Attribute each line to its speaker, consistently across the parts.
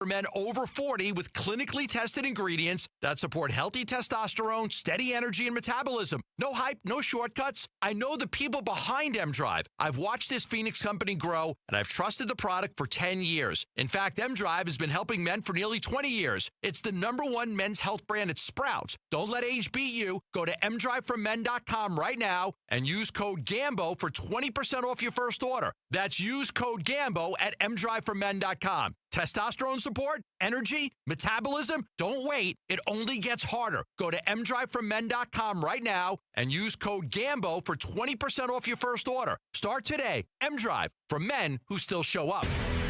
Speaker 1: for men over 40 with clinically tested ingredients that support healthy testosterone, steady energy, and metabolism. No hype, no shortcuts. I know the people behind M-Drive. I've watched this Phoenix company grow, and I've trusted the product for 10 years. In fact, M-Drive has been helping men for nearly 20 years. It's the #1 men's health brand at Sprouts. Don't let age beat you. Go to mdriveformen.com right now and use code GAMBO for 20% off your first order. That's use code GAMBO at mdriveformen.com. Testosterone support, energy, metabolism, don't wait. It only gets harder. Go to mdriveformen.com right now and use code GAMBO for 20% off your first order. Start today. M-Drive, for men who still show up.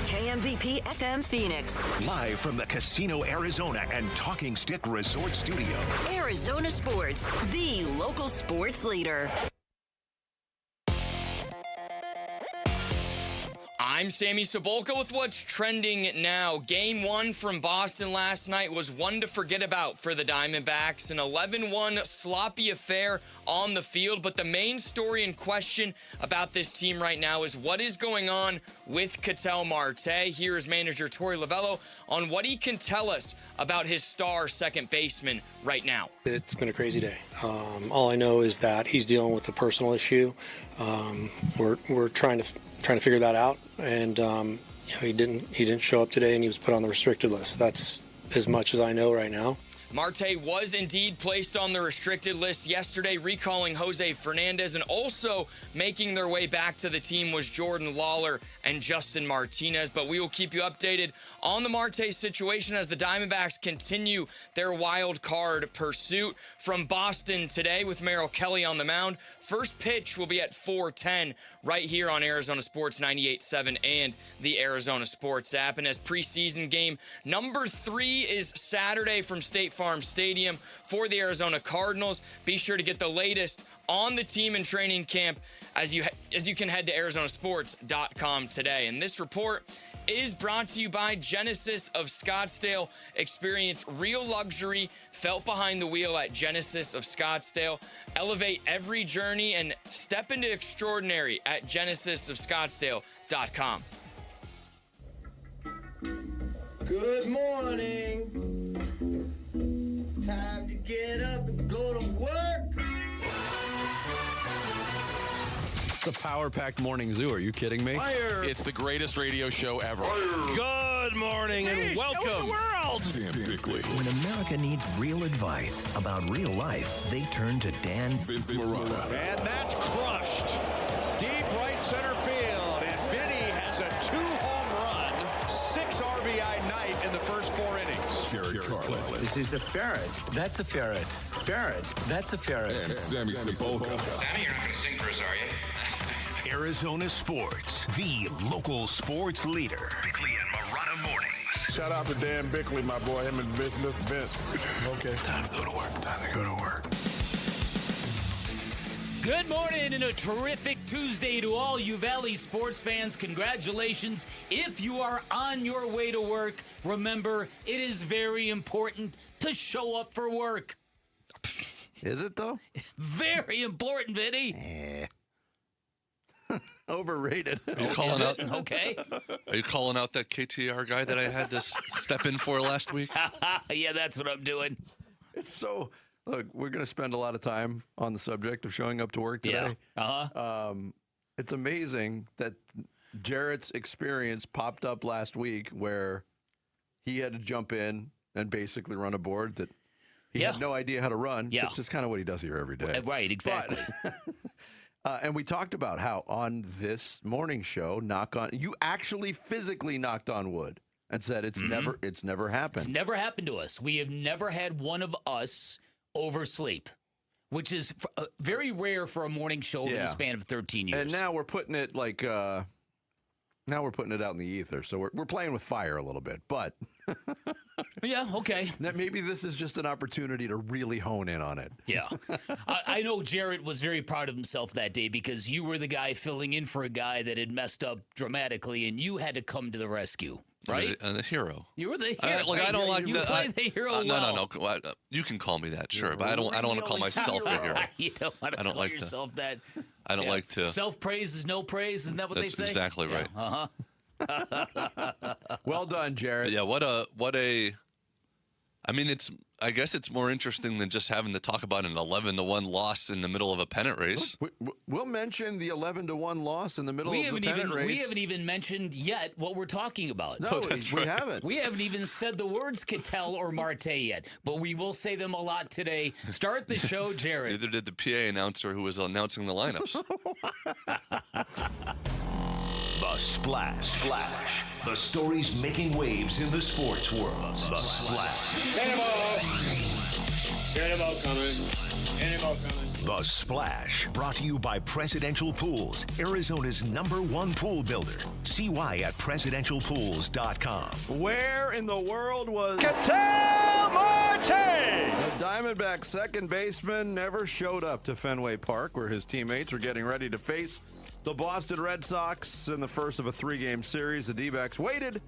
Speaker 2: KMVP FM Phoenix.
Speaker 3: Live from the Casino Arizona and Talking Stick Resort Studio.
Speaker 2: Arizona Sports, the local sports leader.
Speaker 4: I'm Sammy Cebulka with what's trending now. Game 1 from Boston last night was one to forget about for the Diamondbacks. An 11-1 sloppy affair on the field. But the main story in question about this team right now is what is going on with Ketel Marte. Here is manager Torey Lovullo on what he can tell us about his star second baseman right now.
Speaker 5: It's been a crazy day. All I know is that he's dealing with a personal issue. We're trying to figure that out, and he didn't show up today, and he was put on the restricted list. That's as much as I know right now.
Speaker 4: Marte was indeed placed on the restricted list yesterday, recalling Jose Fernandez, and also making their way back to the team was Jordan Lawler and Justin Martinez. But we will keep you updated on the Marte situation as the Diamondbacks continue their wild card pursuit. From Boston today with Merrill Kelly on the mound. First pitch will be at 4:10 right here on Arizona Sports 98.7 and the Arizona Sports app. And as preseason game number 3 is Saturday from State Farm Stadium for the Arizona Cardinals. Be sure to get the latest on the team in training camp as you can head to arizonasports.com today. And this report is brought to you by Genesis of Scottsdale. Experience real luxury felt behind the wheel at Genesis of Scottsdale. Elevate every journey and step into extraordinary at genesisofscottsdale.com.
Speaker 6: Good morning. Time to get up and go to work.
Speaker 7: The power-packed morning zoo. Are you kidding me?
Speaker 8: Fire. It's the greatest radio show ever.
Speaker 7: Fire. Good morning and welcome.
Speaker 8: Show the world.
Speaker 3: Dan Bickley.
Speaker 9: When America needs real advice about real life, they turn to Dan
Speaker 3: Vince Marotta.
Speaker 8: And that's crushed. Deep right center field. And Vinny has a 2-home run, 6 RBI night in the first 4 innings.
Speaker 3: Jared Carlin.
Speaker 10: This is a ferret. That's a ferret. Ferret. That's a ferret.
Speaker 3: And Sammy Cebulka.
Speaker 11: Sammy, you're not going to sing for us, are you?
Speaker 3: Arizona Sports, the local sports leader. Bickley and Marotta mornings.
Speaker 12: Shout out to Dan Bickley, my boy, him and Mr. Vince. Okay.
Speaker 3: Time to go to work. Time to go to work.
Speaker 13: Good morning and a terrific Tuesday to all you Valley sports fans. Congratulations. If you are on your way to work, remember, it is very important to show up for work.
Speaker 7: Is it, though?
Speaker 13: Very important, Vinny.
Speaker 7: Overrated.
Speaker 14: Are you calling out?
Speaker 13: Okay.
Speaker 14: Are you calling out that KTR guy that I had to step in for last week?
Speaker 13: Yeah, that's what I'm doing.
Speaker 7: It's so... Look, we're going to spend a lot of time on the subject of showing up to work today.
Speaker 13: Yeah.
Speaker 7: It's amazing that Jarrett's experience popped up last week where he had to jump in and basically run a board that he had no idea how to run, which is kind of what he does here every day.
Speaker 13: Right, exactly.
Speaker 7: But, and we talked about how on this morning show, you actually physically knocked on wood and said it's never happened.
Speaker 13: It's never happened to us. We have never had one of us oversleep, which is very rare for a morning show in the span of 13 years.
Speaker 7: And now we're putting it out in the ether. So we're playing with fire a little bit, but
Speaker 13: yeah, okay.
Speaker 7: That maybe this is just an opportunity to really hone in on it.
Speaker 13: Yeah. I know Jarrett was very proud of himself that day because you were the guy filling in for a guy that had messed up dramatically and you had to come to the rescue. Right?
Speaker 14: The hero.
Speaker 13: You were the hero.
Speaker 14: I don't like
Speaker 13: you
Speaker 14: that.
Speaker 13: play the hero well.
Speaker 14: No. You can call me that, sure, but I don't want to call myself a hero.
Speaker 13: You don't want to call yourself that.
Speaker 14: I don't like to.
Speaker 13: Self-praise is no praise. Isn't that what they say?
Speaker 14: That's exactly right.
Speaker 13: Uh-huh.
Speaker 7: Well done, Jarrett.
Speaker 14: Yeah, what a. I mean, I guess it's more interesting than just having to talk about an 11-1 loss in the middle of a pennant race.
Speaker 7: We'll mention the 11-1 loss in the middle of the pennant race.
Speaker 13: We haven't even mentioned yet what we're talking about.
Speaker 7: No, we haven't.
Speaker 13: We haven't even said the words Cattell or Marte yet, but we will say them a lot today. Start the show, Jared.
Speaker 14: Neither did the PA announcer who was announcing the lineups.
Speaker 3: The Splash. The stories making waves in the sports world. The Splash.
Speaker 11: Cannonball coming.
Speaker 3: The Splash, brought to you by Presidential Pools, Arizona's #1 pool builder. See why at presidentialpools.com.
Speaker 7: Where in the world was
Speaker 8: Cattell Marte?
Speaker 7: The Diamondbacks' second baseman never showed up to Fenway Park, where his teammates were getting ready to face the Boston Red Sox in the first of a 3-game series. The D-backs waited,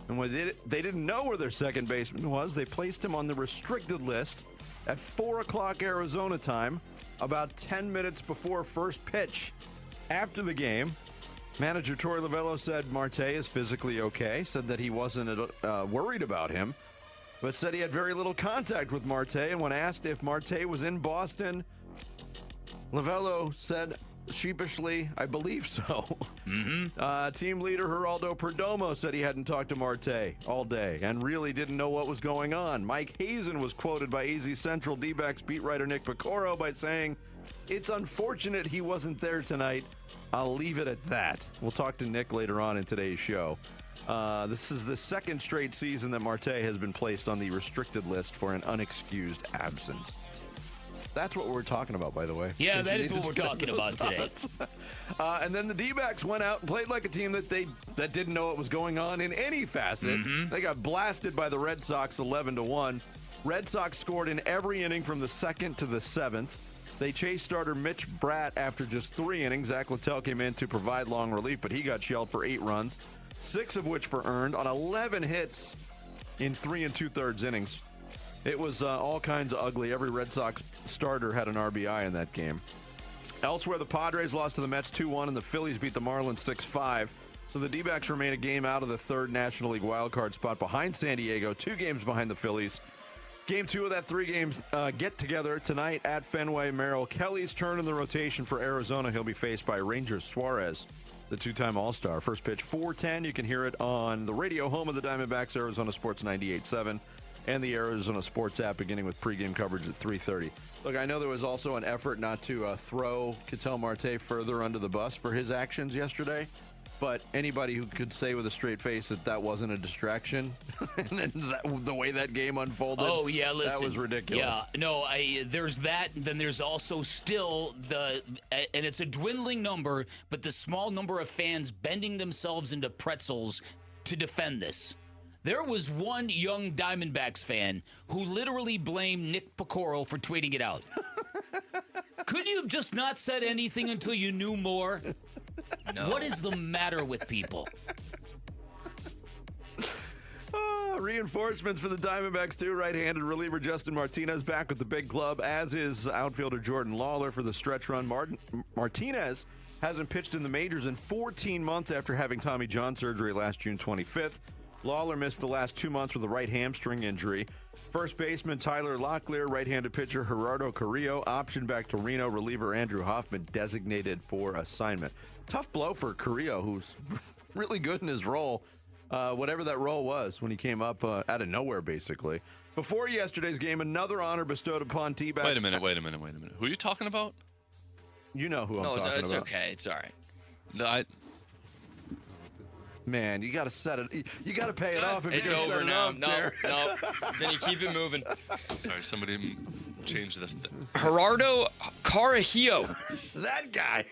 Speaker 7: and when they didn't know where their second baseman was, they placed him on the restricted list at 4 o'clock Arizona time, about 10 minutes before first pitch. After the game, manager Torey Lovullo said Marte is physically okay, said that he wasn't worried about him, but said he had very little contact with Marte, and when asked if Marte was in Boston, Lovullo said sheepishly, I believe so. Team leader Geraldo Perdomo said he hadn't talked to Marte all day and really didn't know what was going on. Mike Hazen was quoted by AZ Central D-backs beat writer Nick Picoro by saying, "It's unfortunate he wasn't there tonight. I'll leave it at that." We'll talk to Nick later on in today's show. This is the second straight season that Marte has been placed on the restricted list for an unexcused absence. That's what we're talking about, by the way.
Speaker 13: Yeah, that is what we're talking about today.
Speaker 7: And then the D-backs went out and played like a team that didn't know what was going on in any facet. They got blasted by the Red Sox 11-1. Red Sox scored in every inning from the 2nd to the 7th. They chased starter Mitch Bratt after just 3 innings. Zach Littell came in to provide long relief, but he got shelled for 8 runs, 6 of which were earned on 11 hits in 3 2/3 innings. It was all kinds of ugly. Every Red Sox starter had an RBI in that game. Elsewhere, the Padres lost to the Mets 2-1, and the Phillies beat the Marlins 6-5. So the D-backs remain a game out of the 3rd National League wildcard spot behind San Diego, 2 games behind the Phillies. Game 2 of that 3 games get-together tonight at Fenway. Merrill Kelly's turn in the rotation for Arizona. He'll be faced by Rangers Suarez, the 2-time All-Star. First pitch, 4:10. You can hear it on the radio home of the Diamondbacks, Arizona Sports 98.7. And the Arizona Sports app, beginning with pregame coverage at 3:30. Look, I know there was also an effort not to throw Cattell Marte further under the bus for his actions yesterday, but anybody who could say with a straight face that wasn't a distraction, and then the way that game unfolded,
Speaker 13: oh yeah, listen,
Speaker 7: that was ridiculous.
Speaker 13: Yeah, no, there's that. Then there's also still and it's a dwindling number, but the small number of fans bending themselves into pretzels to defend this. There was one young Diamondbacks fan who literally blamed Nick Picoro for tweeting it out. Could you have just not said anything until you knew more? No. What is the matter with people?
Speaker 7: Reinforcements for the Diamondbacks, too. Right-handed reliever Justin Martinez back with the big club, as is outfielder Jordan Lawler for the stretch run. Martinez hasn't pitched in the majors in 14 months after having Tommy John surgery last June 25th. Lawler missed the last 2 months with a right hamstring injury. First baseman Tyler Locklear, right-handed pitcher Gerardo Carrillo, optioned back to Reno. Reliever Andrew Hoffman designated for assignment. Tough blow for Carrillo, who's really good in his role, whatever that role was when he came up out of nowhere, basically. Before yesterday's game, another honor bestowed upon D-backs.
Speaker 14: Wait a minute. Who are you talking about?
Speaker 7: You know who I'm talking about.
Speaker 4: No, it's okay. It's all right.
Speaker 14: No,
Speaker 7: Man, you got to set it. You got to pay it off if
Speaker 4: it's
Speaker 7: you're going to set
Speaker 4: over
Speaker 7: it
Speaker 4: now.
Speaker 7: up,
Speaker 4: No. Then you keep it moving.
Speaker 14: Sorry, somebody changed this.
Speaker 4: Gerardo Carrillo.
Speaker 7: That guy.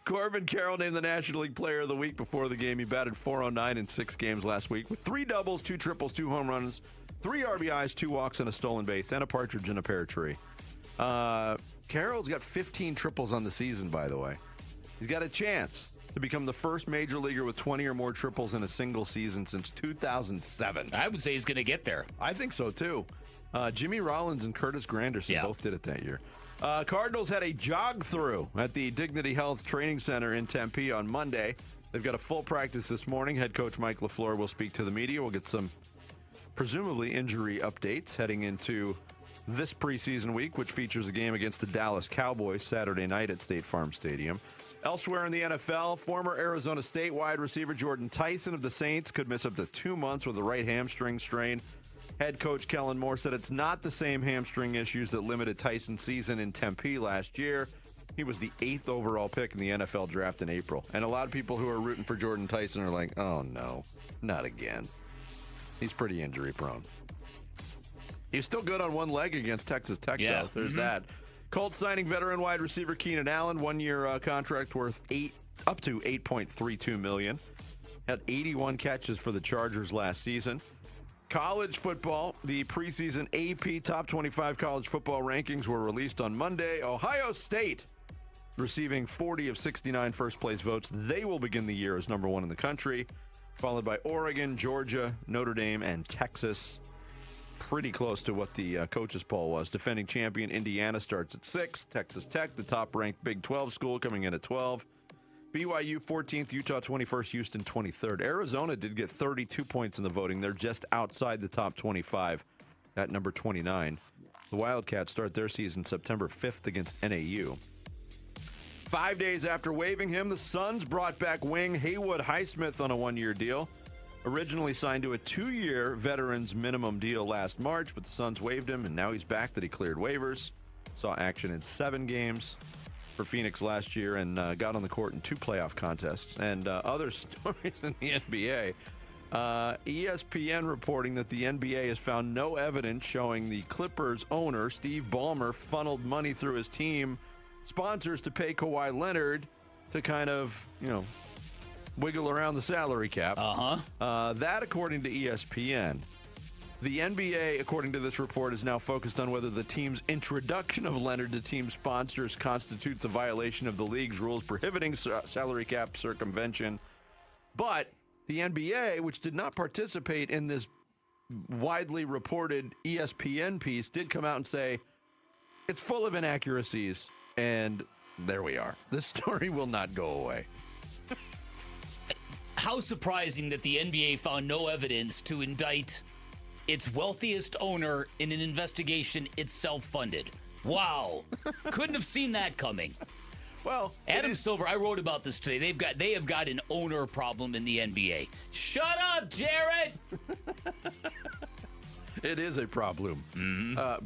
Speaker 7: Corbin Carroll named the National League Player of the Week before the game. He batted .409 in 6 games last week with 3 doubles, 2 triples, 2 home runs, 3 RBIs, 2 walks, and a stolen base, and a partridge in a pear tree. Carroll's got 15 triples on the season, by the way. He's got a chance to become the first major leaguer with 20 or more triples in a single season since 2007.
Speaker 13: I would say he's going to get there.
Speaker 7: I think so, too. Jimmy Rollins and Curtis Granderson both did it that year. Cardinals had a jog-through at the Dignity Health Training Center in Tempe on Monday. They've got a full practice this morning. Head coach Mike LaFleur will speak to the media. We'll get some presumably injury updates heading into this preseason week, which features a game against the Dallas Cowboys Saturday night at State Farm Stadium. Elsewhere in the NFL, former Arizona State wide receiver Jordan Tyson of the Saints could miss up to 2 months with a right hamstring strain. Head coach Kellen Moore said it's not the same hamstring issues that limited Tyson's season in Tempe last year. He was the 8th overall pick in the NFL draft in April. And a lot of people who are rooting for Jordan Tyson are like, oh no, not again. He's pretty injury prone. He's still good on one leg against Texas Tech, though. There's that. Colts signing veteran wide receiver Keenan Allen, 1-year contract worth up to $8.32 million. Had 81 catches for the Chargers last season. College football, the preseason AP Top 25 college football rankings were released on Monday. Ohio State receiving 40 of 69 first-place votes. They will begin the year as number 1 in the country, followed by Oregon, Georgia, Notre Dame, and Texas. Pretty close to what the coaches' poll was. Defending champion Indiana starts at 6. Texas Tech, the top-ranked Big 12 school, coming in at 12. BYU 14th, Utah 21st, Houston 23rd. Arizona did get 32 points in the voting. They're just outside the top 25 at number 29. The Wildcats start their season September 5th against NAU. 5 days after waiving him, the Suns brought back wing Haywood Highsmith on a 1-year deal. Originally signed to a 2-year veterans minimum deal last March, but the Suns waived him, and now he's back that he cleared waivers. Saw action in 7 games for Phoenix last year and got on the court in 2 playoff contests. And other stories in the NBA. ESPN reporting that the NBA has found no evidence showing the Clippers owner, Steve Ballmer, funneled money through his team sponsors to pay Kawhi Leonard to kind of, wiggle around the salary cap. That, according to ESPN. The NBA, according to this report, is now focused on whether the team's introduction of Leonard to team sponsors constitutes a violation of the league's rules prohibiting salary cap circumvention. But the NBA, which did not participate in this widely reported ESPN piece, did come out and say it's full of inaccuracies. And there we are. This story will not go away.
Speaker 13: How surprising that the NBA found no evidence to indict its wealthiest owner in an investigation it's self-funded. Wow. Couldn't have seen that coming.
Speaker 7: Well,
Speaker 13: Adam Silver, I wrote about this today. They have got an owner problem in the NBA. Shut up, Jared!
Speaker 7: It is a problem.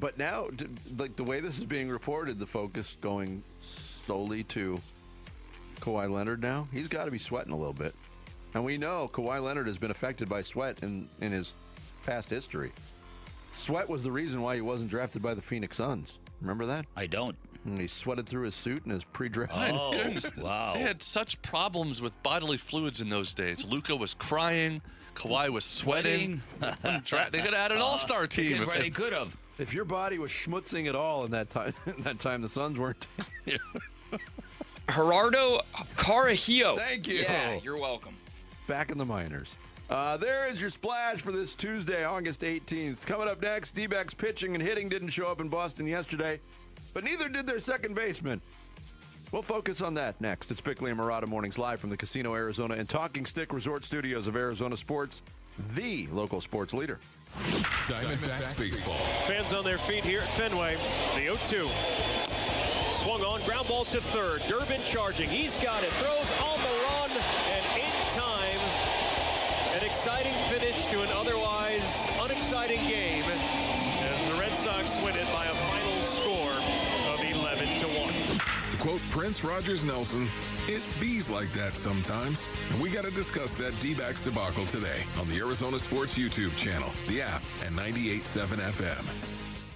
Speaker 7: But now, like the way this is being reported, the focus going solely to Kawhi Leonard now, he's got to be sweating a little bit. And we know Kawhi Leonard has been affected by sweat in his past history. Sweat was the reason why he wasn't drafted by the Phoenix Suns. Remember that?
Speaker 13: I don't.
Speaker 7: And he sweated through his suit in his pre-draft.
Speaker 14: Oh, goodness. Wow. They had such problems with bodily fluids in those days. Luka was crying. Kawhi was sweating. They could have had an all-star team.
Speaker 13: They could have.
Speaker 7: If your body was schmutzing at all in that time the Suns weren't here.
Speaker 4: Gerardo Carajillo.
Speaker 7: Thank you.
Speaker 4: Yeah, you're welcome.
Speaker 7: Back in the minors. There is your splash for this Tuesday, August 18th. Coming up next, D-backs pitching and hitting didn't show up in Boston yesterday, but neither did their second baseman. We'll focus on that next. It's Bickley and Murata Mornings live from the Casino Arizona and Talking Stick Resort Studios of Arizona Sports, the local sports leader.
Speaker 15: Diamondbacks baseball.
Speaker 16: Fans on their feet here at Fenway. The 0-2. Swung on, ground ball to third. Durbin charging. He's got it. Throws on the run and in time. An exciting finish to an otherwise unexciting game as the Red Sox win it by a final score of 11-1.
Speaker 15: To quote Prince Rogers Nelson, it bees like that sometimes. And we got to discuss that D-backs debacle today on the Arizona Sports YouTube channel, the app, and 98.7 FM.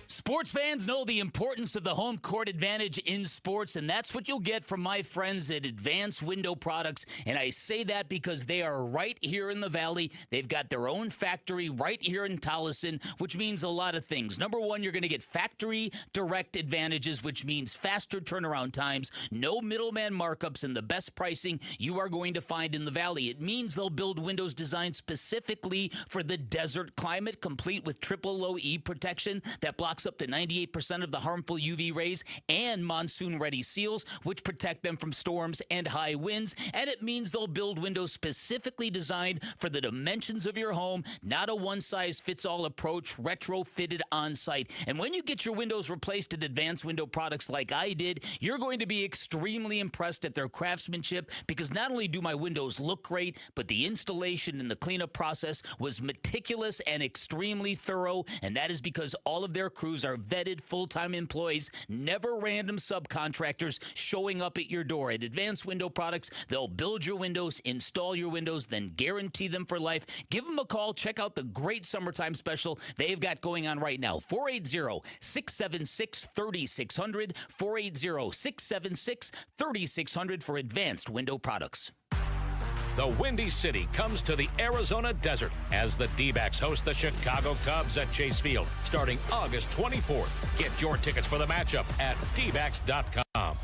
Speaker 13: Sports fans know the importance of the home court advantage in sports, and that's what you'll get from my friends at Advanced Window Products. And I say that because they are right here in the Valley. They've got their own factory right here in Tolleson, which means a lot of things. Number one, you're going to get factory direct advantages, which means faster turnaround times, no middleman markups, and the best pricing you are going to find in the Valley. It means they'll build windows designed specifically for the desert climate, complete with triple low E protection that blocks blocks up to 98% of the harmful UV rays, and monsoon-ready seals, which protect them from storms and high winds. And it means they'll build windows specifically designed for the dimensions of your home, not a one-size-fits-all approach, retrofitted on-site. And when you get your windows replaced at Advanced Window Products like I did, you're going to be extremely impressed at their craftsmanship, because not only do my windows look great, but the installation and the cleanup process was meticulous and extremely thorough, and that is because all of their crews are vetted full-time employees, never random subcontractors showing up at your door. At Advanced Window Products, they'll build your windows, install your windows, then guarantee them for life. Give them a call. Check out the great summertime special they've got going on right now. 480-676-3600, 480-676-3600 for Advanced Window Products.
Speaker 17: The Windy City comes to the Arizona desert as the D-backs host the Chicago Cubs at Chase Field starting August 24th. Get your tickets for the matchup at dbacks.com.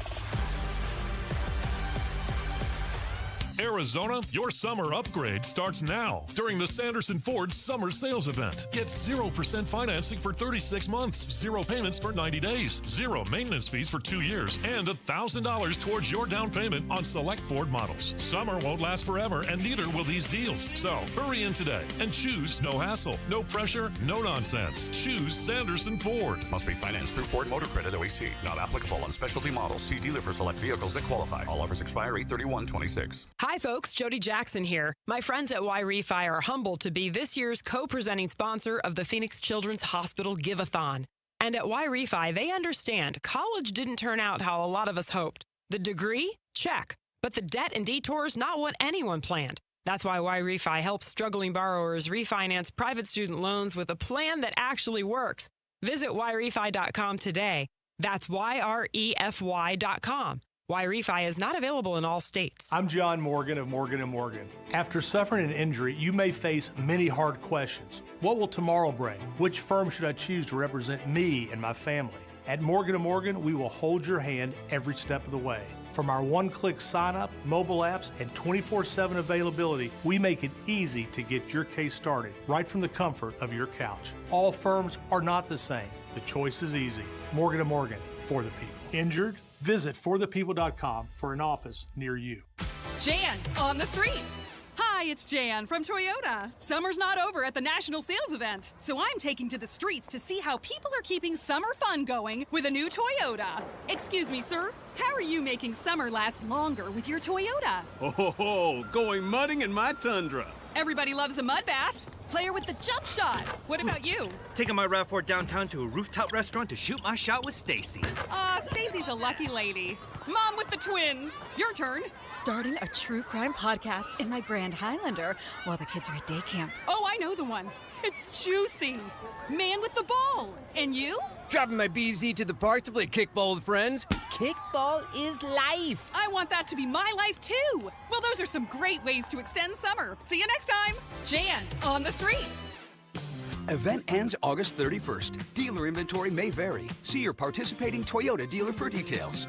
Speaker 18: Arizona, your summer upgrade starts now during the Sanderson Ford Summer Sales Event. Get 0% financing for 36 months, 0 payments for 90 days, 0 maintenance fees for 2 years, and $1,000 towards your down payment on select Ford models. Summer won't last forever, and neither will these deals. So hurry in today and choose no hassle, no pressure, no nonsense. Choose Sanderson Ford.
Speaker 19: Must be financed through Ford Motor Credit OAC. Not applicable on specialty models. See dealer for select vehicles that qualify. All offers expire 8/31/26.
Speaker 20: Hi, folks. Jody Jackson here. My friends at Y-Refi are humbled to be this year's co-presenting sponsor of the Phoenix Children's Hospital Give-a-thon. And at Y-Refi, they understand college didn't turn out how a lot of us hoped. The degree? Check. But the debt and detours, not what anyone planned. That's why Y-Refi helps struggling borrowers refinance private student loans with a plan that actually works. Visit YRefi.com today. That's YREFY.com. Y-Refi is not available in all states.
Speaker 21: I'm John Morgan of Morgan & Morgan. After suffering an injury, you may face many hard questions. What will tomorrow bring? Which firm should I choose to represent me and my family? At Morgan & Morgan, we will hold your hand every step of the way. From our one-click sign-up, mobile apps, and 24/7 availability, we make it easy to get your case started right from the comfort of your couch. All firms are not the same. The choice is easy. Morgan & Morgan, for the people. Injured? Visit forthepeople.com for an office near you.
Speaker 22: Jan on the street. Hi, it's Jan from Toyota. Summer's not over at the National Sales Event, so I'm taking to the streets to see how people are keeping summer fun going with a new Toyota. Excuse me, sir. How are you making summer last longer with your Toyota?
Speaker 23: Oh, going mudding in my Tundra.
Speaker 22: Everybody loves a mud bath. Player with the jump shot. What about you?
Speaker 24: Taking my RAV4 downtown to a rooftop restaurant to shoot my shot with Stacy.
Speaker 22: Stacy's a lucky lady. Mom with the twins. Your turn.
Speaker 25: Starting a true crime podcast in my Grand Highlander while the kids are at day camp.
Speaker 22: Oh, I know the one. It's juicy. Man with the ball. And you?
Speaker 26: Driving my BZ to the park to play kickball with friends. Kickball is life.
Speaker 22: I want that to be my life, too. Well, those are some great ways to extend summer. See you next time. Jan on the street.
Speaker 27: Event ends August 31st. Dealer inventory may vary. See your participating Toyota dealer for details.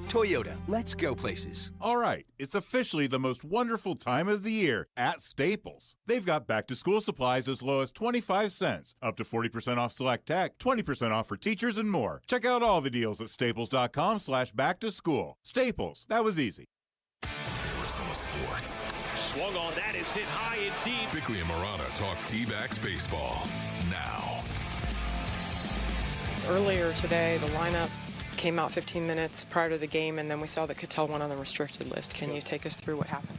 Speaker 27: Toyota, let's go places.
Speaker 28: All right, it's officially the most wonderful time of the year at Staples. They've got back-to-school supplies as low as 25 cents, up to 40% off select tech, 20% off for teachers, and more. Check out all the deals at staples.com/back-to-school. Staples, that was easy.
Speaker 15: Arizona Sports.
Speaker 16: Swung on, that is hit high and deep.
Speaker 15: Bickley and Marana talk D-backs baseball now.
Speaker 20: Earlier today, the lineup came out 15 minutes prior to the game, and then we saw that Cattell went on the restricted list. Can you take us through what happened?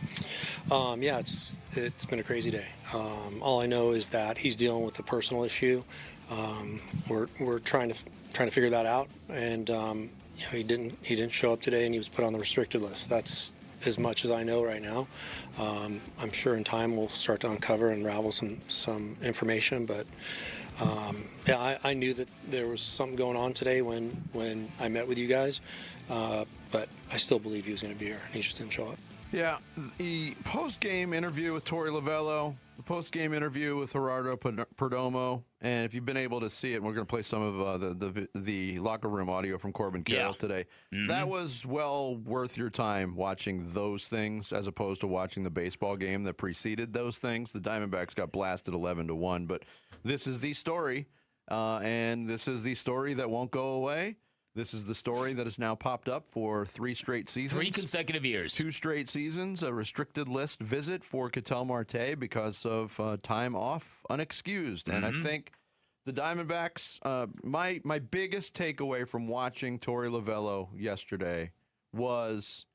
Speaker 5: Yeah, it's been a crazy day. All I know is that he's dealing with a personal issue. We're trying to figure that out, and he didn't show up today, and he was put on the restricted list. That's as much as I know right now. I'm sure in time we'll start to uncover and unravel some information, but. I knew that there was something going on today when I met with you guys, but I still believe he was going to be here, and he just didn't show up.
Speaker 7: Yeah, the post-game interview with Torey Lovello, the post-game interview with Gerardo Perdomo, and if you've been able to see it, we're going to play some of the locker room audio from Corbin Carroll today. Mm-hmm. That was well worth your time watching those things as opposed to watching the baseball game that preceded those things. The Diamondbacks got blasted 11-1, but this is the story. And this is the story that won't go away. This is the story that has now popped up for 3 straight seasons.
Speaker 13: 3 consecutive years.
Speaker 7: 2 straight seasons, a restricted list visit for Ketel Marte because of time off, unexcused. And I think the Diamondbacks, my biggest takeaway from watching Torey Lovullo yesterday was,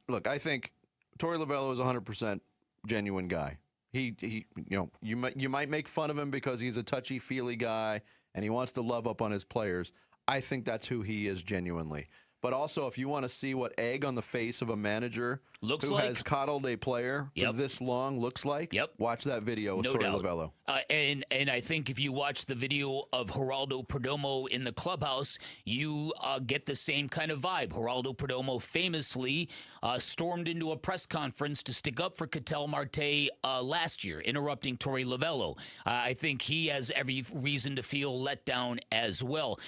Speaker 7: look, I think Torey Lovullo is a 100% genuine guy. He you might make fun of him because he's a touchy-feely guy and he wants to love up on his players. I think that's who he is genuinely. But also, if you want to see what egg on the face of a manager who has coddled a player for this long looks like, watch that video with Torey Lovullo.
Speaker 13: And I think if you watch the video of Geraldo Perdomo in the clubhouse, you get the same kind of vibe. Geraldo Perdomo famously stormed into a press conference to stick up for Ketel Marte last year, interrupting Torey Lovullo. I think he has every reason to feel let down as well.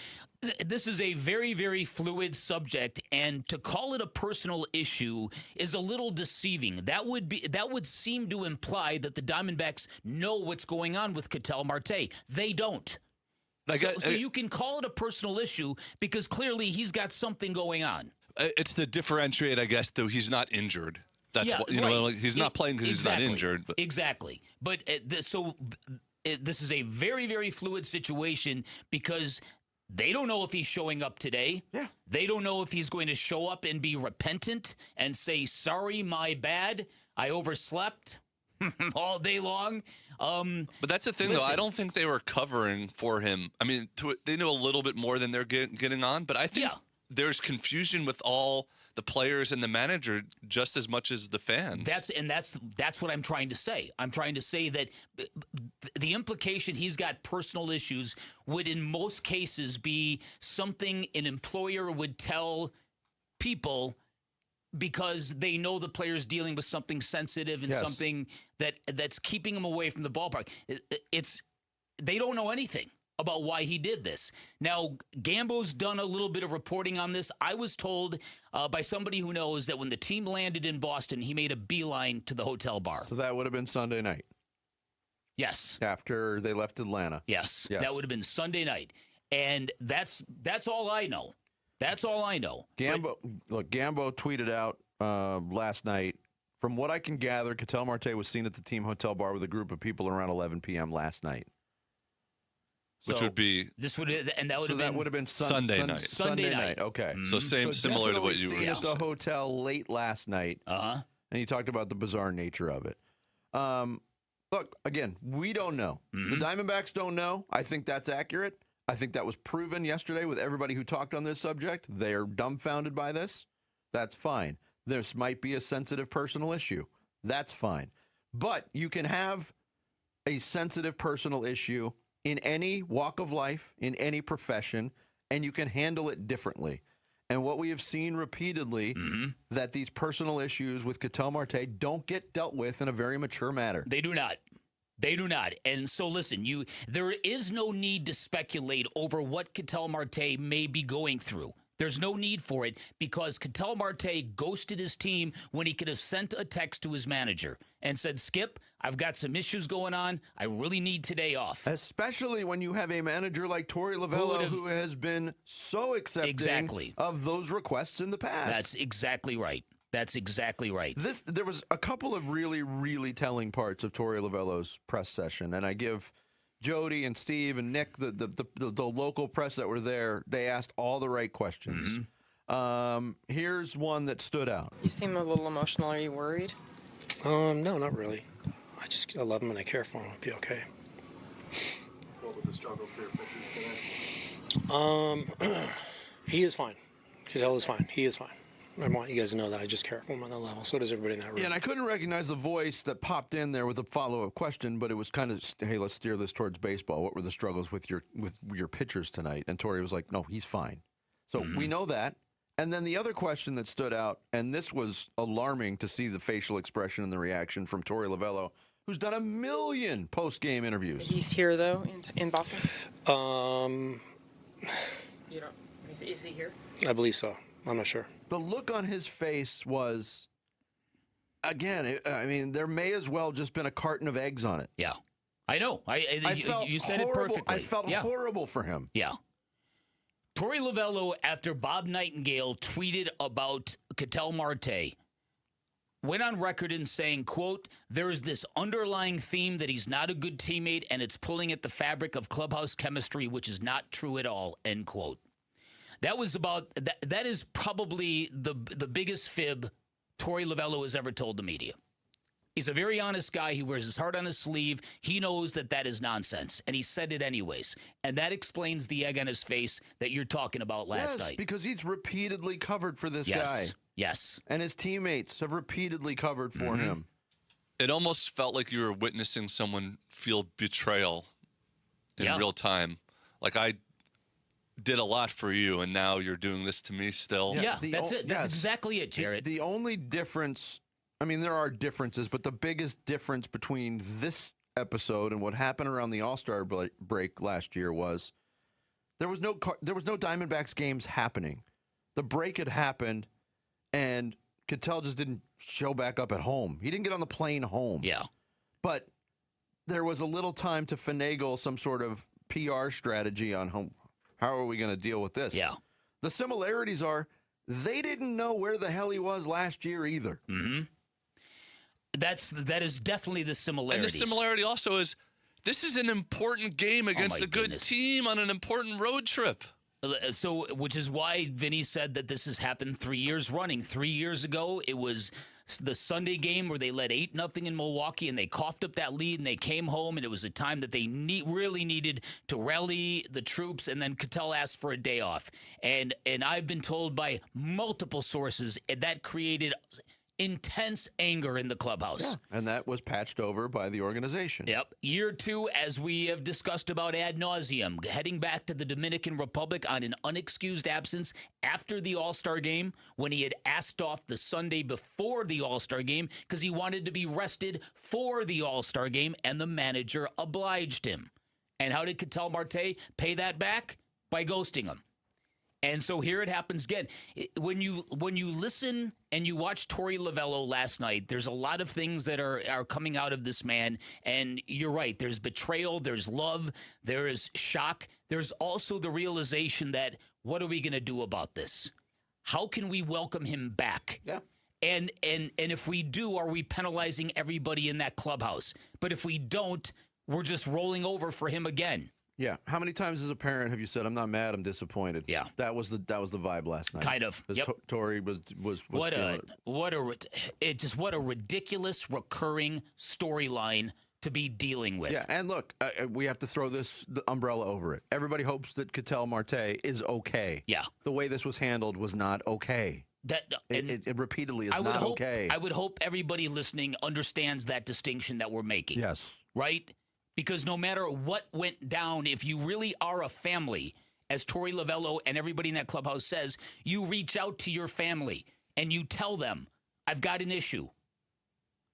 Speaker 13: This is a very, very fluid subject, and to call it a personal issue is a little deceiving. That would seem to imply that the Diamondbacks know what's going on with Ketel Marte. They don't. So you can call it a personal issue because clearly he's got something going on.
Speaker 14: It's the differentiate, I guess, though he's not injured. That's what, like, he's not playing because he's not injured. But.
Speaker 13: Exactly. But this is a very, very fluid situation because they don't know if he's showing up today.
Speaker 7: Yeah.
Speaker 13: They don't know if he's going to show up and be repentant and say, sorry, my bad, I overslept all day long.
Speaker 14: But that's the thing, though. I don't think they were covering for him. I mean, they knew a little bit more than they're getting on, but I think there's confusion with all the players and the manager just as much as the fans.
Speaker 13: That's what I'm trying to say. I'm trying to say that the implication he's got personal issues would in most cases be something an employer would tell people because they know the player's dealing with something sensitive and something that's keeping him away from the ballpark. They don't know anything about why he did this. Now, Gambo's done a little bit of reporting on this. I was told by somebody who knows that when the team landed in Boston, he made a beeline to the hotel bar.
Speaker 7: So that would have been Sunday night.
Speaker 13: Yes.
Speaker 7: After they left Atlanta.
Speaker 13: Yes. That would have been Sunday night. And that's all I know. That's all I know.
Speaker 7: Gambo tweeted out last night, from what I can gather, Ketel Marte was seen at the team hotel bar with a group of people around 11 p.m. last night.
Speaker 14: Which would be
Speaker 7: that would have been Sunday night.
Speaker 13: Sunday night.
Speaker 7: Okay.
Speaker 14: Mm-hmm. So similar to what you were
Speaker 7: seen at the hotel late last night. And you talked about the bizarre nature of it. Look, again, we don't know. The Diamondbacks don't know. I think that's accurate. I think that was proven yesterday with everybody who talked on this subject. They are dumbfounded by this. That's fine. This might be a sensitive personal issue. That's fine. But you can have a sensitive personal issue in any walk of life, in any profession, and you can handle it differently. And what we have seen repeatedly, that these personal issues with Ketel Marte don't get dealt with in a very mature manner.
Speaker 13: They do not. They do not. And so listen, there is no need to speculate over what Ketel Marte may be going through. There's no need for it because Ketel Marte ghosted his team when he could have sent a text to his manager and said, Skip, I've got some issues going on. I really need today off.
Speaker 7: Especially when you have a manager like Torey Lovullo who has been so accepting of those requests in the past.
Speaker 13: That's exactly right. That's exactly right.
Speaker 7: There was a couple of really, really telling parts of Torey Lovullo's press session, and I give Jody and Steve and Nick, the local press that were there, they asked all the right questions. Here's one that stood out.
Speaker 1: You seem a little emotional. Are you worried?
Speaker 5: No, not really. I love him and I care for him. I'll be okay.
Speaker 2: What would the struggle for your pitchers today?
Speaker 5: He is fine. Ketel is fine. He is fine. I want you guys to know that I just care for him on that level. So does everybody in that room.
Speaker 7: Yeah, and I couldn't recognize the voice that popped in there with a follow-up question, but it was kind of, hey, let's steer this towards baseball. What were the struggles with your pitchers tonight? And Torey was like, no, he's fine. So we know that. And then the other question that stood out, and this was alarming to see the facial expression and the reaction from Torey Lovullo, who's done 1 million post-game interviews.
Speaker 1: He's here, though, in Boston? You don't, is he here?
Speaker 5: I believe so. I'm not sure.
Speaker 7: The look on his face was, again, I mean, there may as well just been a carton of eggs on it.
Speaker 13: Yeah. I know. You said it perfectly.
Speaker 7: I felt horrible for him.
Speaker 13: Yeah. Torey Lovello, after Bob Nightingale tweeted about Ketel Marte, went on record in saying, quote, there is this underlying theme that he's not a good teammate and it's pulling at the fabric of clubhouse chemistry, which is not true at all, end quote. That was about, that is probably the biggest fib Torey Lovello has ever told the media. He's a very honest guy. He wears his heart on his sleeve. He knows that is nonsense, and he said it anyways. And that explains the egg on his face that you're talking about last night.
Speaker 7: Because he's repeatedly covered for this
Speaker 13: Yes.
Speaker 7: guy.
Speaker 13: Yes.
Speaker 7: And his teammates have repeatedly covered for him.
Speaker 14: It almost felt like you were witnessing someone feel betrayal in real time. Like, I did a lot for you, and now you're doing this to me still.
Speaker 13: Yeah, that's it. That's exactly it, Jared.
Speaker 7: The only difference, I mean, there are differences, but the biggest difference between this episode and what happened around the All-Star break last year was there was no Diamondbacks games happening. The break had happened, and Ketel just didn't show back up at home. He didn't get on the plane home.
Speaker 13: Yeah.
Speaker 7: But there was a little time to finagle some sort of PR strategy on how are we going to deal with this.
Speaker 13: Yeah.
Speaker 7: The similarities are they didn't know where the hell he was last year either.
Speaker 13: Mm-hmm. That is definitely the similarity.
Speaker 14: And the similarity also is this is an important game against a good team on an important road trip.
Speaker 13: So, which is why Vinny said that this has happened 3 years running. 3 years ago, it was the Sunday game where they led 8-0 in Milwaukee, and they coughed up that lead, and they came home, and it was a time that they really needed to rally the troops, and then Ketel asked for a day off. And I've been told by multiple sources that created intense anger in the clubhouse.
Speaker 7: Yeah, and that was patched over by the organization.
Speaker 13: Yep. Year 2, as we have discussed about ad nauseum, heading back to the Dominican Republic on an unexcused absence after the All-Star game when he had asked off the Sunday before the All-Star game because he wanted to be rested for the All-Star game, and the manager obliged him. And how did Ketel Marte pay that back? By ghosting him. And so here it happens again. When you listen and you watch Torey Lovello last night, there's a lot of things that are coming out of this man. And you're right. There's betrayal. There's love. There is shock. There's also the realization that what are we going to do about this? How can we welcome him back?
Speaker 7: Yeah.
Speaker 13: And if we do, are we penalizing everybody in that clubhouse? But if we don't, we're just rolling over for him again.
Speaker 7: Yeah. How many times as a parent have you said, "I'm not mad, I'm disappointed"?
Speaker 13: Yeah.
Speaker 7: That was the vibe last night.
Speaker 13: Kind of. Yep.
Speaker 7: Torey was
Speaker 13: what
Speaker 7: feeling
Speaker 13: a ridiculous recurring storyline to be dealing with.
Speaker 7: Yeah, and look, we have to throw the umbrella over it. Everybody hopes that Ketel Marte is okay.
Speaker 13: Yeah.
Speaker 7: The way this was handled was not okay. It repeatedly is not okay.
Speaker 13: I would hope everybody listening understands that distinction that we're making.
Speaker 7: Yes.
Speaker 13: Right? Because no matter what went down, if you really are a family, as Torey Lovello and everybody in that clubhouse says, you reach out to your family and you tell them, I've got an issue.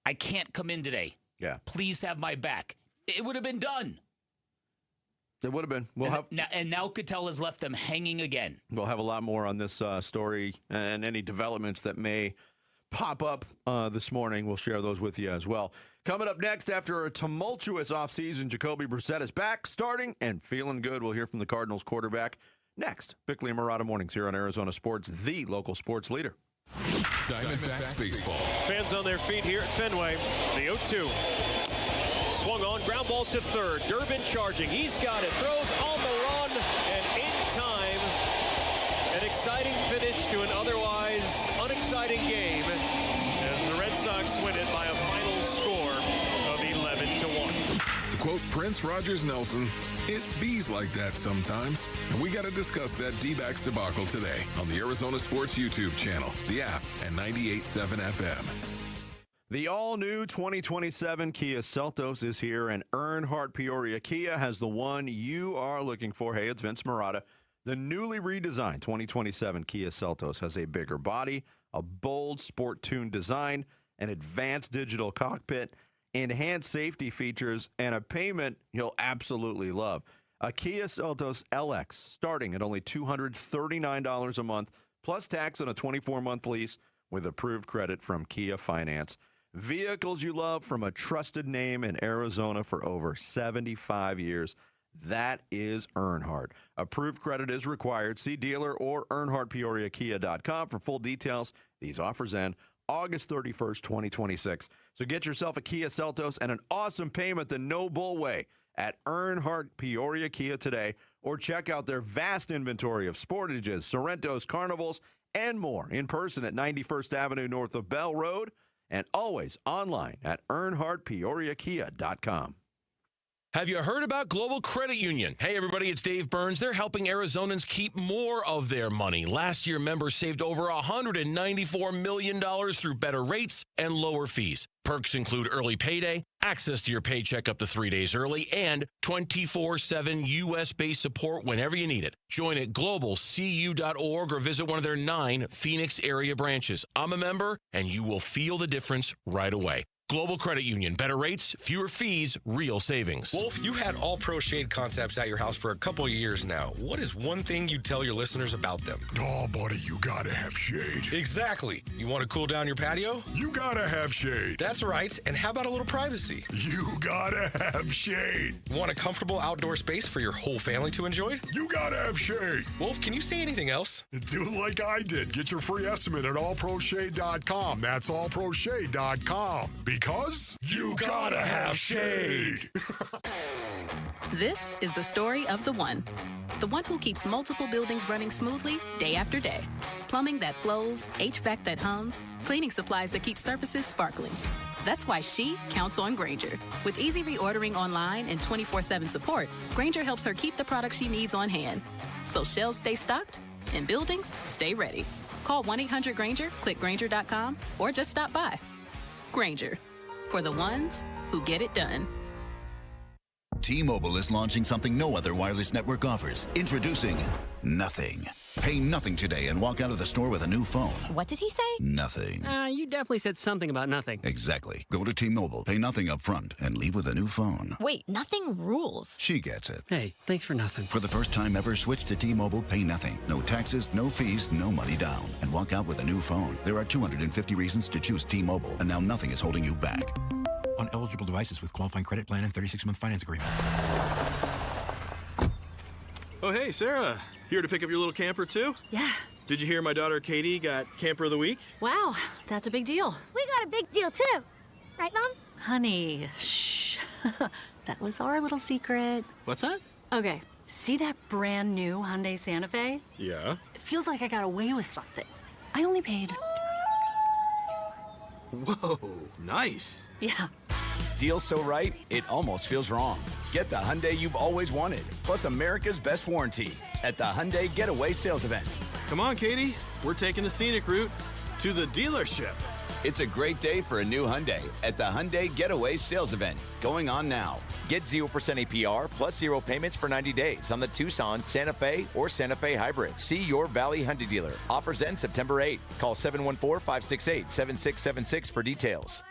Speaker 13: I can't come in today.
Speaker 7: Yeah.
Speaker 13: Please have my back. It would have been done.
Speaker 7: It would have been.
Speaker 13: Now Ketel has left them hanging again.
Speaker 7: We'll have a lot more on this story and any developments that may pop up this morning. We'll share those with you as well. Coming up next, after a tumultuous offseason, Jacoby Brissett is back, starting and feeling good. We'll hear from the Cardinals quarterback next. Bickley and Murata Mornings here on Arizona Sports, the local sports leader.
Speaker 15: Diamondbacks baseball.
Speaker 16: Fans on their feet here at Fenway. The 0-2. Swung on, ground ball to third. Durbin charging. He's got it. Throws on the run, and in time, an exciting finish to an otherwise unexciting game as the Red Sox win it by a final score of 11-1.
Speaker 15: To quote Prince Rogers Nelson, it bees like that sometimes. And we got to discuss that D-backs debacle today on the Arizona Sports YouTube channel, the app, and 98.7 FM.
Speaker 7: The all-new 2027 Kia Seltos is here, and Earnhardt Peoria Kia has the one you are looking for. Hey, it's Vince Murata. The newly redesigned 2027 Kia Seltos has a bigger body, a bold sport-tuned design, an advanced digital cockpit, enhanced safety features, and a payment you'll absolutely love. A Kia Seltos LX starting at only $239 a month, plus tax on a 24-month lease with approved credit from Kia Finance. Vehicles you love from a trusted name in Arizona for over 75 years. That is Earnhardt. Approved credit is required. See dealer or EarnhardtPeoriaKia.com for full details. These offers end August 31st, 2026. So get yourself a Kia Seltos and an awesome payment the No Bull way at Earnhardt Peoria Kia today, or check out their vast inventory of Sportages, Sorrentos, Carnivals, and more in person at 91st Avenue north of Bell Road, and always online at EarnhardtPeoriaKia.com.
Speaker 17: Have you heard about Global Credit Union? Hey, everybody, it's Dave Burns. They're helping Arizonans keep more of their money. Last year, members saved over $194 million through better rates and lower fees. Perks include early payday, access to your paycheck up to 3 days early, and 24/7 U.S.-based support whenever you need it. Join at globalcu.org or visit one of their 9 Phoenix area branches. I'm a member, and you will feel the difference right away. Global Credit Union. Better rates, fewer fees, real savings.
Speaker 3: Wolf, you've had All Pro Shade concepts at your house for a couple of years now. What is one thing you tell your listeners about them?
Speaker 4: Oh, buddy, you gotta have shade.
Speaker 3: Exactly. You want to cool down your patio?
Speaker 4: You gotta have shade.
Speaker 3: That's right. And how about a little privacy?
Speaker 4: You gotta have shade.
Speaker 3: Want a comfortable outdoor space for your whole family to enjoy?
Speaker 4: You gotta have shade.
Speaker 3: Wolf, can you say anything else?
Speaker 4: Do like I did. Get your free estimate at allproshade.com. That's allproshade.com. Because you gotta have shade.
Speaker 6: This is the story of the one who keeps multiple buildings running smoothly day after day. Plumbing that flows, HVAC that hums, cleaning supplies that keep surfaces sparkling. That's why she counts on Grainger. With easy reordering online and 24/7 support, Grainger helps her keep the products she needs on hand. So shelves stay stocked and buildings stay ready. Call 1-800-GRAINGER, click Grainger.com, or just stop by. Grainger, for the ones who get it done.
Speaker 8: T-Mobile is launching something no other wireless network offers. Introducing Nothing. Pay nothing today and walk out of the store with a new phone.
Speaker 9: What did he say?
Speaker 8: Nothing.
Speaker 9: You definitely said something about nothing.
Speaker 8: Exactly. Go to T-Mobile, pay nothing up front, and leave with a new phone.
Speaker 9: Wait, nothing rules.
Speaker 8: She gets it.
Speaker 9: Hey, thanks for nothing.
Speaker 8: For the first time ever, switch to T-Mobile, pay nothing. No taxes, no fees, no money down. And walk out with a new phone. There are 250 reasons to choose T-Mobile, and now nothing is holding you back.
Speaker 10: On eligible devices with qualifying credit plan and 36-month finance agreement.
Speaker 2: Oh, hey, Sarah. Here to pick up your little camper, too?
Speaker 11: Yeah.
Speaker 2: Did you hear my daughter Katie got Camper of the Week?
Speaker 11: Wow, that's a big deal.
Speaker 12: We got a big deal, too. Right, Mom?
Speaker 11: Honey, shh. That was our little secret.
Speaker 2: What's that?
Speaker 11: Okay, see that brand new Hyundai Santa Fe?
Speaker 2: Yeah.
Speaker 11: It feels like I got away with something. I only paid...
Speaker 2: Whoa, nice.
Speaker 11: Yeah.
Speaker 29: Deal so right, it almost feels wrong. Get the Hyundai you've always wanted, plus America's best warranty at the Hyundai Getaway Sales Event.
Speaker 2: Come on, Katie. We're taking the scenic route to the dealership.
Speaker 29: It's a great day for a new Hyundai at the Hyundai Getaway Sales Event, going on now. Get 0% APR plus 0 payments for 90 days on the Tucson, Santa Fe, or Santa Fe Hybrid. See your Valley Hyundai dealer. Offers end September 8th. Call 714-568-7676 for details.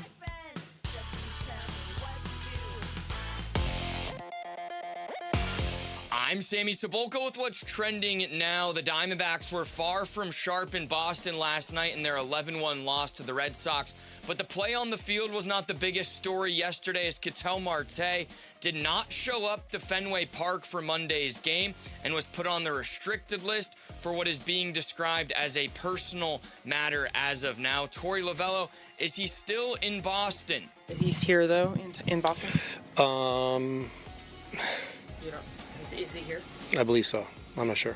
Speaker 30: I'm Sammy Cebulka with what's trending now. The Diamondbacks were far from sharp in Boston last night in their 11-1 loss to the Red Sox. But the play on the field was not the biggest story yesterday, as Ketel Marte did not show up to Fenway Park for Monday's game and was put on the restricted list for what is being described as a personal matter as of now. Torey Lovello, is he still in Boston?
Speaker 1: He's here, though, in Boston? You know, is he here?
Speaker 5: I believe so. I'm not sure.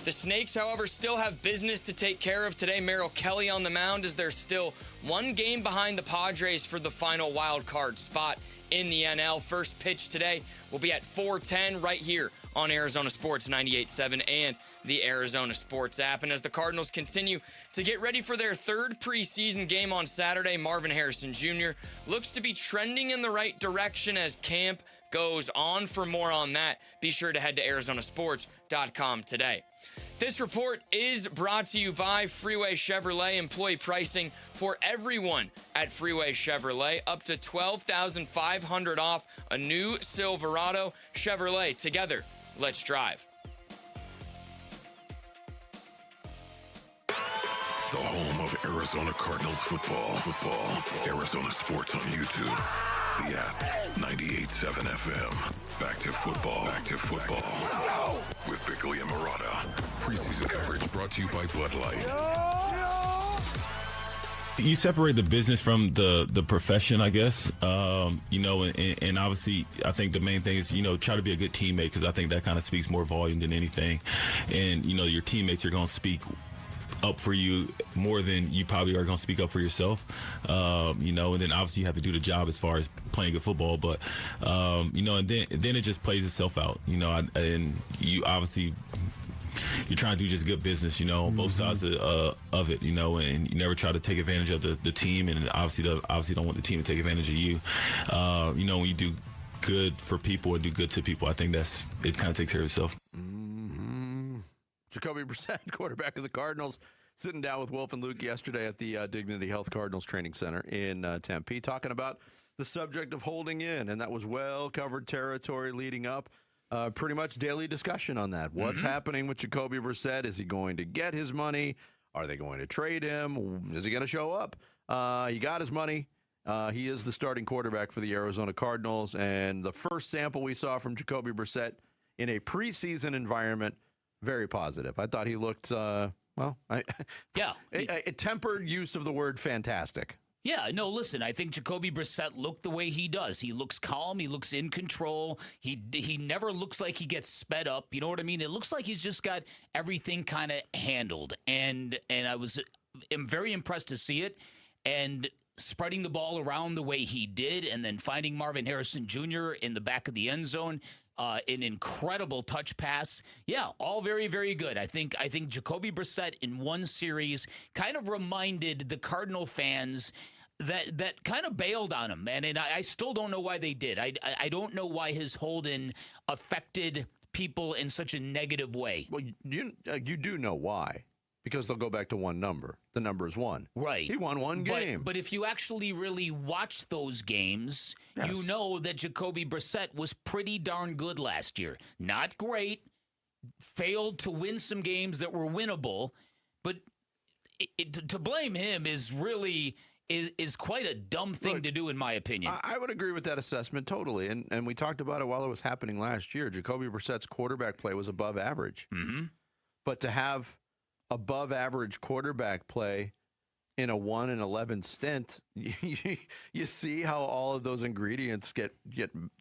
Speaker 30: The Snakes, however, still have business to take care of today. Merrill Kelly on the mound, as they're still one game behind the Padres for the final wild card spot in the NL. First pitch today will be at 4:10 right here on Arizona Sports 98.7 and the Arizona Sports app. And as the Cardinals continue to get ready for their third preseason game on Saturday, Marvin Harrison Jr. looks to be trending in the right direction as camp goes on. For more on that, be sure to head to arizonasports.com today. This report is brought to you by Freeway Chevrolet. Employee pricing for everyone at Freeway Chevrolet, up to $12,500 off a new Silverado. Chevrolet, together, let's drive.
Speaker 15: The home of Arizona Cardinals football. Arizona Sports on YouTube. The app, 98.7 FM. Back to football. With Bickley and Murata. Preseason coverage brought to you by Bud Light.
Speaker 18: You separate the business from the profession, I guess. And obviously, I think the main thing is, try to be a good teammate, because I think that kind of speaks more volume than anything. And, your teammates are going to speak up for you more than you probably are going to speak up for yourself. And then obviously you have to do the job as far as playing good football, but, and then it just plays itself out, and you obviously, you're trying to do just good business, both sides of it, and you never try to take advantage of the team, and obviously don't want the team to take advantage of you. When you do good for people and do good to people, I think it kind of takes care of itself.
Speaker 7: Jacoby Brissett, quarterback of the Cardinals, sitting down with Wolf and Luke yesterday at the Dignity Health Cardinals Training Center in Tempe, talking about the subject of holding in, and that was well-covered territory leading up. Pretty much daily discussion on that. What's happening with Jacoby Brissett? Is he going to get his money? Are they going to trade him? Is he going to show up? He got his money. He is the starting quarterback for the Arizona Cardinals, and the first sample we saw from Jacoby Brissett in a preseason environment, very positive. I thought he looked, a tempered use of the word fantastic.
Speaker 13: Yeah, no, listen, I think Jacoby Brissett looked the way he does. He looks calm. He looks in control. He never looks like he gets sped up. You know what I mean? It looks like he's just got everything kind of handled. And I am very impressed to see it. And spreading the ball around the way he did, and then finding Marvin Harrison Jr. in the back of the end zone. An incredible touch pass. Yeah, all very, very good. I think Jacoby Brissett in one series kind of reminded the Cardinal fans that kind of bailed on him, man. And I still don't know why they did. I don't know why his hold-in affected people in such a negative way.
Speaker 7: Well, you do know why. Because they'll go back to one number. The number is 1.
Speaker 13: Right.
Speaker 7: He won one game.
Speaker 13: But if you actually really watch those games, you know that Jacoby Brissett was pretty darn good last year. Not great. Failed to win some games that were winnable. But to blame him is really is quite a dumb thing to do, in my opinion.
Speaker 7: I would agree with that assessment totally. And we talked about it while it was happening last year. Jacoby Brissett's quarterback play was above average.
Speaker 13: Mm-hmm.
Speaker 7: But to have above average quarterback play in a 1-11 stint, you see how all of those ingredients get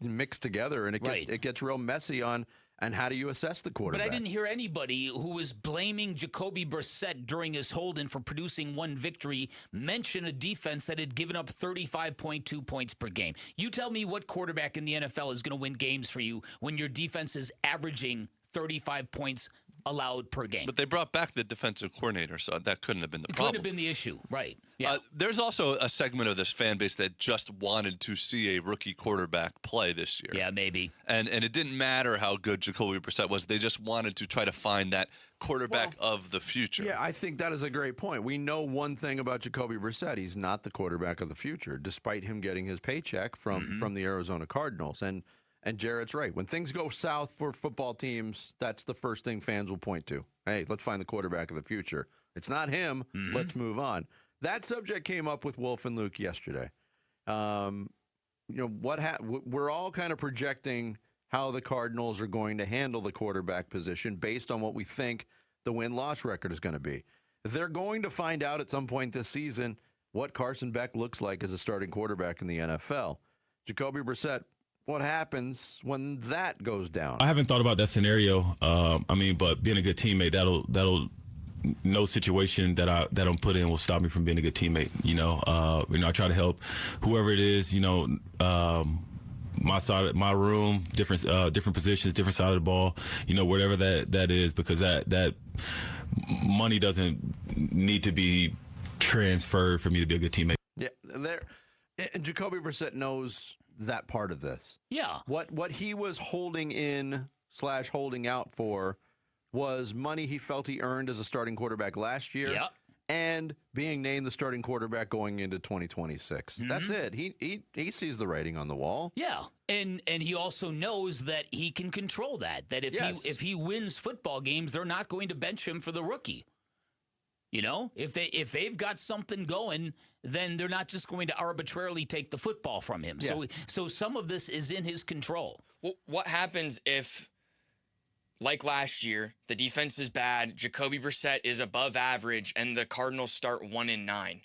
Speaker 7: mixed together, and it gets real messy on how do you assess the quarterback.
Speaker 13: But I didn't hear anybody who was blaming Jacoby Brissett during his hold-in for producing one victory mention a defense that had given up 35.2 points per game. You tell me what quarterback in the NFL is going to win games for you when your defense is averaging 35 points allowed per game.
Speaker 14: But they brought back the defensive coordinator, so that couldn't have been the problem.
Speaker 13: Could have been the issue, right. Yeah.
Speaker 14: There's also a segment of this fan base that just wanted to see a rookie quarterback play this year.
Speaker 13: Yeah, maybe.
Speaker 14: And it didn't matter how good Jacoby Brissett was. They just wanted to try to find that quarterback of the future.
Speaker 7: Yeah, I think that is a great point. We know one thing about Jacoby Brissett. He's not the quarterback of the future, despite him getting his paycheck from the Arizona Cardinals. And Jarrett's right. When things go south for football teams, that's the first thing fans will point to. Hey, let's find the quarterback of the future. It's not him. Let's move on. That subject came up with Wolf and Luke yesterday. We're all kind of projecting how the Cardinals are going to handle the quarterback position based on what we think the win-loss record is going to be. They're going to find out at some point this season what Carson Beck looks like as a starting quarterback in the NFL. Jacoby Brissett, what happens when that goes down? I
Speaker 18: haven't thought about that scenario. But being a good teammate, that'll no situation that I'm put in will stop me from being a good teammate. I try to help whoever it is. My side, my room, different positions, different side of the ball. Whatever that is, because that money doesn't need to be transferred for me to be a good teammate.
Speaker 7: Yeah, and Jacoby Brissett knows that part of this.
Speaker 13: Yeah.
Speaker 7: What he was holding in / holding out for was money he felt he earned as a starting quarterback last year.
Speaker 13: Yep.
Speaker 7: And being named the starting quarterback going into 2026. That's it. He sees the writing on the wall.
Speaker 13: Yeah. And he also knows that he can control that. That if he wins football games, they're not going to bench him for the rookie. You know, if they've got something going, then they're not just going to arbitrarily take the football from him.
Speaker 7: Yeah.
Speaker 13: So some of this is in his control.
Speaker 30: Well, what happens if, like last year, the defense is bad, Jacoby Brissett is above average, and the Cardinals start 1-9?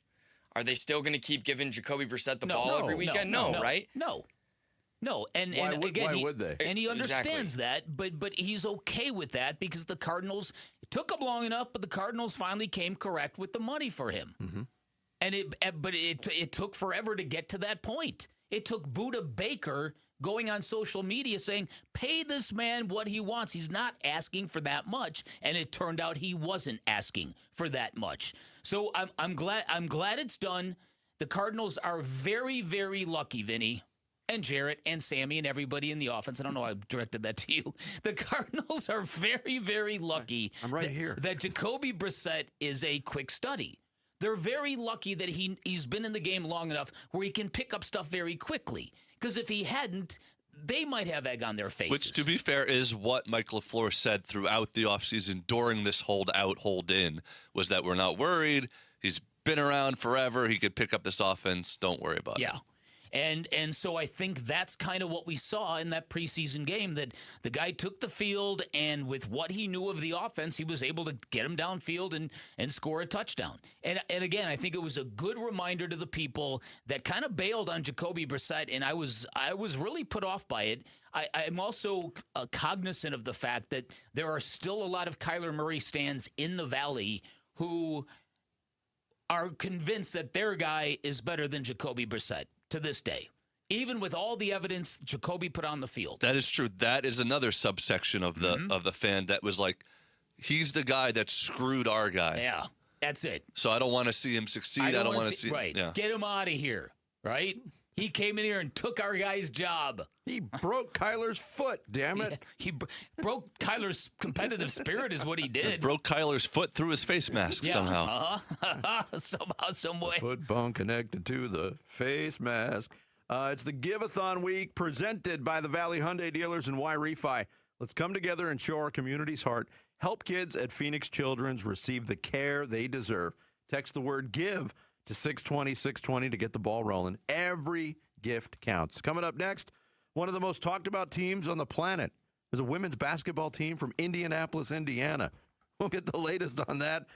Speaker 30: Are they still going to keep giving Jacoby Brissett the ball every weekend? No, right?
Speaker 13: No. And
Speaker 7: Why
Speaker 13: again,
Speaker 7: would they?
Speaker 13: And he understands that, but he's okay with that because the Cardinals, it took them long enough, but the Cardinals finally came correct with the money for him.
Speaker 7: Mm-hmm.
Speaker 13: And it took forever to get to that point. It took Buda Baker going on social media saying, pay this man what he wants. He's not asking for that much. And it turned out he wasn't asking for that much. So I'm glad it's done. The Cardinals are very, very lucky, Vinny, and Jarrett and Sammy and everybody in the offense. I don't know why I directed that to you. The Cardinals are very, very lucky.
Speaker 7: I'm right here.
Speaker 13: That Jacoby Brissett is a quick study. They're very lucky that he's been in the game long enough where he can pick up stuff very quickly. Because if he hadn't, they might have egg on their faces.
Speaker 14: Which, to be fair, is what Mike LaFleur said throughout the offseason during this hold-out, hold-in, was that we're not worried. He's been around forever. He could pick up this offense. Don't worry about it.
Speaker 13: Yeah. And so I think that's kind of what we saw in that preseason game, that the guy took the field, and with what he knew of the offense, he was able to get him downfield and score a touchdown. And again, I think it was a good reminder to the people that kind of bailed on Jacoby Brissett, and I was really put off by it. I'm also cognizant of the fact that there are still a lot of Kyler Murray stands in the Valley who are convinced that their guy is better than Jacoby Brissett to this day, even with all the evidence Jacoby put on the field.
Speaker 14: That is true. That is another subsection of the fan that was like, he's the guy that screwed our guy.
Speaker 13: Yeah, that's it.
Speaker 14: So I don't want to see him succeed. I don't want to see
Speaker 13: right.
Speaker 14: Yeah.
Speaker 13: Get him out of here. Right? He came in here and took our guy's job.
Speaker 7: He broke Kyler's foot, damn it.
Speaker 13: Yeah, he broke Kyler's competitive spirit is what he did.
Speaker 14: Broke Kyler's foot through his face mask somehow.
Speaker 13: Somehow, some way.
Speaker 7: Foot bone connected to the face mask. It's the Give-a-thon week presented by the Valley Hyundai dealers and Y-Refi. Let's come together and show our community's heart. Help kids at Phoenix Children's receive the care they deserve. Text the word GIVE to 620-620 to get the ball rolling. Every gift counts. Coming up next, one of the most talked about teams on the planet is a women's basketball team from Indianapolis, Indiana. We'll get the latest on that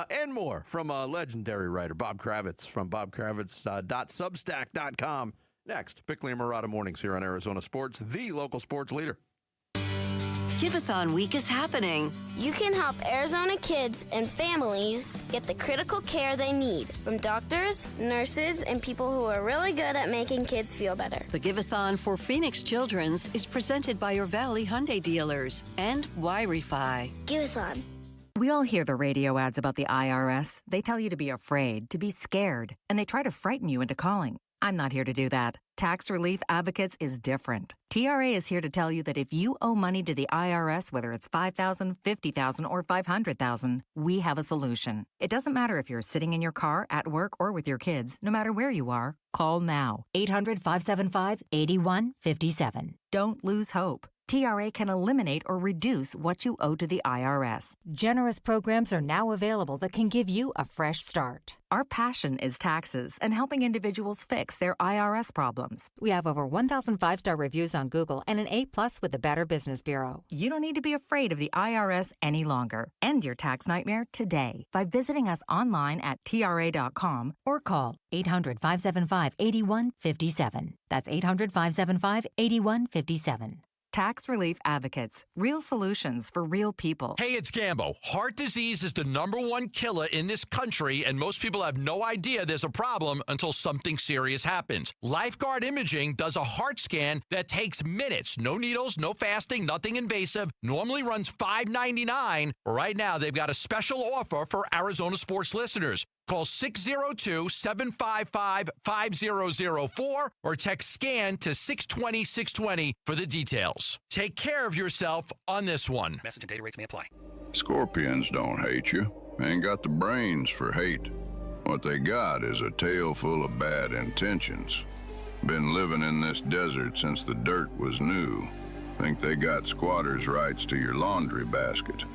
Speaker 7: and more from a legendary writer, Bob Kravitz, from bobkravitz.substack.com. Next, Bickley and Murata Mornings here on Arizona Sports, the local sports leader.
Speaker 19: Give-a-thon week is happening.
Speaker 12: You can help Arizona kids and families get the critical care they need from doctors, nurses, and people who are really good at making kids feel better.
Speaker 19: The Give-a-thon for Phoenix Children's is presented by your Valley Hyundai dealers and Y-Refi.
Speaker 12: Give-a-thon.
Speaker 20: We all hear the radio ads about the IRS. They tell you to be afraid, to be scared, and they try to frighten you into calling. I'm not here to do that. Tax Relief Advocates is different. TRA is here to tell you that if you owe money to the IRS, whether it's $5,000, $50,000, or $500,000, we have a solution. It doesn't matter if you're sitting in your car, at work, or with your kids. No matter where you are, call now. 800-575-8157. Don't lose hope. TRA can eliminate or reduce what you owe to the IRS.
Speaker 21: Generous programs are now available that can give you a fresh start.
Speaker 20: Our passion is taxes and helping individuals fix their IRS problems.
Speaker 21: We have over 1,000 5-star reviews on Google and an A+ with the Better Business Bureau.
Speaker 20: You don't need to be afraid of the IRS any longer. End your tax nightmare today by visiting us online at TRA.com
Speaker 21: or call 800-575-8157. That's 800-575-8157.
Speaker 20: Tax Relief Advocates. Real solutions for real people.
Speaker 22: Hey, it's Gambo. Heart disease is the #1 killer in this country, and most people have no idea there's a problem until something serious happens. Lifeguard Imaging does a heart scan that takes minutes. No needles, no fasting, nothing invasive. Normally runs $5.99. Right now, they've got a special offer for Arizona sports listeners. Call 602-755-5004 or text SCAN to 620-620 for the details. Take care of yourself on this one.
Speaker 17: Message and data rates may apply.
Speaker 15: Scorpions don't hate you. Ain't got the brains for hate. What they got is a tail full of bad intentions. Been living in this desert since the dirt was new. Think they got squatters' rights to your laundry basket.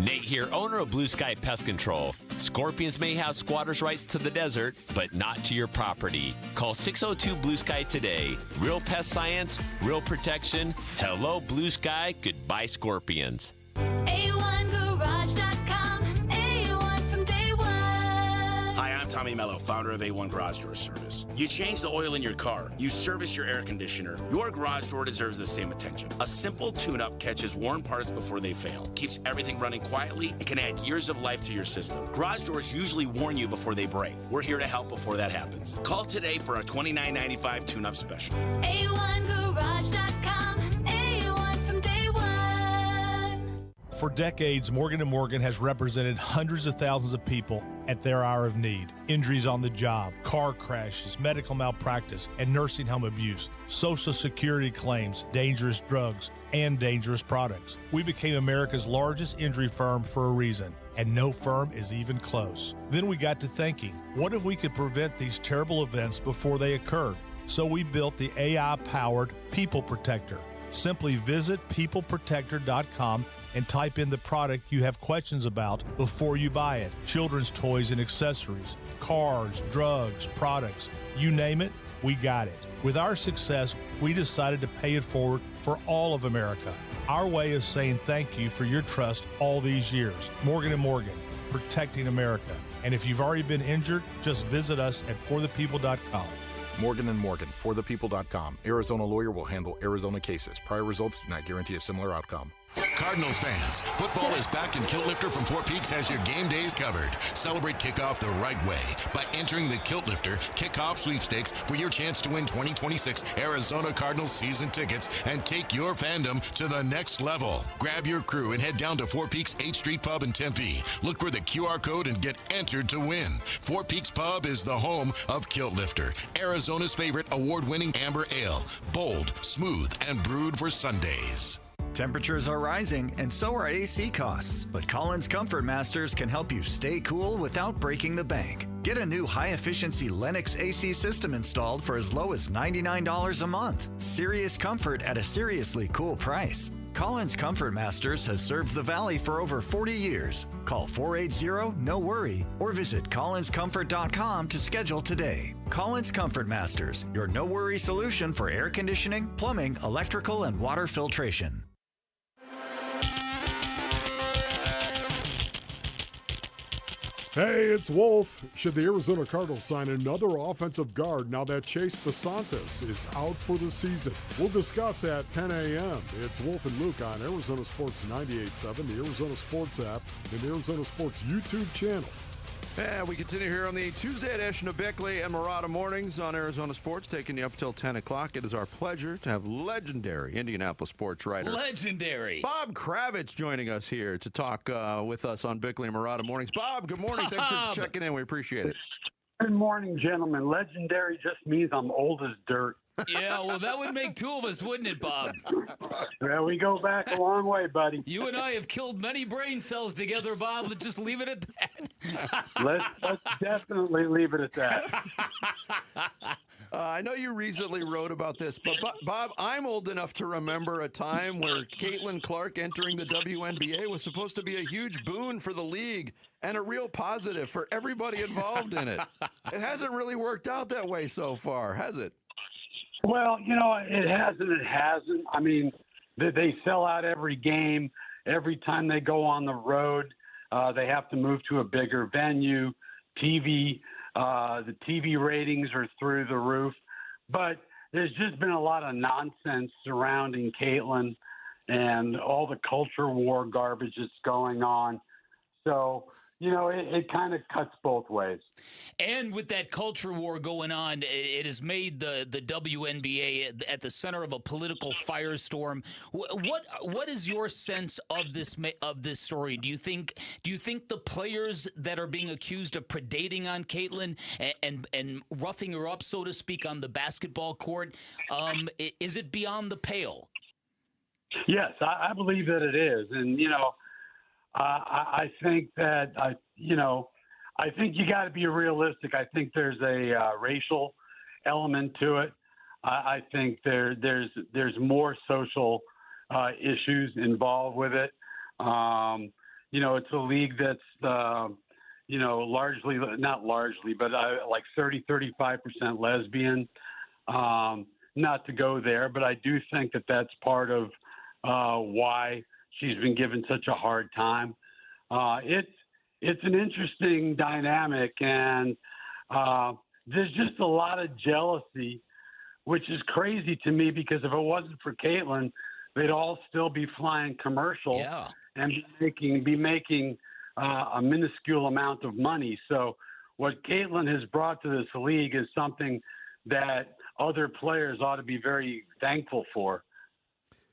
Speaker 3: Nate here, owner of Blue Sky Pest Control. Scorpions may have squatters' rights to the desert, but not to your property. Call 602 Blue Sky today. Real pest science, real protection. Hello, Blue Sky. Goodbye, scorpions.
Speaker 4: A1Garage.com. A1 from day one.
Speaker 6: Hi, I'm Tommy Mello, founder of A1 Garage Door Service. You change the oil in your car, you service your air conditioner, your garage door deserves the same attention. A simple tune-up catches worn parts before they fail, keeps everything running quietly, and can add years of life to your system. Garage doors usually warn you before they break. We're here to help before that happens. Call today for a $29.95 tune-up special.
Speaker 4: A1Garage.com. A1 from day one.
Speaker 16: For decades, Morgan & Morgan has represented hundreds of thousands of people at their hour of need. Injuries on the job, car crashes, medical malpractice, and nursing home abuse, Social Security claims, dangerous drugs, and dangerous products. We became America's largest injury firm for a reason, and no firm is even close. Then we got to thinking, what if we could prevent these terrible events before they occurred? So we built the AI-powered People Protector. Simply visit peopleprotector.com and type in the product you have questions about before you buy it. Children's toys and accessories, cars, drugs, products, you name it, we got it. With our success, we decided to pay it forward for all of America. Our way of saying thank you for your trust all these years. Morgan & Morgan, protecting America. And if you've already been injured, just visit us at forthepeople.com.
Speaker 23: Morgan & Morgan, forthepeople.com. Arizona lawyer will handle Arizona cases. Prior results do not guarantee a similar outcome.
Speaker 8: Cardinals fans, football is back and Kilt Lifter from Four Peaks has your game days covered. Celebrate kickoff the right way by entering the Kilt Lifter Kickoff Sweepstakes for your chance to win 2026 Arizona Cardinals season tickets and take your fandom to the next level. Grab your crew and head down to Four Peaks 8th Street Pub in Tempe. Look for the QR code and get entered to win. Four Peaks Pub is the home of Kilt Lifter, Arizona's favorite award-winning amber ale. Bold, smooth, and brewed for Sundays.
Speaker 24: Temperatures are rising, and so are AC costs. But Collins Comfort Masters can help you stay cool without breaking the bank. Get a new high-efficiency Lennox AC system installed for as low as $99 a month. Serious comfort at a seriously cool price. Collins Comfort Masters has served the Valley for over 40 years. Call 480-NO-WORRY or visit collinscomfort.com to schedule today. Collins Comfort Masters, your no-worry solution for air conditioning, plumbing, electrical, and water filtration.
Speaker 25: Hey, it's Wolf. Should the Arizona Cardinals sign another offensive guard now that Chase Basantes is out for the season? We'll discuss at 10 a.m. It's Wolf and Luke on Arizona Sports 98.7, the Arizona Sports app, and the Arizona Sports YouTube channel.
Speaker 7: And we continue here on the Tuesday edition of Bickley and Murata Mornings on Arizona Sports, taking you up till 10 o'clock. It is our pleasure to have legendary Indianapolis sports writer.
Speaker 13: Legendary.
Speaker 7: Bob Kravitz joining us here to talk with us on Bickley and Murata Mornings. Bob, good morning. Bob. Thanks for checking in. We appreciate it.
Speaker 26: Good morning, gentlemen. Legendary just means I'm old as dirt.
Speaker 13: Yeah, well, that would make two of us, wouldn't it, Bob?
Speaker 26: Well, we go back a long way, buddy.
Speaker 13: You and I have killed many brain cells together, Bob. Let's just leave it at that.
Speaker 26: Let's definitely leave it at that.
Speaker 7: I know you recently wrote about this, but Bob, I'm old enough to remember a time where Caitlin Clark entering the WNBA was supposed to be a huge boon for the league and a real positive for everybody involved in it. It hasn't really worked out that way so far, has it?
Speaker 26: Well, you know, it hasn't. It hasn't. I mean, they sell out every game. Every time they go on the road, they have to move to a bigger venue. The TV ratings are through the roof. But there's just been a lot of nonsense surrounding Caitlin and all the culture war garbage that's going on. So, you know, it kind of cuts both ways.
Speaker 13: And with that culture war going on, it has made the WNBA at the center of a political firestorm. What is your sense of this story? Do you think the players that are being accused of predating on Caitlin and roughing her up, so to speak, on the basketball court, is it beyond the pale?
Speaker 26: Yes, I believe that it is, and you know. I think that, I think you got to be realistic. I think there's a racial element to it. I think there's more social issues involved with it. it's a league that's, largely, not largely, but like 35% lesbian. Not to go there, but I do think that that's part of why she's been given such a hard time. It's an interesting dynamic, and there's just a lot of jealousy, which is crazy to me because if it wasn't for Caitlin, they'd all still be flying commercial and be making a minuscule amount of money. So what Caitlin has brought to this league is something that other players ought to be very thankful for.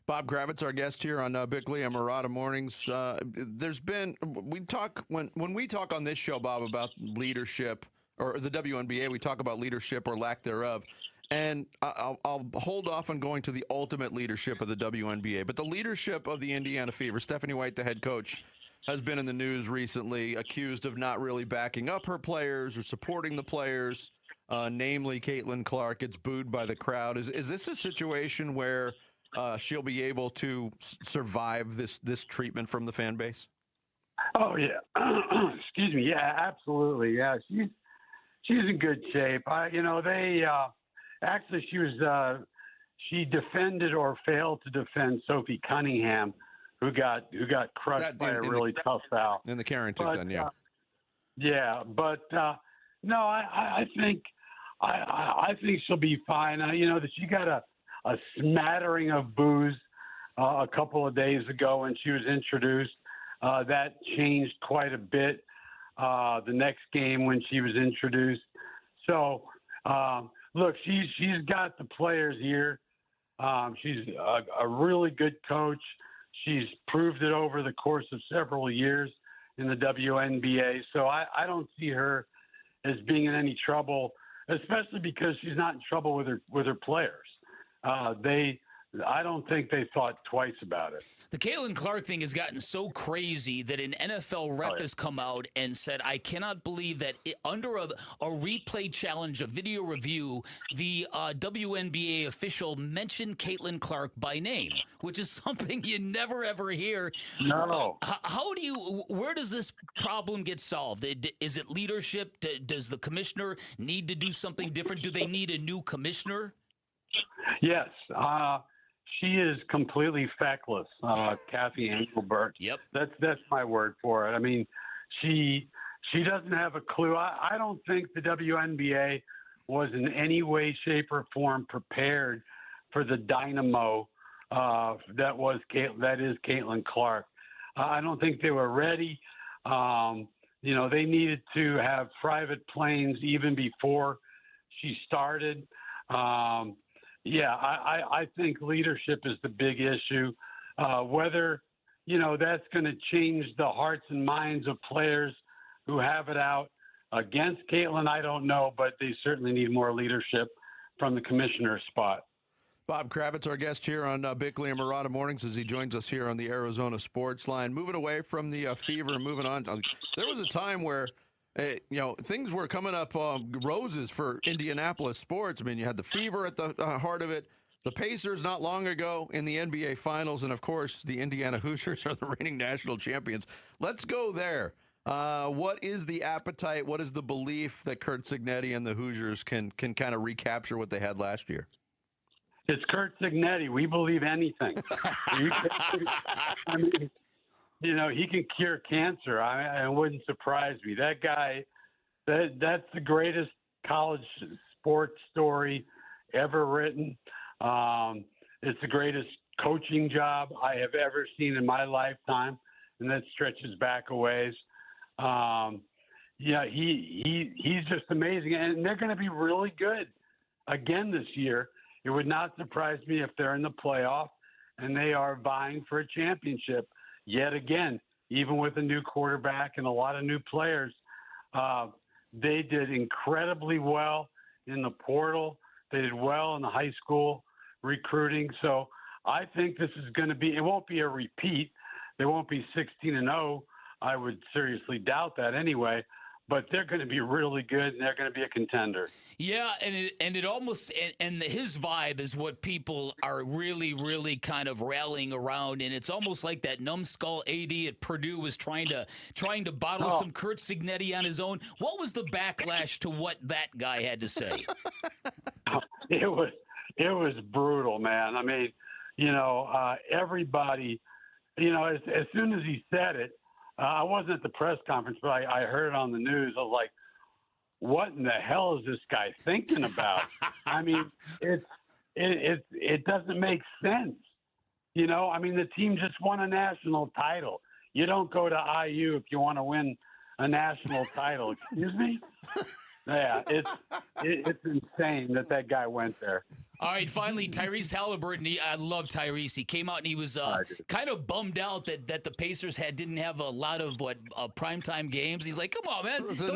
Speaker 7: Bob Kravitz, our guest here on Bickley and Murata Mornings. We talk when we talk on this show, Bob, about leadership or the WNBA. We talk about leadership or lack thereof, and I'll hold off on going to the ultimate leadership of the WNBA. But the leadership of the Indiana Fever, Stephanie White, the head coach, has been in the news recently, accused of not really backing up her players or supporting the players. Namely, Caitlin Clark gets booed by the crowd. Is this a situation where she'll be able to survive this treatment from the fan base?
Speaker 26: Oh yeah, excuse me. Yeah, absolutely. Yeah, she's in good shape. She defended or failed to defend Sophie Cunningham, who got crushed by a really tough foul
Speaker 7: in the Carrington.
Speaker 26: No, I think she'll be fine. That she got a smattering of boos a couple of days ago when she was introduced. That changed quite a bit the next game when she was introduced. So, look, she's got the players here. She's a really good coach. She's proved it over the course of several years in the WNBA. So I don't see her as being in any trouble, especially because she's not in trouble with her players. I don't think they thought twice about it.
Speaker 13: The Caitlin Clark thing has gotten so crazy that an NFL ref has come out and said, I cannot believe that under a replay challenge, a video review, the WNBA official mentioned Caitlin Clark by name, which is something you never, ever hear.
Speaker 26: No.
Speaker 13: Where does this problem get solved? Is it leadership? Does the commissioner need to do something different? Do they need a new commissioner?
Speaker 26: Yes. She is completely feckless, Kathy Engelbert.
Speaker 13: Yep.
Speaker 26: That's my word for it. I mean, she doesn't have a clue. I don't think the WNBA was in any way, shape, or form prepared for the dynamo that is Caitlin Clark. I don't think they were ready. They needed to have private planes even before she started. I think leadership is the big issue. Whether, that's going to change the hearts and minds of players who have it out against Caitlin, I don't know, but they certainly need more leadership from the commissioner's spot.
Speaker 7: Bob Kravitz, our guest here on Bickley and Murata Mornings, as he joins us here on the Arizona Sports Line. Moving away from the Fever and moving on. There was a time where things were coming up roses for Indianapolis sports. I mean, you had the Fever at the heart of it, the Pacers not long ago in the NBA Finals, and, of course, the Indiana Hoosiers are the reigning national champions. Let's go there. What is the appetite? What is the belief that Curt Cignetti and the Hoosiers can kind of recapture what they had last year?
Speaker 26: It's Curt Cignetti. We believe anything. I mean, he can cure cancer. It wouldn't surprise me. That guy, that's the greatest college sports story ever written. It's the greatest coaching job I have ever seen in my lifetime, and that stretches back a ways. He's just amazing, and they're going to be really good again this year. It would not surprise me if they're in the playoff and they are vying for a championship yet again, even with a new quarterback and a lot of new players. They did incredibly well in the portal. They did well in the high school recruiting. So I think this is going to be – it won't be a repeat. They won't be 16-0. I would seriously doubt that anyway. but they're going to be really good, and they're going to be a contender.
Speaker 13: Yeah, and it almost and his vibe is what people are really, really kind of rallying around, and it's almost like that numbskull AD at Purdue was trying to bottle some Kurt Signetti on his own. What was the backlash to what that guy had to say?
Speaker 26: It was brutal, man. I mean, everybody, as soon as he said it, I wasn't at the press conference, but I heard it on the news. I was like, what in the hell is this guy thinking about? I mean, it doesn't make sense. I mean, the team just won a national title. You don't go to IU if you want to win a national title. Excuse me? Yeah, it's insane that guy went there.
Speaker 13: All right, finally, Tyrese Halliburton. I love Tyrese. He came out and he was kind of bummed out that the Pacers didn't have a lot of primetime games. He's like, "Come on, man!
Speaker 7: They're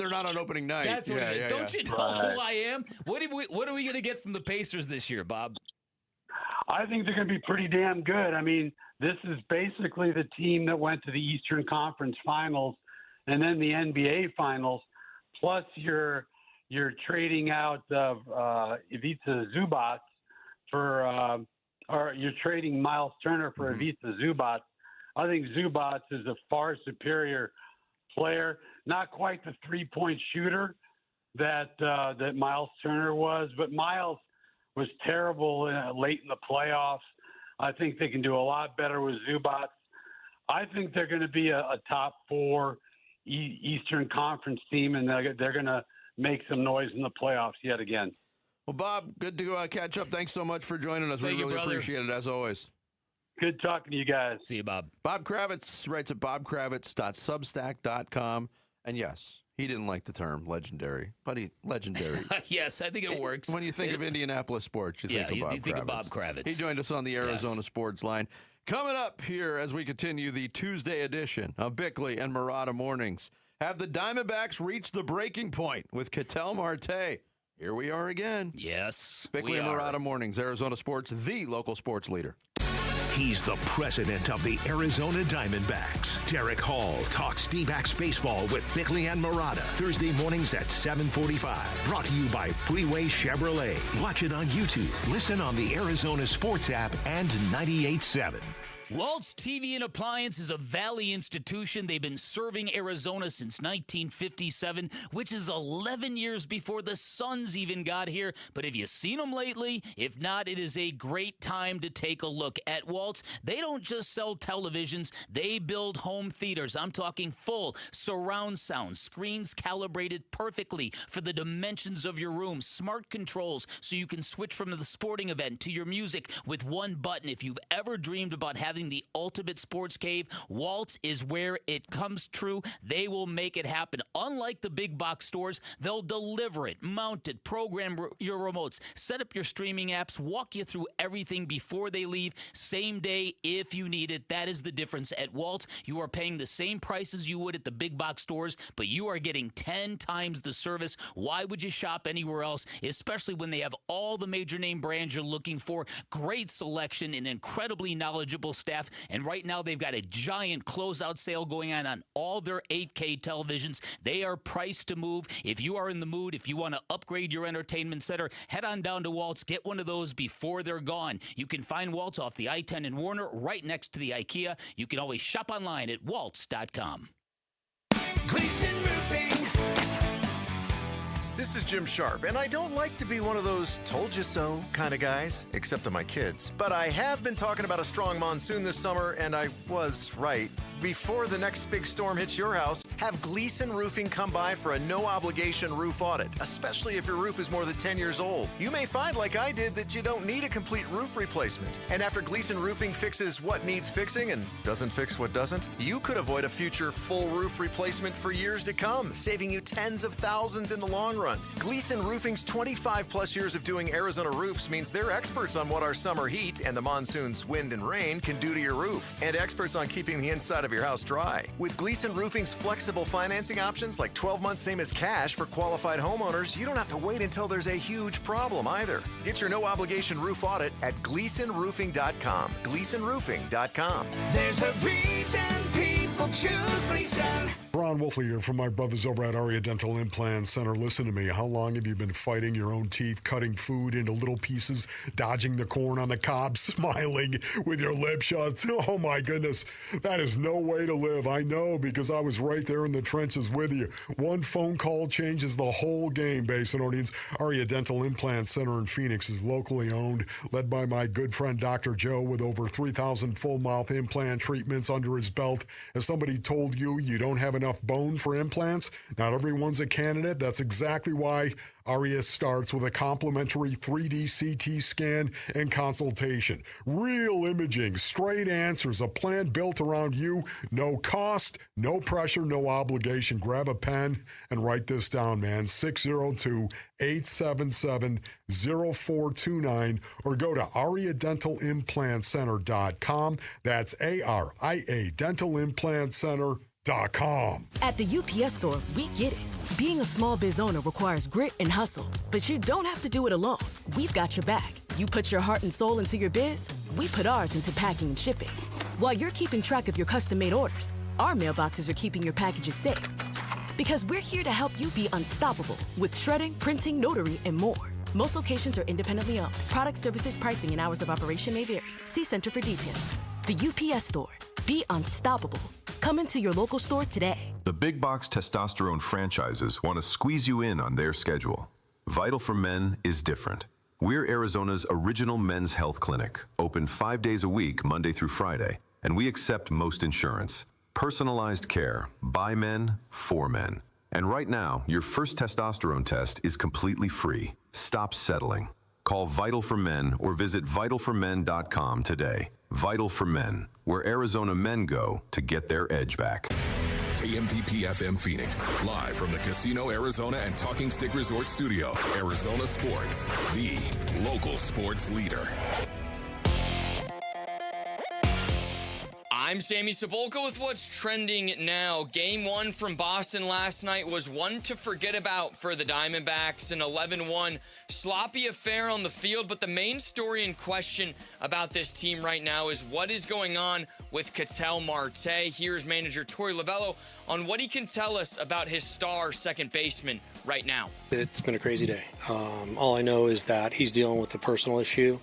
Speaker 7: not on opening night."
Speaker 13: That's what it is. Don't you know who I am? What are we going to get from the Pacers this year, Bob?
Speaker 26: I think they're going to be pretty damn good. I mean, this is basically the team that went to the Eastern Conference Finals and then the NBA Finals. Plus, you're trading out Ivica Zubac or you're trading Miles Turner for Ivica Zubac. I think Zubac is a far superior player. Not quite the three-point shooter that Miles Turner was, but Miles was terrible late in the playoffs. I think they can do a lot better with Zubac. I think they're going to be a top 4 Eastern Conference team, and they're going to make some noise in the playoffs yet again.
Speaker 7: Well, Bob, good to catch up. Thanks so much for joining us. We really appreciate it, as always.
Speaker 26: Good talking to you guys.
Speaker 13: See you, Bob.
Speaker 7: Bob Kravitz writes at bobkravitz.substack.com. And yes, he didn't like the term legendary, but legendary.
Speaker 13: Yes, I think it works.
Speaker 7: When you think of Indianapolis sports, you think of Bob Kravitz. He joined us on the Arizona Sports Line. Coming up here as we continue the Tuesday edition of Bickley and Murata Mornings, have the Diamondbacks reached the breaking point with Ketel Marte? Here we are again.
Speaker 13: Yes,
Speaker 7: Bickley and Murata Mornings, Arizona Sports, the local sports leader.
Speaker 1: He's the president of the Arizona Diamondbacks. Derek Hall talks D-backs baseball with Bickley and Murata. Thursday mornings at 7:45. Brought to you by Freeway Chevrolet. Watch it on YouTube. Listen on the Arizona Sports app and 98.7.
Speaker 13: Waltz TV and Appliance is a Valley institution. They've been serving Arizona since 1957, which is 11 years before the Suns even got here. But have you seen them lately? If not, it is a great time to take a look. At Waltz, they don't just sell televisions, they build home theaters. I'm talking full surround sound, screens calibrated perfectly for the dimensions of your room, smart controls so you can switch from the sporting event to your music with one button. If you've ever dreamed about having the ultimate sports cave, Waltz is where it comes true. They will make it happen. Unlike the big box stores, they'll deliver it, mount it, program your remotes, set up your streaming apps, walk you through everything before they leave, same day if you need it. That is the difference. At Waltz, you are paying the same prices you would at the big box stores, but you are getting 10 times the service. Why would you shop anywhere else, especially when they have all the major name brands you're looking for, great selection, and incredibly knowledgeable staff. And right now, they've got a giant closeout sale going on all their 8K televisions. They are priced to move. If you are in the mood, if you want to upgrade your entertainment center, head on down to Waltz. Get one of those before they're gone. You can find Waltz off the I-10 in Warner, right next to the IKEA. You can always shop online at waltz.com.
Speaker 2: Gleason Roofing. This is Jim Sharp, and I don't like to be one of those told you so kind of guys, except to my kids. But I have been talking about a strong monsoon this summer, and I was right. Before the next big storm hits your house, have Gleason Roofing come by for a no-obligation roof audit, especially if your roof is more than 10 years old. You may find, like I did, that you don't need a complete roof replacement. And after Gleason Roofing fixes what needs fixing and doesn't fix what doesn't, you could avoid a future full roof replacement for years to come, saving you tens of thousands in the long run. Gleason Roofing's 25-plus years of doing Arizona roofs means they're experts on what our summer heat and the monsoon's wind and rain can do to your roof, and experts on keeping the inside of your house dry. With Gleason Roofing's flexible financing options like 12 months same as cash for qualified homeowners, you don't have to wait until there's a huge problem either. Get your no-obligation roof audit at GleasonRoofing.com. GleasonRoofing.com.
Speaker 5: There's a reason people choose Gleason.
Speaker 25: Ron Wolfley here from my brothers over at Aria Dental Implant Center. Listen to me. How long have you been fighting your own teeth, cutting food into little pieces, dodging the corn on the cob, smiling with your lips shut? Oh, my goodness. That is no way to live. I know, because I was right there in the trenches with you. One phone call changes the whole game, Basinonians. Aria Dental Implant Center in Phoenix is locally owned, led by my good friend Dr. Joe, with over 3,000 full mouth implant treatments under his belt. As somebody told you, you don't have enough bone for implants. Not everyone's a candidate. That's exactly why Aria starts with a complimentary 3D CT scan and consultation. Real imaging, straight answers, a plan built around you. No cost, no pressure, no obligation. Grab a pen and write this down, man. 602-877-0429 or go to ariadentalimplantcenter.com. That's ARIA Dental Implant Center.com.
Speaker 9: At the UPS store, we get it. Being a small biz owner requires grit and hustle, but you don't have to do it alone. We've got your back. You put your heart and soul into your biz, we put ours into packing and shipping. While you're keeping track of your custom-made orders, our mailboxes are keeping your packages safe. Because we're here to help you be unstoppable with shredding, printing, notary, and more. Most locations are independently owned. Product, services, pricing, and hours of operation may vary. See Center for details. The UPS store. Be unstoppable. Come into your local store today.
Speaker 10: The big box testosterone franchises want to squeeze you in on their schedule. Vital for Men is different. We're Arizona's original men's health clinic, open 5 days a week, Monday through Friday, and we accept most insurance. Personalized care, by men, for men. And right now, your first testosterone test is completely free. Stop settling. Call Vital for Men or visit vitalformen.com today. Vital for Men, where Arizona men go to get their edge back.
Speaker 15: KMPP FM Phoenix, live from the Casino Arizona and Talking Stick Resort Studio. Arizona Sports, the local sports leader.
Speaker 11: I'm Sammy Cebulka with what's trending now. Game 1 from Boston last night was one to forget about for the Diamondbacks, an 11-1 sloppy affair on the field, but the main story in question about this team right now is what is going on with Ketel Marte. Here's manager Torey Lovullo on what he can tell us about his star second baseman right now.
Speaker 14: It's been a crazy day. All I know is that he's dealing with a personal issue.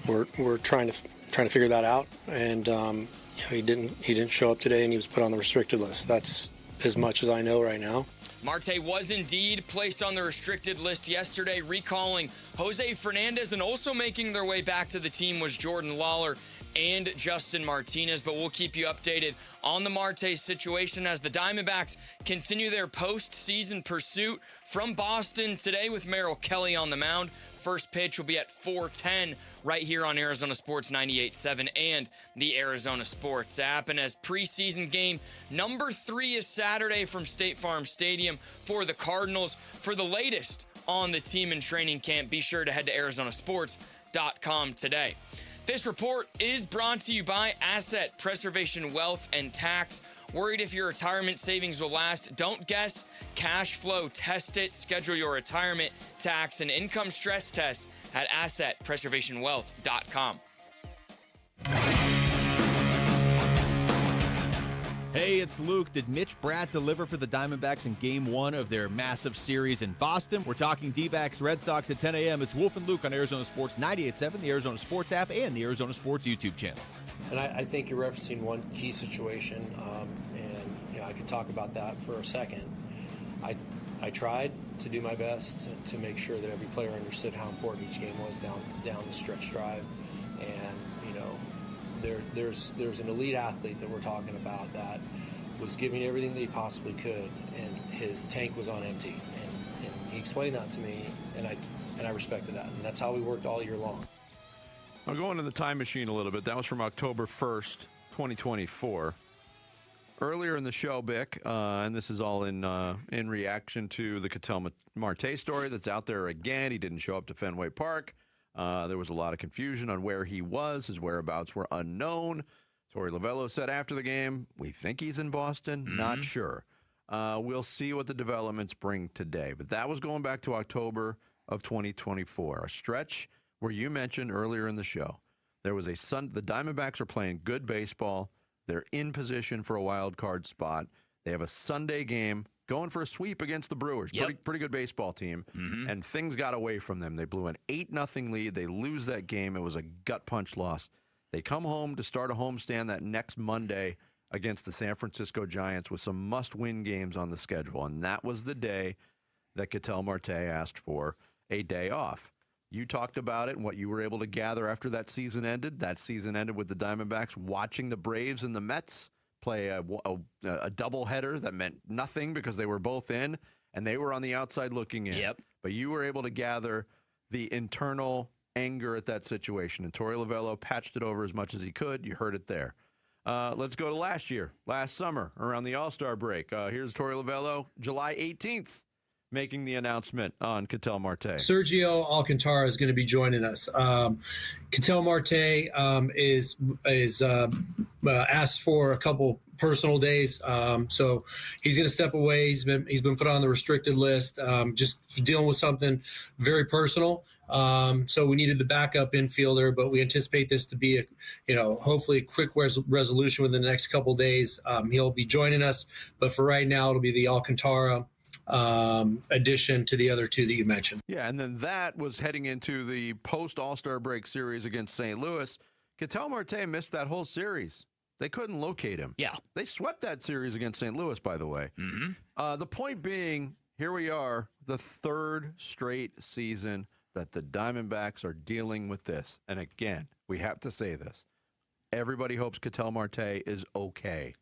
Speaker 14: We're trying to figure that out, and he didn't show up today, and he was put on the restricted list. That's as much as I know right now.
Speaker 11: Marte was indeed placed on the restricted list yesterday, recalling Jose Fernandez, and also making their way back to the team was Jordan Lawler and Justin Martinez. But we'll keep you updated on the Marte situation as the Diamondbacks continue their postseason pursuit from Boston today with Merrill Kelly on the mound. First pitch will be at 4:10 right here on Arizona Sports 98.7 and the Arizona Sports app. And as preseason game number 3 is Saturday from State Farm Stadium for the Cardinals. For the latest on the team in training camp, be sure to head to arizonasports.com today. This report is brought to you by Asset Preservation Wealth and Tax. Worried if your retirement savings will last? Don't guess. Cash flow test it. Schedule your retirement, tax, and income stress test at assetpreservationwealth.com.
Speaker 18: Hey, it's Luke. Did Mitch Bratt deliver for the Diamondbacks in Game 1 of their massive series in Boston? We're talking D-backs Red Sox at 10 a.m. It's Wolf and Luke on Arizona Sports 98.7, the Arizona Sports app, and the Arizona Sports YouTube channel.
Speaker 27: And I think you're referencing one key situation, and I could talk about that for a second. I tried to do my best to make sure that every player understood how important each game was down the stretch drive, and there's an elite athlete that we're talking about that was giving everything that he possibly could, and his tank was on empty, and he explained that to me, and I respected that, and that's how we worked all year long.
Speaker 7: I'll go into the time machine a little bit. That was from October 1st, 2024. Earlier in the show, Bick, and this is all in reaction to the Ketel Marte story that's out there again. He didn't show up to Fenway Park. There was a lot of confusion on where he was. His whereabouts were unknown. Torey Lovullo said after the game, we think he's in Boston. Not sure. We'll see what the developments bring today. But that was going back to October of 2024, a stretch where you mentioned earlier in the show. There was the Diamondbacks are playing good baseball. They're in position for a wild card spot. They have a Sunday game going for a sweep against the Brewers. Pretty good baseball team. And things got away from them. They blew an 8-0 lead. They lose that game. It was a gut punch loss. They come home to start a homestand that next Monday against the San Francisco Giants with some must-win games on the schedule. And that was the day that Ketel Marte asked for a day off. You talked about it and what you were able to gather after that season ended. That season ended with the Diamondbacks watching the Braves and the Mets play a doubleheader that meant nothing because they were both in, and they were on the outside looking in. But you were able to gather the internal anger at that situation, and Torey Lovullo patched it over as much as he could. You heard it there. Let's go to last summer, around the All-Star break. Here's Torey Lovullo, July 18th. Making the announcement on Ketel Marte.
Speaker 14: Sergio Alcantara is going to be joining us. Ketel Marte is asked for a couple personal days, so he's going to step away. He's been put on the restricted list, just dealing with something very personal. So we needed the backup infielder, but we anticipate this to be hopefully a quick resolution within the next couple days. He'll be joining us, but for right now, it'll be the Alcantara addition to the other two that you mentioned.
Speaker 7: Yeah, and then that was heading into the post-All-Star break series against St. Louis. Ketel Marte missed that whole series. They couldn't locate him.
Speaker 13: Yeah.
Speaker 7: They swept that series against St. Louis, by the way. The point being, here we are, the third straight season that the Diamondbacks are dealing with this. And again, we have to say this. Everybody hopes Ketel Marte is okay.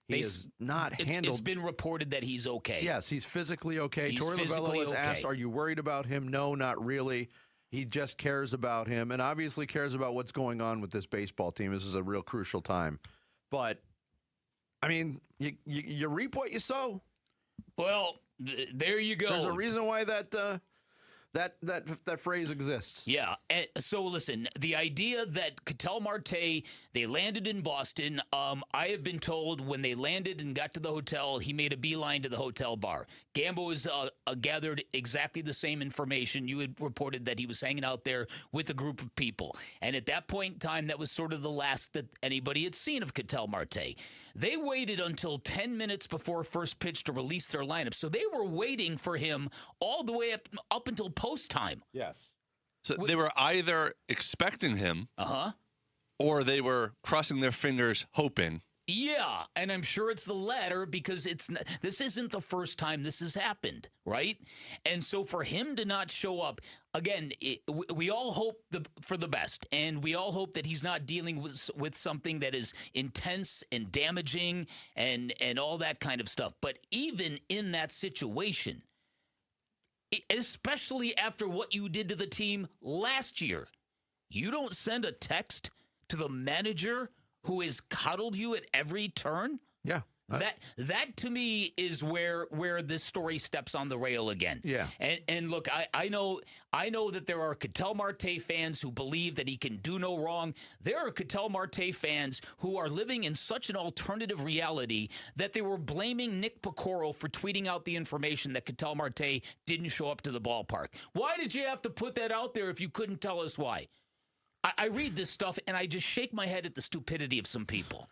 Speaker 7: He is not handled.
Speaker 13: It's been reported that he's okay.
Speaker 7: Yes, he's physically okay. Torey Lovullo was asked, are you worried about him? No, not really. He just cares about him and obviously cares about what's going on with this baseball team. This is a real crucial time. But, I mean, you reap what you sow.
Speaker 13: Well, there you go.
Speaker 7: There's a reason why that phrase exists.
Speaker 13: Yeah. And so listen, the idea that Ketel Marte, they landed in Boston. I have been told when they landed and got to the hotel, he made a beeline to the hotel bar. Gambo has gathered exactly the same information. You had reported that he was hanging out there with a group of people. And at that point in time, that was sort of the last that anybody had seen of Ketel Marte. They waited until 10 minutes before first pitch to release their lineup. So they were waiting for him all the way up until post time.
Speaker 7: Yes.
Speaker 5: So they were either expecting him, or they were crossing their fingers hoping.
Speaker 13: Yeah, and I'm sure it's the latter because this isn't the first time this has happened, right? And so for him to not show up, again, we all hope for the best, and we all hope that he's not dealing with something that is intense and damaging and all that kind of stuff. But even in that situation, especially after what you did to the team last year, you don't send a text to the manager who has coddled you at every turn?
Speaker 7: Yeah.
Speaker 13: That to me is where this story steps on the rail again.
Speaker 7: Yeah.
Speaker 13: And look, I know that there are Ketel Marte fans who believe that he can do no wrong. There are Ketel Marte fans who are living in such an alternative reality that they were blaming Nick Picoro for tweeting out the information that Ketel Marte didn't show up to the ballpark. Why did you have to put that out there if you couldn't tell us why? I read this stuff and I just shake my head at the stupidity of some people.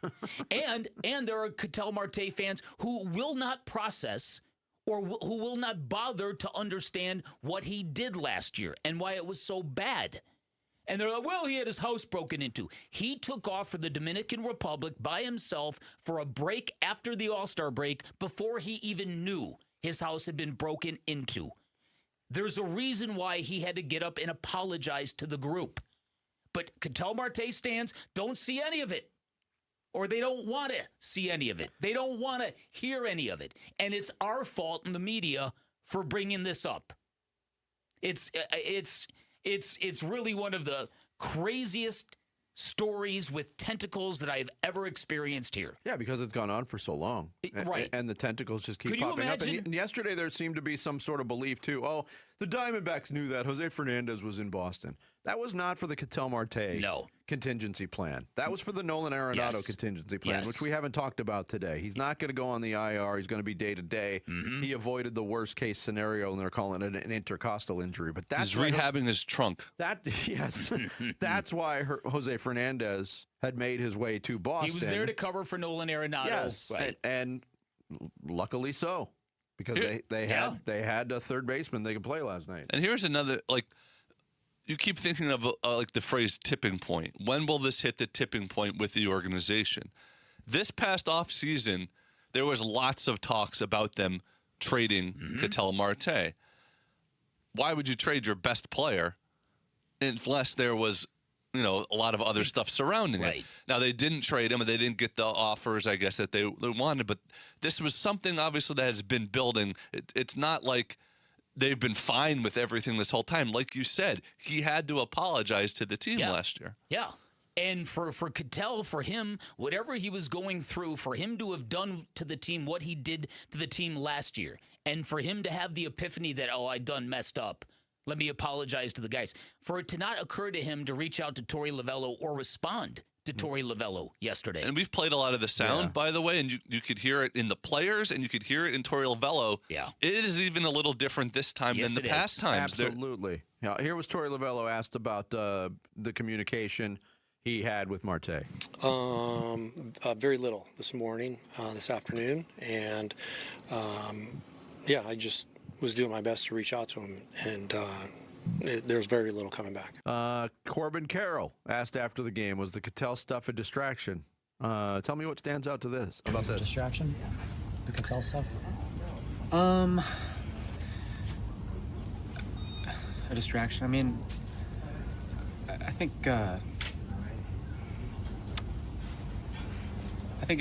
Speaker 13: and there are Ketel Marte fans who will not process or who will not bother to understand what he did last year and why it was so bad. And they're like, well, he had his house broken into. He took off for the Dominican Republic by himself for a break after the All-Star break before he even knew his house had been broken into. There's a reason why he had to get up and apologize to the group. But Ketel Marte stands don't see any of it. Or they don't want to see any of it. They don't want to hear any of it. And it's our fault in the media for bringing this up. It's really one of the craziest stories with tentacles that I've ever experienced here.
Speaker 7: Yeah, because it's gone on for so long.
Speaker 13: Right.
Speaker 7: And the tentacles just keep popping up. And yesterday there seemed to be some sort of belief, too. Oh, the Diamondbacks knew that Jose Fernandez was in Boston. That was not for the Ketel Marte contingency plan. That was for the Nolan Arenado contingency plan, which we haven't talked about today. He's not going to go on the IR. He's going to be day-to-day. He avoided the worst-case scenario, and they're calling it an intercostal injury. But that's
Speaker 5: he's rehabbing his trunk.
Speaker 7: Yes. That's why Jose Fernandez had made his way to Boston.
Speaker 13: He was there to cover for Nolan Arenado.
Speaker 7: Yes,
Speaker 13: right.
Speaker 7: and luckily so, because they had a third baseman they could play last night.
Speaker 5: And here's another, you keep thinking of the phrase tipping point. When will this hit the tipping point with the organization? This past offseason, there was lots of talks about them trading Ketel Marte. Why would you trade your best player unless there was, a lot of other stuff surrounding it? Now, they didn't trade him, and they didn't get the offers, I guess, that they wanted. But this was something, obviously, that has been building. It's not like they've been fine with everything this whole time. Like you said, he had to apologize to the team last year.
Speaker 13: Yeah. And for Ketel, for him, whatever he was going through, for him to have done to the team what he did to the team last year, and for him to have the epiphany that, I done messed up, let me apologize to the guys, for it to not occur to him to reach out to Torey Lovullo or respond to Torey Lovullo yesterday.
Speaker 5: And we've played a lot of the sound, by the way, and you could hear it in the players, and you could hear it in Torey Lovullo.
Speaker 13: Yeah.
Speaker 5: It is even a little different this time than the past times.
Speaker 7: Absolutely. Yeah, here was Torey Lovullo asked about the communication he had with Marte.
Speaker 14: Very little this morning, this afternoon, and I just was doing my best to reach out to him, and there's very little coming back.
Speaker 7: Corbin Carroll asked after the game, was the Ketel stuff a distraction? Tell me what stands out about this.
Speaker 3: Distraction? The Ketel stuff? A distraction? I mean, I think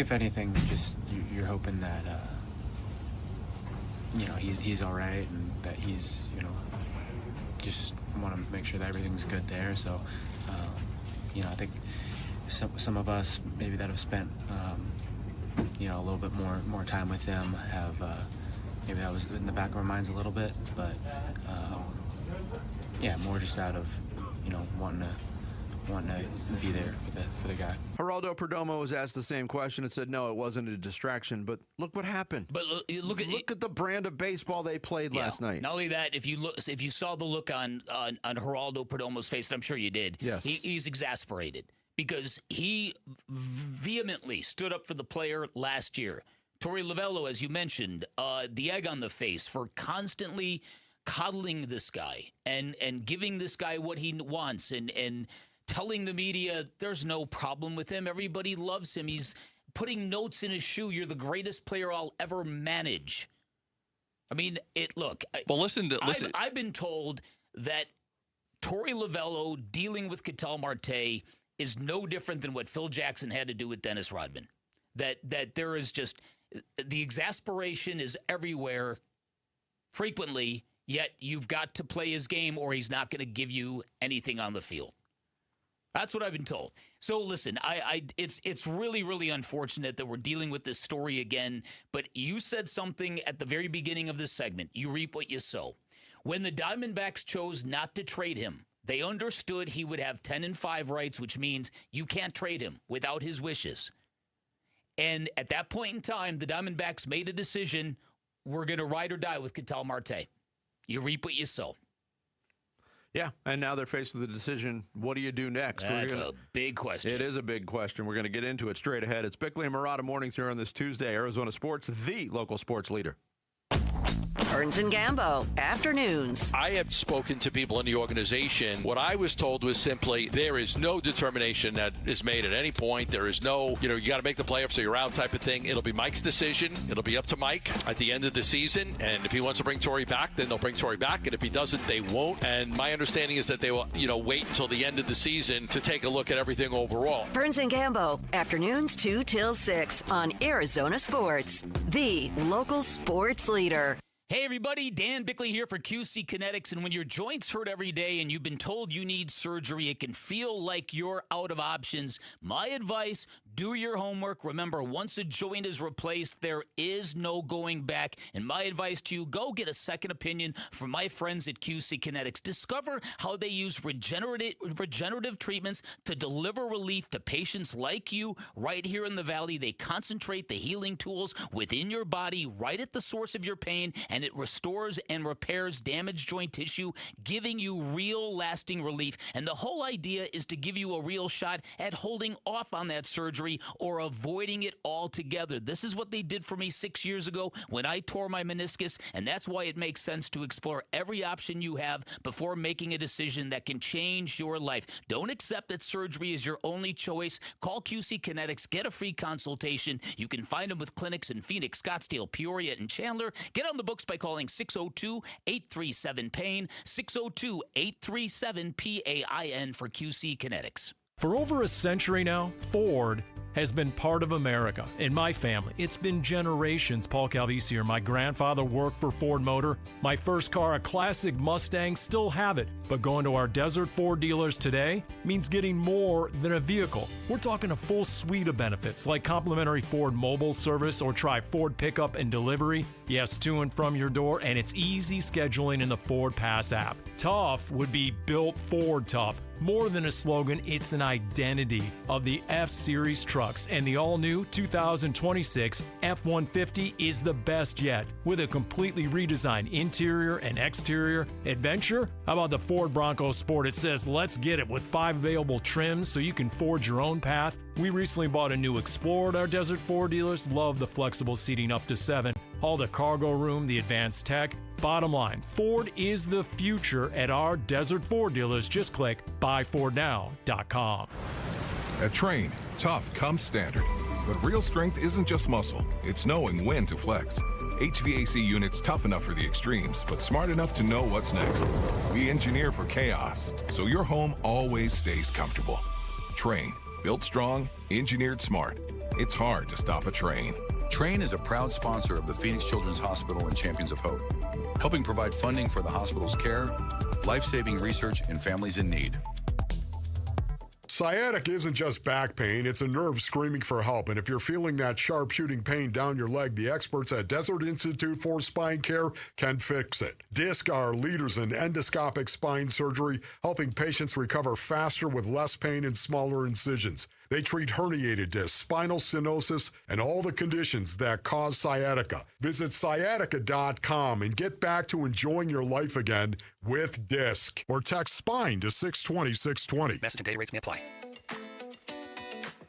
Speaker 3: if anything, just you're hoping that he's all right, and that he's just want to make sure that everything's good there. So I think some of us maybe that have spent a little bit more time with them have maybe that was in the back of our minds a little bit, but more just out of wanting to be there for the guy.
Speaker 7: Geraldo Perdomo was asked the same question and said, no, it wasn't a distraction. But look what happened.
Speaker 13: But look
Speaker 7: at the brand of baseball they played last night.
Speaker 13: Not only that, if you saw the look on Geraldo Perdomo's face, I'm sure you did.
Speaker 7: Yes.
Speaker 13: He's exasperated because he vehemently stood up for the player last year. Torey Lovullo, as you mentioned, the egg on the face for constantly coddling this guy and giving this guy what he wants and telling the media there's no problem with him. Everybody loves him. He's putting notes in his shoe. You're the greatest player I'll ever manage. I mean, listen. I've been told that Torey Lovullo dealing with Ketel Marte is no different than what Phil Jackson had to do with Dennis Rodman. That there is just the exasperation is everywhere frequently, yet you've got to play his game or he's not going to give you anything on the field. That's what I've been told. So listen, it's really, really unfortunate that we're dealing with this story again, but you said something at the very beginning of this segment. You reap what you sow. When the Diamondbacks chose not to trade him, they understood he would have 10-5 rights, which means you can't trade him without his wishes. And at that point in time, the Diamondbacks made a decision, we're going to ride or die with Ketel Marte. You reap what you sow.
Speaker 7: Yeah, and now they're faced with the decision, what do you do next?
Speaker 13: That's a big question.
Speaker 7: It is a big question. We're going to get into it straight ahead. It's Bickley and Murata Mornings here on this Tuesday. Arizona Sports, the local sports leader.
Speaker 12: Burns and Gambo, afternoons.
Speaker 17: I have spoken to people in the organization. What I was told was simply there is no determination that is made at any point. There is no, you got to make the playoffs or you're out type of thing. It'll be Mike's decision. It'll be up to Mike at the end of the season. And if he wants to bring Torey back, then they'll bring Torey back. And if he doesn't, they won't. And my understanding is that they will, wait until the end of the season to take a look at everything overall.
Speaker 12: Burns and Gambo, afternoons 2 till 6 on Arizona Sports, the local sports leader.
Speaker 13: Hey everybody, Dan Bickley here for QC Kinetics, and when your joints hurt every day and you've been told you need surgery, it can feel like you're out of options. My advice, Do your homework. Remember, once a joint is replaced, there is no going back. And my advice to you, go get a second opinion from my friends at QC Kinetics. Discover how they use regenerative treatments to deliver relief to patients like you right here in the Valley. They concentrate the healing tools within your body right at the source of your pain, and it restores and repairs damaged joint tissue, giving you real lasting relief. And the whole idea is to give you a real shot at holding off on that surgery or avoiding it altogether. This is what they did for me 6 years ago when I tore my meniscus, and that's why it makes sense to explore every option you have before making a decision that can change your life. Don't accept that surgery is your only choice. Call QC Kinetics. Get a free consultation. You can find them with clinics in Phoenix, Scottsdale, Peoria, and Chandler. Get on the books by calling 602-837-PAIN, 602-837-PAIN for QC Kinetics.
Speaker 4: For over a century now, Ford has been part of America. In my family, it's been generations. Paul Calvisi here. My grandfather worked for Ford Motor. My first car, a classic Mustang, still have it. But going to our Desert Ford dealers today means getting more than a vehicle. We're talking a full suite of benefits like complimentary Ford mobile service or try Ford pickup and delivery. Yes, to and from your door, and it's easy scheduling in the Ford Pass app. Tough would be built Ford tough. More than a slogan, it's an identity of the F-Series trucks, and the all-new 2026 F-150 is the best yet. With a completely redesigned interior and exterior adventure, how about the Ford Bronco Sport? It says, let's get it, with 5 available trims so you can forge your own path. We recently bought a new Explorer at our Desert Ford dealers. Love the flexible seating up to 7. All the cargo room, the advanced tech. Bottom line, Ford is the future at our Desert Ford dealers. Just click buyfordnow.com.
Speaker 6: At Train, tough comes standard. But real strength isn't just muscle, it's knowing when to flex. HVAC units tough enough for the extremes, but smart enough to know what's next. We engineer for chaos, so your home always stays comfortable. Train, built strong, engineered smart. It's hard to stop a train.
Speaker 16: Train is a proud sponsor of the Phoenix Children's Hospital and Champions of Hope, helping provide funding for the hospital's care, life-saving research, and families in need.
Speaker 25: Sciatica isn't just back pain, it's a nerve screaming for help. And if you're feeling that sharp shooting pain down your leg, the experts at Desert Institute for Spine Care can fix it. DISC are leaders in endoscopic spine surgery, helping patients recover faster with less pain and smaller incisions. They treat herniated discs, spinal stenosis, and all the conditions that cause sciatica. Visit sciatica.com and get back to enjoying your life again with DISC. Or text SPINE to 620-620.
Speaker 19: Message and data rates may apply.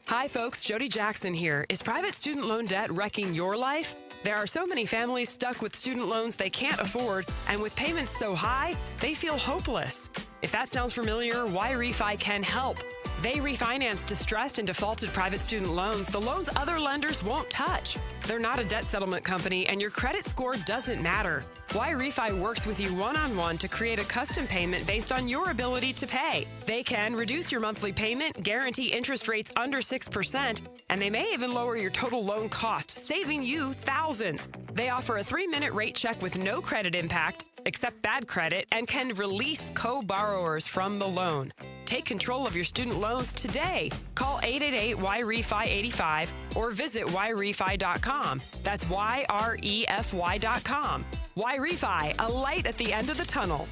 Speaker 20: Hi, folks. Jody Jackson here. Is private student loan debt wrecking your life? There are so many families stuck with student loans they can't afford, and with payments so high, they feel hopeless. If that sounds familiar, YRefi can help. They refinance distressed and defaulted private student loans the loans other lenders won't touch. They're not a debt settlement company, and your credit score doesn't matter. YRefi works with you one-on-one to create a custom payment based on your ability to pay. They can reduce your monthly payment, guarantee interest rates under 6%, and they may even lower your total loan cost, saving you thousands. They offer a 3-minute rate check with no credit impact, accept bad credit, and can release co-borrowers from the loan. Take control of your student loans today. Call 888-YREFI-85 or visit YRefi.com. That's YREFY.com. YRefi, a light at the end of the tunnel.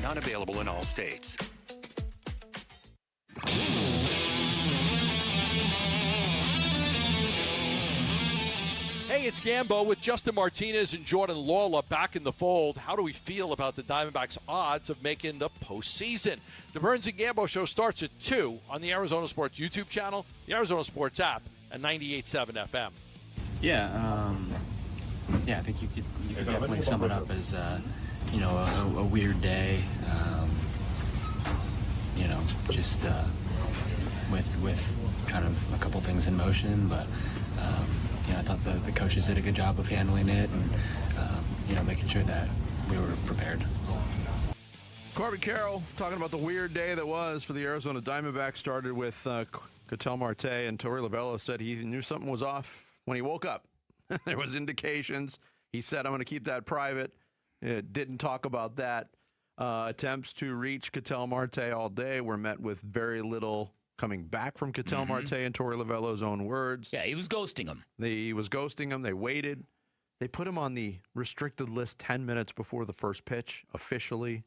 Speaker 16: Not available in all states.
Speaker 17: Hey, it's Gambo with Justin Martinez and Jordan Lawler back in the fold. How do we feel about the Diamondbacks' odds of making the postseason? The Burns and Gambo show starts at 2 on the Arizona Sports YouTube channel, the Arizona Sports app, and 98.7 FM.
Speaker 3: Yeah, I think you could definitely sum it up as a weird day. Just with kind of a couple things in motion, but. I thought the coaches did a good job of handling it and, making sure that we were prepared.
Speaker 7: Corbin Carroll talking about the weird day that was for the Arizona Diamondbacks. Started with Ketel Marte, and Torey Lovullo said he knew something was off when he woke up. There was indications. He said, I'm going to keep that private. Didn't talk about that. Attempts to reach Ketel Marte all day were met with very little coming back from Ketel Marte and Torey Lovello's own words.
Speaker 13: Yeah, he was ghosting him.
Speaker 7: He was ghosting him. They waited. They put him on the restricted list 10 minutes before the first pitch, officially.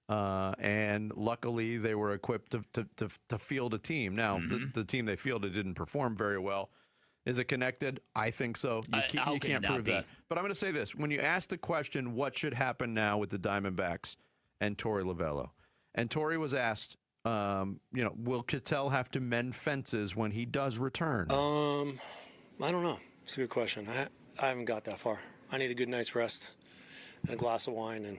Speaker 7: And luckily, they were equipped to field a team. Now, the team they fielded didn't perform very well. Is it connected? I think so. You can't prove that. But I'm going to say this. When you ask the question, what should happen now with the Diamondbacks and Torey Lovello? And Torey was asked, will Ketel have to mend fences when he does return?
Speaker 14: I don't know. It's a good question. I haven't got that far. I need a good night's rest and a glass of wine and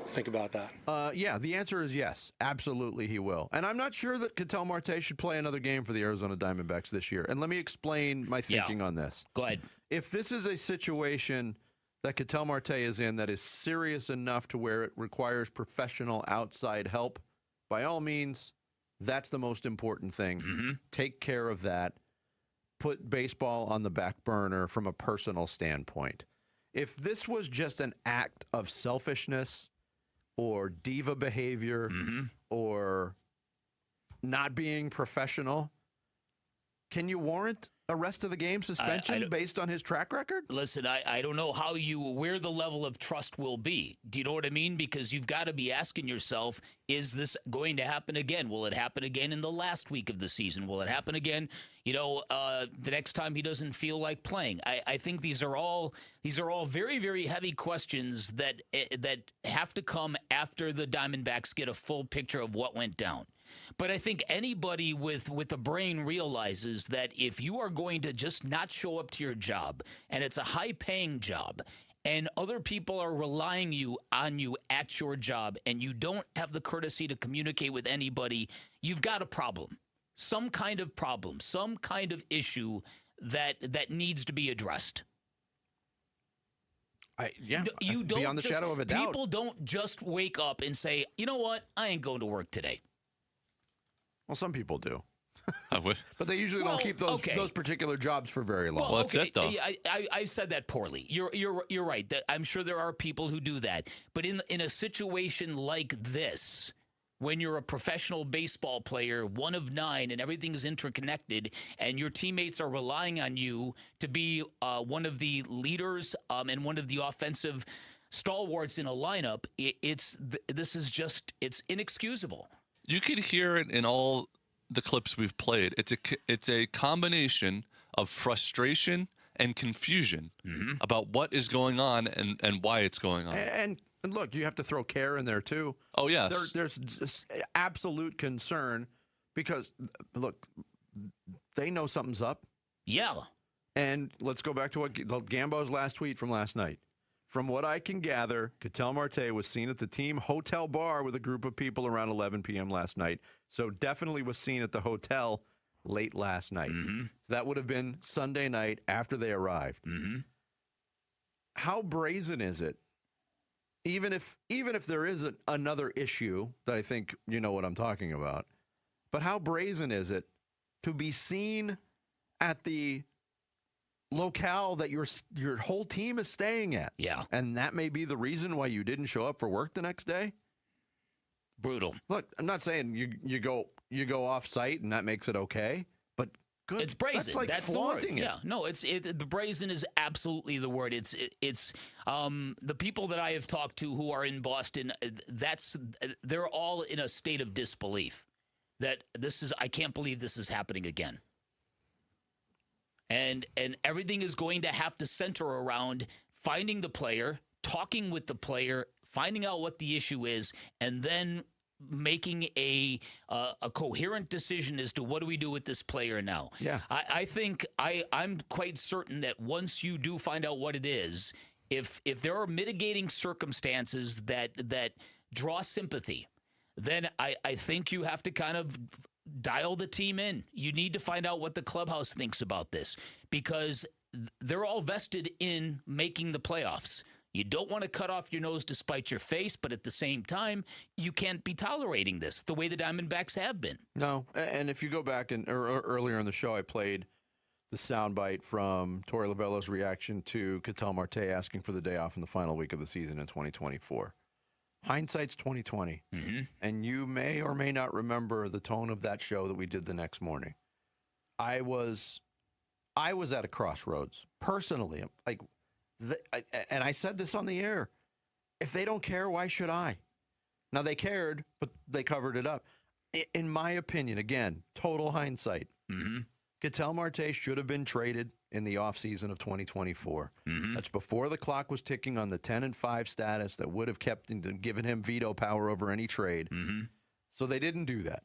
Speaker 14: think about that.
Speaker 7: Yeah, the answer is yes. Absolutely he will. And I'm not sure that Ketel Marte should play another game for the Arizona Diamondbacks this year. And let me explain my thinking on this.
Speaker 13: Go ahead.
Speaker 7: If this is a situation that Ketel Marte is in that is serious enough to where it requires professional outside help, by all means, that's the most important thing. Take care of that. Put baseball on the back burner from a personal standpoint. If this was just an act of selfishness or diva behavior or not being professional, can you warrant a rest of the game suspension based on his track record?
Speaker 13: Listen, I don't know where the level of trust will be. Do you know what I mean? Because you've got to be asking yourself, is this going to happen again? Will it happen again in the last week of the season? Will it happen again, the next time he doesn't feel like playing? I think these are all very, very heavy questions that have to come after the Diamondbacks get a full picture of what went down. But I think anybody with a brain realizes that if you are going to just not show up to your job, and it's a high-paying job, and other people are relying on you at your job, and you don't have the courtesy to communicate with anybody, you've got a problem. Some kind of problem, some kind of issue that needs to be addressed. You don't
Speaker 7: beyond the shadow of a doubt.
Speaker 13: People don't just wake up and say, you know what, I ain't going to work today.
Speaker 7: Well, some people do.
Speaker 5: I would.
Speaker 7: But they usually don't keep those particular jobs for very long.
Speaker 5: Well, that's it, though.
Speaker 13: I said that poorly. You're right. I'm sure there are people who do that. But in a situation like this, when you're a professional baseball player, one of 9, and everything's interconnected, and your teammates are relying on you to be one of the leaders and one of the offensive stalwarts in a lineup, it's inexcusable.
Speaker 5: You could hear it in all the clips we've played. It's a combination of frustration and confusion about what is going on and why it's going on.
Speaker 7: And look, you have to throw care in there too.
Speaker 5: Oh, yes.
Speaker 7: There's just absolute concern because, look, they know something's up.
Speaker 13: Yeah.
Speaker 7: And let's go back to Gambo's last tweet from last night. From what I can gather, Ketel Marte was seen at the team hotel bar with a group of people around 11 p.m. last night. So definitely was seen at the hotel late last night. So that would have been Sunday night after they arrived. How brazen is it? Even if there is another issue that I think you know what I'm talking about, but how brazen is it to be seen at the locale that your whole team is staying at?
Speaker 13: Yeah.
Speaker 7: And that may be the reason why you didn't show up for work the next day?
Speaker 13: Brutal.
Speaker 7: Look, I'm not saying you go off site and that makes it okay, but good.
Speaker 13: It's brazen.
Speaker 7: That's like
Speaker 13: That's
Speaker 7: flaunting
Speaker 13: the word.
Speaker 7: it.
Speaker 13: Yeah, no, the brazen is absolutely the word. It's the people that I have talked to who are in Boston, they're all in a state of disbelief that I can't believe this is happening again. And everything is going to have to center around finding the player, talking with the player, finding out what the issue is, and then making a coherent decision as to what do we do with this player now.
Speaker 7: Yeah.
Speaker 13: I think I'm quite certain that once you do find out what it is, if there are mitigating circumstances that draw sympathy, then I think you have to kind of dial the team in. You need to find out what the clubhouse thinks about this because they're all vested in making the playoffs. You don't want to cut off your nose to spite your face, but at the same time, you can't be tolerating this the way the Diamondbacks have been.
Speaker 7: No, and if you go back earlier in the show, I played the soundbite from Torey Lovello's reaction to Ketel Marte asking for the day off in the final week of the season in 2024. Hindsight's 2020. And you may or may not remember the tone of that show that we did the next morning. I was at a crossroads personally. Like, and I said this on the air. If they don't care, why should I? Now, they cared, but they covered it up. In my opinion, again, total hindsight, Ketel Marte should have been traded in the offseason of 2024. That's before the clock was ticking on the 10-5 status that would have given him veto power over any trade. So they didn't do that.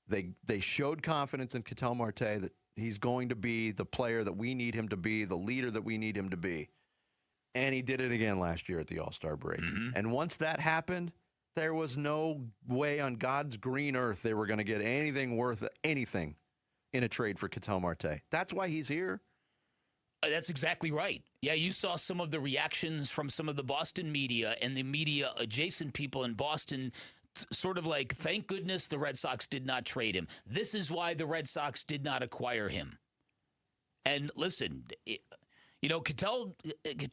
Speaker 7: They showed confidence in Ketel Marte that he's going to be the player that we need him to be, the leader that we need him to be. And he did it again last year at the All-Star break. And once that happened, there was no way on God's green earth they were going to get anything worth anything in a trade for Ketel Marte. That's why he's here.
Speaker 13: That's exactly right. Yeah, you saw some of the reactions from some of the Boston media and the media adjacent people in Boston, sort of like, thank goodness the Red Sox did not trade him. This is why the Red Sox did not acquire him. And listen, Ketel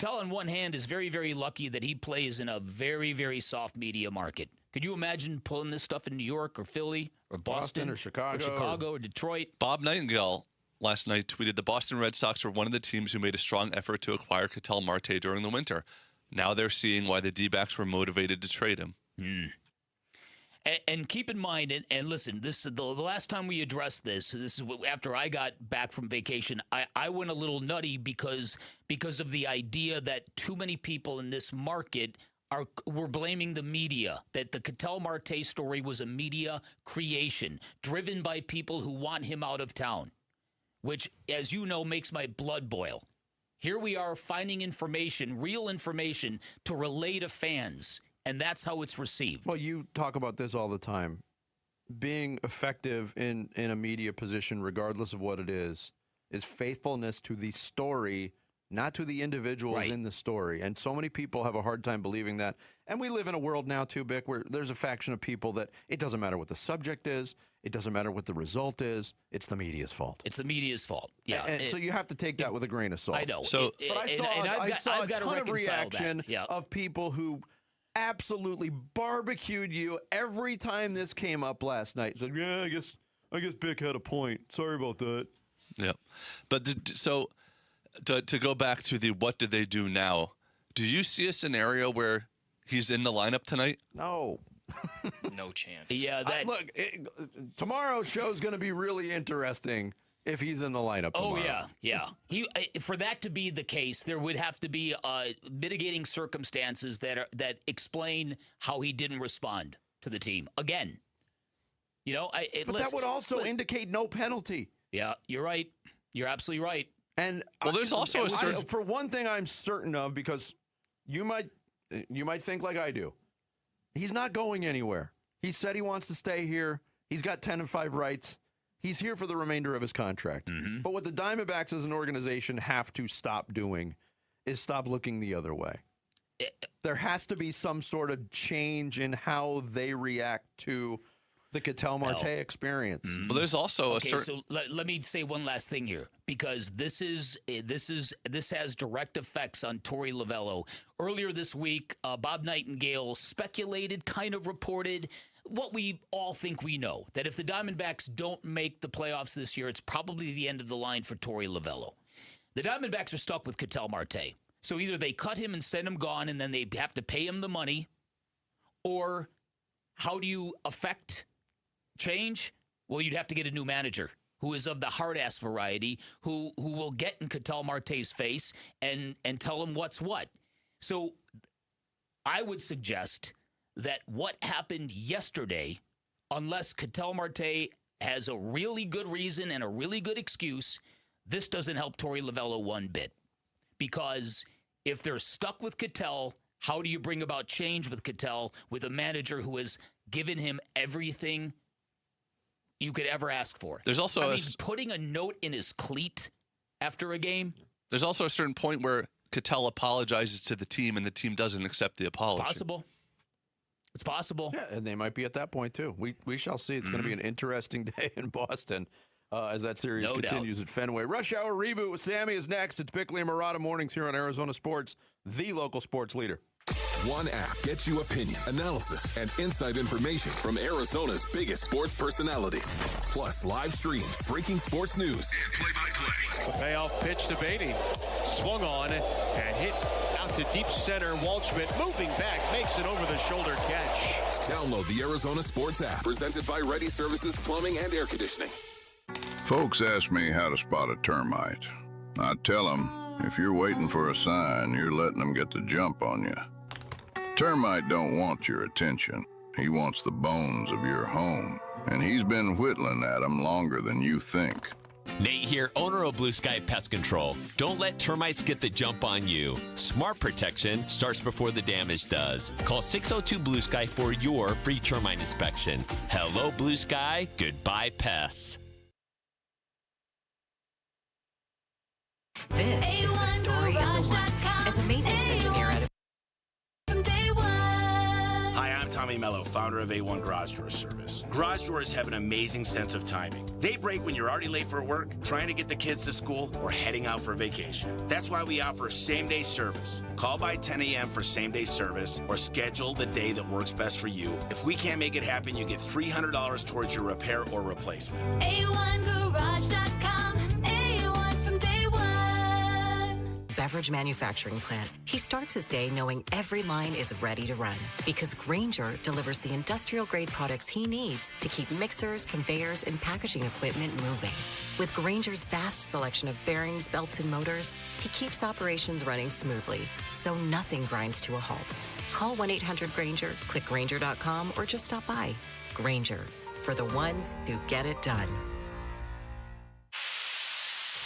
Speaker 13: on one hand is very, very lucky that he plays in a very, very soft media market. Could you imagine pulling this stuff in New York or Philly or Boston
Speaker 7: or Chicago
Speaker 13: or Detroit?
Speaker 5: Bob Nightingale last night tweeted the Boston Red Sox were one of the teams who made a strong effort to acquire Ketel Marte during the winter. Now they're seeing why the D-backs were motivated to trade him.
Speaker 13: And keep in mind, and listen, this is the last time we addressed this. This is after I got back from vacation. I went a little nutty because of the idea that too many people in this market were blaming the media, that the Ketel Marte story was a media creation driven by people who want him out of town, which, as you know, makes my blood boil. Here we are finding information, real information, to relay to fans. And that's how it's received.
Speaker 7: Well, you talk about this all the time. Being effective in a media position, regardless of what it is faithfulness to the story, not to the individuals in the story. And so many people have a hard time believing that. And we live in a world now, too, Bick, where there's a faction of people that it doesn't matter what the subject is. It doesn't matter what the result is. It's the media's fault.
Speaker 13: It's the media's fault. Yeah.
Speaker 7: So you have to take that with a grain of salt.
Speaker 13: I know.
Speaker 7: But I saw a ton of reaction of people who absolutely barbecued you every time this came up last night. Said, yeah, I guess Bick had a point. Sorry about that.
Speaker 5: Yeah. But to go back to the what did they do now, do you see a scenario where he's in the lineup tonight?
Speaker 7: No.
Speaker 11: No chance.
Speaker 13: Yeah.
Speaker 7: Look, tomorrow's show is going to be really interesting if he's in the lineup tomorrow.
Speaker 13: Oh, yeah. For that to be the case, there would have to be mitigating circumstances that explain how he didn't respond to the team. Again,
Speaker 7: that would also indicate no penalty.
Speaker 13: Yeah, you're right. You're absolutely right.
Speaker 7: And
Speaker 5: there's also
Speaker 7: for one thing I'm certain of, because you might think like I do. He's not going anywhere. He said he wants to stay here. He's got 10-5 rights. He's here for the remainder of his contract. But what the Diamondbacks as an organization have to stop doing is stop looking the other way. There has to be some sort of change in how they react to the Ketel Marte experience.
Speaker 5: But there's also
Speaker 13: So let me say one last thing here, because this has direct effects on Torey Lovullo. Earlier this week, Bob Nightingale speculated, kind of reported what we all think we know, that if the Diamondbacks don't make the playoffs this year, it's probably the end of the line for Torey Lovullo. The Diamondbacks are stuck with Ketel Marte. So either they cut him and send him gone, and then they have to pay him the money, or how do you affect change? Well, you'd have to get a new manager who is of the hard-ass variety, who will get in Ketel Marte's face and tell him what's what. So I would suggest that what happened yesterday, unless Ketel Marte has a really good reason and a really good excuse, this doesn't help Torey Lovullo one bit. Because if they're stuck with Ketel, how do you bring about change with Ketel with a manager who has given him everything you could ever ask for?
Speaker 5: There's also
Speaker 13: putting a note in his cleat after a game.
Speaker 5: There's also a certain point where Ketel apologizes to the team and the team doesn't accept the apology.
Speaker 13: It's possible.
Speaker 7: Yeah, and they might be at that point, too. We shall see. It's going to be an interesting day in Boston as that series continues at Fenway. Rush Hour Reboot with Sammy is next. It's Bickley and Murata mornings here on Arizona Sports, the local sports leader.
Speaker 15: One app gets you opinion, analysis, and inside information from Arizona's biggest sports personalities. Plus live streams, breaking sports news, and play-by-play.
Speaker 8: The payoff pitch to Beatty. Swung on and hit out to deep center. Waldschmidt moving back, makes an over-the-shoulder catch.
Speaker 15: Download the Arizona Sports app, presented by Ready Services Plumbing and Air Conditioning.
Speaker 19: Folks ask me how to spot a termite. I tell them, if you're waiting for a sign, you're letting them get the jump on you. Termite don't want your attention. He wants the bones of your home, and he's been whittling at them longer than you think.
Speaker 21: Nate here, owner of Blue Sky Pest Control. Don't let termites get the jump on you. Smart protection starts before the damage does. Call 602 Blue Sky for your free termite inspection. Hello, Blue Sky. Goodbye, pests.
Speaker 22: This is the story of the one. As a maintenance engineer at
Speaker 23: Hi, I'm Tommy Mello, founder of A1 Garage Door Service. Garage doors have an amazing sense of timing. They break when you're already late for work, trying to get the kids to school, or heading out for vacation. That's why we offer same-day service. Call by 10 a.m. for same-day service, or schedule the day that works best for you. If we can't make it happen, you get $300 towards your repair or replacement.
Speaker 22: A1Garage.com. A1 from day one. Beverage manufacturing plant. He starts his day knowing every line is ready to run because Grainger delivers the industrial-grade products he needs to keep mixers, conveyors, and packaging equipment moving. With Grainger's vast selection of bearings, belts, and motors, he keeps operations running smoothly, so nothing grinds to a halt. Call 1-800-GRAINGER, click Grainger.com, or just stop by. Grainger, for the ones who get it done.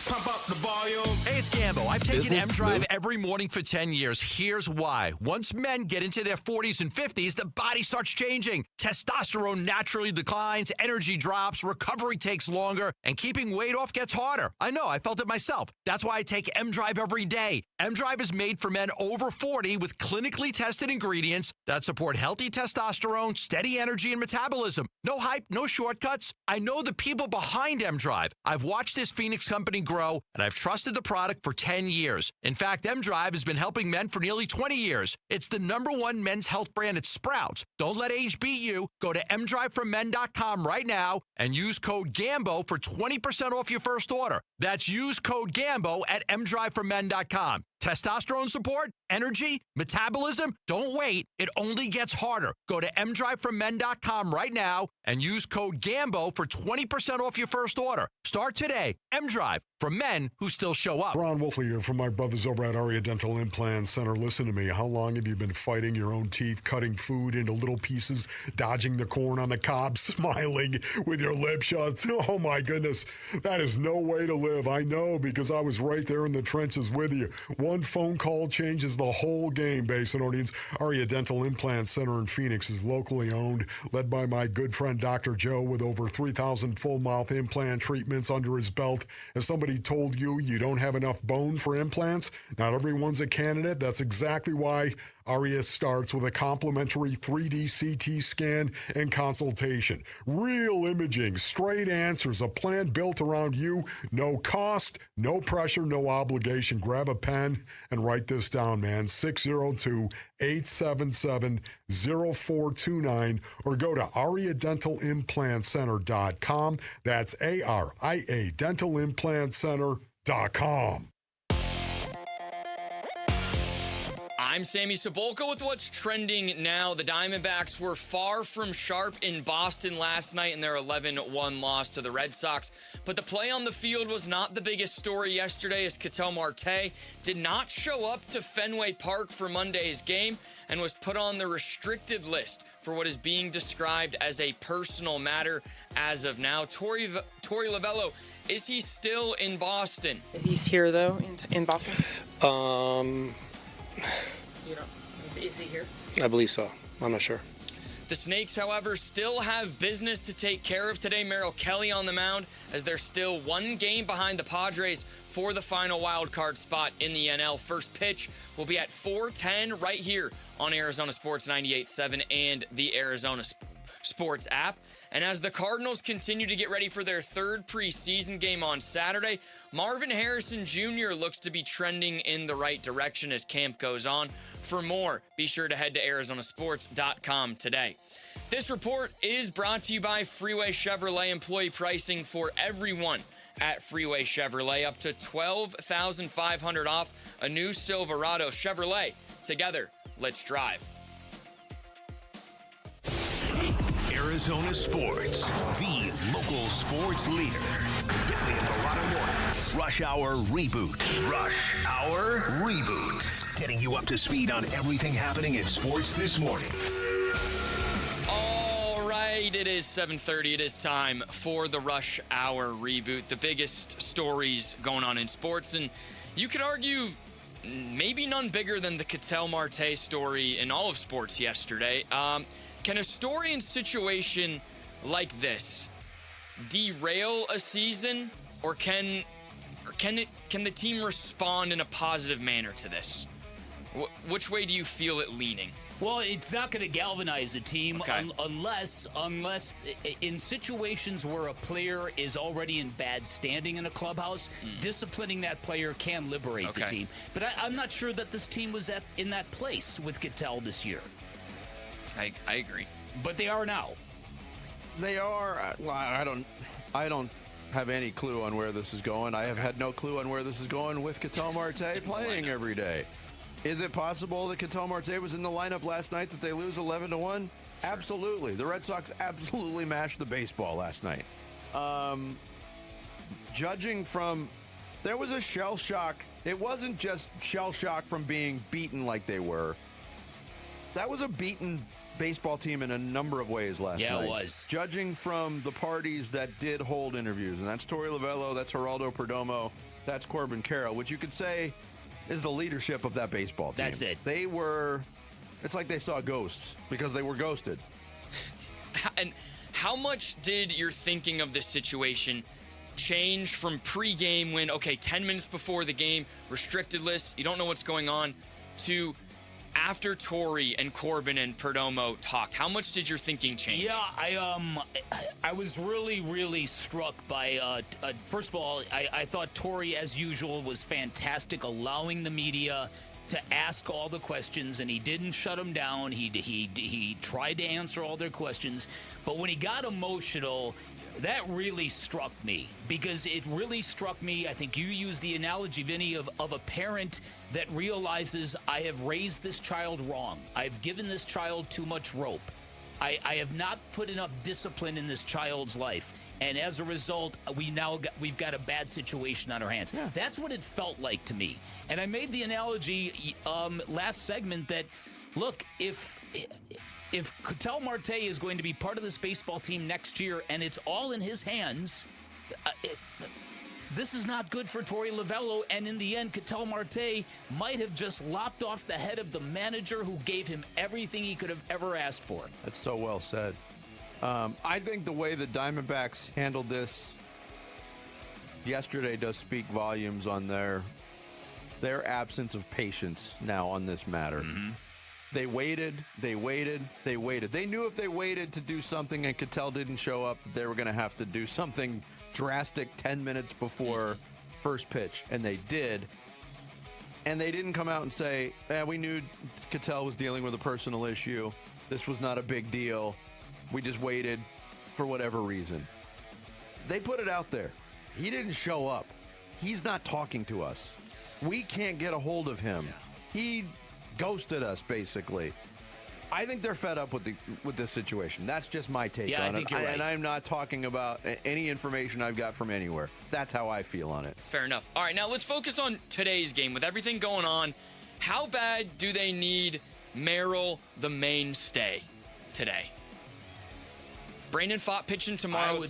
Speaker 24: Pump up the volume. Hey, it's Gambo. I've taken M-Drive every morning for 10 years. Here's why. Once men get into their 40s and 50s, the body starts changing. Testosterone naturally declines, energy drops, recovery takes longer, and keeping weight off gets harder. I know, I felt it myself. That's why I take M-Drive every day. M-Drive is made for men over 40 with clinically tested ingredients that support healthy testosterone, steady energy, and metabolism. No hype, no shortcuts. I know the people behind M-Drive. I've watched this Phoenix company grow, and I've trusted the product for 10 years. In fact, M-Drive has been helping men for nearly 20 years. It's the #1 men's health brand at Sprouts. Don't let age beat you. Go to mdriveformen.com right now and use code GAMBO for 20% off your first order. That's use code GAMBO at mdriveformen.com. Testosterone support, energy, metabolism, don't wait. It only gets harder. Go to mdriveformen.com right now and use code GAMBO for 20% off your first order. Start today. M-Drive, for men who still show up.
Speaker 25: Ron Wolfley here from my brothers over at Aria Dental Implant Center. Listen to me. How long have you been fighting your own teeth, cutting food into little pieces, dodging the corn on the cob, smiling with your lips shut? Oh, my goodness. That is no way to live. I know, because I was right there in the trenches with you. One phone call changes the whole game, Basinonians. Aria Dental Implant Center in Phoenix is locally owned, led by my good friend Dr. Joe, with over 3,000 full mouth implant treatments under his belt. As somebody told you you don't have enough bone for implants, not everyone's a candidate. That's exactly why Aria starts with a complimentary 3D CT scan and consultation. Real imaging, straight answers, a plan built around you. No cost, no pressure, no obligation. Grab a pen and write this down, man. 602-877-0429, or go to ariadentalimplantcenter.com. That's ARIA dentalimplantcenter.com.
Speaker 11: I'm Sammy Cebulka with what's trending now. The Diamondbacks were far from sharp in Boston last night in their 11-1 loss to the Red Sox. But the play on the field was not the biggest story yesterday, as Ketel Marte did not show up to Fenway Park for Monday's game and was put on the restricted list for what is being described as a personal matter as of now. Torey Lavello, is he still in Boston?
Speaker 26: He's here, though, in Boston? You know, is he here?
Speaker 14: I believe so. I'm not sure.
Speaker 11: The Snakes, however, still have business to take care of today. Merrill Kelly on the mound, as they're still one game behind the Padres for the final wild card spot in the NL. First pitch will be at 4:10 right here on Arizona Sports 98.7 and the Arizona Sports app. And as the Cardinals continue to get ready for their third preseason game on Saturday, Marvin Harrison Jr. looks to be trending in the right direction as camp goes on. For more, be sure to head to ArizonaSports.com today. This report is brought to you by Freeway Chevrolet. Employee pricing for everyone at Freeway Chevrolet, up to $12,500 off a new Silverado. Chevrolet, together, let's drive.
Speaker 1: Arizona Sports, the local sports leader. Bickley and Marotta Mornings. Rush Hour Reboot. Rush Hour Reboot. Getting you up to speed on everything happening in sports this morning.
Speaker 11: All right, it is 7:30. It is time for the Rush Hour Reboot. The biggest stories going on in sports, and you could argue maybe none bigger than the Ketel Marte story in all of sports yesterday. Can a story and situation like this derail a season, or can the team respond in a positive manner to this? Which way do you feel it leaning?
Speaker 13: Well, it's not going to galvanize a team unless in situations where a player is already in bad standing in a clubhouse, disciplining that player can liberate the team. But I'm not sure that this team was in that place with Ketel this year.
Speaker 11: I agree.
Speaker 13: But they are now.
Speaker 7: They are. Well, I don't have any clue on where this is going. I have had no clue on where this is going with Ketel Marte playing every day. Is it possible that Ketel Marte was in the lineup last night that they lose 11-1? Sure. Absolutely. The Red Sox absolutely mashed the baseball last night. Judging from, there was a shell shock. It wasn't just shell shock from being beaten like they were. That was a beaten baseball team in a number of ways last night.
Speaker 13: Yeah, it was.
Speaker 7: Judging from the parties that did hold interviews, and that's Torey Lovello, that's Geraldo Perdomo, that's Corbin Carroll, which you could say is the leadership of that baseball team.
Speaker 13: That's it.
Speaker 7: They were, it's like they saw ghosts because they were ghosted.
Speaker 11: And how much did your thinking of this situation change from pregame when, 10 minutes before the game, restricted list, you don't know what's going on, to after Torey and Corbin and Perdomo talked? How much did your thinking change?
Speaker 13: Yeah, I was really, really struck by, first of all, I thought Torey, as usual, was fantastic, allowing the media to ask all the questions, and he didn't shut them down. He tried to answer all their questions. But when he got emotional, that really struck me, because it really struck me. I think you used the analogy, Vinny, of a parent that realizes, I have raised this child wrong. I've given this child too much rope. I have not put enough discipline in this child's life. And as a result, we've got a bad situation on our hands. Yeah. That's what it felt like to me. And I made the analogy last segment that, look, if Ketel Marte is going to be part of this baseball team next year and it's all in his hands, this is not good for Torey Lovello. And in the end, Ketel Marte might have just lopped off the head of the manager who gave him everything he could have ever asked for.
Speaker 7: That's so well said. I think the way the Diamondbacks handled this yesterday does speak volumes on their absence of patience now on this matter. Mm-hmm. They waited. They knew if they waited to do something and Ketel didn't show up, that they were going to have to do something drastic 10 minutes before first pitch, and they did. And they didn't come out and say, we knew Ketel was dealing with a personal issue. This was not a big deal. We just waited for whatever reason. They put it out there. He didn't show up. He's not talking to us. We can't get a hold of him. He ghosted us, basically. I think they're fed up with this situation. That's just my take on it.
Speaker 13: Think you're right.
Speaker 7: And I'm not talking about any information I've got from anywhere. That's how I feel on it.
Speaker 11: Fair enough. All right, now let's focus on today's game. With everything going on, how bad do they need Merrill, the mainstay, today? Brandon Pfaadt pitching tomorrow.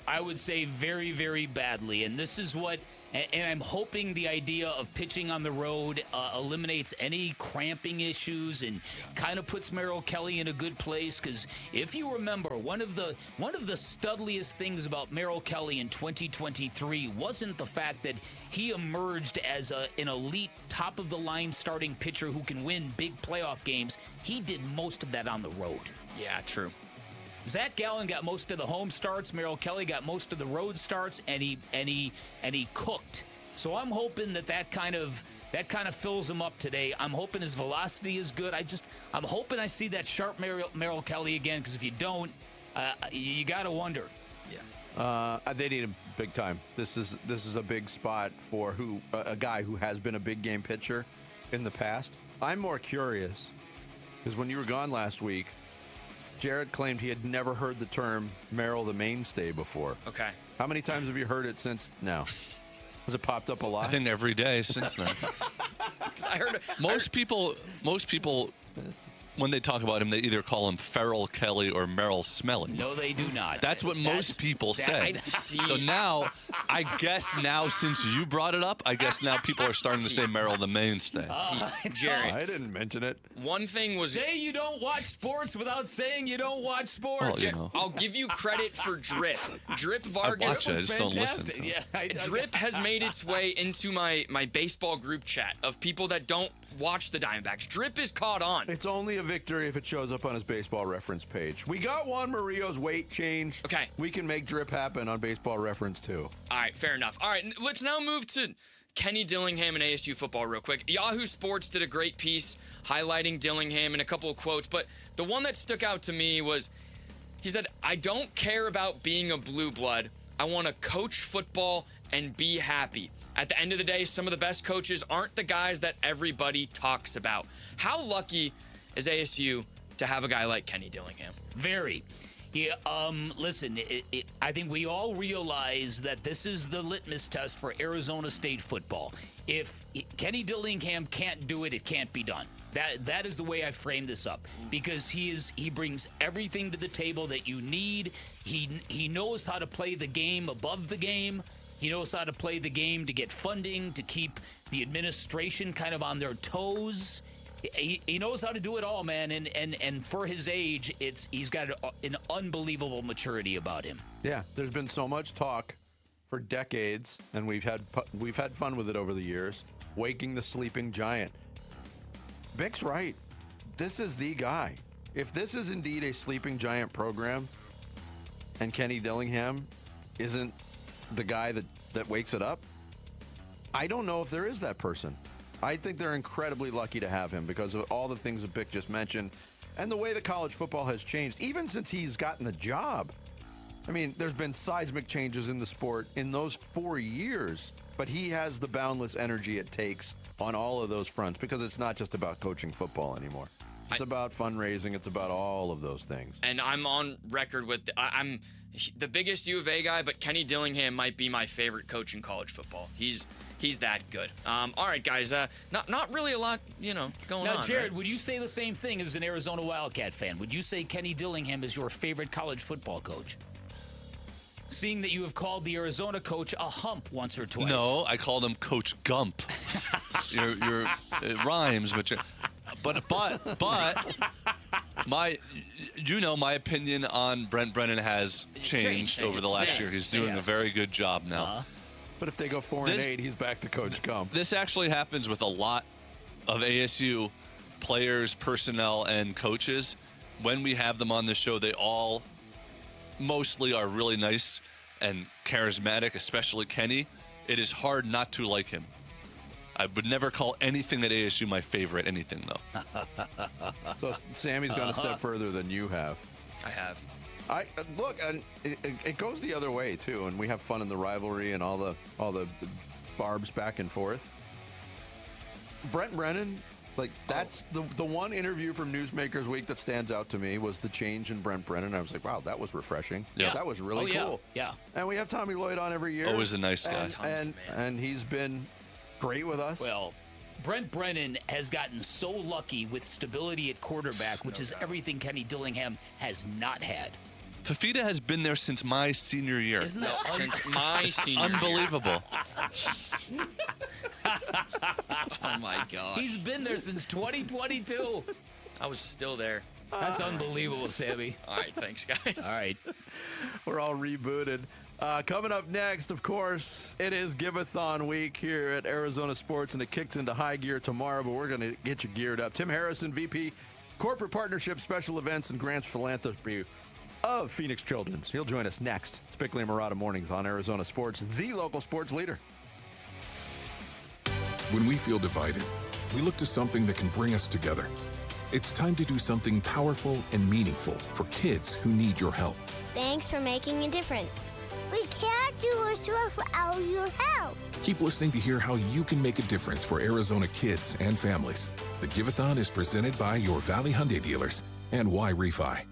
Speaker 13: I would say very, very badly. And this is what, and I'm hoping the idea of pitching on the road eliminates any cramping issues and kind of puts Merrill Kelly in a good place. Because if you remember, one of the studliest things about Merrill Kelly in 2023 wasn't the fact that he emerged as an elite, top of the line starting pitcher who can win big playoff games. He did most of that on the road.
Speaker 11: Yeah, true.
Speaker 13: Zach Gallen got most of the home starts. Merrill Kelly got most of the road starts, and he cooked. So I'm hoping that kind of fills him up today. I'm hoping his velocity is good. I'm hoping I see that sharp Merrill Kelly again, because if you don't, you got to wonder.
Speaker 7: They need him big time. This is a big spot for a guy who has been a big game pitcher in the past. I'm more curious because when you were gone last week, Jarrett claimed he had never heard the term Merrill the mainstay before.
Speaker 11: Okay.
Speaker 7: How many times have you heard it since now? Has it popped up a lot?
Speaker 5: I think every day since then.
Speaker 11: I heard
Speaker 5: most people, when they talk about him, they either call him Feral Kelly or Merrill Smelly.
Speaker 13: No, they do not.
Speaker 5: That's what most people say. So now, I guess since you brought it up, I guess now people are starting to say Merrill the mainstay.
Speaker 11: Jerry,
Speaker 7: I didn't mention it.
Speaker 11: One thing was...
Speaker 13: Say you don't watch sports without saying you don't watch sports.
Speaker 5: Well,
Speaker 11: I'll give you credit for Drip. Drip Vargas.
Speaker 5: I watch it, I just don't listen to it.
Speaker 11: Drip has made its way into my baseball group chat of people that don't watch the Diamondbacks. Drip is caught on.
Speaker 7: It's only a victory if it shows up on his baseball reference page. We got Juan Murillo's weight changed.
Speaker 11: Okay.
Speaker 7: We can make Drip happen on baseball reference too.
Speaker 11: All right, fair enough. All right, let's now move to Kenny Dillingham and ASU football real quick. Yahoo Sports did a great piece highlighting Dillingham and a couple of quotes, but the one that stuck out to me was, he said, "I don't care about being a blue blood. I want to coach football and be happy. At the end of the day, some of the best coaches aren't the guys that everybody talks about." How lucky is ASU to have a guy like Kenny Dillingham?
Speaker 13: Very. Yeah, listen, I think we all realize that this is the litmus test for Arizona State football. If Kenny Dillingham can't do it, it can't be done. That is the way I frame this up, because he brings everything to the table that you need. He knows how to play the game above the game. He knows how to play the game to get funding, to keep the administration kind of on their toes. He knows how to do it all, man. And for his age, he's got an unbelievable maturity about him.
Speaker 7: Yeah, there's been so much talk for decades, and we've had fun with it over the years. Waking the sleeping giant. Vic's right. This is the guy. If this is indeed a sleeping giant program, and Kenny Dillingham isn't the guy that wakes it up, I don't know if there is that person. I think they're incredibly lucky to have him because of all the things that Bick just mentioned and the way that college football has changed, even since he's gotten the job. I mean, there's been seismic changes in the sport in those 4 years, but he has the boundless energy it takes on all of those fronts because it's not just about coaching football anymore. It's about fundraising. It's about all of those things.
Speaker 11: And I'm on record with I'm the biggest U of A guy, but Kenny Dillingham might be my favorite coach in college football. He's that good. All right, guys. Not really a lot, going on.
Speaker 13: Now, Jared,
Speaker 11: right?
Speaker 13: would you say the same thing as an Arizona Wildcat fan? Would you say Kenny Dillingham is your favorite college football coach? Seeing that you have called the Arizona coach a hump once or twice.
Speaker 5: No, I called him Coach Gump. It rhymes, but my opinion on Brent Brennan has changed over the last year. He's doing a very good job now.
Speaker 7: But if they go 4-8, he's back to Coach Gump.
Speaker 5: This actually happens with a lot of ASU players, personnel, and coaches. When we have them on the show, they all mostly are really nice and charismatic, especially Kenny. It is hard not to like him. I would never call anything at ASU my favorite anything, though.
Speaker 7: So Sammy's gone a step further than you have.
Speaker 11: I have.
Speaker 7: Look, and it goes the other way too, and we have fun in the rivalry and all the barbs back and forth. Brent Brennan, that's the one interview from Newsmakers Week that stands out to me was the change in Brent Brennan. I was like, wow, that was refreshing.
Speaker 5: Yeah.
Speaker 7: That was really cool.
Speaker 13: Yeah.
Speaker 7: And we have Tommy Lloyd on every year.
Speaker 5: Always a nice guy.
Speaker 7: And he's been great with us.
Speaker 13: Well, Brent Brennan has gotten so lucky with stability at quarterback, which is everything Kenny Dillingham has not had.
Speaker 5: Fafita has been there since my senior year.
Speaker 13: Isn't that
Speaker 11: since my senior year?
Speaker 5: Unbelievable.
Speaker 11: Oh, my God.
Speaker 13: He's been there since 2022.
Speaker 11: I was still there.
Speaker 13: That's unbelievable, Sammy.
Speaker 11: All right, thanks, guys.
Speaker 13: All right.
Speaker 7: We're all rebooted. Coming up next, of course, it is Give-a-thon week here at Arizona Sports, and it kicks into high gear tomorrow, but we're going to get you geared up. Tim Harrison, VP, Corporate Partnership, Special Events, and Grants Philanthropy of Phoenix Children's. He'll join us next. It's Bickley and Murata Mornings on Arizona Sports, the local sports leader.
Speaker 6: When we feel divided, we look to something that can bring us together. It's time to do something powerful and meaningful for kids who need your help.
Speaker 2: Thanks for making a difference. We can't do this without your help.
Speaker 6: Keep listening to hear how you can make a difference for Arizona kids and families. The Give-a-thon is presented by your Valley Hyundai dealers and Y-Refi.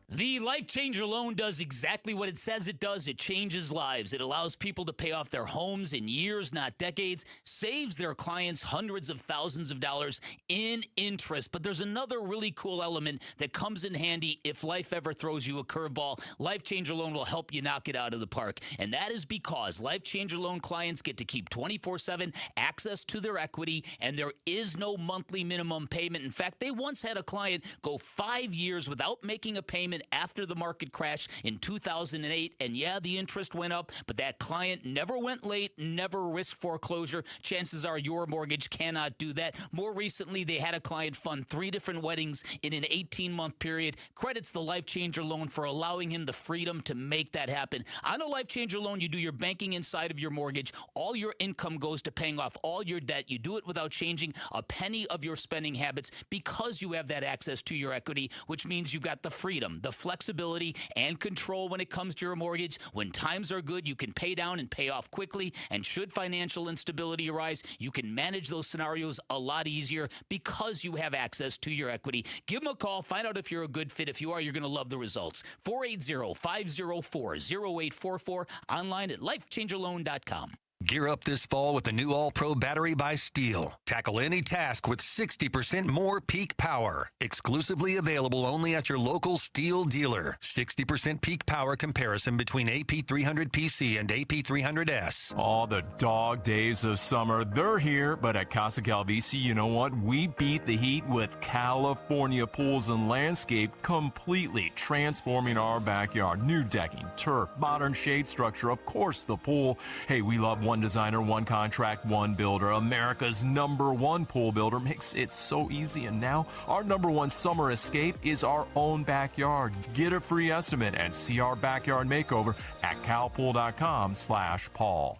Speaker 13: The Life Changer loan does exactly what it says it does. It changes lives. It allows people to pay off their homes in years, not decades, saves their clients hundreds of thousands of dollars in interest. But there's another really cool element that comes in handy if life ever throws you a curveball. Life Changer loan will help you knock it out of the park. And that is because Life Changer loan clients get to keep 24/7 access to their equity, and there is no monthly minimum payment. In fact, they once had a client go 5 years without making a payment after the market crash in 2008. And yeah, the interest went up, but that client never went late, never risked foreclosure. Chances are your mortgage cannot do that. More recently, they had a client fund 3 different weddings in an 18-month period. Credits the Life Changer loan for allowing him the freedom to make that happen. On a Life Changer loan, you do your banking inside of your mortgage. All your income goes to paying off all your debt. You do it without changing a penny of your spending habits because you have that access to your equity, which means you've got the freedom, the flexibility, and control when it comes to your mortgage. When times are good, you can pay down and pay off quickly, and should financial instability arise, you can manage those scenarios a lot easier because you have access to your equity. Give them a call. Find out if you're a good fit. If you are, you're going to love the results. 480-504-0844. Online at lifechangerloan.com.
Speaker 4: Gear up this fall with the new All-Pro battery by Steel. Tackle any task with 60% more peak power. Exclusively available only at your local Steel dealer. 60% peak power comparison between AP300PC and AP300S.
Speaker 9: All the dog days of summer, they're here, but at Casa Calvisi, you know what? We beat the heat with California Pools and Landscape, completely transforming our backyard. New decking, turf, modern shade structure, of course the pool. Hey, we love one designer, one contract, one builder. America's #1 pool builder makes it so easy. And now our #1 summer escape is our own backyard. Get a free estimate and see our backyard makeover at calpool.com/Paul.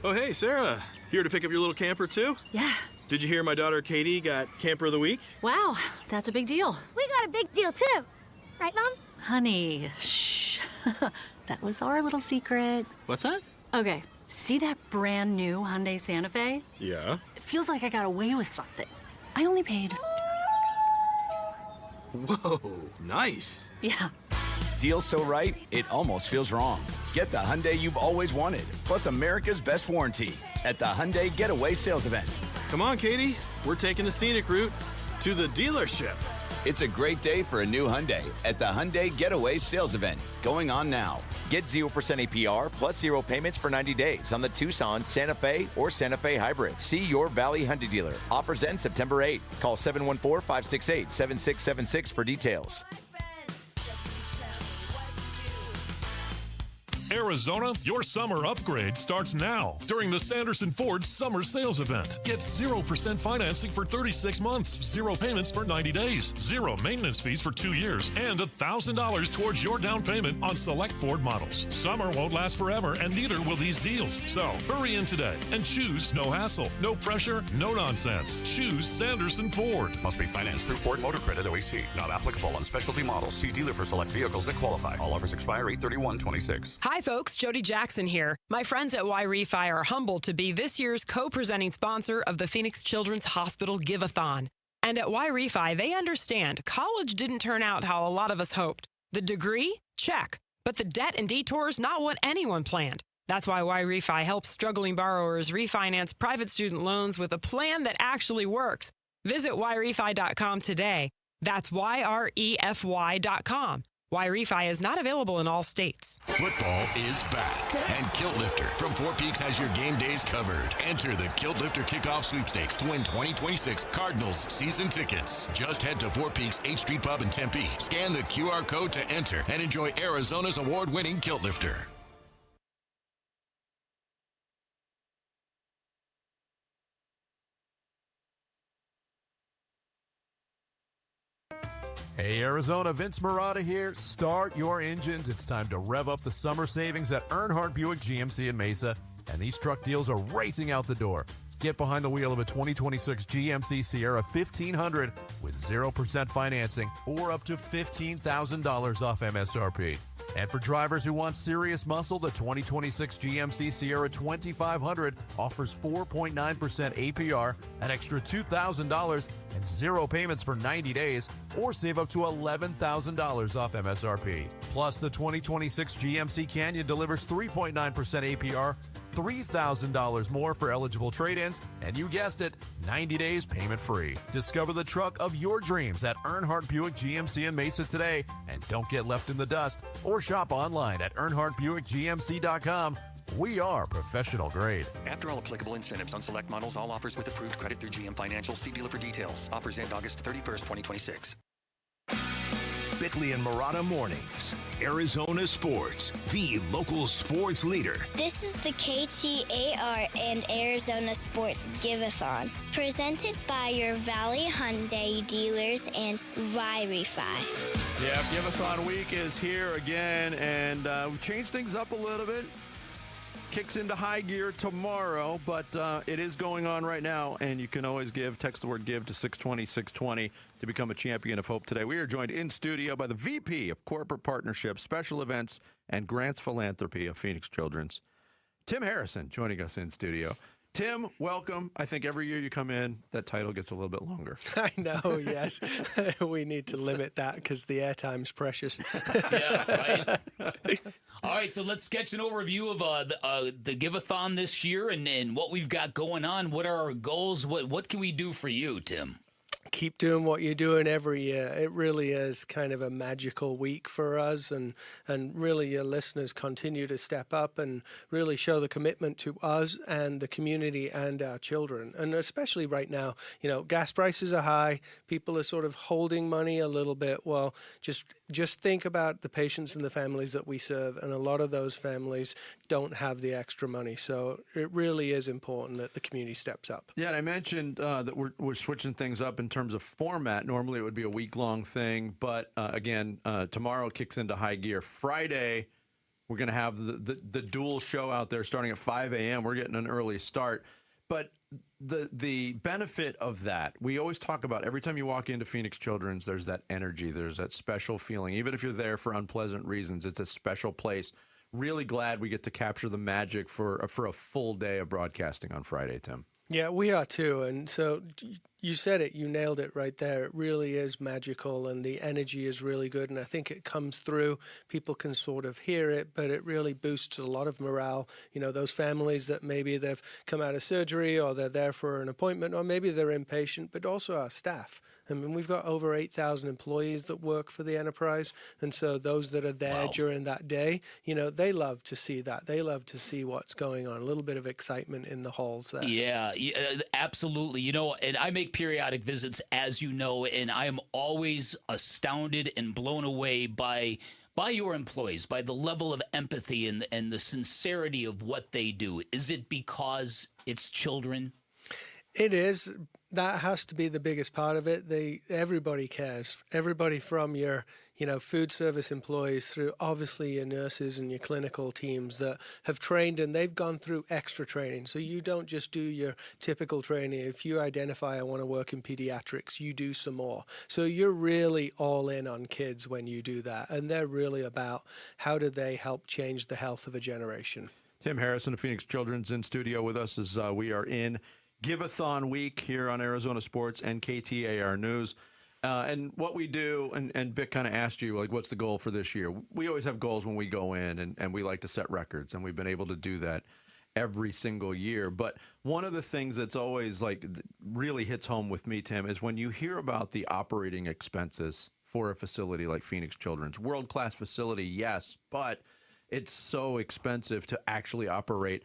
Speaker 10: Oh, hey, Sarah. Here to pick up your little camper, too?
Speaker 12: Yeah.
Speaker 10: Did you hear my daughter Katie got Camper of the Week?
Speaker 12: Wow, that's a big deal.
Speaker 2: We got a big deal, too. Right, Mom?
Speaker 12: Honey, shh. That was our little secret.
Speaker 10: What's that?
Speaker 12: Okay, see that brand new Hyundai Santa Fe?
Speaker 10: Yeah.
Speaker 12: It feels like I got away with something. I only paid...
Speaker 10: Whoa, nice.
Speaker 12: Yeah.
Speaker 18: Deal so right, it almost feels wrong. Get the Hyundai you've always wanted, plus America's best warranty at the Hyundai Getaway Sales Event.
Speaker 10: Come on, Katie. We're taking the scenic route to the dealership.
Speaker 18: It's a great day for a new Hyundai at the Hyundai Getaway Sales Event, going on now. Get 0% APR plus 0 payments for 90 days on the Tucson, Santa Fe, or Santa Fe Hybrid. See your Valley Hyundai dealer. Offers end September 8th. Call 714-568-7676 for details.
Speaker 27: Arizona, your summer upgrade starts now during the Sanderson Ford Summer Sales Event. Get 0% financing for 36 months, 0 payments for 90 days, 0 maintenance fees for 2 years, and $1,000 towards your down payment on select Ford models. Summer won't last forever, and neither will these deals. So hurry in today and choose no hassle, no pressure, no nonsense. Choose Sanderson Ford.
Speaker 28: Must be financed through Ford Motor Credit OAC. Not applicable on specialty models. See dealer for select vehicles that qualify. All offers expire 8/31/26.
Speaker 20: Hi, folks. Jody Jackson here. My friends at Y-Refi are humbled to be this year's co-presenting sponsor of the Phoenix Children's Hospital Give-a-thon. And at Y-Refi, they understand college didn't turn out how a lot of us hoped. The degree? Check. But the debt and detours, not what anyone planned. That's why Y-Refi helps struggling borrowers refinance private student loans with a plan that actually works. Visit YRefi.com today. That's YREFY.com. Y-Refi is not available in all states.
Speaker 1: Football is back, and Kilt Lifter from Four Peaks has your game days covered. Enter the Kilt Lifter Kickoff Sweepstakes to win 2026 Cardinals season tickets. Just head to Four Peaks 8th Street Pub in Tempe, scan the QR code to enter, and enjoy Arizona's award-winning Kilt Lifter.
Speaker 3: Hey Arizona, Vince Marotta here. Start your engines. It's time to rev up the summer savings at Earnhardt Buick GMC in Mesa, and these truck deals are racing out the door. Get behind the wheel of a 2026 GMC Sierra 1500 with 0% financing or up to $15,000 off MSRP. And for drivers who want serious muscle, the 2026 GMC Sierra 2500 offers 4.9% APR, an extra $2,000, and 0 payments for 90 days, or save up to $11,000 off MSRP. Plus, the 2026 GMC Canyon delivers 3.9% APR, $3,000 more for eligible trade-ins, and you guessed it, 90 days payment-free. Discover the truck of your dreams at Earnhardt Buick GMC in Mesa today, and don't get left in the dust, or shop online at EarnhardtBuickGMC.com. We are professional grade.
Speaker 4: After all applicable incentives on select models, all offers with approved credit through GM Financial. See dealer for details. Offers end August 31st, 2026.
Speaker 1: Bickley and Marotta Mornings. Arizona Sports, the local sports leader.
Speaker 2: This is the KTAR and Arizona Sports Give-a-thon, presented by your Valley Hyundai dealers and Ry-Refi.
Speaker 7: Yeah, Give-a-thon week is here again, and we changed things up a little bit. Kicks into high gear tomorrow, but it is going on right now, and you can always text the word GIVE to 620-620 to become a champion of hope today. We are joined in studio by the VP of Corporate Partnerships, Special Events, and Grants Philanthropy of Phoenix Children's, Tim Harrison, joining us in studio. Tim, welcome. I think every year you come in, that title gets a little bit longer.
Speaker 8: I know, yes. We need to limit that because the airtime's precious.
Speaker 13: Yeah, right. All right, so let's sketch an overview of the Give-a-thon this year and what we've got going on. What are our goals? What can we do for you, Tim?
Speaker 8: Keep doing what you're doing every year. It really is kind of a magical week for us, and really your listeners continue to step up and really show the commitment to us and the community and our children. And especially right now, gas prices are high. People are sort of holding money a little bit. Well, just think about the patients and the families that we serve, and a lot of those families don't have the extra money. So it really is important that the community steps up.
Speaker 7: Yeah, and I mentioned that we're switching things up in terms of format. Normally it would be a week-long thing, but again, tomorrow kicks into high gear. Friday, we're going to have the dual show out there starting at 5 a.m. We're getting an early start. But the benefit of that, we always talk about every time you walk into Phoenix Children's, there's that energy, there's that special feeling. Even if you're there for unpleasant reasons, it's a special place. Really glad we get to capture the magic for a full day of broadcasting on Friday, Tim.
Speaker 8: Yeah, we are too. And so you said it, you nailed it right there. It really is magical, and the energy is really good. And I think it comes through. People can sort of hear it, but it really boosts a lot of morale. Those families that maybe they've come out of surgery, or they're there for an appointment, or maybe they're impatient, but also our staff. I mean, we've got over 8,000 employees that work for the enterprise. And so those that are there during that day, they love to see that. They love to see what's going on. A little bit of excitement in the halls there.
Speaker 13: Yeah, absolutely. And I make periodic visits, as you know, and I am always astounded and blown away by your employees, by the level of empathy and the sincerity of what they do. Is it because it's children?
Speaker 8: It is. That has to be the biggest part of it. Everybody cares. Everybody from your, food service employees through obviously your nurses and your clinical teams that have trained, and they've gone through extra training. So you don't just do your typical training. If you identify I want to work in pediatrics, you do some more. So you're really all in on kids when you do that. And they're really about how do they help change the health of a generation.
Speaker 7: Tim Harrison of Phoenix Children's in studio with us as we are in Give-a-thon week here on Arizona Sports and KTAR News. And what we do, and Bick kind of asked you, what's the goal for this year? We always have goals when we go in, and we like to set records, and we've been able to do that every single year. But one of the things that's always really hits home with me, Tim, is when you hear about the operating expenses for a facility like Phoenix Children's. World-class facility, yes, but it's so expensive to actually operate.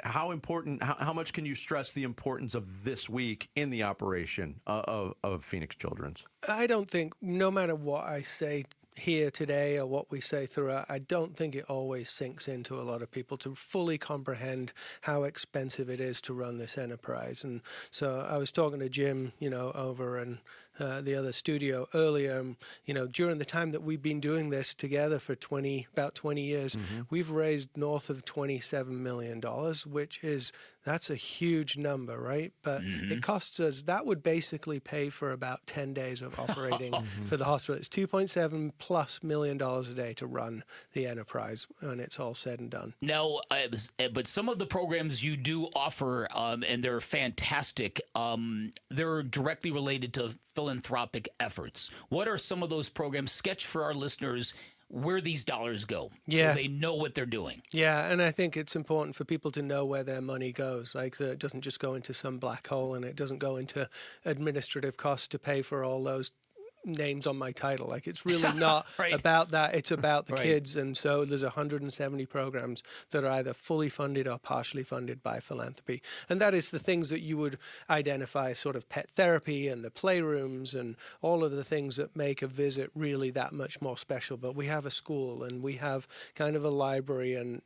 Speaker 7: How important, how much can you stress the importance of this week in the operation of Phoenix Children's?
Speaker 8: I don't think, no matter what I say here today or what we say throughout, I don't think it always sinks into a lot of people to fully comprehend how expensive it is to run this enterprise. And so I was talking to Jim, over, and the other studio earlier. During the time that we've been doing this together for about 20 years, we've raised north of $27 million, that's a huge number, right? But it costs us, that would basically pay for about 10 days of operating for the hospital. It's $2.7+ million a day to run the enterprise when it's all said and done.
Speaker 13: Now, but some of the programs you do offer, and they're fantastic, they're directly related to philanthropic efforts. What are some of those programs? Sketch for our listeners where these dollars go, so they know what they're doing.
Speaker 8: Yeah, and I think it's important for people to know where their money goes. Like, so it doesn't just go into some black hole, and it doesn't go into administrative costs to pay for all those names on my title. Like, it's really not about that. It's about the kids. And so there's 170 programs that are either fully funded or partially funded by philanthropy. And that is the things that you would identify, sort of pet therapy and the playrooms and all of the things that make a visit really that much more special. But we have a school, and we have kind of a library, and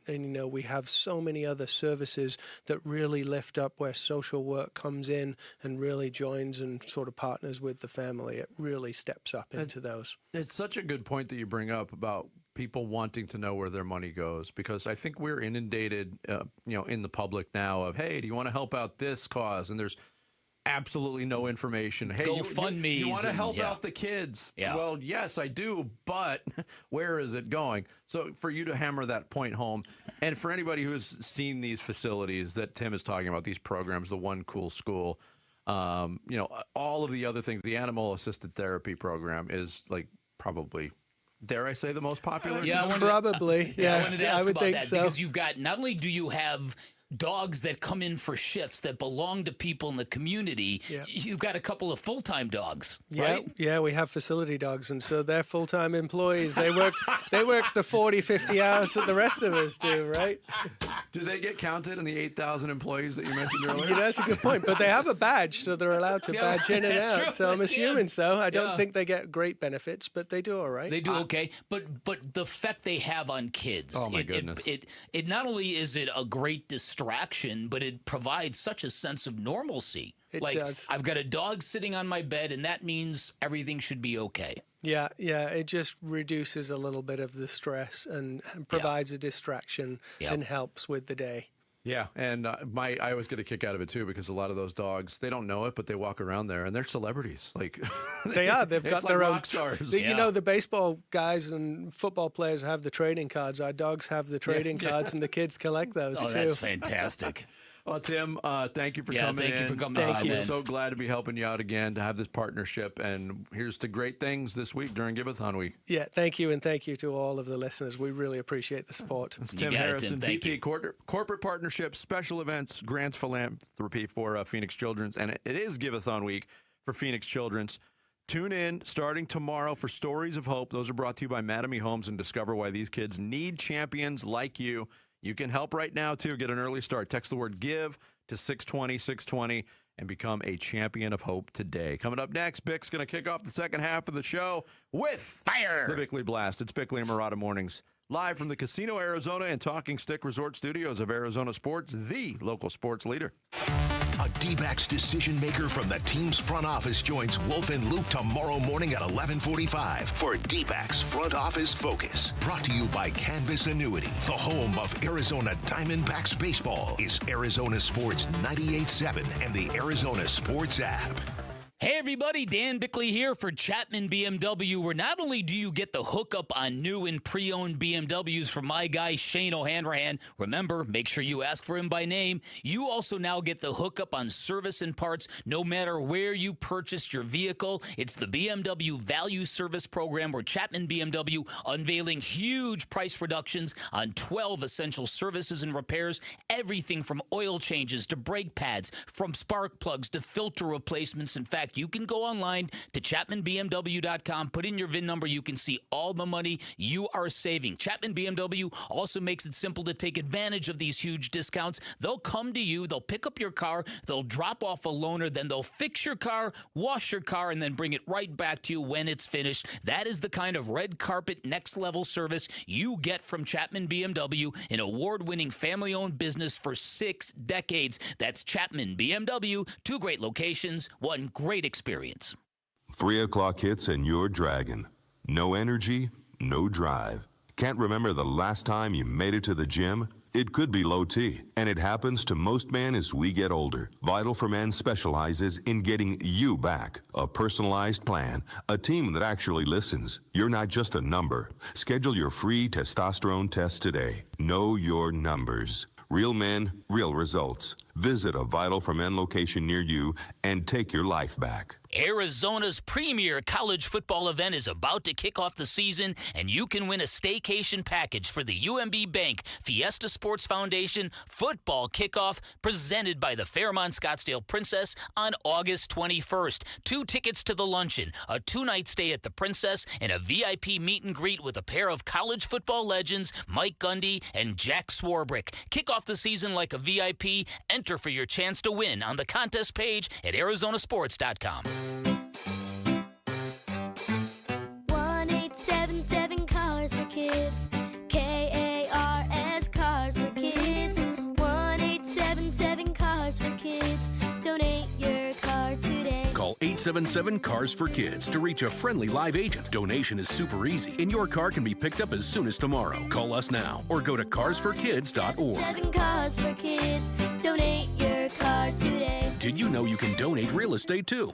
Speaker 8: we have so many other services that really lift up where social work comes in and really joins and sort of partners with the family. It really steps up into those.
Speaker 7: It's such a good point that you bring up about people wanting to know where their money goes, because I think we're inundated, in the public now of, hey, do you want to help out this cause? And there's absolutely no information. Hey,
Speaker 13: GoFundMe.
Speaker 7: You want to help out the kids?
Speaker 13: Yeah.
Speaker 7: Well, yes, I do, but where is it going? So for you to hammer that point home, and for anybody who has seen these facilities that Tim is talking about, these programs, the One Cool School, all of the other things, the animal assisted therapy program is like probably, dare I say, the most popular?
Speaker 8: Probably. Yes,
Speaker 13: I
Speaker 8: would think
Speaker 13: that
Speaker 8: so.
Speaker 13: Because you've got, not only do you have dogs that come in for shifts that belong to people in the community, you've got a couple of full-time dogs, right?
Speaker 8: Yeah, we have facility dogs, and so they're full-time employees. They work the 40, 50 hours that the rest of us do, right?
Speaker 7: Do they get counted in the 8,000 employees that you mentioned earlier?
Speaker 8: That's a good point, but they have a badge, so they're allowed to badge in and out.
Speaker 13: True.
Speaker 8: So I'm assuming so. I don't think they get great benefits, but they do all right.
Speaker 13: They do okay, but the effect they have on kids.
Speaker 7: Oh my goodness!
Speaker 13: It not only is it a great distraction, but it provides such a sense of normalcy.
Speaker 8: It does.
Speaker 13: I've got a dog sitting on my bed, and that means everything should be okay.
Speaker 8: Yeah, it just reduces a little bit of the stress and provides a distraction and helps with the day.
Speaker 7: Yeah, and I always get a kick out of it too, because a lot of those dogs, they don't know it, but they walk around there and they're celebrities. Like
Speaker 8: they are. They've got their own
Speaker 7: rock stars.
Speaker 8: The baseball guys and football players have the trading cards. Our dogs have the trading cards, and the kids collect those too.
Speaker 13: That's fantastic.
Speaker 7: Well, Tim, thank you for coming in.
Speaker 13: Thank you for coming on.
Speaker 7: We're so glad to be helping you out again, to have this partnership. And here's to great things this week during Giveathon week.
Speaker 8: Yeah, thank you, and thank you to all of the listeners. We really appreciate the support.
Speaker 7: It's Tim Harrison, VP Corporate Partnerships, Special Events, Grants Philanthropy for Phoenix Children's. And it is Giveathon week for Phoenix Children's. Tune in starting tomorrow for Stories of Hope. Those are brought to you by Mattamy Homes, and discover why these kids need champions like you. You can help right now, too. Get an early start. Text the word GIVE to 620-620 and become a champion of hope today. Coming up next, Bick's going to kick off the second half of the show with
Speaker 13: Fire!
Speaker 7: The Bickley Blast. It's Bickley and Murata Mornings, live from the Casino Arizona and Talking Stick Resort Studios of Arizona Sports, the local sports leader.
Speaker 1: A D-backs decision maker from the team's front office joins Wolf and Luke tomorrow morning at 11:45 for D-backs Front Office Focus. Brought to you by Canvas Annuity. The home of Arizona Diamondbacks baseball is Arizona Sports 98.7 and the Arizona Sports app.
Speaker 13: Hey everybody, Dan Bickley here for Chapman BMW, where not only do you get the hookup on new and pre-owned BMWs from my guy Shane O'Hanrahan, remember, make sure you ask for him by name, you also now get the hookup on service and parts no matter where you purchased your vehicle. It's the BMW Value Service Program, where Chapman BMW unveiling huge price reductions on 12 essential services and repairs, everything from oil changes to brake pads, from spark plugs to filter replacements. In fact, you can go online to ChapmanBMW.com, put in your VIN number. You can see all the money you are saving. Chapman BMW also makes it simple to take advantage of these huge discounts. They'll come to you, they'll pick up your car, they'll drop off a loaner, then they'll fix your car, wash your car, and then bring it right back to you when it's finished. That is the kind of red carpet, next level service you get from Chapman BMW, an award-winning family-owned business for 6 decades. That's Chapman BMW, 2 great locations, 1 great experience.
Speaker 15: 3 o'clock hits and you're dragging. No energy, no drive. Can't remember the last time you made it to the gym? It could be low T, and it happens to most men as we get older. Vital for Men specializes in getting you back. A personalized plan, a team that actually listens. You're not just a number. Schedule your free testosterone test today. Know your numbers. Real men, real results. Visit a Vital for Men location near you and take your life back.
Speaker 13: Arizona's premier college football event is about to kick off the season, and you can win a staycation package for the UMB Bank Fiesta Sports Foundation football kickoff presented by the Fairmont Scottsdale Princess on August 21st. 2 tickets to the luncheon, a 2-night stay at the Princess, and a VIP meet and greet with a pair of college football legends Mike Gundy and Jack Swarbrick. Kick off the season like a VIP. Enter for your chance to win on the contest page at arizonasports.com.
Speaker 16: 1-877 Cars for Kids. KARS Cars for Kids. 1-877 Cars for Kids. Donate your car today.
Speaker 17: Call 877 Cars for Kids to reach a friendly live agent. Donation is super easy, and your car can be picked up as soon as tomorrow. Call us now or go to carsforkids.org.
Speaker 16: 7 Cars for Kids. Donate your car today.
Speaker 17: Did you know you can donate real estate too?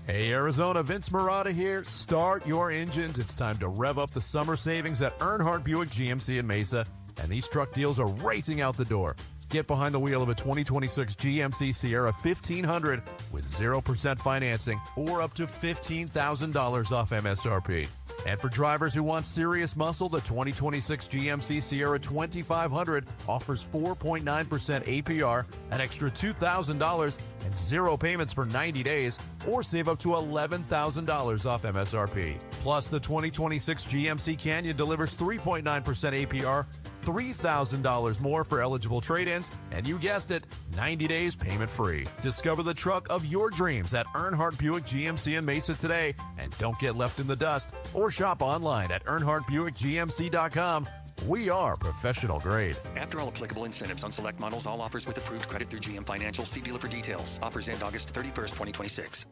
Speaker 3: Hey Arizona, Vince Marotta here. Start your engines. It's time to rev up the summer savings at Earnhardt Buick GMC in Mesa, and these truck deals are racing out the door. Get behind the wheel of a 2026 GMC Sierra 1500 with 0% financing or up to $15,000 off MSRP. And for drivers who want serious muscle, the 2026 GMC Sierra 2500 offers 4.9% APR, an extra $2,000, and 0 payments for 90 days, or save up to $11,000 off MSRP. Plus, the 2026 GMC Canyon delivers 3.9% APR, $3,000 more for eligible trade-ins, and you guessed it, 90 days payment-free. Discover the truck of your dreams at Earnhardt Buick GMC in Mesa today, and don't get left in the dust, or shop online at EarnhardtBuickGMC.com. We are professional grade.
Speaker 4: After all applicable incentives on select models, all offers with approved credit through GM Financial. See dealer for details. Offers end August 31st, 2026.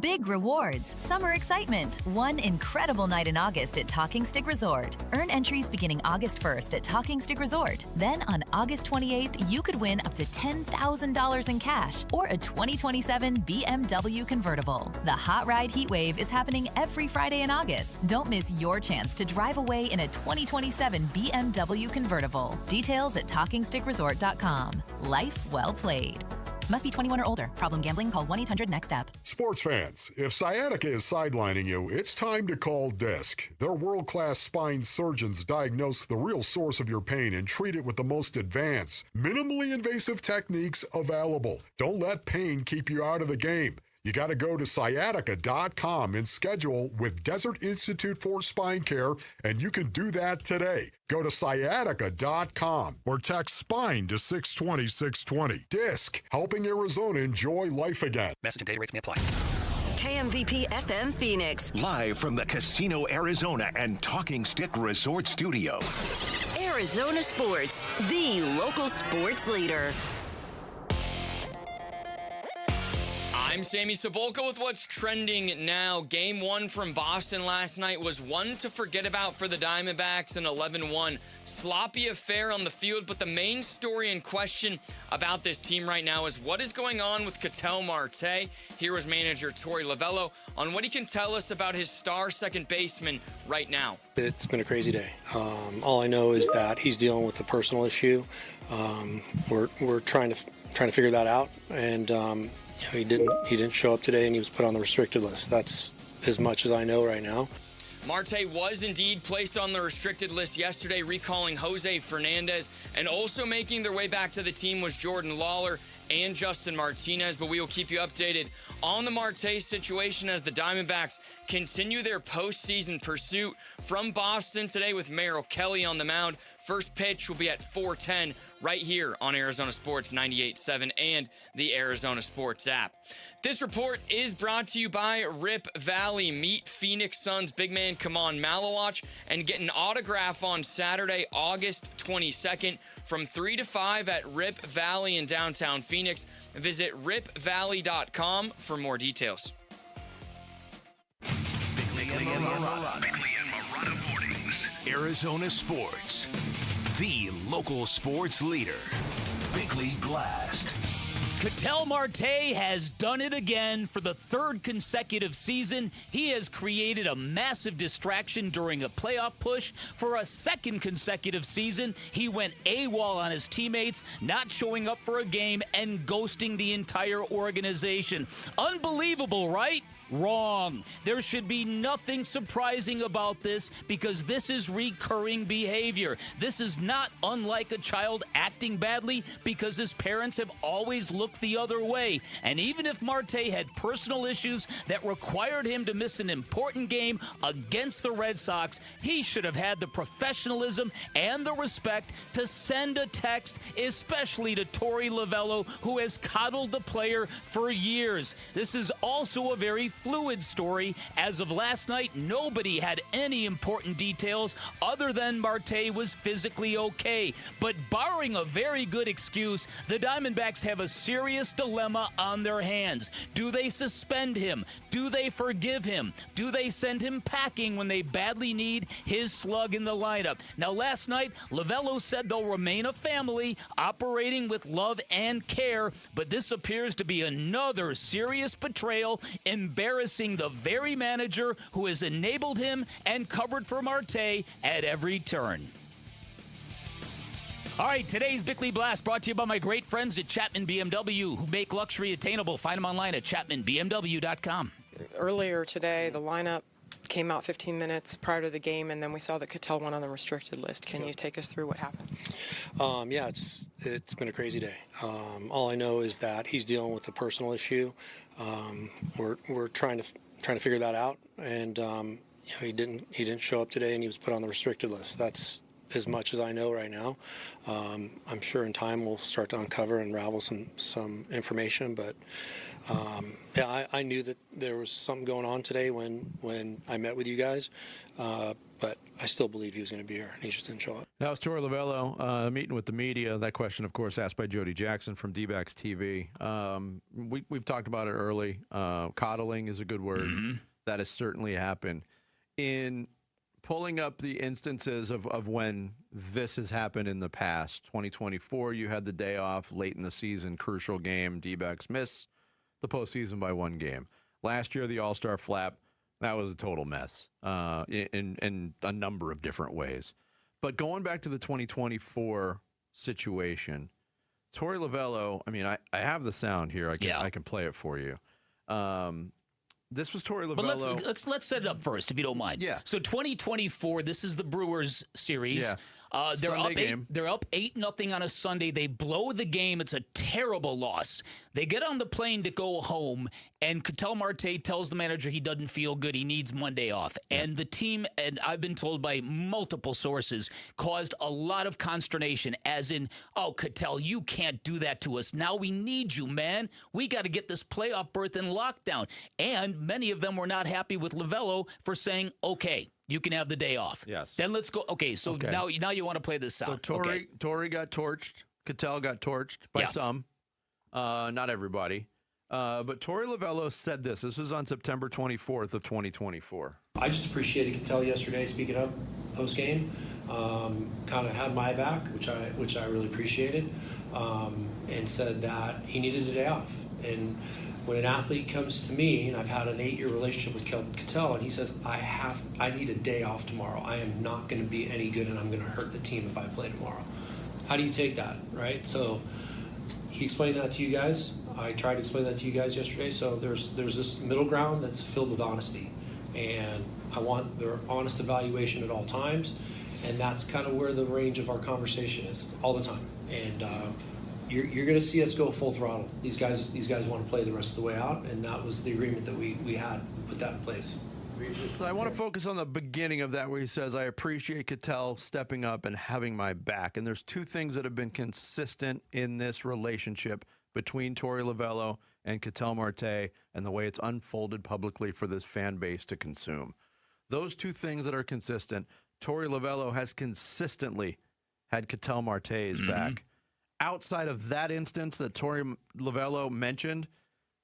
Speaker 19: Big rewards, summer excitement, one incredible night in August at Talking Stick Resort. Earn entries beginning August 1st at Talking Stick Resort. Then on August 28th, you could win up to $10,000 in cash or a 2027 BMW convertible. The Hot Ride Heat Wave is happening every Friday in August. Don't miss your chance to drive away in a 2027 BMW convertible. Details at TalkingStickResort.com. Life well played. Must be 21 or older. Problem gambling? Call 1-800-NEXT-STEP.
Speaker 25: Sports fans, if sciatica is sidelining you, it's time to call DISC. Their world-class spine surgeons diagnose the real source of your pain and treat it with the most advanced, minimally invasive techniques available. Don't let pain keep you out of the game. You got to go to sciatica.com and schedule with Desert Institute for Spine Care, and you can do that today. Go to sciatica.com or text SPINE to 620-620. DISC, helping Arizona enjoy life again.
Speaker 4: Message and data rates may apply.
Speaker 21: KMVP FM Phoenix.
Speaker 1: Live from the Casino Arizona and Talking Stick Resort Studio.
Speaker 21: Arizona Sports, the local sports leader.
Speaker 11: I'm Sammy Cebulka with what's trending now. Game 1 from Boston last night was one to forget about for the Diamondbacks, an 11-1 sloppy affair on the field. But the main story in question about this team right now is what is going on with Ketel Marte. Here was manager Torey Lovello on what he can tell us about his star second baseman right now.
Speaker 14: It's been a crazy day. All I know is that he's dealing with a personal issue. We're trying to figure that out, and he didn't show up today, and he was put on the restricted list. That's as much as I know right now.
Speaker 11: Marte was indeed placed on the restricted list yesterday, recalling Jose Fernandez, and also making their way back to the team was Jordan Lawler and Justin Martinez. But we will keep you updated on the Marte situation as the Diamondbacks continue their postseason pursuit from Boston today with Merrill Kelly on the mound. First pitch will be at 4:10 right here on Arizona Sports 98.7 and the Arizona Sports app. This report is brought to you by Rip Valley. Meet Phoenix Suns big man Kaman Malawach and get an autograph on Saturday, August 22nd from 3 to 5 at Rip Valley in downtown Phoenix. Visit ripvalley.com for more details.
Speaker 1: Bickley and Marotta mornings. Arizona Sports, the local sports leader. Bickley Blast.
Speaker 13: Ketel Marte has done it again for the third consecutive season. He has created a massive distraction during a playoff push. For a second consecutive season, he went AWOL on his teammates, not showing up for a game and ghosting the entire organization. Unbelievable, right? Wrong. There should be nothing surprising about this because this is recurring behavior. This is not unlike a child acting badly because his parents have always looked the other way. And even if Marte had personal issues that required him to miss an important game against the Red Sox, he should have had the professionalism and the respect to send a text, especially to Torey Lovullo, who has coddled the player for years. This is also a very fluid story. As of last night, nobody had any important details other than Marte was physically okay. But barring a very good excuse, the Diamondbacks have a serious dilemma on their hands. Do they suspend him? Do they forgive him? Do they send him packing when they badly need his slug in the lineup? Now, last night, Lovullo said they'll remain a family, operating with love and care, but this appears to be another serious betrayal, embarrassing the very manager who has enabled him and covered for Marte at every turn. All right, today's Bickley Blast brought to you by my great friends at Chapman BMW, who make luxury attainable. Find them online at chapmanbmw.com.
Speaker 5: Earlier today, the lineup came out 15 minutes prior to the game, and then we saw that Ketel went on the restricted list. Can you take us through what happened?
Speaker 14: Yeah, it's been a crazy day. All I know is that he's dealing with a personal issue. We're trying to figure that out, and he didn't show up today, and he was put on the restricted list. That's as much as I know right now. I'm sure in time we'll start to uncover and unravel some information, but I knew that there was something going on today when I met with you guys, but I still believe he was going to be here, and he just didn't show up.
Speaker 7: That was Torey Lovullo meeting with the media. That question, of course, asked by Jody Jackson from D-Backs TV. We've talked about it early. Coddling is a good word. Mm-hmm. That has certainly happened. In pulling up the instances of when this has happened in the past, 2024, you had the day off late in the season, crucial game. D-backs miss the postseason by one game. Last year, the All-Star flap, that was a total mess in a number of different ways. But going back to the 2024 situation, Torey Lovullo, I mean, I have the sound here. I can play it for you. This was Torey Lovullo.
Speaker 13: But let's set it up first, if you don't mind.
Speaker 7: Yeah.
Speaker 13: So 2024, this is the Brewers series.
Speaker 7: Yeah.
Speaker 13: They're up 8-0 on a Sunday. They blow the game. It's a terrible loss. They get on the plane to go home, and Ketel Marte tells the manager he doesn't feel good. He needs Monday off. Yeah. And the team, and I've been told by multiple sources, caused a lot of consternation, as in, oh, Ketel, you can't do that to us. Now we need you, man. We got to get this playoff berth in lockdown. And many of them were not happy with Lovullo for saying, okay, you can have the day off.
Speaker 7: Yes.
Speaker 13: Then let's go. Okay, so now you want to play this out.
Speaker 7: So Torey got torched. Ketel got torched by some, not everybody. But Torey Lovullo said this. This was on September 24th of 2024.
Speaker 14: I just appreciated Ketel yesterday speaking up post game. Kind of had my back, which I really appreciated, and said that he needed a day off. And when an athlete comes to me, and I've had an 8-year relationship with Ketel, and he says, I need a day off tomorrow. I am not going to be any good, and I'm going to hurt the team if I play tomorrow. How do you take that, right? So he explained that to you guys. I tried to explain that to you guys yesterday. So there's this middle ground that's filled with honesty, and I want their honest evaluation at all times, and that's kind of where the range of our conversation is all the time. And you're going to see us go full throttle. These guys want to play the rest of the way out, and that was the agreement that we had. We put that in place.
Speaker 7: I want to focus on the beginning of that where he says, I appreciate Ketel stepping up and having my back. And there's two things that have been consistent in this relationship between Torey Lovullo and Ketel Marte and the way it's unfolded publicly for this fan base to consume. Those two things that are consistent, Torey Lovullo has consistently had Ketel Marte's back. Outside of that instance that Torey Lovullo mentioned,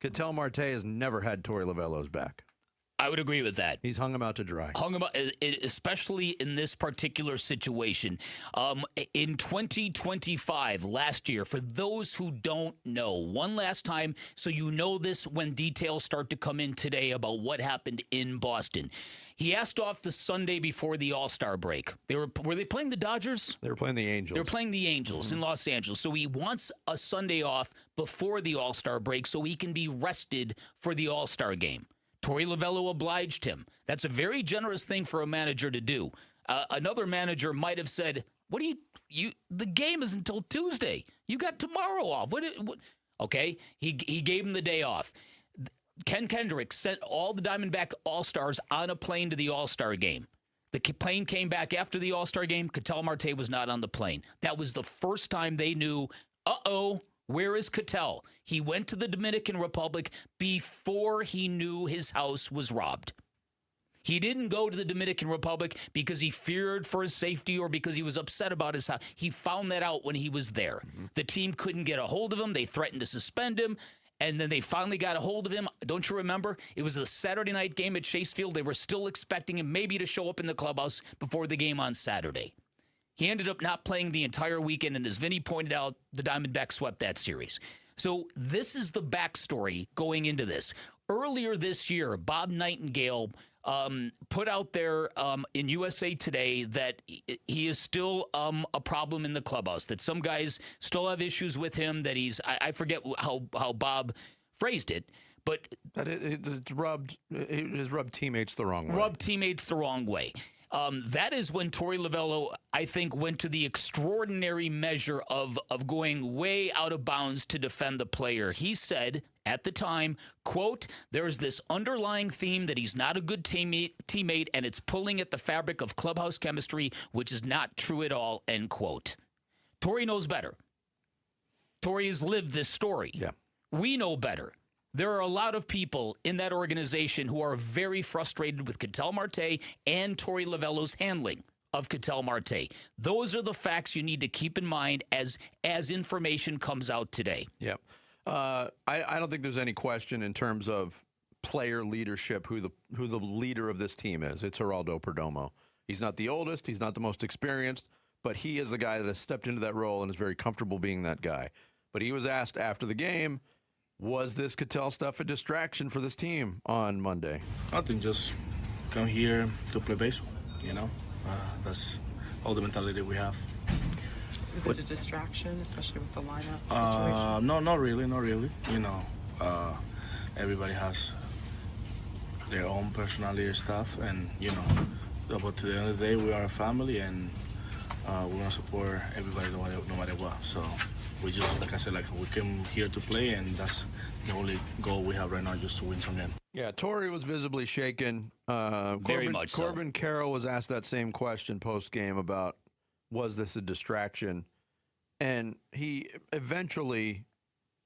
Speaker 7: Ketel Marte has never had Torey Lovullo's back.
Speaker 13: I would agree with that.
Speaker 7: He's hung him out to dry.
Speaker 13: Hung him out, especially in this particular situation. In 2025, last year, for those who don't know, one last time, so you know this when details start to come in today about what happened in Boston. He asked off the Sunday before the All-Star break. Were they playing the Dodgers?
Speaker 7: They were playing the Angels.
Speaker 13: They were playing the Angels in Los Angeles. So he wants a Sunday off before the All-Star break so he can be rested for the All-Star game. Torey Lovullo obliged him. That's a very generous thing for a manager to do. Another manager might have said, "What do you? The game is until Tuesday. You got tomorrow off." What? Okay, he gave him the day off. Ken Kendrick sent all the Diamondback All-Stars on a plane to the All-Star game. The plane came back after the All-Star game. Ketel Marte was not on the plane. That was the first time they knew, where is Ketel? He went to the Dominican Republic before he knew his house was robbed. He didn't go to the Dominican Republic because he feared for his safety or because he was upset about his house. He found that out when he was there. The team couldn't get a hold of him. They threatened to suspend him. And then they finally got a hold of him. Don't you remember? It was a Saturday night game at Chase Field. They were still expecting him maybe to show up in the clubhouse before the game on Saturday. He ended up not playing the entire weekend, and as Vinny pointed out, the Diamondbacks swept that series. So this is the backstory going into this. Earlier this year, Bob Nightingale put out there in USA Today that he is still a problem in the clubhouse, that some guys still have issues with him, that he's, I forget how Bob phrased it, but
Speaker 7: it has rubbed teammates the wrong way.
Speaker 13: Rubbed teammates the wrong way. That is when Torey Lovullo, I think, went to the extraordinary measure of going way out of bounds to defend the player. He said at the time, quote, "There's this underlying theme that he's not a good teammate, and it's pulling at the fabric of clubhouse chemistry, which is not true at all," end quote. Torey knows better. Torey has lived this story.
Speaker 7: Yeah.
Speaker 13: We know better. There are a lot of people in that organization who are very frustrated with Ketel Marte and Torey Lovullo's handling of Ketel Marte. Those are the facts you need to keep in mind as information comes out today.
Speaker 7: Yep. I don't think there's any question in terms of player leadership who the leader of this team is. It's Geraldo Perdomo. He's not the oldest. He's not the most experienced, but he is the guy that has stepped into that role and is very comfortable being that guy. But he was asked after the game, was this Ketel stuff a distraction for this team on Monday?
Speaker 6: I think just come here to play baseball, That's all the mentality we have.
Speaker 5: Was it a distraction, especially with the lineup situation?
Speaker 6: No, not really. Everybody has their own personality and stuff, and, but at the end of the day, we are a family, and we want to support everybody no matter what. So we just, like I said, we came here to play, and that's the only goal we have right now, just to win some games.
Speaker 7: Yeah, Torey was visibly shaken.
Speaker 13: Very much so.
Speaker 7: Corbin Carroll was asked that same question post-game about, was this a distraction? And he eventually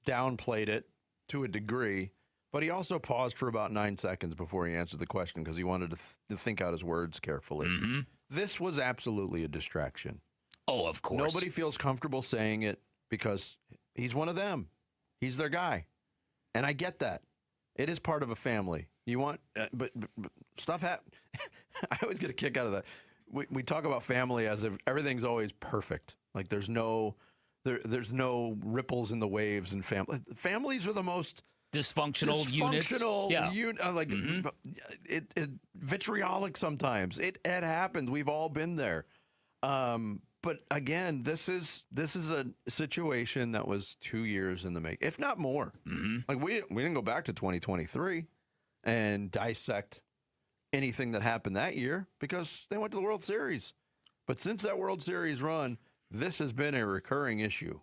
Speaker 7: downplayed it to a degree, but he also paused for about 9 seconds before he answered the question because he wanted to think out his words carefully.
Speaker 13: Mm-hmm.
Speaker 7: This was absolutely a distraction.
Speaker 13: Oh, of course.
Speaker 7: Nobody feels comfortable saying it because he's one of them. He's their guy. And I get that. It is part of a family. You want, but stuff happens. I always get a kick out of that. We talk about family as if everything's always perfect. Like there's no ripples in the waves in family. Families are the most
Speaker 13: dysfunctional units.
Speaker 7: Yeah. Vitriolic sometimes. It happens. We've all been there. But again, this is a situation that was 2 years in the making, if not more.
Speaker 13: Mm-hmm.
Speaker 7: Like we didn't go back to 2023 and dissect anything that happened that year because they went to the World Series. But since that World Series run, this has been a recurring issue.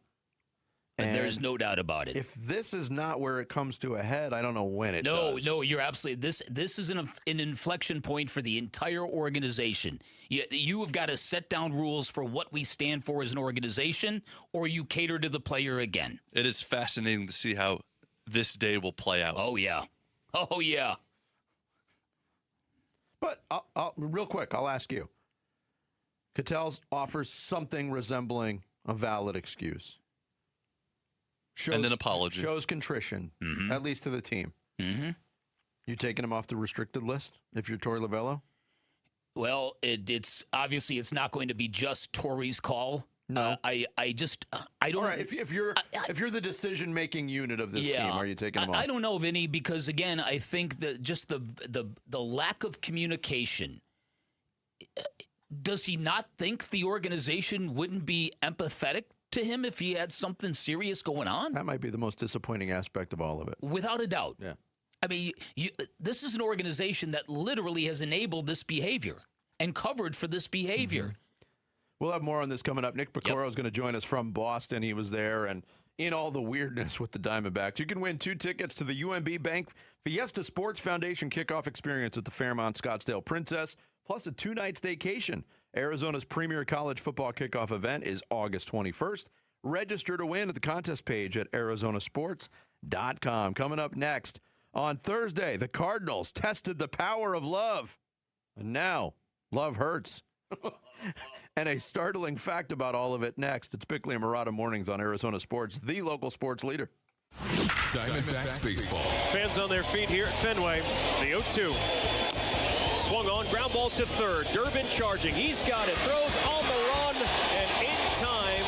Speaker 13: And there's no doubt about it.
Speaker 7: If this is not where it comes to a head, I don't know when it does.
Speaker 13: No, you're absolutely. This is an inflection point for the entire organization. You have got to set down rules for what we stand for as an organization, or you cater to the player again.
Speaker 9: It is fascinating to see how this day will play out.
Speaker 13: Oh, yeah. Oh, yeah.
Speaker 7: But real quick, I'll ask you. Ketel offers something resembling a valid excuse.
Speaker 9: And an apology.
Speaker 7: Shows contrition, at least to the team.
Speaker 13: Mm-hmm.
Speaker 7: You taking him off the restricted list if you're Torey Lovello?
Speaker 10: Well, it's obviously it's not going to be just Torey's call.
Speaker 7: No,
Speaker 10: I don't.
Speaker 7: All right, if you're the decision-making unit of this team, are you taking him off?
Speaker 10: I don't know, Vinny, because again, I think that just the lack of communication. Does he not think the organization wouldn't be empathetic to him if he had something serious going on?
Speaker 7: That might be the most disappointing aspect of all of it.
Speaker 10: Without a doubt.
Speaker 7: Yeah.
Speaker 10: I mean, this is an organization that literally has enabled this behavior and covered for this behavior.
Speaker 7: Mm-hmm. We'll have more on this coming up. Nick Picoro is going to join us from Boston. He was there and in all the weirdness with the Diamondbacks. You can win 2 tickets to the UMB Bank Fiesta Sports Foundation kickoff experience at the Fairmont Scottsdale Princess, plus a 2-night staycation. Arizona's premier college football kickoff event is August 21st. Register to win at the contest page at arizonasports.com. Coming up next, on Thursday, the Cardinals tested the power of love. And now, love hurts. And a startling fact about all of it next. It's Bickley and Murata Mornings on Arizona Sports, the local sports leader.
Speaker 12: Diamondbacks baseball.
Speaker 18: Fans on their feet here at Fenway. The 0-2. Swung on, ground ball to third. Durbin charging. He's got it. Throws on the run and in time.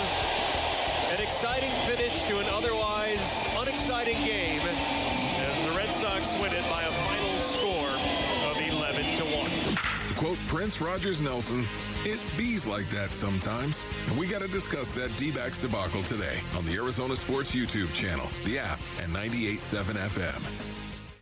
Speaker 18: An exciting finish to an otherwise unexciting game as the Red Sox win it by a final score of 11-1.
Speaker 12: To quote Prince Rogers Nelson, it bees like that sometimes. And we got to discuss that D-backs debacle today on the Arizona Sports YouTube channel, the app, and 98.7 FM.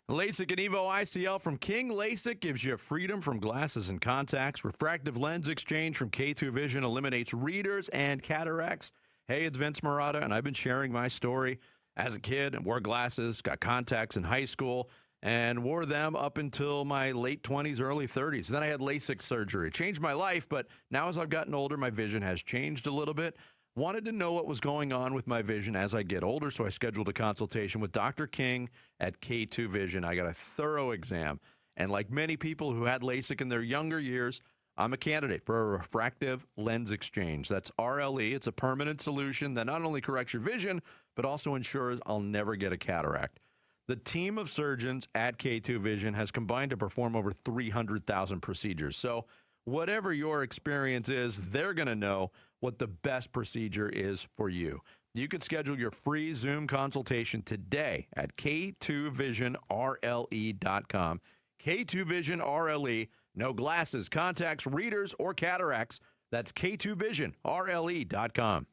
Speaker 7: LASIK and Evo ICL from King LASIK gives you freedom from glasses and contacts. Refractive lens exchange from K2 Vision eliminates readers and cataracts. Hey, it's Vince Murata, and I've been sharing my story as a kid and wore glasses, got contacts in high school, and wore them up until my late 20s, early 30s. Then I had LASIK surgery. It changed my life, but now as I've gotten older, my vision has changed a little bit. Wanted to know what was going on with my vision as I get older, so I scheduled a consultation with Dr. King at K2 Vision. I got a thorough exam, and like many people who had LASIK in their younger years, I'm a candidate for a refractive lens exchange. That's RLE. It's a permanent solution that not only corrects your vision, but also ensures I'll never get a cataract. The team of surgeons at K2 Vision has combined to perform over 300,000 procedures. So whatever your experience is, they're going to know what the best procedure is for you. You can schedule your free Zoom consultation today at K2VisionRLE.com. K2 Vision RLE. No glasses, contacts, readers, or cataracts. That's K2VisionRLE.com.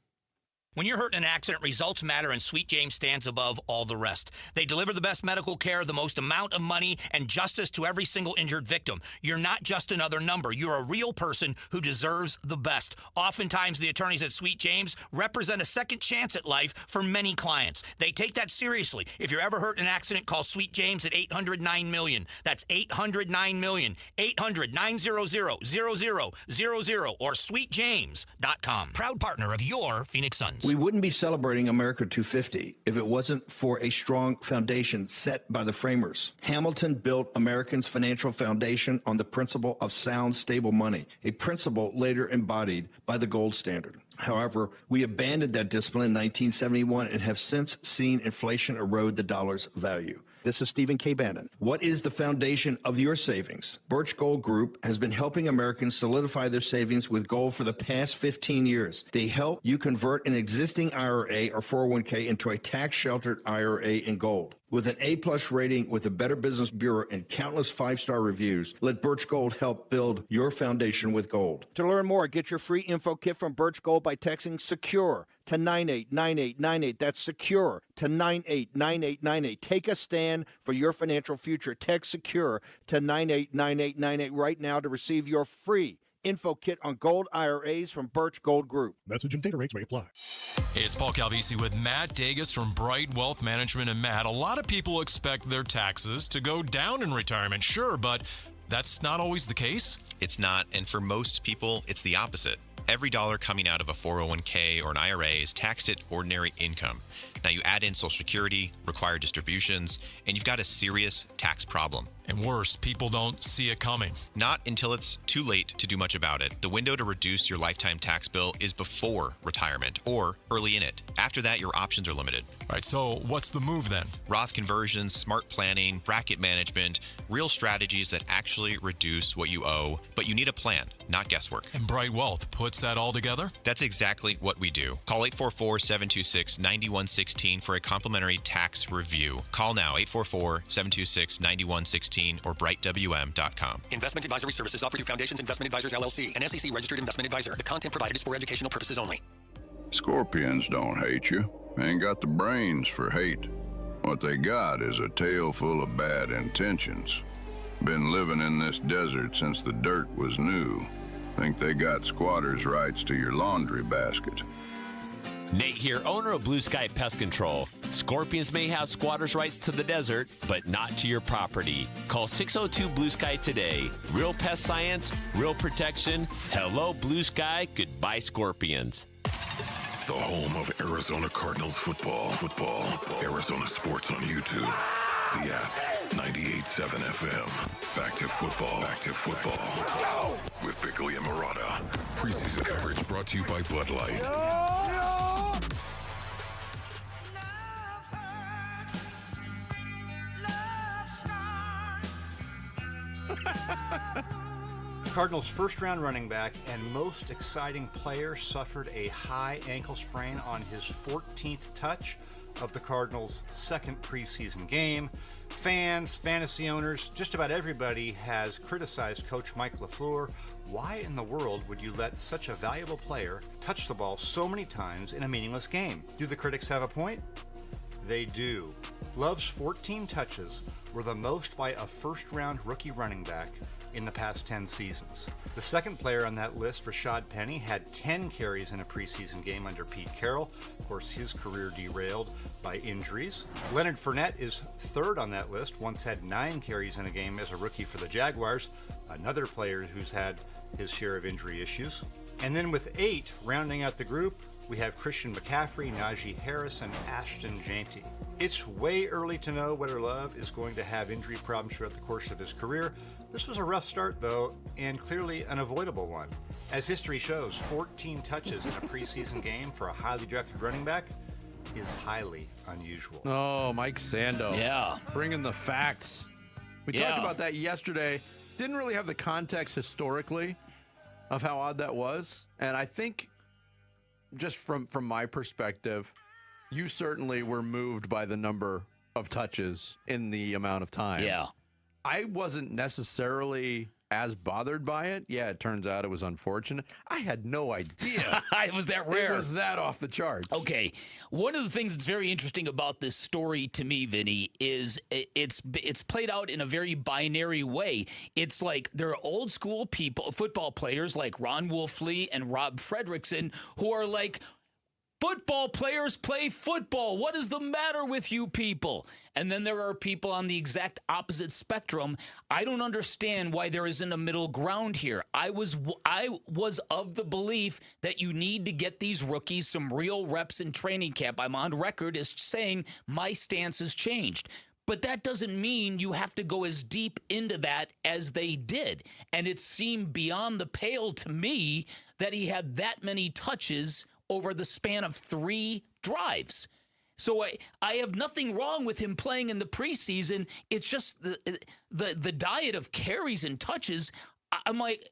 Speaker 22: When you're hurt in an accident, results matter, and Sweet James stands above all the rest. They deliver the best medical care, the most amount of money, and justice to every single injured victim. You're not just another number. You're a real person who deserves the best. Oftentimes, the attorneys at Sweet James represent a second chance at life for many clients. They take that seriously. If you're ever hurt in an accident, call Sweet James at 800-9-MILLION. That's 800-9-MILLION. 800-900-0000 or sweetjames.com. Proud partner of your Phoenix Suns.
Speaker 23: We wouldn't be celebrating America 250 if it wasn't for a strong foundation set by the framers. Hamilton built Americans' financial foundation on the principle of sound, stable money, a principle later embodied by the gold standard. However, we abandoned that discipline in 1971 and have since seen inflation erode the dollar's value. This is Stephen K. Bannon. What is the foundation of your savings? Birch Gold Group has been helping Americans solidify their savings with gold for the past 15 years. They help you convert an existing IRA or 401k into a tax-sheltered IRA in gold. With an A-plus rating with the Better Business Bureau and countless five-star reviews, let Birch Gold help build your foundation with gold. To learn more, get your free info kit from Birch Gold by texting SECURE to 989898. That's SECURE to 989898. Take a stand for your financial future. Text SECURE to 989898 right now to receive your free info kit on gold IRAs from Birch Gold Group.
Speaker 24: Message and data rates may apply.
Speaker 26: Hey, it's Paul Calvisi with Matt Dagas from Bright Wealth Management. And Matt, a lot of people expect their taxes to go down in retirement, sure, but that's not always the case.
Speaker 27: It's not, and for most people, it's the opposite.
Speaker 2: Every dollar coming out of a 401k or an IRA is taxed at ordinary income. Now you add in Social Security, required distributions, and you've got a serious tax problem.
Speaker 26: And worse, people don't see it coming.
Speaker 2: Not until it's too late to do much about it. The window to reduce your lifetime tax bill is before retirement or early in it. After that, your options are limited.
Speaker 26: All right, so what's the move then?
Speaker 2: Roth conversions, smart planning, bracket management, real strategies that actually reduce what you owe, but you need a plan, not guesswork.
Speaker 26: And Bright Wealth puts that all together?
Speaker 2: That's exactly what we do. Call 844-726-9116 for a complimentary tax review. Call now, 844-726-9116 or brightwm.com.
Speaker 4: Investment advisory services offered through Foundations Investment Advisors, LLC, an SEC registered investment advisor. The content provided is for educational purposes only.
Speaker 8: Scorpions don't hate you. Ain't got the brains for hate. What they got is a tail full of bad intentions. Been living in this desert since the dirt was new. Think they got squatters' rights to your laundry basket.
Speaker 15: Nate here, owner of Blue Sky Pest Control. Scorpions may have squatters' rights to the desert, but not to your property. Call 602 Blue Sky today. Real pest science, real protection. Hello, Blue Sky. Goodbye, Scorpions.
Speaker 12: The home of Arizona Cardinals football. Arizona Sports on YouTube. The app, 98.7 FM. Back to football. With Bickley and Murata. Preseason coverage brought to you by Bud Light.
Speaker 16: Cardinals' first-round running back and most exciting player suffered a high ankle sprain on his 14th touch of the Cardinals' second preseason game. Fans, fantasy owners, just about everybody has criticized Coach Mike LaFleur. Why in the world would you let such a valuable player touch the ball so many times in a meaningless game? Do the critics have a point? They do. Love's 14 touches were the most by a first-round rookie running back in the past 10 seasons. The second player on that list, Rashad Penny, had 10 carries in a preseason game under Pete Carroll. Of course, his career derailed by injuries. Leonard Fournette is third on that list, once had 9 carries in a game as a rookie for the Jaguars, another player who's had his share of injury issues. And then with 8 rounding out the group, we have Christian McCaffrey, Najee Harris, and Ashton Jeanty. It's way early to know whether Love is going to have injury problems throughout the course of his career. This was a rough start, though, and clearly an avoidable one. As history shows, 14 touches in a preseason game for a highly drafted running back is highly unusual.
Speaker 7: Oh, Mike Sando.
Speaker 10: Yeah.
Speaker 7: Bringing the facts. We talked about that yesterday. Didn't really have the context historically of how odd that was. And I think just from my perspective, you certainly were moved by the number of touches in the amount of time.
Speaker 10: Yeah.
Speaker 7: I wasn't necessarily as bothered by it. Yeah, it turns out it was unfortunate. I had no idea.
Speaker 10: It was that rare.
Speaker 7: It was that off the charts.
Speaker 10: Okay. One of the things that's very interesting about this story to me, Vinny, is it's played out in a very binary way. It's like there are old school people, football players like Ron Wolfley and Rob Fredrickson, who are like, football players play football. What is the matter with you people? And then there are people on the exact opposite spectrum. I don't understand why there isn't a middle ground here. I was of the belief that you need to get these rookies some real reps in training camp. I'm on record as saying my stance has changed. But that doesn't mean you have to go as deep into that as they did. And it seemed beyond the pale to me that he had that many touches over the span of 3 drives. So I have nothing wrong with him playing in the preseason. It's just the diet of carries and touches. I'm like,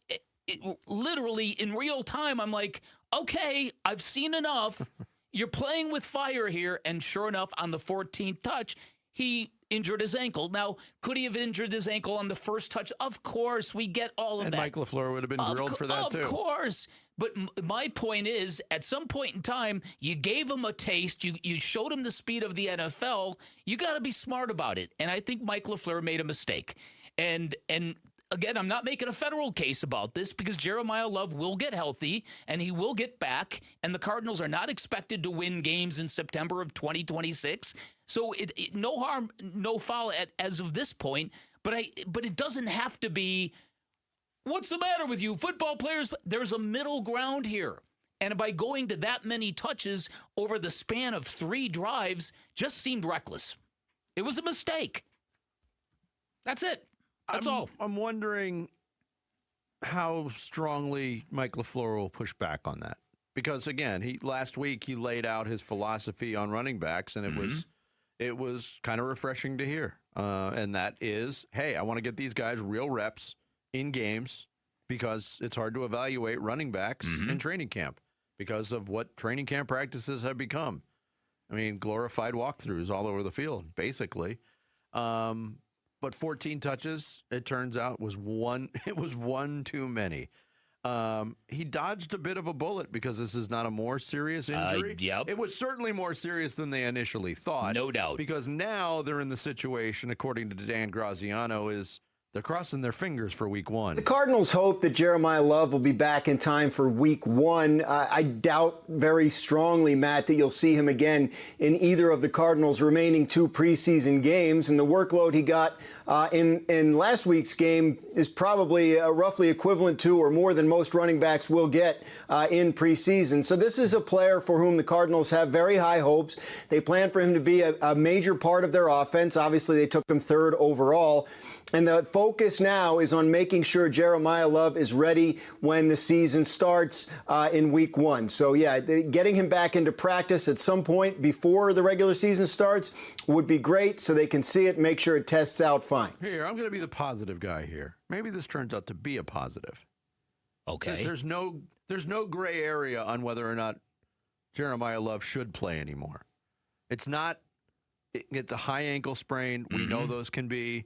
Speaker 10: literally in real time, I'm like, okay, I've seen enough. You're playing with fire here. And sure enough, on the 14th touch, he injured his ankle. Now, could he have injured his ankle on the first touch? Of course, we get all of that.
Speaker 7: And Mike LaFleur would have been grilled for that, too.
Speaker 10: Of course. But my point is, at some point in time, you gave him a taste. You showed him the speed of the NFL. You got to be smart about it. And I think Mike LaFleur made a mistake. And again, I'm not making a federal case about this because Jeremiah Love will get healthy and he will get back. And the Cardinals are not expected to win games in September of 2026. So no harm, no foul as of this point. But it doesn't have to be What's the matter with you? Football players, there's a middle ground here. And by going to that many touches over the span of 3 drives just seemed reckless. It was a mistake. That's it. That's all.
Speaker 7: I'm wondering how strongly Mike LaFleur will push back on that. Because, again, last week he laid out his philosophy on running backs, and it was kind of refreshing to hear. And that is, hey, I want to get these guys real reps in games because it's hard to evaluate running backs in training camp because of what training camp practices have become. I mean, glorified walkthroughs all over the field, basically. But 14 touches, it turns out, was one too many. He dodged a bit of a bullet because this is not a more serious injury.
Speaker 10: Yep.
Speaker 7: It was certainly more serious than they initially thought.
Speaker 10: No doubt.
Speaker 7: Because now they're in the situation, according to Dan Graziano, is they're crossing their fingers for week 1.
Speaker 3: The Cardinals hope that Jeremiah Love will be back in time for week 1. I doubt very strongly, Matt, that you'll see him again in either of the Cardinals' remaining 2 preseason games. And the workload he got in last week's game is probably roughly equivalent to or more than most running backs will get in preseason. So this is a player for whom the Cardinals have very high hopes. They plan for him to be a major part of their offense. Obviously, they took him 3rd overall. And the focus now is on making sure Jeremiah Love is ready when the season starts in week 1. So, yeah, getting him back into practice at some point before the regular season starts would be great so they can see it, make sure it tests out fine.
Speaker 7: Here, I'm going to be the positive guy here. Maybe this turns out to be a positive.
Speaker 10: Okay.
Speaker 7: There's no gray area on whether or not Jeremiah Love should play anymore. It's not. It's a high ankle sprain. We know those can be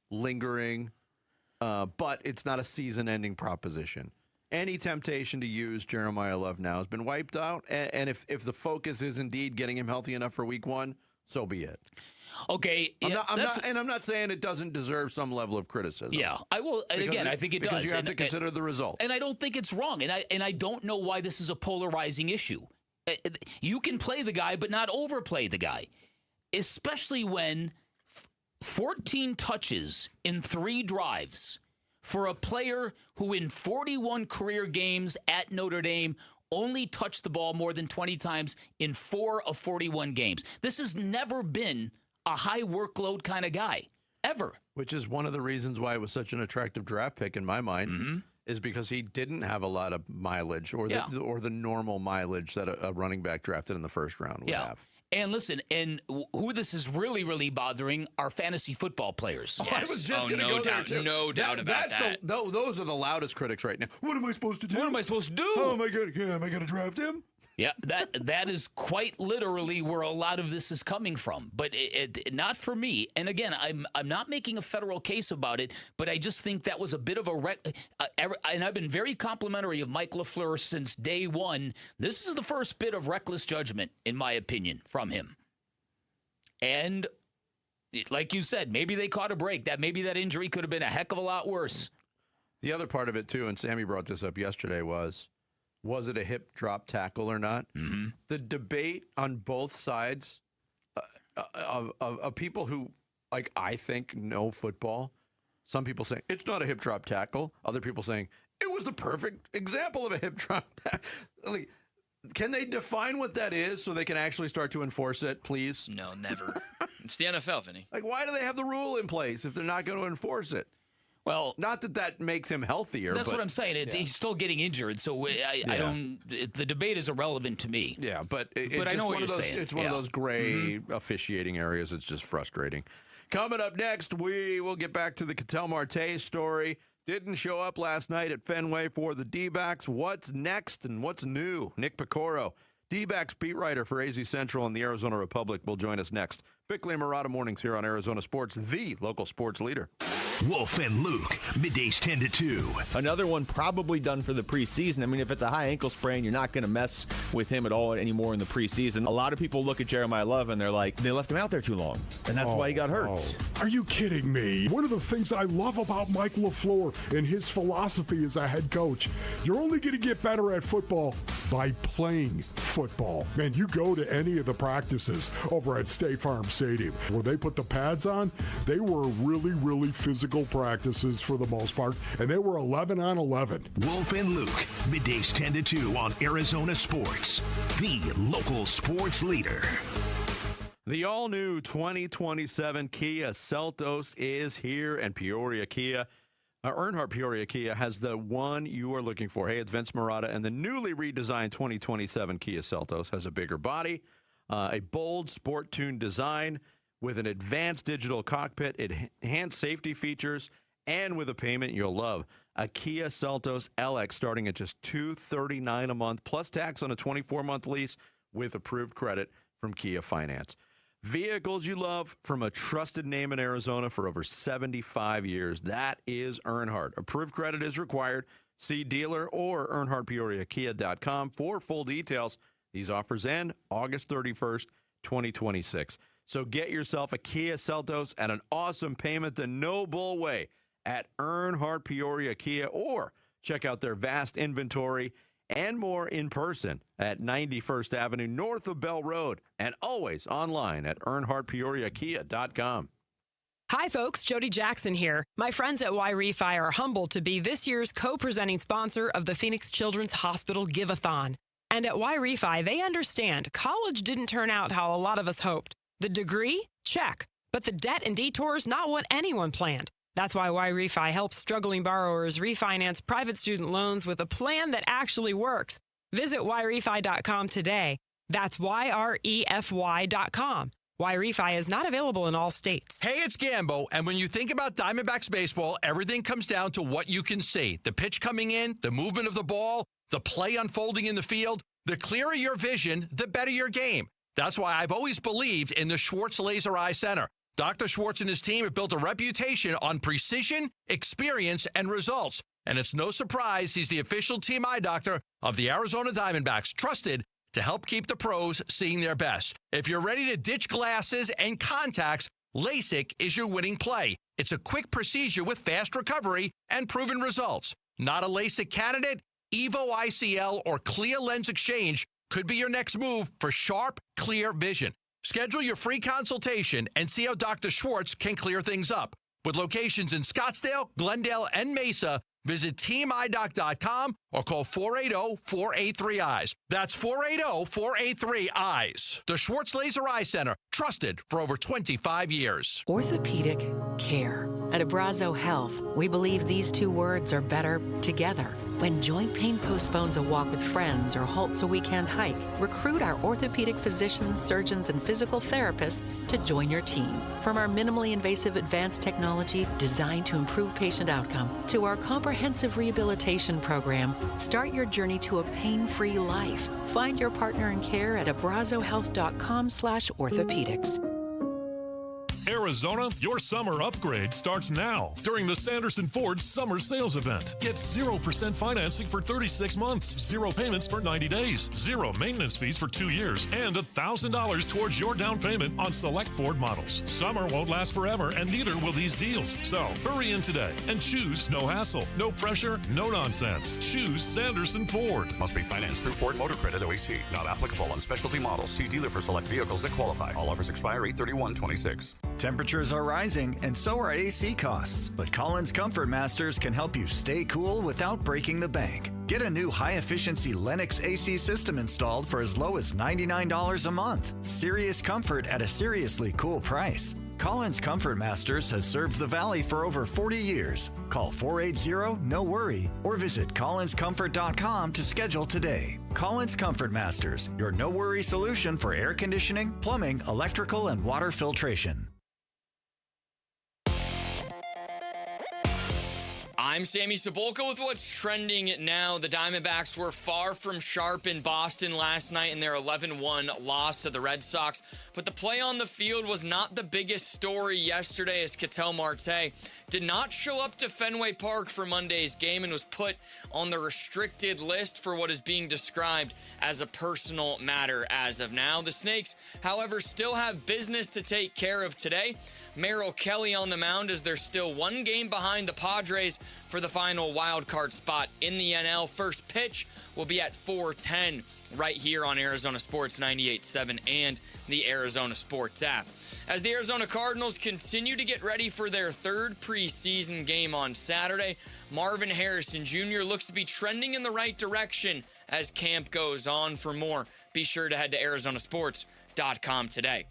Speaker 7: lingering, but it's not a season-ending proposition. Any temptation to use Jeremiah Love now has been wiped out, and if the focus is indeed getting him healthy enough for week 1, so be it.
Speaker 10: Okay,
Speaker 7: I'm not saying it doesn't deserve some level of criticism.
Speaker 10: Yeah, I will. And again, I think it does.
Speaker 7: Because you have to consider the result.
Speaker 10: And I don't think it's wrong. And I don't know why this is a polarizing issue. You can play the guy, but not overplay the guy, especially when 14 touches in 3 drives for a player who in 41 career games at Notre Dame only touched the ball more than 20 times in 4 of 41 games. This has never been a high workload kind of guy, ever.
Speaker 7: Which is one of the reasons why it was such an attractive draft pick in my mind, is because he didn't have a lot of mileage or the normal mileage that a running back drafted in the first round would have.
Speaker 10: And listen, and who this is really, really bothering are fantasy football players.
Speaker 7: I was just going to go there, too.
Speaker 11: No doubt about that.
Speaker 7: Those are the loudest critics right now. What am I supposed to do?
Speaker 10: What am I supposed to do?
Speaker 7: How am I going to draft him?
Speaker 10: Yeah, that is quite literally where a lot of this is coming from, but it not for me. And again, I'm not making a federal case about it, but I just think that was a bit of and I've been very complimentary of Mike LaFleur since day one. This is the first bit of reckless judgment, in my opinion, from him. And like you said, maybe they caught a break. Maybe that injury could have been a heck of a lot worse.
Speaker 7: The other part of it too, and Sammy brought this up yesterday, was it a hip drop tackle or not? The debate on both sides of people who, like, I think know football. Some people saying it's not a hip drop tackle. Other people saying it was the perfect example of a hip drop tackle. Can they define what that is so they can actually start to enforce it, please?
Speaker 11: No, never. It's the NFL, Vinny.
Speaker 7: Like, why do they have the rule in place if they're not going to enforce it?
Speaker 10: Well,
Speaker 7: not that makes him healthier.
Speaker 10: That's what I'm saying. He's still getting injured, so I don't. The debate is irrelevant to me.
Speaker 7: Yeah, but
Speaker 10: I know what you're saying.
Speaker 7: It's one of those gray officiating areas. It's just frustrating. Coming up next, we will get back to the Ketel Marte story. Didn't show up last night at Fenway for the D-backs. What's next and what's new? Nick Picoro, D-backs beat writer for AZ Central and the Arizona Republic, will join us next. Bickley and Murata mornings here on Arizona Sports, the local sports leader.
Speaker 1: Wolf and Luke, middays 10 to 2.
Speaker 17: Another one probably done for the preseason. I mean, if it's a high ankle sprain, you're not going to mess with him at all anymore in the preseason. A lot of people look at Jeremiah Love and they're like, they left him out there too long, and that's why he got hurt.
Speaker 19: Are you kidding me? One of the things I love about Mike LaFleur and his philosophy as a head coach, you're only going to get better at football by playing football. Man, you go to any of the practices over at State Farm Stadium where they put the pads on, they were really, really physical physical practices for the most part, and they were 11 on 11.
Speaker 1: Wolf and Luke, middays 10 to 2 on Arizona Sports, the local sports leader.
Speaker 7: The all-new 2027 Kia Seltos is here, and Peoria Kia, Earnhardt Peoria Kia has the one you are looking for. Hey, it's Vince Marotta, and the newly redesigned 2027 Kia Seltos has a bigger body, a bold, sport-tuned design with an advanced digital cockpit, enhanced safety features, and with a payment you'll love. A Kia Seltos LX starting at just $239 a month, plus tax on a 24-month lease with approved credit from Kia Finance. Vehicles you love from a trusted name in Arizona for over 75 years. That is Earnhardt. Approved credit is required. See dealer or EarnhardtPeoriaKia.com for full details. These offers end August 31st, 2026. So get yourself a Kia Seltos at an awesome payment the no bull way at Earnhardt Peoria Kia, or check out their vast inventory and more in person at 91st Avenue north of Bell Road, and always online at EarnhardtPeoriaKia.com.
Speaker 5: Hi, folks. Jody Jackson here. My friends at Y-Refi are humbled to be this year's co-presenting sponsor of the Phoenix Children's Hospital Give-a-thon. And at Y-Refi, they understand college didn't turn out how a lot of us hoped. The degree? Check. But the debt and detours, not what anyone planned. That's why Y-Refi helps struggling borrowers refinance private student loans with a plan that actually works. Visit YRefi.com today. That's YREFY.com. Y-Refi is not available in all states.
Speaker 14: Hey, it's Gambo, and when you think about Diamondbacks baseball, everything comes down to what you can see. The pitch coming in, the movement of the ball, the play unfolding in the field. The clearer your vision, the better your game. That's why I've always believed in the Schwartz Laser Eye Center. Dr. Schwartz and his team have built a reputation on precision, experience, and results. And it's no surprise he's the official team eye doctor of the Arizona Diamondbacks, trusted to help keep the pros seeing their best. If you're ready to ditch glasses and contacts, LASIK is your winning play. It's a quick procedure with fast recovery and proven results. Not a LASIK candidate? Evo ICL or Clear Lens Exchange could be your next move for sharp, clear vision. Schedule your free consultation and see how Dr. Schwartz can clear things up. With locations in Scottsdale, Glendale, and Mesa, visit teamidoc.com or call 480-483-EYES. That's 480-483-EYES. The Schwartz Laser Eye Center, trusted for over 25 years.
Speaker 20: Orthopedic care. At Abrazo Health, we believe these two words are better together. When joint pain postpones a walk with friends or halts a weekend hike, recruit our orthopedic physicians, surgeons, and physical therapists to join your team. From our minimally invasive advanced technology designed to improve patient outcome to our comprehensive rehabilitation program, start your journey to a pain-free life. Find your partner in care at abrazohealth.com/orthopedics.
Speaker 21: Arizona, your summer upgrade starts now during the Sanderson Ford Summer Sales Event. Get 0% financing for 36 months, 0 payments for 90 days, 0 maintenance fees for 2 years, and $1,000 towards your down payment on select Ford models. Summer won't last forever, and neither will these deals. So hurry in today and choose no hassle, no pressure, no nonsense. Choose Sanderson Ford.
Speaker 24: Must be financed through Ford Motor Credit OAC. Not applicable on specialty models. See dealer for select vehicles that qualify. All offers expire 8/31/26.
Speaker 25: Temperatures are rising, and so are AC costs. But Collins Comfort Masters can help you stay cool without breaking the bank. Get a new high-efficiency Lennox AC system installed for as low as $99 a month. Serious comfort at a seriously cool price. Collins Comfort Masters has served the Valley for over 40 years. Call 480-NO-WORRY or visit collinscomfort.com to schedule today. Collins Comfort Masters, your no-worry solution for air conditioning, plumbing, electrical, and water filtration.
Speaker 11: I'm Sammy Cebulka with what's trending now. The Diamondbacks were far from sharp in Boston last night in their 11-1 loss to the Red Sox. But the play on the field was not the biggest story yesterday, as Ketel Marte did not show up to Fenway Park for Monday's game and was put on the restricted list for what is being described as a personal matter as of now. The Snakes, however, still have business to take care of today. Merrill Kelly on the mound as they're still one game behind the Padres for the final wild card spot in the NL. First pitch will be at 4:10 right here on Arizona Sports 98.7 and the Arizona Sports app. As the Arizona Cardinals continue to get ready for their third preseason game on Saturday, Marvin Harrison Jr. looks to be trending in the right direction as camp goes on. For more, be sure to head to arizonasports.com today.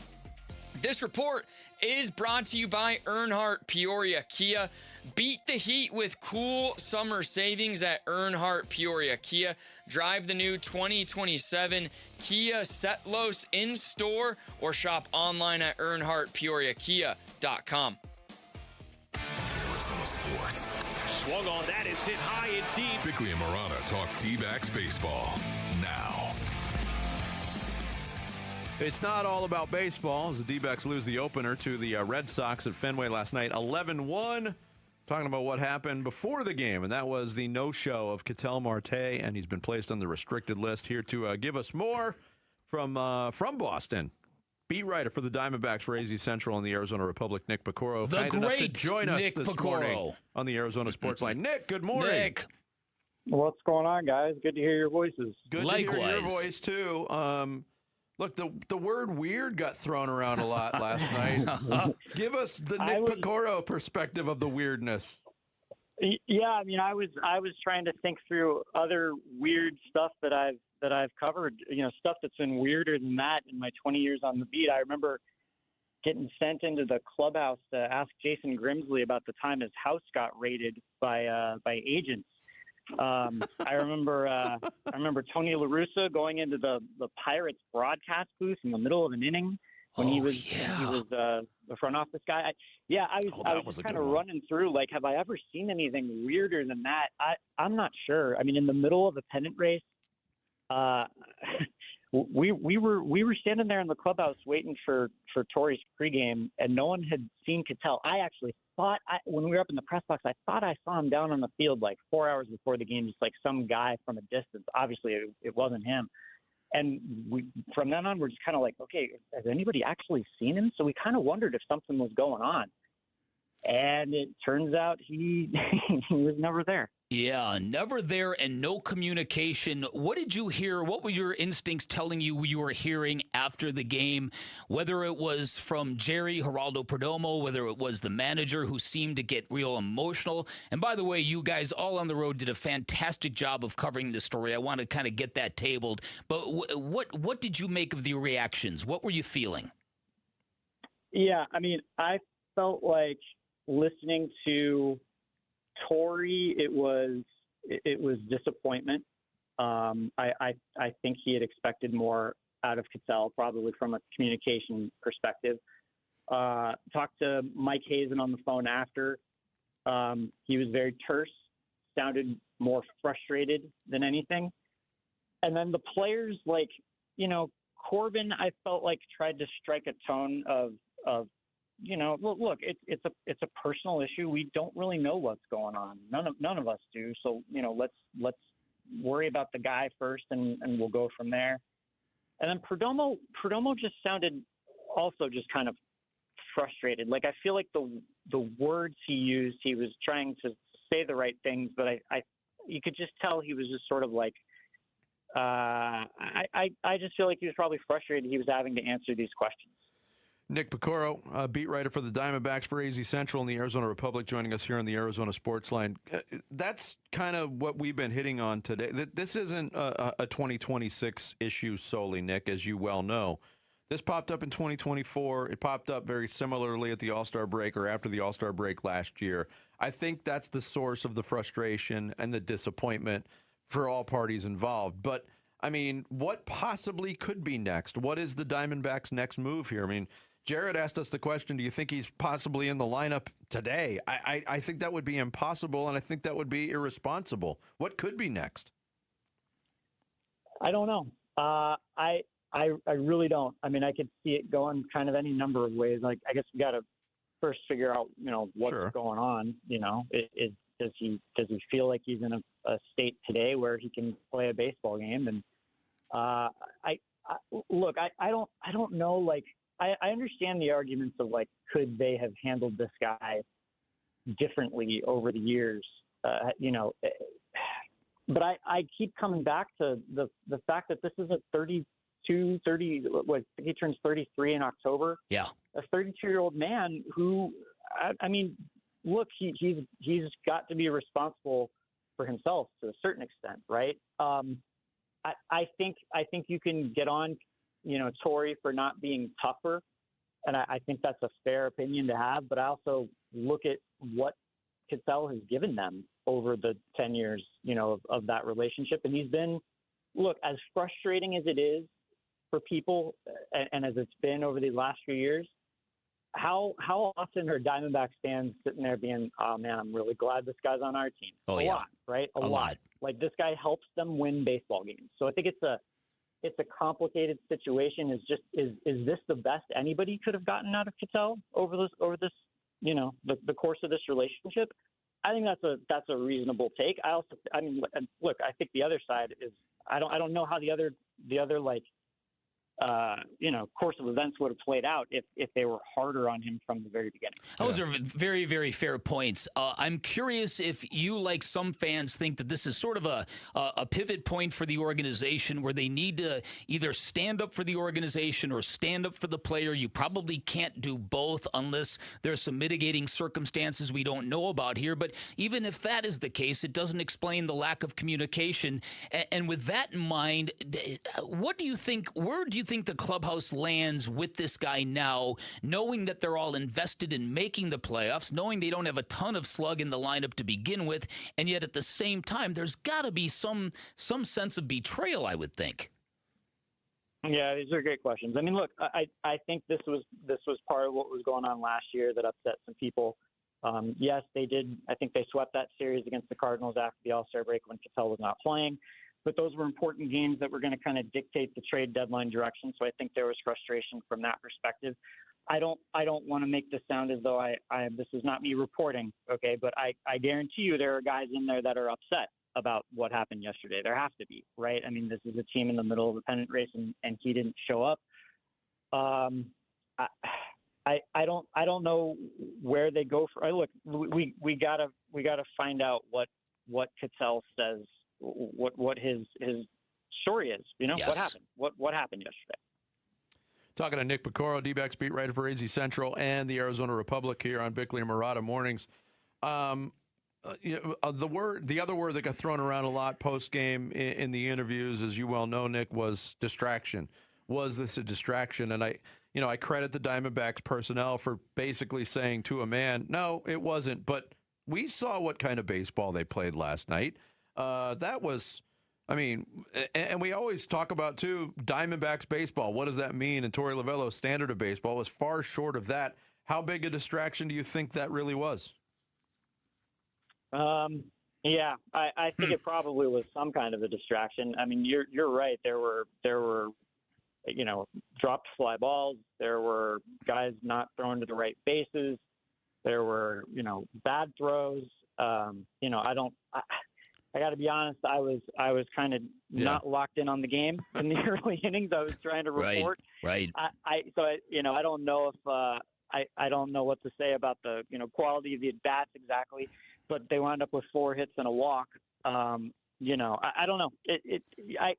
Speaker 11: This report is brought to you by Earnhardt Peoria Kia. Beat the heat with cool summer savings at Earnhardt Peoria Kia. Drive the new 2027 Kia Setlos in store or shop online at earnhardtpeoriakia.com.
Speaker 12: Arizona Sports.
Speaker 21: Swung on that is hit high and deep.
Speaker 12: Bickley and Morana talk D-backs baseball now.
Speaker 7: It's not all about baseball as the D-backs lose the opener to the Red Sox at Fenway last night, 11-1. Talking about what happened before the game, and that was the no-show of Ketel Marte, and he's been placed on the restricted list. Here to give us more from Boston, beat writer for the Diamondbacks for AZ Central and the Arizona Republic, Nick Picoro.
Speaker 10: The
Speaker 7: kind enough to
Speaker 10: great
Speaker 7: join us
Speaker 10: Nick
Speaker 7: this
Speaker 10: Picoro.
Speaker 7: morning on the Arizona Sports Line. Nick, good morning.
Speaker 10: Nick.
Speaker 6: What's going on, guys? Good to hear your voices.
Speaker 7: Good to hear your voice, too. Look, the word weird got thrown around a lot last night. Give us the Nick Picoro perspective of the weirdness.
Speaker 6: Yeah, I mean, I was trying to think through other weird stuff that I've covered, stuff that's been weirder than that in my 20 years on the beat. I remember getting sent into the clubhouse to ask Jason Grimsley about the time his house got raided by agents. I remember Tony La Russa going into the Pirates broadcast booth in the middle of an inning when he was the front office guy. I was just kind of running through, like, have I ever seen anything weirder than that? I'm not sure. I mean, in the middle of a pennant race, we were standing there in the clubhouse waiting for Torrey's pregame, and no one had seen Ketel. I actually thought, when we were up in the press box, I thought I saw him down on the field like 4 hours before the game, just like some guy from a distance. Obviously, it wasn't him. And from then on, we're just kind of like, okay, has anybody actually seen him? So we kind of wondered if something was going on. And it turns out he was never there.
Speaker 10: Yeah, never there and no communication. What did you hear? What were your instincts telling you were hearing after the game? Whether it was from Jerry Geraldo Perdomo, whether it was the manager who seemed to get real emotional. And by the way, you guys all on the road did a fantastic job of covering this story. I want to kind of get that tabled. But what did you make of the reactions? What were you feeling?
Speaker 6: Yeah, I mean, I felt like listening to Torrey, it was disappointment. I think he had expected more out of Ketel, probably from a communication perspective. Talked to Mike Hazen on the phone after. He was very terse, sounded more frustrated than anything. And then the players, like, Corbin, I felt like tried to strike a tone of look, it's a personal issue. We don't really know what's going on. None of us do. So, let's worry about the guy first, and we'll go from there. And then Perdomo just sounded also just kind of frustrated. Like, I feel like the words he used, he was trying to say the right things, but you could just tell he was just sort of like, I just feel like he was probably frustrated he was having to answer these questions.
Speaker 7: Nick Picoro, beat writer for the Diamondbacks for AZ Central and the Arizona Republic, joining us here on the Arizona Sports Line. That's kind of what we've been hitting on today. This isn't a 2026 issue solely, Nick, as you well know. This popped up in 2024. It popped up very similarly at the All-Star break or after the All-Star break last year. I think that's the source of the frustration and the disappointment for all parties involved. But, I mean, what possibly could be next? What is the Diamondbacks' next move here? I mean, Jared asked us the question, do you think he's possibly in the lineup today? I think that would be impossible, and I think that would be irresponsible. What could be next?
Speaker 6: I don't know. I really don't. I mean, I could see it going kind of any number of ways. Like, I guess we got to first figure out, what's going on. Does he feel like he's in a state today where he can play a baseball game? And I don't know. Like, I understand the arguments of, like, could they have handled this guy differently over the years? But I keep coming back to the fact that this is a 32, 30. He turns 33 in October.
Speaker 10: Yeah,
Speaker 6: a 32-year-old man who, I mean, look, he's got to be responsible for himself to a certain extent, right? I think you can get on, Torrey for not being tougher, and I think that's a fair opinion to have. But I also look at what Cassell has given them over the 10 years, of that relationship, and he's been, look, as frustrating as it is for people, and as it's been over these last few years. How often are Diamondbacks fans sitting there being, oh man, I'm really glad this guy's on our team?
Speaker 10: Oh,
Speaker 6: a
Speaker 10: yeah.
Speaker 6: lot, right? A lot. Like, this guy helps them win baseball games. So I think it's a complicated situation. Is this the best anybody could have gotten out of Cassell over this the course of this relationship? I think that's a reasonable take. Look, I think the other side is I don't know how the other course of events would have played out if they were harder on him from the very beginning.
Speaker 10: Those are very, very fair points. I'm curious if you, like some fans, think that this is sort of a pivot point for the organization where they need to either stand up for the organization or stand up for the player. You probably can't do both unless there's some mitigating circumstances we don't know about here. But even if that is the case, it doesn't explain the lack of communication. And with that in mind, what do you think? Where do you think the clubhouse lands with this guy now, knowing that they're all invested in making the playoffs, knowing they don't have a ton of slug in the lineup to begin with, and yet at the same time, there's got to be some sense of betrayal, I would think.
Speaker 6: Yeah, these are great questions. I mean, look, I think this was part of what was going on last year that upset some people. Yes, they did. I think they swept that series against the Cardinals after the All-Star break when Cassell was not playing. But those were important games that were going to kind of dictate the trade deadline direction. So I think there was frustration from that perspective. I don't want to make this sound as though this is not me reporting, okay? But I guarantee you there are guys in there that are upset about what happened yesterday. There have to be, right? I mean, this is a team in the middle of the pennant race, and he didn't show up. I don't know where they go for. Look, we gotta find out what Cassell says. What his story is,
Speaker 10: Yes.
Speaker 6: What happened? What happened yesterday?
Speaker 7: Talking to Nick Picoro, D-backs beat writer for AZ Central and the Arizona Republic here on Bickley and Murata mornings. The other word that got thrown around a lot post game in the interviews, as you well know, Nick, was distraction. Was this a distraction? And I credit the Diamondbacks personnel for basically saying to a man, no, it wasn't. But we saw what kind of baseball they played last night. That was, and we always talk about, too, Diamondbacks baseball. What does that mean? And Torey Lovello's standard of baseball was far short of that. How big a distraction do you think that really was?
Speaker 6: Yeah, I think it probably was some kind of a distraction. I mean, you're right. There were dropped fly balls. There were guys not thrown to the right bases. There were, bad throws. I got to be honest. I was kind of not locked in on the game in the early innings. I was trying to report.
Speaker 10: Right.
Speaker 6: I don't know if I don't know what to say about the quality of the at bats exactly, but they wound up with 4 hits and a walk. I don't know.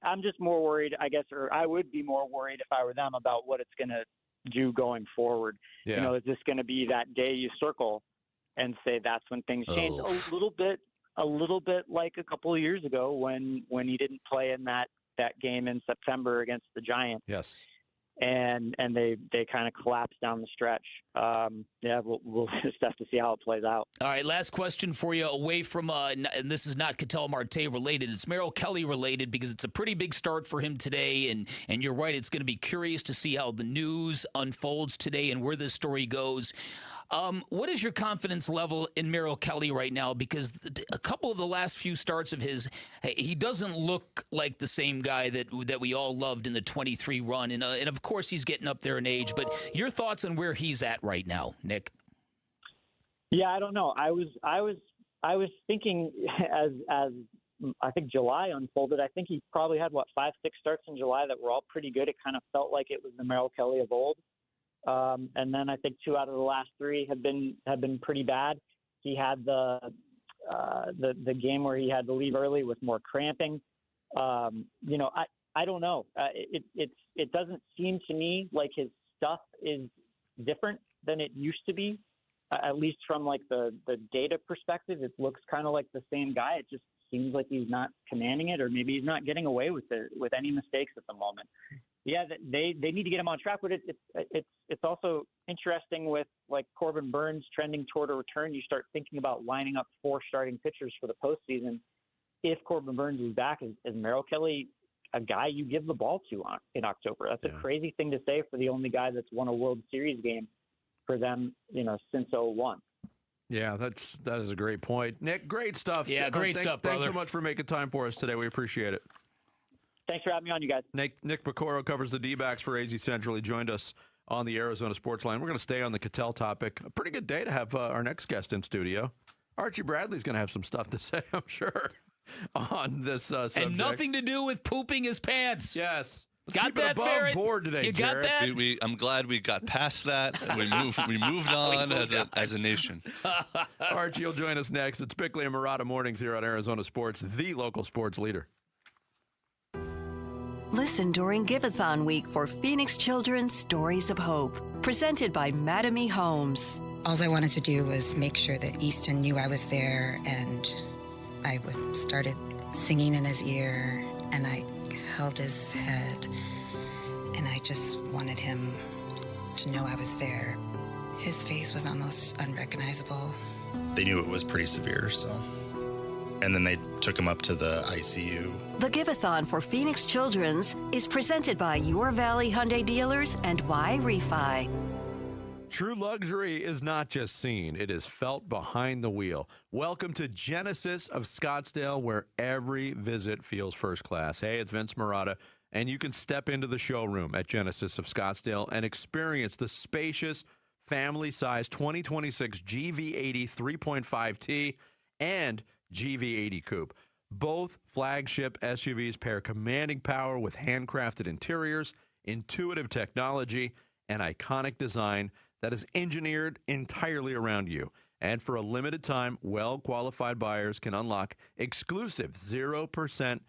Speaker 6: I'm just more worried, I guess, or I would be more worried if I were them about what it's going to do going forward.
Speaker 7: Yeah.
Speaker 6: Is this going to be that day you circle and say that's when things change? A little bit like a couple of years ago when he didn't play in that game in September against the Giants.
Speaker 7: Yes.
Speaker 6: And they kind of collapsed down the stretch. We'll just have to see how it plays out.
Speaker 10: All right, last question for you away from, and this is not Ketel Marte related, it's Merrill Kelly related because it's a pretty big start for him today, and you're right, it's going to be curious to see how the news unfolds today and where this story goes. What is your confidence level in Merrill Kelly right now? Because a couple of the last few starts of his, he doesn't look like the same guy that we all loved in the 23 run. And of course, he's getting up there in age. But your thoughts on where he's at right now, Nick?
Speaker 6: Yeah, I don't know. I was thinking as I think July unfolded, I think he probably had 5-6 starts in July that were all pretty good. It kind of felt like it was the Merrill Kelly of old. And then I think 2 out of the last 3 have been pretty bad. He had the the game where he had to leave early with more cramping. I don't know. It doesn't seem to me like his stuff is different than it used to be. At least from like the data perspective, it looks kind of like the same guy. It just seems like he's not commanding it, or maybe he's not getting away with any mistakes at the moment. Yeah, they need to get him on track, but it's also interesting with like Corbin Burns trending toward a return. You start thinking about lining up 4 starting pitchers for the postseason. If Corbin Burns is back, is Merrill Kelly a guy you give the ball to in October? That's a crazy thing to say for the only guy that's won a World Series game for them, since 2001.
Speaker 7: Yeah, that is a great point. Nick, great stuff.
Speaker 10: Yeah, great stuff, brother.
Speaker 7: Thanks so much for making time for us today. We appreciate it.
Speaker 6: Thanks for having me on, you guys.
Speaker 7: Nick Pecoro covers the D-backs for AZ Central. He joined us on the Arizona Sports Line. We're going to stay on the Cattell topic. A pretty good day to have our next guest in studio. Archie Bradley's going to have some stuff to say, I'm sure, on this subject.
Speaker 10: And nothing to do with pooping his pants.
Speaker 7: Yes.
Speaker 10: Got that, Ferret?
Speaker 7: Board today,
Speaker 10: you got
Speaker 7: Jared.
Speaker 10: that?
Speaker 9: I'm glad we got past that. We moved on as a nation.
Speaker 7: Archie will join us next. It's Bickley and Murata Mornings here on Arizona Sports, the local sports leader.
Speaker 13: Listen during Give-a-thon week for Phoenix Children's Stories of Hope, presented by Mattamy Homes.
Speaker 18: All I wanted to do was make sure that Easton knew I was there, and I started singing in his ear, and I held his head, and I just wanted him to know I was there. His face was almost unrecognizable.
Speaker 22: They knew it was pretty severe, so. And then they took him up to the ICU.
Speaker 13: The Give-a-thon for Phoenix Children's is presented by Your Valley Hyundai Dealers and Y Refi.
Speaker 7: True luxury is not just seen, it is felt behind the wheel. Welcome to Genesis of Scottsdale, where every visit feels first class. Hey, it's Vince Murata, and you can step into the showroom at Genesis of Scottsdale and experience the spacious, family-sized 2026 GV80 3.5T and GV80 Coupe. Both flagship SUVs pair commanding power with handcrafted interiors, intuitive technology, and iconic design that is engineered entirely around you. And for a limited time, well-qualified buyers can unlock exclusive 0%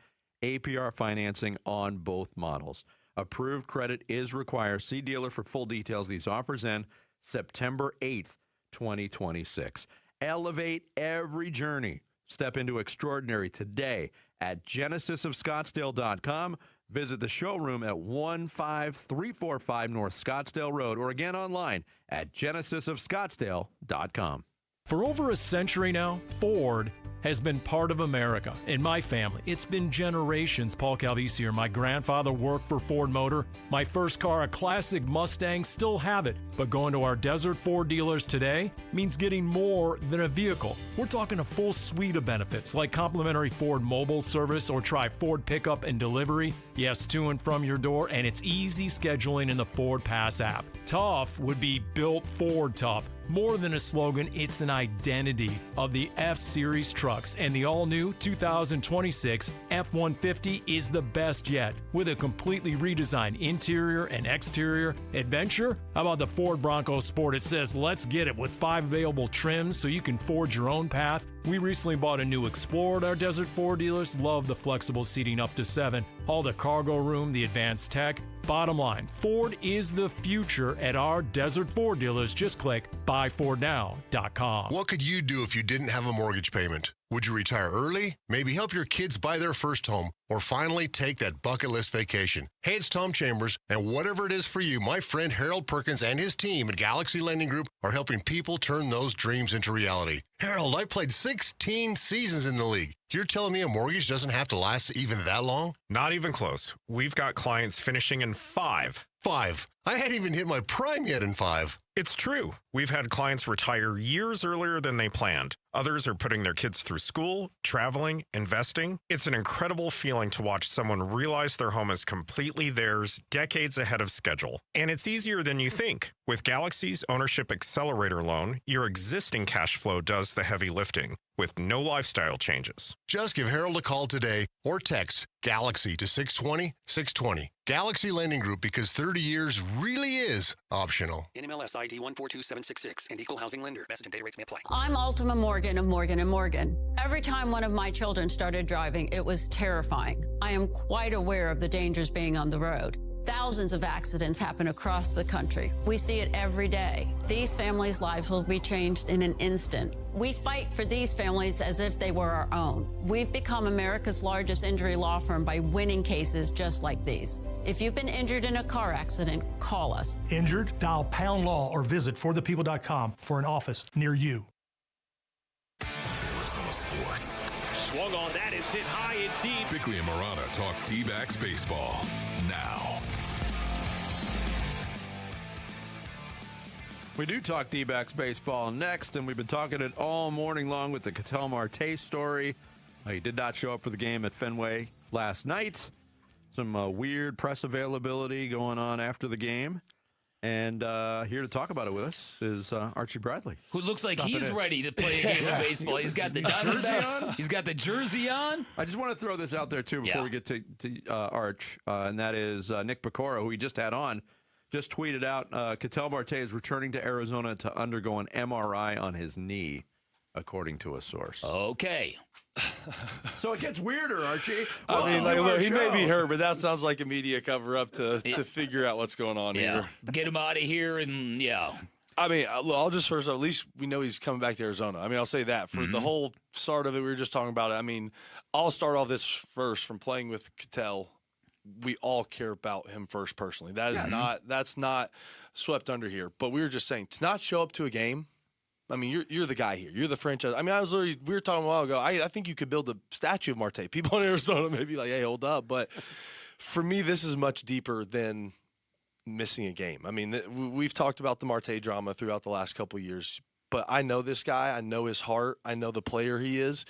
Speaker 7: APR financing on both models. Approved credit is required. See dealer for full details. These offers end September 8th, 2026. Elevate every journey. Step into extraordinary today at genesisofscottsdale.com. Visit the showroom at 15345 North Scottsdale Road, or again online at genesisofscottsdale.com.
Speaker 23: For over a century now, Ford has been part of America. In my family, it's been generations. Paul Calvisi here. My grandfather worked for Ford Motor. My first car, a classic Mustang, still have it. But going to our Desert Ford dealers today means getting more than a vehicle. We're talking a full suite of benefits like complimentary Ford mobile service, or try Ford pickup and delivery. Yes, to and from your door, and it's easy scheduling in the Ford Pass app. Tough would be built Ford tough. More than a slogan, it's an identity of the F-Series trucks, and the all-new 2026 F-150 is the best yet. With a completely redesigned interior and exterior. Adventure? How about the Ford Bronco Sport? It says, let's get it, with 5 available trims so you can forge your own path. We recently bought a new Explorer at our Desert Ford dealers. Love the flexible seating up to 7. All the cargo room, the advanced tech. Bottom line, Ford is the future at our Desert Ford dealers. Just click buyfordnow.com.
Speaker 26: What could you do if you didn't have a mortgage payment? Would you retire early? Maybe help your kids buy their first home, or finally take that bucket list vacation? Hey, it's Tom Chambers, and whatever it is for you, my friend Harold Perkins and his team at Galaxy Lending Group are helping people turn those dreams into reality. Harold, I played 16 seasons in the league. You're telling me a mortgage doesn't have to last even that long?
Speaker 27: Not even close. We've got clients finishing in 5.
Speaker 26: 5? I hadn't even hit my prime yet in 5.
Speaker 27: It's true. We've had clients retire years earlier than they planned. Others are putting their kids through school, traveling, investing. It's an incredible feeling to watch someone realize their home is completely theirs, decades ahead of schedule. And it's easier than you think. With Galaxy's Ownership Accelerator Loan, your existing cash flow does the heavy lifting. with no lifestyle changes.
Speaker 26: Just give Harold a call today or text Galaxy to 620-620. Galaxy Lending Group, because 30 years really is optional.
Speaker 2: NMLS ID 142766 and Equal Housing Lender. Message and data rates may apply.
Speaker 3: I'm Ultima Morgan of Morgan & Morgan. Every time one of my children started driving, it was terrifying. I am quite aware of the dangers being on the road. Thousands of accidents happen across the country. We see it every day. These families' lives will be changed in an instant. We fight for these families as if they were our own. We've become America's largest injury law firm by winning cases just like these. If you've been injured in a car accident, call us.
Speaker 4: Injured? Dial Pound Law or visit forthepeople.com for an office near you.
Speaker 12: Arizona Sports.
Speaker 8: Swung on, that is hit high and deep.
Speaker 12: Bickley and Morana talk D-backs baseball now.
Speaker 7: We do talk D-backs baseball next, and we've been talking it all morning long with the Ketel Marte story. He did not show up for the game at Fenway last night. Some weird press availability going on after the game. And here to talk about it with us is Archie Bradley.
Speaker 10: Who looks like he's ready to play a game of baseball. He's got the Diamondbacks. He's got the jersey on.
Speaker 7: I just want to throw this out there, too, before we get to Arch, and that is Nick Pecora, who we just had on, just tweeted out, Ketel Marte is returning to Arizona to undergo an MRI on his knee, according to a source.
Speaker 10: Okay.
Speaker 7: So it gets weirder, Archie.
Speaker 15: I mean, look, he may be hurt, but that sounds like a media cover-up to figure out what's going on here.
Speaker 10: Get him out of here, and
Speaker 15: I mean, I'll just first, at least we know he's coming back to Arizona. I mean, I'll say that. For the whole start of it, we were just talking about it. I mean, I'll start off this first from playing with Ketel. We all care about him first personally. That is that's not swept under here. But we were just saying, to not show up to a game, I mean, you're the guy here. You're the franchise. I mean, we were talking a while ago. I think you could build a statue of Marte. People in Arizona may be like, hey, hold up. But for me, this is much deeper than missing a game. I mean, we've talked about the Marte drama throughout the last couple of years. But I know this guy. I know his heart. I know the player he is.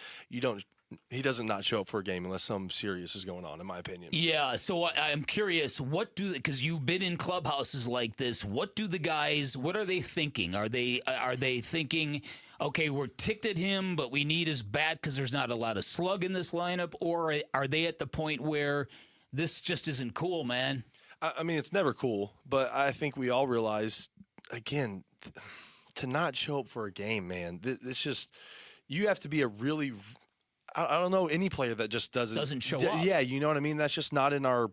Speaker 15: He doesn't not show up for a game unless something serious is going on, in my opinion.
Speaker 10: Yeah, so I'm curious, because you've been in clubhouses like this, what are they thinking? Are they thinking, okay, we're ticked at him, but we need his bat because there's not a lot of slug in this lineup? Or are they at the point where this just isn't cool, man?
Speaker 15: I mean, it's never cool, but I think we all realize, again, to not show up for a game, man, it's just, you have to be a really... I don't know any player that just doesn't
Speaker 10: show up.
Speaker 15: Yeah, you know what I mean? That's just not in our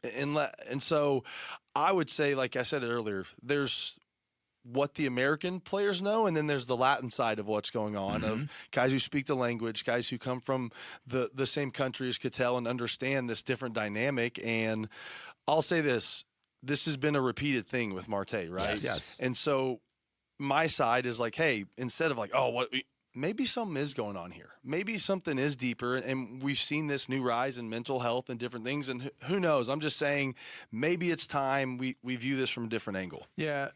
Speaker 15: inlet. And so I would say, like I said earlier, there's what the American players know, and then there's the Latin side of what's going on, of guys who speak the language, guys who come from the same country as Ketel and understand this different dynamic. And I'll say this has been a repeated thing with Marte, right?
Speaker 7: Yes.
Speaker 15: And so my side is like, hey, instead of like, oh, what... Maybe something is going on here. Maybe something is deeper, and we've seen this new rise in mental health and different things, and who knows? I'm just saying maybe it's time we view this from a different angle.
Speaker 7: Yeah,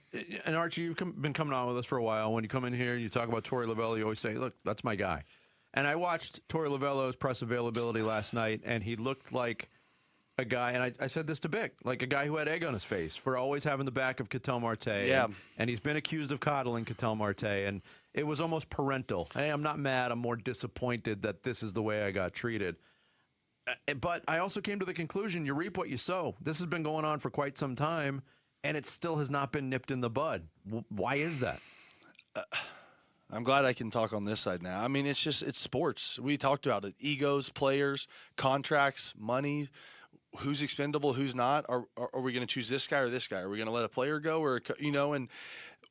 Speaker 7: and Archie, you've been coming on with us for a while. When you come in here and you talk about Torey Lovullo, you always say, look, that's my guy. And I watched Torey Lovullo's press availability last night, and he looked like a guy, and I said this to Bick, like a guy who had egg on his face for always having the back of Ketel Marte.
Speaker 15: Yeah.
Speaker 7: And he's been accused of coddling Ketel Marte, and it was almost parental. Hey, I'm not mad. I'm more disappointed that this is the way I got treated. But I also came to the conclusion, you reap what you sow. This has been going on for quite some time, and it still has not been nipped in the bud. Why is that?
Speaker 15: I'm glad I can talk on this side now. I mean, it's sports. We talked about it. Egos, players, contracts, money. Who's expendable, who's not? Are we going to choose this guy or this guy? Are we going to let a player go, or and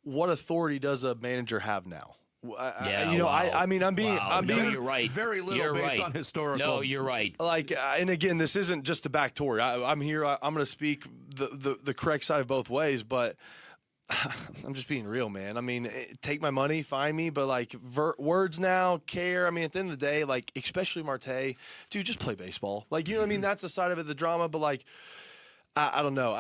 Speaker 15: what authority does a manager have now? I mean, I'm being.
Speaker 10: You're right.
Speaker 7: Very little based on historical.
Speaker 10: No, you're right.
Speaker 15: Like, and again, this isn't just a back Torey. I'm here. I'm going to speak the correct side of both ways, but I'm just being real, man. I mean, take my money, find me, but like words now, care. I mean, at the end of the day, like, especially Marte, dude, just play baseball. Like, you know what I mean? That's the side of it, the drama, but like, I don't know.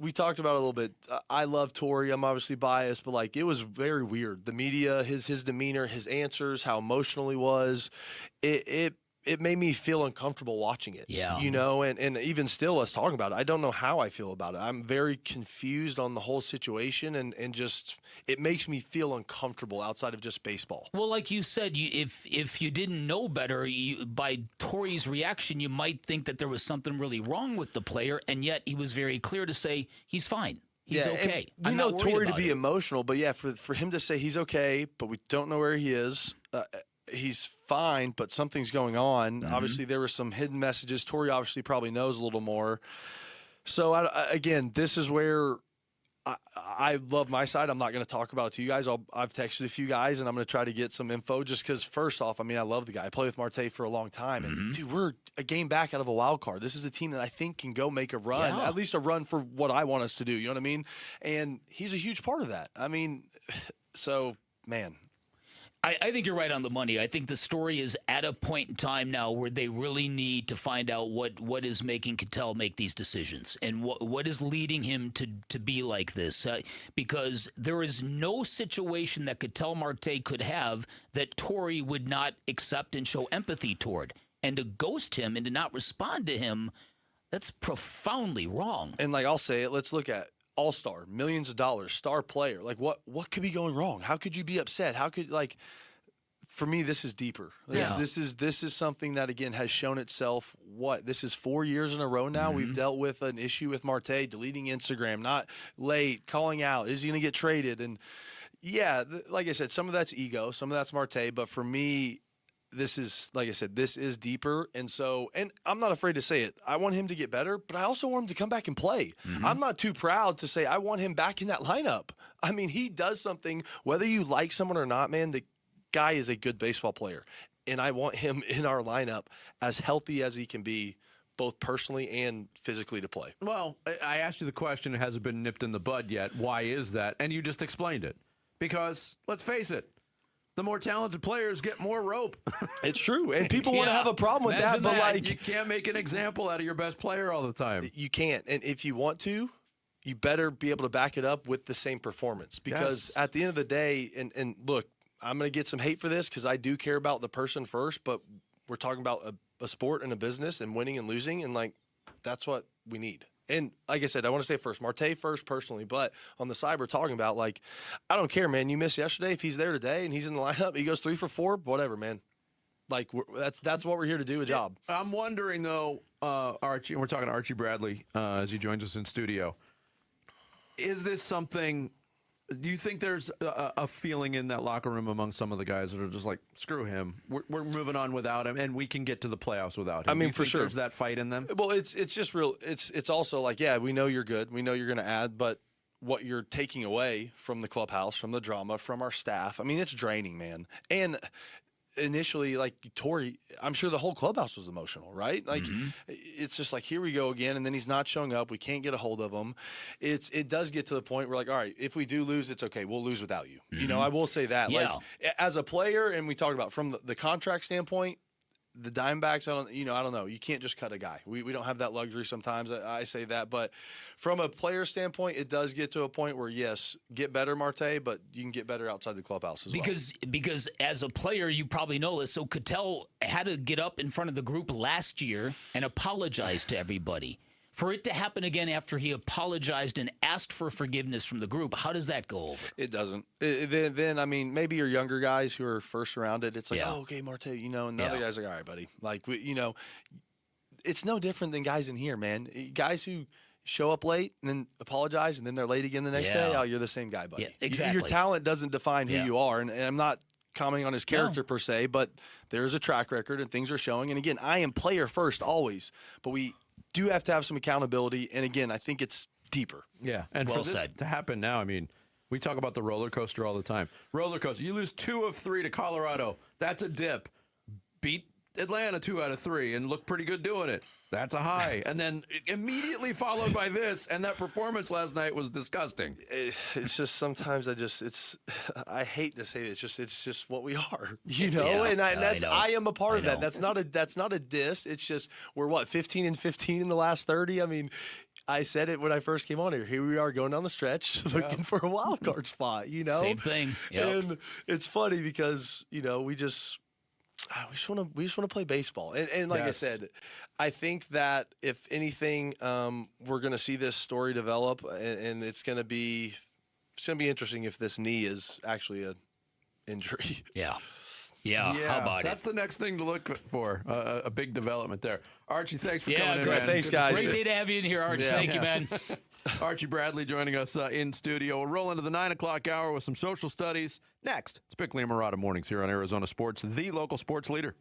Speaker 15: We talked about it a little bit. I love Torey. I'm obviously biased, but like, it was very weird. The media, his demeanor, his answers, how emotional he was. It it made me feel uncomfortable watching it.
Speaker 10: Yeah.
Speaker 15: You know, and even still us talking about it, I don't know how I feel about it. I'm very confused on the whole situation, and just it makes me feel uncomfortable outside of just baseball.
Speaker 10: Well, like you said, if you didn't know better, by Torey's reaction, you might think that there was something really wrong with the player, and yet he was very clear to say he's fine. He's okay.
Speaker 15: We know Torey to be emotional, but yeah, for him to say he's okay, but we don't know where he is. He's fine, but something's going on.
Speaker 10: Mm-hmm.
Speaker 15: Obviously, there were some hidden messages. Torey obviously probably knows a little more. So, again, this is where I love my side. I'm not going to talk about it to you guys. I've texted a few guys, and I'm going to try to get some info just because, first off, I mean, I love the guy. I played with Marte for a long time. And, dude, we're a game back out of a wild card. This is a team that I think can go make a run, at least a run for what I want us to do. You know what I mean? And he's a huge part of that. I mean, so, man.
Speaker 10: I think you're right on the money. I think the story is at a point in time now where they really need to find out what is making Ketel make these decisions and what is leading him to be like this. Because there is no situation that Ketel Marte could have that Torey would not accept and show empathy toward. And to ghost him and to not respond to him, that's profoundly wrong.
Speaker 15: And like I'll say it, let's look at all-star, millions of dollars, star player. Like what could be going wrong? How could you be upset? How could, like, for me, this is deeper. This is something that, again, has shown itself. This is 4 years in a row now. We've dealt with an issue with Marte deleting Instagram, not late, calling out. Is he going to get traded? And yeah, like I said, some of that's ego, some of that's Marte. But for me, this is, like I said, this is deeper. And I'm not afraid to say it. I want him to get better, but I also want him to come back and play. I'm not too proud to say I want him back in that lineup. I mean, he does something, whether you like someone or not, man, the guy is a good baseball player. And I want him in our lineup as healthy as he can be, both personally and physically to play.
Speaker 7: Well, I asked you the question. It hasn't been nipped in the bud yet. Why is that? And you just explained it. Because, let's face it, the more talented players get more rope.
Speaker 15: It's true. And people want to have a problem with that, but like,
Speaker 7: you can't make an example out of your best player all the time.
Speaker 15: You can't. And if you want to, you better be able to back it up with the same performance. Because at the end of the day, and look, I'm going to get some hate for this because I do care about the person first, but we're talking about a sport and a business and winning and losing, and like that's what we need. And like I said, I want to say first, Marte first personally, but on the side we're talking about, like, I don't care, man. You missed yesterday. If he's there today and he's in the lineup, he goes 3 for 4, whatever, man. Like, that's what we're here to do, a job.
Speaker 7: I'm wondering, though, Archie, and we're talking to Archie Bradley as he joins us in studio. Is this something, do you think there's a feeling in that locker room among some of the guys that are just like, screw him, we're moving on without him, and we can get to the playoffs without him?
Speaker 15: I mean,
Speaker 7: you
Speaker 15: for
Speaker 7: think
Speaker 15: sure.
Speaker 7: There's that fight in them?
Speaker 15: Well, it's just real. It's also like, yeah, we know you're good. We know you're going to add, but what you're taking away from the clubhouse, from the drama, from our staff, I mean, it's draining, man. And initially, like Torey, I'm sure the whole clubhouse was emotional, right? Like, it's just like, here we go again, and then he's not showing up. We can't get a hold of him. It does get to the point where, like, all right, if we do lose, it's okay. We'll lose without you. You know, I will say that.
Speaker 10: Yeah.
Speaker 15: Like, as a player, and we talked about from the contract standpoint, the Diamondbacks, I don't know. You can't just cut a guy. We don't have that luxury sometimes. I say that. But from a player standpoint, it does get to a point where, yes, get better, Marte, but you can get better outside the clubhouse as well.
Speaker 10: Because as a player, you probably know this. So Ketel had to get up in front of the group last year and apologize to everybody. For it to happen again after he apologized and asked for forgiveness from the group, how does that go over?
Speaker 15: It doesn't. Then I mean, maybe your younger guys who are first around it, it's like, oh, okay, Marte, and the other guys are like, all right, buddy. Like, it's no different than guys in here, man. Guys who show up late and then apologize and then they're late again the next day, oh, you're the same guy, buddy.
Speaker 10: Yeah, exactly.
Speaker 15: Your talent doesn't define who you are, and I'm not commenting on his character per se, but there's a track record and things are showing. And again, I am player first always, but we do have to have some accountability, and again, I think it's deeper.
Speaker 7: Yeah, and
Speaker 10: well
Speaker 7: for this to happen now, I mean, we talk about the roller coaster all the time. Roller coaster, you lose 2 of 3 to Colorado. That's a dip. Beat Atlanta 2 out of 3 and look pretty good doing it. That's a high. And then immediately followed by this, and that performance last night was disgusting.
Speaker 15: It's just sometimes I hate to say it, it's just what we are, and I am a part of that. That's not a diss. It's just we're 15-15 in the last 30. I mean, I said it when I first came on here. Here we are going down the stretch looking for a wild card spot,
Speaker 10: Same thing. Yep.
Speaker 15: And it's funny because, we just we just want to play baseball. And like I said, I think that if anything, we're going to see this story develop, and it's going to be interesting if this knee is actually an injury.
Speaker 10: Yeah. How about
Speaker 7: that's the next thing to look for, a big development there. Archie, thanks for coming in,
Speaker 15: great.
Speaker 7: man.
Speaker 15: Thanks, guys.
Speaker 10: Great day to have you in here, Archie. Thank you, man.
Speaker 7: Archie Bradley joining us in studio. We'll roll into the 9 o'clock hour with some social studies. Next, it's Bickley and Murata Mornings here on Arizona Sports, the local sports leader.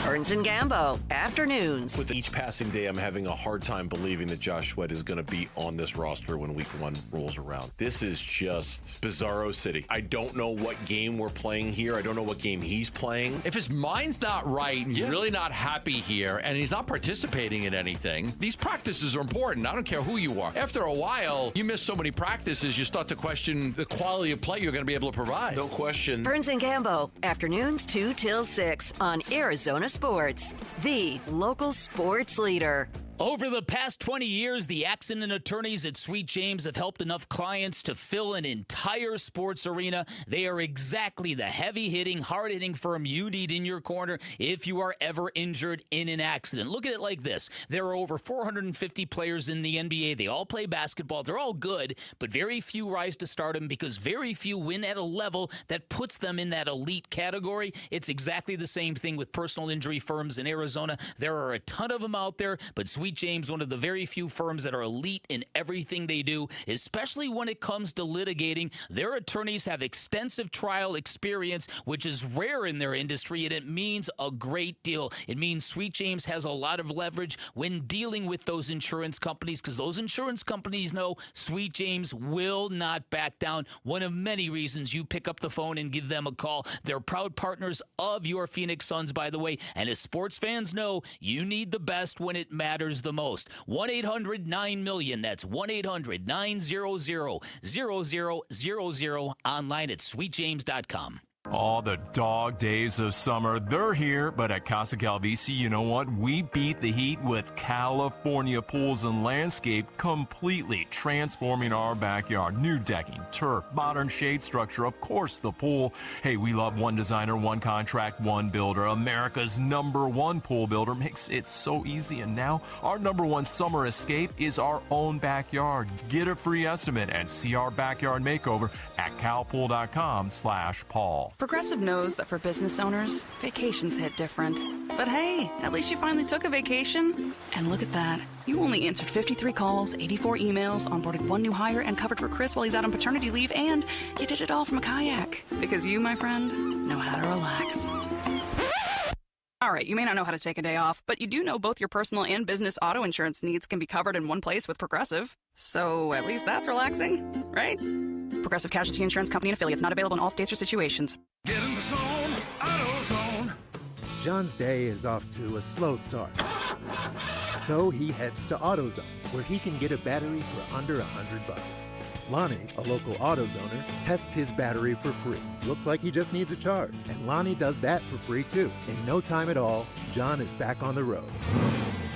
Speaker 13: Burns and Gambo, afternoons.
Speaker 1: With each passing day, I'm having a hard time believing that Josh Sweat is going to be on this roster when week 1 rolls around. This is just bizarro city. I don't know what game we're playing here. I don't know what game he's playing.
Speaker 5: If his mind's not right and he's really not happy here and he's not participating in anything, these practices are important. I don't care who you are. After a while, you miss so many practices, you start to question the quality of play you're going to be able to provide.
Speaker 1: No question.
Speaker 13: Burns and Gambo, afternoons 2 till 6 on Arizona Sports, the local sports leader.
Speaker 10: Over the past 20 years, the accident attorneys at Sweet James have helped enough clients to fill an entire sports arena. They are exactly the heavy-hitting, hard-hitting firm you need in your corner if you are ever injured in an accident. Look at it like this. There are over 450 players in the NBA. They all play basketball. They're all good, but very few rise to stardom because very few win at a level that puts them in that elite category. It's exactly the same thing with personal injury firms in Arizona. There are a ton of them out there, but Sweet James, one of the very few firms that are elite in everything they do, especially when it comes to litigating. Their attorneys have extensive trial experience, which is rare in their industry, and it means a great deal. It means Sweet James has a lot of leverage when dealing with those insurance companies because those insurance companies know Sweet James will not back down. One of many reasons you pick up the phone and give them a call. They're proud partners of your Phoenix Suns, by the way, and as sports fans know, you need the best when it matters the most. 1-800-9-MILLION. That's 1-800-900-0000 online at sweetjames.com.
Speaker 23: All the dog days of summer, they're here, but at Casa Calvisi, you know what? We beat the heat with California Pools and Landscape, completely transforming our backyard. New decking, turf, modern shade structure, of course the pool. Hey, we love one designer, one contract, one builder. America's #1 pool builder makes it so easy. And now our #1 summer escape is our own backyard. Get a free estimate and see our backyard makeover at calpool.com/Paul.
Speaker 14: Progressive knows that for business owners, vacations hit different. But hey, at least you finally took a vacation. And look at that. You only answered 53 calls, 84 emails, onboarded 1 new hire, and covered for Chris while he's out on paternity leave, and you did it all from a kayak. Because you, my friend, know how to relax. All right, you may not know how to take a day off, but you do know both your personal and business auto insurance needs can be covered in one place with Progressive. So at least that's relaxing, right? Progressive Casualty Insurance Company and affiliates, not available in all states or situations.
Speaker 12: Get in the zone, AutoZone.
Speaker 16: John's day is off to a slow start. So he heads to AutoZone, where he can get a battery for under $100. Lonnie, a local AutoZoner, tests his battery for free. Looks like he just needs a charge. And Lonnie does that for free too. In no time at all, John is back on the road.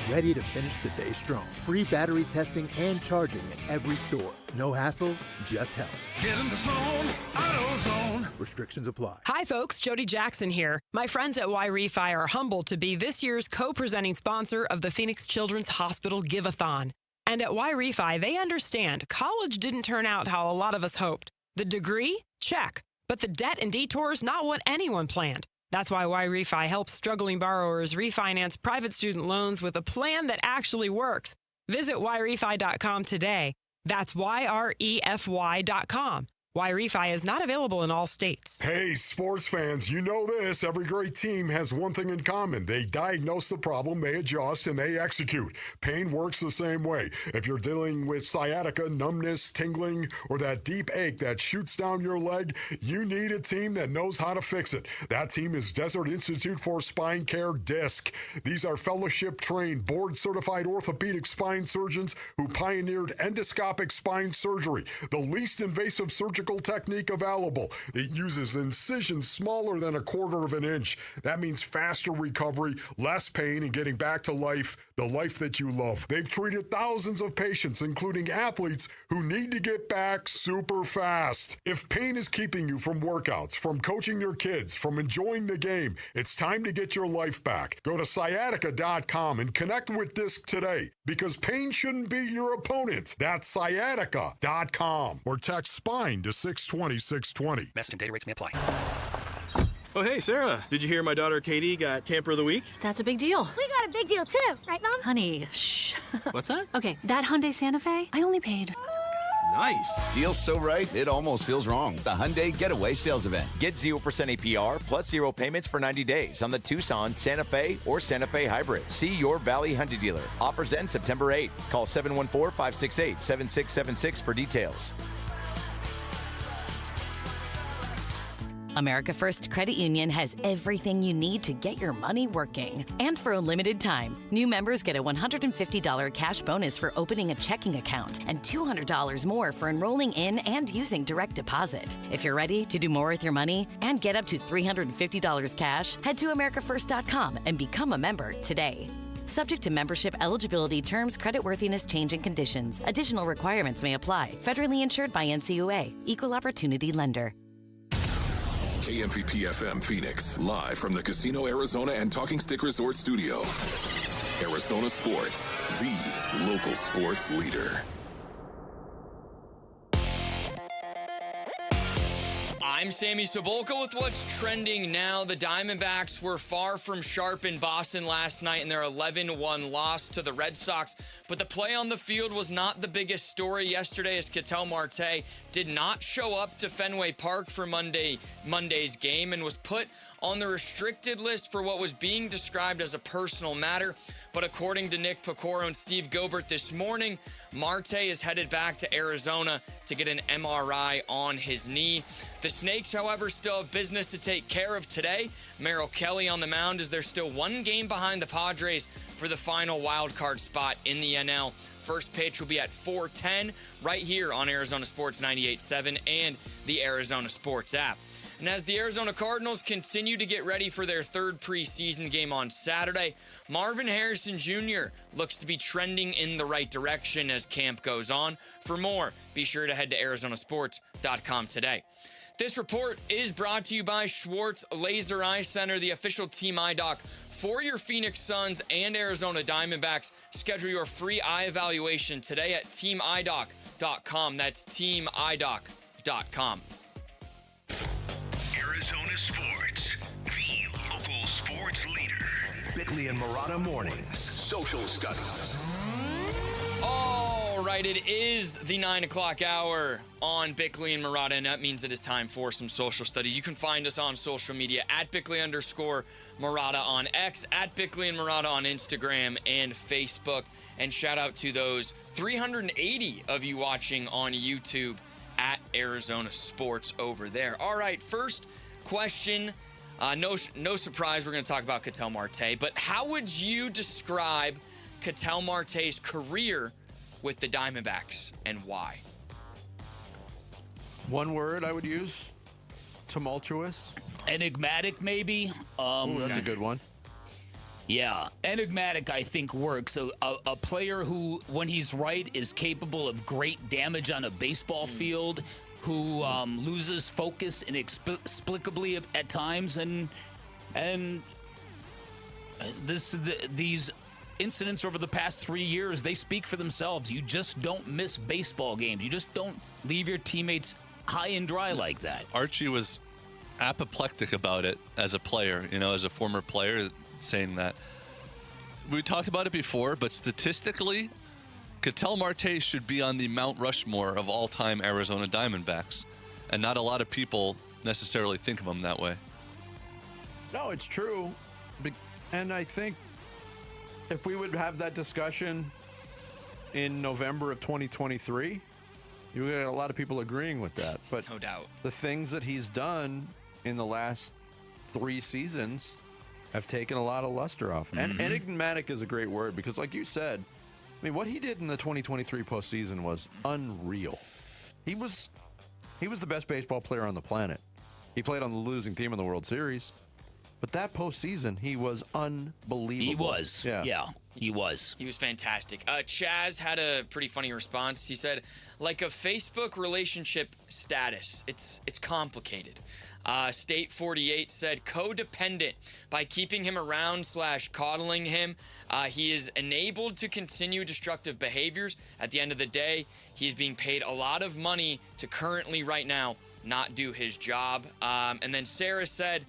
Speaker 16: Ready to finish the day strong. Free battery testing and charging at every store. No hassles, just help.
Speaker 12: Get in the zone, AutoZone.
Speaker 16: Restrictions apply.
Speaker 17: Hi folks, Jody Jackson here. My friends at Y-Refi are humbled to be this year's co-presenting sponsor of the Phoenix Children's Hospital Give-a-thon. And at Y-Refi, they understand college didn't turn out how a lot of us hoped. The degree? Check. But the debt and detours, not what anyone planned. That's why Y-Refi helps struggling borrowers refinance private student loans with a plan that actually works. Visit YRefi.com today. That's YREFY.com. Y-Refi is not available in all states.
Speaker 19: Hey, sports fans, you know this. Every great team has one thing in common. They diagnose the problem, they adjust, and they execute. Pain works the same way. If you're dealing with sciatica, numbness, tingling, or that deep ache that shoots down your leg, you need a team that knows how to fix it. That team is Desert Institute for Spine Care, DISC. These are fellowship-trained, board-certified orthopedic spine surgeons who pioneered endoscopic spine surgery, the least invasive surgery surgical technique available. It uses incisions smaller than 1/4 of an inch. That means faster recovery, less pain, and getting back to life, the life that you love. They've treated thousands of patients, including athletes who need to get back super fast. If pain is keeping you from workouts, from coaching your kids, from enjoying the game, it's time to get your life back. Go to sciatica.com and connect with Disc today, because pain shouldn't be your opponent. That's sciatica.com, or text SPINE to 620-620.
Speaker 2: Message and data rates may apply.
Speaker 6: Oh, hey, Sarah. Did you hear my daughter Katie got Camper of the Week?
Speaker 9: That's a big deal.
Speaker 11: We got a big deal too, right, Mom?
Speaker 9: Honey, shh.
Speaker 6: What's that?
Speaker 9: Okay, that Hyundai Santa Fe, I only paid.
Speaker 6: Nice.
Speaker 20: Deal's so right, it almost feels wrong. The Hyundai Getaway Sales Event. Get 0% APR plus 0 payments for 90 days on the Tucson, Santa Fe, or Santa Fe Hybrid. See your Valley Hyundai dealer. Offers end September 8th. Call 714-568-7676 for details.
Speaker 21: America First Credit Union has everything you need to get your money working. And for a limited time, new members get a $150 cash bonus for opening a checking account and $200 more for enrolling in and using direct deposit. If you're ready to do more with your money and get up to $350 cash, head to americafirst.com and become a member today. Subject to membership eligibility, terms, creditworthiness, change, and conditions. Additional requirements may apply. Federally insured by NCUA. Equal Opportunity Lender.
Speaker 12: KMVP FM Phoenix, live from the Casino Arizona and Talking Stick Resort Studio. Arizona Sports, the local sports leader.
Speaker 24: I'm Sammy Sobolka with what's trending now. The Diamondbacks were far from sharp in Boston last night in their 11-1 loss to the Red Sox. But the play on the field was not the biggest story yesterday, as Ketel Marte did not show up to Fenway Park for Monday's game and was put on the restricted list for what was being described as a personal matter. But according to Nick Pecoro and Steve Gobert this morning, Marte is headed back to Arizona to get an MRI on his knee. The Snakes, however, still have business to take care of today. Merrill Kelly on the mound as they're still one game behind the Padres for the final wild card spot in the NL. First pitch will be at 4:10 right here on Arizona Sports 98.7 and the Arizona Sports app. And as the Arizona Cardinals continue to get ready for their third preseason game on Saturday, Marvin Harrison Jr. looks to be trending in the right direction as camp goes on. For more, be sure to head to arizonasports.com today. This report is brought to you by Schwartz Laser Eye Center, the official team eye doc for your Phoenix Suns and Arizona Diamondbacks. Schedule your free eye evaluation today at teamidoc.com. That's teamidoc.com.
Speaker 25: Arizona Sports, the local sports leader. Bickley and Murata Mornings, Social Studies.
Speaker 24: All right, it is the 9 o'clock hour on Bickley and Murata, and that means it is time for some social studies. You can find us on social media at Bickley_Murata on X, at Bickley and Murata on Instagram and Facebook. And shout out to those 380 of you watching on YouTube at Arizona Sports over there. All right, first question. No surprise, we're going to talk about Ketel Marte, but how would you describe Ketel Marte's career with the Diamondbacks and why?
Speaker 7: One word I would use: tumultuous.
Speaker 10: Enigmatic, maybe.
Speaker 7: Ooh, that's a good one.
Speaker 10: Yeah, enigmatic, I think, works. A player who, when he's right, is capable of great damage on a baseball field, who loses focus inexplicably at times, and these incidents over the past 3 years, they speak for themselves. You just don't miss baseball games. You just don't leave your teammates high and dry like that.
Speaker 28: Archie was apoplectic about it as a player, as a former player, saying that. We talked about it before, but statistically, Ketel Marte should be on the Mount Rushmore of all-time Arizona Diamondbacks, and not a lot of people necessarily think of him that way.
Speaker 7: No, it's true. And I think if we would have that discussion in November of 2023, you would get a lot of people agreeing with that. But
Speaker 24: no doubt,
Speaker 7: the things that he's done in the last 3 seasons have taken a lot of luster off. Mm-hmm. And enigmatic is a great word because, like you said, I mean, what he did in the 2023 postseason was unreal. He was He was the best baseball player on the planet. He played on the losing team in the World Series. But that postseason, he was unbelievable.
Speaker 10: He was. Yeah, he was.
Speaker 24: He was fantastic. Chaz had a pretty funny response. He said, like a Facebook relationship status, it's complicated. State 48 said codependent. By keeping him around / coddling him, he is enabled to continue destructive behaviors. At the end of the day, he's being paid a lot of money to currently right now not do his job. And then Sarah said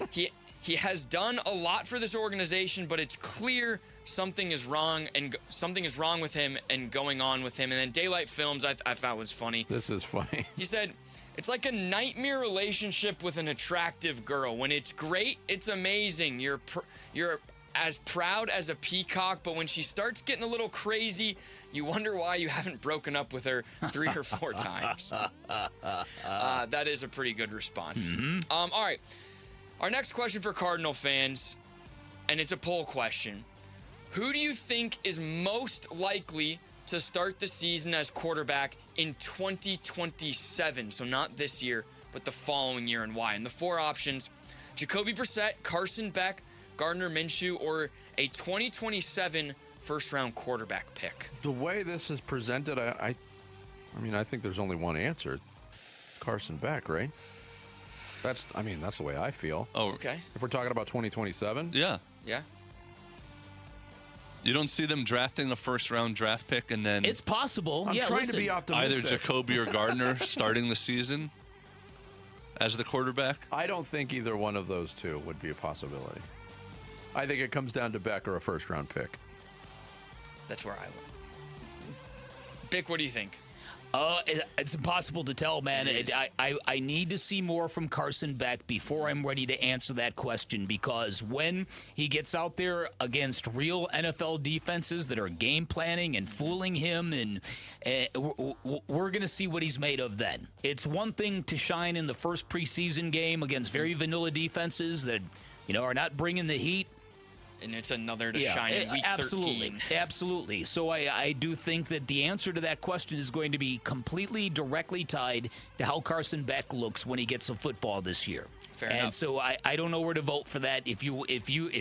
Speaker 24: he has done a lot for this organization, but it's clear something is wrong with him and going on with him. And then Daylight Films I thought was funny.
Speaker 7: This is funny.
Speaker 24: He said, it's like a nightmare relationship with an attractive girl. When it's great, it's amazing. You're as proud as a peacock, but when she starts getting a little crazy, you wonder why you haven't broken up with her 3 or 4 times. That is a pretty good response. All right. Our next question for Cardinal fans, and it's a poll question. Who do you think is most likely to start the season as quarterback in 2027? So not this year, but the following year, and why? And the 4 options: Jacoby Brissett, Carson Beck, Gardner Minshew, or a 2027 first-round quarterback pick.
Speaker 7: The way this is presented, I think there's only one answer. It's Carson Beck, right? That's the way I feel.
Speaker 28: Oh,
Speaker 24: okay.
Speaker 7: If we're talking about 2027?
Speaker 24: Yeah.
Speaker 28: You don't see them drafting a first-round draft pick and then...
Speaker 10: It's possible.
Speaker 7: I'm trying to be optimistic.
Speaker 28: Either Jacoby or Gardner starting the season as the quarterback?
Speaker 7: I don't think either one of those two would be a possibility. I think it comes down to Beck or a first-round pick.
Speaker 24: That's where I live. Dick, what do you think?
Speaker 10: It's impossible to tell, man. I need to see more from Carson Beck before I'm ready to answer that question, because when he gets out there against real NFL defenses that are game planning and fooling him, and we're going to see what he's made of then. It's one thing to shine in the first preseason game against very vanilla defenses that, are not bringing the heat.
Speaker 24: And it's another to shine in week 13.
Speaker 10: Absolutely. So I do think that the answer to that question is going to be completely directly tied to how Carson Beck looks when he gets a football this year.
Speaker 24: Fair enough.
Speaker 10: And so I don't know where to vote for that. If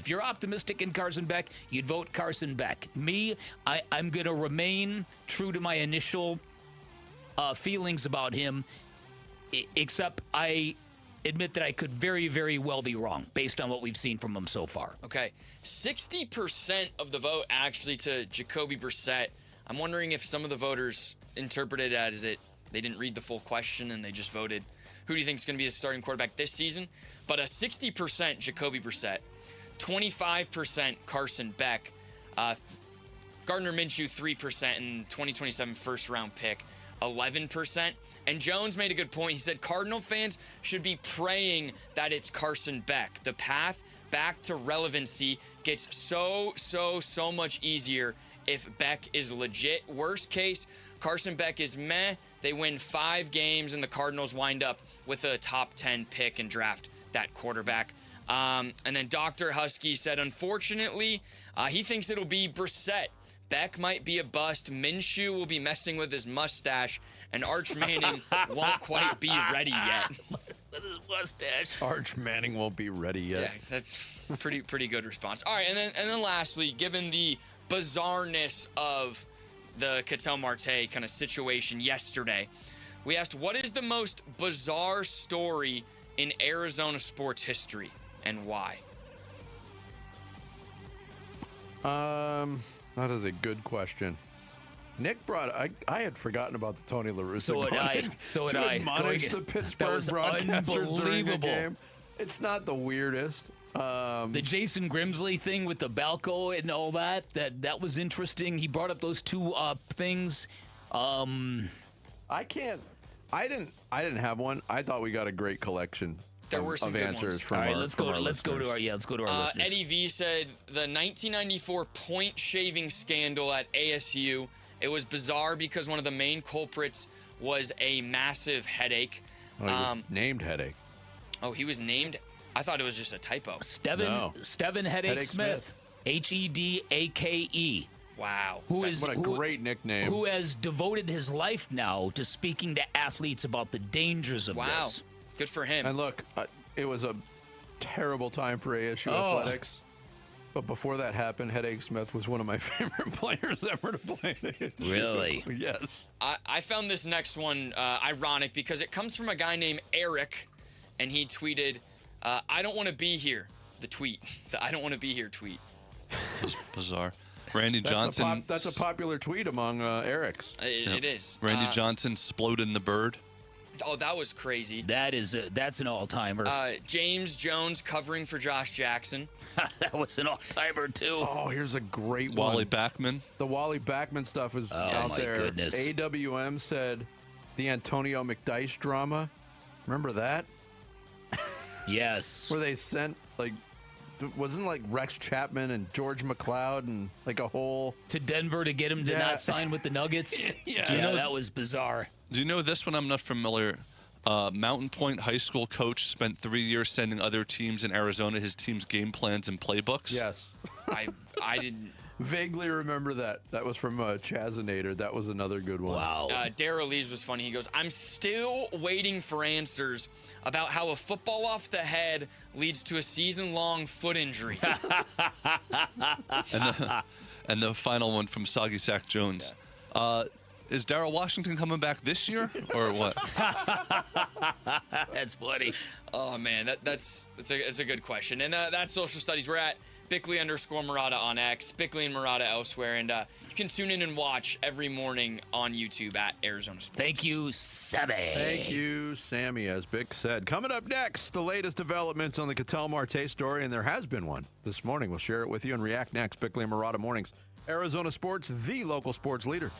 Speaker 10: you're optimistic in Carson Beck, you'd vote Carson Beck. Me, I'm going to remain true to my initial feelings about him, except I admit that I could very, very well be wrong based on what we've seen from him so far.
Speaker 24: Okay. 60% of the vote actually to Jacoby Brissett. I'm wondering if some of the voters interpreted it as they didn't read the full question and they just voted, who do you think is going to be the starting quarterback this season? But 60% Jacoby Brissett, 25% Carson Beck, Gardner Minshew 3% and 2027 first round pick 11%. And Jones made a good point. He said Cardinal fans should be praying that it's Carson Beck. The path back to relevancy gets so much easier if Beck is legit. Worst case, Carson Beck is meh. They win 5 games and the Cardinals wind up with a top 10 pick and draft that quarterback. And then Dr. Husky said, unfortunately, he thinks it'll be Brissett. Beck might be a bust. Minshew will be messing with his mustache, and Arch Manning won't quite be ready yet.
Speaker 10: With his mustache.
Speaker 7: Arch Manning won't be ready yet.
Speaker 24: Yeah, that's pretty good response. All right, and then lastly, given the bizarreness of the Ketel Marte kind of situation yesterday, we asked, what is the most bizarre story in Arizona sports history, and why?
Speaker 7: That is a good question. Nick brought. I had forgotten about the Tony La Russa.
Speaker 10: So had I. So had I.
Speaker 7: Admonish the Pittsburgh broadcaster during a game. It's not the weirdest.
Speaker 10: The Jason Grimsley thing with the Balco and all that was interesting. He brought up those 2 things.
Speaker 7: I didn't have one. I thought we got a great collection.
Speaker 24: There were some
Speaker 7: of
Speaker 24: good
Speaker 7: answers
Speaker 24: ones.
Speaker 7: from
Speaker 10: all right,
Speaker 7: our,
Speaker 10: let's
Speaker 7: from
Speaker 10: go
Speaker 7: our
Speaker 10: to
Speaker 7: listeners.
Speaker 10: let's go to our listeners.
Speaker 24: Eddie V said the 1994 point shaving scandal at ASU. It was bizarre because one of the main culprits was a massive headache.
Speaker 7: Oh, he was named Headache.
Speaker 24: Oh, he was named? I thought it was just a typo.
Speaker 10: Steven Headache Smith. Hedake.
Speaker 24: Wow.
Speaker 7: What a great nickname.
Speaker 10: Who has devoted his life now to speaking to athletes about the dangers of this.
Speaker 24: Good for him.
Speaker 7: And look, it was a terrible time for ASU athletics. But before that happened, Headache Smith was one of my favorite players ever to play.
Speaker 10: Really?
Speaker 7: Yes.
Speaker 24: I found this next one ironic because it comes from a guy named Eric, and he tweeted, I don't want to be here. The tweet. The I don't want to be here tweet.
Speaker 28: It's bizarre. Randy Johnson.
Speaker 7: That's a popular tweet among Eric's.
Speaker 24: It is.
Speaker 28: Randy Johnson exploding the bird.
Speaker 24: Oh, that was crazy.
Speaker 10: That's an all-timer.
Speaker 24: James Jones covering for Josh Jackson.
Speaker 10: That was an all-timer, too.
Speaker 7: Oh, here's a great one.
Speaker 28: Wally Backman.
Speaker 7: The Wally Backman stuff is out there.
Speaker 10: Goodness.
Speaker 7: AWM said the Antonio McDyess drama. Remember that?
Speaker 10: Yes.
Speaker 7: Where they sent, wasn't Rex Chapman and George McLeod and a whole...
Speaker 10: To Denver to get him to not sign with the Nuggets?
Speaker 7: Yeah.
Speaker 10: That was bizarre.
Speaker 28: Do you know this one? I'm not familiar. Mountain Point High School coach spent 3 years sending other teams in Arizona his team's game plans and playbooks.
Speaker 7: Yes.
Speaker 24: I didn't...
Speaker 7: Vaguely remember that. That was from Chazinator. That was another good one.
Speaker 10: Wow.
Speaker 24: Daryl Lees was funny. He goes, I'm still waiting for answers about how a football off the head leads to a season-long foot injury.
Speaker 28: And the final one from Soggy Sack Jones. Is Darrell Washington coming back this year or what?
Speaker 10: That's funny.
Speaker 24: Oh, man, it's a good question. And that's social studies. We're at Bickley_Murata on X, Bickley and Murata elsewhere. And you can tune in and watch every morning on YouTube at Arizona Sports.
Speaker 10: Thank you, Sammy.
Speaker 7: Thank you, Sammy, as Bick said. Coming up next, the latest developments on the Cattell Marte story, and there has been one this morning. We'll share it with you and react next. Bickley and Murata Mornings. Arizona Sports, the local sports leader.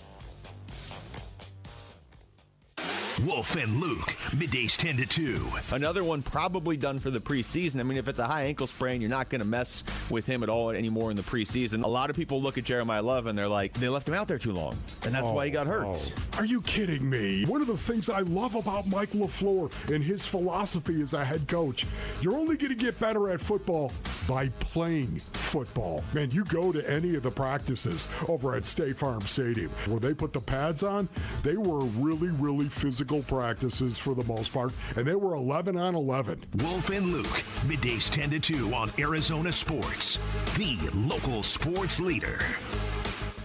Speaker 25: Wolf and Luke, middays 10 to 2.
Speaker 3: Another one probably done for the preseason. I mean, if it's a high ankle sprain, you're not going to mess with him at all anymore in the preseason. A lot of people look at Jeremiah Love and they're like, they left him out there too long, and that's why he got hurt.
Speaker 19: Are you kidding me? One of the things I love about Mike LaFleur and his philosophy as a head coach, you're only going to get better at football by playing football. Man, you go to any of the practices over at State Farm Stadium where they put the pads on, they were really, really physical practices for the most part, and they were 11 on 11.
Speaker 25: Wolf and Luke, middays 10 to 2 on Arizona Sports, the local sports leader.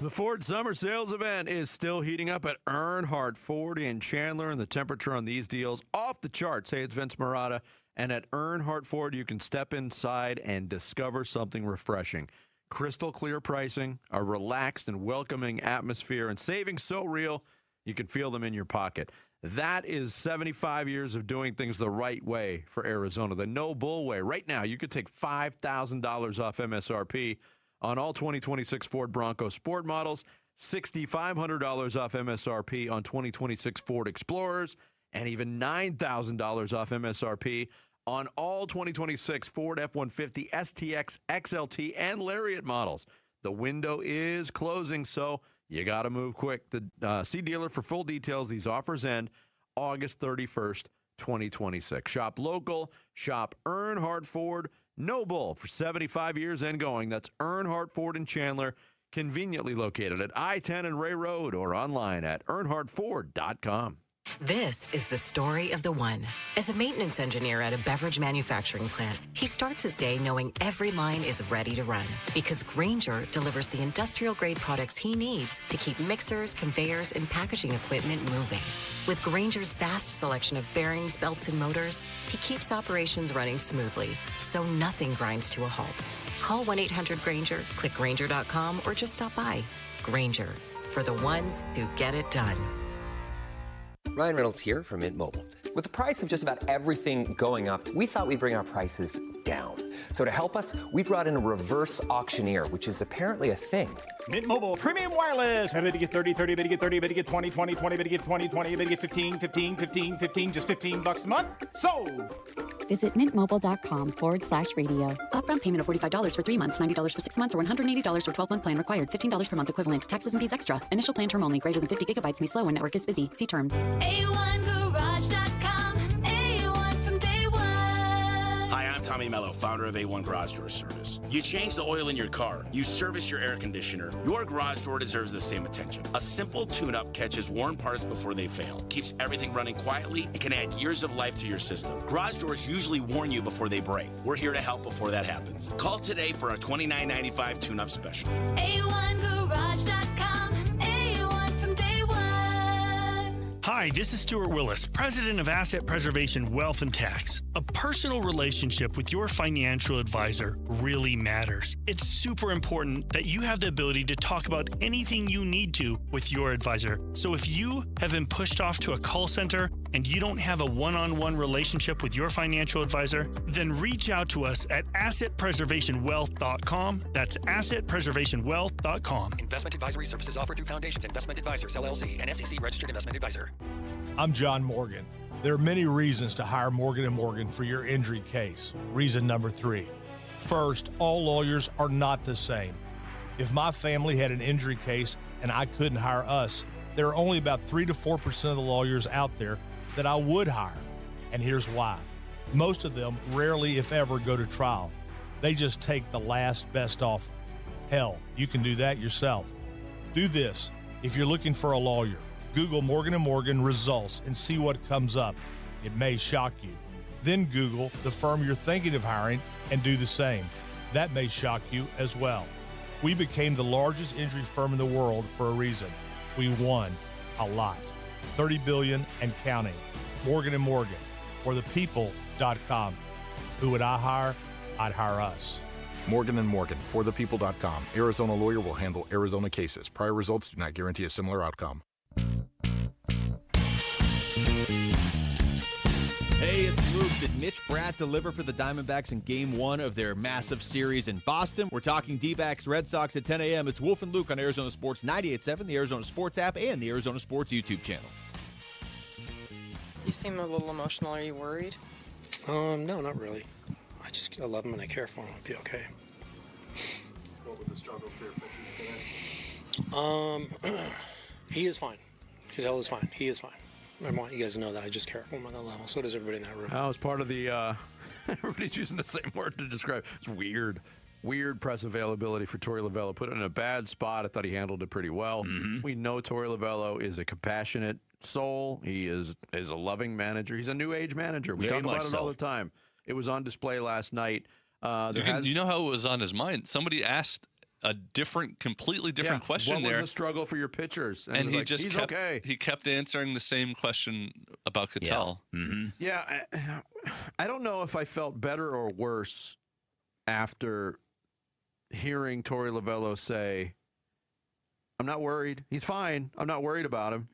Speaker 7: The Ford Summer Sales Event is still heating up at Earnhardt Ford in Chandler, and the temperature on these deals off the charts. Hey, it's Vince Murata, and at Earnhardt Ford, you can step inside and discover something refreshing. Crystal clear pricing, a relaxed and welcoming atmosphere, and savings so real, you can feel them in your pocket. That is 75 years of doing things the right way for Arizona, the no bull way. Right now, you could take $5,000 off MSRP on all 2026 Ford Bronco Sport models, $6,500 off MSRP on 2026 Ford Explorers, and even $9,000 off MSRP on all 2026 Ford F-150, STX, XLT, and Lariat models. The window is closing, so you got to move quick. See dealer for full details. These offers end August 31st, 2026. Shop local. Shop Earnhardt Ford. No bull for 75 years and going. That's Earnhardt Ford in Chandler, conveniently located at I-10 and Ray Road or online at earnhardtford.com.
Speaker 4: This is the story of the one. As a maintenance engineer at a beverage manufacturing plant, he starts his day knowing every line is ready to run because Grainger delivers the industrial-grade products he needs to keep mixers, conveyors, and packaging equipment moving. With Grainger's vast selection of bearings, belts, and motors, he keeps operations running smoothly, so nothing grinds to a halt. Call 1-800-GRAINGER, click Grainger.com, or just stop by. Grainger, for the ones who get it done.
Speaker 8: Ryan Reynolds here from Mint Mobile. With the price of just about everything going up, we thought we'd bring our prices down. So to help us, we brought in a reverse auctioneer, which is apparently a thing.
Speaker 15: Mint Mobile Premium Wireless. How to get 30, 30, bit to get 30, bit to get 20, 20, 20, bit to get 20, 20, bit to get 15, 15, 15, 15, just $15 a month? Sold!
Speaker 18: Visit mintmobile.com/radio. Upfront payment of $45 for 3 months, $90 for 6 months, or $180 for 12-month plan required. $15 per month equivalent. Taxes and fees extra. Initial plan term only. Greater than 50 gigabytes may slow when network is busy. See terms.
Speaker 22: A1Garage.com. A1 from day one.
Speaker 26: Hi, I'm Tommy Mello, founder of A1 Garage Door Service.
Speaker 1: You change the oil in your car. You service your air conditioner. Your garage door deserves the same attention. A simple tune-up catches worn parts before they fail, keeps everything running quietly, and can add years of life to your system. Garage doors usually warn you before they break. We're here to help before that happens. Call today for a $29.95 tune-up special.
Speaker 11: A1Garage.com. A1 from day one.
Speaker 5: Hi, this is Stuart Willis, President of Asset Preservation Wealth and Tax. A personal relationship with your financial advisor really matters. It's super important that you have the ability to talk about anything you need to with your advisor. So if you have been pushed off to a call center and you don't have a one-on-one relationship with your financial advisor, then reach out to us at assetpreservationwealth.com. That's assetpreservationwealth.com.
Speaker 2: Investment advisory services offered through Foundations Investment Advisors, LLC, an SEC registered investment advisor.
Speaker 13: I'm John Morgan. There are many reasons to hire Morgan & Morgan for your injury case. Reason number 3. First, all lawyers are not the same. If my family had an injury case and I couldn't hire us, there are only about 3 to 4% of the lawyers out there that I would hire. And here's why. Most of them rarely, if ever, go to trial. They just take the last best offer. Hell, you can do that yourself. Do this. If you're looking for a lawyer, Google Morgan & Morgan results and see what comes up. It may shock you. Then Google the firm you're thinking of hiring and do the same. That may shock you as well. We became the largest injury firm in the world for a reason. We won a lot. $30 billion and counting. Morgan & Morgan, for the people.com. Who would I hire? I'd hire us.
Speaker 14: Morgan & Morgan, for the people.com. Arizona lawyer will handle Arizona cases. Prior results do not guarantee a similar outcome.
Speaker 3: Hey, it's Luke. Did Mitch Bratt deliver for the Diamondbacks in Game 1 of their massive series in Boston? We're talking D-backs, Red Sox at 10 a.m. It's Wolf and Luke on Arizona Sports 98.7, the Arizona Sports app, and the Arizona Sports YouTube channel.
Speaker 22: You seem a little emotional. Are you worried?
Speaker 23: No, not really. I love him and I care for him. I'll be okay.
Speaker 26: What would the struggle for your pitchers today?
Speaker 23: He is fine. Cadell is fine. He is fine. I want you guys to know that I just care for him on that level. So does everybody in that room.
Speaker 7: That was part of the, everybody's using the same word to describe. It's weird. Weird press availability for Torey Lovello. Put it in a bad spot. I thought he handled it pretty well. Mm-hmm. We know Torey Lovello is a compassionate soul. He is a loving manager. He's a new age manager. We talk about it all the time. It was on display last night.
Speaker 28: You know how it was on his mind? Somebody asked a completely different question there.
Speaker 7: What was the struggle for your pitchers?
Speaker 28: And he
Speaker 7: just
Speaker 28: kept,
Speaker 7: okay.
Speaker 28: He kept answering the same question about Ketel.
Speaker 7: Yeah. Mm-hmm. Yeah, I don't know if I felt better or worse after hearing Torey Lovello say, I'm not worried. He's fine. I'm not worried about him,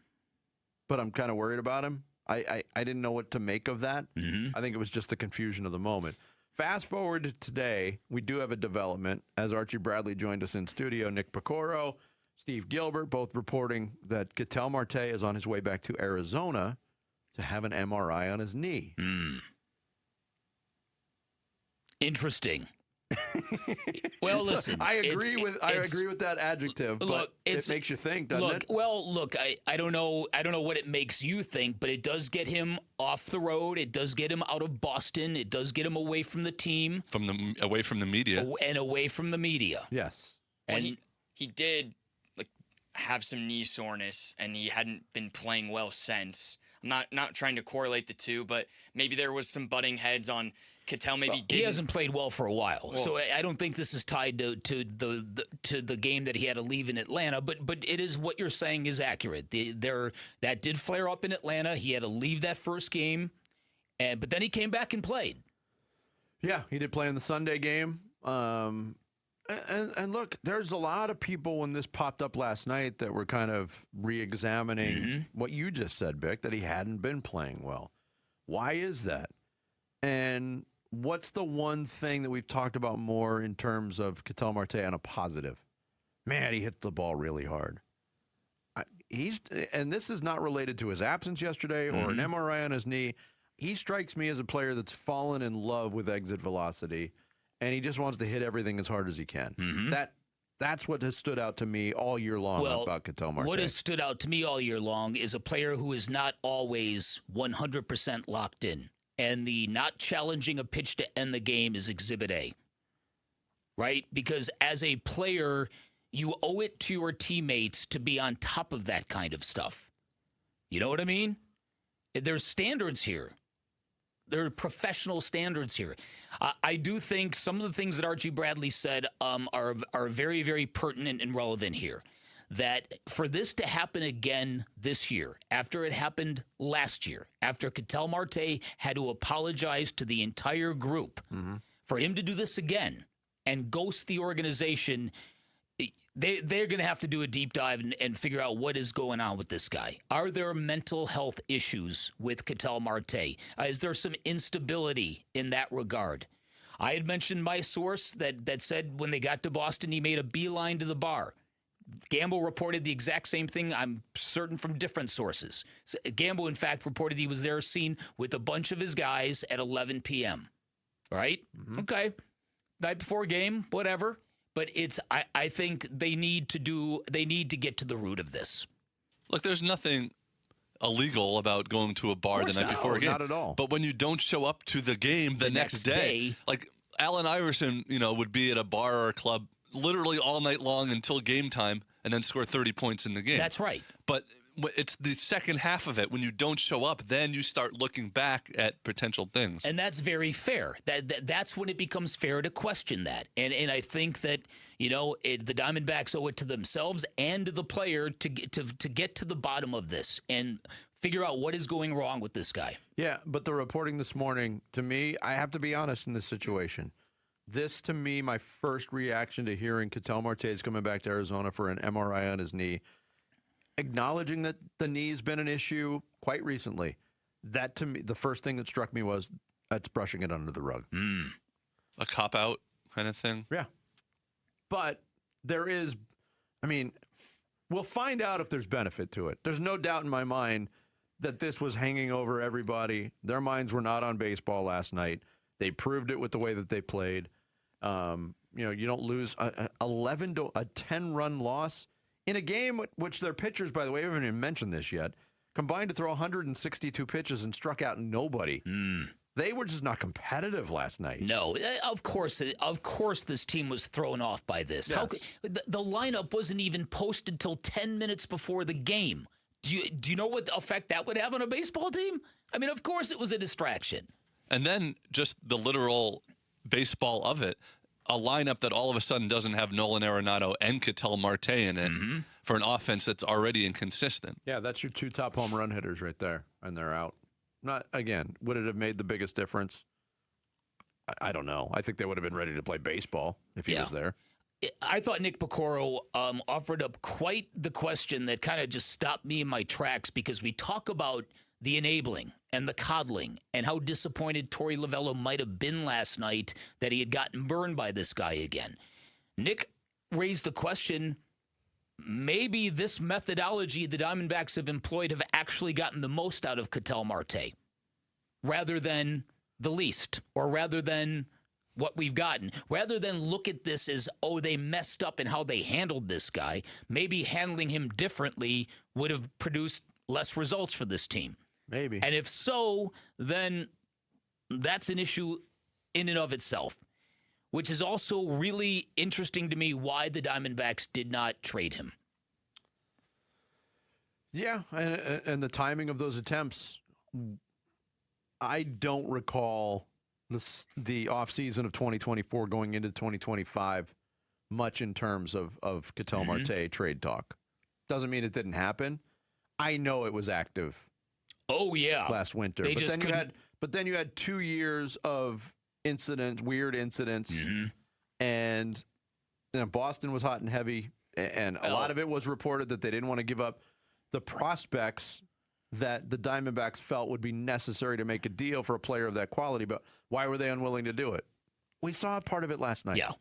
Speaker 7: but I'm kind of worried about him. I didn't know what to make of that. Mm-hmm. I think it was just the confusion of the moment. Fast forward to today, we do have a development. As Archie Bradley joined us in studio, Nick Pecoro, Steve Gilbert, both reporting that Ketel Marte is on his way back to Arizona to have an MRI on his knee.
Speaker 10: Interesting. Well, listen.
Speaker 7: I agree with that adjective. But it makes you think, doesn't it?
Speaker 10: Well, look. I don't know what it makes you think, but it does get him off the road. It does get him out of Boston. It does get him away from the team,
Speaker 28: away from the media,
Speaker 10: and away from the media.
Speaker 7: Yes,
Speaker 24: and he did have some knee soreness, and he hadn't been playing well since. I'm not trying to correlate the two, but maybe there was some butting heads on. Ketel he
Speaker 10: hasn't played well for a while, so I don't think this is tied to the game that he had to leave in Atlanta. But it is what you're saying is accurate. That did flare up in Atlanta. He had to leave that first game, but then he came back and played.
Speaker 7: Yeah, he did play in the Sunday game. And look, there's a lot of people when this popped up last night that were kind of re-examining what you just said, Vic, that he hadn't been playing well. Why is that? And what's the one thing that we've talked about more in terms of Ketel Marte on a positive? Man, he hits the ball really hard. And this is not related to his absence yesterday or an MRI on his knee. He strikes me as a player that's fallen in love with exit velocity, and he just wants to hit everything as hard as he can. That's what has stood out to me all year long about Ketel Marte.
Speaker 10: What has stood out to me all year long is a player who is not always 100% locked in. And the not challenging a pitch to end the game is Exhibit A. right? Because as a player, you owe it to your teammates to be on top of that kind of stuff. You know what I mean? There's standards here. There are professional standards here. I do think some of the things that Archie Bradley said are very, very pertinent and relevant here. That for this to happen again this year, after it happened last year, after Ketel Marte had to apologize to the entire group, for him to do this again and ghost the organization, they're going to have to do a deep dive and figure out what is going on with this guy. Are there mental health issues with Ketel Marte? Is there some instability in that regard? I had mentioned my source that said when they got to Boston, he made a beeline to the bar. Gamble reported the exact same thing, I'm certain, from different sources. So Gamble, in fact, reported he was there seen with a bunch of his guys at 11 p.m. Right? Okay. Night before game, whatever. But I think they need to get to the root of this.
Speaker 28: Look, there's nothing illegal about going to a bar the night before a game.
Speaker 7: Not at all.
Speaker 28: But when you don't show up to the game the next day, like Allen Iverson, would be at a bar or a club literally all night long until game time and then score 30 points in the game.
Speaker 10: That's right.
Speaker 28: But it's the second half of it. When you don't show up, then you start looking back at potential things.
Speaker 10: And that's very fair. That's when it becomes fair to question that. And I think that, the Diamondbacks owe it to themselves and to the player to get to the bottom of this and figure out what is going wrong with this guy.
Speaker 7: Yeah, but the reporting this morning, to me, I have to be honest in this situation. This, to me, my first reaction to hearing Ketel Marte is coming back to Arizona for an MRI on his knee, acknowledging that the knee's been an issue quite recently. That, to me, the first thing that struck me was that's brushing it under the rug.
Speaker 28: A cop-out kind of thing?
Speaker 7: Yeah. But there is, we'll find out if there's benefit to it. There's no doubt in my mind that this was hanging over everybody. Their minds were not on baseball last night. They proved it with the way that they played. You don't lose a 10-run loss in a game which their pitchers, by the way, we haven't even mentioned this yet, combined to throw 162 pitches and struck out nobody. They were just not competitive last night.
Speaker 10: No, of course this team was thrown off by this.
Speaker 7: Yes.
Speaker 10: The lineup wasn't even posted till 10 minutes before the game. Do you know what effect that would have on a baseball team? Of course it was a distraction.
Speaker 28: And then just the literal baseball of it, a lineup that all of a sudden doesn't have Nolan Arenado and Ketel Marte in it for an offense that's already inconsistent.
Speaker 7: Yeah, that's your two top home run hitters right there, and they're out. Not again, would it have made the biggest difference? I don't know. I think they would have been ready to play baseball if he was there.
Speaker 10: I thought Nick Picoro offered up quite the question that kind of just stopped me in my tracks, because we talk about the enabling and the coddling and how disappointed Torey Lovello might have been last night that he had gotten burned by this guy again. Nick raised the question, maybe this methodology the Diamondbacks have employed have actually gotten the most out of Ketel Marte rather than the least, or rather than what we've gotten. Rather than look at this as, they messed up in how they handled this guy, maybe handling him differently would have produced less results for this team.
Speaker 7: Maybe.
Speaker 10: And if so, then that's an issue in and of itself, which is also really interesting to me why the Diamondbacks did not trade him.
Speaker 7: Yeah, and the timing of those attempts, I don't recall the offseason of 2024 going into 2025 much in terms of Ketel Marte trade talk. Doesn't mean it didn't happen. I know it was active.
Speaker 10: Oh yeah,
Speaker 7: last winter. But then you had 2 years of weird incidents, and Boston was hot and heavy, and a lot of it was reported that they didn't want to give up the prospects that the Diamondbacks felt would be necessary to make a deal for a player of that quality. But why were they unwilling to do it? We saw part of it last night.
Speaker 10: Yeah.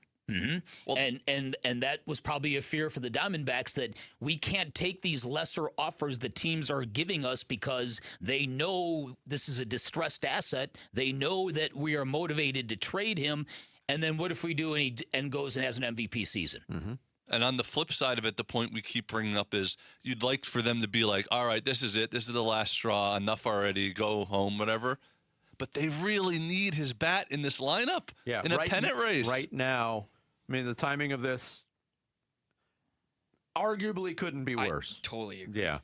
Speaker 10: Well, and that was probably a fear for the Diamondbacks, that we can't take these lesser offers the teams are giving us because they know this is a distressed asset. They know that we are motivated to trade him. And then what if we do and goes and has an MVP season?
Speaker 28: And on the flip side of it, the point we keep bringing up is you'd like for them to be like, all right, this is it. This is the last straw. Enough already. Go home, whatever. But they really need his bat in this lineup in a pennant race.
Speaker 7: Right now, I mean, the timing of this arguably couldn't be worse.
Speaker 24: Totally agree.
Speaker 7: Yeah.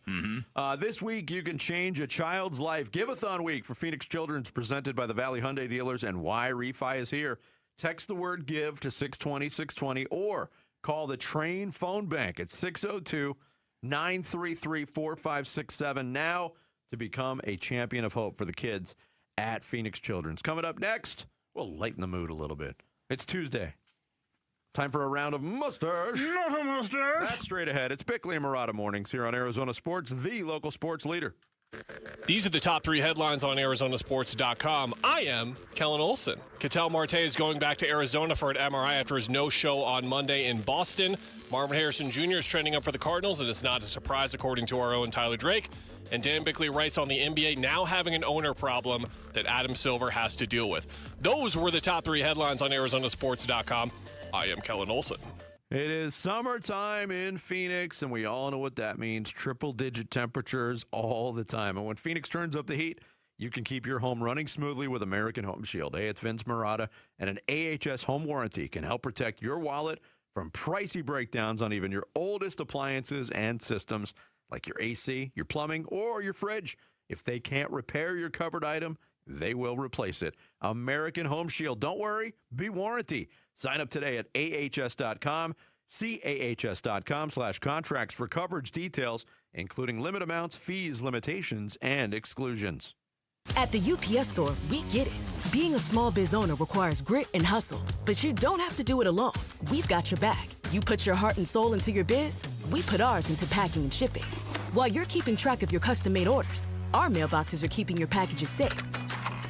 Speaker 7: This week, you can change a child's life. Give-a-thon week for Phoenix Children's presented by the Valley Hyundai dealers, and Why Refi is here. Text the word GIVE to 620-620 or call the Train phone bank at 602-933-4567 now to become a champion of hope for the kids at Phoenix Children's. Coming up next, we'll lighten the mood a little bit. It's Tuesday. Time for a round of mustache.
Speaker 6: Not a mustache.
Speaker 7: That's straight ahead. It's Bickley and Murata Mornings here on Arizona Sports, the local sports leader.
Speaker 6: These are the top 3 headlines on Arizonasports.com. I am Kellen Olson. Ketel Marte is going back to Arizona for an MRI after his no-show on Monday in Boston. Marvin Harrison Jr. is trending up for the Cardinals, and it's not a surprise according to our own Tyler Drake. And Dan Bickley writes on the NBA now having an owner problem that Adam Silver has to deal with. Those were the top 3 headlines on Arizonasports.com. I am Kellen Olson.
Speaker 7: It is summertime in Phoenix, and we all know what that means. Triple-digit temperatures all the time. And when Phoenix turns up the heat, you can keep your home running smoothly with American Home Shield. Hey, it's Vince Murata, and an AHS home warranty can help protect your wallet from pricey breakdowns on even your oldest appliances and systems, like your AC, your plumbing, or your fridge. If they can't repair your covered item, they will replace it. American Home Shield. Don't worry, be warranty. Sign up today at ahs.com. See ahs.com/contracts for coverage details, including limit amounts, fees, limitations, and exclusions.
Speaker 9: At the UPS Store, we get it. Being a small biz owner requires grit and hustle, but you don't have to do it alone. We've got your back. You put your heart and soul into your biz, we put ours into packing and shipping. While you're keeping track of your custom-made orders, our mailboxes are keeping your packages safe.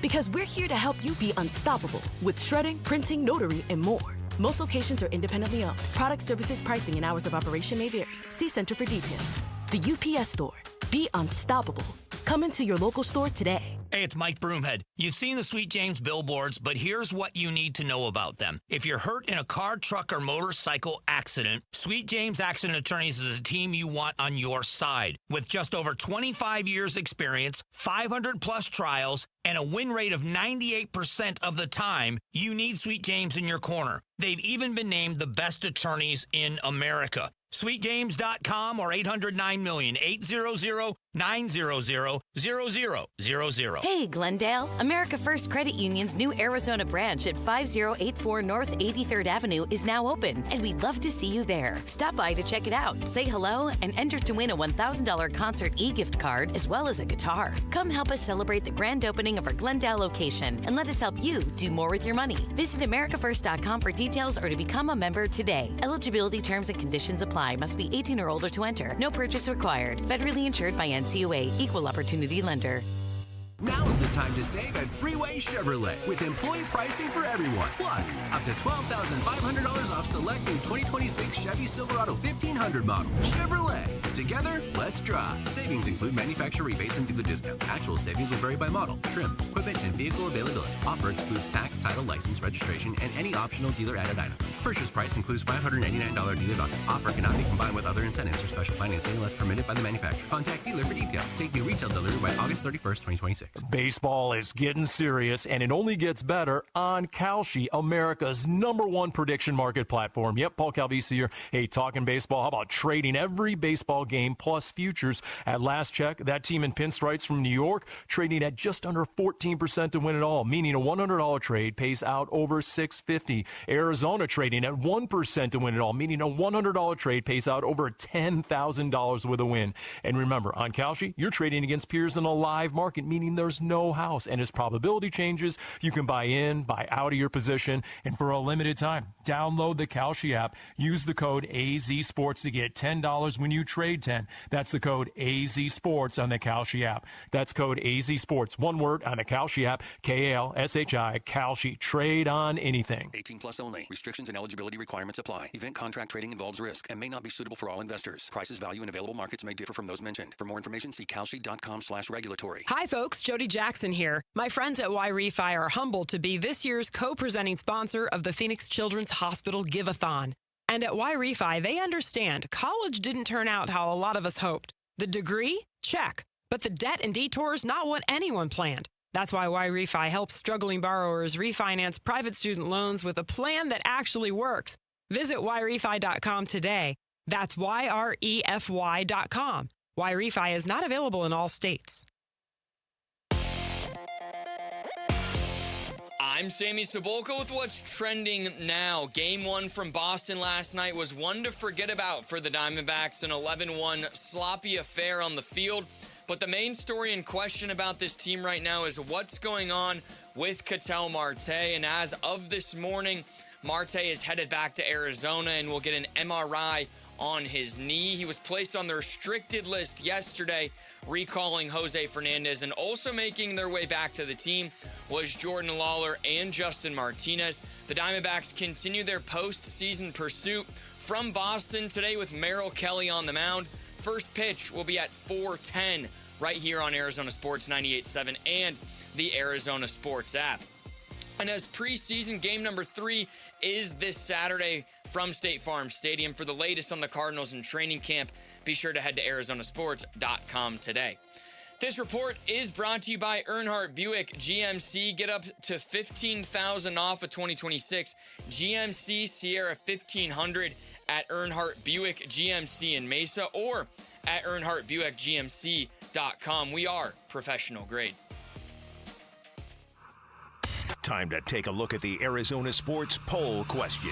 Speaker 9: Because we're here to help you be unstoppable with shredding, printing, notary, and more. Most locations are independently owned. Product, services, pricing, and hours of operation may vary. See Center for details. The UPS Store. Be unstoppable. Come into your local store today.
Speaker 12: Hey, it's Mike Broomhead. You've seen the Sweet James billboards, but here's what you need to know about them. If you're hurt in a car, truck, or motorcycle accident, Sweet James Accident Attorneys is a team you want on your side. With just over 25 years experience, 500-plus trials, and a win rate of 98% of the time, you need Sweet James in your corner. They've even been named the best attorneys in America. SweetJames.com or 800-9-million, 800-900-0000.
Speaker 16: Hey, Glendale. America First Credit Union's new Arizona branch at 5084 North 83rd Avenue is now open, and we'd love to see you there. Stop by to check it out, say hello, and enter to win a $1,000 concert e-gift card as well as a guitar. Come help us celebrate the grand opening of our Glendale location and let us help you do more with your money. Visit AmericaFirst.com for details or to become a member today. Eligibility terms and conditions apply. Must be 18 or older to enter. No purchase required. Federally insured by NCUA. Equal opportunity lender.
Speaker 17: Now's the time to save at Freeway Chevrolet with employee pricing for everyone. Plus, up to $12,500 off select new 2026 Chevy Silverado 1500 model. Chevrolet. Together, let's drive. Savings include manufacturer rebates and dealer discounts. Actual savings will vary by model, trim, equipment, and vehicle availability. Offer excludes tax, title, license, registration, and any optional dealer-added items. Purchase price includes $589 dealer value. Offer cannot be combined with other incentives or special financing unless permitted by the manufacturer. Contact dealer for details. Take new retail delivery by August 31st, 2026.
Speaker 20: Baseball is getting serious, and it only gets better on Kalshi, America's #1 prediction market platform. Yep, Paul Calvisi here. Hey, talking baseball. How about trading every baseball game plus futures? At last check, that team in pinstripes from New York trading at just under 14% to win it all, meaning a $100 trade pays out over $650. Arizona trading at 1% to win it all, meaning a $100 trade pays out over $10,000 with a win. And remember, on Kalshi, you're trading against peers in a live market, meaning there's no house. And as probability changes, you can buy in, buy out of your position. And for a limited time, download the Kalshi app. Use the code AZSports to get $10 when you trade 10. That's the code AZSports on the Kalshi app. That's code AZSports. One word on the Kalshi app. KALSHI. Kalshi. Trade on anything.
Speaker 2: 18 plus only. Restrictions and eligibility requirements apply. Event contract trading involves risk and may not be suitable for all investors. Prices, value, and available markets may differ from those mentioned. For more information, see kalshi.com/regulatory.
Speaker 22: Hi, folks. Jody Jackson here. My friends at Y Refi are humbled to be this year's co-presenting sponsor of the Phoenix Children's Hospital Give-a-thon. And at Y Refi, they understand college didn't turn out how a lot of us hoped. The degree? Check. But the debt and detours, not what anyone planned. That's why Y Refi helps struggling borrowers refinance private student loans with a plan that actually works. Visit yrefy.com today. That's YREFY.com. YRefy is not available in all states.
Speaker 24: I'm Sammy Cebulka with what's trending now. Game 1 from Boston last night was one to forget about for the Diamondbacks, an 11-1 sloppy affair on the field. But the main story in question about this team right now is what's going on with Ketel Marte. And as of this morning, Marte is headed back to Arizona and will get an MRI on his knee. He was placed on the restricted list yesterday, recalling Jose Fernandez, and also making their way back to the team was Jordan Lawler and Justin Martinez. The Diamondbacks continue their postseason pursuit from Boston today with Merrill Kelly on the mound. First pitch will be at 4:10 right here on Arizona Sports 98.7 and the Arizona Sports app. And as preseason game number 3 is this Saturday from State Farm Stadium. For the latest on the Cardinals in training camp, be sure to head to arizonasports.com today. This report is brought to you by Earnhardt Buick GMC. Get up to $15,000 off of 2026 GMC Sierra 1500 at Earnhardt Buick GMC in Mesa or at EarnhardtBuickGMC.com. We are professional grade.
Speaker 4: Time to take a look at the Arizona Sports Poll question.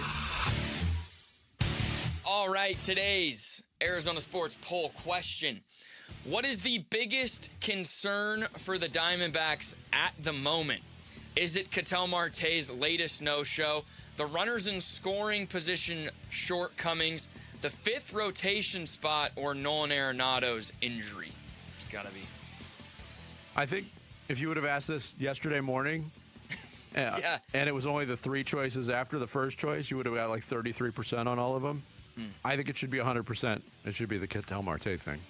Speaker 24: All right, today's Arizona Sports Poll question. What is the biggest concern for the Diamondbacks at the moment? Is it Ketel Marte's latest no-show, the runners in scoring position shortcomings, the 5th rotation spot, or Nolan Arenado's injury? It's got to be.
Speaker 7: I think if you would have asked this yesterday morning, and it was only the 3 choices after the first choice, you would have got like 33% on all of them. I think it should be 100%. It should be the Ketel Marte thing.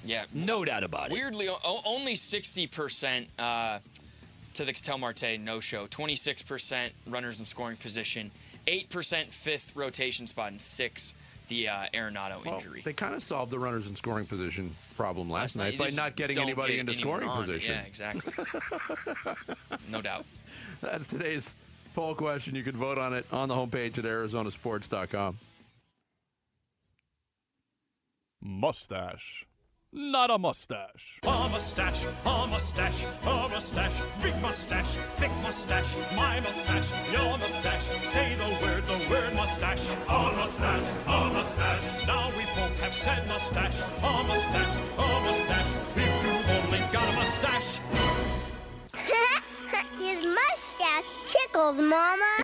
Speaker 24: Yeah,
Speaker 10: no doubt about it.
Speaker 24: Weirdly, only 60% to the Ketel Marte no-show, 26% runners in scoring position, 8% 5th rotation spot, and 6% the Arenado injury.
Speaker 7: They kind of solved the runners in scoring position problem last night by not getting anybody into scoring position.
Speaker 24: Yeah, exactly. No doubt.
Speaker 7: That's today's poll question. You can vote on it on the homepage at arizonasports.com.
Speaker 8: Mustache. Not a mustache.
Speaker 15: A mustache, a mustache, a mustache, big mustache, thick mustache, my mustache, your mustache. Say the word mustache. A mustache, a mustache. Now we both have said mustache. A mustache, a mustache. If you only got a mustache.
Speaker 18: His mustache tickles, Mama.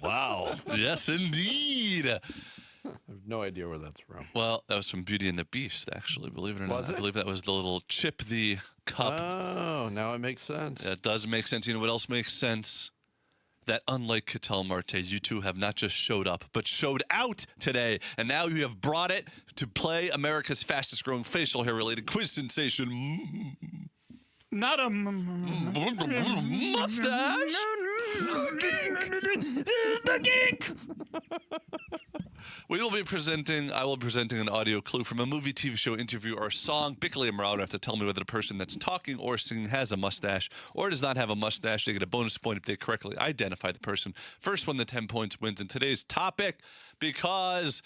Speaker 28: Wow. Yes, indeed.
Speaker 7: I have no idea where that's from.
Speaker 28: Well, that was from Beauty and the Beast, actually, believe it or not.
Speaker 7: Was it?
Speaker 28: I believe that was the little Chip the Cup.
Speaker 7: Oh, now it makes sense.
Speaker 28: That does make sense. You know what else makes sense? That unlike Ketel Marte, you two have not just showed up, but showed out today. And now you have brought it to play America's fastest growing facial hair related quiz sensation.
Speaker 15: Not a
Speaker 28: mustache.
Speaker 15: The geek.
Speaker 28: I will be presenting an audio clue from a movie, TV show, interview, or song. Bickley and Marauder have to tell me whether the person that's talking or singing has a mustache or does not have a mustache. They get a bonus point if they correctly identify the person. First one, the 10 points wins. And today's topic, because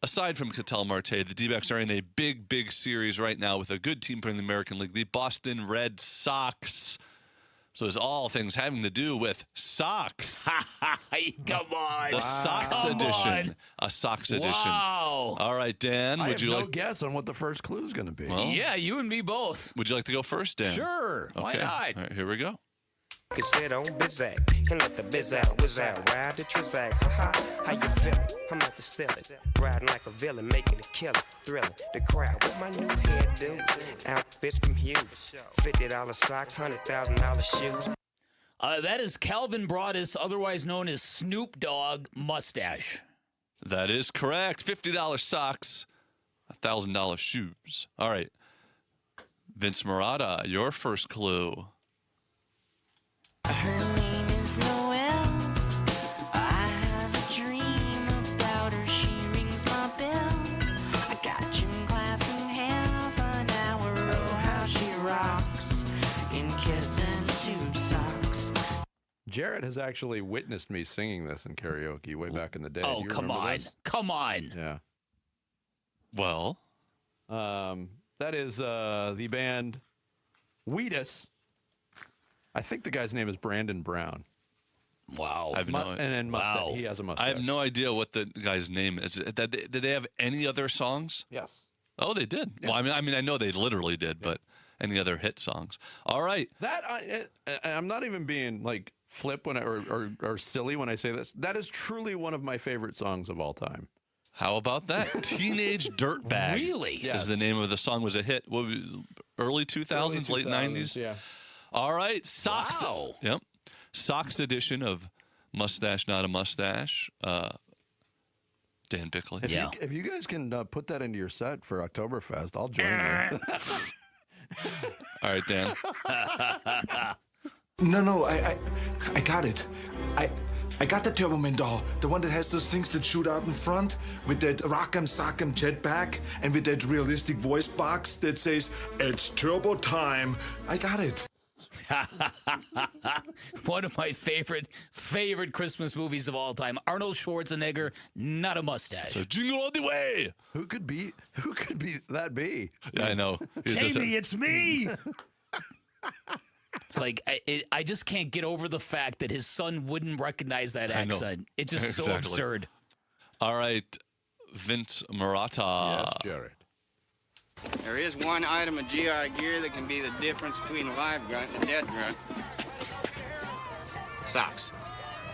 Speaker 28: aside from Ketel Marte, the D-backs are in a big, big series right now with a good team from the American League, the Boston Red Sox. So it's all things having to do with socks.
Speaker 10: Come on.
Speaker 28: The Sox edition. A Sox edition.
Speaker 10: Wow.
Speaker 28: All right, Dan.
Speaker 7: I
Speaker 28: would
Speaker 7: have
Speaker 28: you
Speaker 7: no
Speaker 28: like?
Speaker 7: guess on what the first clue is going to be.
Speaker 28: Well,
Speaker 10: Yeah, you and me both.
Speaker 28: Would you like to go first, Dan?
Speaker 10: Sure. Why
Speaker 28: Okay.
Speaker 10: not?
Speaker 28: All right, here we go.
Speaker 19: Can sit on Bizak and let the biz out, whiz out, ride the Trizak. Ha how you feeling? I'm at the ceiling, riding like a villain, making a killing, thrilling the crowd with my new hairdo. Outfits from Hughes, $50 socks, $100,000 shoes.
Speaker 10: That is Calvin Broadus, otherwise known as Snoop Dogg Mustache.
Speaker 28: That is correct. $50 socks, $1,000 shoes. All right. Vince Marotta, your first clue.
Speaker 11: Her name is Noelle. I have a dream about her. She rings my bell. I got gym class in half an hour. Oh, how she rocks in kids and tube socks.
Speaker 7: Jarrett has actually witnessed me singing this in karaoke way back in the day.
Speaker 10: Oh, come on. Come on.
Speaker 7: Yeah.
Speaker 28: Well,
Speaker 7: that is the band Wheatus. I think the guy's name is Brandon Brown.
Speaker 10: Wow.
Speaker 28: I have no idea.
Speaker 7: And then mustache. He has a mustache.
Speaker 28: I have no idea what the guy's name is. Did they have any other songs?
Speaker 7: Yes.
Speaker 28: Oh, they did. Yeah. Well, I mean, I know they literally did, but any other hit songs? All right.
Speaker 7: I'm not even being like flip or silly when I say this. That is truly one of my favorite songs of all time.
Speaker 28: How about that? Teenage Dirtbag.
Speaker 10: Really?
Speaker 28: Yes. Is the name of the song. Was a hit. What, early 2000s, late 90s?
Speaker 7: Yeah.
Speaker 28: All right. Socks.
Speaker 10: Wow.
Speaker 28: Yep. Socks edition of Mustache Not a Mustache. Dan Bickley.
Speaker 7: If you guys can put that into your set for Oktoberfest, I'll join you.
Speaker 28: All right, Dan.
Speaker 1: No, I got it. I got the Turbo Man doll, the one that has those things that shoot out in front, with that Rock'em Sock'em jetpack, and with that realistic voice box that says, "It's Turbo time." I got it.
Speaker 10: One of my favorite Christmas movies of all time. Arnold Schwarzenegger, Not a Mustache.
Speaker 28: So Jingle All the Way.
Speaker 7: Who could that be?
Speaker 28: Yeah, I know.
Speaker 10: Jamie, it's me. It's like I just can't get over the fact that his son wouldn't recognize that accent. It's just so absurd.
Speaker 28: All right, Vince Marotta.
Speaker 7: Yes, Jared.
Speaker 3: There is one item of GI gear that can be the difference between a live grunt and a dead grunt. Socks.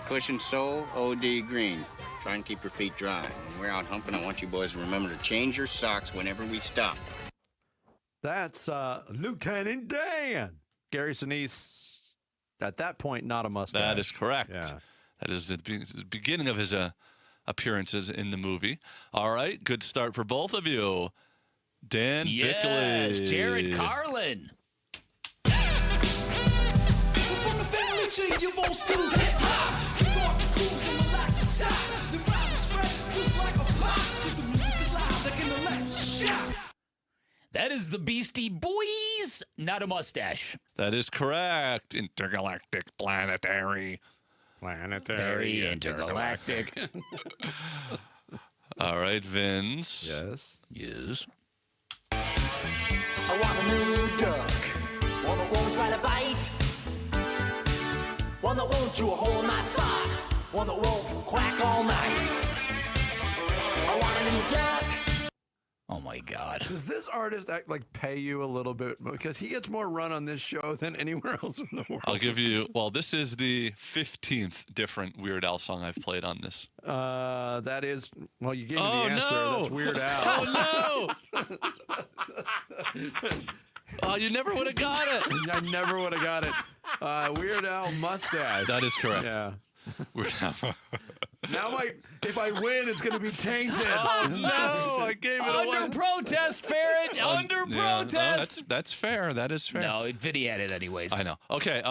Speaker 3: Cushion sole, OD green. Try and keep your feet dry. When we're out humping, I want you boys to remember to change your socks whenever we stop.
Speaker 7: That's Lieutenant Dan. Gary Sinise, at that point, not a mustache.
Speaker 28: That is correct.
Speaker 7: Yeah.
Speaker 28: That is the beginning of his appearances in the movie. All right, good start for both of you. Dan
Speaker 10: Bickley. Jared Carlin. That is the Beastie Boys, Not a Mustache.
Speaker 28: That is correct. Intergalactic, planetary.
Speaker 10: Intergalactic.
Speaker 28: All right, Vince.
Speaker 10: Yes.
Speaker 11: I want a new duck, one that won't try to bite, one that won't chew a hole in my socks, one that won't quack all night. I want a new duck.
Speaker 10: Oh my God.
Speaker 7: Does this artist pay you a little bit? Because he gets more run on this show than anywhere else in the world.
Speaker 28: I'll give you, this is the 15th different Weird Al song I've played on this.
Speaker 7: That is, you gave me the answer.
Speaker 28: No.
Speaker 7: That's Weird Al.
Speaker 28: Oh, no. Oh, you never would have got it.
Speaker 7: I never would have got it. Weird Al mustache.
Speaker 28: That is correct.
Speaker 7: Yeah.
Speaker 28: Weird Al.
Speaker 7: Now if I win, it's going to be tainted.
Speaker 28: Oh, no. I gave it away.
Speaker 10: Under protest, Ferret. Under protest.
Speaker 28: That's fair. That is fair.
Speaker 10: No, Vinny had it anyways.
Speaker 28: I know. Okay,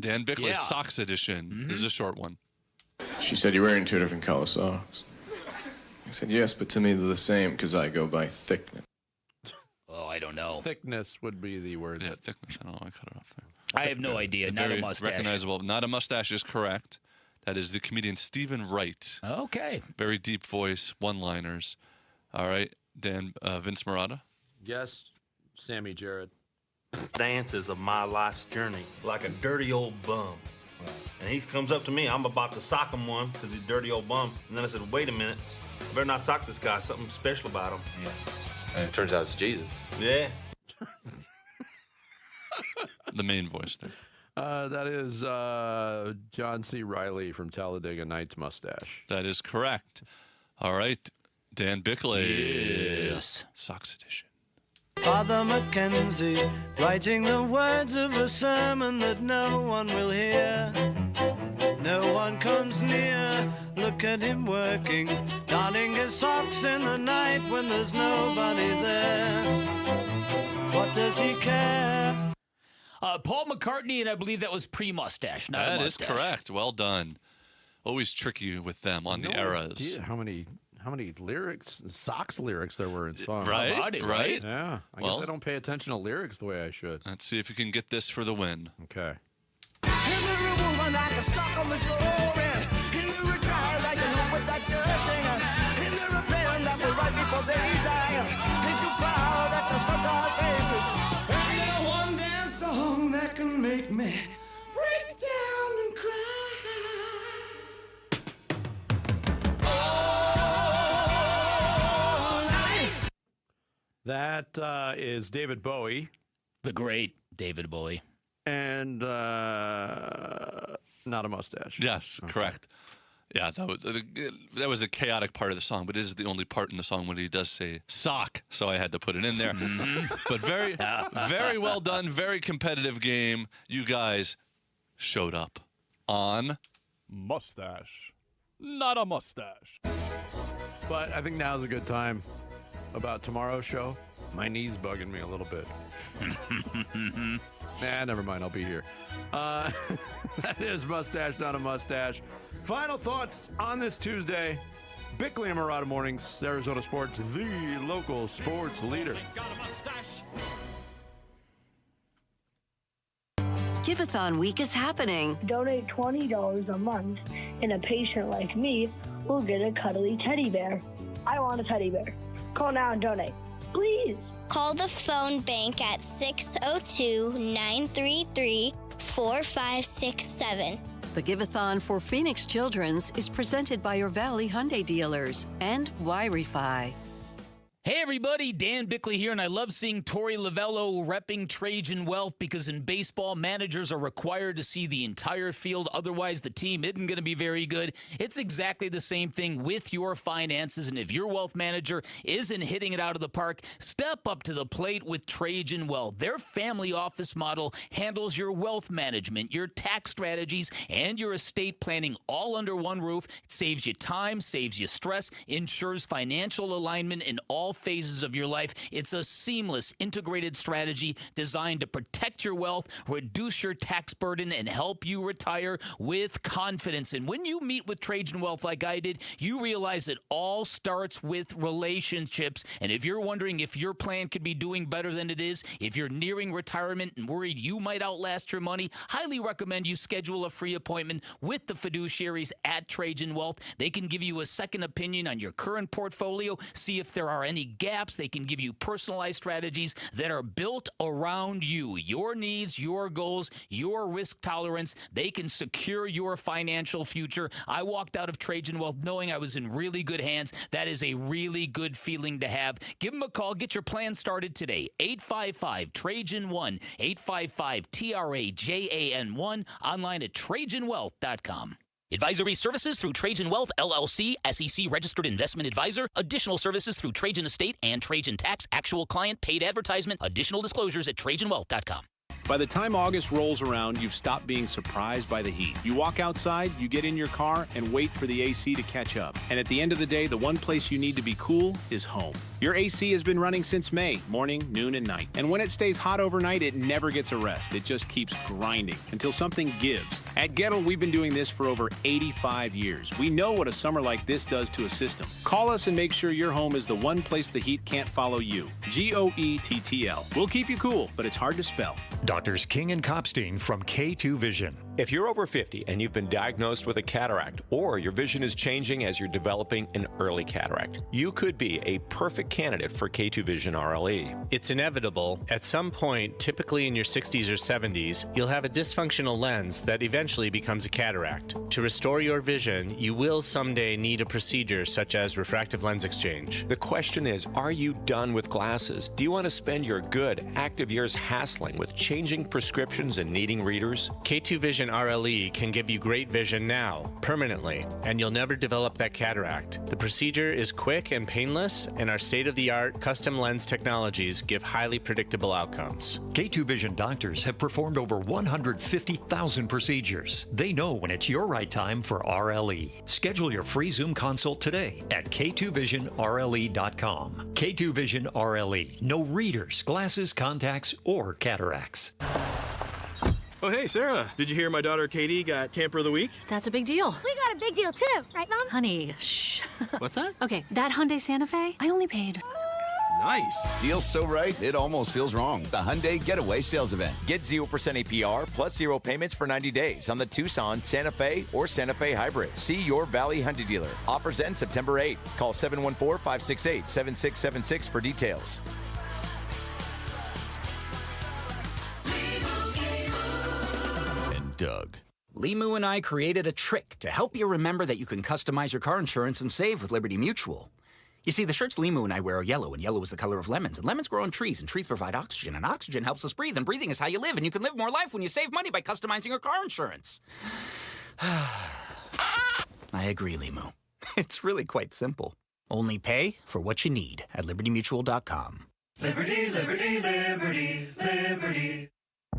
Speaker 28: Dan Bickley, Socks Edition.
Speaker 10: Mm-hmm.
Speaker 28: This is a short one.
Speaker 5: She said, "You're wearing two different color socks." I said, "Yes, but to me they're the same because I go by thickness."
Speaker 10: Oh, I don't know.
Speaker 7: Thickness would be the word.
Speaker 28: Yeah, thickness. I don't know. I cut it off there.
Speaker 10: I have no idea. Not a mustache.
Speaker 28: Recognizable. Not a mustache is correct. That is the comedian Stephen Wright.
Speaker 10: Okay.
Speaker 28: Very deep voice, one-liners. All right, Dan, Vince Marotta.
Speaker 7: Yes, Sammy Jarrett.
Speaker 13: Dances of my life's journey, like a dirty old bum. And he comes up to me, I'm about to sock him one because he's a dirty old bum. And then I said, wait a minute, I better not sock this guy, something special about him.
Speaker 14: Yeah. And it turns out it's Jesus.
Speaker 13: Yeah.
Speaker 28: The main voice there.
Speaker 7: That is John C. Reilly from Talladega Nights mustache.
Speaker 28: That is correct. All right, Dan Bickley.
Speaker 10: Yes.
Speaker 28: Socks Edition.
Speaker 11: Father Mackenzie, writing the words of a sermon that no one will hear. No one comes near, look at him working, darning his socks in the night when there's nobody there. What does he care?
Speaker 10: Paul McCartney, and I believe that was pre-mustache, not a
Speaker 28: That is
Speaker 10: mustache.
Speaker 28: correct. Well done. Always tricky with them on the eras.
Speaker 7: Idea how many lyrics, socks lyrics there were in songs.
Speaker 28: Right? Right?
Speaker 7: Yeah. I guess I don't pay attention to lyrics the way I should.
Speaker 28: Let's see if you can get this for the win.
Speaker 7: Okay.
Speaker 11: In the removal, like a sock on the shoulder. In the retire, like a hoop with that judging. In the repent, that the right before they die. Ain't you proud that you stuck our faces? Ain't there one dance song that can make me break down and cry?
Speaker 7: That is David Bowie.
Speaker 10: The great David Bowie.
Speaker 7: And not a mustache.
Speaker 28: Yes, correct. Yeah, that was a chaotic part of the song, but it is the only part in the song when he does say sock, so I had to put it in there. But very well done, very competitive game. You guys showed up on
Speaker 8: Mustache. Not a mustache.
Speaker 7: But I think now's a good time about tomorrow's show. My knee's bugging me a little bit. Nah, never mind. I'll be here. That is Mustache, Not a Mustache. Final thoughts on this Tuesday. Bickley and Murata Mornings, Arizona Sports, the local sports leader.
Speaker 6: Give-a-thon week is happening.
Speaker 9: Donate $20 a month, and a patient like me will get a cuddly teddy bear. I want a teddy bear. Call now and donate, please.
Speaker 18: Call the phone bank at 602-933-4567.
Speaker 6: The Give-a-thon for Phoenix Children's is presented by your Valley Hyundai dealers and Y-Refi.
Speaker 10: Hey everybody, Dan Bickley here, and I love seeing Torey Lavello repping Trajan Wealth because in baseball, managers are required to see the entire field. Otherwise, the team isn't going to be very good. It's exactly the same thing with your finances, and if your wealth manager isn't hitting it out of the park, step up to the plate with Trajan Wealth. Their family office model handles your wealth management, your tax strategies, and your estate planning all under one roof. It saves you time, saves you stress, ensures financial alignment in all phases of your life. It's a seamless, integrated strategy designed to protect your wealth, reduce your tax burden, and help you retire with confidence. And when you meet with Trajan Wealth like I did, you realize it all starts with relationships. And if you're wondering if your plan could be doing better than it is, if you're nearing retirement and worried you might outlast your money, highly recommend you schedule a free appointment with the fiduciaries at Trajan Wealth. They can give you a second opinion on your current portfolio, see if there are any gaps. They can give you personalized strategies that are built around you, your needs, your goals, your risk tolerance. They can secure your financial future. I walked out of Trajan Wealth knowing I was in really good hands. That is a really good feeling to have. Give them a call. Get your plan started today. 855-TRAJAN-1, 855-TRAJAN-1, online at TrajanWealth.com. Advisory services through Trajan Wealth, LLC, SEC registered investment advisor. Additional services through Trajan Estate and Trajan Tax. Actual client paid advertisement. Additional disclosures at TrajanWealth.com.
Speaker 12: By the time August rolls around, you've stopped being surprised by the heat. You walk outside, you get in your car, and wait for the AC to catch up. And at the end of the day, the one place you need to be cool is home. Your AC has been running since May, morning, noon, and night. And when it stays hot overnight, it never gets a rest. It just keeps grinding until something gives. At Gettle, we've been doing this for over 85 years. We know what a summer like this does to a system. Call us and make sure your home is the one place the heat can't follow you. GOETTL. We'll keep you cool, but it's hard to spell.
Speaker 21: Doctors King and Kopstein from K2 Vision.
Speaker 23: If you're over 50 and you've been diagnosed with a cataract, or your vision is changing as you're developing an early cataract, you could be a perfect candidate for K2 Vision RLE.
Speaker 25: It's inevitable. At some point, typically in your 60s or 70s, you'll have a dysfunctional lens that eventually becomes a cataract. To restore your vision, you will someday need a procedure such as refractive lens exchange.
Speaker 23: The question is, are you done with glasses? Do you want to spend your good, active years hassling with changing prescriptions and needing readers?
Speaker 25: K2 Vision RLE can give you great vision now, permanently, and you'll never develop that cataract. The procedure is quick and painless, and our state-of-the-art custom lens technologies give highly predictable outcomes.
Speaker 21: K2 Vision doctors have performed over 150,000 procedures. They know when it's your right time for RLE. Schedule your free Zoom consult today at K2VisionRLE.com. K2 Vision RLE. No readers, glasses, contacts, or cataracts.
Speaker 26: Oh, hey, Sarah. Did you hear my daughter Katie got Camper of the Week?
Speaker 27: That's a big deal.
Speaker 18: We got a big deal too, right, Mom?
Speaker 27: Honey, shh.
Speaker 26: What's that?
Speaker 27: Okay, that Hyundai Santa Fe, I only paid
Speaker 2: Nice. Deal's so right, it almost feels wrong. The Hyundai Getaway Sales Event. Get 0% APR plus 0 payments for 90 days on the Tucson, Santa Fe, or Santa Fe Hybrid. See your Valley Hyundai dealer. Offers end September 8th. Call 714-568-7676 for details. And Doug.
Speaker 4: Limu and I created a trick to help you remember that you can customize your car insurance and save with Liberty Mutual. You see, the shirts Limu and I wear are yellow, and yellow is the color of lemons. And lemons grow on trees, and trees provide oxygen. And oxygen helps us breathe, and breathing is how you live. And you can live more life when you save money by customizing your car insurance. I agree, Limu. It's really quite simple. Only pay for what you need at LibertyMutual.com.
Speaker 16: Liberty, liberty, liberty, liberty.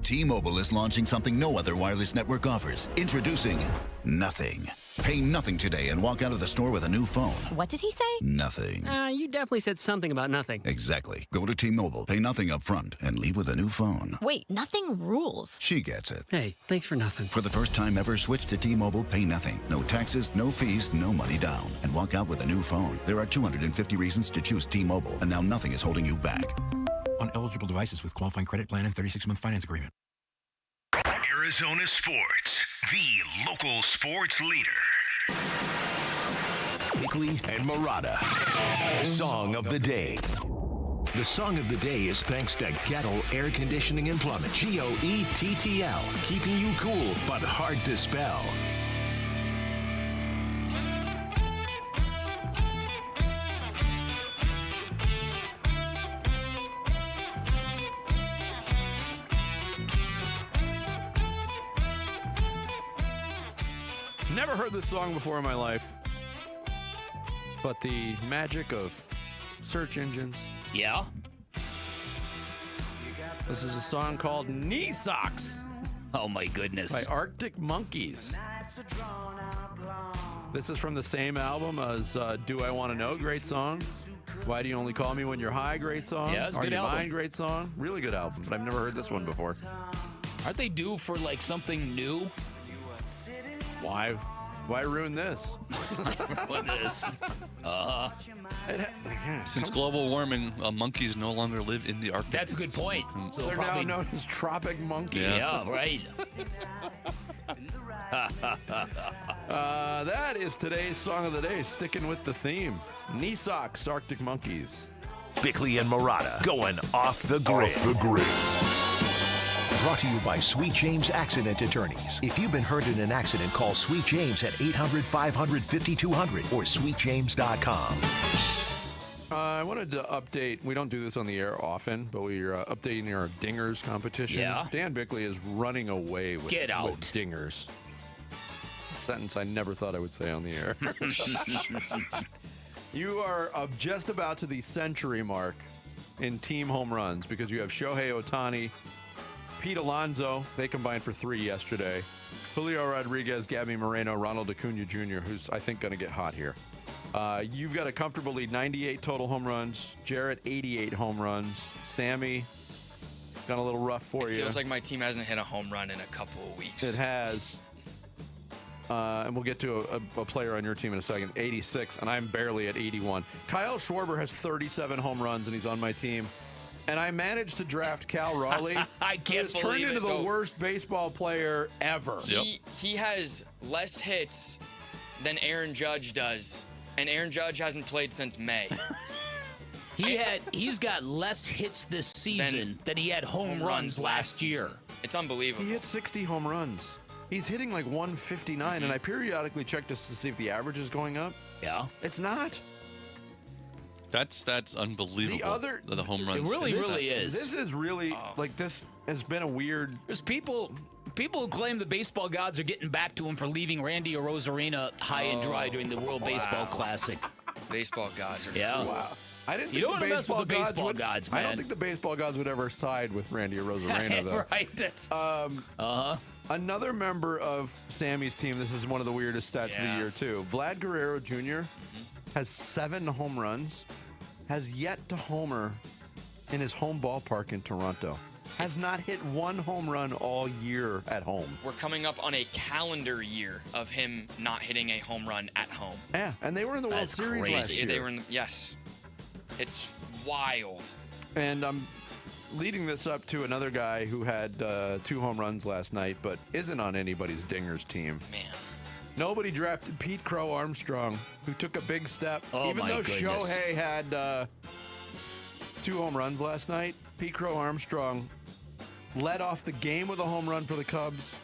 Speaker 17: T-Mobile is launching something no other wireless network offers. Introducing Nothing. Pay nothing today and walk out of the store with a new phone.
Speaker 20: What did he say?
Speaker 17: Nothing.
Speaker 20: You definitely said something about nothing.
Speaker 17: Exactly. Go to T-Mobile, pay nothing up front, and leave with a new phone.
Speaker 20: Wait, nothing rules.
Speaker 17: She gets it.
Speaker 20: Hey, thanks for nothing.
Speaker 17: For the first time ever, switch to T-Mobile, pay nothing. No taxes, no fees, no money down. And walk out with a new phone. There are 250 reasons to choose T-Mobile, and now nothing is holding you back.
Speaker 22: On eligible devices with qualifying credit plan and 36-month finance agreement.
Speaker 24: Arizona Sports, the local sports leader.
Speaker 27: Bickley and Murata. Song of the Day. The song of the day is thanks to Gettle Air Conditioning and Plumbing. GOETTL. Keeping you cool, but hard to spell.
Speaker 7: Never heard this song before in my life, but the magic of search engines.
Speaker 10: Yeah.
Speaker 7: This is a song called Knee Socks.
Speaker 10: Oh my goodness.
Speaker 7: By Arctic Monkeys. This is from the same album as Do I Want to Know? Great song. Why Do You Only Call Me When You're High? Great song.
Speaker 10: Yeah, it's a
Speaker 7: Are
Speaker 10: good
Speaker 7: You
Speaker 10: album.
Speaker 7: Mine? Great song. Really good album, but I've never heard this one before.
Speaker 10: Aren't they due for like something new?
Speaker 7: Why ruin this?
Speaker 10: What is?
Speaker 28: Since global warming, monkeys no longer live in the Arctic.
Speaker 10: That's a good point.
Speaker 7: So they're now known as tropic monkeys.
Speaker 10: Yeah, right.
Speaker 7: That is today's song of the day, sticking with the theme. Knee Socks, Arctic Monkeys.
Speaker 27: Bickley and Murata going off the grid. Off the grid. Brought to you by Sweet James Accident Attorneys. If you've been hurt in an accident, call Sweet James at 800-500-5200 or sweetjames.com.
Speaker 7: I wanted to update. We don't do this on the air often, but we're updating our dingers competition.
Speaker 10: Yeah.
Speaker 7: Dan Bickley is running away with,
Speaker 10: Get out.
Speaker 7: with dingers. A sentence I never thought I would say on the air. You are just about to the century mark in team home runs because you have Shohei Ohtani, Pete Alonso, they combined for 3 yesterday. Julio Rodriguez, Gabby Moreno, Ronald Acuna Jr., who's, I think, going to get hot here. You've got a comfortable lead, 98 total home runs. Jarrett, 88 home runs. Sammy, got a little rough for you.
Speaker 29: It feels like my team hasn't hit a home run in a couple of weeks.
Speaker 7: It has. And we'll get to a player on your team in a second. 86, and I'm barely at 81. Kyle Schwarber has 37 home runs, and he's on my team. And I managed to draft Cal Raleigh.
Speaker 29: I can't
Speaker 7: who's turned
Speaker 29: believe
Speaker 7: into
Speaker 29: it.
Speaker 7: the worst baseball player ever.
Speaker 29: He has less hits than Aaron Judge does, and Aaron Judge hasn't played since May.
Speaker 10: He's got less hits this season than he had home runs last year.
Speaker 29: Season. It's unbelievable.
Speaker 7: He hit 60 home runs. He's hitting like 159, and I periodically check just to see if the average is going up.
Speaker 10: Yeah.
Speaker 7: It's not.
Speaker 28: That's unbelievable. The home runs.
Speaker 10: It really is.
Speaker 7: This is really like this has been a weird.
Speaker 10: There's people who claim the baseball gods are getting back to him for leaving Randy Arozarena high and dry during the World Baseball Classic.
Speaker 29: Baseball gods are
Speaker 10: Yeah.
Speaker 7: Wow. I didn't
Speaker 10: You
Speaker 7: think
Speaker 10: don't
Speaker 7: the
Speaker 10: want to mess with the baseball
Speaker 7: would,
Speaker 10: gods,
Speaker 7: I
Speaker 10: man.
Speaker 7: don't think the baseball gods would ever side with Randy Arozarena, though.
Speaker 10: Right.
Speaker 7: Another member of Sammy's team, this is one of the weirdest stats of the year, too. Vlad Guerrero Jr. has 7 home runs, has yet to homer in his home ballpark in Toronto. Has not hit 1 home run all year at home.
Speaker 29: We're coming up on a calendar year of him not hitting a home run at home.
Speaker 7: Yeah, and they were in the World Series last year.
Speaker 29: They were in yes. It's wild.
Speaker 7: And I'm leading this up to another guy who had 2 home runs last night, but isn't on anybody's dingers team.
Speaker 29: Man.
Speaker 7: Nobody drafted Pete Crow Armstrong, who took a big step.
Speaker 10: Oh,
Speaker 7: Even
Speaker 10: my
Speaker 7: though
Speaker 10: goodness.
Speaker 7: Shohei had 2 home runs last night, Pete Crow Armstrong led off the game with a home run for the Cubs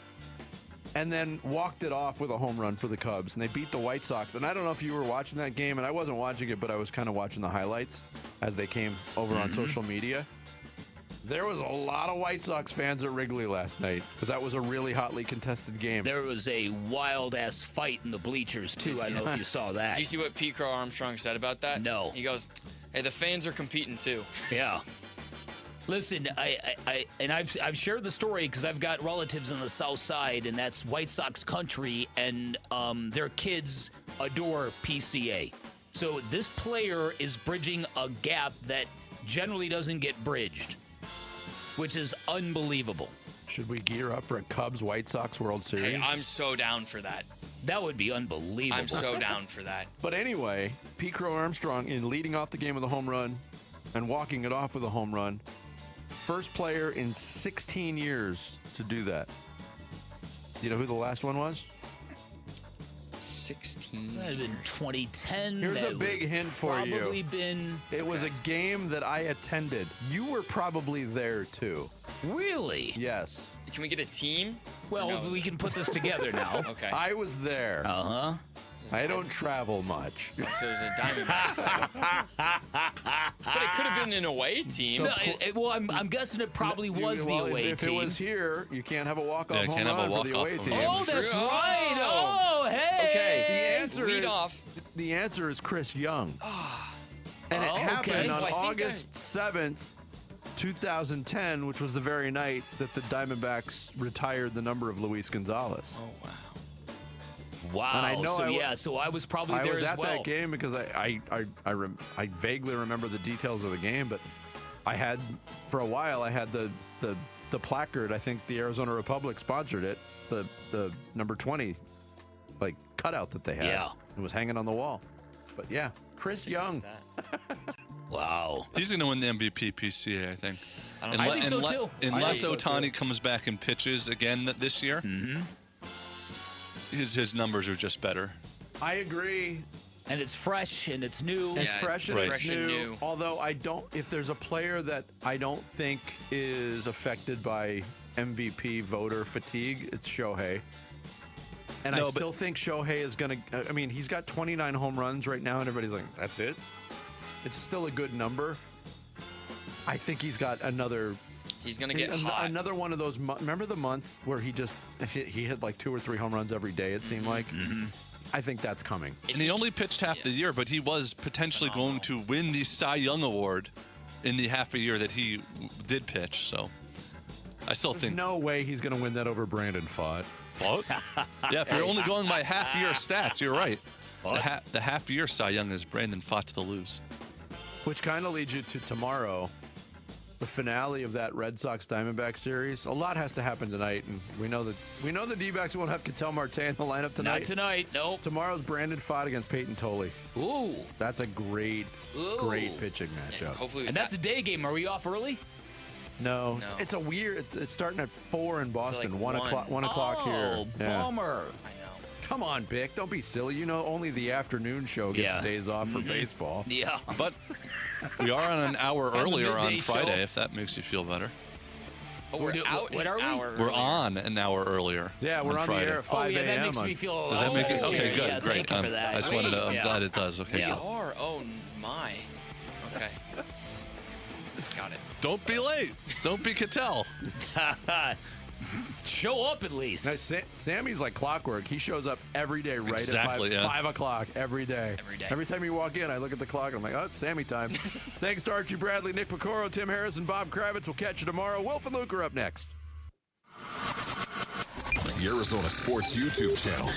Speaker 7: and then walked it off with a home run for the Cubs. And they beat the White Sox. And I don't know if you were watching that game, and I wasn't watching it, but I was kind of watching the highlights as they came over on social media. There was a lot of White Sox fans at Wrigley last night because that was a really hotly contested game.
Speaker 10: There was a wild-ass fight in the bleachers, too. I don't know if you saw that.
Speaker 29: Did you see what Pete Crow Armstrong said about that?
Speaker 10: No.
Speaker 29: He goes, hey, the fans are competing, too.
Speaker 10: Yeah. Listen, I've shared the story because I've got relatives on the South Side, and that's White Sox country, and their kids adore PCA. So this player is bridging a gap that generally doesn't get bridged, which is unbelievable.
Speaker 7: Should we gear up for a Cubs-White Sox World Series?
Speaker 29: Hey, I'm so down for that.
Speaker 10: That would be unbelievable.
Speaker 29: I'm so down for that.
Speaker 7: But anyway, Pete Crow Armstrong, in leading off the game with a home run and walking it off with a home run, first player in 16 years to do that. Do you know who the last one was?
Speaker 29: 16.
Speaker 10: That would have been 2010.
Speaker 7: Here's a big hint for you.
Speaker 10: Probably been.
Speaker 7: It was a game that I attended. You were probably there too.
Speaker 10: Really?
Speaker 7: Yes.
Speaker 29: Can we get a team?
Speaker 10: Well, we can put this together now.
Speaker 29: Okay.
Speaker 7: I was there.
Speaker 10: Uh-huh.
Speaker 7: I don't travel much.
Speaker 29: So it was a Diamondback. But it could have been an away team.
Speaker 10: No, well, I'm guessing it probably was the away
Speaker 7: if
Speaker 10: team.
Speaker 7: If it was here, you can't have a walk-off home
Speaker 28: can't have a
Speaker 7: run for the
Speaker 28: walk-off
Speaker 7: away
Speaker 28: home
Speaker 7: team.
Speaker 28: run.
Speaker 10: Oh, that's right. Oh, hey.
Speaker 29: Okay.
Speaker 7: The
Speaker 29: Lead off.
Speaker 7: The answer is Chris Young. And it happened on August 7th, 2010, which was the very night that the Diamondbacks retired the number of Luis Gonzalez.
Speaker 29: Oh, wow.
Speaker 10: Wow.
Speaker 7: And I know
Speaker 10: so I was probably there
Speaker 7: I was
Speaker 10: as
Speaker 7: at
Speaker 10: well.
Speaker 7: that game because I vaguely remember the details of the game, but I had, for a while, I had the placard. I think the Arizona Republic sponsored it, the number 20 like cutout that they had.
Speaker 10: Yeah.
Speaker 7: It was hanging on the wall. But yeah, Chris Young.
Speaker 10: Wow.
Speaker 28: He's going to win the MVP PCA, I think.
Speaker 10: I think so, too.
Speaker 28: Unless Ohtani comes back and pitches again this year, his numbers are just better.
Speaker 7: I agree.
Speaker 10: And it's fresh and it's new.
Speaker 7: It's fresh and it's
Speaker 29: and
Speaker 7: new.
Speaker 29: new.
Speaker 7: Although if there's a player that I don't think is affected by MVP voter fatigue, it's Shohei. And I still think Shohei is going to, I mean, he's got 29 home runs right now, and everybody's like, that's it? It's still a good number. I think he's got another.
Speaker 29: He's going to get hot.
Speaker 7: Another one of those. Remember the month where he hit like 2 or 3 home runs every day, it seemed like? I think that's coming.
Speaker 28: And he only pitched half the year, but he was potentially going to win the Cy Young Award in the half a year that he did pitch. So I still think.
Speaker 7: No way he's going to win that over Brandon Pfaadt.
Speaker 28: What? Yeah, if you're only going by half-year stats, you're right. The half-year Cy Young is Brandon Pfaadt to lose.
Speaker 7: Which kind of leads you to tomorrow, the finale of that Red Sox-Diamondback series. A lot has to happen tonight, and we know the D-backs won't have Ketel Marte in the lineup tonight.
Speaker 10: Not tonight, nope.
Speaker 7: Tomorrow's Brandon Pfaadt against Peyton Tolley.
Speaker 10: Ooh.
Speaker 7: That's a great pitching matchup.
Speaker 29: Hopefully,
Speaker 10: and that's a day game. Are we off early?
Speaker 7: No. It's a weird. It's starting at 4 in Boston.
Speaker 29: like
Speaker 7: 1 o'clock. 1 o'clock here.
Speaker 10: Oh, bummer.
Speaker 29: I know.
Speaker 7: Come on, Bick. Don't be silly. You know, only the afternoon show gets days off for baseball.
Speaker 10: Yeah.
Speaker 28: But we are on an hour earlier on
Speaker 10: midday
Speaker 28: Friday,
Speaker 10: show.
Speaker 28: if that makes you feel better.
Speaker 29: Oh, we're out
Speaker 10: what
Speaker 29: an
Speaker 10: are we?
Speaker 29: hour
Speaker 28: We're
Speaker 29: earlier.
Speaker 28: on an hour earlier.
Speaker 7: Yeah, we're on
Speaker 28: Friday.
Speaker 7: the air at 5 a.m.
Speaker 10: that makes me feel.
Speaker 28: Does that make it? Okay, good,
Speaker 10: yeah,
Speaker 28: great.
Speaker 10: Thank you for that.
Speaker 28: I just wanted to. I'm glad it does. Okay,
Speaker 29: We
Speaker 28: good.
Speaker 29: are. Oh, my. Okay. Got it.
Speaker 28: Don't be late. Don't be Ketel.
Speaker 10: Show up at least.
Speaker 7: Now, Sammy's like clockwork. He shows up every day right
Speaker 28: Exactly,
Speaker 7: at 5
Speaker 28: yeah.
Speaker 7: o'clock every day.
Speaker 29: Every day.
Speaker 7: Every time you walk in, I look at the clock and I'm like, oh, it's Sammy time. Thanks to Archie Bradley, Nick Picoro, Tim Harris, and Bob Kravitz. We'll catch you tomorrow. Wilf and Luke are up next.
Speaker 1: The Arizona Sports YouTube channel.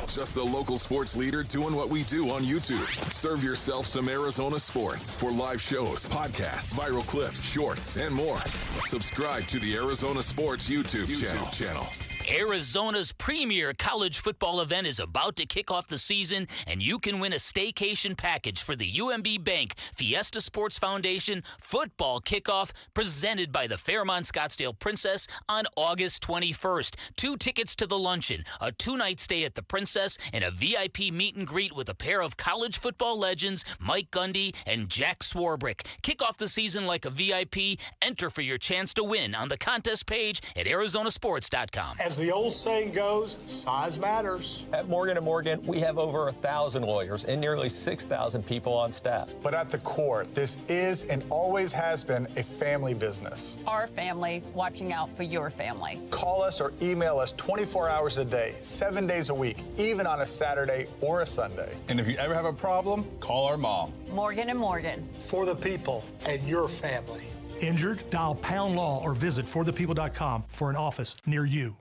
Speaker 1: Just the local sports leader doing what we do on YouTube. Serve yourself some Arizona sports for live shows, podcasts, viral clips, shorts, and more. Subscribe to the Arizona Sports YouTube channel.
Speaker 10: Arizona's premier college football event is about to kick off the season, and you can win a staycation package for the UMB Bank Fiesta Sports Foundation football kickoff presented by the Fairmont Scottsdale Princess on August 21st. 2 tickets to the luncheon, a 2-night stay at the Princess, and a VIP meet and greet with a pair of college football legends Mike Gundy and Jack Swarbrick. Kick off the season like a VIP. Enter for your chance to win on the contest page at arizonasports.com.
Speaker 3: As the old saying goes, size matters.
Speaker 5: At Morgan & Morgan, we have over 1,000 lawyers and nearly 6,000 people on staff.
Speaker 3: But at the core, this is and always has been a family business.
Speaker 8: Our family watching out for your family.
Speaker 3: Call us or email us 24 hours a day, 7 days a week, even on a Saturday or a Sunday.
Speaker 9: And if you ever have a problem, call our mom.
Speaker 8: Morgan & Morgan.
Speaker 3: For the people and your family.
Speaker 11: Injured? Dial pound law or visit forthepeople.com for an office near you.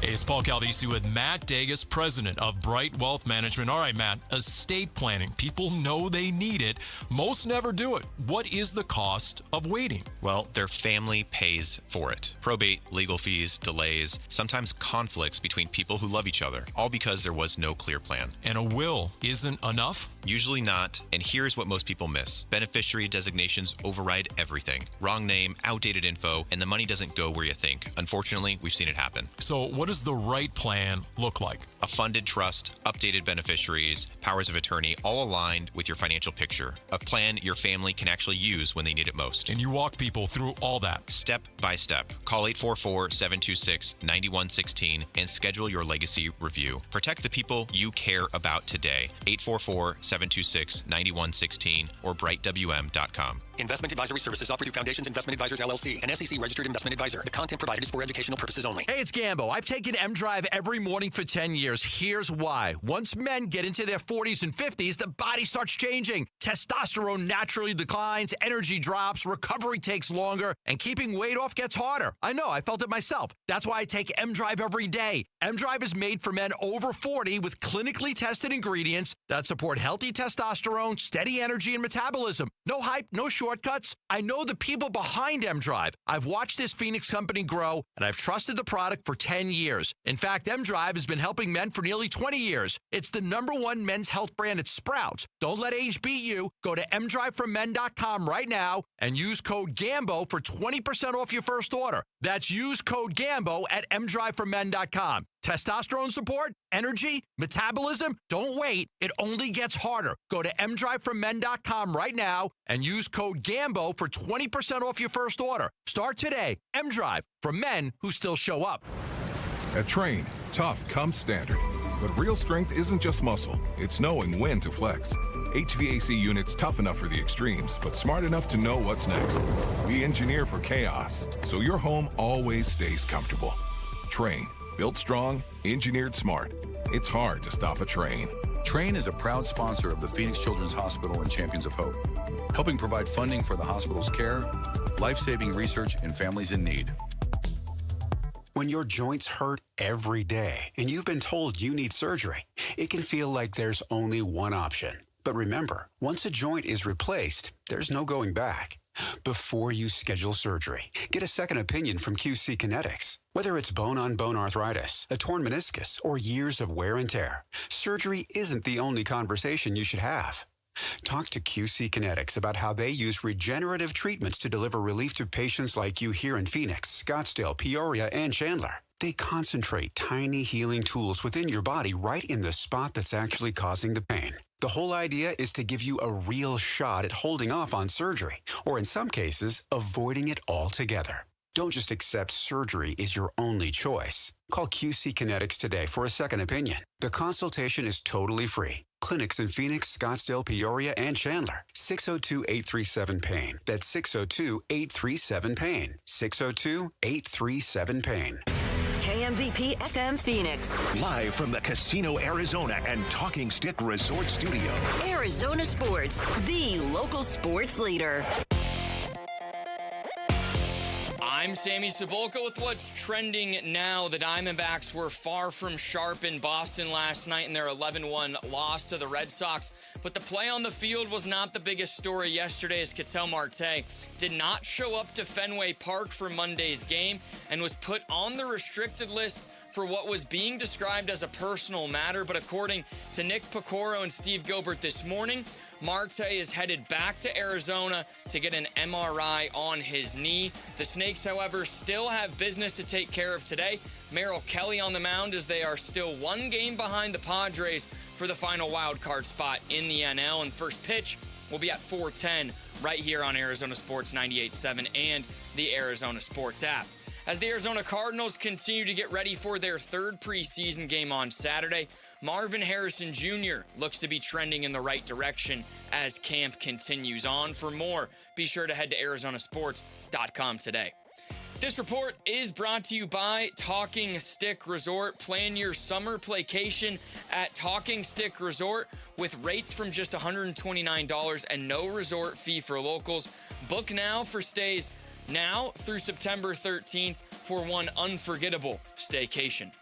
Speaker 13: Hey, it's Paul Calvisi with Matt Dagus, president of Bright Wealth Management. All right, Matt, estate planning. People know they need it. Most never do it. What is the cost of waiting?
Speaker 14: Well, their family pays for it. Probate, legal fees, delays, sometimes conflicts between people who love each other, all because there was no clear plan.
Speaker 13: And a will isn't enough?
Speaker 14: Usually not, and here's what most people miss. Beneficiary designations override everything. Wrong name, outdated info, and the money doesn't go where you think. Unfortunately, we've seen it happen.
Speaker 13: So what does the right plan look like?
Speaker 14: A funded trust, updated beneficiaries, powers of attorney, all aligned with your financial picture. A plan your family can actually use when they need it most.
Speaker 13: And you walk people through all that.
Speaker 14: Step by step. Call 844-726-9116 and schedule your legacy review. Protect the people you care about today. 844-726-9116 or brightwm.com.
Speaker 15: Investment advisory services offered through Foundations Investment Advisors, LLC, an SEC-registered investment advisor. The content provided is for educational purposes only.
Speaker 19: Hey, it's Gambo. I've taken M-Drive every morning for 10 years. Here's why. Once men get into their 40s and 50s, the body starts changing. Testosterone naturally declines, energy drops, recovery takes longer, and keeping weight off gets harder. I know, I felt it myself. That's why I take M-Drive every day. M-Drive is made for men over 40 with clinically tested ingredients that support healthy testosterone, steady energy, and metabolism. No hype, no shortcuts. I know the people behind M-Drive. I've watched this Phoenix company grow, and I've trusted the product for 10 years. In fact, M-Drive has been helping men for nearly 20 years. It's the #1 men's health brand at Sprouts. Don't let age beat you. Go to mdriveformen.com right now and use code GAMBO for 20% off your first order. That's use code GAMBO at mdriveformen.com. Testosterone support, energy, metabolism, don't wait. It only gets harder. Go to mdriveformen.com right now and use code GAMBO for 20% off your first order. Start today. M-Drive, for men who still show up.
Speaker 30: At Train, tough comes standard. But real strength isn't just muscle, it's knowing when to flex. HVAC units tough enough for the extremes, but smart enough to know what's next. We engineer for chaos, so your home always stays comfortable. Train, built strong, engineered smart. It's hard to stop a train.
Speaker 31: Train is a proud sponsor of the Phoenix Children's Hospital and Champions of Hope, helping provide funding for the hospital's care, life-saving research, and families in need.
Speaker 32: When your joints hurt every day and you've been told you need surgery, it can feel like there's only one option. But remember, once a joint is replaced, there's no going back. Before you schedule surgery, get a second opinion from QC Kinetics. Whether it's bone-on-bone arthritis, a torn meniscus, or years of wear and tear, surgery isn't the only conversation you should have. Talk to QC Kinetics about how they use regenerative treatments to deliver relief to patients like you here in Phoenix, Scottsdale, Peoria, and Chandler. They concentrate tiny healing tools within your body right in the spot that's actually causing the pain. The whole idea is to give you a real shot at holding off on surgery, or in some cases, avoiding it altogether. Don't just accept surgery is your only choice. Call QC Kinetics today for a second opinion. The consultation is totally free. Clinics in Phoenix, Scottsdale, Peoria, and Chandler. 602-837-PAIN. That's 602-837-PAIN. 602-837-PAIN.
Speaker 33: KMVP FM Phoenix.
Speaker 27: Live from the Casino Arizona and Talking Stick Resort Studio.
Speaker 33: Arizona Sports, the local sports leader.
Speaker 29: I'm I'm Sammy Cebulka with what's trending now. The Diamondbacks were far from sharp in Boston last night in their 11-1 loss to the Red Sox. But the play on the field was not the biggest story yesterday, as Ketel Marte did not show up to Fenway Park for Monday's game and was put on the restricted list for what was being described as a personal matter. But according to Nick Pecoro and Steve Gilbert this morning, Marte is headed back to Arizona to get an MRI on his knee. The Snakes, however, still have business to take care of today. Merrill Kelly on the mound, as they are still one game behind the Padres for the final wild card spot in the NL. And first pitch will be at 4:10 right here on Arizona Sports 98.7 and the Arizona Sports app. As the Arizona Cardinals continue to get ready for their third preseason game on Saturday, Marvin Harrison Jr. looks to be trending in the right direction as camp continues on. For more, be sure to head to ArizonaSports.com today. This report is brought to you by Talking Stick Resort. Plan your summer playcation at Talking Stick Resort with rates from just $129 and no resort fee for locals. Book now for stays now through September 13th for one unforgettable staycation.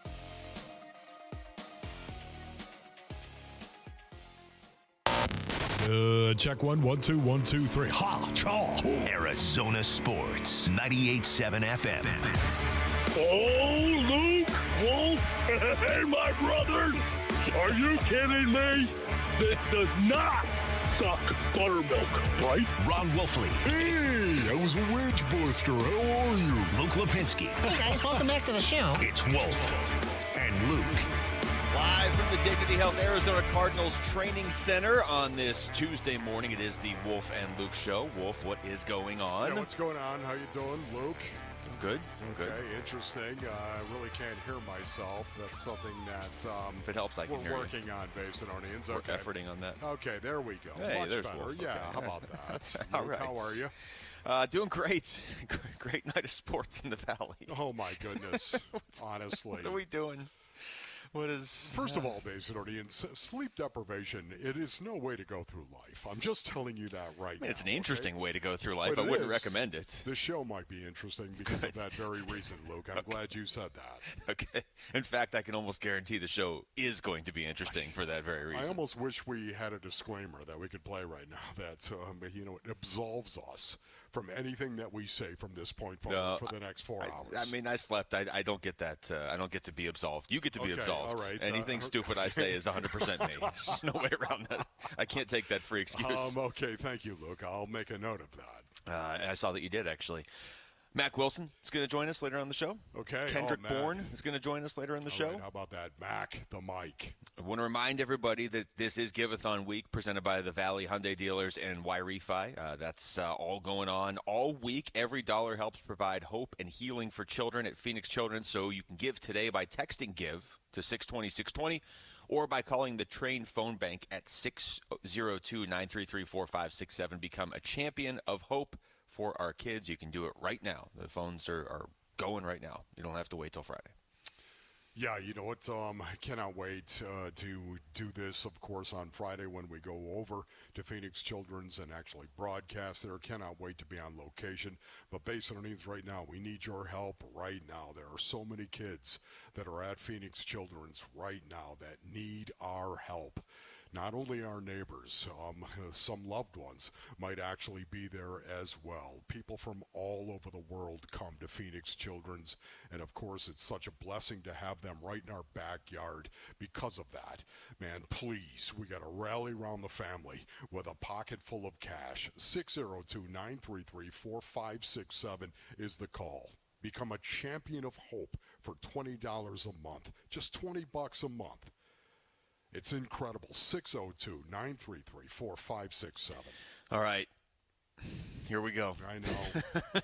Speaker 11: Check 1, 1, 2, 1, 2, 3. Ha! Chaw!
Speaker 24: Arizona Sports 98.7 FM.
Speaker 2: Oh, Luke, Wolf, hey, my brothers, are you kidding me? This does not suck buttermilk, right?
Speaker 24: Ron Wolfley.
Speaker 4: Hey, I was a wedge buster. How are you?
Speaker 24: Luke Lipinski.
Speaker 6: Hey, guys, welcome back to the show.
Speaker 24: It's Wolf and Luke.
Speaker 12: Live from the Dignity Health Arizona Cardinals Training Center on this Tuesday morning, it is the Wolf and Luke Show. Wolf, what is going on?
Speaker 4: Yeah, what's going on? How you doing, Luke?
Speaker 12: I'm good.
Speaker 4: Okay, interesting. I really can't hear myself. That's something that
Speaker 12: if it helps, I can hear you.
Speaker 4: We're working on, Basinonians.
Speaker 12: Okay. We're efforting on that.
Speaker 4: Okay, there we go.
Speaker 12: Hey,
Speaker 4: much
Speaker 12: there's
Speaker 4: better.
Speaker 12: Wolf.
Speaker 4: Yeah,
Speaker 12: Okay.
Speaker 4: how about that?
Speaker 12: All
Speaker 4: Luke,
Speaker 12: right.
Speaker 4: How are you?
Speaker 12: Doing great. Great night of sports in the Valley.
Speaker 4: Oh, my goodness. Honestly.
Speaker 12: What are we doing? What is...
Speaker 4: First of all, Basinonians, sleep deprivation, it is no way to go through life. I'm just telling you that right now.
Speaker 12: It's an interesting way to go through life.
Speaker 4: But
Speaker 12: I wouldn't recommend it.
Speaker 4: The show might be interesting because of that very reason, Luke. I'm glad you said that.
Speaker 12: Okay. In fact, I can almost guarantee the show is going to be interesting for that very reason.
Speaker 4: I almost wish we had a disclaimer that we could play right now that, it absolves us from anything that we say from this point forward for the next 4 hours.
Speaker 12: I mean, I slept. I don't get that. I don't get to be absolved. You get to be absolved.
Speaker 4: All right.
Speaker 12: Anything stupid I say is 100% me. There's no way around that. I can't take that free excuse.
Speaker 4: Okay, thank you, Luke. I'll make a note of that.
Speaker 12: I saw that you did, actually. Mac Wilson is going to join us later on the show.
Speaker 4: Okay.
Speaker 12: Kendrick Bourne is going to join us later on the show.
Speaker 4: Right, how about that, Mac, the mic?
Speaker 12: I want to remind everybody that this is Give-a-thon Week presented by the Valley Hyundai Dealers and Y-Refi. That's all going on all week. Every dollar helps provide hope and healing for children at Phoenix Children's. So you can give today by texting GIVE to 620-620 or by calling the Train phone bank at 602-933-4567. Become a champion of hope for our kids. You can do it right now. The phones are going right now. You don't have to wait till Friday.
Speaker 4: Yeah, you know what? I cannot wait to do this, of course, on Friday when we go over to Phoenix Children's and actually broadcast there. Cannot wait to be on location. But based on our needs right now, we need your help right now. There are so many kids that are at Phoenix Children's right now that need our help. Not only our neighbors, some loved ones might actually be there as well. People from all over the world come to Phoenix Children's, and of course it's such a blessing to have them right in our backyard because of that. Man, please, we got to rally around the family with a pocket full of cash. 602-933-4567 is the call. Become a champion of hope for $20 a month, just $20 a month. It's incredible. 602-933-4567.
Speaker 12: All right. Here we go.
Speaker 4: I know.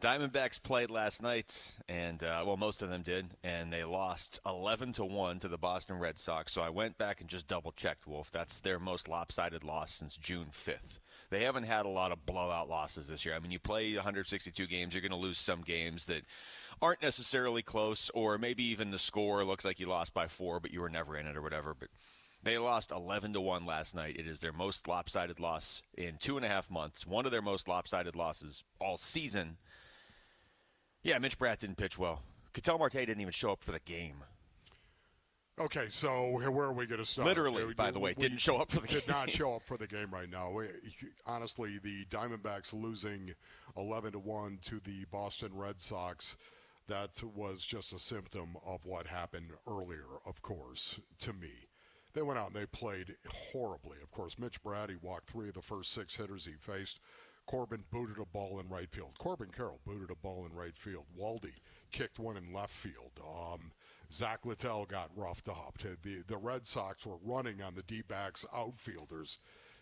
Speaker 12: Diamondbacks played last night, and, most of them did, and they lost 11-1 to the Boston Red Sox. So I went back and just double-checked, Wolf. That's their most lopsided loss since June 5th. They haven't had a lot of blowout losses this year. I mean, you play 162 games, you're going to lose some games that aren't necessarily close, or maybe even the score looks like you lost by 4, but you were never in it or whatever. But they lost 11-1 last night. It is their most lopsided loss in 2.5 months, one of their most lopsided losses all season. Yeah, Mitch Bratt didn't pitch well. Ketel Marte didn't even show up for the game.
Speaker 4: Okay, so where are we going to start?
Speaker 12: Literally, by the way, didn't show up for the game.
Speaker 4: Did not show up for the game right now. Honestly, the Diamondbacks losing 11-1 to the Boston Red Sox, that was just a symptom of what happened earlier, of course, to me. They went out and they played horribly. Of course, Mitch Bratt, he walked 3 of the first 6 hitters he faced. Corbin booted a ball in right field. Corbin Carroll booted a ball in right field. Waldy kicked one in left field. Zach Littell got roughed up. The Red Sox were running on the D-backs outfielders.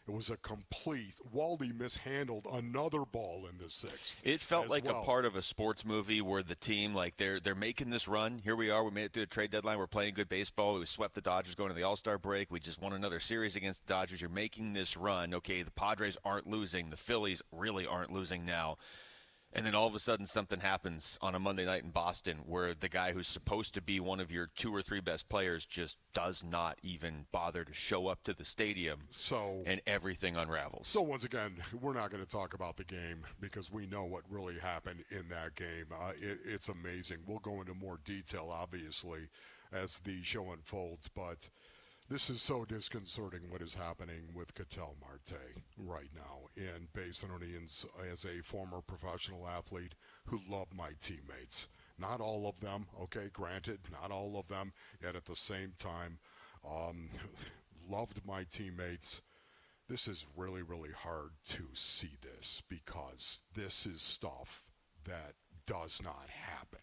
Speaker 4: It was a complete. Waldy mishandled another ball in the 6th.
Speaker 12: It felt like a part of a sports movie where the team, like they're making this run. Here we are. We made it through the trade deadline. We're playing good baseball. We swept the Dodgers going to the All-Star break. We just won another series against the Dodgers. You're making this run. Okay, the Padres aren't losing. The Phillies really aren't losing now. And then all of a sudden something happens on a Monday night in Boston where the guy who's supposed to be one of your 2 or 3 best players just does not even bother to show up to the stadium, and everything unravels.
Speaker 4: So once again, we're not going to talk about the game because we know what really happened in that game. It's amazing. We'll go into more detail, obviously, as the show unfolds, but this is so disconcerting what is happening with Ketel Marte right now. And Basinonians, as a former professional athlete who loved my teammates, not all of them, okay, granted, not all of them, yet at the same time, loved my teammates. This is really, really hard to see this because this is stuff that does not happen.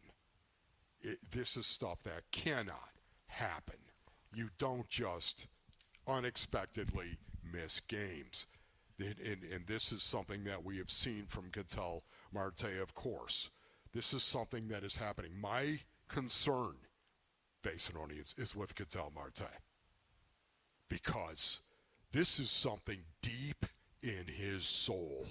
Speaker 4: This is stuff that cannot happen. You don't just unexpectedly miss games. And this is something that we have seen from Ketel Marte, of course. This is something that is happening. My concern, Basinonians, is with Ketel Marte. Because this is something deep in his soul.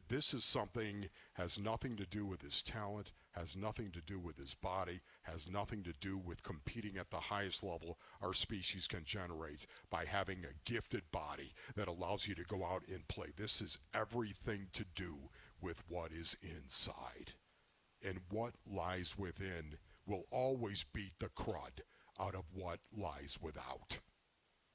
Speaker 4: This is something, has nothing to do with his talent, has nothing to do with his body, has nothing to do with competing at the highest level our species can generate by having a gifted body that allows you to go out and play. This is everything to do with what is inside. And what lies within will always beat the crud out of what lies without.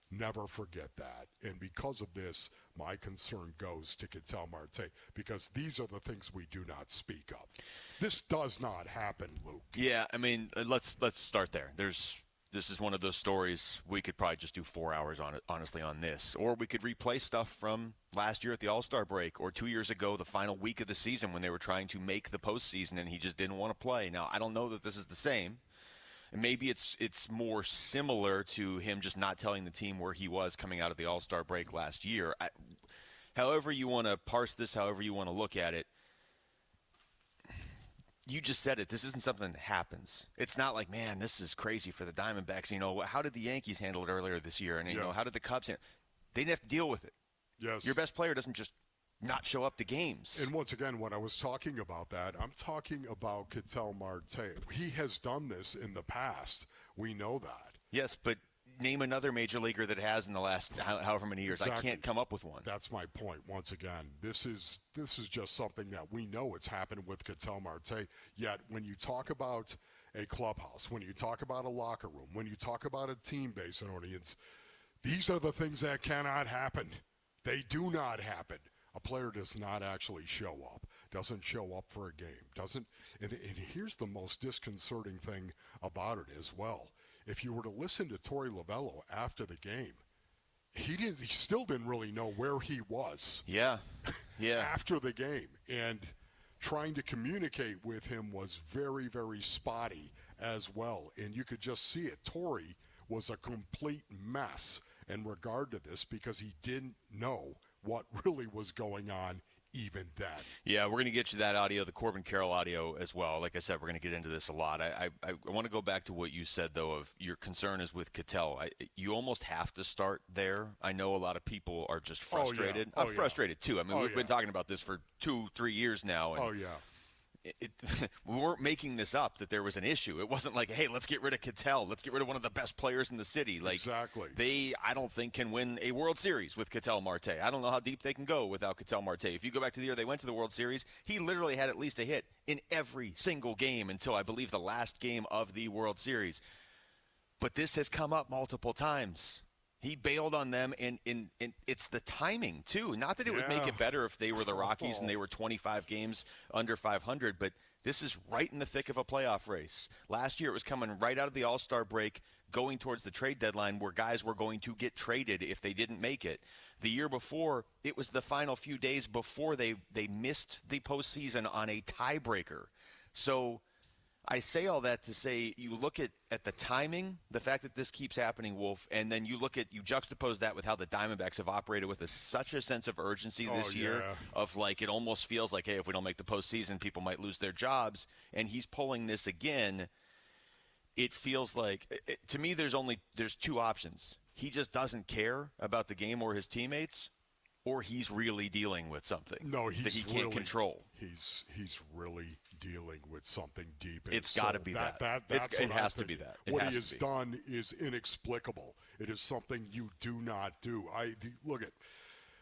Speaker 4: Never forget that. And because of this, my concern goes to Ketel Marte, because these are the things we do not speak of. This does not happen, Luke.
Speaker 12: Yeah, I mean, let's start there. This is one of those stories we could probably just do 4 hours on it, honestly, on this. Or we could replay stuff from last year at the All-Star break, or 2 years ago, the final week of the season when they were trying to make the postseason and he just didn't want to play. Now, I don't know that this is the same. Maybe it's more similar to him just not telling the team where he was coming out of the All-Star break last year. However you want to parse this, however you want to look at it, you just said it. This isn't something that happens. It's not like, man, this is crazy for the Diamondbacks. You know, how did the Yankees handle it earlier this year? And, you know, how did the Cubs handle it? They didn't have to deal with it.
Speaker 4: Yes.
Speaker 12: Your best player doesn't just not show up to games.
Speaker 4: And once again, when I was talking about that, I'm talking about Ketel Marte. He has done this in the past. We know that.
Speaker 12: Yes, but name another major leaguer that has in the last however many years. Exactly. I can't come up with one.
Speaker 4: That's my point. Once again, this is just something that we know it's happened with Ketel Marte. Yet when you talk about a clubhouse, when you talk about a locker room, when you talk about a team base and audience, these are the things that cannot happen. They do not happen. A player does not actually show up, doesn't show up for a game, and here's the most disconcerting thing about it as well. If you were to listen to Torey Lovello after the game, he still didn't really know where he was.
Speaker 12: Yeah.
Speaker 4: After the game, and trying to communicate with him was very, very spotty as well, and you could just see it. Torey was a complete mess in regard to this because he didn't know what really was going on even then.
Speaker 12: Yeah, we're going to get you that audio, the Corbin Carroll audio as well. Like I said, we're going to get into this a lot. I want to go back to what you said, though, of your concern is with Ketel. You almost have to start there. I know a lot of people are just frustrated. I'm frustrated, too. I mean, we've been talking about this for 2-3 years now. And we weren't making this up that there was an issue. It wasn't like, hey, let's get rid of Cattell. Let's get rid of one of the best players in the city. Like,
Speaker 4: exactly.
Speaker 12: They, I don't think, can win a World Series with Cattell Marte. I don't know how deep they can go without Cattell Marte. If you go back to the year they went to the World Series, he literally had at least a hit in every single game until, I believe, the last game of the World Series. But this has come up multiple times. He bailed on them, and it's the timing, too. Not that it would make it better if they were the Rockies and they were 25 games under 500, but this is right in the thick of a playoff race. Last year, it was coming right out of the All-Star break, going towards the trade deadline where guys were going to get traded if they didn't make it. The year before, it was the final few days before they missed the postseason on a tiebreaker. So I say all that to say you look at the timing, the fact that this keeps happening, Wolf, and then you juxtapose that with how the Diamondbacks have operated with such a sense of urgency this year of like it almost feels like, hey, if we don't make the postseason, people might lose their jobs, and he's pulling this again. It feels like, to me, there's two options. He just doesn't care about the game or his teammates, or he's really dealing with something that he can't control.
Speaker 4: He's really dealing with something deep.
Speaker 12: It's got to be that. It has to be that.
Speaker 4: What he has done is inexplicable. It is something you do not do.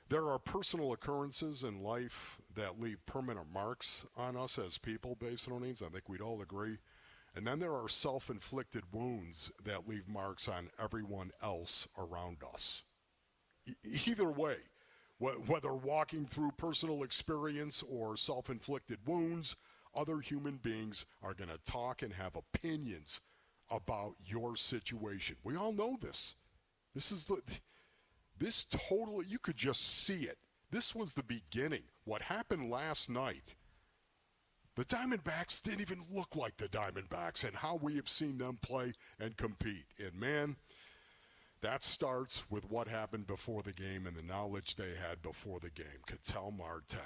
Speaker 4: There are personal occurrences in life that leave permanent marks on us as people, Basinonians. I think we'd all agree. And then there are self-inflicted wounds that leave marks on everyone else around us. Either way, whether walking through personal experience or self-inflicted wounds, other human beings are going to talk and have opinions about your situation. We all know this. This totally, you could just see it. This was the beginning. What happened last night, the Diamondbacks didn't even look like the Diamondbacks and how we have seen them play and compete. And, man, that starts with what happened before the game and the knowledge they had before the game. Cattell Marte,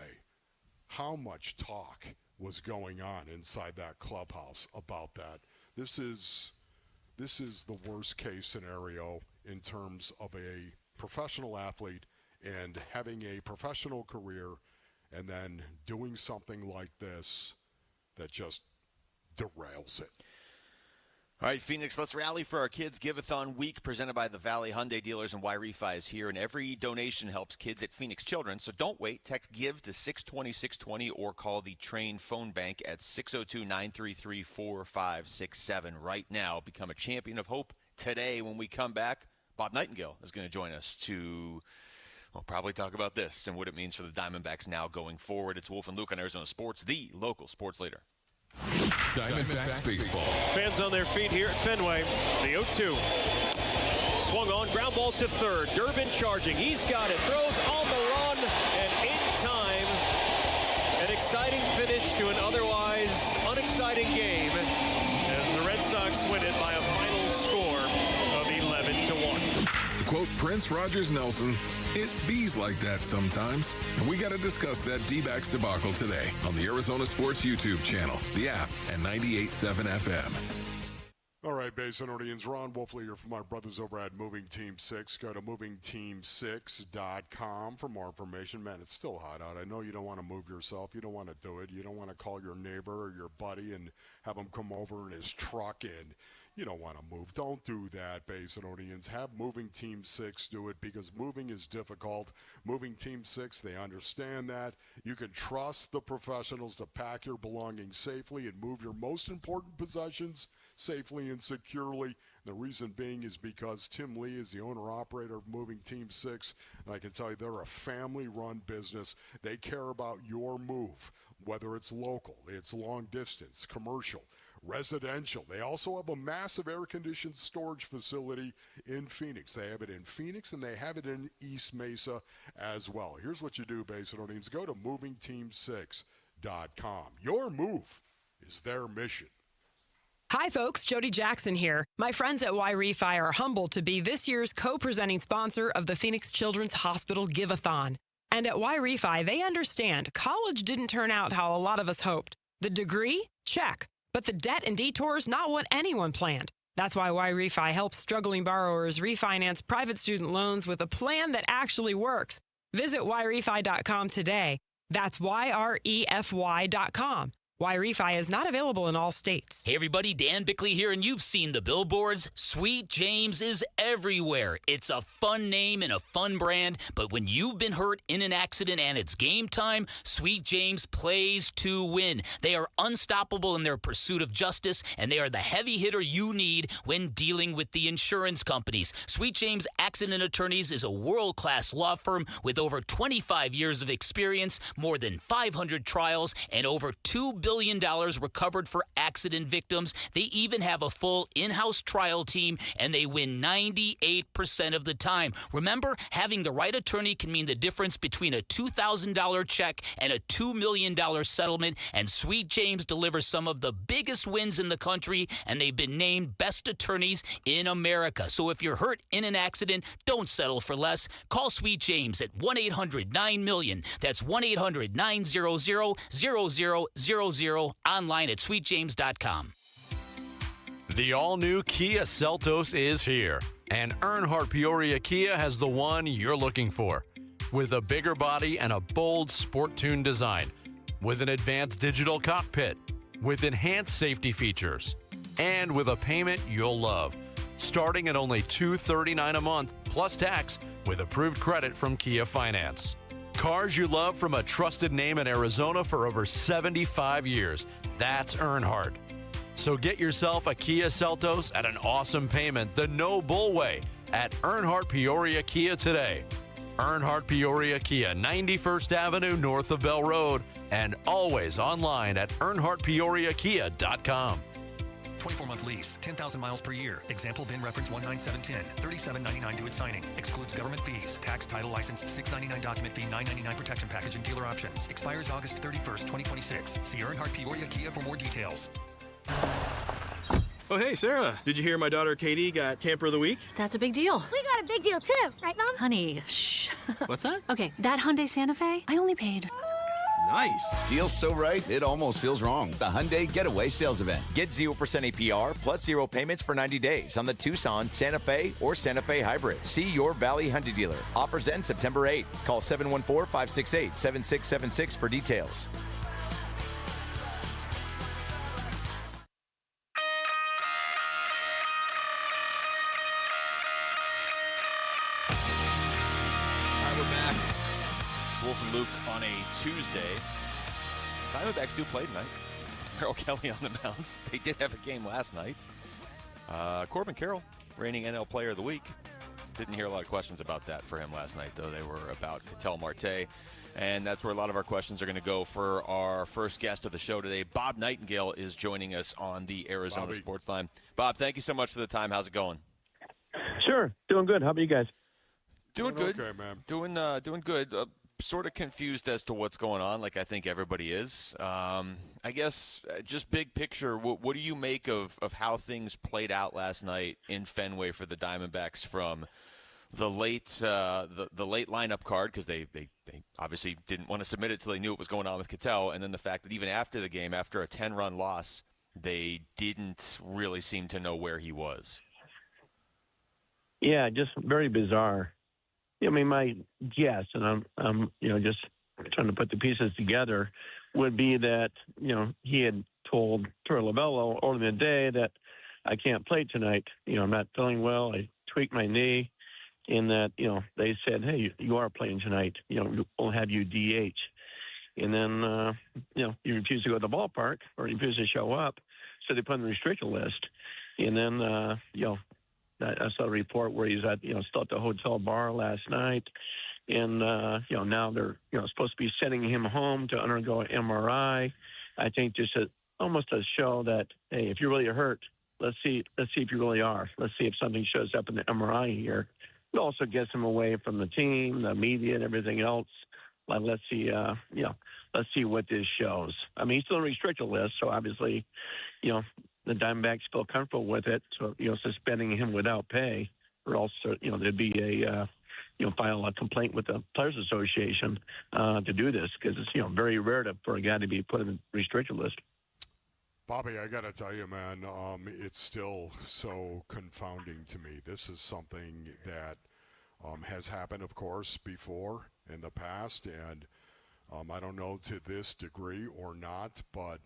Speaker 4: how much talk was going on inside that clubhouse about that? This is the worst case scenario in terms of a professional athlete and having a professional career and then doing something like this that just derails it.
Speaker 12: All right, Phoenix, let's rally for our Kids Give-a-thon Week presented by the Valley Hyundai Dealers, and Y-Refi is here, and every donation helps kids at Phoenix Children. So don't wait. Text GIVE to 620-620 or call the Train phone bank at 602-933-4567 right now. Become a champion of hope today. When we come back, Bob Nightingale is going to join us to probably talk about this and what it means for the Diamondbacks now going forward. It's Wolf and Luke on Arizona Sports, the local sports leader.
Speaker 30: Diamondbacks baseball.
Speaker 1: Fans on their feet here at Fenway. The 0-2. Swung on, ground ball to third. Durbin charging. He's got it. Throws on the run and in time. An exciting finish to an otherwise unexciting game as the Red Sox win it by a final score of 11-1.
Speaker 30: To quote Prince Rogers Nelson, it bees like that sometimes. And we got to discuss that D-backs debacle today on the Arizona Sports YouTube channel, the app, and 98.7 FM.
Speaker 4: All right, Basinonians, Ron Wolfley here from our brothers over at Moving Team 6. Go to movingteam6.com for more information. Man, it's still hot out. I know you don't want to move yourself. You don't want to do it. You don't want to call your neighbor or your buddy and have him come over in his truck and you don't want to move. Don't do that, Basinonians. Have Moving Team 6 do it because moving is difficult. Moving Team 6, they understand that. You can trust the professionals to pack your belongings safely and move your most important possessions safely and securely. The reason being is because Tim Lee is the owner-operator of Moving Team 6, and I can tell you they're a family-run business. They care about your move, whether it's local, it's long distance, commercial, residential. They also have a massive air-conditioned storage facility in Phoenix. They have it in Phoenix, and they have it in East Mesa as well. Here's what you do, Basinonians. Go to movingteam6.com. Your move is their mission.
Speaker 7: Hi, folks. Jody Jackson here. My friends at Y-Refi are humbled to be this year's co-presenting sponsor of the Phoenix Children's Hospital Give-a-thon. And at Y-Refi, they understand college didn't turn out how a lot of us hoped. The degree? Check. But the debt and detours, not what anyone planned. That's why Y-Refi helps struggling borrowers refinance private student loans with a plan that actually works. Visit YRefi.com today. That's YREFY.com. Y-Refi is not available in all states.
Speaker 5: Hey everybody, Dan Bickley here, and you've seen the billboards. Sweet James is everywhere. It's a fun name and a fun brand, but when you've been hurt in an accident and it's game time, Sweet James plays to win. They are unstoppable in their pursuit of justice, and they are the heavy hitter you need when dealing with the insurance companies. Sweet James Accident Attorneys is a world-class law firm with over 25 years of experience, more than 500 trials, and over $2 billion recovered for accident victims. They even have a full in-house trial team, and they win 98% of the time. Remember, having the right attorney can mean the difference between a $2,000 check and a $2 million settlement, and Sweet James delivers some of the biggest wins in the country, and they've been named best attorneys in America. So if you're hurt in an accident, don't settle for less. Call Sweet James at 1-800-9-MILLION. That's 1-800-900-0000. Online at sweetjames.com.
Speaker 9: The all-new Kia Seltos is here, and Earnhardt Peoria Kia has the one you're looking for. With a bigger body and a bold sport-tuned design, with an advanced digital cockpit, with enhanced safety features, and with a payment you'll love. Starting at only $239 a month, plus tax, with approved credit from Kia Finance. Cars you love from a trusted name in Arizona for over 75 years. That's Earnhardt. So get yourself a Kia Seltos at an awesome payment the no bull way at Earnhardt Peoria Kia today. Earnhardt Peoria Kia, 91st Avenue north of Bell Road, and always online at earnhardtpeoriakia.com.
Speaker 15: 24-month lease, 10,000 miles per year. Example VIN reference 19710. $37.99 to its signing. Excludes government fees. Tax, title, license, $6.99 document fee, $9.99 protection package and dealer options. Expires August 31st, 2026. See Earnhardt Peoria Kia for more details.
Speaker 10: Oh, hey, Sarah. Did you hear my daughter Katie got Camper of the Week?
Speaker 16: That's a big deal.
Speaker 17: We got a big deal too, right, Mom?
Speaker 16: Honey, shh.
Speaker 10: What's that?
Speaker 16: Okay, that Hyundai Santa Fe, I only paid...
Speaker 10: Nice.
Speaker 18: Deal's so right, it almost feels wrong. The Hyundai Getaway Sales Event. Get 0% APR plus 0 payments for 90 days on the Tucson, Santa Fe, or Santa Fe Hybrid. See your Valley Hyundai dealer. Offers end September 8th. Call 714-568-7676 for details.
Speaker 12: Wolf and Luke on a Tuesday. Diamondbacks do play tonight. Carroll Kelly on the mounds. They did have a game last night. Corbin Carroll, reigning NL Player of the Week. Didn't hear a lot of questions about that for him last night, though. They were about Ketel Marte. And that's where a lot of our questions are going to go for our first guest of the show today. Bob Nightingale is joining us on the Arizona Sports Line. Bob, thank you so much for the time. How's it going?
Speaker 20: Sure. Doing good. How about you guys?
Speaker 12: Doing good.
Speaker 4: Okay, man.
Speaker 12: Doing good. Sort of confused as to what's going on, like I think everybody is. I guess just big picture, what do you make of how things played out last night in Fenway for the Diamondbacks from the late the late lineup card, because they obviously didn't want to submit it till they knew what was going on with Ketel, and then the fact that even after the game, after a 10-run loss, they didn't really seem to know where he was.
Speaker 20: Yeah, just very bizarre. I mean, my guess, and I'm just trying to put the pieces together, would be that, he had told Torey Lovullo earlier in the day that I can't play tonight. I'm not feeling well. I tweaked my knee. And that, they said, hey, you are playing tonight. We'll have you DH. And then, you refuse to go to the ballpark or you refuse to show up. So they put him on the restricted list. And then, I saw a report where he's at, still at the hotel bar last night. And, now they're, supposed to be sending him home to undergo an MRI. I think just almost a show that, hey, if you're really hurt, let's see if you really are. Let's see if something shows up in the MRI here. It also gets him away from the team, the media, and everything else. Like, let's see what this shows. I mean, he's still on the restricted list, so obviously, the Diamondbacks feel comfortable with it. So, suspending him without pay, or else, there'd be a, file a complaint with the Players Association to do this, because it's, very rare for a guy to be put on the restricted list.
Speaker 4: Bobby, I got to tell you, man, it's still so confounding to me. This is something that has happened, of course, before in the past, and I don't know to this degree or not, but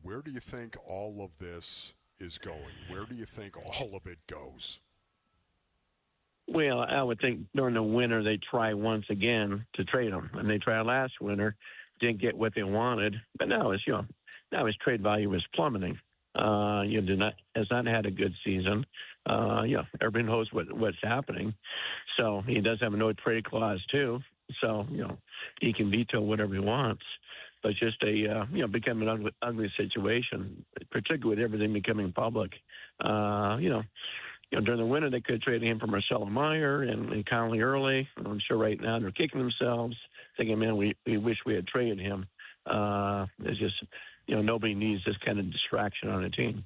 Speaker 4: Where do you think all of this is going? Where do you think all of it goes?
Speaker 20: Well, I would think during the winter they try once again to trade him, and they tried last winter, didn't get what they wanted, but now his trade value is plummeting. Has not had a good season. Everybody knows what's happening. So he does have a no trade clause too. So he can veto whatever he wants. But it's just becoming an ugly situation, particularly with everything becoming public. During the winter they could have traded him for Marcelo Meyer and Conley early. I'm sure right now they're kicking themselves, thinking, man, we wish we had traded him. It's just, nobody needs this kind of distraction on a team.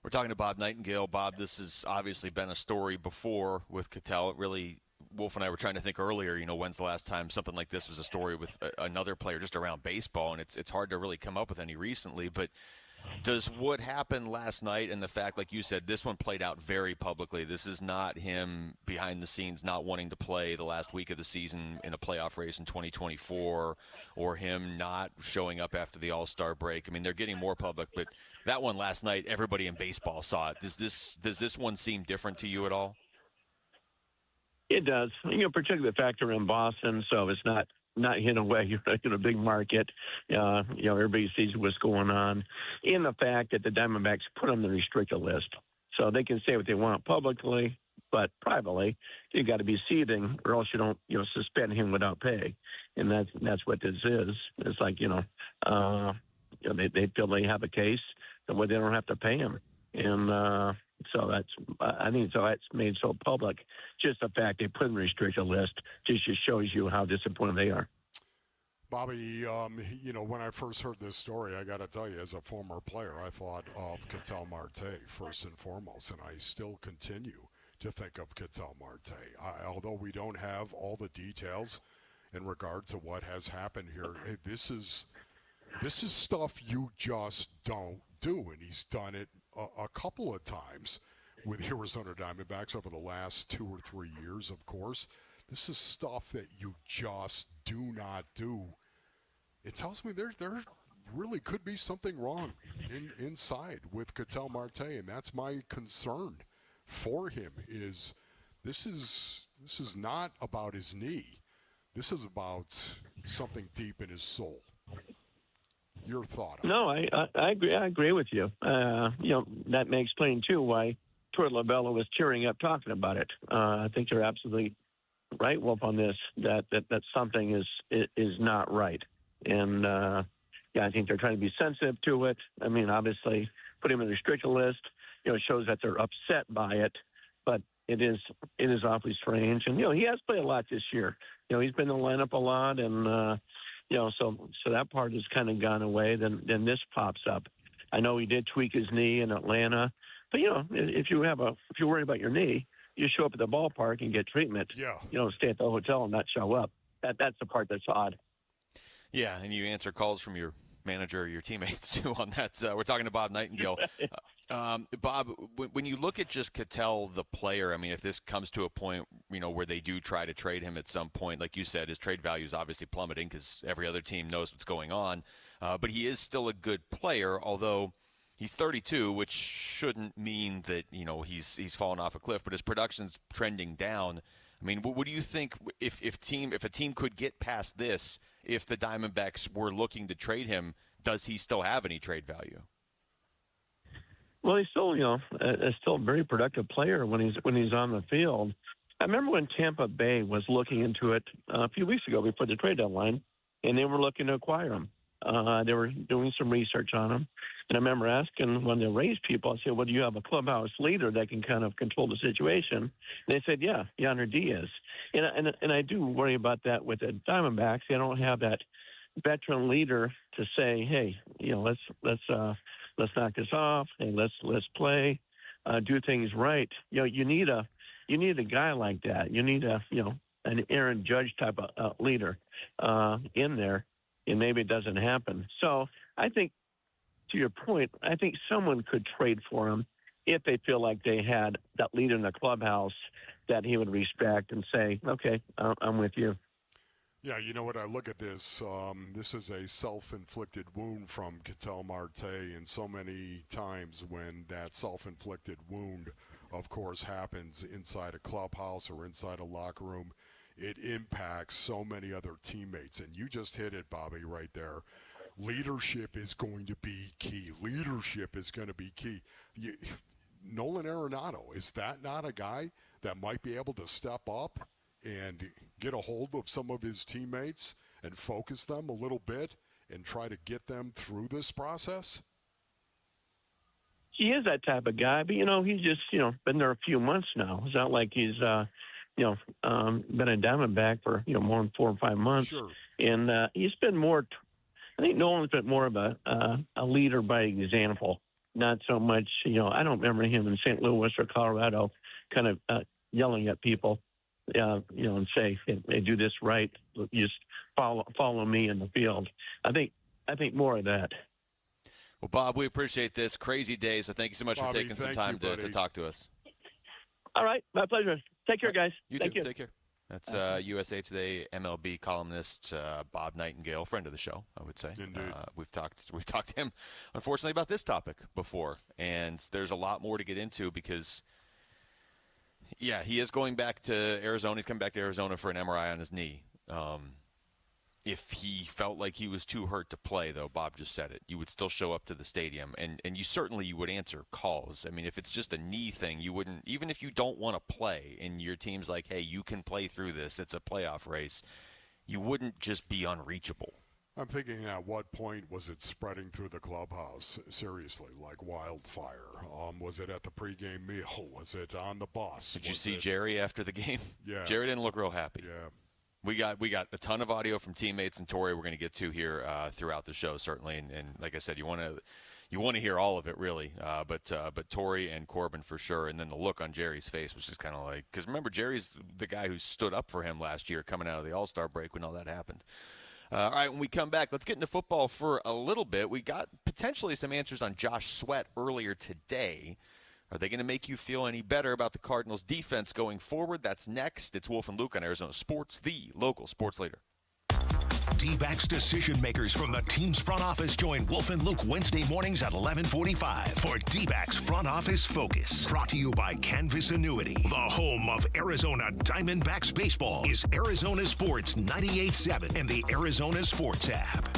Speaker 12: We're talking to Bob Nightingale. Bob, this has obviously been a story before with Cattell. It really, Wolf and I were trying to think earlier, when's the last time something like this was a story with another player just around baseball, and it's hard to really come up with any recently. But does what happened last night and the fact, like you said, this one played out very publicly. This is not him behind the scenes not wanting to play the last week of the season in a playoff race in 2024 or him not showing up after the All-Star break. I mean, they're getting more public, but that one last night, everybody in baseball saw it. Does this one seem different to you at all?
Speaker 20: It does. Particularly the fact they're in Boston, so it's not hidden away. You're in a big market. Everybody sees what's going on. And the fact that the Diamondbacks put on the restricted list. So they can say what they want publicly, but privately, you got to be seething, or else you don't, suspend him without pay. And that's what this is. It's like, they feel they have a case that way they don't have to pay him. And so that's made so public. Just the fact they put in the restricted list just shows you how disappointed they are.
Speaker 4: Bobby, when I first heard this story, I got to tell you, as a former player, I thought of Ketel Marte first and foremost, and I still continue to think of Ketel Marte. Although we don't have all the details in regard to what has happened here, this is stuff you just don't do, and he's done it a couple of times with the Arizona Diamondbacks over the last 2 or 3 years, of course. This is stuff that you just do not do. It tells me there really could be something wrong inside with Ketel Marte, and that's my concern for him. This is not about his knee. This is about something deep in his soul. Your thought on
Speaker 20: No, I agree. I agree with you. That may explain too why Troy Labella was cheering up talking about it. I think you're absolutely right, Wolf, on this. That something is not right, and I think they're trying to be sensitive to it. I mean, obviously, put him in the restricted list, shows that they're upset by it, but it is awfully strange. And he has played a lot this year. He's been in the lineup a lot, and so that part has kind of gone away. Then this pops up. I know he did tweak his knee in Atlanta, but if you're worried about your knee, you show up at the ballpark and get treatment.
Speaker 4: Yeah.
Speaker 20: Stay at the hotel and not show up. That's the part that's odd.
Speaker 12: Yeah, and you answer calls from your manager or your teammates too on that. We're talking to Bob Nightingale. Bob, when you look at just Ketel, the player, I mean, if this comes to a point, where they do try to trade him at some point, like you said, his trade value is obviously plummeting because every other team knows what's going on. But he is still a good player, although he's 32, which shouldn't mean that, he's fallen off a cliff, but his production's trending down. I mean, what do you think if a team could get past this, if the Diamondbacks were looking to trade him, does he still have any trade value?
Speaker 20: Well, he's still, still a very productive player when he's on the field. I remember when Tampa Bay was looking into it a few weeks ago before the trade deadline, and they were looking to acquire him. They were doing some research on him. And I remember asking when they raised people, I said, well, do you have a clubhouse leader that can kind of control the situation? And they said, yeah, Yonder Diaz. And I do worry about that with the Diamondbacks. They don't have that veteran leader to say, hey, let's knock this off. Hey, let's play, do things right. You need a guy like that. You need an Aaron Judge type of leader in there. And maybe it doesn't happen. So I think, to your point, I think someone could trade for him if they feel like they had that leader in the clubhouse that he would respect and say, okay, I'm with you.
Speaker 4: Yeah, you know what? I look at this. This is a self-inflicted wound from Ketel Marte, and so many times when that self-inflicted wound, of course, happens inside a clubhouse or inside a locker room, it impacts so many other teammates. And you just hit it, Bobby, right there. Leadership is going to be key. Leadership is going to be key. Nolan Arenado, is that not a guy that might be able to step up and get a hold of some of his teammates and focus them a little bit and try to get them through this process?
Speaker 20: He is that type of guy, but, he's just, been there a few months now. It's not like he's, been a Diamondback for, more than 4 or 5 months.
Speaker 4: Sure.
Speaker 20: And he's been more, I think Nolan's been more of a leader by example, not so much, I don't remember him in St. Louis or Colorado kind of yelling at people. And say, hey, do this right. Just follow me in the field. I think more of that.
Speaker 12: Well, Bob, we appreciate this crazy day. So thank you so much for taking some time to talk to us.
Speaker 20: All right, my pleasure. Take care, guys.
Speaker 12: Thank you. Take care. That's USA Today MLB columnist Bob Nightingale, friend of the show, I would say.
Speaker 4: Indeed.
Speaker 12: We've talked to him, unfortunately, about this topic before, and there's a lot more to get into because. Yeah, he is going back to Arizona. He's coming back to Arizona for an MRI on his knee. If he felt like he was too hurt to play, though, Bob just said it, you would still show up to the stadium, and you would answer calls. I mean, if it's just a knee thing, you wouldn't, even if you don't want to play and your team's like, hey, you can play through this, it's a playoff race, you wouldn't just be unreachable.
Speaker 4: I'm thinking, at what point was it spreading through the clubhouse, seriously, like wildfire? Was it at the pregame meal? Was it on the bus?
Speaker 12: Did you see Jerry after the game?
Speaker 4: Yeah.
Speaker 12: Jerry didn't look real happy.
Speaker 4: Yeah.
Speaker 12: We got a ton of audio from teammates and Torrey we're going to get to here throughout the show, certainly. And like I said, you want to hear all of it, really. But Torrey and Corbin for sure. And then the look on Jerry's face was just kind of like – because remember, Jerry's the guy who stood up for him last year coming out of the All-Star break when all that happened. All right, when we come back, let's get into football for a little bit. We got potentially some answers on Josh Sweat earlier today. Are they going to make you feel any better about the Cardinals' defense going forward? That's next. It's Wolf and Luke on Arizona Sports, the local sports leader.
Speaker 27: D-backs decision makers from the team's front office join Wolf and Luke Wednesday mornings at 11:45 for D-backs Front Office Focus. Brought to you by Canvas Annuity. The home of Arizona Diamondbacks baseball is Arizona Sports 98.7 and the Arizona Sports app.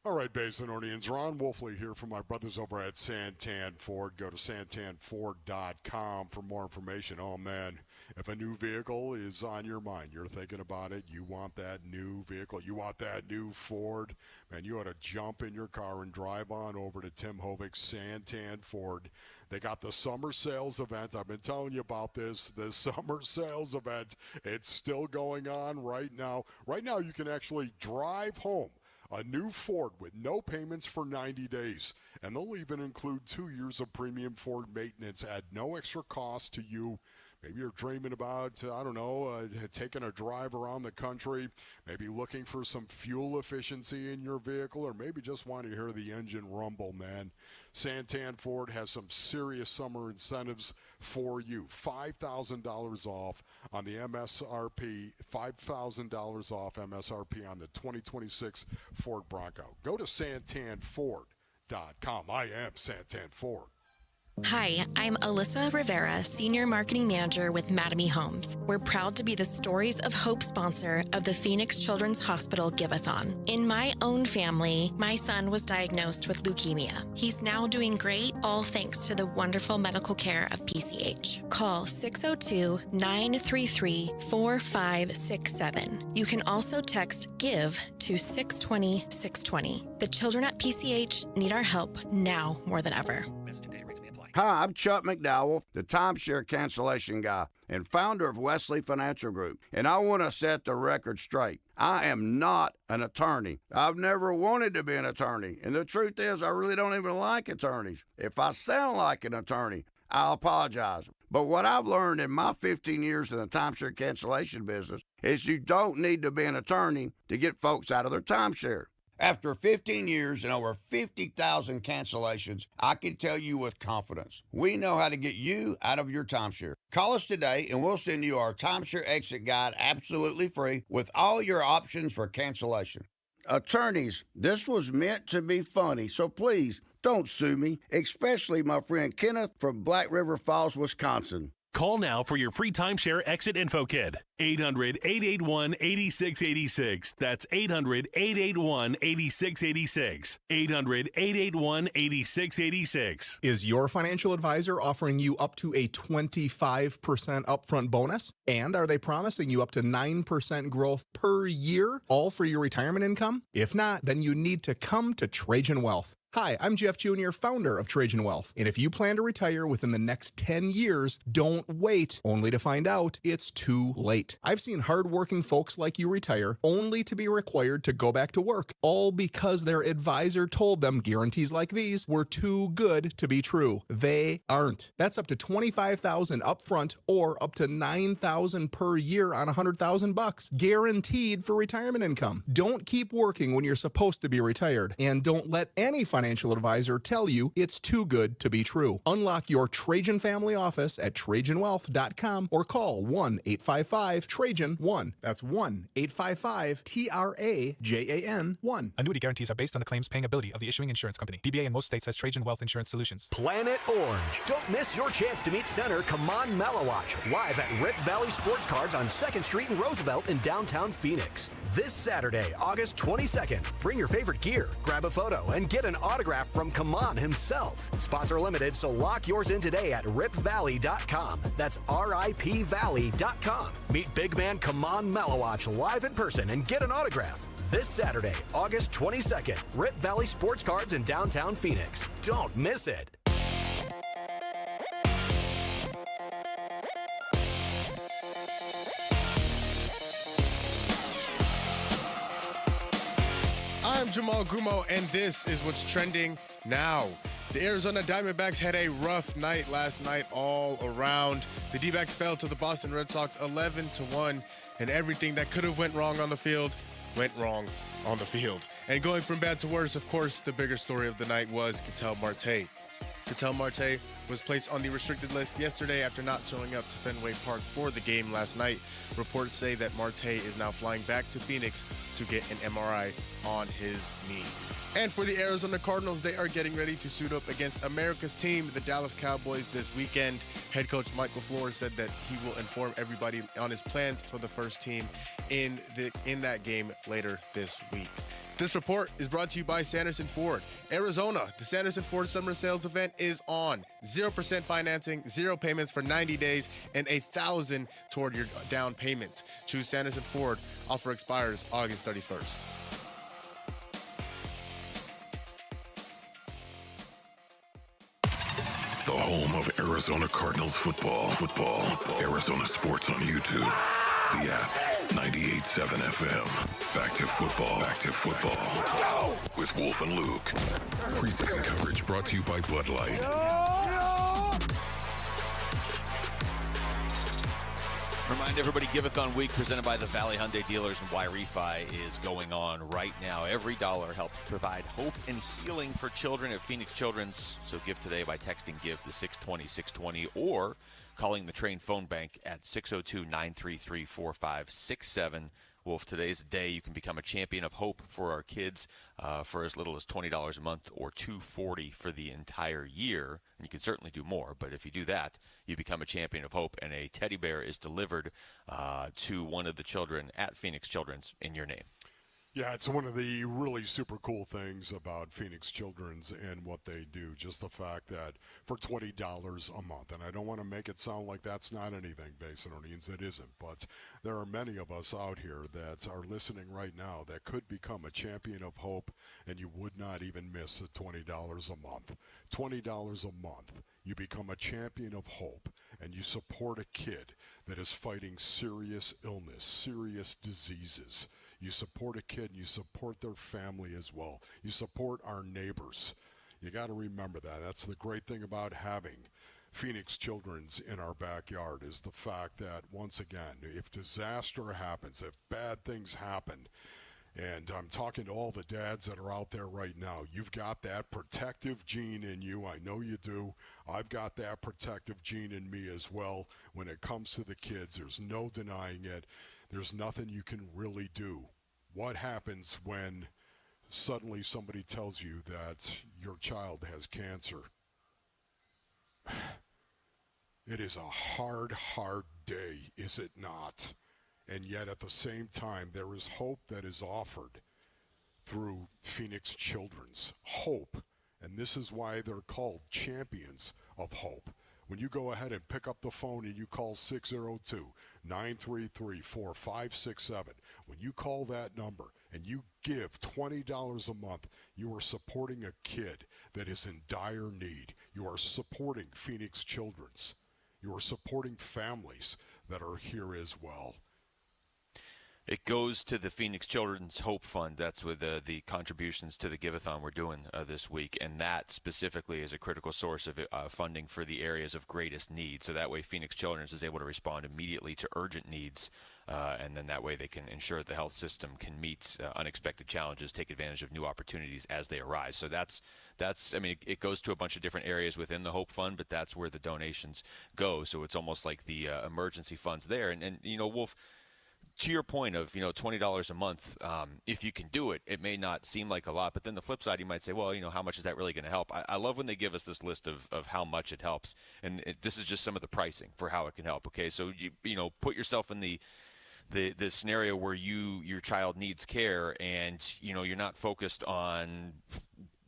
Speaker 4: All right, Basinonians, Ron Wolfley here from my brothers over at Santan Ford. Go to santanford.com for more information. Oh, man, if a new vehicle is on your mind, you're thinking about it, you want that new vehicle, you want that new Ford, man, you ought to jump in your car and drive on over to Tim Hovig's Santan Ford. They got the summer sales event. I've been telling you about this summer sales event. It's still going on right now. Right now, you can actually drive home a new Ford with no payments for 90 days. And they'll even include 2 years of premium Ford maintenance at no extra cost to you. Maybe you're dreaming about, taking a drive around the country, maybe looking for some fuel efficiency in your vehicle, or maybe just want to hear the engine rumble, man. Santan Ford has some serious summer incentives for you. $5,000 off on the MSRP, $5,000 off MSRP on the 2026 Ford Bronco. Go to santanford.com. I am Santan Ford.
Speaker 3: Hi, I'm Alyssa Rivera, Senior Marketing Manager with Mattamy Homes. We're proud to be the Stories of Hope sponsor of the Phoenix Children's Hospital Give-a-thon. In my own family, my son was diagnosed with leukemia. He's now doing great, all thanks to the wonderful medical care of PCH. Call 602-933-4567. You can also text GIVE to 620-620. The children at PCH need our help now more than ever.
Speaker 8: Hi, I'm Chuck McDowell, the timeshare cancellation guy and founder of Wesley Financial Group, and I want to set the record straight. I am not an attorney. I've never wanted to be an attorney, and the truth is I really don't even like attorneys. If I sound like an attorney, I'll apologize. But what I've learned in my 15 years in the timeshare cancellation business is you don't need to be an attorney to get folks out of their timeshare. After 15 years and over 50,000 cancellations, I can tell you with confidence, we know how to get you out of your timeshare. Call us today and we'll send you our timeshare exit guide absolutely free with all your options for cancellation. Attorneys, this was meant to be funny, so please don't sue me, especially my friend Kenneth from Black River Falls, Wisconsin.
Speaker 13: Call now for your free timeshare exit info kit. 800-881-8686. That's 800-881-8686. 800-881-8686.
Speaker 14: Is your financial advisor offering you up to a 25% upfront bonus? And are they promising you up to 9% growth per year, all for your retirement income? If not, then you need to come to Trajan Wealth. Hi, I'm Jeff Jr., founder of Trajan Wealth. And if you plan to retire within the next 10 years, don't wait, only to find out it's too late. I've seen hardworking folks like you retire only to be required to go back to work, all because their advisor told them guarantees like these were too good to be true. They aren't. That's up to $25,000 upfront or up to $9,000 per year on $100,000, guaranteed for retirement income. Don't keep working when you're supposed to be retired, and don't let any financial advisor tell you it's too good to be true. Unlock your Trajan family office at TrajanWealth.com or call 1-855-TRAJAN-1. That's 1-855-TRAJAN-1.
Speaker 19: Annuity guarantees are based on the claims paying ability of the issuing insurance company. DBA in most states has Trajan Wealth Insurance Solutions.
Speaker 21: Planet Orange. Don't miss your chance to meet Senator Kaman Malawach live at Rip Valley Sports Cards on 2nd Street in Roosevelt in downtown Phoenix. This Saturday, August 22nd. Bring your favorite gear, grab a photo, and get an autograph from Kaman himself. Spots are limited, so lock yours in today at ripvalley.com. That's RIPvalley.com. Meet big man Kaman Malawach live in person and get an autograph. This Saturday, August 22nd, Rip Valley Sports Cards in downtown Phoenix. Don't miss it.
Speaker 22: I'm Jamal Gumo, and this is what's trending now. The Arizona Diamondbacks had a rough night last night all around. The D-backs fell to the Boston Red Sox 11-1, and everything that could have went wrong on the field went wrong on the field. And going from bad to worse, of course, the bigger story of the night was Ketel Marte. Ketel Marte was placed on the restricted list yesterday after not showing up to Fenway Park for the game last night. Reports say that Marte is now flying back to Phoenix to get an MRI on his knee. And for the Arizona Cardinals, they are getting ready to suit up against America's team, the Dallas Cowboys, this weekend. Head coach Mike LaFleur said that he will inform everybody on his plans for the first team in that game later this week. This report is brought to you by Sanderson Ford. Arizona, the Sanderson Ford Summer Sales Event is on. 0% financing, 0 payments for 90 days, and $1,000 toward your down payment. Choose Sanderson Ford. Offer expires August 31st.
Speaker 23: The home of Arizona Cardinals football. Arizona Sports on YouTube. The app. 98.7 FM. Back to football. With Wolf and Luke. Preseason coverage brought to you by Bud Light.
Speaker 12: Remind everybody, Giveathon Week presented by the Valley Hyundai Dealers and Y-Refi is going on right now. Every dollar helps provide hope and healing for children at Phoenix Children's. So give today by texting GIVE to 620-620 or calling the Train phone bank at 602-933-4567. Wolf, today's the day you can become a champion of hope for our kids for as little as $20 a month or $240 for the entire year. And you can certainly do more, but if you do that, you become a champion of hope, and a teddy bear is delivered to one of the children at Phoenix Children's in your name.
Speaker 4: Yeah, it's one of the really super cool things about Phoenix Children's and what they do. Just the fact that for $20 a month, and I don't want to make it sound like that's not anything, Basinonians, it isn't, but there are many of us out here that are listening right now that could become a champion of hope, and you would not even miss the $20 a month. $20 a month, you become a champion of hope, and you support a kid that is fighting serious illness, serious diseases. You support a kid and you support their family as well. You support our neighbors. You got to remember that. That's the great thing about having Phoenix Children's in our backyard, is the fact that, once again, if disaster happens, if bad things happen, And I'm talking to all the dads that are out there right now. You've got that protective gene in you. I know you do. I've got that protective gene in me as well. When it comes to the kids, there's no denying it. There's nothing you can really do. What happens when suddenly somebody tells you that your child has cancer? It is a hard, hard day, is it not? And yet at the same time, there is hope that is offered through Phoenix Children's. Hope. And this is why they're called champions of hope. When you go ahead and pick up the phone and you call 602-933-4567, when you call that number and you give $20 a month, you are supporting a kid that is in dire need. You are supporting Phoenix Children's. You are supporting families that are here as well.
Speaker 12: It goes to the Phoenix Children's Hope Fund. That's with the contributions to the Give-a-thon we're doing this week, and that specifically is a critical source of funding for the areas of greatest need. So that way Phoenix Children's is able to respond immediately to urgent needs, and then that way they can ensure the health system can meet unexpected challenges, take advantage of new opportunities as they arise. So that's I mean, it goes to a bunch of different areas within the Hope Fund, but that's where the donations go. So it's almost like the emergency funds there. And you know, Wolf, to your point of, $20 a month, if you can do it, it may not seem like a lot. But then the flip side, you might say, well, how much is that really going to help? I love when they give us this list of how much it helps. And this is just some of the pricing for how it can help. Okay, so you put yourself in the scenario where your child needs care, and you're not focused on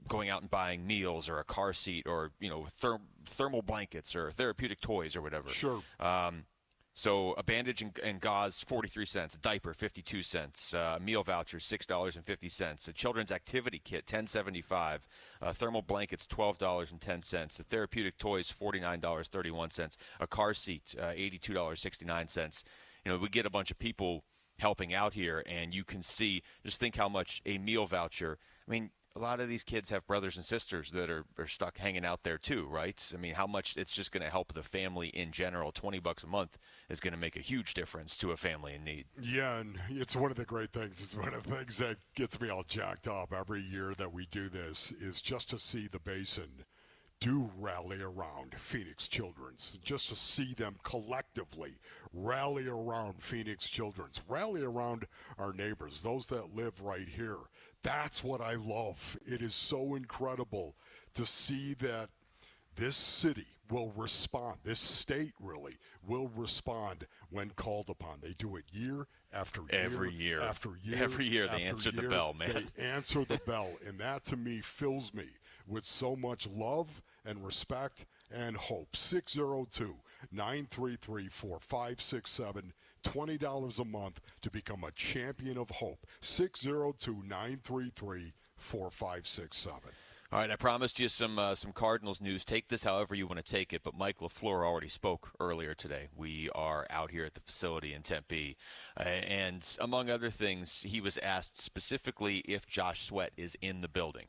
Speaker 12: going out and buying meals or a car seat or thermal blankets or therapeutic toys or whatever.
Speaker 4: Sure.
Speaker 12: So a bandage and gauze, 43 cents. A diaper, 52 cents. A meal voucher, $6.50. A children's activity kit, $10.75. Thermal blankets, $12.10. A therapeutic toys, $49.31. A car seat, $82.69. We get a bunch of people helping out here, and you can see, just think how much a meal voucher, I mean, a lot of these kids have brothers and sisters that are stuck hanging out there too, right? I mean, how much it's just going to help the family in general. $20 a month is going to make a huge difference to a family in need.
Speaker 4: Yeah, and it's one of the great things. It's one of the things that gets me all jacked up every year that we do this, is just to see the Basin do rally around Phoenix Children's, just to see them collectively rally around Phoenix Children's, rally around our neighbors, those that live right here. That's what I love. It is so incredible to see that this city will respond, this state really will respond when called upon. They do it year after year.
Speaker 12: Every year.
Speaker 4: After year.
Speaker 12: Every year they answer the bell, man.
Speaker 4: They answer the bell, and that to me fills me with so much love and respect and hope. 602-933-4567. $20 a month to become a champion of hope. 602-933-4567.
Speaker 12: All right, I promised you some Cardinals news. Take this however you want to take it, but Mike LaFleur already spoke earlier today. We are out here at the facility in Tempe, and among other things, he was asked specifically if Josh Sweat is in the building.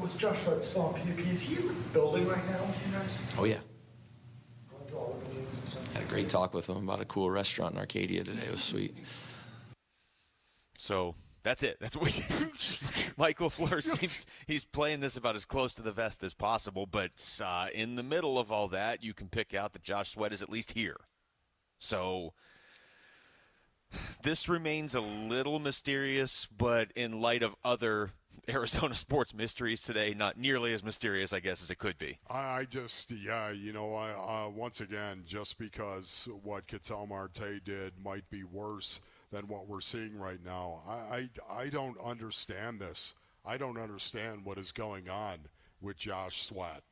Speaker 1: With Josh Sweat still on PUP, is he in the building right now with you guys?
Speaker 2: Oh, yeah. Had a great talk with him about a cool restaurant in Arcadia today. It was sweet.
Speaker 12: So that's it. That's what Mike LaFleur seems he's playing this about as close to the vest as possible. But in the middle of all that, you can pick out that Josh Sweat is at least here. So this remains a little mysterious, but in light of other Arizona sports mysteries today, not nearly as mysterious, I guess, as it could be.
Speaker 4: I once again, just because what Ketel Marte did might be worse than what we're seeing right now, I don't understand this. I don't understand what is going on with Josh Sweat.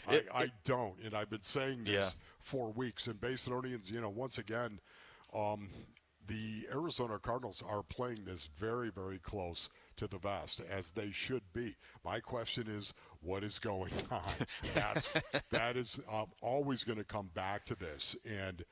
Speaker 4: I don't, and I've been saying this for weeks. And Basinonians, once again, the Arizona Cardinals are playing this very, very close to the vest, as they should be. My question is, what is going on? That is always going to come back to this. And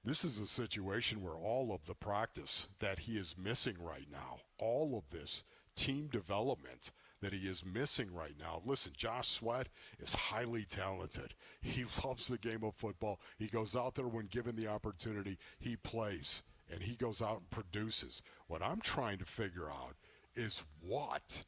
Speaker 4: this is a situation where all of the practice that he is missing right now, all of this team development that he is missing right now. Listen, Josh Sweat is highly talented. He loves the game of football. He goes out there when given the opportunity. He plays. and he goes out and produces. What I'm trying to figure out is what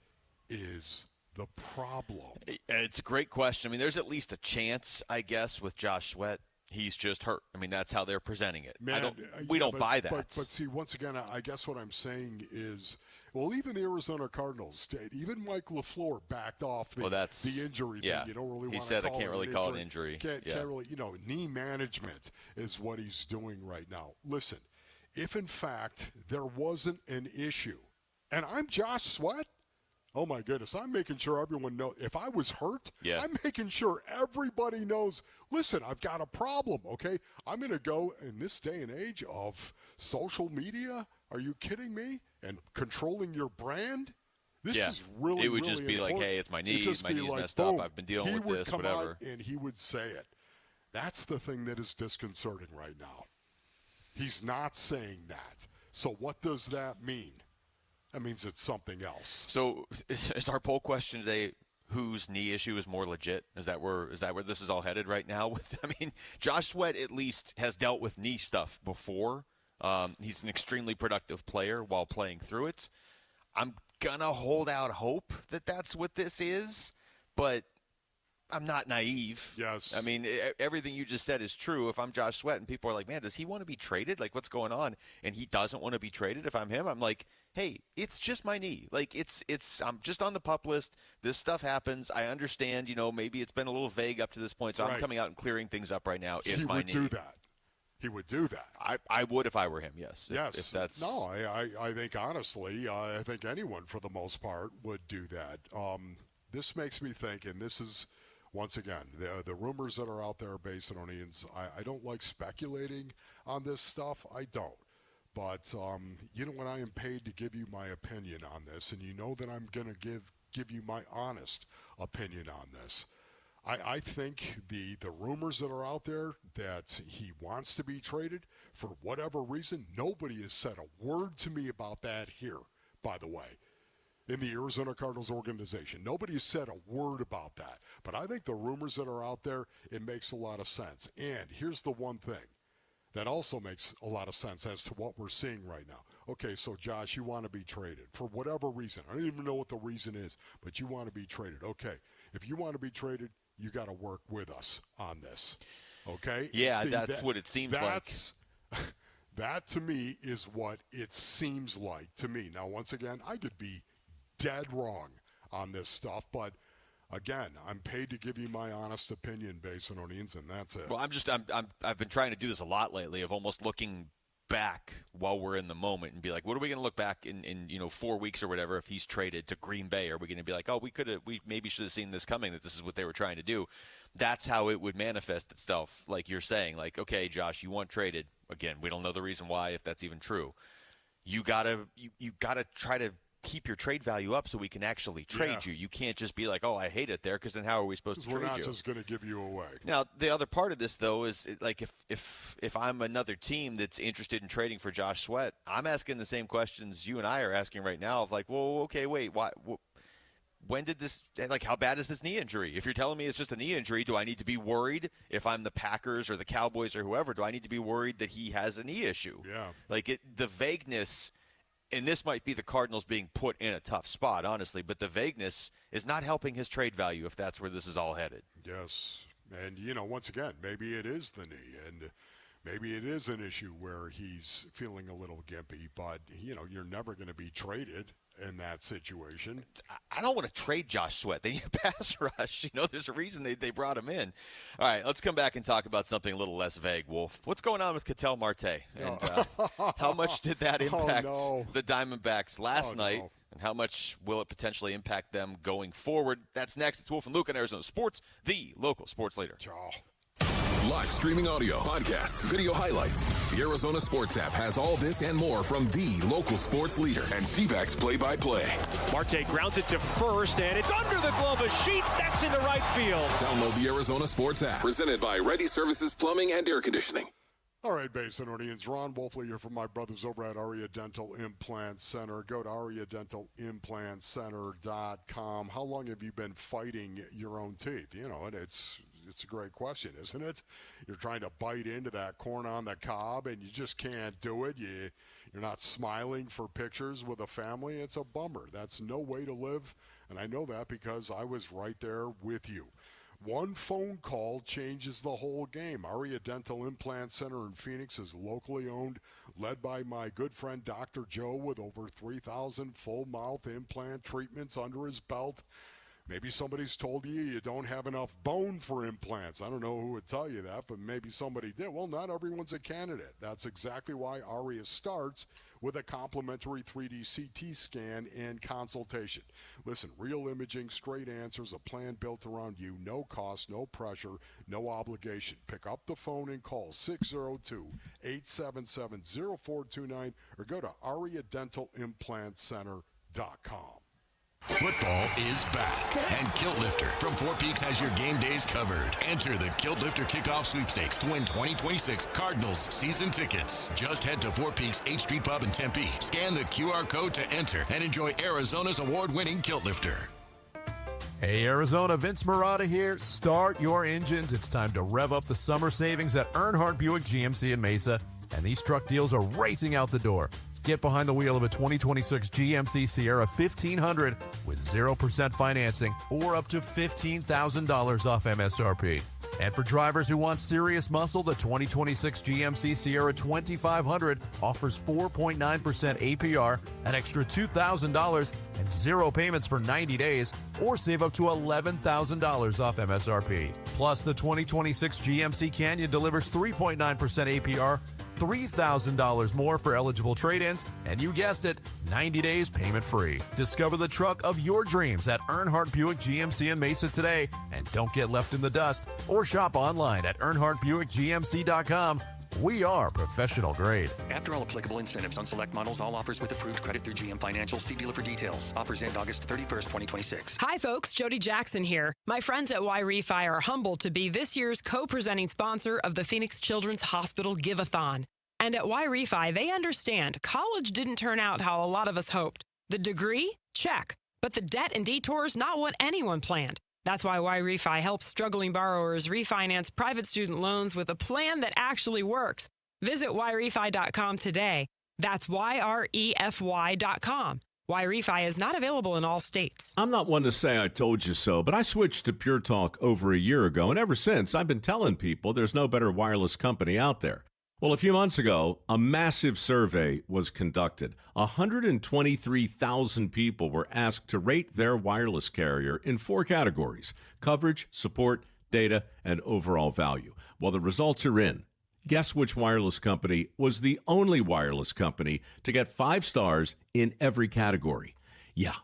Speaker 4: is the problem?
Speaker 12: It's a great question. I mean, there's at least a chance, I guess, with Josh Sweat. He's just hurt. I mean, that's how they're presenting it.
Speaker 4: Man,
Speaker 12: we don't buy that.
Speaker 4: But see, once again, I guess what I'm saying is, well, even the Arizona Cardinals, even Mike LaFleur backed off the injury thing. You don't really want to call it.
Speaker 12: He said, I can't really call it an injury.
Speaker 4: Can't really, knee management is what he's doing right now. Listen, if in fact there wasn't an issue, and I'm Josh Sweat, oh my goodness, I'm making sure everyone knows. If I was hurt, I'm making sure everybody knows, listen, I've got a problem, okay? I'm going to go in this day and age of social media. Are you kidding me? And controlling your brand? This is really,
Speaker 12: it would
Speaker 4: really
Speaker 12: just be
Speaker 4: important.
Speaker 12: like, hey, it's my knee. My knee's messed
Speaker 4: boom,
Speaker 12: up. I've been dealing with this, whatever.
Speaker 4: He would come out and he would say it. That's the thing that is disconcerting right now. He's not saying that. So what does that mean? That means it's something else.
Speaker 12: So is our poll question today, whose knee issue is more legit? Is that where this is all headed right now? I mean, Josh Sweat at least has dealt with knee stuff before. He's an extremely productive player while playing through it. I'm going to hold out hope that that's what this is, but I'm not naive.
Speaker 4: Yes.
Speaker 12: I mean, everything you just said is true. If I'm Josh Sweat and people are like, man, does he want to be traded? Like, what's going on? And he doesn't want to be traded. If I'm him, I'm like, hey, it's just my knee. Like, I'm just on the PUP list. This stuff happens. I understand, maybe it's been a little vague up to this point, so I'm coming out and clearing things up right now. It's my knee.
Speaker 4: He would do that. He would do that.
Speaker 12: I would if I were him, yes.
Speaker 4: Yes.
Speaker 12: If that's...
Speaker 4: No, I think, honestly, I think anyone, for the most part, would do that. This makes me think, and this is, once again, the rumors that are out there, Basinonians, I don't like speculating on this stuff. I don't. But, when I am paid to give you my opinion on this, and you know that I'm going to give you my honest opinion on this, I think the rumors that are out there that he wants to be traded, for whatever reason, nobody has said a word to me about that here, by the way, in the Arizona Cardinals organization. Nobody has said a word about that. But I think the rumors that are out there, it makes a lot of sense. And here's the one thing that also makes a lot of sense as to what we're seeing right now. Okay, so Josh, you want to be traded for whatever reason. I don't even know what the reason is, but you want to be traded. Okay, if you want to be traded, you got to work with us on this. Okay?
Speaker 12: Yeah, that's what it seems like.
Speaker 4: That to me is what it seems like to me. Now, once again, I could be dead wrong on this stuff, but again, I'm paid to give you my honest opinion, Basinonians, and that's it.
Speaker 12: Well, I've been trying to do this a lot lately, of almost looking back while we're in the moment and be like, what are we going to look back in 4 weeks or whatever if he's traded to Green Bay? Are we going to be like, oh, we maybe should have seen this coming, that this is what they were trying to do? That's how it would manifest itself, like you're saying. Like, okay, Josh, you want traded. Again, we don't know the reason why, if that's even true. You gotta try to keep your trade value up so we can actually trade you. You can't just be like, oh, I hate it there, because then how are we supposed to trade you?
Speaker 4: We're not just going to give you away.
Speaker 12: Now, the other part of this, though, is like if I'm another team that's interested in trading for Josh Sweat, I'm asking the same questions you and I are asking right now of like, well, okay, wait, why? When did this, like, how bad is this knee injury? If you're telling me it's just a knee injury, do I need to be worried? If I'm the Packers or the Cowboys or whoever, do I need to be worried that he has a knee issue?
Speaker 4: Yeah.
Speaker 12: Like, the vagueness, and this might be the Cardinals being put in a tough spot, honestly, but the vagueness is not helping his trade value if that's where this is all headed.
Speaker 4: Yes. And, once again, maybe it is the knee, and maybe it is an issue where he's feeling a little gimpy, but, you're never going to be traded in that situation.
Speaker 12: I don't want to trade Josh Sweat. They need a pass rush. There's a reason they brought him in. All right, let's come back and talk about something a little less vague, Wolf. What's going on with Ketel Marte? And how much did that impact the Diamondbacks last night? And how much will it potentially impact them going forward? That's next. It's Wolf and Luke on Arizona Sports, the local sports leader.
Speaker 23: Live streaming audio, podcasts, video highlights. The Arizona Sports app has all this and more from the local sports leader and D-backs play-by-play.
Speaker 5: Marte grounds it to first, and it's under the glove of Sheets. That's into right field.
Speaker 23: Download the Arizona Sports app, presented by Ready Services Plumbing and Air Conditioning.
Speaker 4: All right, Basinonians, Ron Wolfley here from my brothers over at Aria Dental Implant Center. Go to AriaDentalImplantCenter.com. How long have you been fighting your own teeth? It's It's a great question, isn't it? You're trying to bite into that corn on the cob, and you just can't do it. You're not smiling for pictures with a family. It's a bummer. That's no way to live, and I know that because I was right there with you. One phone call changes the whole game. Aria Dental Implant Center in Phoenix is locally owned, led by my good friend Dr. Joe with over 3,000 full mouth implant treatments under his belt. Maybe somebody's told you don't have enough bone for implants. I don't know who would tell you that, but maybe somebody did. Well, not everyone's a candidate. That's exactly why Aria starts with a complimentary 3D CT scan and consultation. Listen, real imaging, straight answers, a plan built around you, no cost, no pressure, no obligation. Pick up the phone and call 602-877-0429 or go to ariadentalimplantcenter.com.
Speaker 6: Football is back, and Kilt Lifter from Four Peaks has your game days covered. Enter the Kilt Lifter Kickoff Sweepstakes to win 2026 Cardinals season tickets. Just head to Four Peaks 8th Street Pub in Tempe, scan the QR code to enter, and enjoy Arizona's award-winning Kilt Lifter.
Speaker 7: Hey Arizona, Vince Marotta here. Start your engines. It's time to rev up the summer savings at Earnhardt Buick GMC in Mesa, and these truck deals are racing out the door. Get behind the wheel of a 2026 GMC Sierra 1500 with 0% financing or up to $15,000 off MSRP. And for drivers who want serious muscle, the 2026 GMC Sierra 2500 offers 4.9% APR, an extra $2,000, and 0 payments for 90 days, or save up to $11,000 off MSRP. Plus, the 2026 GMC Canyon delivers 3.9% APR, $3,000 more for eligible trade-ins, and you guessed it, 90 days payment-free. Discover the truck of your dreams at Earnhardt Buick GMC in Mesa today, and don't get left in the dust, or shop online at EarnhardtBuickGMC.com. We are professional grade.
Speaker 15: After all applicable incentives on select models, all offers with approved credit through GM Financial. See dealer for details. Offers end August 31st, 2026.
Speaker 9: Hi, folks. Jody Jackson here. My friends at Y-Refi are humbled to be this year's co-presenting sponsor of the Phoenix Children's Hospital Give-a-thon. And at Y-Refi, they understand college didn't turn out how a lot of us hoped. The degree? Check. But the debt and detours, not what anyone planned. That's why Y-Refi helps struggling borrowers refinance private student loans with a plan that actually works. Visit YRefi.com today. That's YREFY.com. Y-Refi is not available in all states.
Speaker 11: I'm not one to say I told you so, but I switched to Pure Talk over a year ago, and ever since, I've been telling people there's no better wireless company out there. Well, a few months ago, a massive survey was conducted. 123,000 people were asked to rate their wireless carrier in 4 categories: coverage, support, data, and overall value. Well, the results are in. Guess which wireless company was the only wireless company to get 5 stars in every category? Yeah,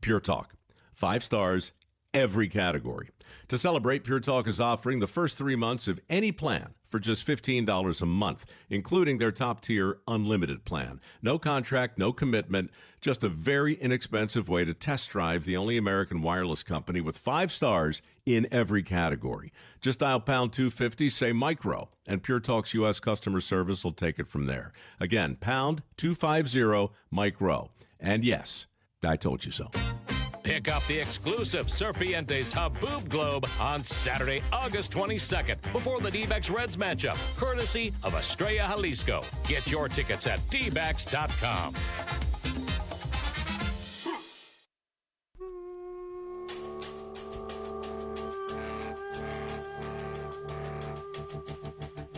Speaker 11: Pure Talk. 5 stars, every category. To celebrate, Pure Talk is offering the first 3 months of any plan for just $15 a month, including their top-tier unlimited plan. No contract, no commitment, just a very inexpensive way to test drive the only American wireless company with 5 stars in every category. Just dial pound 250, say micro, and Pure Talk's U.S. customer service will take it from there. Again, pound 250 micro. And yes, I told you so.
Speaker 24: Pick up the exclusive Serpientes Haboob Globe on Saturday, August 22nd, before the D-backs Reds matchup, courtesy of Estrella Jalisco. Get your tickets at dbacks.com.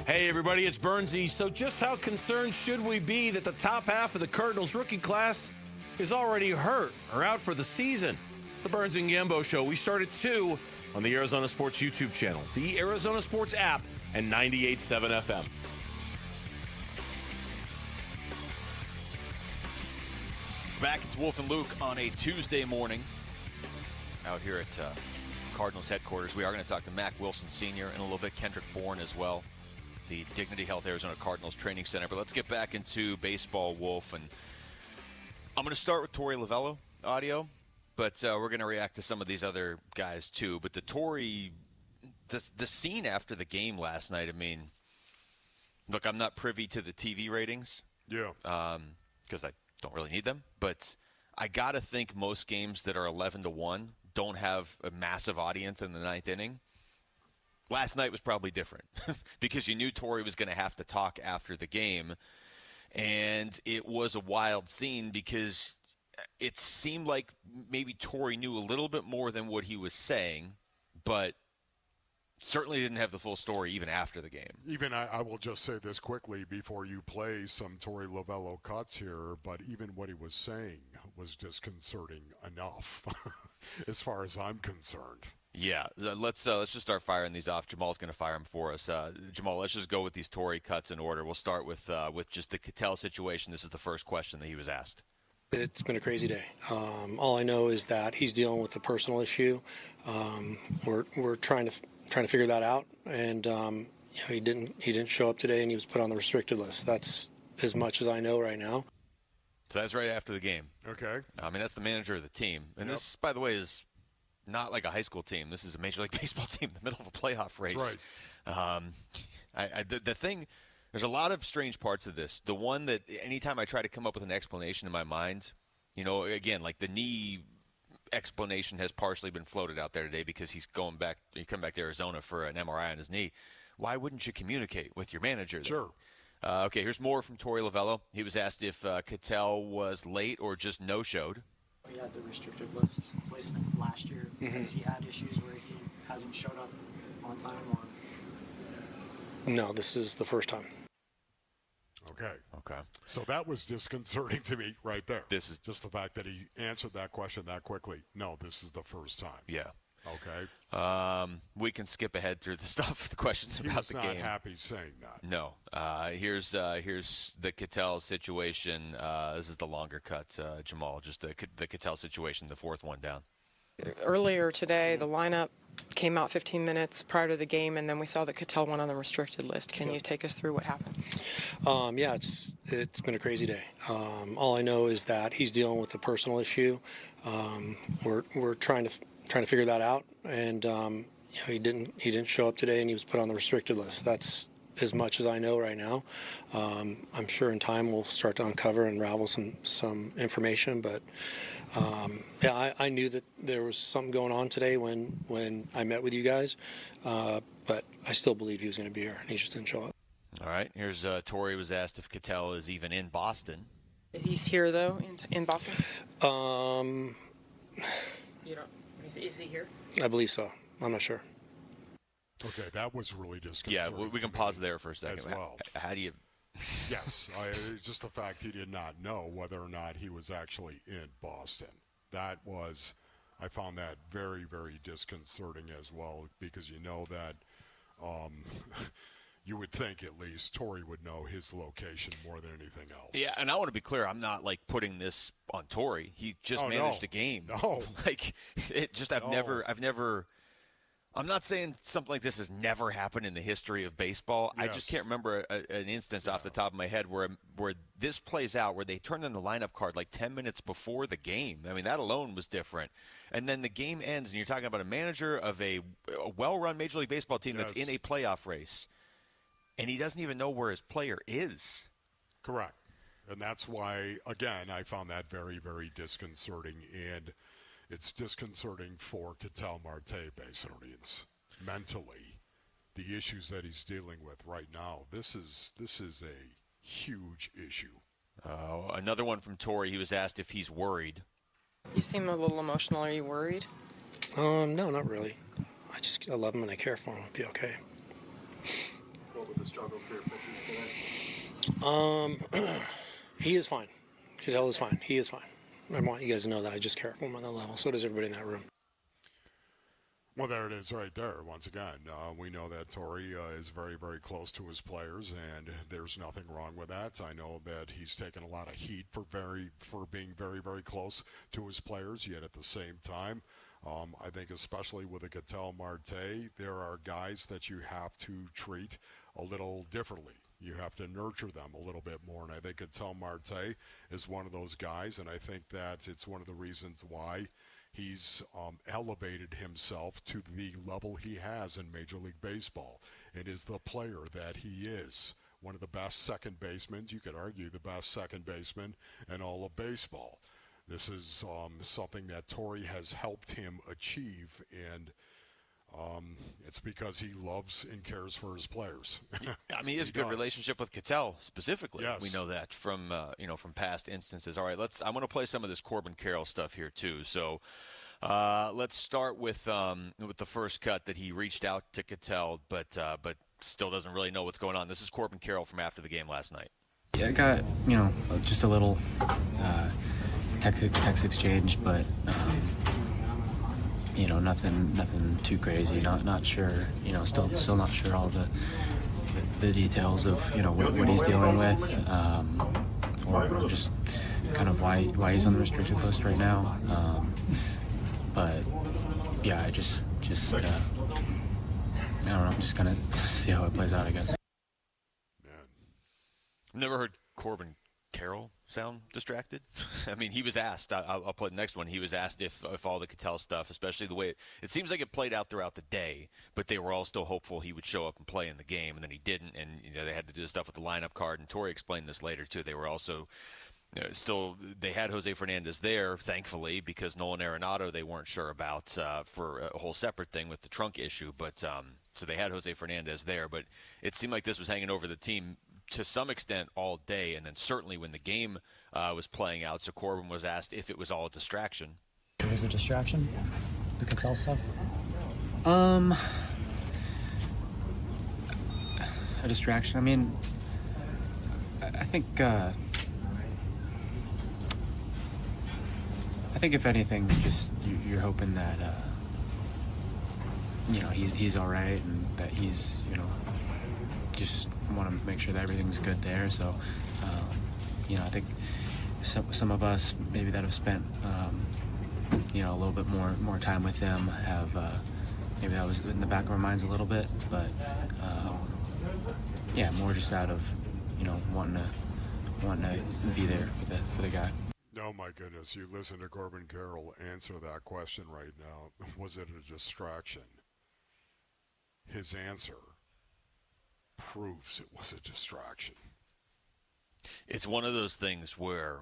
Speaker 25: Hey everybody, it's Bernsey. So just how concerned should we be that the top half of the Cardinals rookie class is already hurt or out for the season? The Burns and Gambo Show. We start at 2 on the Arizona Sports YouTube channel, the Arizona Sports app, and 98.7 FM.
Speaker 12: Back, it's Wolf and Luke on a Tuesday morning out here at Cardinals headquarters. We are going to talk to Mac Wilson Sr. in a little bit, Kendrick Bourne as well, the Dignity Health Arizona Cardinals Training Center. But let's get back into baseball, Wolf, and I'm going to start with Torey Lovello audio, but we're going to react to some of these other guys too. But the Torey, the scene after the game last night, I mean, look, I'm not privy to the TV ratings.
Speaker 4: Yeah.
Speaker 12: Because I don't really need them. But I got to think most games that are 11-1 don't have a massive audience in the ninth inning. last night was probably different because you knew Torrey was going to have to talk after the game. And it was a wild scene because it seemed like maybe Torrey knew a little bit more than what he was saying, but certainly didn't have the full story even after the game.
Speaker 4: Even I will just say this quickly before you play some Torrey Lovello cuts here, but even what he was saying was disconcerting enough as far as I'm concerned.
Speaker 12: Yeah, let's just start firing these off. Jamal's going to fire them for us. Jamal, let's just go with these Torrey cuts in order. We'll start with just the Cattell situation. This is the first question that he was asked.
Speaker 10: It's been a crazy day. All I know is that he's dealing with a personal issue. We're trying to figure that out, and he didn't show up today, and he was put on the restricted list. That's as much as I know right now.
Speaker 12: So that's right after the game.
Speaker 4: Okay.
Speaker 12: I mean, that's the manager of the team, and this, by the way, is not like a high school team. This is a Major League Baseball team in the middle of a playoff race.
Speaker 4: That's
Speaker 12: right. The thing, there's a lot of strange parts of this. The one that anytime I try to come up with an explanation in my mind, again, like the knee explanation has partially been floated out there today because he's come back to Arizona for an MRI on his knee. Why wouldn't you communicate with your manager then?
Speaker 4: Sure.
Speaker 12: Okay, here's more from Torrey Lovello. He was asked if Cattell was late or just no-showed.
Speaker 16: He had the restricted list placement last year because he had issues where he hasn't showed up on time.
Speaker 10: No, this is the first time.
Speaker 4: Okay.
Speaker 12: Okay.
Speaker 4: So that was disconcerting to me right there.
Speaker 12: This is
Speaker 4: just the fact that he answered that question that quickly. No, this is the first time.
Speaker 12: Yeah.
Speaker 4: Okay.
Speaker 12: We can skip ahead through the stuff, the questions about the game.
Speaker 4: He was not happy saying that.
Speaker 12: No. Here's the Cattell situation. This is the longer cut, Jamal. Just the Cattell situation, the fourth one down.
Speaker 17: Earlier today, the lineup came out 15 minutes prior to the game, and then we saw that Cattell went on the restricted list. Can you take us through what happened?
Speaker 10: Yeah, it's been a crazy day. All I know is that he's dealing with a personal issue. We're trying to figure that out, and he didn't show up today, and he was put on the restricted list. That's as much as I know right now. I'm sure in time we'll start to uncover and unravel some information, but I knew that there was something going on today when I met with you guys, but I still believed he was going to be here, and he just didn't show up.
Speaker 12: All right, here's Torrey was asked if Cattell is even in Boston.
Speaker 17: He's here, though, in Boston? Is he here?
Speaker 10: I believe so. I'm not sure.
Speaker 4: Okay, that was really disconcerting.
Speaker 12: Yeah, we can pause there for a second.
Speaker 4: As well.
Speaker 12: How do you...
Speaker 4: Yes, just the fact he did not know whether or not he was actually in Boston. That was, I found that very, very disconcerting as well, because you know that you would think at least Torrey would know his location more than anything else.
Speaker 12: Yeah, and I want to be clear, I'm not like putting this on Torrey. He just managed a game.
Speaker 4: No.
Speaker 12: Like it just I'm not saying something like this has never happened in the history of baseball. Yes. I just can't remember an instance off the top of my head where this plays out, where they turn in the lineup card like 10 minutes before the game. I mean, that alone was different. And then the game ends, and you're talking about a manager of a well-run Major League Baseball team that's in a playoff race, and he doesn't even know where his player is.
Speaker 4: Correct. And that's why, again, I found that very, very disconcerting. And it's disconcerting for Cattell Marte, basically. It's mentally the issues that he's dealing with right now. This is a huge issue.
Speaker 12: Another one from Torrey. He was asked if he's worried.
Speaker 17: You seem a little emotional. Are you worried?
Speaker 10: No, not really. I love him and I care for him. It'll be okay.
Speaker 16: What would the struggle for your pitchers today?
Speaker 10: He is fine. Cattell is fine. He is fine. I want you guys to know that I just care for him on that level. So does everybody in that room.
Speaker 4: Well, there it is right there. Once again, we know that Torrey is very, very close to his players, and there's nothing wrong with that. I know that he's taken a lot of heat for being very, very close to his players, yet at the same time, I think especially with a Cattell Marte, there are guys that you have to treat a little differently. You have to nurture them a little bit more, and I think Cattell Marte is one of those guys, and I think that it's one of the reasons why he's elevated himself to the level he has in Major League Baseball and is the player that he is. One of the best second basemen, you could argue the best second baseman in all of baseball. This is something that Torrey has helped him achieve, and It's because he loves and cares for his players.
Speaker 12: I mean, he has a good relationship with Cattell specifically.
Speaker 4: Yes.
Speaker 12: We know that from from past instances. All right, I want to play some of this Corbin Carroll stuff here too. So let's start with the first cut that he reached out to Cattell, but still doesn't really know what's going on. This is Corbin Carroll from after the game last night.
Speaker 3: Yeah, I got just a little text exchange, but. Nothing too crazy. Not sure. Still not sure all the details of what he's dealing with, or just kind of why he's on the restricted list right now. But yeah, I just I don't know. Just kind of see how it plays out, I guess.
Speaker 12: Never heard Corbin Carroll sound distracted. I mean, he was asked, I'll play the next one, he was asked if all the Cattell stuff, especially the way it seems like it played out throughout the day, but they were all still hopeful he would show up and play in the game, and then he didn't, and they had to do stuff with the lineup card, and Torrey explained this later too. They were also they had Jose Fernandez there, thankfully, because Nolan Arenado they weren't sure about for a whole separate thing with the trunk issue, but so they had Jose Fernandez there, but it seemed like this was hanging over the team to some extent all day, and then certainly when the game was playing out. So Corbin was asked if it was all a distraction.
Speaker 16: It was a distraction, the Cattell stuff?
Speaker 3: A distraction? I mean, I think if anything, just you're hoping that he's all right, and that he's just want to make sure that everything's good there. So I think some of us maybe that have spent a little bit more time with them have maybe that was in the back of our minds a little bit, but more just out of wanting to be there for the guy.
Speaker 4: Oh my goodness, you listen to Corbin Carroll answer that question right now. Was it a distraction? His answer proves it was a distraction.
Speaker 12: It's one of those things where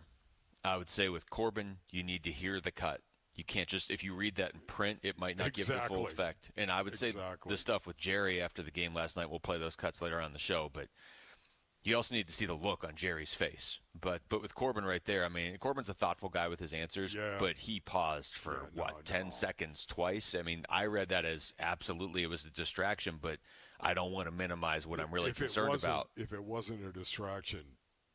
Speaker 12: I would say with Corbin, you need to hear the cut. You can't just, if you read that in print, it might not give the full effect. And I would say the stuff with Jerry after the game last night, we'll play those cuts later on the show, but you also need to see the look on Jerry's face. But with Corbin right there, I mean, Corbin's a thoughtful guy with his answers, but he paused for, 10 seconds twice? I mean, I read that as absolutely it was a distraction, but I don't want to minimize what I'm really concerned about.
Speaker 4: If it wasn't a distraction,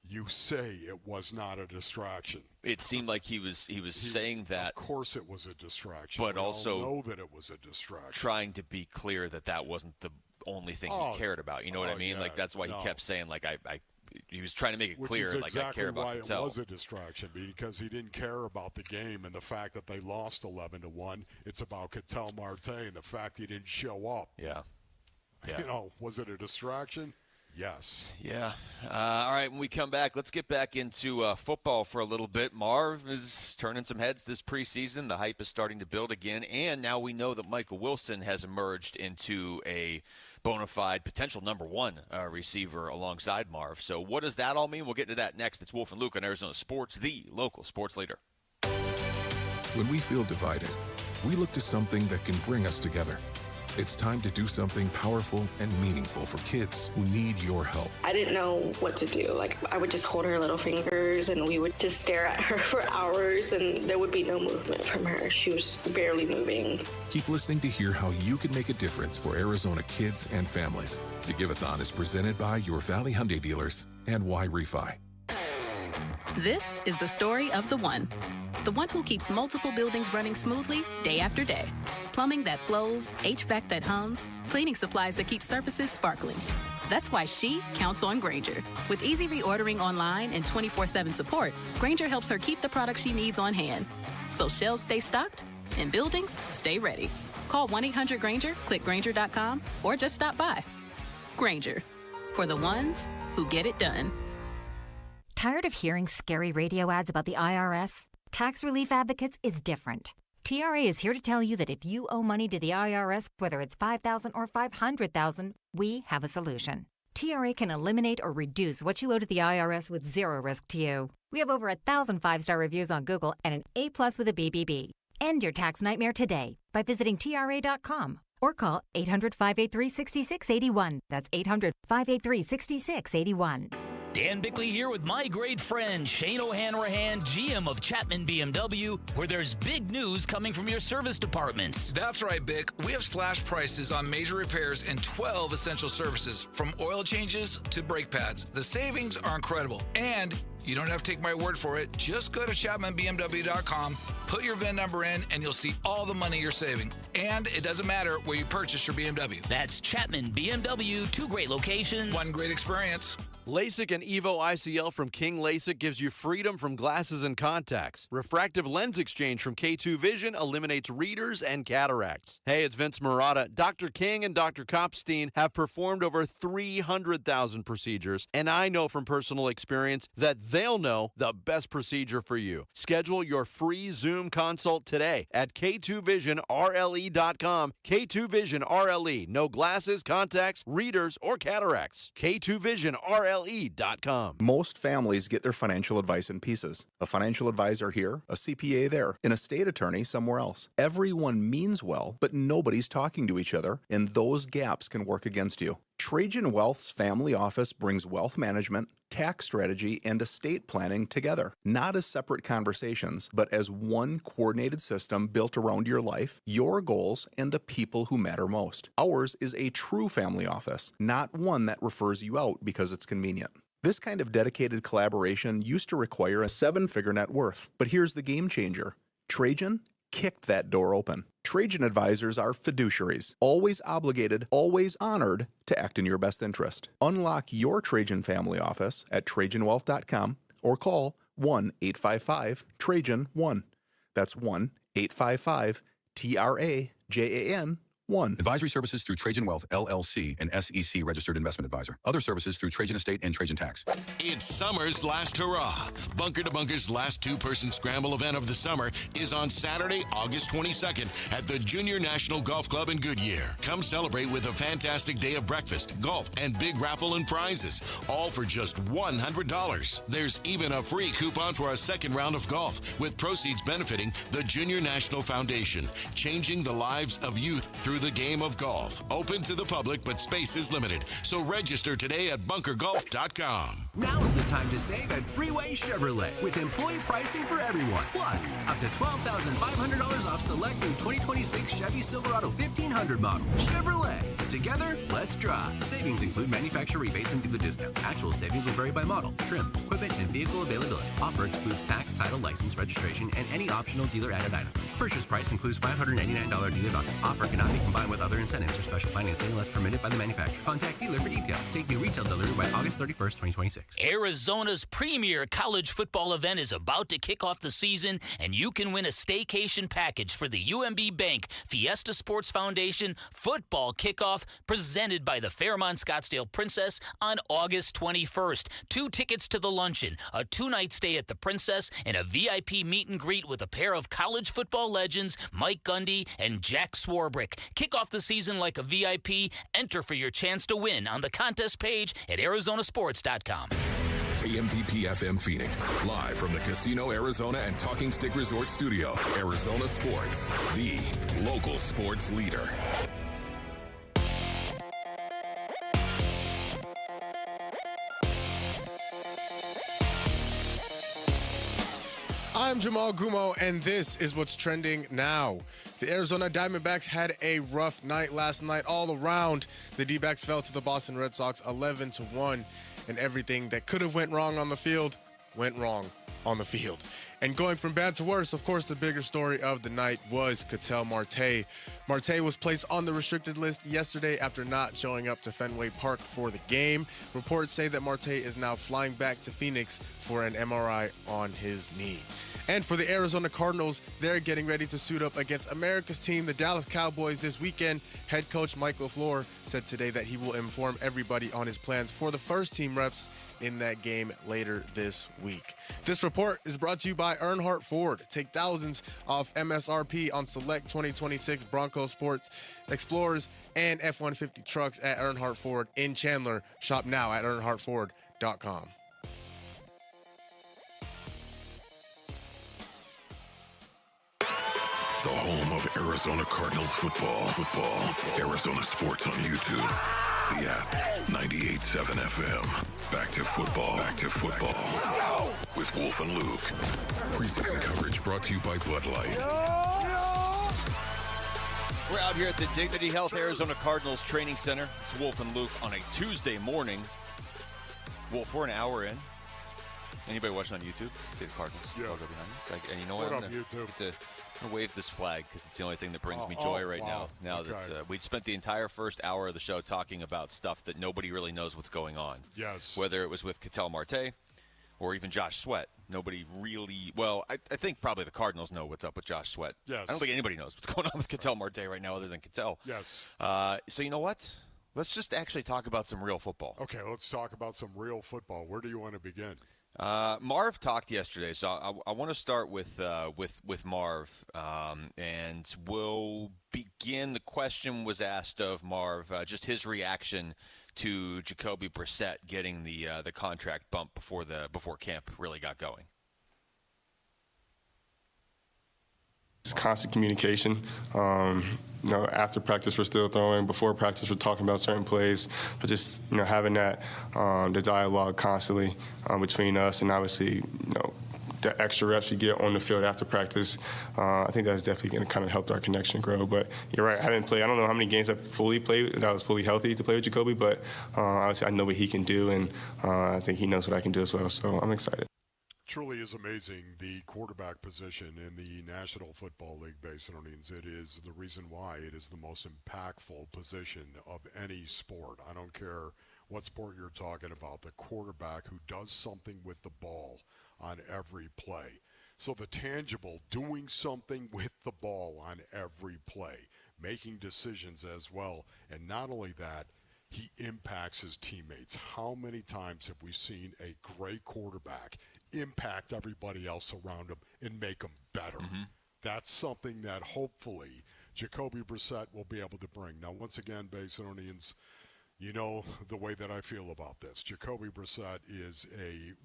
Speaker 4: you say it was not a distraction.
Speaker 12: It seemed like he was saying that.
Speaker 4: Of course it was a distraction.
Speaker 12: But also
Speaker 4: know that it was a distraction.
Speaker 12: Trying to be clear that wasn't the only thing he cared about. You know what I mean? Like that's why he kept saying he was trying to make it clear
Speaker 4: exactly
Speaker 12: I care about
Speaker 4: Cattell. It was a distraction because he didn't care about the game and the fact that they lost 11-1. It's about Cattell Marte and the fact he didn't show up.
Speaker 12: Yeah.
Speaker 4: Was it a distraction? Yes.
Speaker 12: Yeah. All right, when we come back, let's get back into football for a little bit. Marv is turning some heads this preseason. The hype is starting to build again, and now we know that Michael Wilson has emerged into a bona fide potential number one receiver alongside Marv. So what does that all mean? We'll get into that next. It's Wolf and Luke on Arizona Sports, the local sports leader.
Speaker 23: When we feel divided, we look to something that can bring us together. It's time to do something powerful and meaningful for kids who need your help.
Speaker 8: I didn't know what to do. I would just hold her little fingers and we would just stare at her for hours and there would be no movement from her. She was barely moving.
Speaker 23: Keep listening to hear how you can make a difference for Arizona kids and families. The Give-a-thon is presented by your Valley Hyundai dealers and Y-Refi.
Speaker 13: This is the story of the one who keeps multiple buildings running smoothly day after day. Plumbing that flows, HVAC that hums, cleaning supplies that keep surfaces sparkling. That's why she counts on Grainger. With easy reordering online and 24/7 support, Grainger helps her keep the products she needs on hand. So shelves stay stocked and buildings stay ready. Call 1-800-GRAINGER, click Grainger.com, or just stop by. Grainger, for the ones who get it done.
Speaker 18: Tired of hearing scary radio ads about the IRS? Tax Relief Advocates is different. TRA is here to tell you that if you owe money to the IRS, whether it's $5,000 or $500,000, we have a solution. TRA can eliminate or reduce what you owe to the IRS with zero risk to you. We have over 1,000 5-star reviews on Google and an A+ with a BBB. End your tax nightmare today by visiting TRA.com or call 800-583-6681. That's 800-583-6681.
Speaker 14: Dan Bickley here with my great friend Shane O'Hanrahan, GM of Chapman BMW, where there's big news coming from your service departments.
Speaker 19: That's right, Bick. We have slash prices on major repairs and 12 essential services, from oil changes to brake pads. The savings are incredible, and you don't have to take my word for it. Just go to ChapmanBMW.com, put your VIN number in, and you'll see all the money you're saving. And it doesn't matter where you purchase your BMW.
Speaker 14: That's Chapman BMW, 2 great locations.
Speaker 19: One great experience.
Speaker 20: LASIK and EVO ICL from King LASIK gives you freedom from glasses and contacts. Refractive lens exchange from K2 Vision eliminates readers and cataracts. Hey, it's Vince Marotta. Dr. King and Dr. Kopstein have performed over 300,000 procedures, and I know from personal experience that they'll know the best procedure for you. Schedule your free Zoom consult today at K2VisionRLE.com. K2 Vision RLE. No glasses, contacts, readers, or cataracts. K2VisionRLE.com.
Speaker 21: Most families get their financial advice in pieces. A financial advisor here, a CPA there, an estate attorney somewhere else. Everyone means well, but nobody's talking to each other, and those gaps can work against you. Trajan Wealth's family office brings wealth management, tax strategy, and estate planning together, not as separate conversations, but as one coordinated system built around your life, your goals, and the people who matter most. Ours is a true family office, not one that refers you out because it's convenient. This kind of dedicated collaboration used to require a 7-figure net worth, but here's the game changer. Trajan kicked that door open. Trajan advisors are fiduciaries, always obligated, always honored to act in your best interest. Unlock your Trajan family office at TrajanWealth.com or call 1-855-TRAJAN-1. That's 1-855-TRAJAN-1.
Speaker 22: Advisory services through Trajan Wealth, LLC, an SEC registered investment advisor. Other services through Trajan Estate and Trajan Tax.
Speaker 6: It's summer's last hurrah. Bunker to Bunker's last 2-person scramble event of the summer is on Saturday, August 22nd at the Junior National Golf Club in Goodyear. Come celebrate with a fantastic day of breakfast, golf, and big raffle and prizes, all for just $100. There's even a free coupon for a second round of golf, with proceeds benefiting the Junior National Foundation, changing the lives of youth through the game of golf. Open to the public, but space is limited. So register today at bunkergolf.com.
Speaker 26: Now's the time to save at Freeway Chevrolet with employee pricing for everyone. Plus, up to $12,500 off select new 2026 Chevy Silverado 1500 model. Chevrolet. Together, let's drive. Savings include manufacturer rebates and dealer discount. Actual savings will vary by model, trim, equipment, and vehicle availability. Offer excludes tax, title, license, registration, and any optional dealer-added items. Purchase price includes $599 dealer value. Offer cannot be combined with other incentives or special financing unless permitted by the manufacturer. Contact dealer for details. Take new retail delivery by August 31st, 2026.
Speaker 14: Arizona's premier college football event is about to kick off the season, and you can win a staycation package for the UMB Bank Fiesta Sports Foundation football kickoff presented by the Fairmont Scottsdale Princess on August 21st. 2 tickets to the luncheon, a 2-night stay at the Princess, and a VIP meet and greet with a pair of college football legends, Mike Gundy and Jack Swarbrick. Kick off the season like a VIP. Enter for your chance to win on the contest page at arizonasports.com.
Speaker 23: KMVP FM Phoenix, live from the Casino Arizona and Talking Stick Resort Studio. Arizona Sports, the local sports leader.
Speaker 27: I'm Jamal Gumo, and this is what's trending now. The Arizona Diamondbacks had a rough night last night all around. The D-backs fell to the Boston Red Sox 11-1, and everything that could have went wrong on the field went wrong on the field. And going from bad to worse, of course, the bigger story of the night was Ketel Marte. Marte was placed on the restricted list yesterday after not showing up to Fenway Park for the game. Reports say that Marte is now flying back to Phoenix for an MRI on his knee. And for the Arizona Cardinals, they're getting ready to suit up against America's team, the Dallas Cowboys, this weekend. Head coach Mike LaFleur said today that he will inform everybody on his plans for the first team reps in that game later this week. This report is brought to you by Earnhardt Ford. Take thousands off MSRP on select 2026 Bronco Sports, Explorers, and F-150 trucks at Earnhardt Ford in Chandler. Shop now at earnhardtford.com.
Speaker 23: The home of Arizona Cardinals football. Arizona sports on YouTube. The app. 98.7 FM. Back to football. With Wolf and Luke. Preseason coverage brought to you by Bud Light.
Speaker 12: We're out here at the Dignity Health Arizona Cardinals Training Center. It's Wolf and Luke on a Tuesday morning. Wolf, we're an hour in. Anybody watching on YouTube? See the Cardinals logo behind us? And you know what?
Speaker 4: What up, YouTube?
Speaker 12: I'm going to wave this flag because it's the only thing that brings me joy right now. Now that we spent the entire first hour of the show talking about stuff that nobody really knows what's going on.
Speaker 4: Yes.
Speaker 12: Whether it was with Ketel Marte or even Josh Sweat. Nobody really – well, I think probably the Cardinals know what's up with Josh Sweat.
Speaker 4: Yes.
Speaker 12: I don't think anybody knows what's going on with Ketel Marte right now other than Ketel.
Speaker 4: Yes.
Speaker 12: So you know what? Let's just actually talk about some real football.
Speaker 4: Okay, let's talk about some real football. Where do you want to begin?
Speaker 12: Marv talked yesterday, so I want to start with Marv, and we'll begin. The question was asked of Marv, just his reaction to Jacoby Brissett getting the contract bump before camp really got going.
Speaker 1: It's constant communication. After practice we're still throwing. Before practice we're talking about certain plays. But just having that the dialogue constantly between us, and obviously the extra reps you get on the field after practice. I think that's definitely going to kind of help our connection grow. But you're right. I don't know how many games I've fully played that I was fully healthy to play with Jacoby. But obviously I know what he can do, and I think he knows what I can do as well. So I'm excited.
Speaker 4: Truly is amazing, the quarterback position in the National Football League, Basinonians. It is the reason why it is the most impactful position of any sport. I don't care what sport you're talking about, the quarterback who does something with the ball on every play. So the tangible, doing something with the ball on every play, making decisions as well. And not only that, he impacts his teammates. How many times have we seen a great quarterback impact everybody else around him and make them better?
Speaker 12: Mm-hmm.
Speaker 4: That's something that hopefully Jacoby Brissett will be able to bring. Now, once again, Basinonians, you know the way that I feel about this. Jacoby Brissett is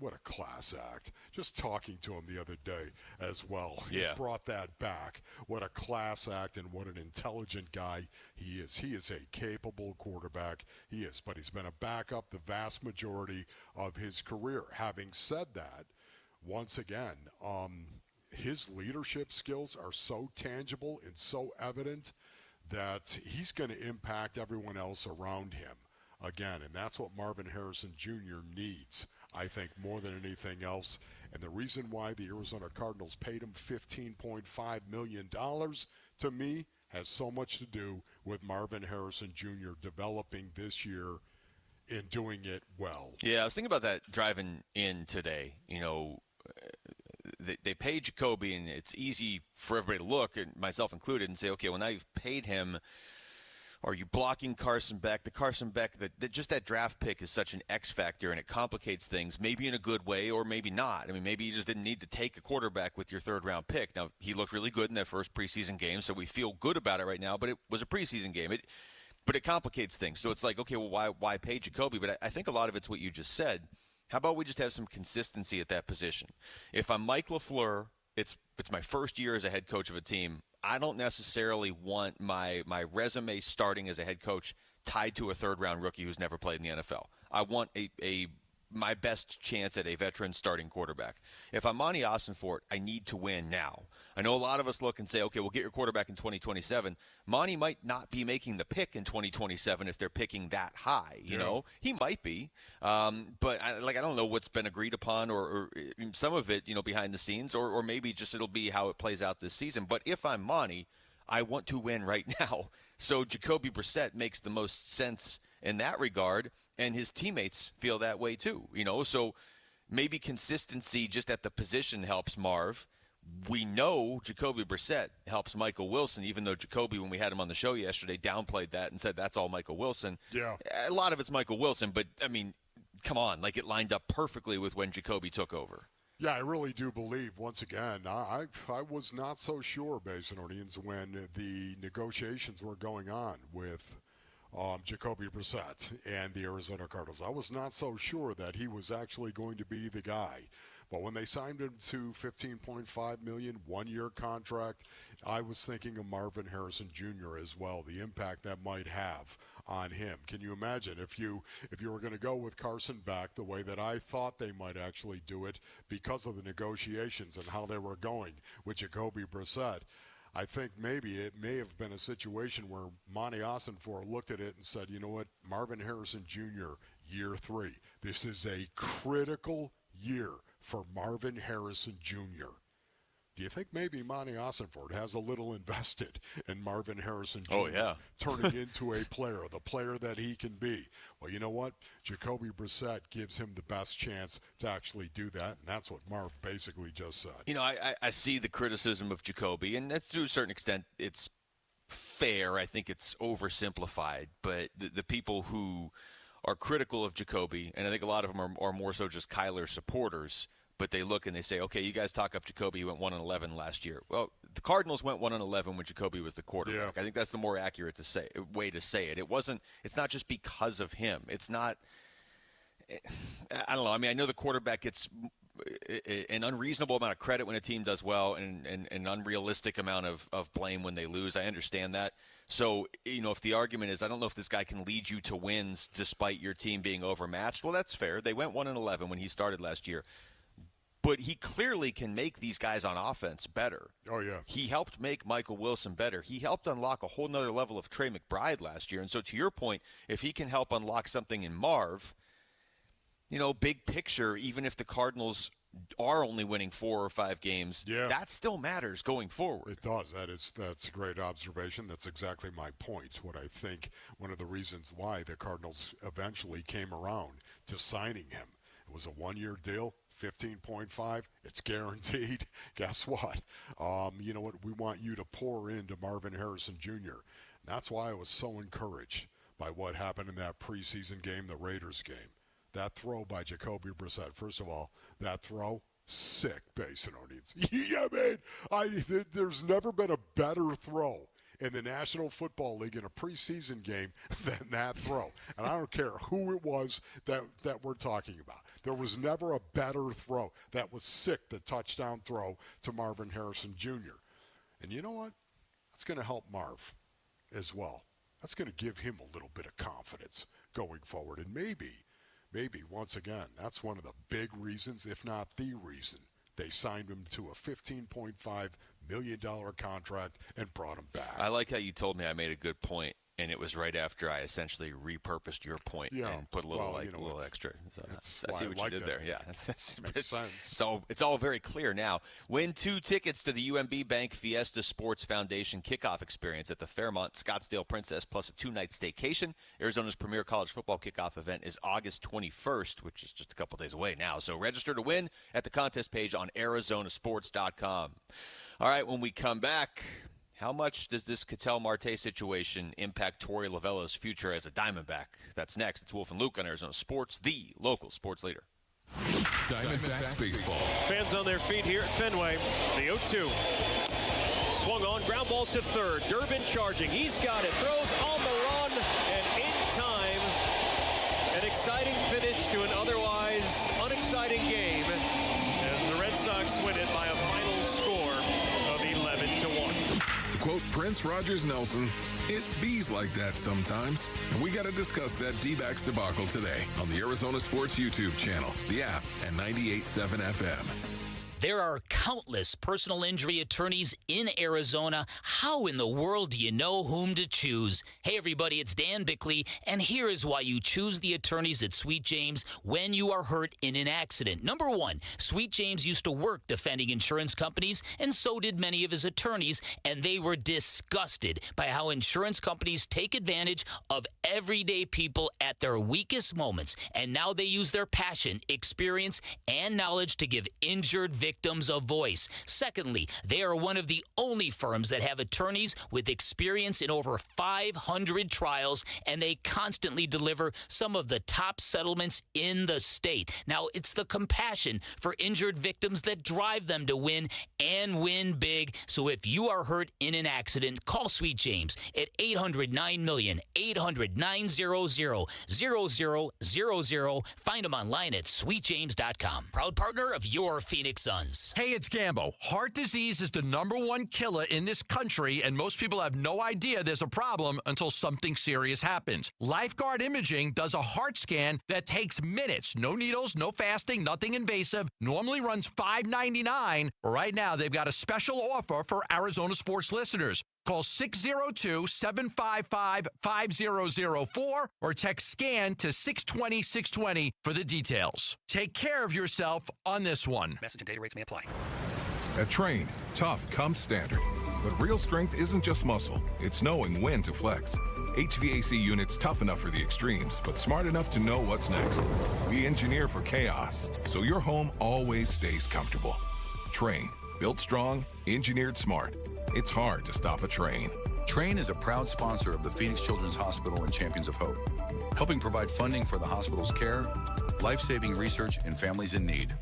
Speaker 4: what a class act. Just talking to him the other day as well.
Speaker 12: Yeah.
Speaker 4: He brought that back. What a class act and what an intelligent guy he is. He is a capable quarterback. He is. But he's been a backup the vast majority of his career. Having said that, once again, his leadership skills are so tangible and so evident that he's going to impact everyone else around him again. And that's what Marvin Harrison Jr. needs, I think, more than anything else. And the reason why the Arizona Cardinals paid him $15.5 million, to me, has so much to do with Marvin Harrison Jr. developing this year and doing it well.
Speaker 12: Yeah, I was thinking about that driving in today. They pay Jacoby, and it's easy for everybody to look, and myself included, and say, okay, well, now you've paid him. Are you blocking Carson Beck? The Carson Beck, just that draft pick is such an X factor, and it complicates things, maybe in a good way or maybe not. I mean, maybe you just didn't need to take a quarterback with your third-round pick. Now, he looked really good in that first preseason game, so we feel good about it right now, but it was a preseason game. But it complicates things. So it's like, okay, well, why pay Jacoby? But I think a lot of it's what you just said. How about we just have some consistency at that position? If I'm Mike LaFleur, it's my first year as a head coach of a team. I don't necessarily want my resume starting as a head coach tied to a third-round rookie who's never played in the NFL. I want my best chance at a veteran starting quarterback. If I'm Monty Ossenfort, I need to win now. I know a lot of us look and say, okay, we'll get your quarterback in 2027. Monty might not be making the pick in 2027 if they're picking that high. You know, he might be, but I don't know what's been agreed upon, or some of it, behind the scenes, or maybe just it'll be how it plays out this season. But if I'm Monty, I want to win right now. So Jacoby Brissett makes the most sense in that regard, and his teammates feel that way too. So maybe consistency just at the position helps Marv. We know Jacoby Brissett helps Michael Wilson, even though Jacoby, when we had him on the show yesterday, downplayed that and said that's all Michael Wilson.
Speaker 4: Yeah.
Speaker 12: A lot of it's Michael Wilson, but, I mean, come on. It lined up perfectly with when Jacoby took over.
Speaker 4: Yeah, I really do believe, once again, I was not so sure, Basinonians, when the negotiations were going on with Jacoby Brissett and the Arizona Cardinals. I was not so sure that he was actually going to be the guy. But when they signed him to $15.5 million, one-year contract, I was thinking of Marvin Harrison Jr. as well, the impact that might have on him. Can you imagine if you were going to go with Carson back the way that I thought they might actually do it because of the negotiations and how they were going with Jacoby Brissett? I think maybe it may have been a situation where Monty Ossenfort looked at it and said, you know what, Marvin Harrison Jr., year 3. This is a critical year for Marvin Harrison Jr. Do you think maybe Monty Ossenfort has a little invested in Marvin Harrison Jr.
Speaker 12: Oh, yeah.
Speaker 4: turning into a player, the player that he can be? Well, you know what? Jacoby Brissett gives him the best chance to actually do that, and that's what Marv basically just said.
Speaker 12: You know, I see the criticism of Jacoby, and that's to a certain extent it's fair. I think it's oversimplified, but the people who are critical of Jacoby, and I think a lot of them are more so just Kyler supporters, but they look and they say, okay, you guys talk up Jacoby. He went 1-11 last year. Well, the Cardinals went 1-11 when Jacoby was the quarterback. Yeah. I think that's the more accurate way to say it. It's not just because of him. It's not. I don't know. I mean, I know the quarterback gets an unreasonable amount of credit when a team does well, and an unrealistic amount of blame when they lose. I understand that. So, you know, if the argument is, I don't know if this guy can lead you to wins despite your team being overmatched, well, that's fair. They went 1-11 when he started last year. But he clearly can make these guys on offense better.
Speaker 4: Oh, yeah.
Speaker 12: He helped make Michael Wilson better. He helped unlock a whole nother level of Trey McBride last year. And so to your point, if he can help unlock something in Marv, you know, big picture, even if the Cardinals are only winning 4 or 5 games, that still matters going forward.
Speaker 4: It does. That's a great observation. That's exactly my point. What I think one of the reasons why the Cardinals eventually came around to signing him. It was a one-year deal. 15.5, it's guaranteed. Guess what? You know what? We want you to pour into Marvin Harrison Jr. That's why I was so encouraged by what happened in that preseason game, the Raiders game. That throw by Jacoby Brissett. First of all, that throw, sick Basinonians. Yeah, man. There's never been a better throw in the National Football League in a preseason game than that throw. And I don't care who it was that we're talking about. There was never a better throw. That was sick, the touchdown throw to Marvin Harrison Jr. And you know what? That's going to help Marv as well. That's going to give him a little bit of confidence going forward. And maybe, once again, that's one of the big reasons, if not the reason, they signed him to a $15.5 million contract and brought him back.
Speaker 12: I like how you told me I made a good point, and it was right after I essentially repurposed your point and put a little little extra. So I see what you did there. Yeah,
Speaker 4: makes sense.
Speaker 12: It's all very clear now. Win 2 tickets to the UMB Bank Fiesta Sports Foundation kickoff experience at the Fairmont Scottsdale Princess, plus a 2-night staycation. Arizona's premier college football kickoff event is August 21st, which is just a couple days away now. So register to win at the contest page on arizonasports.com. All right, when we come back, how much does this Ketel Marte situation impact Torey Lavella's future as a Diamondback? That's next. It's Wolf and Luke on Arizona Sports, the local sports leader.
Speaker 23: Diamondbacks baseball.
Speaker 2: Fans on their feet here at Fenway. The 0-2. Swung on, ground ball to third. Durbin charging. He's got it. Throws on the run, and in time, an exciting finish to an otherwise unexciting game as the Red Sox win it by a final score of 11-1.
Speaker 23: To quote Prince Rogers Nelson, it bees like that sometimes. And we got to discuss that D-backs debacle today on the Arizona Sports YouTube channel, the app, and 98.7 FM.
Speaker 14: There are countless personal injury attorneys in Arizona. How in the world do you know whom to choose? Hey, everybody, it's Dan Bickley, and here is why you choose the attorneys at Sweet James when you are hurt in an accident. Number 1, Sweet James used to work defending insurance companies, and so did many of his attorneys, and they were disgusted by how insurance companies take advantage of everyday people at their weakest moments, and now they use their passion, experience, and knowledge to give injured victims victims a voice. Secondly, they are one of the only firms that have attorneys with experience in over 500 trials, and they constantly deliver some of the top settlements in the state. Now, it's the compassion for injured victims that drive them to win and win big. So if you are hurt in an accident, call Sweet James at 800-9-MILLION, 800-900-0000. Find them online at sweetjames.com. Proud partner of your Phoenix Suns.
Speaker 5: Hey, it's Gambo. Heart disease is the #1 killer in this country, and most people have no idea there's a problem until something serious happens. Lifeguard Imaging does a heart scan that takes minutes. No needles, no fasting, nothing invasive. Normally runs $5.99. Right now, they've got a special offer for Arizona sports listeners. Call 602-755-5004 or text SCAN to 620-620 for the details. Take care of yourself on this one.
Speaker 14: Message and data rates may apply.
Speaker 23: At Train, tough comes standard. But real strength isn't just muscle, it's knowing when to flex. HVAC units tough enough for the extremes, but smart enough to know what's next. We engineer for chaos, so your home always stays comfortable. Train, built strong, engineered smart. It's hard to stop a train.
Speaker 22: Train is a proud sponsor of the Phoenix Children's Hospital and Champions of Hope, helping provide funding for the hospital's care, life-saving research, and families in need.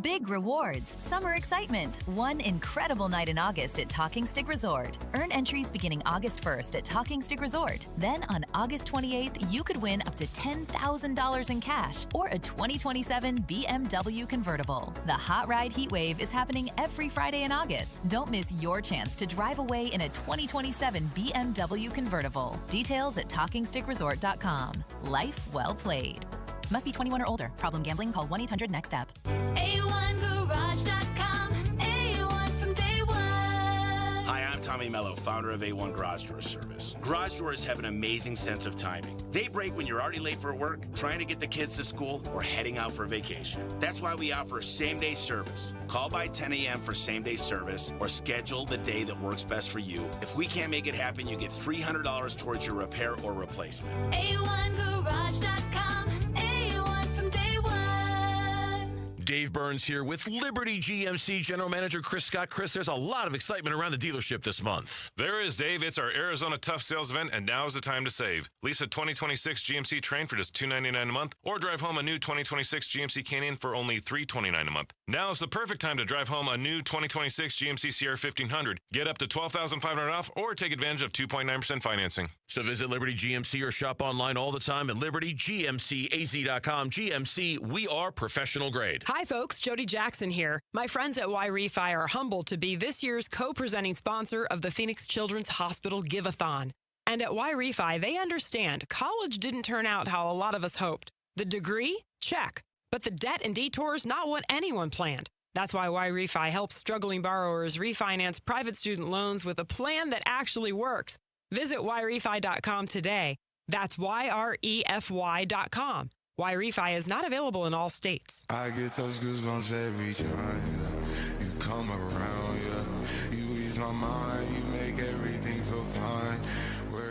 Speaker 7: Big rewards, summer excitement, one incredible night in August at Talking Stick Resort. Earn entries beginning August 1st at Talking Stick Resort. Then on August 28th, you could win up to $10,000 in cash or a 2027 BMW convertible. The Hot Ride Heat Wave is happening every Friday in August. Don't miss your chance to drive away in a 2027 BMW convertible. Details at talkingstickresort.com. Life well played. Must be 21 or older. Problem gambling? Call 1-800-NEXT-STEP.
Speaker 9: A1Garage.com. A1 from day one.
Speaker 11: Hi, I'm Tommy Mello, founder of A1 Garage Door Service. Garage doors have an amazing sense of timing. They break when you're already late for work, trying to get the kids to school, or heading out for vacation. That's why we offer same-day service. Call by 10 a.m. for same-day service, or schedule the day that works best for you. If we can't make it happen, you get $300 towards your repair or replacement.
Speaker 9: A1Garage.com.
Speaker 15: Dave Burns here with Liberty GMC General Manager Chris Scott. Chris, there's a lot of excitement around the dealership this month.
Speaker 24: There is, Dave. It's our Arizona Tough Sales event, and now is the time to save. Lease a 2026 GMC Train for just $299 a month, or drive home a new 2026 GMC Canyon for only $329 a month. Now is the perfect time to drive home a new 2026 GMC Sierra 1500. Get up to $12,500 off, or take advantage of 2.9% financing.
Speaker 15: So visit Liberty GMC or shop online all the time at libertygmcaz.com. GMC, we are professional grade.
Speaker 25: Hi, folks. Jody Jackson here. My friends at Y-Refi are humbled to be this year's co-presenting sponsor of the Phoenix Children's Hospital Give-a-thon. And at Y-Refi, they understand college didn't turn out how a lot of us hoped. The degree? Check. But the debt and detours, not what anyone planned. That's why Y-Refi helps struggling borrowers refinance private student loans with a plan that actually works. Visit YRefi.com today. That's YREFY.com. Y-Refi is not available in all states.
Speaker 28: I get those goosebumps every time you come around, you ease my mind, you make everything feel fine.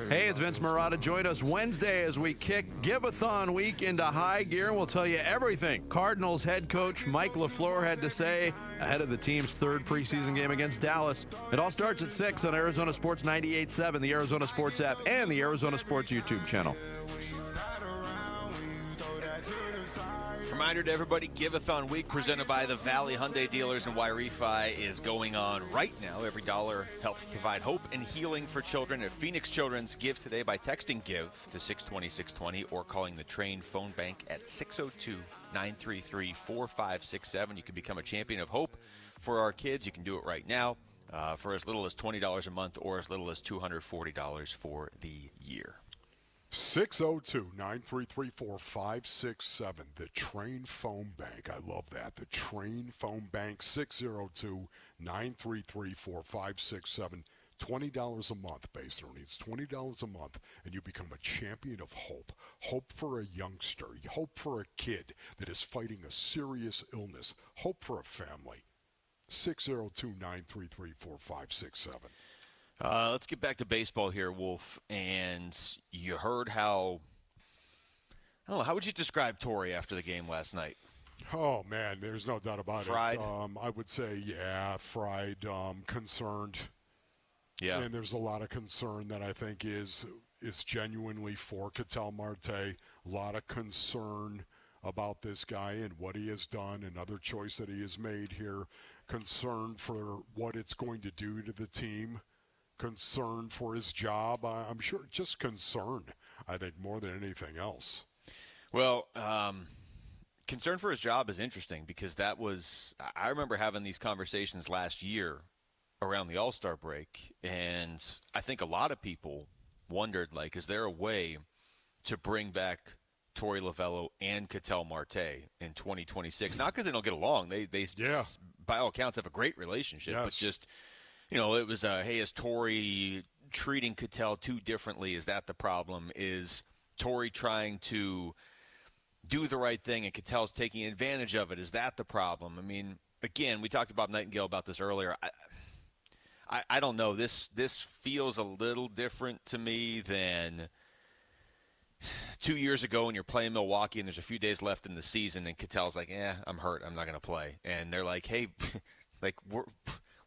Speaker 20: Hey, it's Vince Marotta. Join us Wednesday as we kick Give-a-thon week into high gear, and we'll tell you everything Cardinals head coach Mike LaFleur had to say ahead of the team's third preseason game against Dallas. It all starts at 6 on Arizona Sports 98.7, the Arizona Sports app, and the Arizona Sports YouTube channel.
Speaker 12: Reminder to everybody, Give-a-thon week presented by the Valley Hyundai dealers and Y-Refi is going on right now. Every dollar helps provide hope and healing for children at Phoenix Children's. Give today by texting GIVE to 620-620 or calling the Train phone bank at 602-933-4567. You can become a champion of hope for our kids. You can do it right now for as little as $20 a month or as little as $240 for the year.
Speaker 4: 602-933-4567. The Train Phone Bank. I love that. The Train Phone Bank, 602-933-4567. $20 a month, base earnings, $20 a month, and you become a champion of hope. Hope for a youngster. Hope for a kid that is fighting a serious illness. Hope for a family. 602-933-4567.
Speaker 12: Let's get back to baseball here, Wolf. And you heard how, I don't know, how would you describe Torrey after the game last night?
Speaker 4: Oh, man, there's no doubt about
Speaker 12: Fried?
Speaker 4: it. I would say, yeah, fried, concerned.
Speaker 12: Yeah.
Speaker 4: And there's a lot of concern that I think is genuinely for Ketel Marte. A lot of concern about this guy and what he has done, another choice that he has made here. Concern for what it's going to do to the team. Concern for his job. I'm sure just concern, I think, more than anything else.
Speaker 12: Well, concern for his job is interesting because I remember having these conversations last year around the All-Star break, and I think a lot of people wondered, like, is there a way to bring back Torey Lovello and Ketel Marte in 2026? Not because they don't get along. They by all accounts, have a great relationship, but just, it was, hey, is Torey treating Ketel too differently? Is that the problem? Is Torey trying to do the right thing and Ketel's taking advantage of it? Is that the problem? I mean, again, we talked about Nightingale about this earlier. I don't know. This feels a little different to me than 2 years ago when you're playing Milwaukee and there's a few days left in the season and Ketel's like, I'm hurt. I'm not going to play. And they're like, hey, like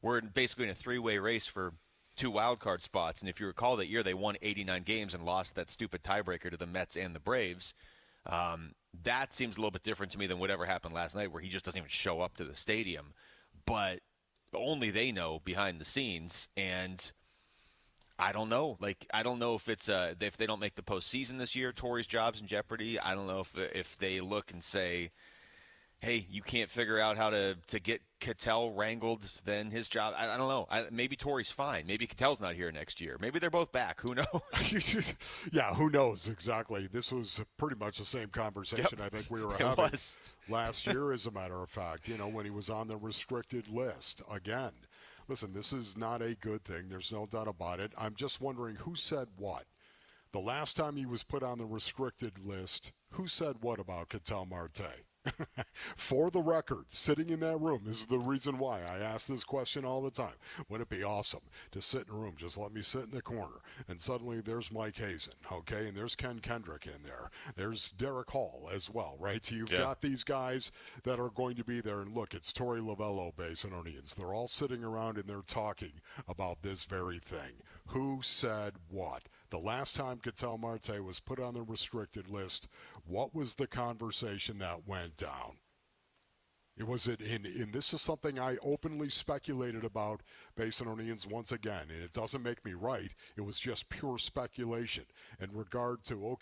Speaker 12: we're basically in a three-way race for 2 wild card spots. And if you recall that year, they won 89 games and lost that stupid tiebreaker to the Mets and the Braves. That seems a little bit different to me than whatever happened last night where he just doesn't even show up to the stadium. But only they know behind the scenes, and I don't know. Like, I don't know if it's if they don't make the postseason this year, Torey's job's in jeopardy. I don't know if they look and say, hey, you can't figure out how to get Ketel wrangled, then his job. I don't know. Maybe Torey's fine. Maybe Ketel's not here next year. Maybe they're both back. Who knows?
Speaker 4: Yeah, who knows exactly. This was pretty much the same conversation I think we were having last year, as a matter of fact, when he was on the restricted list. Again, listen, this is not a good thing. There's no doubt about it. I'm just wondering who said what. The last time he was put on the restricted list, who said what about Ketel Marte? For the record, sitting in that room, this is the reason why I ask this question all the time. Wouldn't it be awesome to sit in a room, just let me sit in the corner, and suddenly there's Mike Hazen, okay, and there's Ken Kendrick in there. There's Derek Hall as well, right? So you've got these guys that are going to be there, and look, it's Torey Lovello, Basinonians. They're all sitting around and they're talking about this very thing. Who said what? The last time Ketel Marte was put on the restricted list, what was the conversation that went down? It was and this is something I openly speculated about, Basinonians, once again, and it doesn't make me right. It was just pure speculation in regard to,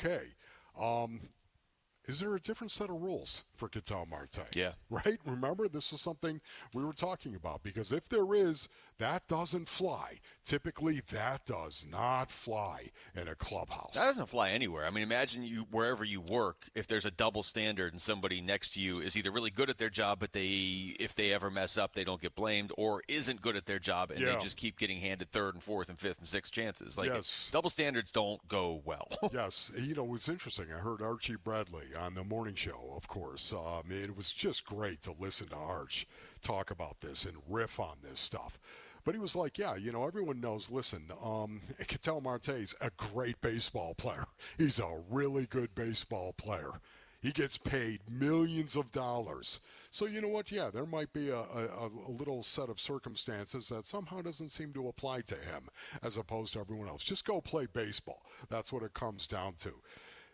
Speaker 4: is there a different set of rules for Ketel Marte?
Speaker 12: Yeah.
Speaker 4: Right? Remember, this is something we were talking about, because if there is, that doesn't fly. Typically, that does not fly in a clubhouse.
Speaker 12: That doesn't fly anywhere. I mean, imagine wherever you work, if there's a double standard and somebody next to you is either really good at their job, but if they ever mess up, they don't get blamed, or isn't good at their job and they just keep getting handed third and fourth and fifth and sixth chances. Like, double standards don't go well.
Speaker 4: Yes. It's interesting. I heard Archie Bradley on the morning show, of course. It was just great to listen to Arch talk about this and riff on this stuff. But he was like, everyone knows, listen, Ketel Marte's a great baseball player. He's a really good baseball player. He gets paid millions of dollars. So you know what? Yeah, there might be a little set of circumstances that somehow doesn't seem to apply to him as opposed to everyone else. Just go play baseball. That's what it comes down to.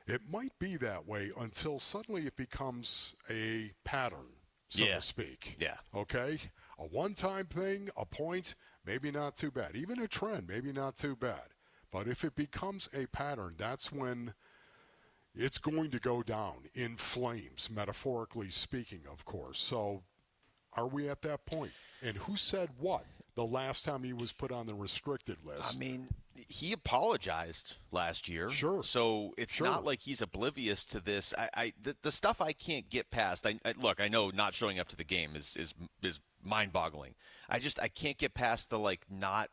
Speaker 4: It might be that way until suddenly it becomes a pattern, so to speak.
Speaker 12: Yeah.
Speaker 4: Okay? A one-time thing, a point, maybe not too bad. Even a trend, maybe not too bad. But if it becomes a pattern, that's when it's going to go down in flames, metaphorically speaking, of course. So are we at that point? And who said what the last time he was put on the restricted list?
Speaker 12: I mean, he apologized last year.
Speaker 4: Sure.
Speaker 12: So it's not like he's oblivious to this. The stuff I can't get past. Look, I know not showing up to the game is mind-boggling. I can't get past the not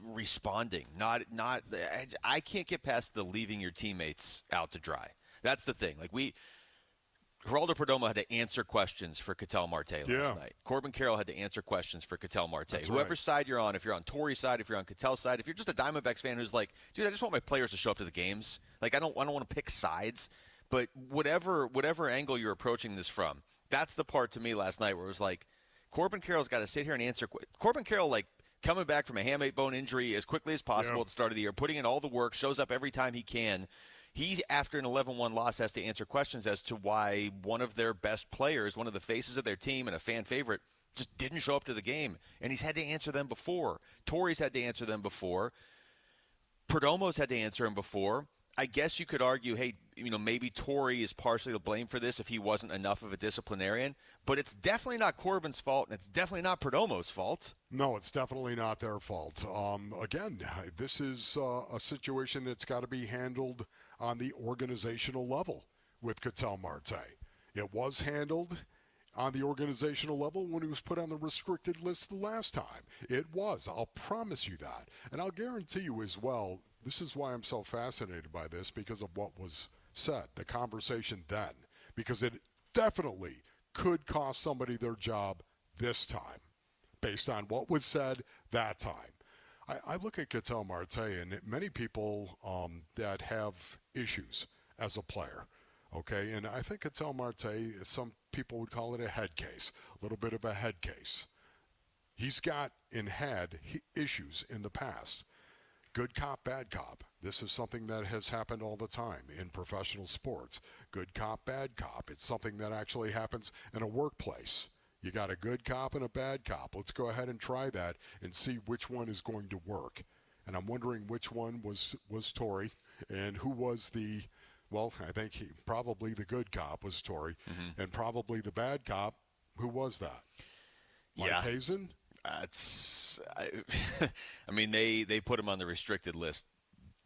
Speaker 12: responding. I can't get past the leaving your teammates out to dry. That's the thing. Geraldo Perdomo had to answer questions for Ketel Marte last night. Corbin Carroll had to answer questions for Ketel Marte.
Speaker 4: That's
Speaker 12: Whoever side you're on, if you're on Torey's side, if you're on Ketel's side, if you're just a Diamondbacks fan who's like, dude, I just want my players to show up to the games. I don't want to pick sides. But whatever angle you're approaching this from, that's the part to me last night where it was like, Corbin Carroll's got to sit here and answer. Corbin Carroll, like, coming back from a hamate bone injury as quickly as possible at the start of the year, putting in all the work, shows up every time he can. He, after an 11-1 loss, has to answer questions as to why one of their best players, one of the faces of their team and a fan favorite, just didn't show up to the game. And he's had to answer them before. Torrey's had to answer them before. Perdomo's had to answer him before. I guess you could argue, hey, maybe Torrey is partially to blame for this if he wasn't enough of a disciplinarian. But it's definitely not Corbin's fault, and it's definitely not Perdomo's fault.
Speaker 4: No, it's definitely not their fault. Again, this is a situation that's got to be handled on the organizational level with Ketel Marte. It was handled on the organizational level when he was put on the restricted list the last time. It was. I'll promise you that. And I'll guarantee you as well, this is why I'm so fascinated by this, because of what was said, the conversation then. Because it definitely could cost somebody their job this time, based on what was said that time. I look at Ketel Marte and many people that have issues as a player, okay? And I think Ketel Marte, some people would call it a head case, a little bit of a head case. He's got and had issues in the past. Good cop, bad cop. This is something that has happened all the time in professional sports. Good cop, bad cop. It's something that actually happens in a workplace. You got a good cop and a bad cop. Let's go ahead and try that and see which one is going to work. And I'm wondering which one was Torrey and who was the, well, I think probably the good cop was Torrey, and probably the bad cop, who was that? Mike Hazen?
Speaker 12: I mean, they put him on the restricted list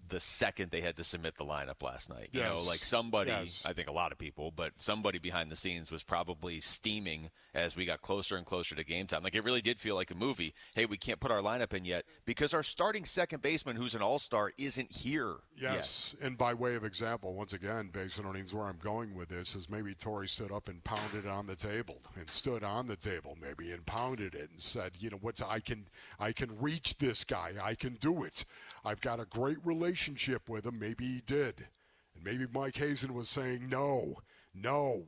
Speaker 12: the second they had to submit the lineup last night. You know, like somebody, I think a lot of people, but somebody behind the scenes was probably steaming as we got closer and closer to game time. Like, it really did feel like a movie. Hey, we can't put our lineup in yet because our starting second baseman, who's an all-star, isn't here yet.
Speaker 4: And by way of example, once again, based on where I'm going with this, is maybe Torrey stood up and pounded on the table and stood on the table maybe and pounded it and said, you know, I can reach this guy. I can do it. I've got a great relationship with him. Maybe he did. And maybe Mike Hazen was saying, no,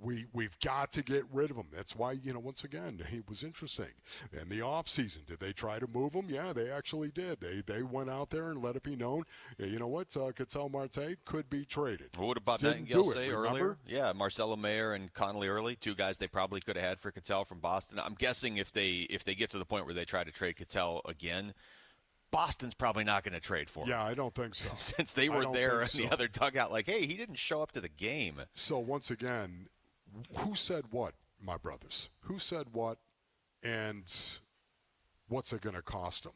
Speaker 4: we've got to get rid of him. That's why, you know, once again, he was interesting. In the offseason, did they try to move him? Yeah, they actually did. They went out there and let it be known, you know what, Ketel Marte could be traded.
Speaker 12: Well, what about Nightingale say earlier? Yeah, Marcelo Mayer and Connolly Early, two guys they probably could have had for Ketel from Boston. I'm guessing if they get to the point where they try to trade Ketel again, Boston's probably not going to trade for him.
Speaker 4: Yeah, I don't think so.
Speaker 12: Since they were there in the other dugout, like, hey, he didn't show up to the game.
Speaker 4: So once again, who said what, my brothers? Who said what, and what's it going to cost them?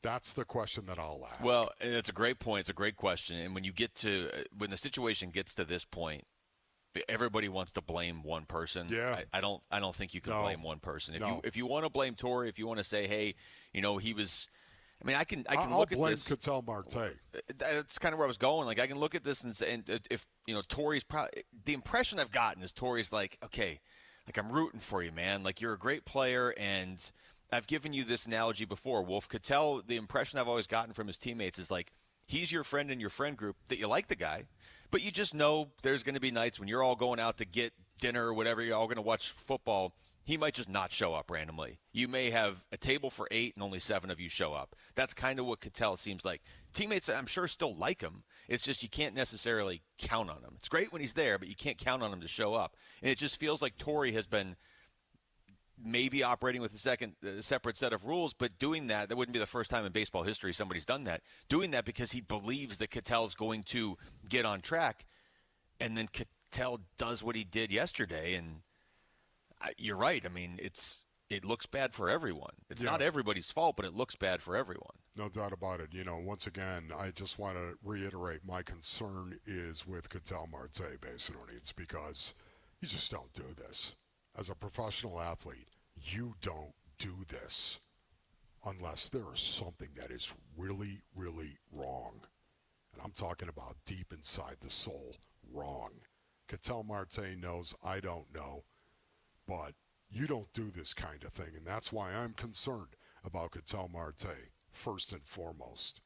Speaker 4: That's the question that I'll ask.
Speaker 12: Well, and it's a great point. It's a great question. And when the situation gets to this point, everybody wants to blame one person.
Speaker 4: Yeah.
Speaker 12: I don't think you can blame one person. If you want to blame Torrey, if you want to say, hey, you know, he was. I mean, I can look at this.
Speaker 4: I'll blame Ketel Marte.
Speaker 12: That's kind of where I was going. Like, I can look at this and say, and if, you know, Torrey's probably – the impression I've gotten is Torrey's like, okay, like, I'm rooting for you, man. Like, you're a great player, and I've given you this analogy before. Wolf, Ketel, the impression I've always gotten from his teammates is, like, he's your friend in your friend group, that you like the guy, but you just know there's going to be nights when you're all going out to get dinner or whatever, you're all going to watch football – he might just not show up randomly. You may have a table for 8 and only 7 of you show up. That's kind of what Ketel seems like. Teammates, I'm sure, still like him. It's just you can't necessarily count on him. It's great when he's there, but you can't count on him to show up. And it just feels like Torrey has been maybe operating with a separate set of rules, but doing that wouldn't be the first time in baseball history somebody's done that. Doing that because he believes that Ketel's going to get on track, and then Ketel does what he did yesterday, and you're right. I mean, it looks bad for everyone. It's not everybody's fault, but it looks bad for everyone.
Speaker 4: No doubt about it. You know, once again, I just want to reiterate my concern is with Ketel Marte, basically. It's because you just don't do this. As a professional athlete, you don't do this unless there is something that is really, really wrong. And I'm talking about deep inside the soul, wrong. Ketel Marte knows I don't know. But you don't do this kind of thing, and that's why I'm concerned about Ketel Marte, first and foremost.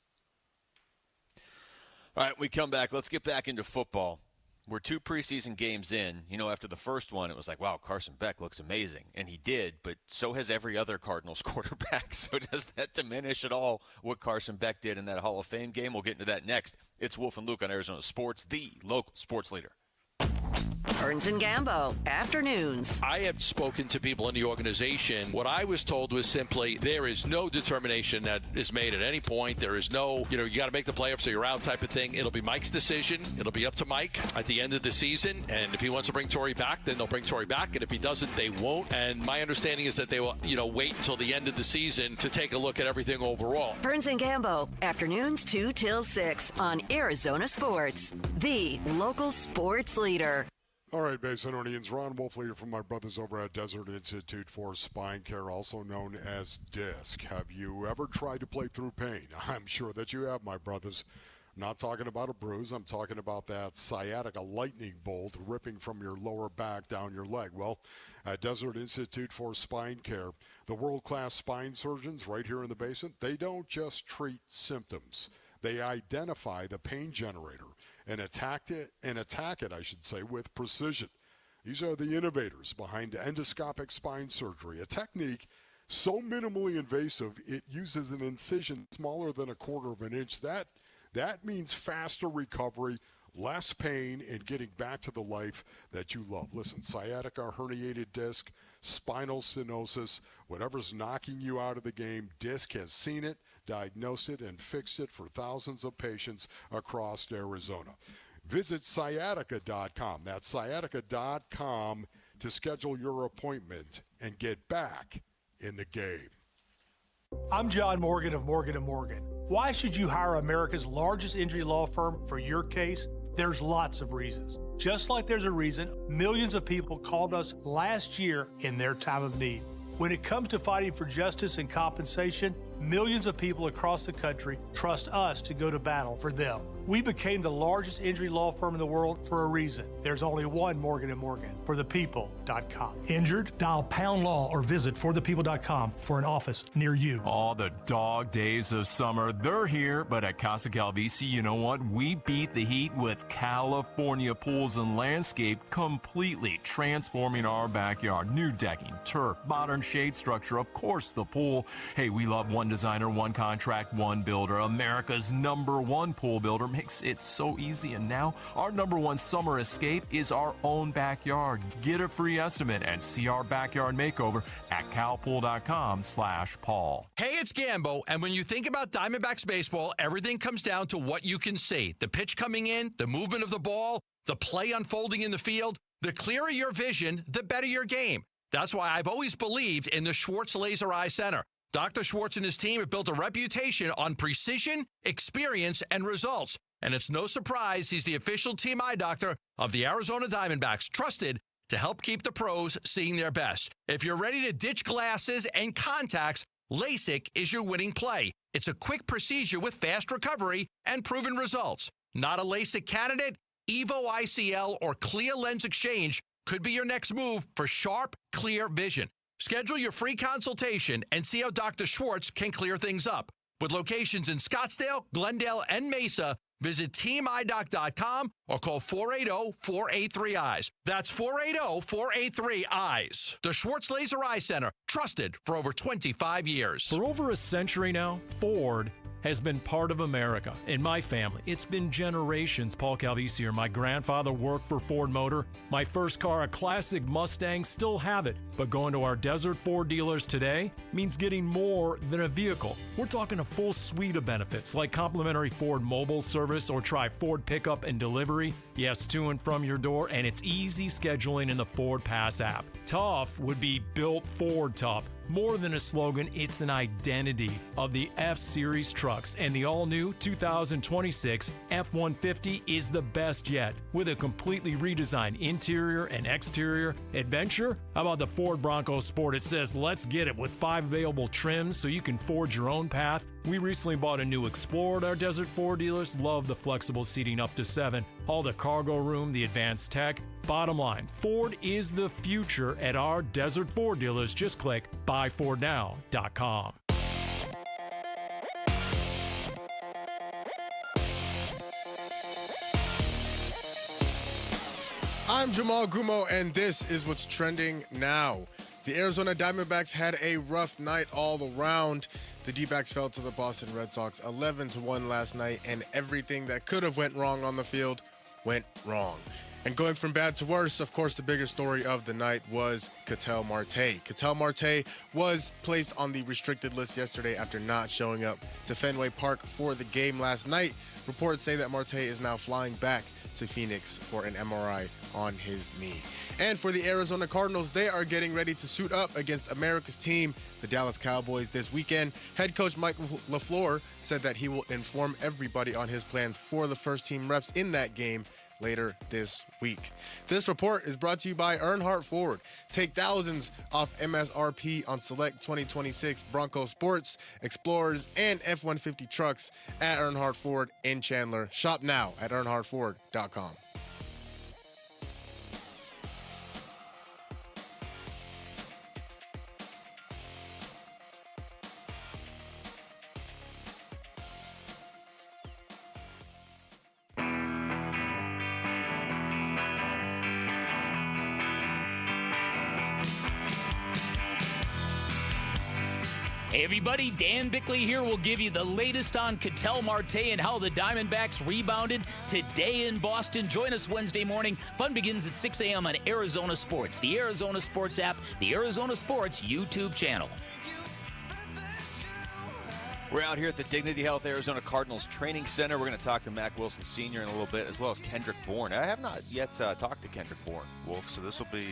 Speaker 12: All right, we come back. Let's get back into football. We're 2 preseason games in. After the first one, it was like, wow, Carson Beck looks amazing. And he did, but so has every other Cardinals quarterback. So does that diminish at all what Carson Beck did in that Hall of Fame game? We'll get into that next. It's Wolf and Luke on Arizona Sports, the local sports leader.
Speaker 3: Burns and Gambo, afternoons.
Speaker 8: I have spoken to people in the organization. What I was told was simply there is no determination that is made at any point. There is no, you got to make the playoffs or you're out type of thing. It'll be Mike's decision. It'll be up to Mike at the end of the season. And if he wants to bring Torrey back, then they'll bring Torrey back. And if he doesn't, they won't. And my understanding is that they will, wait until the end of the season to take a look at everything overall.
Speaker 3: Burns and Gambo, afternoons 2 till 6 on Arizona Sports, the local sports leader.
Speaker 4: All right, Basinonians, Ron Wolf, leader from my brothers over at Desert Institute for Spine Care, also known as DISC. Have you ever tried to play through pain? I'm sure that you have, my brothers. I'm not talking about a bruise. I'm talking about that sciatica lightning bolt ripping from your lower back down your leg. Well, at Desert Institute for Spine Care, the world-class spine surgeons right here in the Basin, they don't just treat symptoms. They identify the pain generator and attack it, with precision. These are the innovators behind endoscopic spine surgery, a technique so minimally invasive it uses an incision smaller than 1/4 of an inch. That means faster recovery, less pain, and getting back to the life that you love. Listen, sciatica, herniated disc, spinal stenosis, whatever's knocking you out of the game, DISC has seen it, diagnosed it, and fixed it for thousands of patients across Arizona. Visit sciatica.com. That's sciatica.com to schedule your appointment and get back in the game.
Speaker 10: I'm John Morgan of Morgan & Morgan. Why should you hire America's largest injury law firm for your case? There's lots of reasons. Just like there's a reason millions of people called us last year in their time of need. When it comes to fighting for justice and compensation, millions of people across the country trust us to go to battle for them. We became the largest injury law firm in the world for a reason. There's only one Morgan & Morgan, forthepeople.com. Injured? Dial #law or visit forthepeople.com for an office near you.
Speaker 13: All the dog days of summer, they're here, but at Casa Calvisi, you know what? We beat the heat with California Pools and Landscape, completely transforming our backyard. New decking, turf, modern shade structure, of course the pool. Hey, we love one designer, one contract, one builder. America's #1 pool builder makes it so easy. And now our #1 summer escape is our own backyard. Get a free estimate and see our backyard makeover at calpool.com/Paul.
Speaker 5: Hey, it's Gambo, and when you think about Diamondbacks baseball, everything comes down to what you can see. The pitch coming in, the movement of the ball, the play unfolding in the field. The clearer your vision, the better your game. That's why I've always believed in the Schwartz Laser Eye Center. Dr. Schwartz and his team have built a reputation on precision, experience, and results. And it's no surprise he's the official team eye doctor of the Arizona Diamondbacks, trusted to help keep the pros seeing their best. If you're ready to ditch glasses and contacts, LASIK is your winning play. It's a quick procedure with fast recovery and proven results. Not a LASIK candidate? Evo ICL or Clear Lens Exchange could be your next move for sharp, clear vision. Schedule your free consultation and see how Dr. Schwartz can clear things up. With locations in Scottsdale, Glendale, and Mesa, visit teamidoc.com or call 480-483-EYES. That's 480-483-EYES. The Schwartz Laser Eye Center, trusted for over 25 years.
Speaker 16: For over a century now, Ford has been part of America. In my family, it's been generations. Paul Calvisier, my grandfather worked for Ford Motor. My first car, a classic Mustang, still have it. But going to our Desert Ford dealers today means getting more than a vehicle. We're talking a full suite of benefits like complimentary Ford mobile service or try Ford pickup and delivery. Yes, to and from your door, and it's easy scheduling in the Ford Pass app. Tough would be built Ford tough. More than a slogan, it's an identity of the F-Series trucks, and the all-new 2026 F-150 is the best yet. With a completely redesigned interior and exterior adventure, how about the Ford Bronco Sport? It says, let's get it, with 5 available trims so you can forge your own path. We recently bought a new Explorer at our Desert Ford dealers. Love the flexible seating up to 7. All the cargo room, the advanced tech. Bottom line, Ford is the future at our Desert Ford dealers. Just click buyfordnow.com.
Speaker 1: I'm Jamal Gumo, and this is what's trending now. The Arizona Diamondbacks had a rough night all around. The D-backs fell to the Boston Red Sox 11-1 last night, and everything that could have went wrong on the field went wrong. And going from bad to worse, of course, the bigger story of the night was Ketel Marte. Ketel Marte was placed on the restricted list yesterday after not showing up to Fenway Park for the game last night. Reports say that Marte is now flying back to Phoenix for an MRI on his knee. And for the Arizona Cardinals, they are getting ready to suit up against America's team, the Dallas Cowboys, this weekend. Head coach Mike LaFleur said that he will inform everybody on his plans for the first team reps in that game later this week. This report is brought to you by Earnhardt Ford. Take thousands off MSRP on select 2026 Bronco Sports, Explorers, and F-150 trucks at Earnhardt Ford in Chandler. Shop now at earnhardtford.com.
Speaker 14: Hey everybody, Dan Bickley here. We'll give you the latest on Ketel Marte and how the Diamondbacks rebounded today in Boston. Join us Wednesday morning. Fun begins at 6 a.m. on Arizona Sports, the Arizona Sports app, the Arizona Sports YouTube channel.
Speaker 12: We're out here at the Dignity Health Arizona Cardinals Training Center. We're going to talk to Mac Wilson Sr. in a little bit, as well as Kendrick Bourne. I have not yet talked to Kendrick Bourne, Wolf, so this will be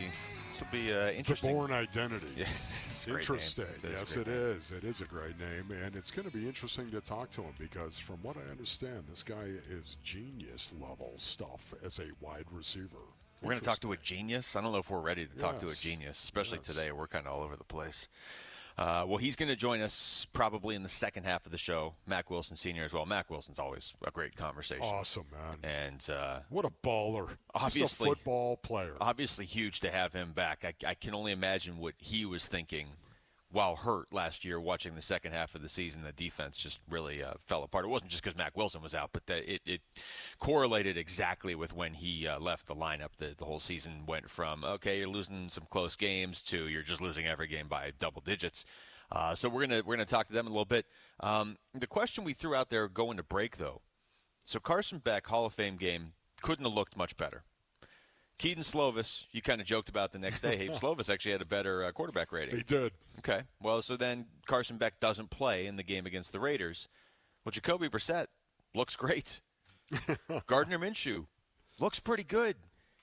Speaker 12: interesting.
Speaker 4: The Bourne identity.
Speaker 12: Yes,
Speaker 4: interesting. Yes, it is. It is a great name, and it's going to be interesting to talk to him because, from what I understand, this guy is genius level stuff as a wide receiver.
Speaker 12: We're going to talk to a genius. I don't know if we're ready to talk to a genius, especially today. We're kind of all over the place. Well, he's going to join us probably in the second half of the show. Mac Wilson Sr. as well. Mac Wilson's always a great conversation.
Speaker 4: Awesome, man.
Speaker 12: And
Speaker 4: what a baller.
Speaker 12: Obviously,
Speaker 4: just a football player.
Speaker 12: Obviously huge to have him back. I can only imagine what he was thinking while hurt last year watching the second half of the season. The defense just really fell apart. It wasn't just because Mac Wilson was out, but it correlated exactly with when he left the lineup. The whole season went from, okay, you're losing some close games to you're just losing every game by double digits. So we're gonna talk to them a little bit. The question we threw out there going to break, though, so Carson Beck, Hall of Fame game, couldn't have looked much better. Keaton Slovis, you kind of joked about the next day. Hey, Slovis actually had a better quarterback rating.
Speaker 4: He did.
Speaker 12: Okay. Well, so then Carson Beck doesn't play in the game against the Raiders. Well, Jacoby Brissett looks great. Gardner Minshew looks pretty good.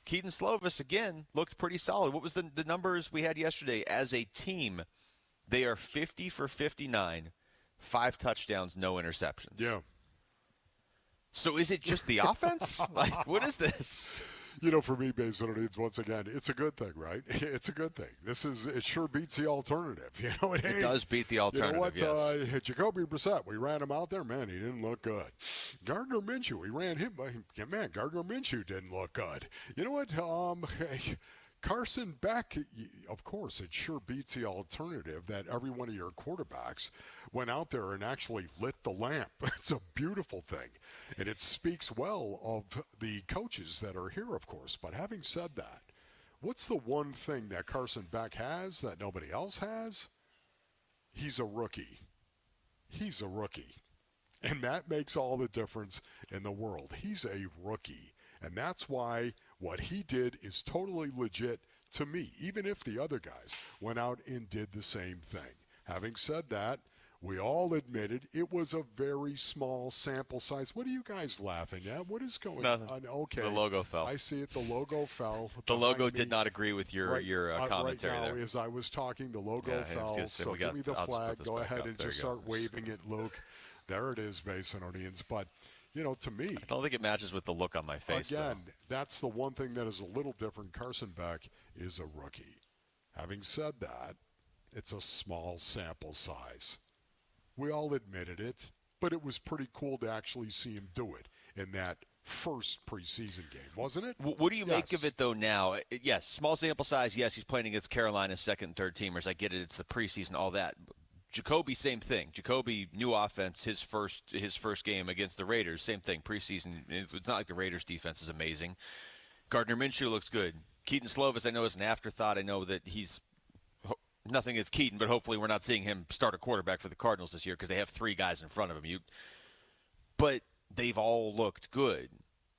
Speaker 12: Keaton Slovis, again, looked pretty solid. What was the numbers we had yesterday? As a team, they are 50 for 59, 5 touchdowns, no interceptions.
Speaker 4: Yeah.
Speaker 12: So is it just the offense? Like, what is this?
Speaker 4: You know, for me, based on it, once again, it's a good thing, right? It's a good thing. It sure beats the alternative. You know, it
Speaker 12: does beat the alternative.
Speaker 4: You know what?
Speaker 12: Yes.
Speaker 4: Jacoby Brissett, we ran him out there. Man, he didn't look good. Gardner Minshew, we ran him. Man, Gardner Minshew didn't look good. You know what? Carson Beck, of course, it sure beats the alternative that every one of your quarterbacks went out there and actually lit the lamp. It's a beautiful thing. And it speaks well of the coaches that are here, of course. But having said that, what's the one thing that Carson Beck has that nobody else has? He's a rookie. He's a rookie. And that makes all the difference in the world. He's a rookie. And that's why what he did is totally legit to me, even if the other guys went out and did the same thing. Having said that, we all admitted it was a very small sample size. What are you guys laughing at? What is going on? Okay.
Speaker 12: The logo fell.
Speaker 4: I see it. The logo fell.
Speaker 12: The logo did not agree with your commentary
Speaker 4: right now,
Speaker 12: there.
Speaker 4: As I was talking, the logo fell. So give me the flag. Go ahead and just start waving it, Luke. There it is, Masononians. But, you know, to me,
Speaker 12: I don't think it matches with the look on my face.
Speaker 4: Again, that's the one thing that is a little different. Carson Beck is a rookie. Having said that, it's a small sample size. We all admitted it, but it was pretty cool to actually see him do it in that first preseason game, wasn't it?
Speaker 12: What do you make of it, though, now? Yes, small sample size. Yes, he's playing against Carolina's second and third teamers. I get it. It's the preseason, all that. Jacoby, same thing. Jacoby, new offense, his first game against the Raiders, same thing, preseason. It's not like the Raiders' defense is amazing. Gardner Minshew looks good. Keaton Slovis, I know, is an afterthought. I know that he's nothing against Keaton, but hopefully we're not seeing him start a quarterback for the Cardinals this year because they have 3 guys in front of him. But they've all looked good.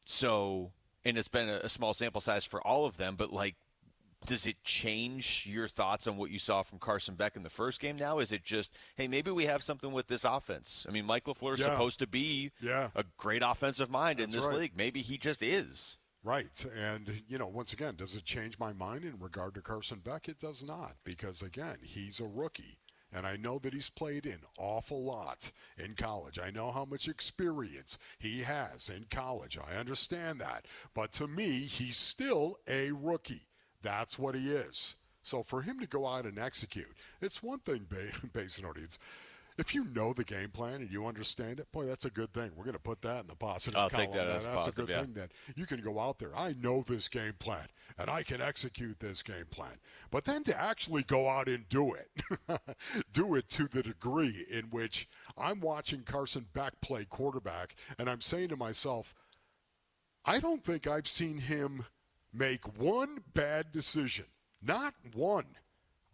Speaker 12: So, and it's been a small sample size for all of them, but, like, does it change your thoughts on what you saw from Carson Beck in the first game now? Is it just, hey, maybe we have something with this offense? I mean, Mike LaFleur is supposed to be a great offensive mind in this league. Maybe he just is.
Speaker 4: Right. And, once again, does it change my mind in regard to Carson Beck? It does not, because, again, he's a rookie. And I know that he's played an awful lot in college. I know how much experience he has in college. I understand that. But to me, he's still a rookie. That's what he is. So for him to go out and execute, it's one thing, Basin audience. If you know the game plan and you understand it, boy, that's a good thing. We're going to put that in the positive column.
Speaker 12: I'll take that as
Speaker 4: That's
Speaker 12: positive,
Speaker 4: a good thing that you can go out there. I know this game plan, and I can execute this game plan. But then to actually go out and do it, do it to the degree in which I'm watching Carson Beck play quarterback, and I'm saying to myself, I don't think I've seen him make one bad decision. Not one.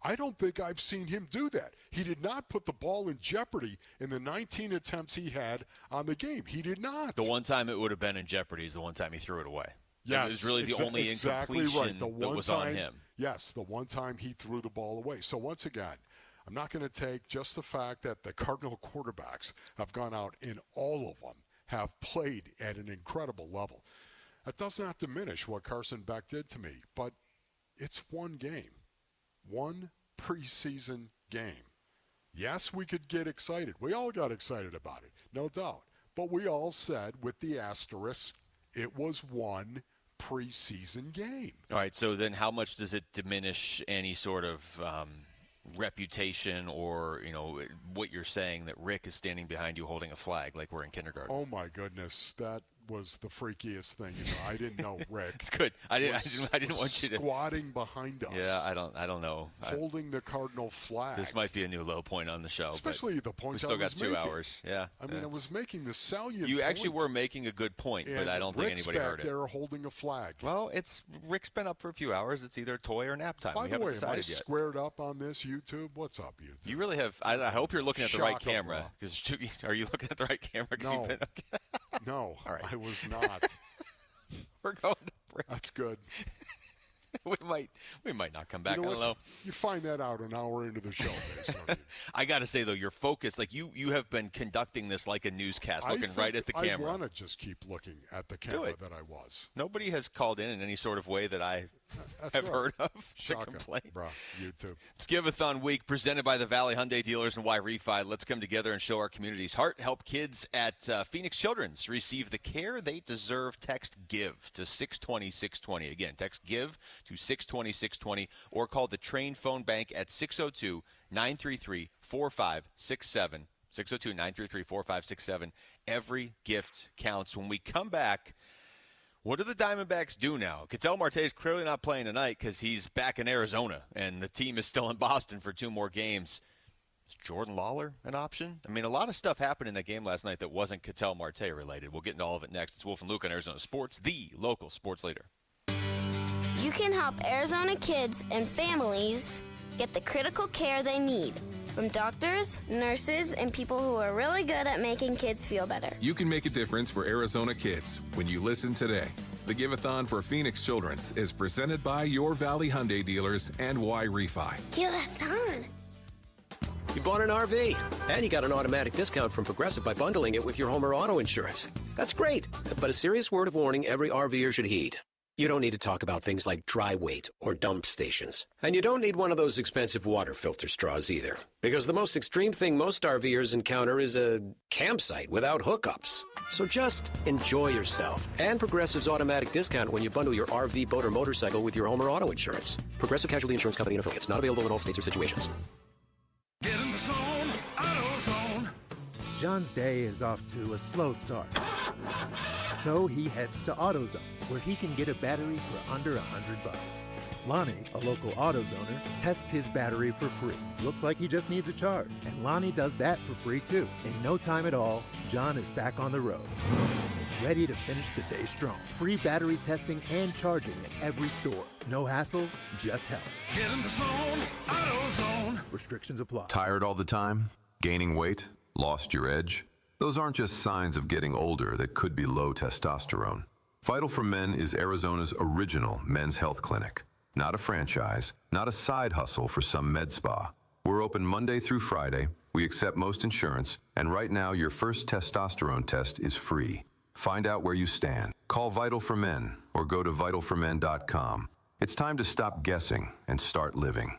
Speaker 4: I don't think I've seen him do that. He did not put the ball in jeopardy in the 19 attempts he had on the game. He did not.
Speaker 12: The one time it would have been in jeopardy is the one time he threw it away.
Speaker 4: Yes,
Speaker 12: it was really the only incompletion
Speaker 4: right. The one
Speaker 12: that was
Speaker 4: time,
Speaker 12: on him.
Speaker 4: Yes, the one time he threw the ball away. So once again, I'm not going to take just the fact that the Cardinal quarterbacks have gone out and all of them have played at an incredible level. That does not diminish what Carson Beck did to me, but it's one game. One preseason game. Yes, we could get excited. We all got excited about it, no doubt. But we all said, with the asterisk, it was one preseason game.
Speaker 12: All right, so then how much does it diminish any sort of reputation or, what you're saying that Rick is standing behind you holding a flag like we're in kindergarten?
Speaker 4: Oh, my goodness. That was the freakiest thing. I didn't know Rick.
Speaker 12: It's good. I didn't want you to
Speaker 4: squatting behind us.
Speaker 12: Yeah, I don't know.
Speaker 4: Holding the Cardinal flag.
Speaker 12: This might be a new low point on the show.
Speaker 4: Especially the point
Speaker 12: we still got 2 hours. Yeah.
Speaker 4: I mean, I was making the salient
Speaker 12: You actually
Speaker 4: point.
Speaker 12: were making a good point, but I don't think anybody heard it.
Speaker 4: They're holding a flag.
Speaker 12: Well, Rick's been up for a few hours. It's either toy or nap time.
Speaker 4: By the way, am I
Speaker 12: yet.
Speaker 4: squared up on this YouTube? What's up, YouTube?
Speaker 12: You really have. I hope you're looking at the right camera. Are you looking at the right camera?
Speaker 4: No. No,
Speaker 12: all right.
Speaker 4: I was not.
Speaker 12: We're going to break.
Speaker 4: That's good.
Speaker 12: we might not come back.
Speaker 4: I
Speaker 12: don't know.
Speaker 4: You find that out an hour into the show.
Speaker 12: I got to say, though, your focus, like you have been conducting this like a newscast, looking right at the camera.
Speaker 4: I want to just keep looking at the camera that I was.
Speaker 12: Nobody has called in any sort of way that I have heard of to complain.
Speaker 4: Bro, YouTube.
Speaker 12: It's Give-a-thon week presented by the Valley Hyundai Dealers and Y-Refi. Let's come together and show our community's heart. Help kids at Phoenix Children's receive the care they deserve. Text GIVE to 620-620. Again, text GIVE to 620-620 or call the Train Phone Bank at 602-933-4567. 602-933-4567. Every gift counts. When we come back, what do the Diamondbacks do now? Ketel Marte is clearly not playing tonight because he's back in Arizona, and the team is still in Boston for 2 more games. Is Jordan Lawler an option? I mean, a lot of stuff happened in that game last night that wasn't Ketel Marte related. We'll get into all of it next. It's Wolf and Luke on Arizona Sports, the local sports leader.
Speaker 2: You can help Arizona kids and families get the critical care they need from doctors, nurses, and people who are really good at making kids feel better.
Speaker 23: You can make a difference for Arizona kids when you listen today. The Give-a-thon for Phoenix Children's is presented by your Valley Hyundai dealers and Y-Refi.
Speaker 2: Give-a-thon.
Speaker 6: You bought an RV, and you got an automatic discount from Progressive by bundling it with your home or auto insurance. That's great, but a serious word of warning every RVer should heed. You don't need to talk about things like dry weight or dump stations. And you don't need one of those expensive water filter straws either. Because the most extreme thing most RVers encounter is a campsite without hookups. So just enjoy yourself. And Progressive's automatic discount when you bundle your RV, boat, or motorcycle with your home or auto insurance. Progressive Casualty Insurance Company and affiliates. Not available in all states or situations.
Speaker 23: Get in the zone, AutoZone.
Speaker 17: John's day is off to a slow start. So he heads to AutoZone, where he can get a battery for under $100. Lonnie, a local AutoZoner, tests his battery for free. Looks like he just needs a charge, and Lonnie does that for free too. In no time at all, John is back on the road. ready to finish the day strong. Free battery testing and charging at every store. No hassles, just help.
Speaker 7: Get in the zone, AutoZone.
Speaker 17: Restrictions apply.
Speaker 11: Tired all the time? Gaining weight? Lost your edge? Those aren't just signs of getting older that could be low testosterone. Vital for Men is Arizona's original men's health clinic. Not a franchise, not a side hustle for some med spa. We're open Monday through Friday. We accept most insurance, and right now your first testosterone test is free. Find out where you stand. Call Vital for Men or go to vitalformen.com. It's time to stop guessing and start living.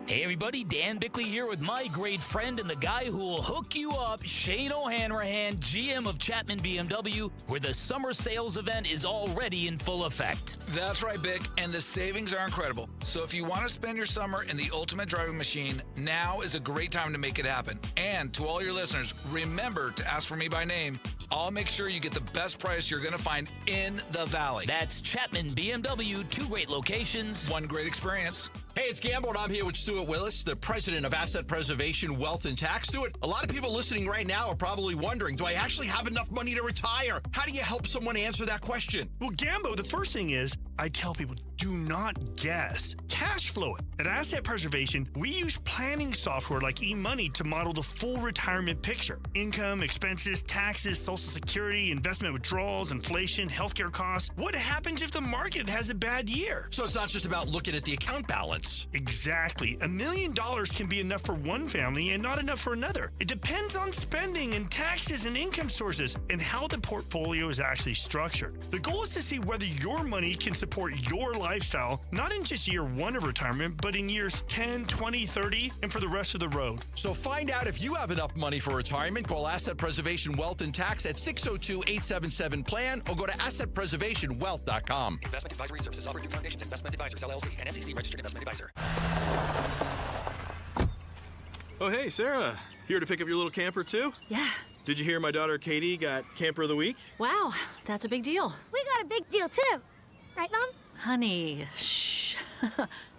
Speaker 14: Hey everybody, Dan Bickley here with my great friend and the guy who will hook you up, Shane O'Hanrahan, GM of Chapman BMW, where the summer sales event is already in full effect.
Speaker 7: That's right, Bick, and the savings are incredible. So if you want to spend your summer in the ultimate driving machine, now is a great time to make it happen. And to all your listeners, remember to ask for me by name. I'll make sure you get the best price you're going to find in the Valley.
Speaker 14: That's Chapman BMW, 2 great locations,
Speaker 7: 1 great experience.
Speaker 5: Hey, it's Gambo, and I'm here with Stuart Willis, the president of Asset Preservation, Wealth, and Tax. Stuart, a lot of people listening right now are probably wondering, do I actually have enough money to retire? How do you help someone answer that question?
Speaker 18: Well, Gambo, the first thing is, I tell people, do not guess. Cash flow it. At Asset Preservation, we use planning software like eMoney to model the full retirement picture. Income, expenses, taxes, Social Security, investment withdrawals, inflation, healthcare costs. What happens if the market has a bad year?
Speaker 5: So it's not just about looking at the account balance.
Speaker 18: Exactly. $1 million can be enough for one family and not enough for another. It depends on spending and taxes and income sources and how the portfolio is actually structured. The goal is to see whether your money can support your lifestyle, not in just year 1 of retirement, but in years 10, 20, 30, and for the rest of the road.
Speaker 5: So find out if you have enough money for retirement. Call Asset Preservation Wealth and Tax at 602-877-PLAN or go to assetpreservationwealth.com.
Speaker 6: Investment advisory services offered through Foundations Investment Advisors, LLC, and SEC registered investment advisor.
Speaker 19: Oh, hey, Sarah. Here to pick up your little camper, too?
Speaker 21: Yeah.
Speaker 19: Did you hear my daughter Katie got Camper of the Week?
Speaker 21: Wow, that's a big deal.
Speaker 22: We got a big deal, too. Right, Mom?
Speaker 21: Honey, shh.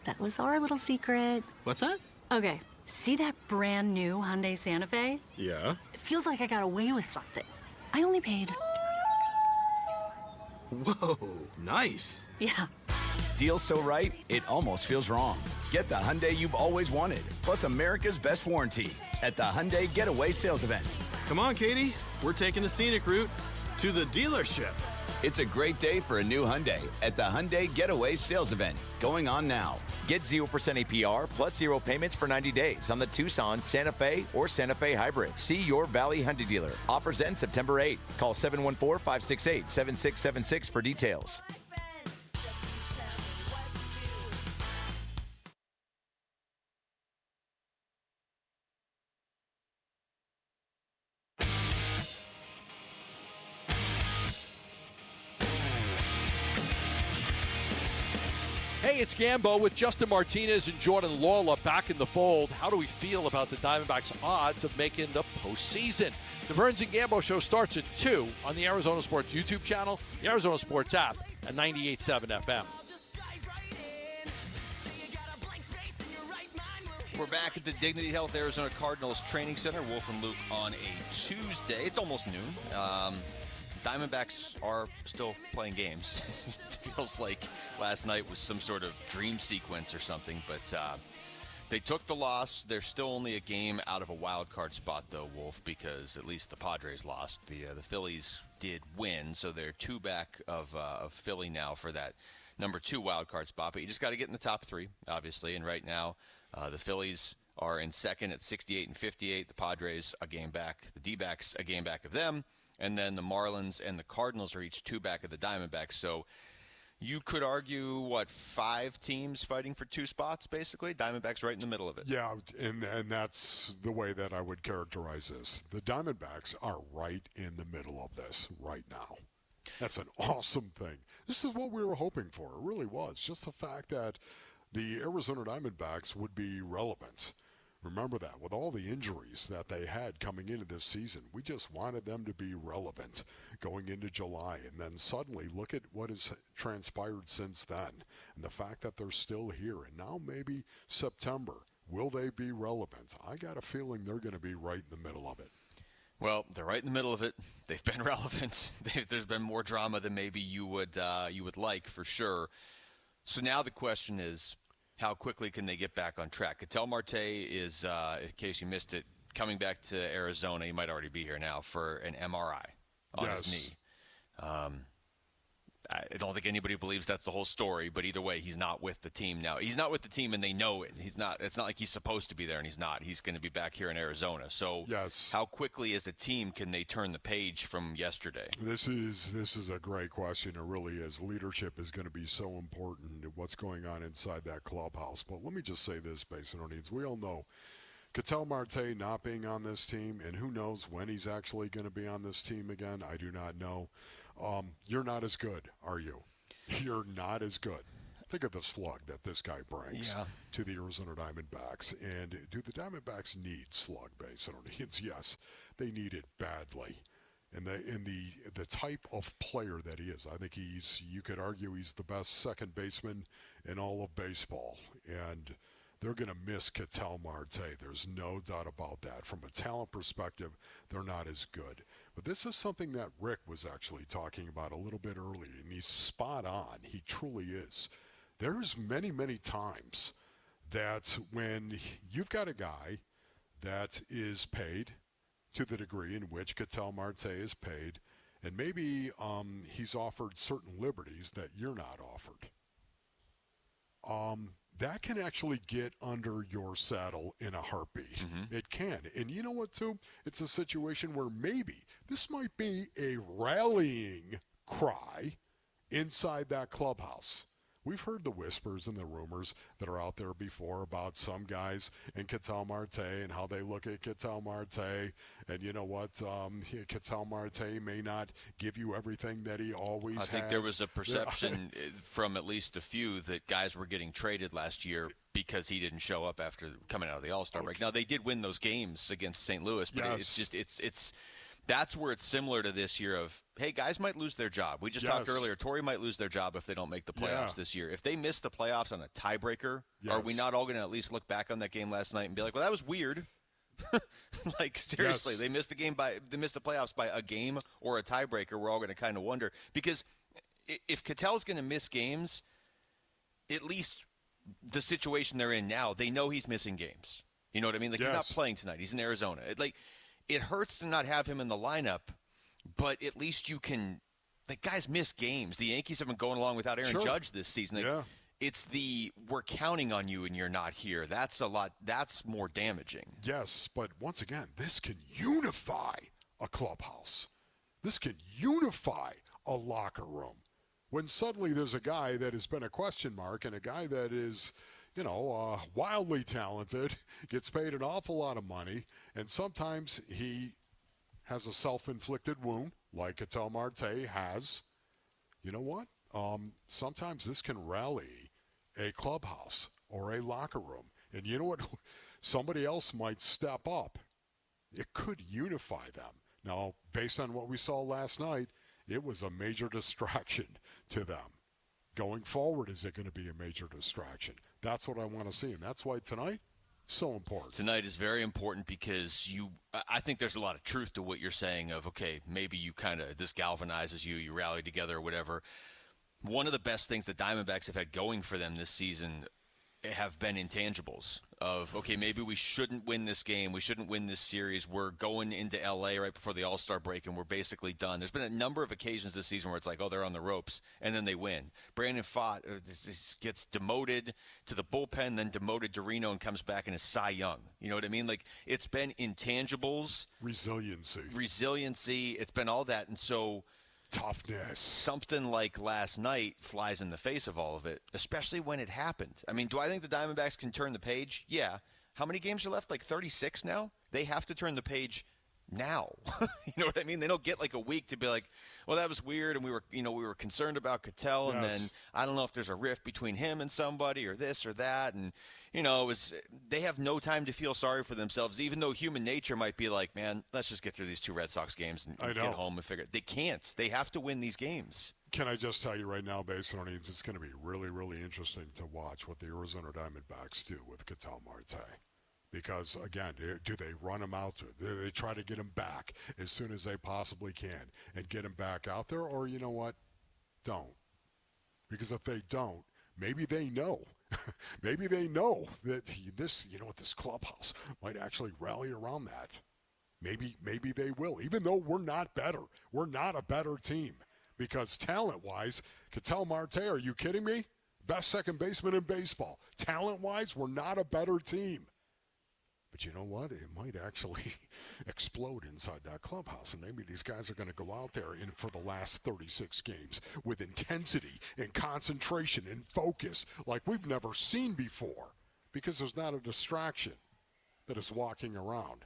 Speaker 21: That was our little secret.
Speaker 19: What's that?
Speaker 21: Okay, see that brand new Hyundai Santa Fe?
Speaker 19: Yeah.
Speaker 21: It feels like I got away with something. I only paid...
Speaker 19: Whoa, nice.
Speaker 21: Yeah.
Speaker 26: Deal so right, it almost feels wrong. Get the Hyundai you've always wanted, plus America's best warranty at the Hyundai Getaway Sales Event.
Speaker 19: Come on, Katie. We're taking the scenic route to the dealership.
Speaker 26: It's a great day for a new Hyundai at the Hyundai Getaway Sales Event, going on now. Get 0% APR plus 0 payments for 90 days on the Tucson, Santa Fe, or Santa Fe Hybrid. See your Valley Hyundai dealer. Offers end September 8th. Call 714-568-7676 for details.
Speaker 27: Hey, it's Gambo with Justin Martinez and Jordan Lawler back in the fold. How do we feel about the Diamondbacks' odds of making the postseason? The Burns and Gambo show starts at 2 on the Arizona Sports YouTube channel, the Arizona Sports app, at 98.7 FM.
Speaker 12: We're back at the Dignity Health Arizona Cardinals Training Center. Wolf and Luke on a Tuesday. It's almost noon. Diamondbacks are still playing games. Feels like last night was some sort of dream sequence or something, but they took the loss. They're still only a game out of a wild card spot, though, Wolf, because at least the Padres lost. The Phillies did win, so they're 2 back of Philly now for that number 2 wild card spot. But you just got to get in the top 3, obviously, and right now the Phillies are in second at 68 and 58. The Padres a game back. The D-backs a game back of them. And then the Marlins and the Cardinals are each 2 back of the Diamondbacks. So you could argue, 5 teams fighting for 2 spots, basically? Diamondbacks right in the middle of it.
Speaker 4: Yeah, and that's the way that I would characterize this. The Diamondbacks are right in the middle of this right now. That's an awesome thing. This is what we were hoping for. It really was. Just the fact that the Arizona Diamondbacks would be relevant. Remember that, with all the injuries that they had coming into this season, we just wanted them to be relevant going into July. And then suddenly, look at what has transpired since then. And the fact that they're still here. And now maybe September, will they be relevant? I got a feeling they're going to be right in the middle of it.
Speaker 12: Well, they're right in the middle of it. They've been relevant. There's been more drama than maybe you would like, for sure. So now the question is, how quickly can they get back on track? Ketel Marte is, in case you missed it, coming back to Arizona. He might already be here now for an MRI on his knee. I don't think anybody believes that's the whole story, but either way, he's not with the team now. He's not with the team, and they know it. He's not. It's not like he's supposed to be there, and he's not. He's going to be back here in Arizona. So, how quickly, as a team, can they turn the page from yesterday?
Speaker 4: This is a great question. It really is. Leadership is going to be so important to what's going on inside that clubhouse. But let me just say this, Basin Needs. We all know Ketel Marte not being on this team, and who knows when he's actually going to be on this team again. I do not know. You're not as good, are you? You're not as good. Think of the slug that this guy brings to the Arizona Diamondbacks. And do the Diamondbacks need slug base? Yes, they need it badly. And the type of player that he is, I think you could argue he's the best second baseman in all of baseball. And they're going to miss Ketel Marte. There's no doubt about that. From a talent perspective, they're not as good. But this is something that Rick was actually talking about a little bit earlier, and he's spot on. He truly is. There's many, many times that when you've got a guy that is paid to the degree in which Ketel Marte is paid, and maybe he's offered certain liberties that you're not offered, that can actually get under your saddle in a heartbeat. It can. And you know what, too? It's a situation where maybe this might be a rallying cry inside that clubhouse. We've heard the whispers and the rumors that are out there before about some guys and Ketel Marte and how they look at Ketel Marte. And you know what? Ketel Marte may not give you everything that he always has.
Speaker 12: I think there was a perception from at least a few that guys were getting traded last year because he didn't show up after coming out of the All-Star break. Now, they did win those games against St. Louis, but it's that's where it's similar to this year of, hey, guys might lose their job. We just talked earlier, Torrey might lose their job if they don't make the playoffs this year. If they miss the playoffs on a tiebreaker, are we not all going to at least look back on that game last night and be like, well, that was weird? Like, seriously, they missed the playoffs by a game or a tiebreaker. We're all going to kind of wonder. Because if Ketel's going to miss games, at least the situation they're in now, they know he's missing games. You know what I mean? Like, he's not playing tonight. He's in Arizona. It hurts to not have him in the lineup, but at least you can – like, guys miss games. The Yankees have been going along without Aaron Judge this season. It's we're counting on you and you're not here. That's a lot – that's more damaging.
Speaker 4: Yes, but once again, this can unify a clubhouse. This can unify a locker room. When suddenly there's a guy that has been a question mark and a guy that is – wildly talented, gets paid an awful lot of money, and sometimes he has a self-inflicted wound, like Ketel Marte has. You know what? Sometimes this can rally a clubhouse or a locker room. And you know what? Somebody else might step up. It could unify them. Now, based on what we saw last night, it was a major distraction to them. Going forward, is it going to be a major distraction? That's what I want to see, and that's why tonight, so important.
Speaker 12: Tonight is very important because I think there's a lot of truth to what you're saying of, okay, maybe you this galvanizes you rally together or whatever. One of the best things the Diamondbacks have had going for them this season have been intangibles of, okay, maybe we shouldn't win this game. We shouldn't win this series. We're going into L.A. right before the All-Star break, and we're basically done. There's been a number of occasions this season where it's like, oh, they're on the ropes, and then they win. Brandon Pfaadt gets demoted to the bullpen, then demoted to Reno and comes back and is Cy Young. You know what I mean? Like, it's been intangibles. Resiliency. It's been all that, and so –
Speaker 4: toughness.
Speaker 12: Something like last night flies in the face of all of it, especially when it happened. I mean, do I think the Diamondbacks can turn the page? Yeah. How many games are left? Like 36 now? They have to turn the page now. You know what I mean? They don't get like a week to be like, well, that was weird, and we were concerned about Ketel, and then I don't know if there's a rift between him and somebody or this or that, and they have no time to feel sorry for themselves, even though human nature might be like, man, let's just get through these two Red Sox games and get home and figure it. They can't. They have to win these games.
Speaker 4: Can I just tell you right now, based on needs, it's going to be really, really interesting to watch what the Arizona Diamondbacks do with Ketel Marte. Because, again, do they run him out? Do they try to get him back as soon as they possibly can and get him back out there? Or, you know what? Don't. Because if they don't, maybe they know. Maybe they know that this clubhouse might actually rally around that. Maybe they will, even though we're not better. We're not a better team. Because talent-wise, Ketel Marte, are you kidding me? Best second baseman in baseball. Talent-wise, we're not a better team. But you know what? It might actually explode inside that clubhouse. And maybe these guys are going to go out there for the last 36 games with intensity and concentration and focus like we've never seen before, because there's not a distraction that is walking around.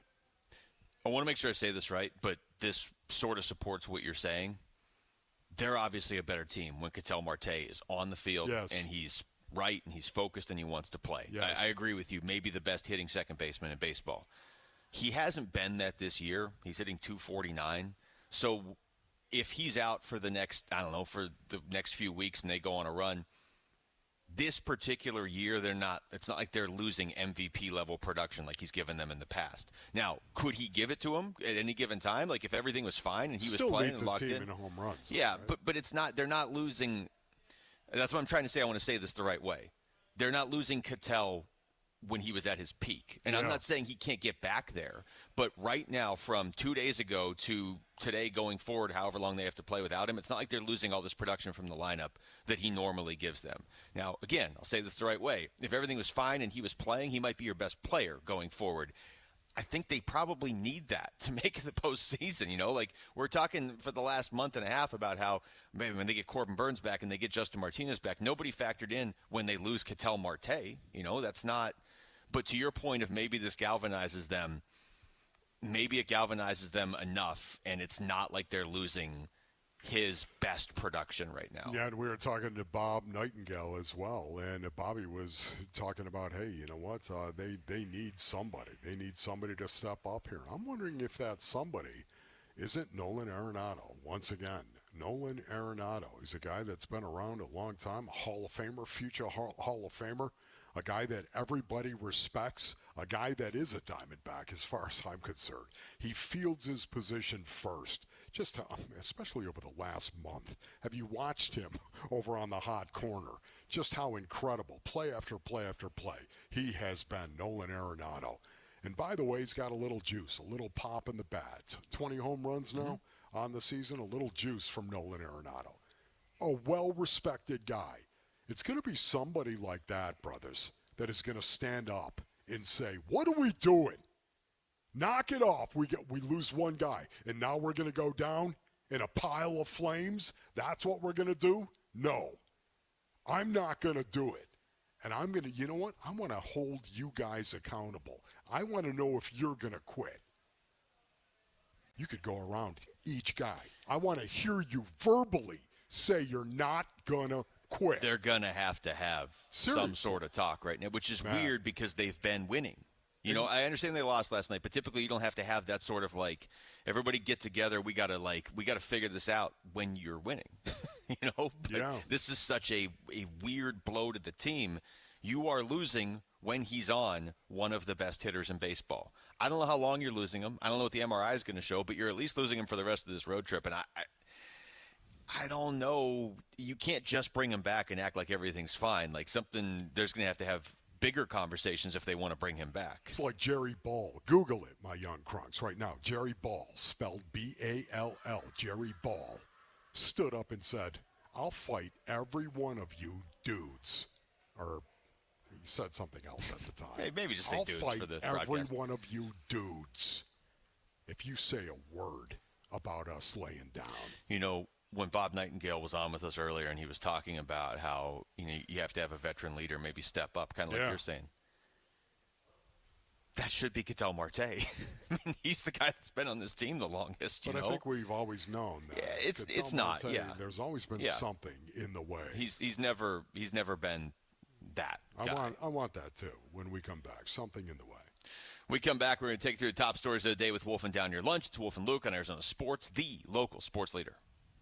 Speaker 12: I want to make sure I say this right, but this sort of supports what you're saying. They're obviously a better team when Ketel Marte is on the field and he's right and he's focused and he wants to play.
Speaker 4: Yes.
Speaker 12: I agree with you. Maybe the best hitting second baseman in baseball. He hasn't been that this year. He's hitting .249. So if he's out for the next, for the next few weeks and they go on a run, this particular year, it's not like they're losing MVP level production like he's given them in the past. Now, could he give it to him at any given time? Like if everything was fine and he was playing and locked in?
Speaker 4: Still leads the team in home runs.
Speaker 12: Yeah,
Speaker 4: right?
Speaker 12: but it's not, they're not losing. That's what I'm trying to say. I want to say this the right way. They're not losing Ketel when he was at his peak. And I'm not saying he can't get back there. But right now, from 2 days ago to today going forward, however long they have to play without him, it's not like they're losing all this production from the lineup that he normally gives them. Now, again, I'll say this the right way. If everything was fine and he was playing, he might be your best player going forward. I think they probably need that to make the postseason. Like we're talking for the last month and a half about how maybe when they get Corbin Burns back and they get Justin Martinez back, nobody factored in when they lose Ketel Marte. That's not. But to your point of maybe this galvanizes them, maybe it galvanizes them enough, and it's not like they're losing his best production right now.
Speaker 4: Yeah, and we were talking to Bob Nightingale as well, and Bobby was talking about, hey, you know what, they need somebody. They need somebody to step up here. I'm wondering if that somebody isn't Nolan Arenado once again. Nolan Arenado. He's a guy that's been around a long time, a Hall of Famer, future Hall of Famer, a guy that everybody respects, a guy that is a Diamondback as far as I'm concerned. He fields his position first. Just especially over the last month. Have you watched him over on the hot corner? Just how incredible, play after play after play, he has been, Nolan Arenado. And by the way, he's got a little juice, a little pop in the bat. 20 home runs now on the season, a little juice from Nolan Arenado. A well-respected guy. It's going to be somebody like that, brothers, that is going to stand up and say, what are we doing? Knock it off. We lose one guy, and now we're going to go down in a pile of flames? That's what we're going to do? No. I'm not going to do it. And I'm going to, you know what? I want to hold you guys accountable. I want to know if you're going to quit. You could go around each guy. I want to hear you verbally say you're not going to quit.
Speaker 12: They're going to have some sort of talk right now, which is weird because they've been winning. I understand they lost last night, but typically you don't have to have that sort of like everybody get together. We got to figure this out when you're winning. This is such a weird blow to the team. You are losing when he's on one of the best hitters in baseball. I don't know how long you're losing him. I don't know what the MRI is going to show, but you're at least losing him for the rest of this road trip. And I don't know. You can't just bring him back and act like everything's fine. Like there's going to have bigger conversations if they want to bring him back.
Speaker 4: It's like Jerry Ball. Google it, my young crunks, right now. Jerry Ball, spelled B-A-L-L. Jerry Ball stood up and said, I'll fight every one of you dudes. Or he said something else at the time.
Speaker 12: Hey, maybe just say dudes for the broadcast.
Speaker 4: I'll fight every one of you dudes if you say a word about us laying down.
Speaker 12: When Bob Nightingale was on with us earlier and he was talking about how, you have to have a veteran leader maybe step up, kind of like you're saying. That should be Ketel Marte. I mean, he's the guy that's been on this team the longest,
Speaker 4: But I think we've always known that.
Speaker 12: Yeah, it's not,
Speaker 4: Marte, there's always been something in the way.
Speaker 12: He's never been that guy.
Speaker 4: I want that too when we come back, something in the way.
Speaker 12: We come back, we're going to take you through the top stories of the day with Wolf and Down Your Lunch. It's Wolf and Luke on Arizona Sports, the local sports leader.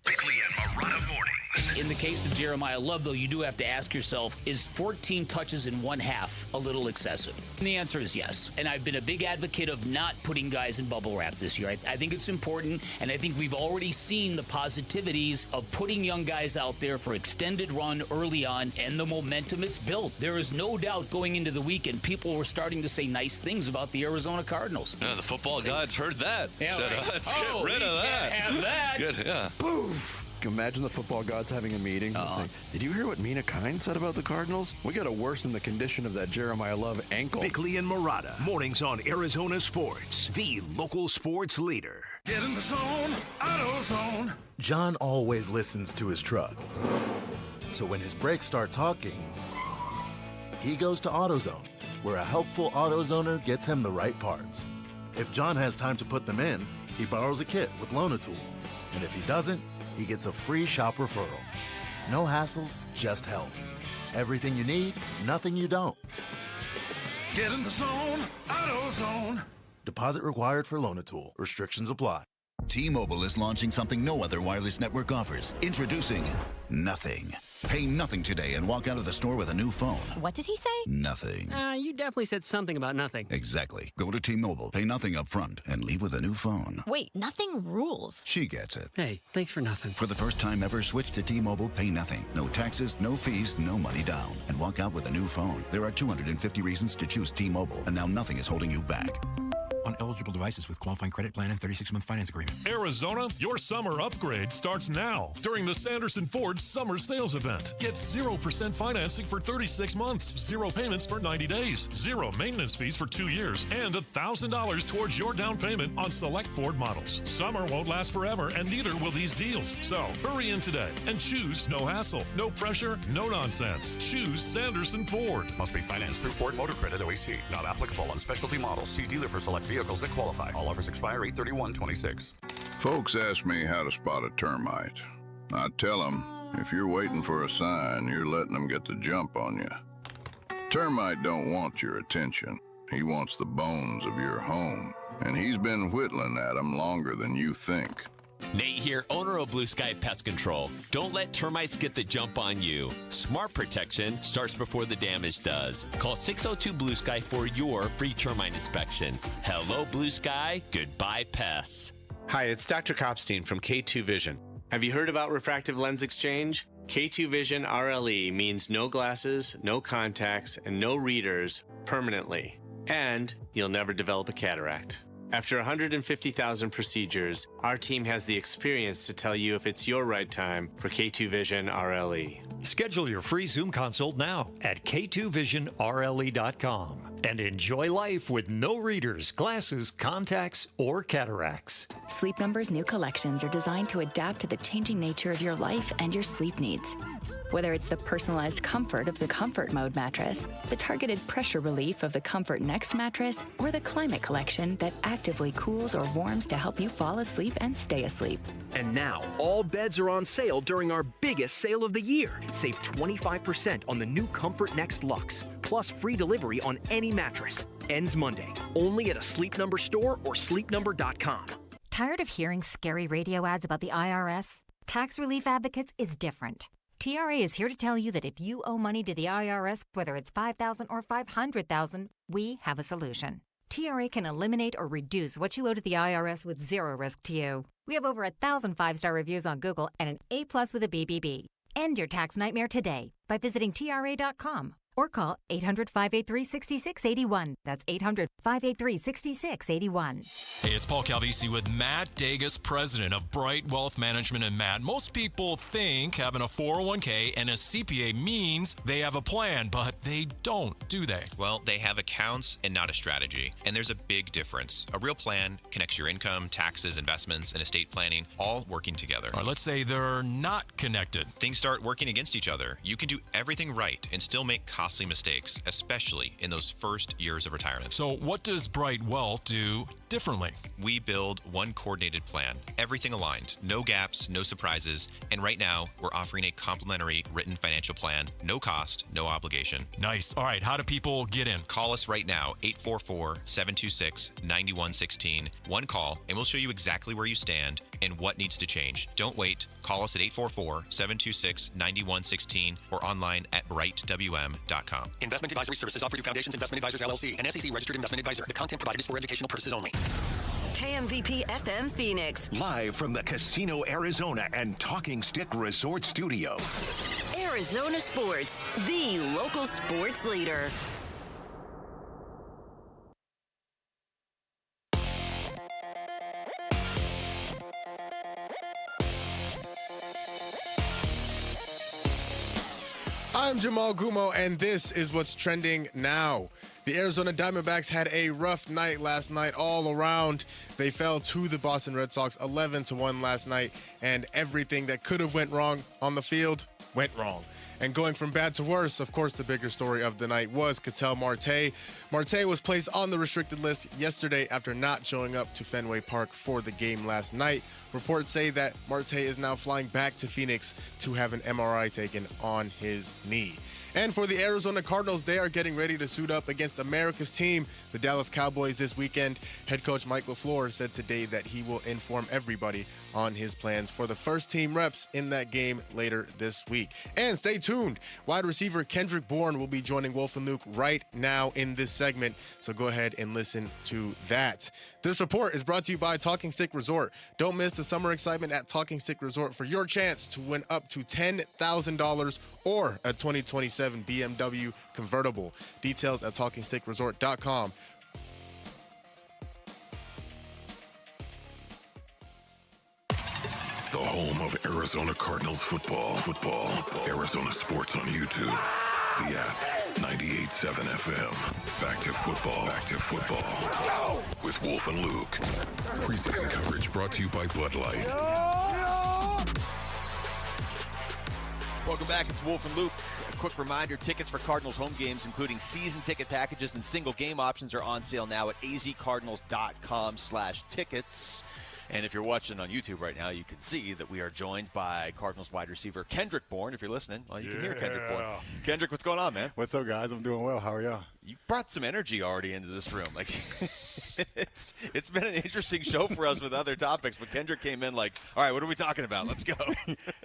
Speaker 23: Weekly and Marana mornings.
Speaker 14: In the case of Jeremiah Love, though, you do have to ask yourself, is 14 touches in one half a little excessive? And the answer is yes. And I've been a big advocate of not putting guys in bubble wrap this year. I think it's important, and I think we've already seen the positivities of putting young guys out there for extended run early on and the momentum it's built. There is no doubt going into the weekend, people were starting to say nice things about the Arizona Cardinals.
Speaker 3: Yeah, the football gods heard that.
Speaker 14: Yeah,
Speaker 3: Said,
Speaker 14: right.
Speaker 3: let's get rid of that.
Speaker 14: Can't have that.
Speaker 3: Good, yeah.
Speaker 14: Poof.
Speaker 8: Imagine the football gods having a meeting. Like, did you hear what Mina Kine said about the Cardinals? We got to worsen the condition of that Jeremiah Love ankle.
Speaker 9: Bickley and Murata, mornings on Arizona Sports, the local sports leader.
Speaker 15: Get in the zone, AutoZone.
Speaker 20: John always listens to his truck. So when his brakes start talking, he goes to AutoZone, where a helpful AutoZoner gets him the right parts. If John has time to put them in, he borrows a kit with Loan-A-Tool. And if he doesn't, he gets a free shop referral. No hassles, just help. Everything you need, nothing you don't.
Speaker 15: Get in the zone, AutoZone.
Speaker 20: Deposit required for Loan-A-Tool. Restrictions apply.
Speaker 24: T-Mobile is launching something no other wireless network offers. Introducing Nothing. Pay nothing today and walk out of the store with a new phone.
Speaker 25: What did he say?
Speaker 24: Nothing.
Speaker 25: You definitely said something about nothing.
Speaker 24: Exactly. Go to T-Mobile, pay nothing up front, and leave with a new phone.
Speaker 25: Wait, nothing rules.
Speaker 24: She gets it.
Speaker 25: Hey, thanks for nothing.
Speaker 24: For the first time ever, switch to T-Mobile, pay nothing. No taxes, no fees, no money down. And walk out with a new phone. There are 250 reasons to choose T-Mobile, and now nothing is holding you back.
Speaker 28: On eligible devices with qualifying credit plan and 36-month finance agreement.
Speaker 29: Arizona, your summer upgrade starts now during the Sanderson Ford Summer Sales Event. Get 0% financing for 36 months, 0 payments for 90 days, 0 maintenance fees for 2 years, and $1,000 towards your down payment on select Ford models. Summer won't last forever, and neither will these deals. So hurry in today and choose no hassle, no pressure, no nonsense. Choose Sanderson Ford.
Speaker 30: Must be financed through Ford Motor Credit OAC. Not applicable on specialty models. See dealer for select vehicles that qualify. All offers expire 8/31/26.
Speaker 31: Folks ask me how to spot a termite. I tell them, if you're waiting for a sign, you're letting them get the jump on you. Termite don't want your attention. He wants the bones of your home, and he's been whittling at them longer than you think.
Speaker 32: Nate here, owner of Blue Sky Pest Control. Don't let termites get the jump on you. Smart protection starts before the damage does. Call 602 Blue Sky for your free termite inspection. Hello, Blue Sky. Goodbye, pests.
Speaker 33: Hi, it's Dr. Kopstein from K2 Vision. Have you heard about refractive lens exchange? K2 Vision RLE means no glasses, no contacts, and no readers permanently. And you'll never develop a cataract. After 150,000 procedures, our team has the experience to tell you if it's your right time for K2 Vision RLE.
Speaker 34: Schedule your free Zoom consult now at k2visionrle.com and enjoy life with no readers, glasses, contacts, or cataracts.
Speaker 21: Sleep Number's new collections are designed to adapt to the changing nature of your life and your sleep needs. Whether it's the personalized comfort of the Comfort Mode mattress, the targeted pressure relief of the Comfort Next mattress, or the Climate Collection that actively cools or warms to help you fall asleep and stay asleep.
Speaker 35: And now, all beds are on sale during our biggest sale of the year. Save 25% on the new Comfort Next Luxe, plus free delivery on any mattress. Ends Monday, only at a Sleep Number store or sleepnumber.com.
Speaker 36: Tired of hearing scary radio ads about the IRS? Tax Relief Advocates is different. TRA is here to tell you that if you owe money to the IRS, whether it's $5,000 or $500,000, we have a solution. TRA can eliminate or reduce what you owe to the IRS with zero risk to you. We have over 1,000 5-star reviews on Google and an A+ with a BBB. End your tax nightmare today by visiting TRA.com or call 800-583-6681. That's 800-583-6681.
Speaker 16: Hey, it's Paul Calvisi with Matt Dagas, president of Bright Wealth Management. And Matt, most people think having a 401k and a CPA means they have a plan, but they don't, do they?
Speaker 37: Well, they have accounts and not a strategy. And there's a big difference. A real plan connects your income, taxes, investments, and estate planning all working together.
Speaker 16: All right, let's say they're not connected.
Speaker 37: Things start working against each other. You can do everything right and still make costly mistakes, especially in those first years of retirement.
Speaker 16: So what does Bright Wealth do differently?
Speaker 37: We build one coordinated plan, everything aligned, no gaps, no surprises, and right now we're offering a complimentary written financial plan, no cost, no obligation.
Speaker 16: Nice. All right, how do people get in?
Speaker 37: Call us right now, 844-726-9116. One call, and we'll show you exactly where you stand and what needs to change. Don't wait. Call us at 844-726-9116 or online at brightwm.com.
Speaker 1: Investment advisory services offered through Foundations Investment Advisors LLC, an SEC registered investment advisor. The content provided is for educational purposes only.
Speaker 2: KMVP FM Phoenix.
Speaker 9: Live from the Casino Arizona and Talking Stick Resort Studio.
Speaker 2: Arizona Sports, the local sports leader.
Speaker 4: I'm Jamal Gumo, and this is what's trending now. The Arizona Diamondbacks had a rough night last night all around. They fell to the Boston Red Sox 11-1 last night, and everything that could have went wrong on the field went wrong. And going from bad to worse, of course, the bigger story of the night was Ketel Marte. Marte was placed on the restricted list yesterday after not showing up to Fenway Park for the game last night. Reports say that Marte is now flying back to Phoenix to have an MRI taken on his knee. And for the Arizona Cardinals, they are getting ready to suit up against America's team, the Dallas Cowboys, this weekend. Head coach Mike LaFleur said today that he will inform everybody on his plans for the first team reps in that game later this week. And stay tuned. Wide receiver Kendrick Bourne will be joining Wolf and Luke right now in this segment, so go ahead and listen to that. This report is brought to you by Talking Stick Resort. Don't miss the summer excitement at Talking Stick Resort for your chance to win up to $10,000 or a 2027 BMW convertible. Details at TalkingStickResort.com.
Speaker 5: The home of Arizona Cardinals football. Arizona Sports on YouTube. The app, 98.7 FM. Back to football. With Wolf and Luke. Preseason coverage brought to you by Bud Light.
Speaker 6: Welcome back. It's Wolf and Luke. A quick reminder, tickets for Cardinals home games, including season ticket packages and single game options, are on sale now at azcardinals.com/tickets. And if you're watching on YouTube right now, you can see that we are joined by Cardinals wide receiver Kendrick Bourne. If you're listening, well, you can hear Kendrick Bourne. Kendrick, what's going on, man?
Speaker 7: What's up, guys? I'm doing well. How are y'all?
Speaker 6: You brought some energy already into this room. Like, it's been an interesting show for us with other topics, but Kendrick came in like, all right, what are we talking about? Let's go.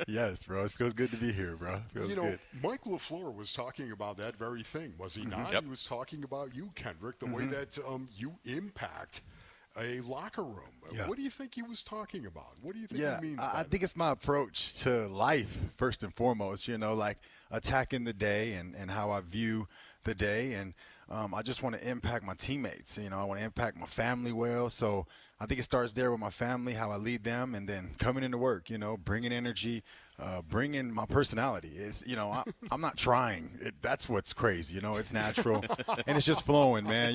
Speaker 7: Yes, bro. It feels good to be here, bro. Feels good.
Speaker 10: Mike LaFleur was talking about that very thing, was he not?
Speaker 6: Yep.
Speaker 10: He was talking about you, Kendrick, the way that you impact a locker room.
Speaker 7: Yeah.
Speaker 10: What do you think he was talking about? What do you think he means by
Speaker 7: I think it's my approach to life, first and foremost, like attacking the day and how I view the day. And I just want to impact my teammates. I want to impact my family well. So I think it starts there with my family, how I lead them, and then coming into work, bringing energy, bringing my personality. It's, I'm not trying. That's what's crazy. It's natural and it's just flowing, man.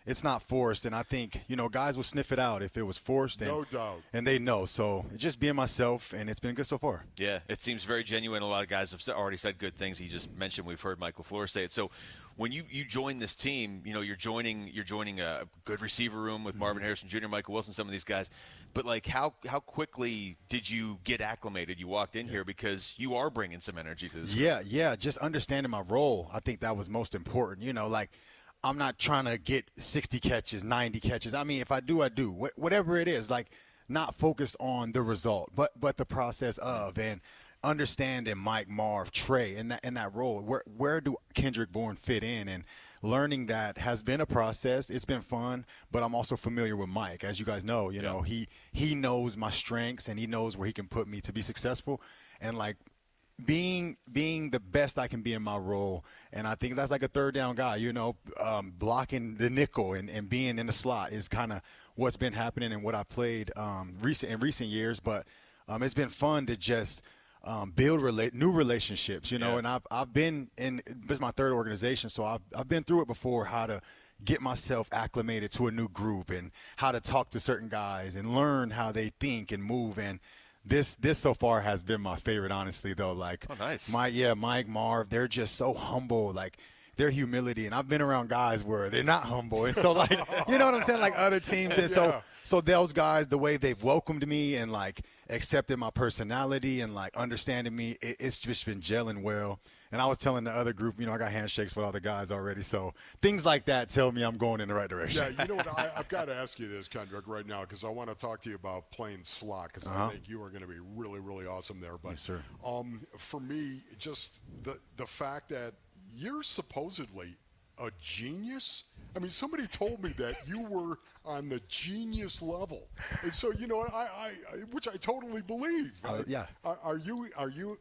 Speaker 7: It's not forced. And I think, guys will sniff it out if it was forced.
Speaker 10: No doubt.
Speaker 7: And they know. So just being myself, and it's been good so far.
Speaker 6: Yeah, it seems very genuine. A lot of guys have already said good things. He just mentioned, we've heard Mike LaFleur say it. So when you join this team, you're joining a good receiver room with Marvin Harrison Jr., Michael Wilson, some of these guys. But how quickly did you get acclimated? You walked in here because you are bringing some energy to this.
Speaker 7: Yeah. Just understanding my role. I think that was most important. I'm not trying to get 60 catches, 90 catches. I mean, if I do, I do. Whatever it is, not focused on the result, but the process of, and understanding Mike, Marv, Trey in that role. Where do Kendrick Bourne fit in? And learning that has been a process. It's been fun, but I'm also familiar with Mike. As you guys know, he knows my strengths and he knows where he can put me to be successful. And being the best I can be in my role. And I think that's like a third down guy, blocking the nickel and being in the slot is kind of what's been happening and what I played in recent years. But it's been fun to just build new relationships, and I've been in, this is my third organization. So I've been through it before, how to get myself acclimated to a new group and how to talk to certain guys and learn how they think and move. And this so far has been my favorite, honestly, though.
Speaker 6: Oh, nice.
Speaker 7: Mike, Marv, they're just so humble, their humility. And I've been around guys where they're not humble. And so, you know what I'm saying? Other teams. And so those guys, the way they've welcomed me and, accepted my personality and like understanding me. It's just been gelling well. And I was telling the other group, I got handshakes with all the guys already. So things like that tell me I'm going in the right direction.
Speaker 10: Yeah, you know what? I've got to ask you this, Kendrick, right now, because I want to talk to you about playing slot, because I think you are going to be really, really awesome there. But
Speaker 7: yes, sir.
Speaker 10: For me, just the fact that you're supposedly a genius. I mean, somebody told me that you were on the genius level, and so you know what? I which I totally believe. Right?
Speaker 7: Yeah.
Speaker 10: Are you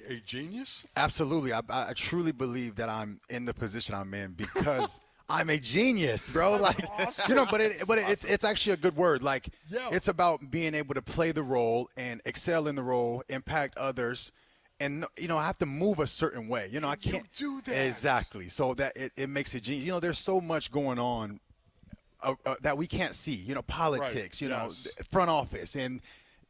Speaker 10: a genius?
Speaker 7: Absolutely. I truly believe that I'm in the position I'm in because I'm a genius, bro.
Speaker 10: That's
Speaker 7: like,
Speaker 10: awesome.
Speaker 7: It's actually a good word. Like,
Speaker 10: yeah.
Speaker 7: It's about being able to play the role and excel in the role, impact others. And, I have to move a certain way. I can't
Speaker 10: do that.
Speaker 7: Exactly. So that it makes it genius. There's so much going on that we can't see, politics,
Speaker 10: right. Yes.
Speaker 7: front office. And,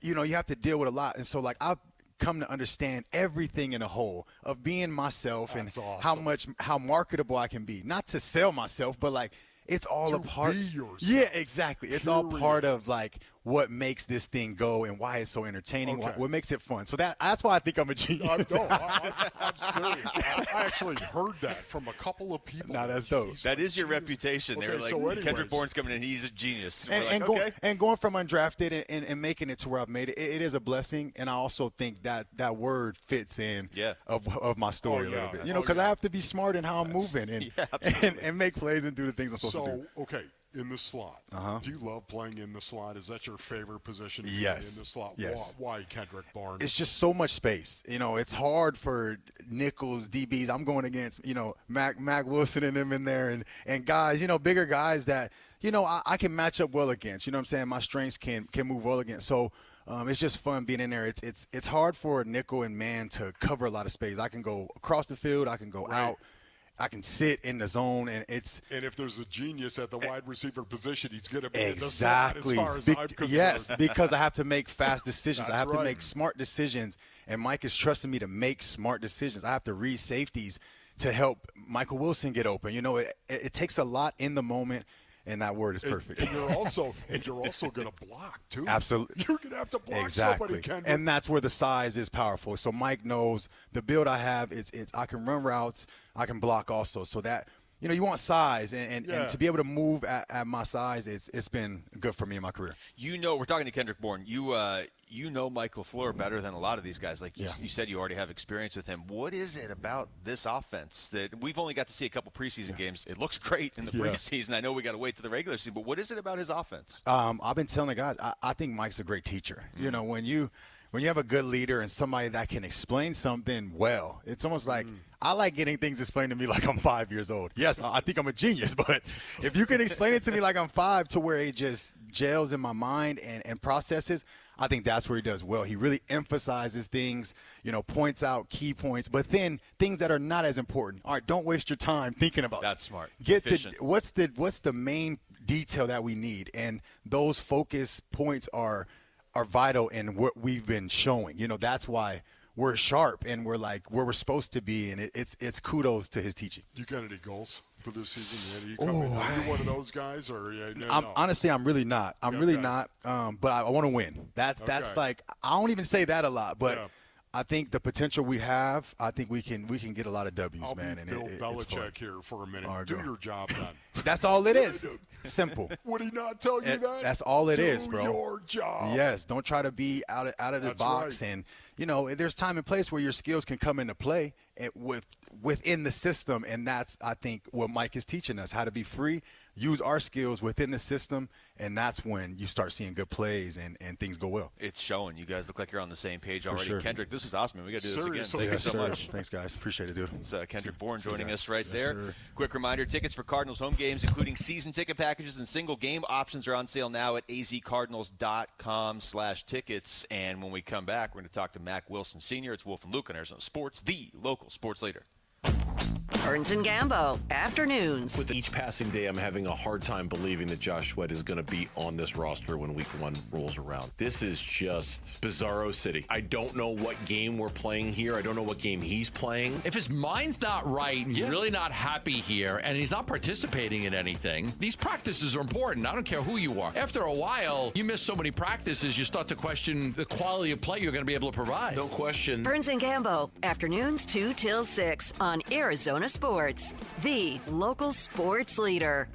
Speaker 7: you have to deal with a lot. And so, like, I've come to understand everything in a whole of being myself.
Speaker 10: That's
Speaker 7: and
Speaker 10: awesome.
Speaker 7: how marketable I can be. Not to sell myself, but, like, it's all
Speaker 10: to
Speaker 7: a part.
Speaker 10: Be yourself.
Speaker 7: Yeah, exactly. It's all part of, like, what makes this thing go and why it's so entertaining,
Speaker 10: Okay.
Speaker 7: what makes it fun. So that's why I think I'm a genius.
Speaker 10: I'm serious. I actually heard that from a couple of people.
Speaker 7: Nah, that's dope.
Speaker 6: That is your reputation.
Speaker 10: Okay,
Speaker 6: They were like,
Speaker 10: so anyways.
Speaker 6: Kendrick Bourne's coming in, he's a genius.
Speaker 7: And going from undrafted and making it to where I've made it, it is a blessing. And I also think that word fits in of my story a little bit. Because I have to be smart in how I'm moving and make plays and do the things I'm supposed to do.
Speaker 10: Okay. In the slot. Do you love playing in the slot? Is that your favorite position?
Speaker 7: Yes.
Speaker 10: In the slot.
Speaker 7: Yes.
Speaker 10: Why Kendrick Bourne?
Speaker 7: It's just so much space. It's hard for nickels, DBs. I'm going against, Mac Wilson and them in there and guys, bigger guys that, I can match up well against. You know what I'm saying? My strengths can move well against. So it's just fun being in there. It's hard for a nickel and man to cover a lot of space. I can go across the field. I can go out. I can sit in the zone, and
Speaker 10: if there's a genius at the wide receiver position, he's going to be
Speaker 7: exactly.
Speaker 10: in the slot as far as I'm concerned.
Speaker 7: Yes, because I have to make fast decisions. I have
Speaker 10: right.
Speaker 7: to make smart decisions, and Mike is trusting me to make smart decisions. I have to read safeties to help Michael Wilson get open. It takes a lot in the moment. And that word is perfect.
Speaker 10: And you're also going to block too.
Speaker 7: Absolutely.
Speaker 10: You're going to have to block
Speaker 7: exactly.
Speaker 10: somebody, Kendrick.
Speaker 7: And that's where the size is powerful. So Mike knows the build I have. It's I can run routes. I can block also. So that you want size and to be able to move at my size. It's been good for me in my career.
Speaker 6: We're talking to Kendrick Bourne. You know Mike LaFleur better than a lot of these guys. Like you said, you already have experience with him. What is it about this offense that we've only got to see a couple preseason games? It looks great in the preseason. I know we got to wait to the regular season, but what is it about his offense?
Speaker 7: I've been telling the guys, I think Mike's a great teacher. When you have a good leader and somebody that can explain something well, it's almost like I like getting things explained to me like I'm 5 years old. Yes, I think I'm a genius, but if you can explain it to me like I'm 5 to where it just gels in my mind and processes, I think that's where he does well. He really emphasizes things, points out key points, but then things that are not as important. All right, don't waste your time thinking about
Speaker 6: that's smart.
Speaker 7: What's the main detail that we need, and those focus points are vital in what we've been showing. That's why we're sharp and we're like where we're supposed to be, and it's kudos to his teaching.
Speaker 10: You got any goals for this season? Are you one of those guys, or no?
Speaker 7: Honestly, I'm really not. I'm really not. But I want to win. That's like I don't even say that a lot, but. I think the potential we have, I think we can get a lot of W's, man.
Speaker 10: I'll be Bill Belichick here for a minute.
Speaker 7: Right,
Speaker 10: do your job, then.
Speaker 7: That's all it is. Simple.
Speaker 10: Would he not tell you that?
Speaker 7: That's all it is, bro.
Speaker 10: Do your job.
Speaker 7: Yes. Don't try to be out of the box.
Speaker 10: Right.
Speaker 7: And, there's time and place where your skills can come into play within the system. And that's, I think, what Mike is teaching us, how to be free, use our skills within the system, and that's when you start seeing good plays and things go well.
Speaker 6: It's showing. You guys look like you're on the same page
Speaker 7: For
Speaker 6: already.
Speaker 7: sure.
Speaker 6: Kendrick, this is awesome. We got to do this again.
Speaker 10: Seriously.
Speaker 6: Thank you so much.
Speaker 7: Thanks, guys. Appreciate it, dude.
Speaker 6: It's Kendrick Bourne joining us right
Speaker 7: Yes,
Speaker 6: there.
Speaker 7: sir.
Speaker 6: Quick reminder, tickets for Cardinals home games, including season ticket packages and single game options, are on sale now at azcardinals.com/tickets. And when we come back, we're going to talk to Mac Wilson Sr. It's Wolf and Luke on Arizona Sports, the local sports leader.
Speaker 2: Burns and Gambo, afternoons.
Speaker 3: With each passing day, I'm having a hard time believing that Josh Sweat is going to be on this roster when week 1 rolls around. This is just bizarro city. I don't know what game we're playing here. I don't know what game he's playing.
Speaker 8: If his mind's not right and he's really not happy here and he's not participating in anything, these practices are important. I don't care who you are. After a while, you miss so many practices, you start to question the quality of play you're going to be able to provide.
Speaker 3: No question.
Speaker 2: Burns and Gambo, afternoons 2 till 6 on Arizona Sports, the local sports leader.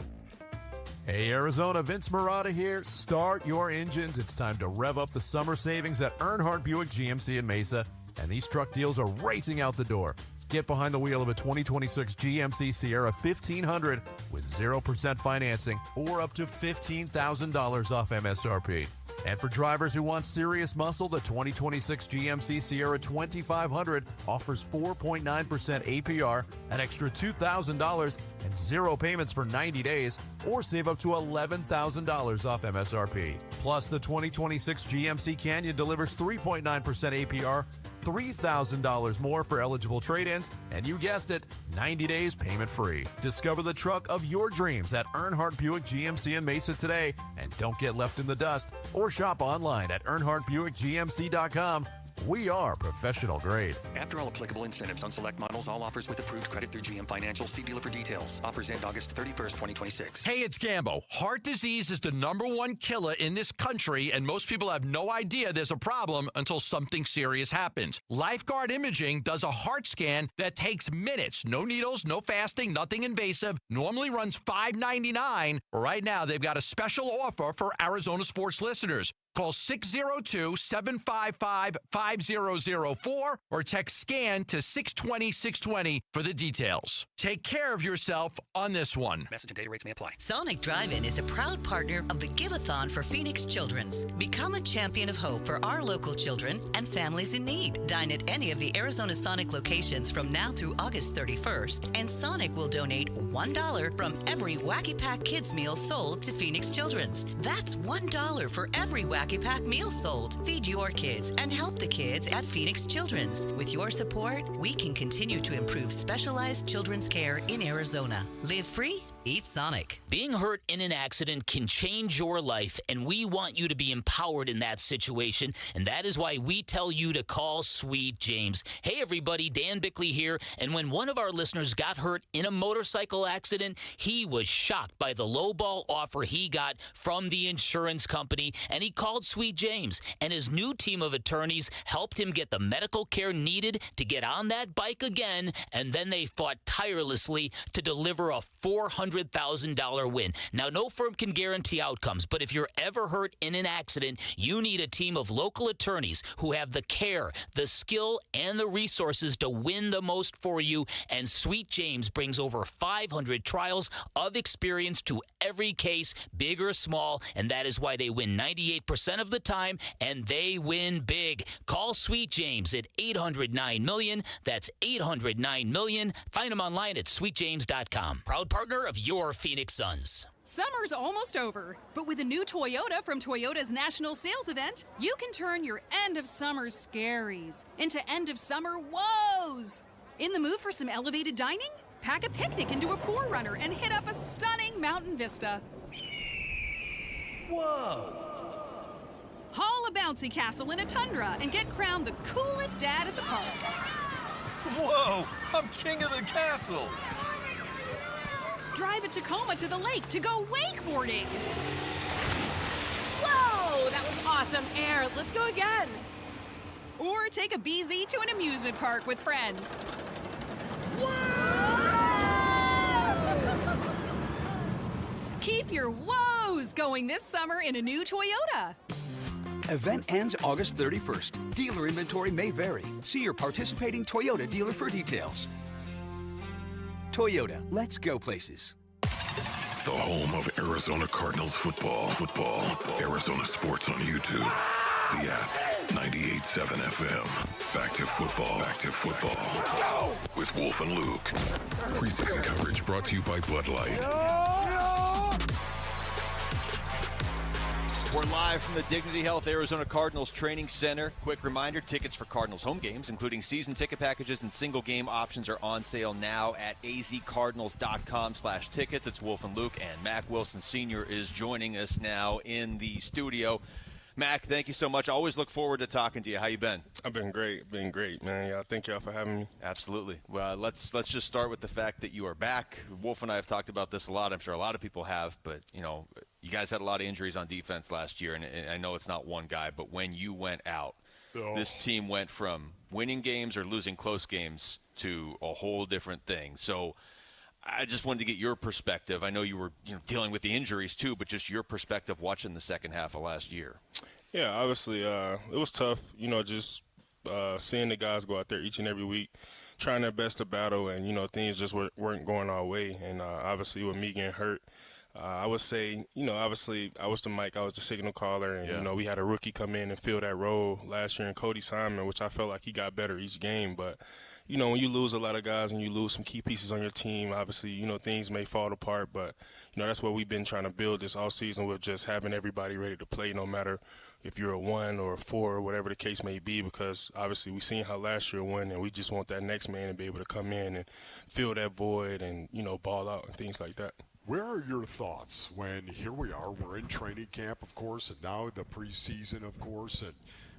Speaker 11: Hey Arizona, Vince Marotta here. Start your engines. It's time to rev up the summer savings at Earnhardt Buick GMC in Mesa, and these truck deals are racing out the door. Get behind the wheel of a 2026 GMC Sierra 1500 with 0% financing or up to $15,000 off MSRP. And for drivers who want serious muscle, the 2026 GMC Sierra 2500 offers 4.9% APR, an extra $2,000, and 0 payments for 90 days, or save up to $11,000 off MSRP. Plus, the 2026 GMC Canyon delivers 3.9% APR, $3,000 more for eligible trade-ins, and you guessed it, 90 days payment-free. Discover the truck of your dreams at Earnhardt Buick GMC in Mesa today, and don't get left in the dust, or shop online at EarnhardtBuickGMC.com. We are professional grade.
Speaker 1: After all applicable incentives on select models, all offers with approved credit through GM Financial. See dealer for details. Offers end August 31st, 2026.
Speaker 8: Hey, it's Gambo. Heart disease is the #1 killer in this country, and most people have no idea there's a problem until something serious happens. Lifeguard Imaging does a heart scan that takes minutes. No needles, no fasting, nothing invasive. Normally runs $5.99. Right now, they've got a special offer for Arizona sports listeners. Call 602-755-5004 or text SCAN to 620-620 for the details. Take care of yourself on this one.
Speaker 1: Message and data rates may apply.
Speaker 12: Sonic Drive-In is a proud partner of the Give-a-thon for Phoenix Children's. Become a champion of hope for our local children and families in need. Dine at any of the Arizona Sonic locations from now through August 31st, and Sonic will donate $1 from every Wacky Pack Kids meal sold to Phoenix Children's. That's $1 for every Wacky Pack meal sold. Feed your kids and help the kids at Phoenix Children's. With your support, we can continue to improve specialized children's care in Arizona. Live free, eat Sonic.
Speaker 13: Being hurt in an accident can change your life, and we want you to be empowered in that situation, and that is why we tell you to call Sweet James. Hey everybody, Dan Bickley here, and when one of our listeners got hurt in a motorcycle accident, he was shocked by the lowball offer he got from the insurance company, and he called Sweet James, and his new team of attorneys helped him get the medical care needed to get on that bike again, and then they fought tirelessly to deliver a $400,000 win. Now, no firm can guarantee outcomes, but if you're ever hurt in an accident, you need a team of local attorneys who have the care, the skill, and the resources to win the most for you, and Sweet James brings over 500 trials of experience to every case, big or small, and that is why they win 98% of the time, and they win big. Call Sweet James at 800-9-MILLION. That's 800-9-MILLION. Find them online at sweetjames.com. Proud partner of your Phoenix Suns.
Speaker 14: Summer's almost over, but with a new Toyota from Toyota's National Sales Event, you can turn your end of summer scaries into end of summer woes. In the mood for some elevated dining? Pack a picnic into a 4Runner and hit up a stunning mountain vista.
Speaker 15: Whoa!
Speaker 14: Haul a bouncy castle in a Tundra and get crowned the coolest dad at the park.
Speaker 15: Whoa! I'm king of the castle!
Speaker 14: Drive a Tacoma to the lake to go wakeboarding.
Speaker 17: Whoa! That was awesome air. Let's go again.
Speaker 14: Or take a BZ to an amusement park with friends. Keep your woes going this summer in a new Toyota.
Speaker 18: Event ends August 31st. Dealer inventory may vary. See your participating Toyota dealer for details. Toyota, let's go places.
Speaker 5: The home of Arizona Cardinals football. Arizona Sports on YouTube. The app, 98.7 FM. Back to football. With Wolf and Luke. Preseason coverage brought to you by Bud Light.
Speaker 6: We're live from the Dignity Health Arizona Cardinals Training Center. Quick reminder, tickets for Cardinals home games, including season ticket packages and single game options, are on sale now at azcardinals.com/tickets. It's Wolf and Luke, and Mac Wilson Sr. is joining us now in the studio. Mac, thank you so much. I always look forward to talking to you. How you been?
Speaker 19: I've been great, man. Yeah, thank y'all for having me.
Speaker 6: Absolutely. Well, let's just start with the fact that you are back. Wolf and I have talked about this a lot. I'm sure a lot of people have, but you guys had a lot of injuries on defense last year, and I know it's not one guy, but when you went out, this team went from winning games or losing close games to a whole different thing. So I just wanted to get your perspective. I know you were dealing with the injuries too, but just your perspective watching the second half of last year.
Speaker 19: Yeah, obviously it was tough, just seeing the guys go out there each and every week, trying their best to battle, and, things just weren't going our way. And obviously with me getting hurt, I would say, obviously I was the mic, I was the signal caller, and, we had a rookie come in and fill that role last year in Cody Simon, which I felt like he got better each game. But, when you lose a lot of guys and you lose some key pieces on your team, obviously, things may fall apart. But, that's what we've been trying to build this offseason with just having everybody ready to play, no matter if you're a 1 or a 4 or whatever the case may be, because obviously we've seen how last year went, and we just want that next man to be able to come in and fill that void and, ball out and things like that.
Speaker 10: Where are your thoughts when here we are, we're in training camp, of course, and now the preseason, of course, and,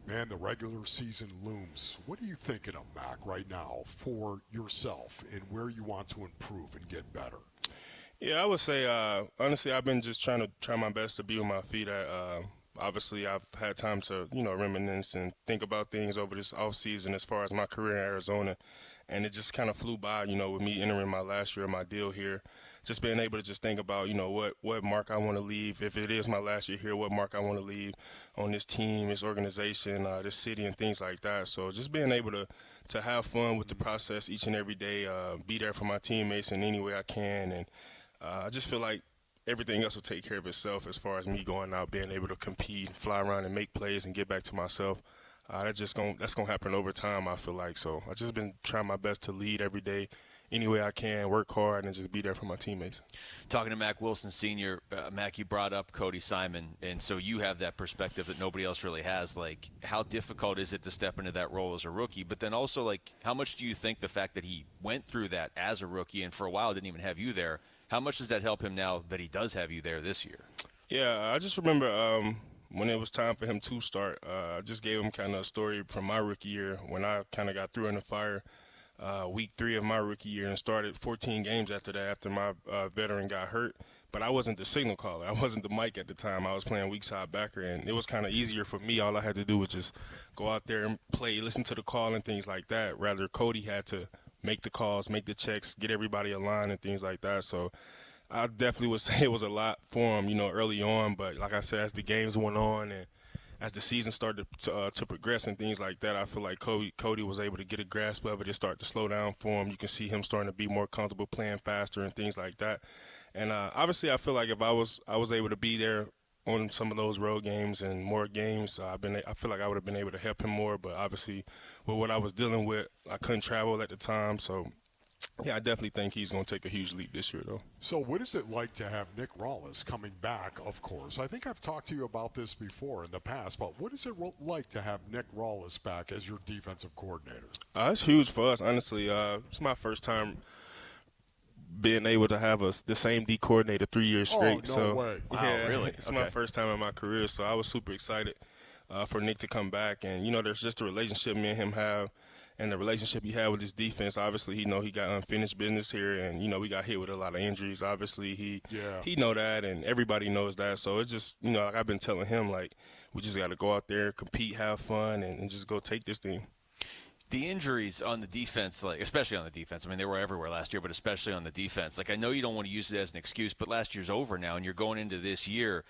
Speaker 10: man, the regular season looms. What are you thinking of, Mac, right now for yourself and where you want to improve and get better?
Speaker 19: Yeah, I would say, honestly, I've been just trying my best to be on my feet. Obviously, I've had time to, reminisce and think about things over this offseason as far as my career in Arizona. And it just kind of flew by, with me entering my last year of my deal here. Just being able to just think about, what mark I want to leave. If it is my last year here, what mark I want to leave on this team, this organization, this city, and things like that. So just being able to have fun with the process each and every day, be there for my teammates in any way I can. And I just feel like everything else will take care of itself as far as me going out, being able to compete, fly around and make plays and get back to myself. That's going to happen over time, I feel like. So I've just been trying my best to lead every day any way I can, work hard, and just be there for my teammates.
Speaker 6: Talking to Mac Wilson Sr., Mac, you brought up Cody Simon, and so you have that perspective that nobody else really has. Like, how difficult is it to step into that role as a rookie? But then also, like, how much do you think the fact that he went through that as a rookie and for a while didn't even have you there, how much does that help him now that he does have you there this year? Yeah,
Speaker 19: I just remember when it was time for him to start, I just gave him kind of a story from my rookie year when I kind of got through in the fire week 3 of my rookie year and started 14 games after that after my veteran got hurt. But I wasn't the signal caller. I wasn't the mic at the time. I was playing weak side backer, and it was kind of easier for me. All I had to do was just go out there and play, listen to the call and things like that. Rather, Cody had to make the calls, make the checks, get everybody aligned and things like that. So I definitely would say it was a lot for him, early on. But like I said, as the games went on and as the season started to progress and things like that, I feel like Cody was able to get a grasp of it. It started to slow down for him. You can see him starting to be more comfortable playing faster and things like that. And obviously, I feel like if I was able to be there on some of those road games and more games, I feel like I would have been able to help him more. But obviously, with what I was dealing with, I couldn't travel at the time, so. Yeah, I definitely think he's going to take a huge leap this year, though.
Speaker 10: So what is it like to have Nick Rawlis coming back, of course? I think I've talked to you about this before in the past, but what is it like to have Nick Rawlis back as your defensive coordinator?
Speaker 19: It's huge for us, honestly. It's my first time being able to have the same D coordinator 3 years straight.
Speaker 10: Oh, no way.
Speaker 19: Wow, yeah, really? It's my first time in my career, so I was super excited for Nick to come back. And, there's just a relationship me and him have. And the relationship he had with his defense, obviously, he got unfinished business here, and we got hit with a lot of injuries. Obviously, he know that, and everybody knows that. So it's just, like I've been telling him, like, we just got to go out there, compete, have fun, and just go take this thing.
Speaker 6: The injuries on the defense, like especially on the defense, I mean, they were everywhere last year, but especially on the defense. Like, I know you don't want to use it as an excuse, but last year's over now, and you're going into this year.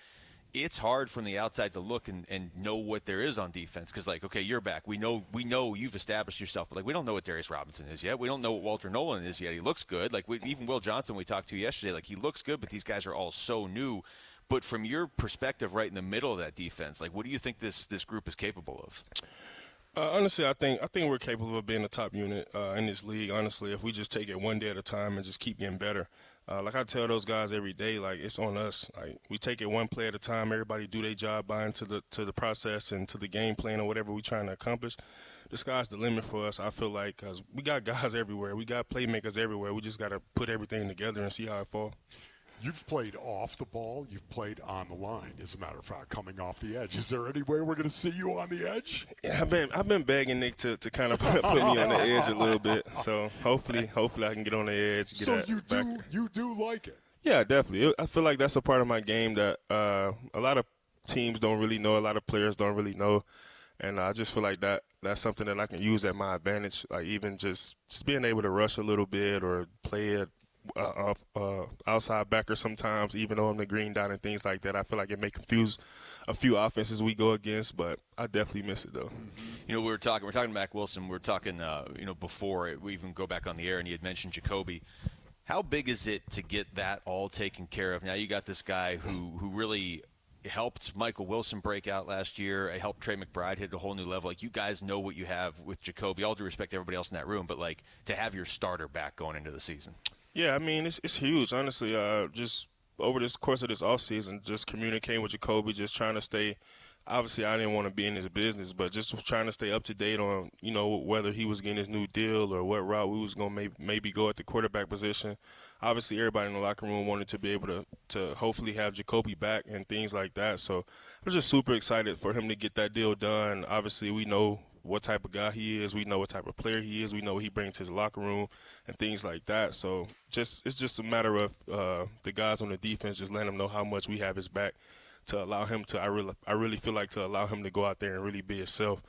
Speaker 6: It's hard from the outside to look and know what there is on defense because, like, okay, you're back. We know you've established yourself, but, like, we don't know what Darius Robinson is yet. We don't know what Walter Nolan is yet. He looks good. Like, even Will Johnson we talked to yesterday, like, he looks good, but these guys are all so new. But from your perspective right in the middle of that defense, like, what do you think this group is capable of?
Speaker 19: Honestly, I think we're capable of being a top unit in this league, honestly, if we just take it one day at a time and just keep getting better. like I tell those guys every day, like it's on us. Like we take it one play at a time. Everybody do their job, buy into the process and to the game plan or whatever we're trying to accomplish. The sky's the limit for us. I feel like because we got guys everywhere, we got playmakers everywhere. We just got to put everything together and see how it falls.
Speaker 10: You've played off the ball. You've played on the line, as a matter of fact, coming off the edge. Is there any way we're going to see you on the edge?
Speaker 19: Yeah, I've been begging Nick to kind of put me on the edge a little bit. So hopefully I can get on the edge. Get
Speaker 10: so you do like it?
Speaker 19: Yeah, definitely. I feel like that's a part of my game that a lot of teams don't really know. A lot of players don't really know. And I just feel like that's something that I can use at my advantage. Like even just being able to rush a little bit or play it outside backer sometimes, even though I'm the green dot and things like that. I feel like it may confuse a few offenses we go against, but I definitely miss it though.
Speaker 6: You know, we're talking to Mac Wilson. We're talking, before we even go back on the air, and he had mentioned Jacoby. How big is it to get that all taken care of? Now you got this guy who really helped Michael Wilson break out last year. It helped Trey McBride hit a whole new level. Like, you guys know what you have with Jacoby. All due respect to everybody else in that room, but like to have your starter back going into the season.
Speaker 19: Yeah, I mean, it's huge, honestly. Just over this course of this offseason, just communicating with Jacoby, just trying to stay. Obviously, I didn't want to be in his business, but just trying to stay up to date on, whether he was getting his new deal or what route we was going to maybe go at the quarterback position. Obviously, everybody in the locker room wanted to be able to hopefully have Jacoby back and things like that. So I was just super excited for him to get that deal done. Obviously, we know what type of guy he is. We know what type of player he is. We know what he brings to the locker room and things like that. So it's just a matter of the guys on the defense just letting him know how much we have his back to allow him to – I really feel like to allow him to go out there and really be himself.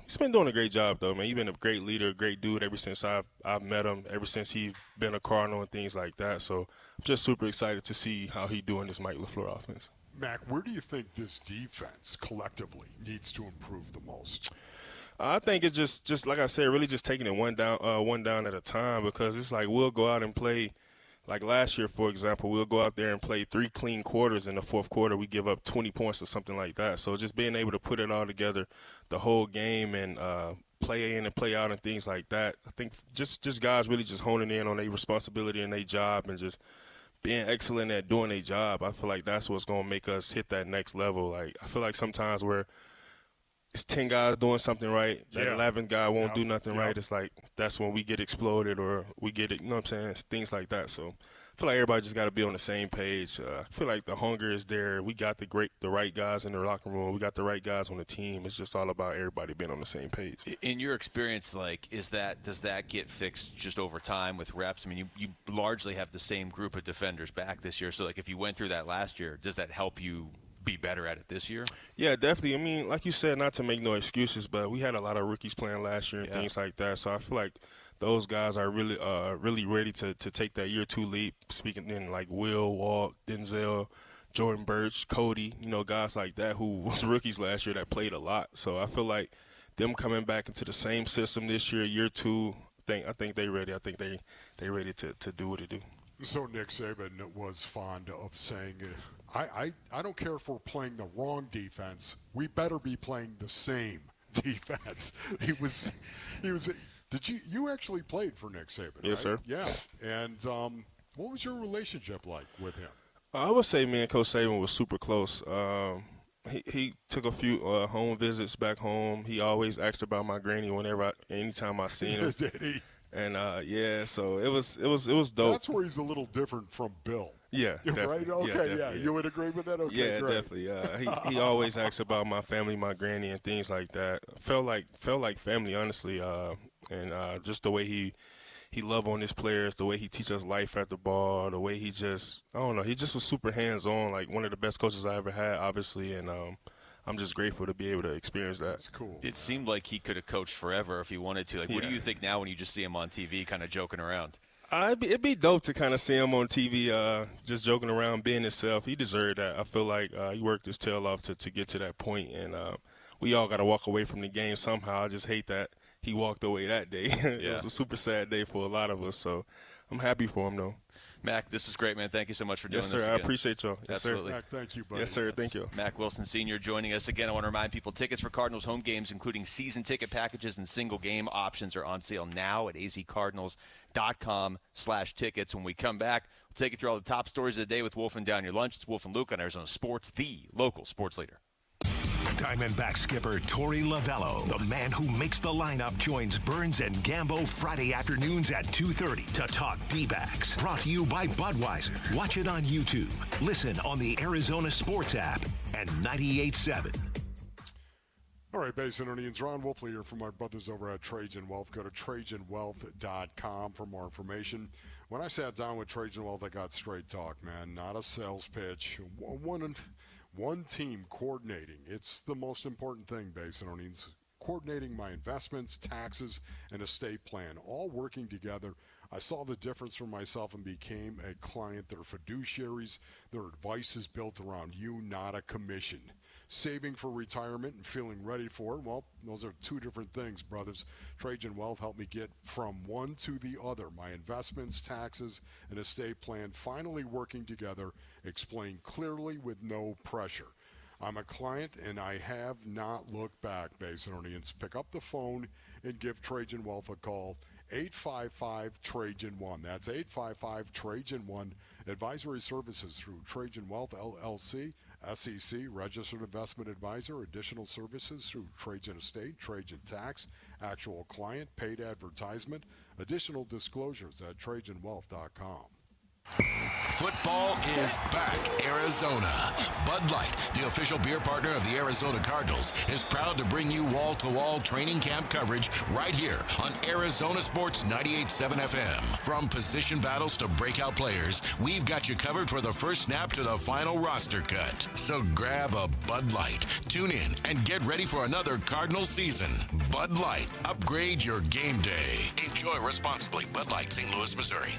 Speaker 19: He's been doing a great job, though, man. He's been a great leader, a great dude ever since I've met him, ever since he's been a Cardinal and things like that. So I'm just super excited to see how he's doing this Mike LaFleur offense.
Speaker 10: Mac, where do you think this defense collectively needs to improve the most?
Speaker 19: I think it's just like I said, really just taking it one down at a time, because it's like we'll go out and play. Like last year, for example, we'll go out there and play 3 clean quarters. In the fourth quarter, we give up 20 points or something like that. So just being able to put it all together the whole game and play in and play out and things like that, I think just guys really just honing in on their responsibility and their job and just being excellent at doing their job. I feel like that's what's going to make us hit that next level. Like, I feel like sometimes it's 10 guys doing something right, that 11th guy won't do nothing right. It's like that's when we get exploded or we get it, you know what I'm saying, things like that. So I feel like everybody just got to be on the same page. I feel like the hunger is there. We got the right guys in the locker room. We got the right guys on the team. It's just all about everybody being on the same page.
Speaker 6: In your experience, like, does that get fixed just over time with reps? I mean, you largely have the same group of defenders back this year. So, like, if you went through that last year, does that help you be better at it this year?
Speaker 19: Yeah, definitely. I mean, like you said, not to make no excuses, but we had a lot of rookies playing last year and things like that. So I feel like those guys are really ready to take that year 2 leap. Speaking in like Will, Walt, Denzel, Jordan Birch, Cody, guys like that who was rookies last year that played a lot. So I feel like them coming back into the same system this year 2, I think they ready. I think they ready to do what they do.
Speaker 10: So Nick Saban was fond of saying, I don't care if we're playing the wrong defense. We better be playing the same defense. He was. Did you actually played for Nick Saban?
Speaker 19: Yes,
Speaker 10: right?
Speaker 19: sir.
Speaker 10: Yeah. And what was your relationship like with him?
Speaker 19: I would say me and Coach Saban was super close. He took a few home visits back home. He always asked about my granny anytime I seen him.
Speaker 10: Did he?
Speaker 19: And so it was dope.
Speaker 10: That's where he's a little different from Bill.
Speaker 19: Yeah,
Speaker 10: right. Okay, yeah. You would agree with that? Okay,
Speaker 19: yeah,
Speaker 10: great.
Speaker 19: definitely. He always asks about my family, my granny, and things like that. Felt like family, honestly. And just the way he loved on his players, the way he teaches us life at the ball, the way he just was super hands-on. Like one of the best coaches I ever had, obviously, and I'm just grateful to be able to experience that.
Speaker 10: That's cool.
Speaker 6: It seemed like he could have coached forever if he wanted to. Like, what do you think now when you just see him on TV kind of joking around?
Speaker 19: It'd be dope to kind of see him on TV just joking around, being himself. He deserved that. I feel like he worked his tail off to get to that point, and we all got to walk away from the game somehow. I just hate that he walked away that day. It was a super sad day for a lot of us, so I'm happy for him, though.
Speaker 6: Mac, this is great, man. Thank you so much for doing
Speaker 19: yes,
Speaker 6: this
Speaker 19: sir.
Speaker 6: again.
Speaker 19: I appreciate y'all. Yes,
Speaker 6: Absolutely.
Speaker 19: Sir.
Speaker 10: Mac, thank you, buddy.
Speaker 19: Yes, sir. Thank you.
Speaker 6: Mac Wilson Sr. joining us again. I want to remind people tickets for Cardinals home games, including season ticket packages and single game options, are on sale now at azcardinals.com/tickets. When we come back, we'll take you through all the top stories of the day with Wolf and Down Your Lunch. It's Wolf and Luke on Arizona Sports, the local sports leader.
Speaker 9: Diamondback skipper Torey Lovello, the man who makes the lineup, joins Burns and Gambo Friday afternoons at 2:30 to talk D-backs. Brought to you by Budweiser. Watch it on YouTube. Listen on the Arizona Sports app and 98.7.
Speaker 10: All right, Basinonians, Ron Wolfley here from our brothers over at Trajan Wealth. Go to TrajanWealth.com for more information. When I sat down with Trajan Wealth, I got straight talk, man. Not a sales pitch. One team coordinating. It's the most important thing, Basinonians. Coordinating my investments, taxes, and estate plan, all working together. I saw the difference for myself and became a client. They're fiduciaries. Their advice is built around you, not a commission. Saving for retirement and feeling ready for it, well, those are two different things, brothers. Trajan Wealth helped me get from one to the other. My investments, taxes, and estate plan finally working together, explained clearly with no pressure. I'm a client, and I have not looked back, Basinonians. Pick up the phone and give Trajan Wealth a call. 855-TRAJAN-1. That's 855-TRAJAN-1. Advisory services through Trajan Wealth, LLC, SEC, Registered Investment Advisor. Additional services through Trajan Estate, Trajan Tax, Actual Client, Paid Advertisement. Additional disclosures at TrajanWealth.com.
Speaker 20: Football is back, Arizona. Bud Light, the official beer partner of the Arizona Cardinals, is proud to bring you wall-to-wall training camp coverage right here on Arizona Sports 98.7 FM. From position battles to breakout players, we've got you covered for the first snap to the final roster cut. So grab a Bud Light, tune in, and get ready for another Cardinals season. Bud Light, upgrade your game day. Enjoy responsibly. Bud Light, St. Louis, Missouri.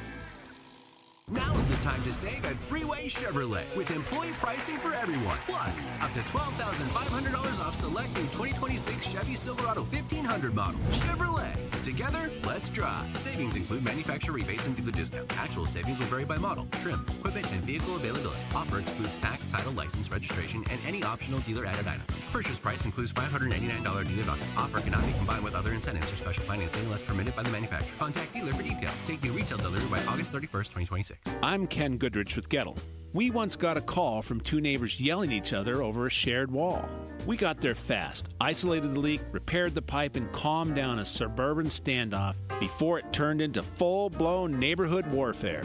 Speaker 21: Now's the time to save at Freeway Chevrolet with employee pricing for everyone. Plus, up to $12,500 off select new 2026 Chevy Silverado 1500 model. Chevrolet. Together, let's drive. Savings include manufacturer rebates and dealer discount. Actual savings will vary by model, trim, equipment, and vehicle availability. Offer excludes tax, title, license, registration, and any optional dealer-added items. Purchase price includes $589 dealer value. Offer cannot be combined with other incentives or special financing unless permitted by the manufacturer. Contact dealer for details. Take new retail delivery by August 31st, 2026.
Speaker 22: I'm Ken Goodrich with Gettle. We once got a call from two neighbors yelling at each other over a shared wall. We got there fast, isolated the leak, repaired the pipe, and calmed down a suburban standoff before it turned into full-blown neighborhood warfare.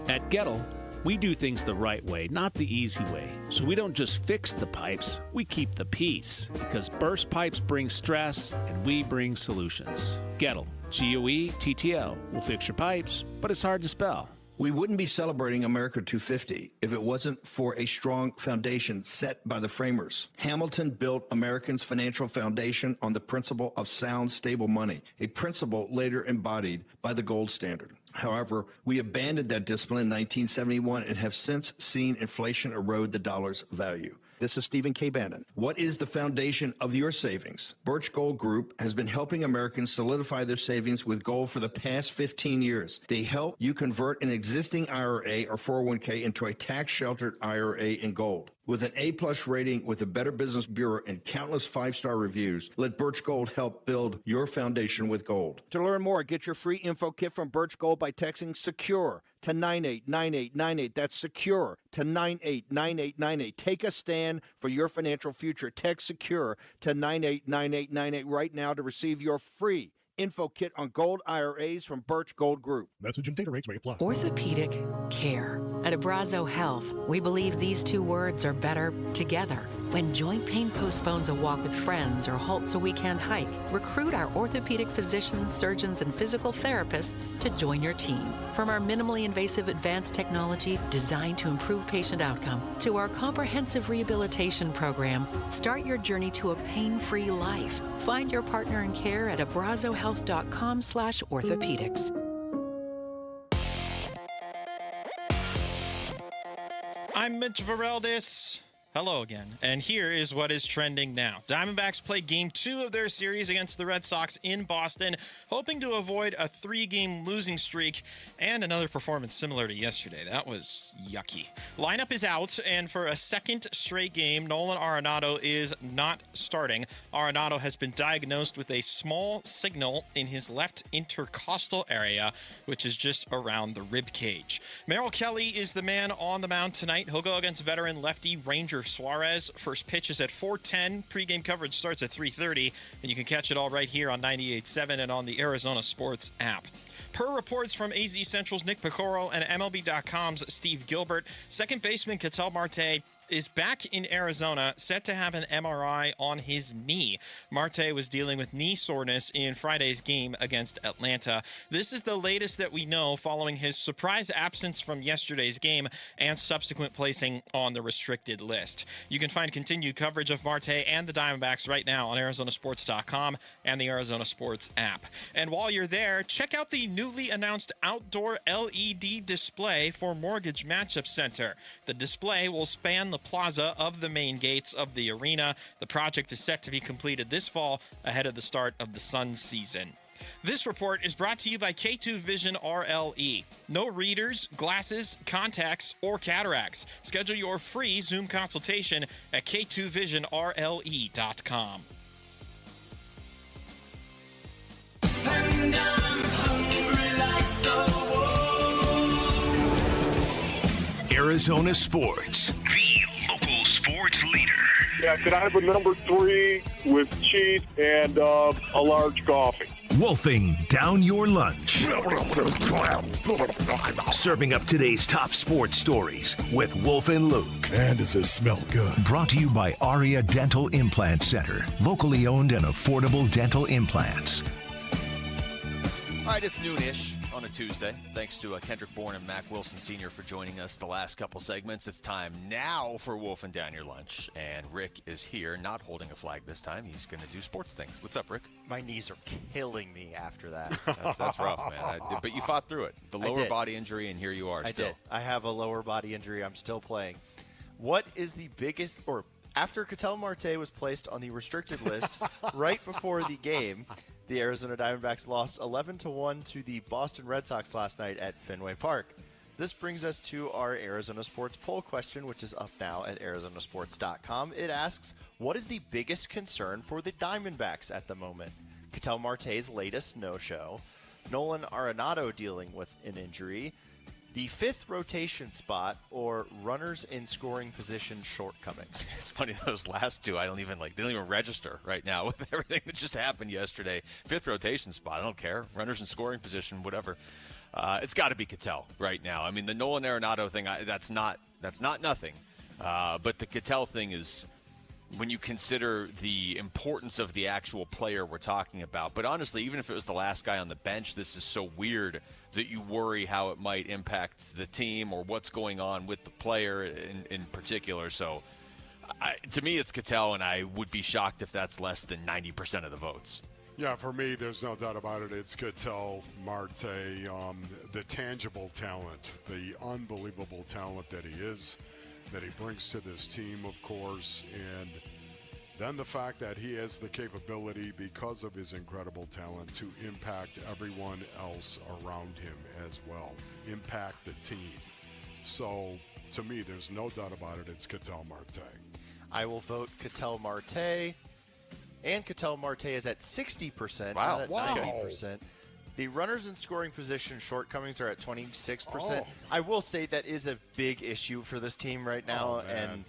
Speaker 22: At Gettle, we do things the right way, not the easy way. So we don't just fix the pipes, we keep the peace. Because burst pipes bring stress, and we bring solutions. Gettle, G-O-E-T-T-L. We'll fix your pipes, but it's hard to spell.
Speaker 23: We wouldn't be celebrating America 250 if it wasn't for a strong foundation set by the framers. Hamilton built Americans' financial foundation on the principle of sound, stable money, a principle later embodied by the gold standard. However, we abandoned that discipline in 1971 and have since seen inflation erode the dollar's value. This is Stephen K. Bannon. What is the foundation of your savings? Birch Gold Group has been helping Americans solidify their savings with gold for the past 15 years. They help you convert an existing IRA or 401k into a tax-sheltered IRA in gold. With an A-plus rating with the Better Business Bureau and countless five-star reviews, let Birch Gold help build your foundation with gold. To learn more, get your free info kit from Birch Gold by texting SECURE to 989898. That's SECURE to 989898. Take a stand for your financial future. Text SECURE to 989898 right now to receive your free info kit on gold IRAs from Birch Gold Group.
Speaker 9: Message and data rates may apply.
Speaker 24: Orthopedic care. At Abrazo Health, we believe these two words are better together. When joint pain postpones a walk with friends or halts a weekend hike, recruit our orthopedic physicians, surgeons, and physical therapists to join your team. From our minimally invasive advanced technology designed to improve patient outcome to our comprehensive rehabilitation program, start your journey to a pain-free life. Find your partner in care at abrazohealth.com/orthopedics.
Speaker 25: I'm Mitch Vareldis.
Speaker 3: Hello again, and here is what is trending now. Diamondbacks play Game 2 of their series against the Red Sox in Boston, hoping to avoid a 3-game losing streak and another performance similar to yesterday. That was yucky. Lineup is out, and for a second straight game, Nolan Arenado is not starting. Arenado has been diagnosed with a small signal in his left intercostal area, which is just around the rib cage. Merrill Kelly is the man on the mound tonight. He'll go against veteran lefty Ranger Suarez. First pitch is at 4:10. Pre-game coverage starts at 3:30, and you can catch it all right here on 98.7 and on the Arizona Sports app. Per reports from AZ Central's Nick Picoro and MLB.com's Steve Gilbert, second baseman Ketel Marte is back in Arizona, set to have an MRI on his knee. Marte was dealing with knee soreness in Friday's game against Atlanta. This is the latest that we know following his surprise absence from yesterday's game and subsequent placing on the restricted list. You can find continued coverage of Marte and the Diamondbacks right now on ArizonaSports.com and the Arizona Sports app. And while you're there, check out the newly announced outdoor LED display for Mortgage Matchup Center. The display will span the plaza of the main gates of the arena. The project is set to be completed this fall ahead of the start of the Suns season. This report is brought to you by K2 Vision RLE. No readers, glasses, contacts, or cataracts. Schedule your free Zoom consultation at k2visionrle.com.
Speaker 4: And I'm hungry like the wolf.
Speaker 9: Arizona Sports, the local sports leader.
Speaker 7: Yeah, could I have a number 3 with cheese and a large coffee?
Speaker 9: Wolfing down your lunch. Serving up today's top sports stories with Wolf and Luke.
Speaker 16: And does it smell good?
Speaker 9: Brought to you by Aria Dental Implant Center. Locally owned and affordable dental implants.
Speaker 6: All right, it's noonish on a Tuesday. Thanks to Kendrick Bourne and Mac Wilson Sr. for joining us the last couple segments. It's time now for Wolfing Down Your Lunch. And Rick is here, not holding a flag this time. He's going to do sports things. What's up, Rick?
Speaker 25: My knees are killing me after that.
Speaker 6: That's rough, man. But you fought through it. The lower body injury, and here you are still.
Speaker 25: I did. I have a lower body injury. I'm still playing. What is the biggest, or after Ketel Marte was placed on the restricted list right before the game, the Arizona Diamondbacks lost 11-1 to the Boston Red Sox last night at Fenway Park. This brings us to our Arizona Sports poll question, which is up now at ArizonaSports.com. It asks, what is the biggest concern for the Diamondbacks at the moment? Ketel Marte's latest no-show, Nolan Arenado dealing with an injury, the 5th rotation spot, or runners in scoring position shortcomings.
Speaker 6: It's funny, those last two, they don't even register right now with everything that just happened yesterday. 5th rotation spot, I don't care. Runners in scoring position, whatever. It's got to be Ketel right now. I mean, the Nolan Arenado thing, that's not nothing. But the Ketel thing is, when you consider the importance of the actual player we're talking about. But honestly, even if it was the last guy on the bench, this is so weird that you worry how it might impact the team or what's going on with the player in particular. So to me, it's Ketel, and I would be shocked if that's less than 90% of the votes.
Speaker 10: Yeah, for me, there's no doubt about it. It's Ketel Marte, the tangible talent, the unbelievable talent that he is, that he brings to this team, of course, and then the fact that he has the capability, because of his incredible talent, to impact everyone else around him as well, impact the team. So, to me, there's no doubt about it. It's Ketel Marte.
Speaker 25: I will vote Ketel Marte, and Ketel Marte is at 60%,
Speaker 6: wow.
Speaker 25: Not at 90%. The runners in scoring position shortcomings are at 26%.
Speaker 10: Oh.
Speaker 25: I will say that is a big issue for this team right now, and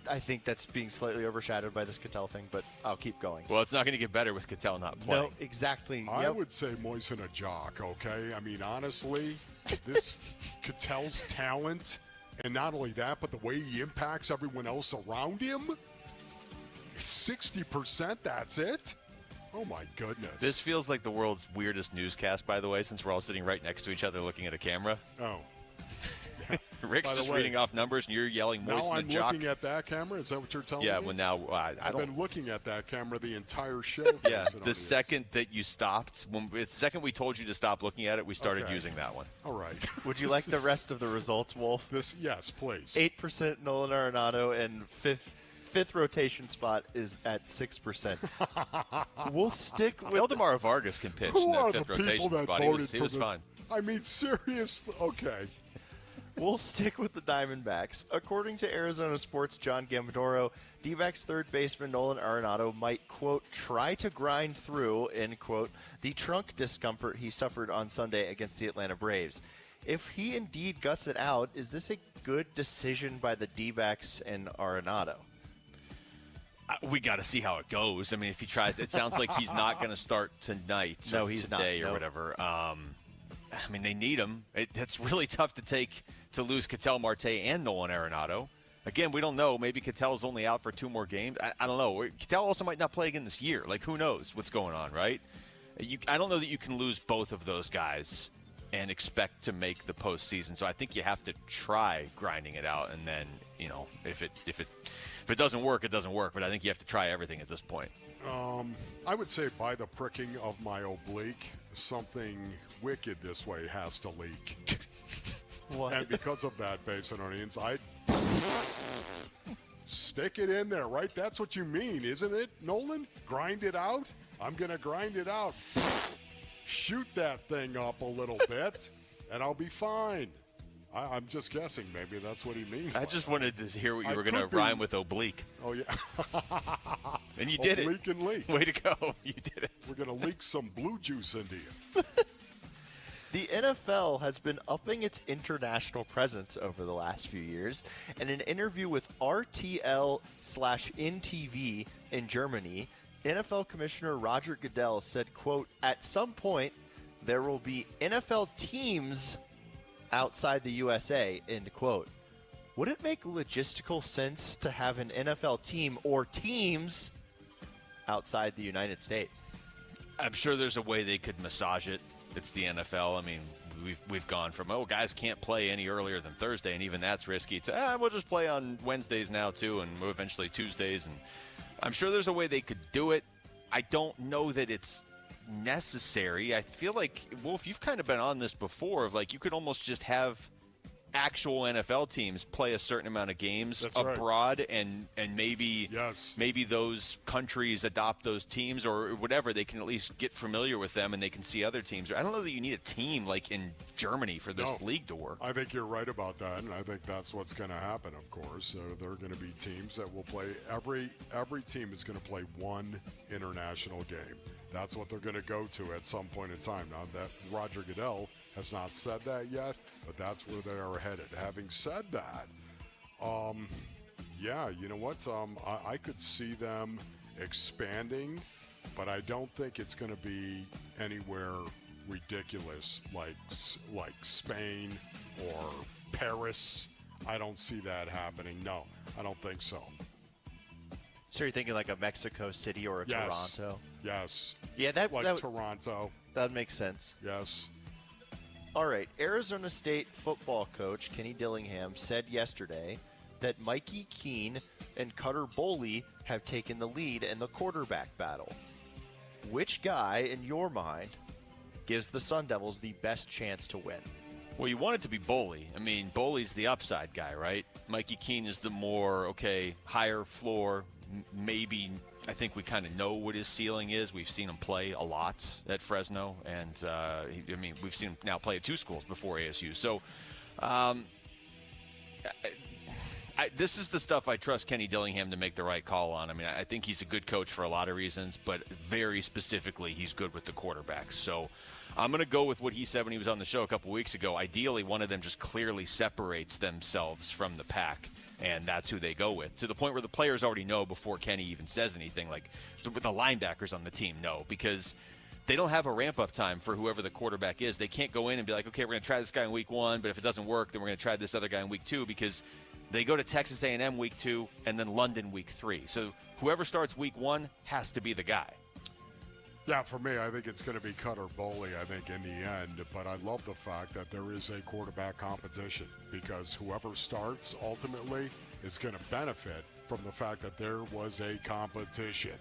Speaker 25: I think that's being slightly overshadowed by this Ketel thing, but I'll keep going.
Speaker 6: Well, it's not going to get better with Ketel not playing.
Speaker 25: No, exactly.
Speaker 10: I would say moisten a jock, okay? I mean, honestly, this Ketel's talent, and not only that, but the way he impacts everyone else around him, 60%, that's it? Oh, my goodness.
Speaker 6: This feels like the world's weirdest newscast, by the way, since we're all sitting right next to each other looking at a camera.
Speaker 10: Oh.
Speaker 6: Rick's
Speaker 10: By the
Speaker 6: just
Speaker 10: way,
Speaker 6: reading off numbers, and you're yelling
Speaker 10: now
Speaker 6: moisten
Speaker 10: I'm
Speaker 6: the jock.
Speaker 10: looking at that camera. Is that what you're telling
Speaker 6: Yeah,
Speaker 10: me?
Speaker 6: well, now
Speaker 10: I've been looking at that camera the entire show.
Speaker 6: Yeah, the second that you stopped, the second we told you to stop looking at it, we started using that one.
Speaker 10: All right.
Speaker 25: Would you like the rest of the results, Wolf?
Speaker 10: Yes, please.
Speaker 25: 8% Nolan Arenado, and fifth rotation spot is at 6%. We'll stick with
Speaker 6: Eldemar Vargas can pitch
Speaker 10: Who
Speaker 6: in
Speaker 10: are
Speaker 6: that
Speaker 10: the
Speaker 6: fifth
Speaker 10: people
Speaker 6: rotation
Speaker 10: that
Speaker 6: spot.
Speaker 10: voted
Speaker 6: He
Speaker 10: for
Speaker 6: was fine.
Speaker 10: I mean, seriously. Okay.
Speaker 25: We'll stick with the Diamondbacks. According to Arizona Sports' John Gambadoro, D-backs third baseman Nolan Arenado might, quote, try to grind through, end quote, the trunk discomfort he suffered on Sunday against the Atlanta Braves. If he indeed guts it out, is this a good decision by the D-backs and Arenado?
Speaker 6: We got to see how it goes. I mean, if he tries, it sounds like he's not going to start tonight
Speaker 25: No,
Speaker 6: or
Speaker 25: he's
Speaker 6: today
Speaker 25: not.
Speaker 6: or
Speaker 25: No.
Speaker 6: whatever. I mean, they need him. It's really tough to lose Ketel Marte and Nolan Arenado. Again, we don't know. Maybe Ketel's only out for 2 more games. I don't know. Ketel also might not play again this year. Like, who knows what's going on, right? I don't know that you can lose both of those guys and expect to make the postseason. So I think you have to try grinding it out, and then, you know, if it doesn't work, it doesn't work. But I think you have to try everything at this point.
Speaker 10: I would say by the pricking of my oblique, something wicked this way has to leak.
Speaker 25: What?
Speaker 10: And because of that, Basin Onions, I'd stick it in there, right? That's what you mean, isn't it, Nolan? Grind it out? I'm going to grind it out. Shoot that thing up a little bit, and I'll be fine. I'm just guessing. Maybe that's what he means.
Speaker 6: I just wanted to hear what you
Speaker 10: I
Speaker 6: were going to
Speaker 10: could be-
Speaker 6: rhyme with oblique.
Speaker 10: Oh, yeah.
Speaker 6: And you did it.
Speaker 10: Oblique and leak.
Speaker 6: Way to go. You did it.
Speaker 10: We're going to leak some blue juice into you.
Speaker 25: The NFL has been upping its international presence over the last few years. In an interview with RTL/NTV in Germany, NFL Commissioner Roger Goodell said, quote, at some point, there will be NFL teams outside the USA, end quote. Would it make logistical sense to have an NFL team or teams outside the United States?
Speaker 6: I'm sure there's a way they could massage it. It's the NFL. I mean, we've gone from, guys can't play any earlier than Thursday, and even that's risky, to, we'll just play on Wednesdays now, too, and eventually Tuesdays. And I'm sure there's a way they could do it. I don't know that it's necessary. I feel like, Wolf, you've kind of been on this before, of like you could almost just have actual NFL teams play a certain amount of games
Speaker 10: That's right.
Speaker 6: abroad, and maybe those countries adopt those teams or whatever. They can at least get familiar with them, and they can see other teams. I don't know that you need a team like in Germany for this league to work.
Speaker 10: I think you're right about that, and I think that's what's going to happen, of course. There are going to be teams that will play. Every team is going to play one international game. That's what they're going to go to at some point in time. Now, that Roger Goodell has not said that yet, but that's where they are headed. Having said that, yeah, you know what? I could see them expanding, but I don't think it's going to be anywhere ridiculous like Spain or Paris. I don't see that happening. No, I don't think so.
Speaker 25: So you're thinking like a Mexico City or a
Speaker 10: Yes.
Speaker 25: Toronto?
Speaker 10: Yes.
Speaker 25: Yeah, that
Speaker 10: Toronto.
Speaker 25: That makes sense.
Speaker 10: Yes.
Speaker 25: All right. Arizona State football coach Kenny Dillingham said yesterday that Mikey Keene and Cutter Boley have taken the lead in the quarterback battle. Which guy, in your mind, gives the Sun Devils the best chance to win?
Speaker 6: Well, you want it to be Boley. I mean, Boley's the upside guy, right? Mikey Keene is the more, higher floor, maybe. I think we kind of know what his ceiling is. We've seen him play a lot at Fresno, and we've seen him now play at 2 schools before ASU. So, this is the stuff I trust Kenny Dillingham to make the right call on. I mean, I think he's a good coach for a lot of reasons, but very specifically, he's good with the quarterbacks. So, I'm going to go with what he said when he was on the show a couple weeks ago. Ideally, one of them just clearly separates themselves from the pack, and that's who they go with, to the point where the players already know before Kenny even says anything. Like the linebackers on the team know, because they don't have a ramp-up time for whoever the quarterback is. They can't go in and be like, okay, we're going to try this guy in week 1, but if it doesn't work, then we're going to try this other guy in week 2, because they go to Texas A&M week 2 and then London week 3. So whoever starts week 1 has to be the guy.
Speaker 10: Yeah, for me, I think it's going to be Cutter Boley, I think, in the end. But I love the fact that there is a quarterback competition because whoever starts ultimately is going to benefit from the fact that there was a competition.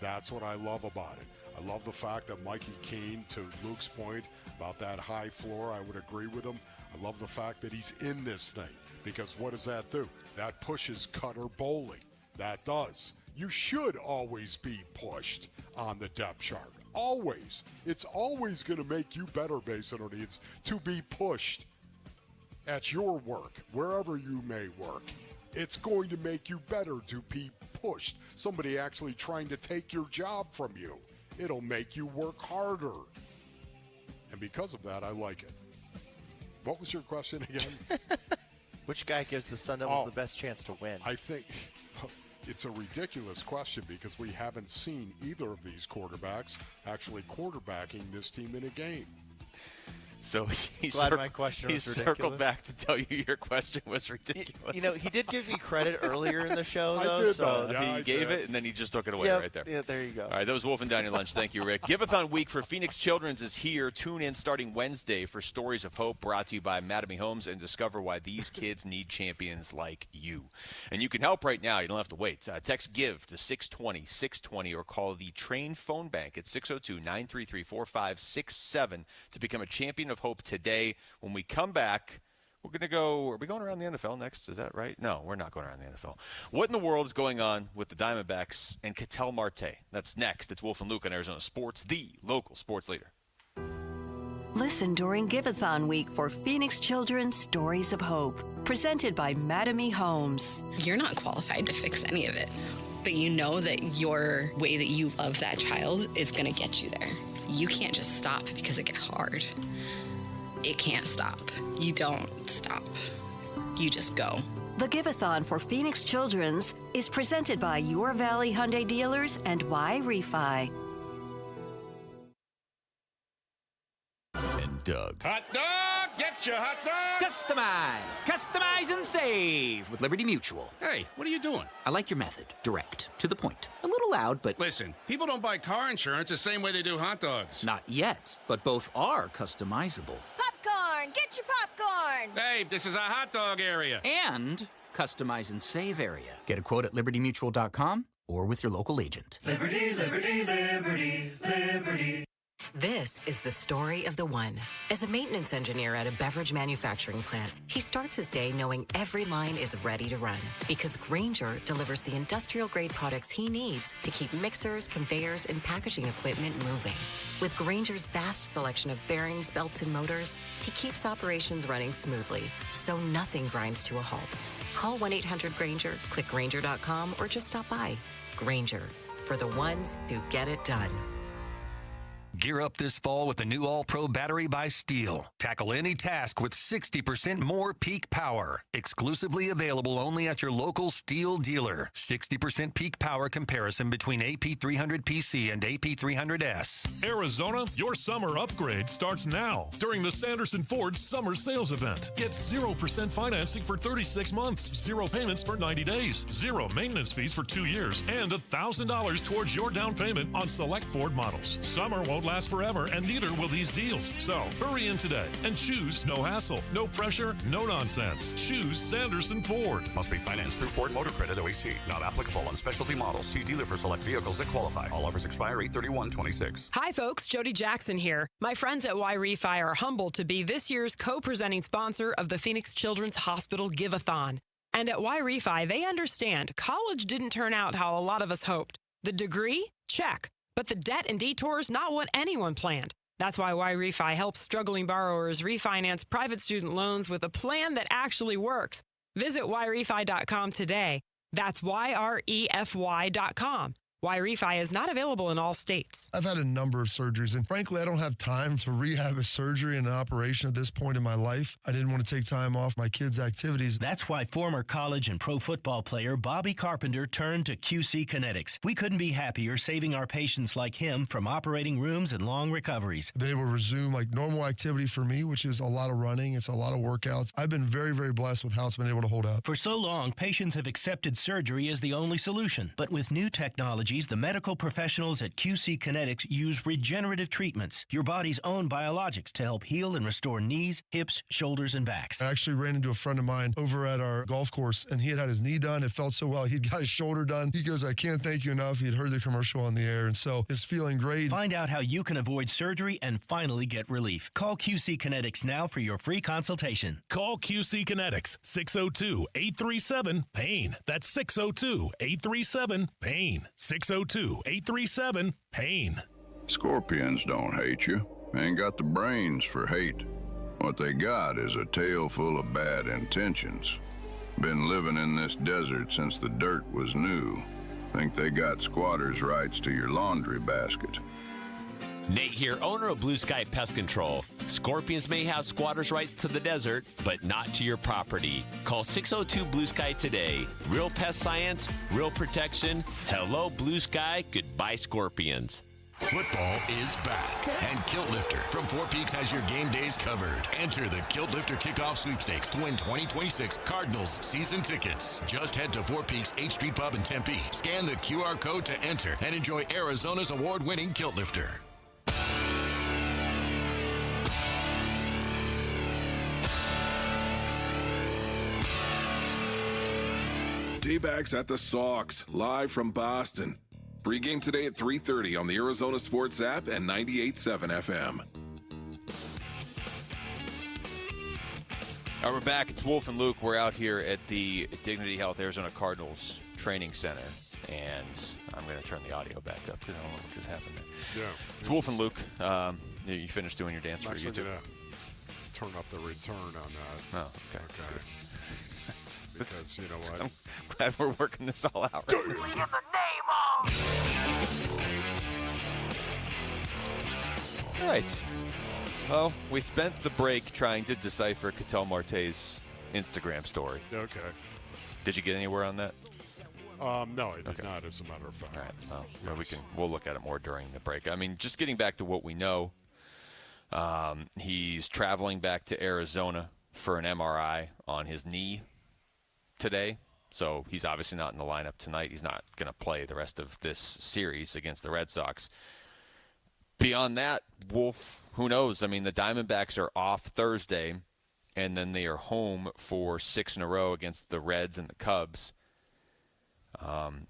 Speaker 10: That's what I love about it. I love the fact that Mikey Keene, to Luke's point about that high floor, I would agree with him. I love the fact that he's in this thing because what does that do? That pushes Cutter Boley. That does. You should always be pushed on the depth chart. Always. It's always going to make you better, Masononians, to be pushed at your work, wherever you may work. It's going to make you better to be pushed. Somebody actually trying to take your job from you. It'll make you work harder. And because of that, I like it. What was your question again?
Speaker 25: Which guy gives the Sun Devils the best chance to win?
Speaker 10: I think it's a ridiculous question because we haven't seen either of these quarterbacks actually quarterbacking this team in a game.
Speaker 6: So he
Speaker 25: my question was ridiculous.
Speaker 6: Circled back to tell you your question was ridiculous.
Speaker 25: You know, he did give me credit earlier in the show, though.
Speaker 10: I did,
Speaker 25: so
Speaker 10: yeah,
Speaker 6: he gave it, and then he just took it away right there.
Speaker 25: Yeah, there you go.
Speaker 6: All right, that was Wolf and Down Your Lunch. Thank you, Rick. Give-a-thon week for Phoenix Children's is here. Tune in starting Wednesday for Stories of Hope, brought to you by Mattamy Homes, and discover why these kids need champions like you. And you can help right now. You don't have to wait. Text GIVE to 620-620 or call the Train phone bank at 602-933-4567 to become a champion of hope today. When we come back, we're going to go – are we going around the NFL next? Is that right? No, we're not going around the NFL. What in the world is going on with the Diamondbacks and Ketel Marte? That's next. It's Wolf and Luke on Arizona Sports, the local sports leader.
Speaker 1: Listen during Give-a-thon week for Phoenix Children's Stories of Hope, presented by Mattamy Homes.
Speaker 2: You're not qualified to fix any of it, but you know that your way that you love that child is going to get you there. You can't just stop because it gets hard. It can't stop. You don't stop. You just go.
Speaker 1: The Give-a-thon for Phoenix Children's is presented by Your Valley Hyundai Dealers and Y Refi.
Speaker 20: And Doug.
Speaker 8: Hot dog! Get your hot dog!
Speaker 11: Customize and save with Liberty Mutual.
Speaker 8: Hey, what are you doing?
Speaker 11: I like your method. Direct. To the point. A little loud, but...
Speaker 8: Listen, people don't buy car insurance the same way they do hot dogs.
Speaker 11: Not yet, but both are customizable.
Speaker 16: Popcorn! Get your popcorn!
Speaker 8: Hey, this is a hot dog area.
Speaker 11: And customize and save area. Get a quote at libertymutual.com or with your local agent.
Speaker 4: Liberty, liberty, liberty, liberty.
Speaker 24: This is the story of the one. As a maintenance engineer at a beverage manufacturing plant, he starts his day knowing every line is ready to run because Grainger delivers the industrial-grade products he needs to keep mixers, conveyors, and packaging equipment moving. With Grainger's vast selection of bearings, belts, and motors, he keeps operations running smoothly, so nothing grinds to a halt. Call 1-800-GRAINGER, click Grainger.com, or just stop by. Grainger, for the ones who get it done.
Speaker 20: Gear up this fall with the new All-Pro battery by Steel. Tackle any task with 60% more peak power. Exclusively available only at your local Steel dealer. 60% peak power comparison between AP300PC and AP300S.
Speaker 26: Arizona, your summer upgrade starts now during the Sanderson Ford Summer Sales Event. Get 0% financing for 36 months, 0 payments for 90 days, 0 maintenance fees for 2 years, and $1,000 towards your down payment on select Ford models. Summer won't last forever, and neither will these deals. So hurry in today and choose no hassle, no pressure, no nonsense. Choose Sanderson Ford.
Speaker 27: Must be financed through Ford Motor Credit OEC. Not applicable on specialty models. See dealer for select vehicles that qualify. All offers expire 8/31/26.
Speaker 28: Hi, folks. Jody Jackson here. My friends at Y Refi are humbled to be this year's co-presenting sponsor of the Phoenix Children's Hospital Give-a-thon. And at Y Refi, they understand college didn't turn out how a lot of us hoped. The degree? Check. But the debt and detours, not what anyone planned. That's why Y Refi helps struggling borrowers refinance private student loans with a plan that actually works. Visit YRefi.com today. That's YREFY.com. Y Refi is not available in all states.
Speaker 29: I've had a number of surgeries, and frankly, I don't have time to rehab a surgery and an operation at this point in my life. I didn't want to take time off my kids' activities.
Speaker 30: That's why former college and pro football player Bobby Carpenter turned to QC Kinetics. We couldn't be happier saving our patients like him from operating rooms and long recoveries.
Speaker 29: I've been able to resume like normal activity for me, which is a lot of running. It's a lot of workouts. I've been very, very blessed with how it's been able to hold up.
Speaker 30: For so long, patients have accepted surgery as the only solution. But with new technology technologies, the medical professionals at QC Kinetics use regenerative treatments, your body's own biologics, to help heal and restore knees, hips, shoulders, and backs.
Speaker 29: I actually ran into a friend of mine over at our golf course, and he had his knee done. It felt so well. He'd got his shoulder done. He goes, I can't thank you enough. He'd heard the commercial on the air, and so it's feeling great.
Speaker 30: Find out how you can avoid surgery and finally get relief. Call QC Kinetics now for your free consultation.
Speaker 26: Call QC Kinetics, 602-837-PAIN. That's 602-837-PAIN. 602-837-PAIN.
Speaker 5: Scorpions don't hate you. Ain't got the brains for hate. What they got is a tail full of bad intentions. Been living in this desert since the dirt was new. Think they got squatters' rights to your laundry basket.
Speaker 12: Nate here, owner of Blue Sky Pest Control. Scorpions may have squatters' rights to the desert, but not to your property. Call 602 Blue Sky today. Real pest science, real protection. Hello, Blue Sky. Goodbye, Scorpions.
Speaker 20: Football is back, and Kilt Lifter from Four Peaks has your game days covered. Enter the Kilt Lifter Kickoff Sweepstakes to win 2026 Cardinals season tickets. Just head to Four Peaks 8th Street Pub in Tempe, scan the QR code to enter, and enjoy Arizona's award-winning Kilt Lifter.
Speaker 13: D-backs at the Sox, live from Boston. Pre-game today at 3:30 on the Arizona Sports app and 98.7 FM.
Speaker 6: All right, we're back. It's Wolf and Luke. We're out here at the Dignity Health Arizona Cardinals Training Center, and I'm going to turn the audio back up because I don't know what just happened there.
Speaker 10: Yeah.
Speaker 6: It's Wolf and Luke. You finished doing your dance for YouTube.
Speaker 10: Turn up the return on that.
Speaker 6: Oh, okay.
Speaker 10: Because you know what?
Speaker 6: I'm glad we're working this all out.
Speaker 10: Right?
Speaker 16: In the name of.
Speaker 6: All right. Well, we spent the break trying to decipher Ketel Marte's Instagram story.
Speaker 10: Okay.
Speaker 6: Did you get anywhere on that?
Speaker 10: No, I did not, as a matter of fact.
Speaker 6: All right. Well, we'll look at it more during the break. I mean, just getting back to what we know, he's traveling back to Arizona for an MRI on his knee today. So he's obviously not in the lineup tonight. He's not going to play the rest of this series against the Red Sox. Beyond that, Wolf, who knows? I mean, the Diamondbacks are off Thursday, and then they are home for 6 in a row against the Reds and the Cubs.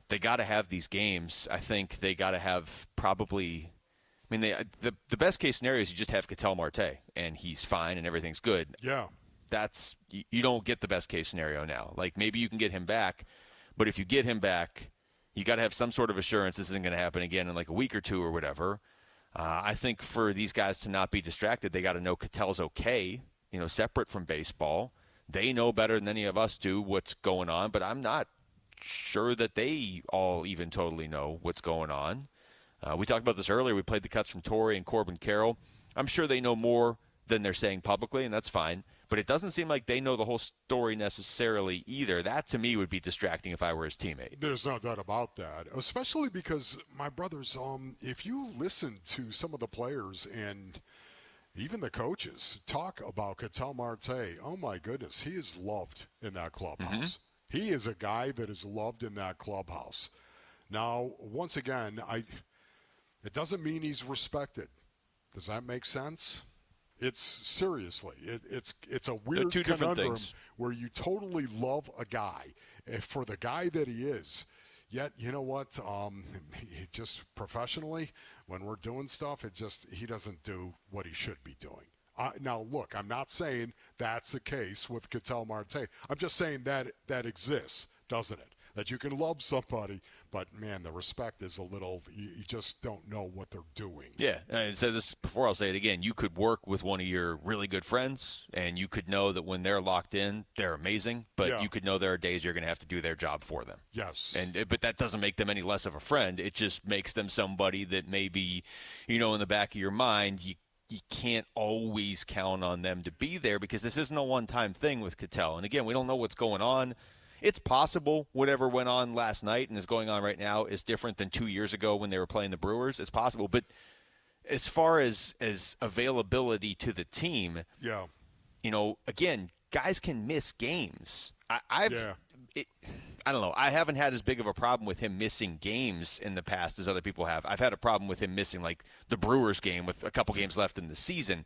Speaker 6: They got to have these games. I think they got to have probably – I mean, the best case scenario is you just have Ketel Marte, and he's fine and everything's good.
Speaker 10: Yeah.
Speaker 6: That's you don't get the best case scenario now. Like, maybe you can get him back, but if you get him back, you got to have some sort of assurance this isn't going to happen again in like a week or two or whatever. I think for these guys to not be distracted, they got to know Ketel's okay, separate from baseball. They know better than any of us do what's going on, but I'm not sure that they all even totally know what's going on. We talked about this earlier. We played the cuts from Torrey and Corbin Carroll. I'm sure they know more than they're saying publicly, and that's fine. But it doesn't seem like they know the whole story necessarily either. That, to me, would be distracting if I were his teammate.
Speaker 10: There's no doubt about that, especially because, my brothers, if you listen to some of the players and even the coaches talk about Ketel Marte, oh, my goodness, he is loved in that clubhouse. Mm-hmm. He is a guy that is loved in that clubhouse. Now, once again, it doesn't mean he's respected. Does that make sense? It's seriously, it's a weird conundrum where you totally love a guy for the guy that he is. Yet, you know what? Just professionally, when we're doing stuff, he doesn't do what he should be doing. Now, look, I'm not saying that's the case with Ketel Marte. I'm just saying that exists, doesn't it? That you can love somebody, but, man, the respect is a little – you just don't know what they're doing.
Speaker 6: Yeah, and I said this before, I'll say it again. You could work with one of your really good friends, and you could know that when they're locked in, they're amazing, but you could know there are days you're going to have to do their job for them.
Speaker 10: Yes.
Speaker 6: But that doesn't make them any less of a friend. It just makes them somebody that maybe, in the back of your mind, you can't always count on them to be there because this isn't a one-time thing with Ketel. And, again, we don't know what's going on. It's possible whatever went on last night and is going on right now is different than 2 years ago when they were playing the Brewers. It's possible. But as far as availability to the team, again, guys can miss games. I don't know. I haven't had as big of a problem with him missing games in the past as other people have. I've had a problem with him missing, like, the Brewers game with a couple games left in the season.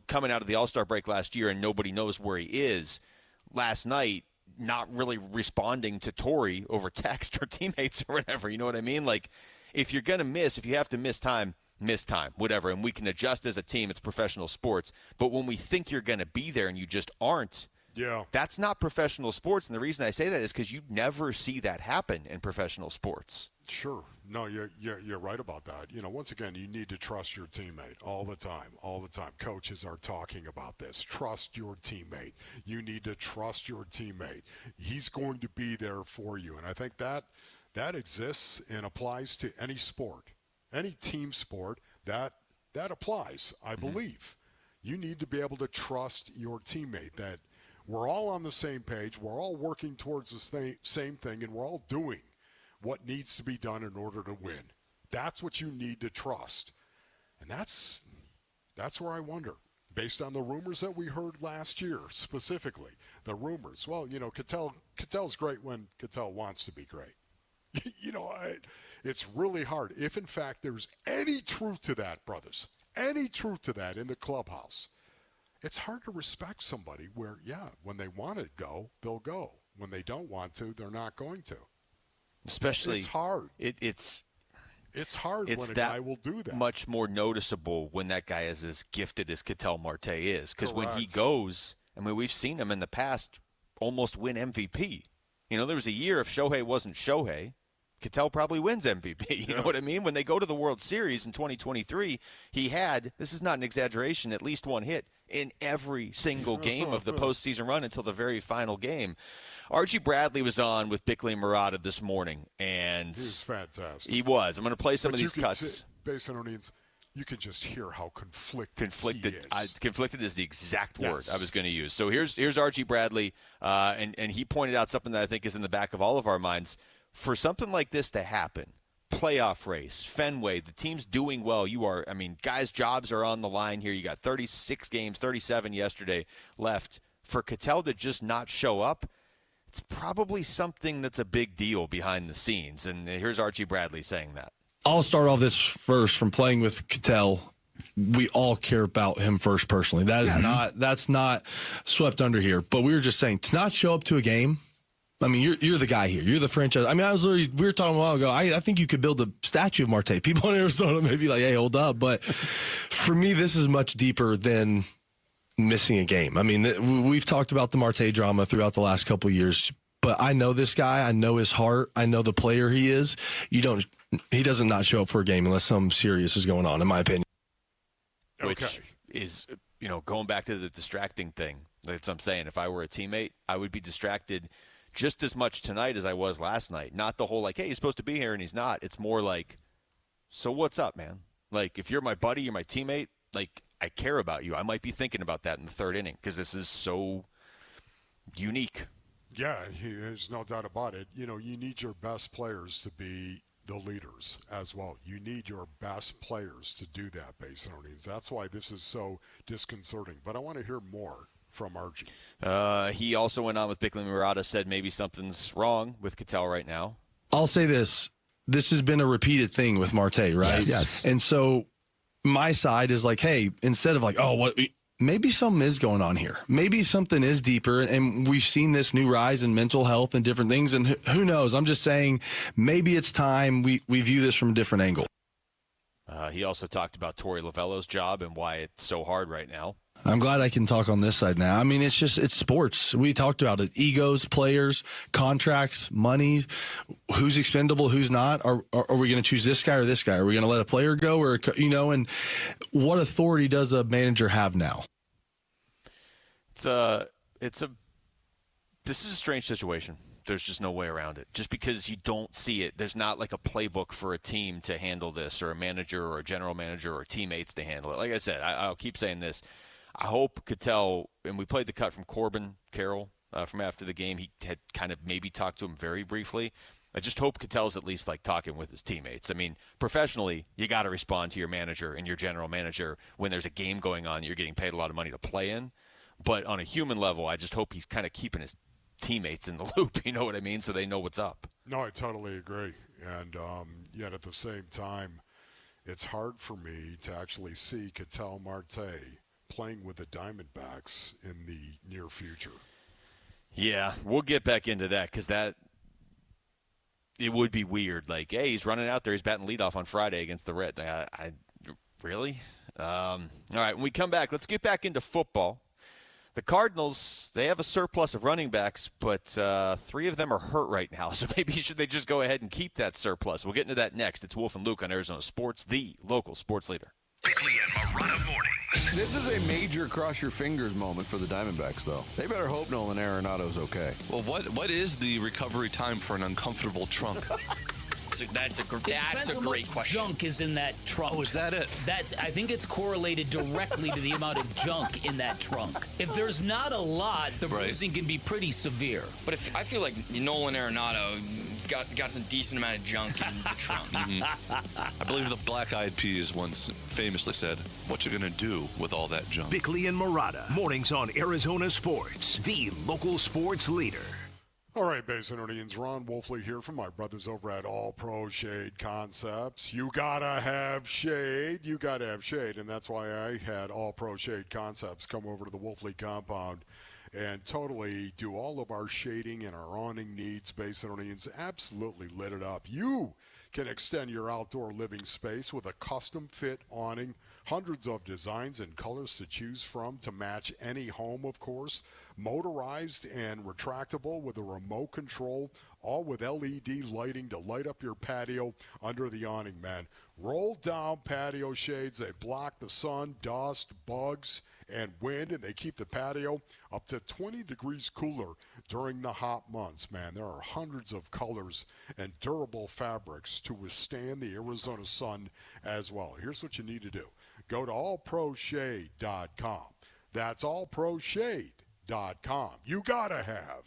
Speaker 6: Coming out of the All-Star break last year and nobody knows where he is. Last night, not really responding to Torrey over text or teammates or whatever. You know what I mean? Like, if you're going to miss, if you have to miss time, whatever. And we can adjust as a team. It's professional sports. But when we think you're going to be there and you just aren't, that's not professional sports. And the reason I say that is because you never see that happen in professional sports.
Speaker 10: Sure. No, you're right about that. Once again, you need to trust your teammate all the time. Coaches are talking about this. Trust your teammate. You need to trust your teammate. He's going to be there for you. And I think that exists and applies to any sport, any team sport. That applies, I believe. You need to be able to trust your teammate, that we're all on the same page, we're all working towards the same thing, and we're all doing what needs to be done in order to win. That's what you need to trust. And that's where I wonder, based on the rumors that we heard last year, specifically, the rumors. Well, Ketel's great when Ketel wants to be great. It's really hard. If, in fact, there's any truth to that, brothers, any truth to that in the clubhouse, it's hard to respect somebody where, when they want to go, they'll go. When they don't want to, they're not going to.
Speaker 6: Especially,
Speaker 10: it's hard.
Speaker 6: It's
Speaker 10: hard when a guy will do that.
Speaker 6: Much more noticeable when that guy is as gifted as Ketel Marte is. Because when he goes, we've seen him in the past almost win MVP. There was a year if Shohei wasn't Shohei, Ketel probably wins MVP. You know what I mean? When they go to the World Series in 2023, he had, this is not an exaggeration, at least one hit in every single game of the postseason run until the very final game. Archie Bradley was on with Bickley and Murata this morning, and
Speaker 10: he was fantastic.
Speaker 6: He was. I'm going to play some of these cuts.
Speaker 10: Based on O'Neill's, you can just hear how conflicted he is.
Speaker 6: Conflicted is the exact word I was going to use. So here's Archie Bradley, and he pointed out something that I think is in the back of all of our minds. For something like this to happen, playoff race, Fenway, the team's doing well. Guys' jobs are on the line here. You got 36 games, 37 yesterday left. For Ketel to just not show up, it's probably something that's a big deal behind the scenes. And here's Archie Bradley saying that.
Speaker 3: I'll start off this first from playing with Ketel. We all care about him first personally. That's not swept under here. But we were just saying, to not show up to a game, you're the guy here. You're the franchise. We were talking a while ago. I think you could build a statue of Marte. People in Arizona may be like, hey, hold up. But for me, this is much deeper than missing a game. We've talked about the Marte drama throughout the last couple of years, but I know this guy. I know his heart. I know the player he is. He doesn't not show up for a game unless something serious is going on, in my opinion.
Speaker 6: Which is, going back to the distracting thing. That's what I'm saying. If I were a teammate, I would be distracted just as much tonight as I was last night. Not the whole, hey, he's supposed to be here and he's not. It's more like, so what's up, man? If you're my buddy, you're my teammate, I care about you. I might be thinking about that in the third inning because this is so unique.
Speaker 10: Yeah, there's no doubt about it. You need your best players to be the leaders as well. You need your best players to do that, based on needs. That's why this is so disconcerting. But I want to hear more from Archie.
Speaker 6: He also went on with Bickley Murata, said maybe something's wrong with Ketel right now.
Speaker 3: I'll say this. This has been a repeated thing with Marte, right?
Speaker 6: Yes.
Speaker 3: And so my side is hey, instead of what, maybe something is going on here. Maybe something is deeper, and we've seen this new rise in mental health and different things, and who knows? I'm just saying maybe it's time we view this from a different angle.
Speaker 6: He also talked about Torey Lovello's job and why it's so hard right now.
Speaker 3: I'm glad I can talk on this side now. It's sports. We talked about it. Egos, players, contracts, money, who's expendable, who's not. Are we going to choose this guy or this guy? Are we going to let a player go? And what authority does a manager have now?
Speaker 6: This is a strange situation. There's just no way around it. Just because you don't see it, there's not a playbook for a team to handle this, or a manager or a general manager or teammates to handle it. Like I said, I'll keep saying this. I hope Ketel, and we played the cut from Corbin Carroll from after the game. He had kind of maybe talked to him very briefly. I just hope Ketel's at least talking with his teammates. Professionally, you got to respond to your manager and your general manager when there's a game going on that you're getting paid a lot of money to play in. But on a human level, I just hope he's kind of keeping his teammates in the loop. You know what I mean? So they know what's up.
Speaker 10: No, I totally agree. And yet at the same time, it's hard for me to actually see Ketel Marte playing with the Diamondbacks in the near future.
Speaker 6: Yeah, we'll get back into that because it would be weird. Like, hey, he's running out there. He's batting leadoff on Friday against the Reds. Really? All right, when we come back, let's get back into football. The Cardinals, they have a surplus of running backs, but 3 of them are hurt right now. So maybe should they just go ahead and keep that surplus? We'll get into that next. It's Wolf and Luke on Arizona Sports, the local sports leader.
Speaker 7: Bickley and Marotta mornings.
Speaker 5: This is a major cross your fingers moment for the Diamondbacks, though. They better hope Nolan Arenado's okay.
Speaker 9: Well, what is the recovery time for an uncomfortable trunk?
Speaker 14: That's a great question. Junk is in that trunk.
Speaker 9: Oh, is that it?
Speaker 14: I think it's correlated directly to the amount of junk in that trunk. If there's not a lot, the bruising can be pretty severe.
Speaker 15: But I feel like Nolan Arenado got some decent amount of junk in the trunk.
Speaker 9: I believe the Black Eyed Peas once famously said, "What you gonna do with all that junk?"
Speaker 7: Bickley and Marotta mornings on Arizona Sports, the local sports leader.
Speaker 10: All right, Basinonians, Ron Wolfley here from my brothers over at All Pro Shade Concepts. You gotta have shade. You gotta have shade, and that's why I had All Pro Shade Concepts come over to the Wolfley compound and totally do all of our shading and our awning needs. Basinonians absolutely lit it up. You can extend your outdoor living space with a custom fit awning. Hundreds of designs and colors to choose from to match any home, of course. Motorized and retractable with a remote control, all with LED lighting to light up your patio under the awning, man. Roll down patio shades. They block the sun, dust, bugs, and wind, and they keep the patio up to 20 degrees cooler during the hot months, man. There are hundreds of colors and durable fabrics to withstand the Arizona sun as well. Here's what you need to do. Go to allproshade.com. That's allproshade.com. You gotta have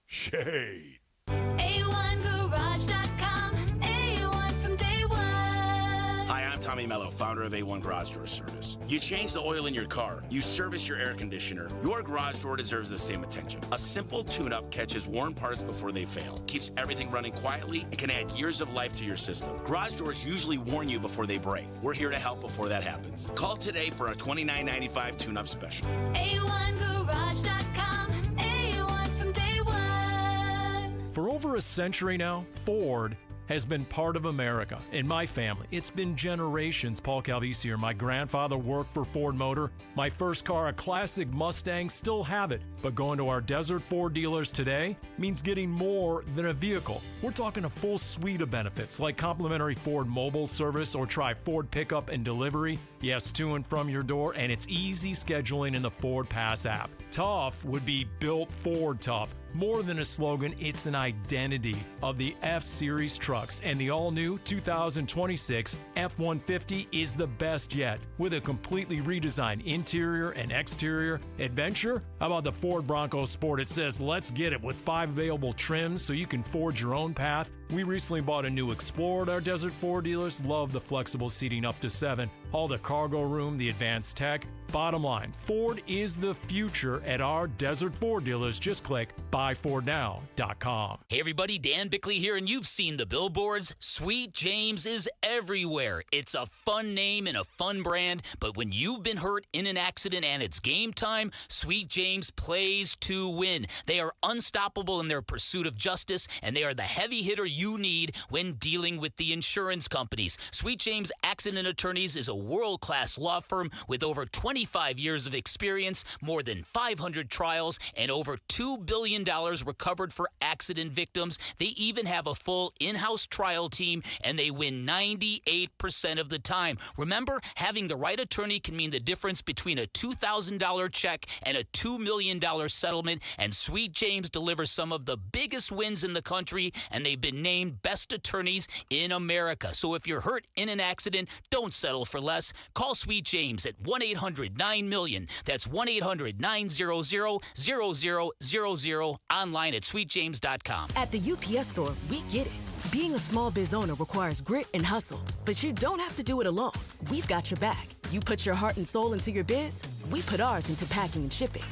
Speaker 10: shade.
Speaker 16: A1Garage.com. A1 from day one.
Speaker 17: Hi, I'm Tommy Mello, founder of A1 Garage Door Service. You change the oil in your car, you service your air conditioner, your garage door deserves the same attention. A simple tune-up catches worn parts before they fail, keeps everything running quietly, and can add years of life to your system. Garage doors usually warn you before they break. We're here to help before that happens. Call today for a $29.95 tune-up special.
Speaker 16: A1Garage.com. A1 from day one.
Speaker 18: For over a century now, Ford has been part of America. In my family, it's been generations. Paul Calvisi here. My grandfather worked for Ford Motor. My first car, a classic Mustang, still have it. But going to our Desert Ford dealers today means getting more than a vehicle. We're talking a full suite of benefits like complimentary Ford mobile service or try Ford pickup and delivery. Yes, to and from your door, and it's easy scheduling in the Ford Pass app. Tough would be built Ford tough. More than a slogan, it's an identity of the F-Series trucks, and the all-new 2026 F-150 is the best yet. With a completely redesigned interior and exterior adventure, how about the Ford Bronco Sport? It says, let's get it, with 5 available trims so you can forge your own path. We recently bought a new Explorer at our Desert Ford dealers. Love the flexible seating up to 7. All the cargo room, the advanced tech. Bottom line, Ford is the future at our Desert Ford dealers. Just click buyfordnow.com.
Speaker 14: Hey everybody, Dan Bickley here, and you've seen the billboards. Sweet James is everywhere. It's a fun name and a fun brand, but when you've been hurt in an accident and it's game time, Sweet James plays to win. They are unstoppable in their pursuit of justice, and they are the heavy hitter you need when dealing with the insurance companies. Sweet James Accident Attorneys is a world-class law firm with over 25 years of experience, more than 500 trials, and over $2 billion recovered for accident victims. They even have a full in-house trial team, and they win 98% of the time. Remember, having the right attorney can mean the difference between a $2,000 check and a $2 million settlement, and Sweet James delivers some of the biggest wins in the country, and they've been named best attorneys in America. So if you're hurt in an accident, don't settle for less. Call Sweet James at 1-800-9-MILLION. That's 1-800-900-0000, online at sweetjames.com.
Speaker 19: At the UPS store, we get it. Being a small biz owner requires grit and hustle, but you don't have to do it alone. We've got your back. You put your heart and soul into your biz, we put ours into packing and shipping.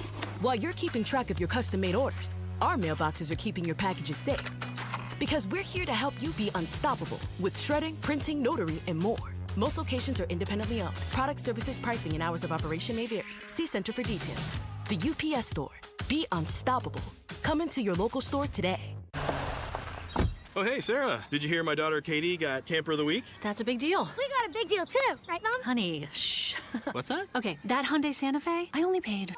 Speaker 19: While you're keeping track of your custom-made orders, our mailboxes are keeping your packages safe. Because we're here to help you be unstoppable with shredding, printing, notary, and more. Most locations are independently owned. Product, services, pricing, and hours of operation may vary. See Center for details. The UPS Store. Be unstoppable. Come into your local store today.
Speaker 1: Oh, hey, Sarah. Did you hear my daughter Katie got Camper of the Week?
Speaker 2: That's a big deal.
Speaker 4: We got a big deal too, right, Mom?
Speaker 2: Honey, shh.
Speaker 1: What's that?
Speaker 2: Okay, that Hyundai Santa Fe, I only paid.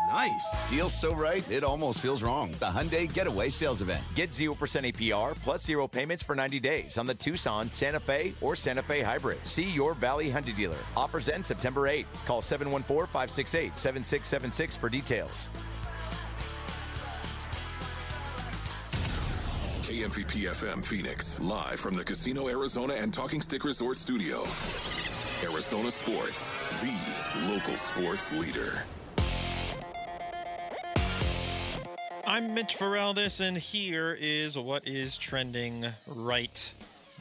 Speaker 1: Nice.
Speaker 8: Deal's so right, it almost feels wrong. The Hyundai Getaway Sales Event. Get 0% APR plus 0 payments for 90 days on the Tucson, Santa Fe, or Santa Fe Hybrid. See your Valley Hyundai dealer. Offers end September 8th. Call 714-568-7676 for details.
Speaker 13: KMVP FM Phoenix, live from the Casino Arizona and Talking Stick Resort Studio. Arizona Sports, the local sports leader.
Speaker 11: I'm Mitch Ferraldis, and here is what is trending right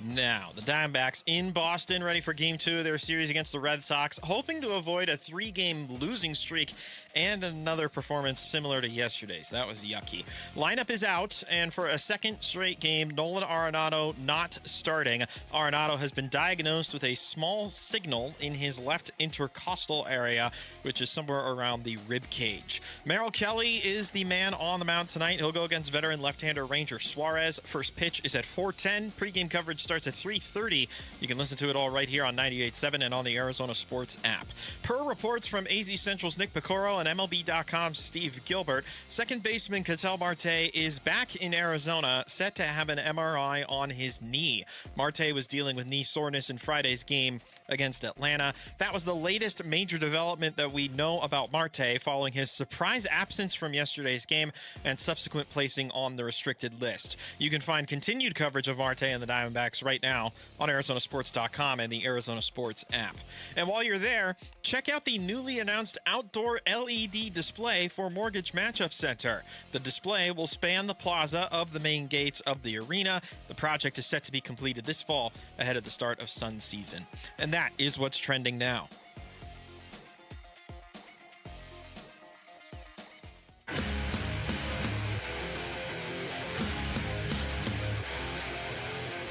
Speaker 11: now. The Diamondbacks in Boston, ready for Game 2 of their series against the Red Sox, hoping to avoid a 3-game losing streak and another performance similar to yesterday's. That was yucky. Lineup is out, and for a second straight game, Nolan Arenado not starting. Arenado has been diagnosed with a small signal in his left intercostal area, which is somewhere around the rib cage. Merrill Kelly is the man on the mound tonight. He'll go against veteran left-hander Ranger Suarez. First pitch is at 4:10. Pre-game coverage starts at 3:30. You can listen to it all right here on 98.7 and on the Arizona Sports app. Per reports from AZ Central's Nick Piccolo and MLB.com's Steve Gilbert, second baseman Ketel Marte is back in Arizona, set to have an MRI on his knee. Marte was dealing with knee soreness in Friday's game against Atlanta. That was the latest major development that we know about Marte following his surprise absence from yesterday's game and subsequent placing on the restricted list. You can find continued coverage of Marte and the Diamondbacks right now on ArizonaSports.com and the Arizona Sports app. And while you're there, check out the newly announced outdoor LED display for Mortgage Matchup Center. The display will span the plaza of the main gates of the arena. The project is set to be completed this fall ahead of the start of Sun season. And that is what's trending now.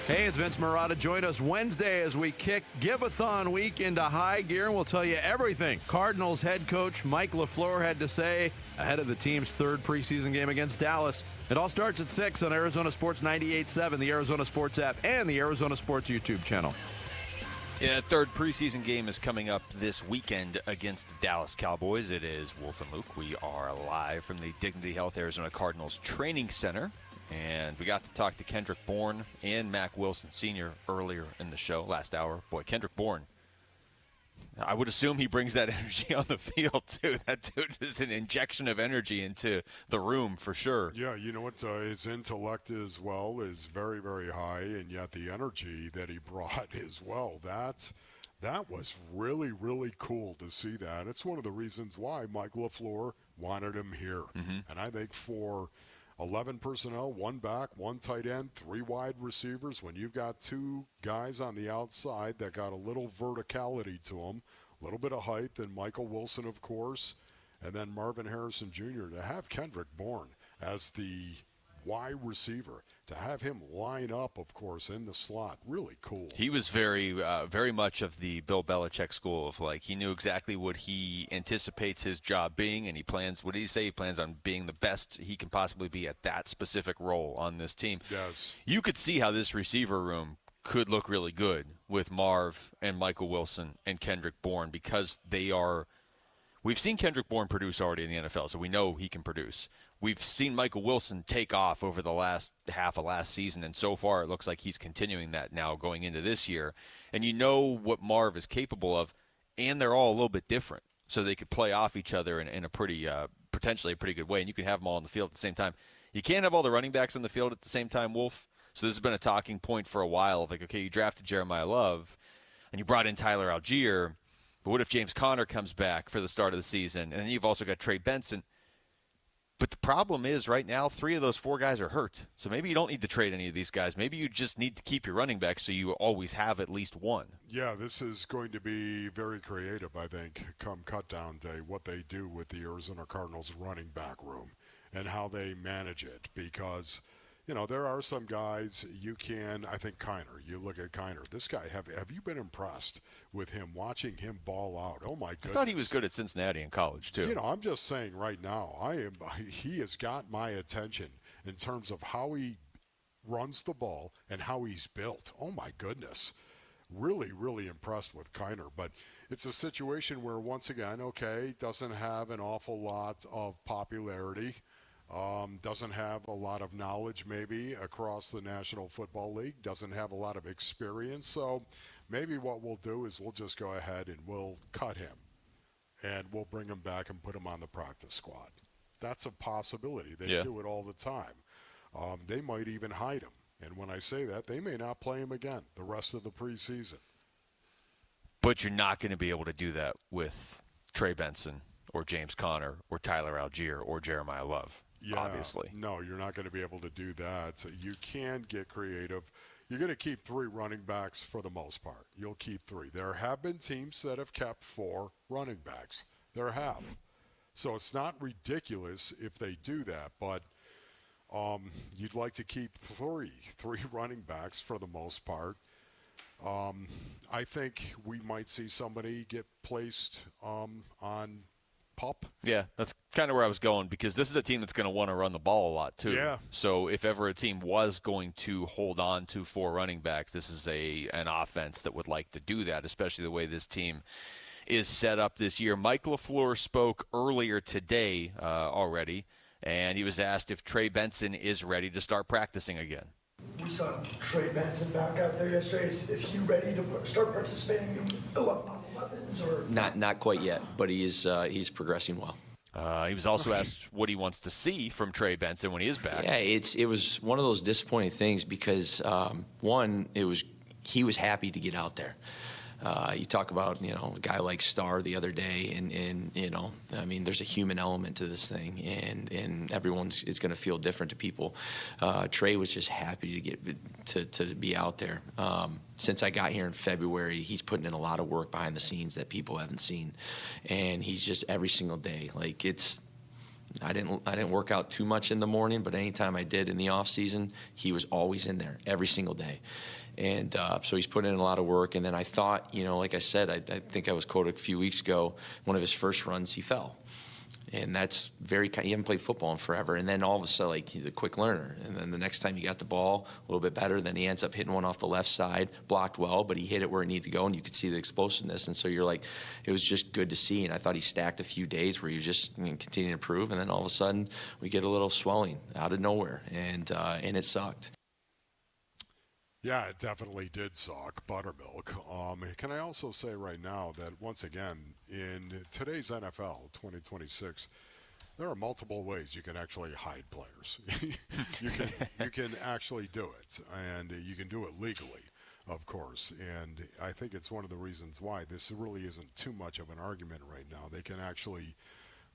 Speaker 21: Hey, it's Vince Marotta. Join us Wednesday as we kick Give-a-thon week into high gear, and we'll tell you everything Cardinals head coach Mike LaFleur had to say ahead of the team's third preseason game against Dallas. It all starts at 6 on Arizona Sports 98.7, the Arizona Sports app, and the Arizona Sports YouTube channel.
Speaker 6: Yeah, third preseason game is coming up this weekend against the Dallas Cowboys. It is Wolf and Luke. We are live from the Dignity Health Arizona Cardinals Training Center. And we got to talk to Kendrick Bourne and Mac Wilson Sr. earlier in the show, last hour. Boy, Kendrick Bourne, I would assume he brings that energy on the field, too. That dude is an injection of energy into the room, for sure.
Speaker 10: Yeah, you know what? His intellect as well is very, very high, and yet the energy that he brought as well, that was really, really cool to see that. It's one of the reasons why Mike LaFleur wanted him here. And I think for 11 personnel, 1 back, 1 tight end, 3 wide receivers. When you've got 2 guys on the outside that got a little verticality to them, a little bit of height, and Michael Wilson, of course, and then Marvin Harrison Jr., to have Kendrick Bourne as the wide receiver, to have him line up, of course, in the slot, really cool.
Speaker 6: He was very much of the Bill Belichick school of, like, he knew exactly what he anticipates his job being, and he plans, what did he say? He plans on being the best he can possibly be at that specific role on this team.
Speaker 10: Yes.
Speaker 6: You could see how this receiver room could look really good with Marv and Michael Wilson and Kendrick Bourne, because we've seen Kendrick Bourne produce already in the NFL, so we know he can produce. We've seen Michael Wilson take off over the last half of last season, and so far it looks like he's continuing that now going into this year. And you know what Marv is capable of, and they're all a little bit different, so they could play off each other in a pretty, potentially a pretty good way, and you can have them all on the field at the same time. You can't have all the running backs on the field at the same time, Wolf. So this has been a talking point for a while of, like, okay, you drafted Jeremiah Love, and you brought in Tyler Algier, but what if James Conner comes back for the start of the season? And then you've also got Trey Benson. But the problem is right now 3 of those 4 guys are hurt. So maybe you don't need to trade any of these guys. Maybe you just need to keep your running back so you always have at least one.
Speaker 10: Yeah, this is going to be very creative, I think, come cutdown day, what they do with the Arizona Cardinals running back room. and how they manage it, because there are some guys you can. I think Kiner. You look at Kiner. This guy. Have you been impressed with him? Watching him ball out. Oh my goodness.
Speaker 6: I thought he was good at Cincinnati in college too.
Speaker 10: I'm just saying right now. He has got my attention in terms of how he runs the ball and how he's built. Oh my goodness. Really, really impressed with Kiner. But it's a situation where, once again, doesn't have an awful lot of popularity, doesn't have a lot of knowledge maybe across the National Football League, doesn't have a lot of experience. So maybe what we'll do is we'll just go ahead and we'll cut him, and we'll bring him back and put him on the practice squad. That's a possibility. They do it all the time. They might even hide him. And when I say that, they may not play him again the rest of the preseason.
Speaker 6: But you're not going to be able to do that with Trey Benson or James Conner or Tyler Algier or Jeremiah Love, obviously.
Speaker 10: No, you're not going to be able to do that. You can get creative. You're going to keep 3 running backs for the most part. You'll keep 3. There have been teams that have kept 4 running backs. There have. So it's not ridiculous if they do that, but you'd like to keep 3 running backs for the most part. I think we might see somebody get placed on PUP.
Speaker 6: Yeah, that's kind of where I was going, because this is a team that's going to want to run the ball a lot too.
Speaker 10: Yeah.
Speaker 6: So if ever a team was going to hold on to 4 running backs, this is an offense that would like to do that, especially the way this team is set up this year. Mike LaFleur spoke earlier today already, and he was asked if Trey Benson is ready to start practicing again.
Speaker 12: We saw Trey Benson back out there yesterday. Is he ready to start participating in 11-on-11s? Or
Speaker 22: Not quite yet, but he's progressing well.
Speaker 6: He was also asked what he wants to see from Trey Benson when he is back.
Speaker 22: Yeah, it was one of those disappointing things because one, he was happy to get out there. You talk about, a guy like Starr the other day, and there's a human element to this thing, and it's going to feel different to people. Trey was just happy to get to be out there. Since I got here in February, he's putting in a lot of work behind the scenes that people haven't seen, and he's just every single day. I didn't work out too much in the morning, but anytime I did in the off season, he was always in there every single day. And so he's put in a lot of work. And then I thought, like I said, I think I was quoted a few weeks ago, one of his first runs, he fell. And that's he hasn't played football in forever. And then all of a sudden, he's a quick learner. And then the next time he got the ball a little bit better, then he ends up hitting one off the left side, blocked well, but he hit it where it needed to go, and you could see the explosiveness. And so you're like, it was just good to see. And I thought he stacked a few days where he was just continuing to improve. And then all of a sudden, we get a little swelling out of nowhere, and it sucked.
Speaker 10: Yeah, it definitely did suck, buttermilk. Can I also say right now that, once again, in today's NFL 2026, there are multiple ways you can actually hide players. you can actually do it, and you can do it legally, of course. And I think it's one of the reasons why this really isn't too much of an argument right now. They can actually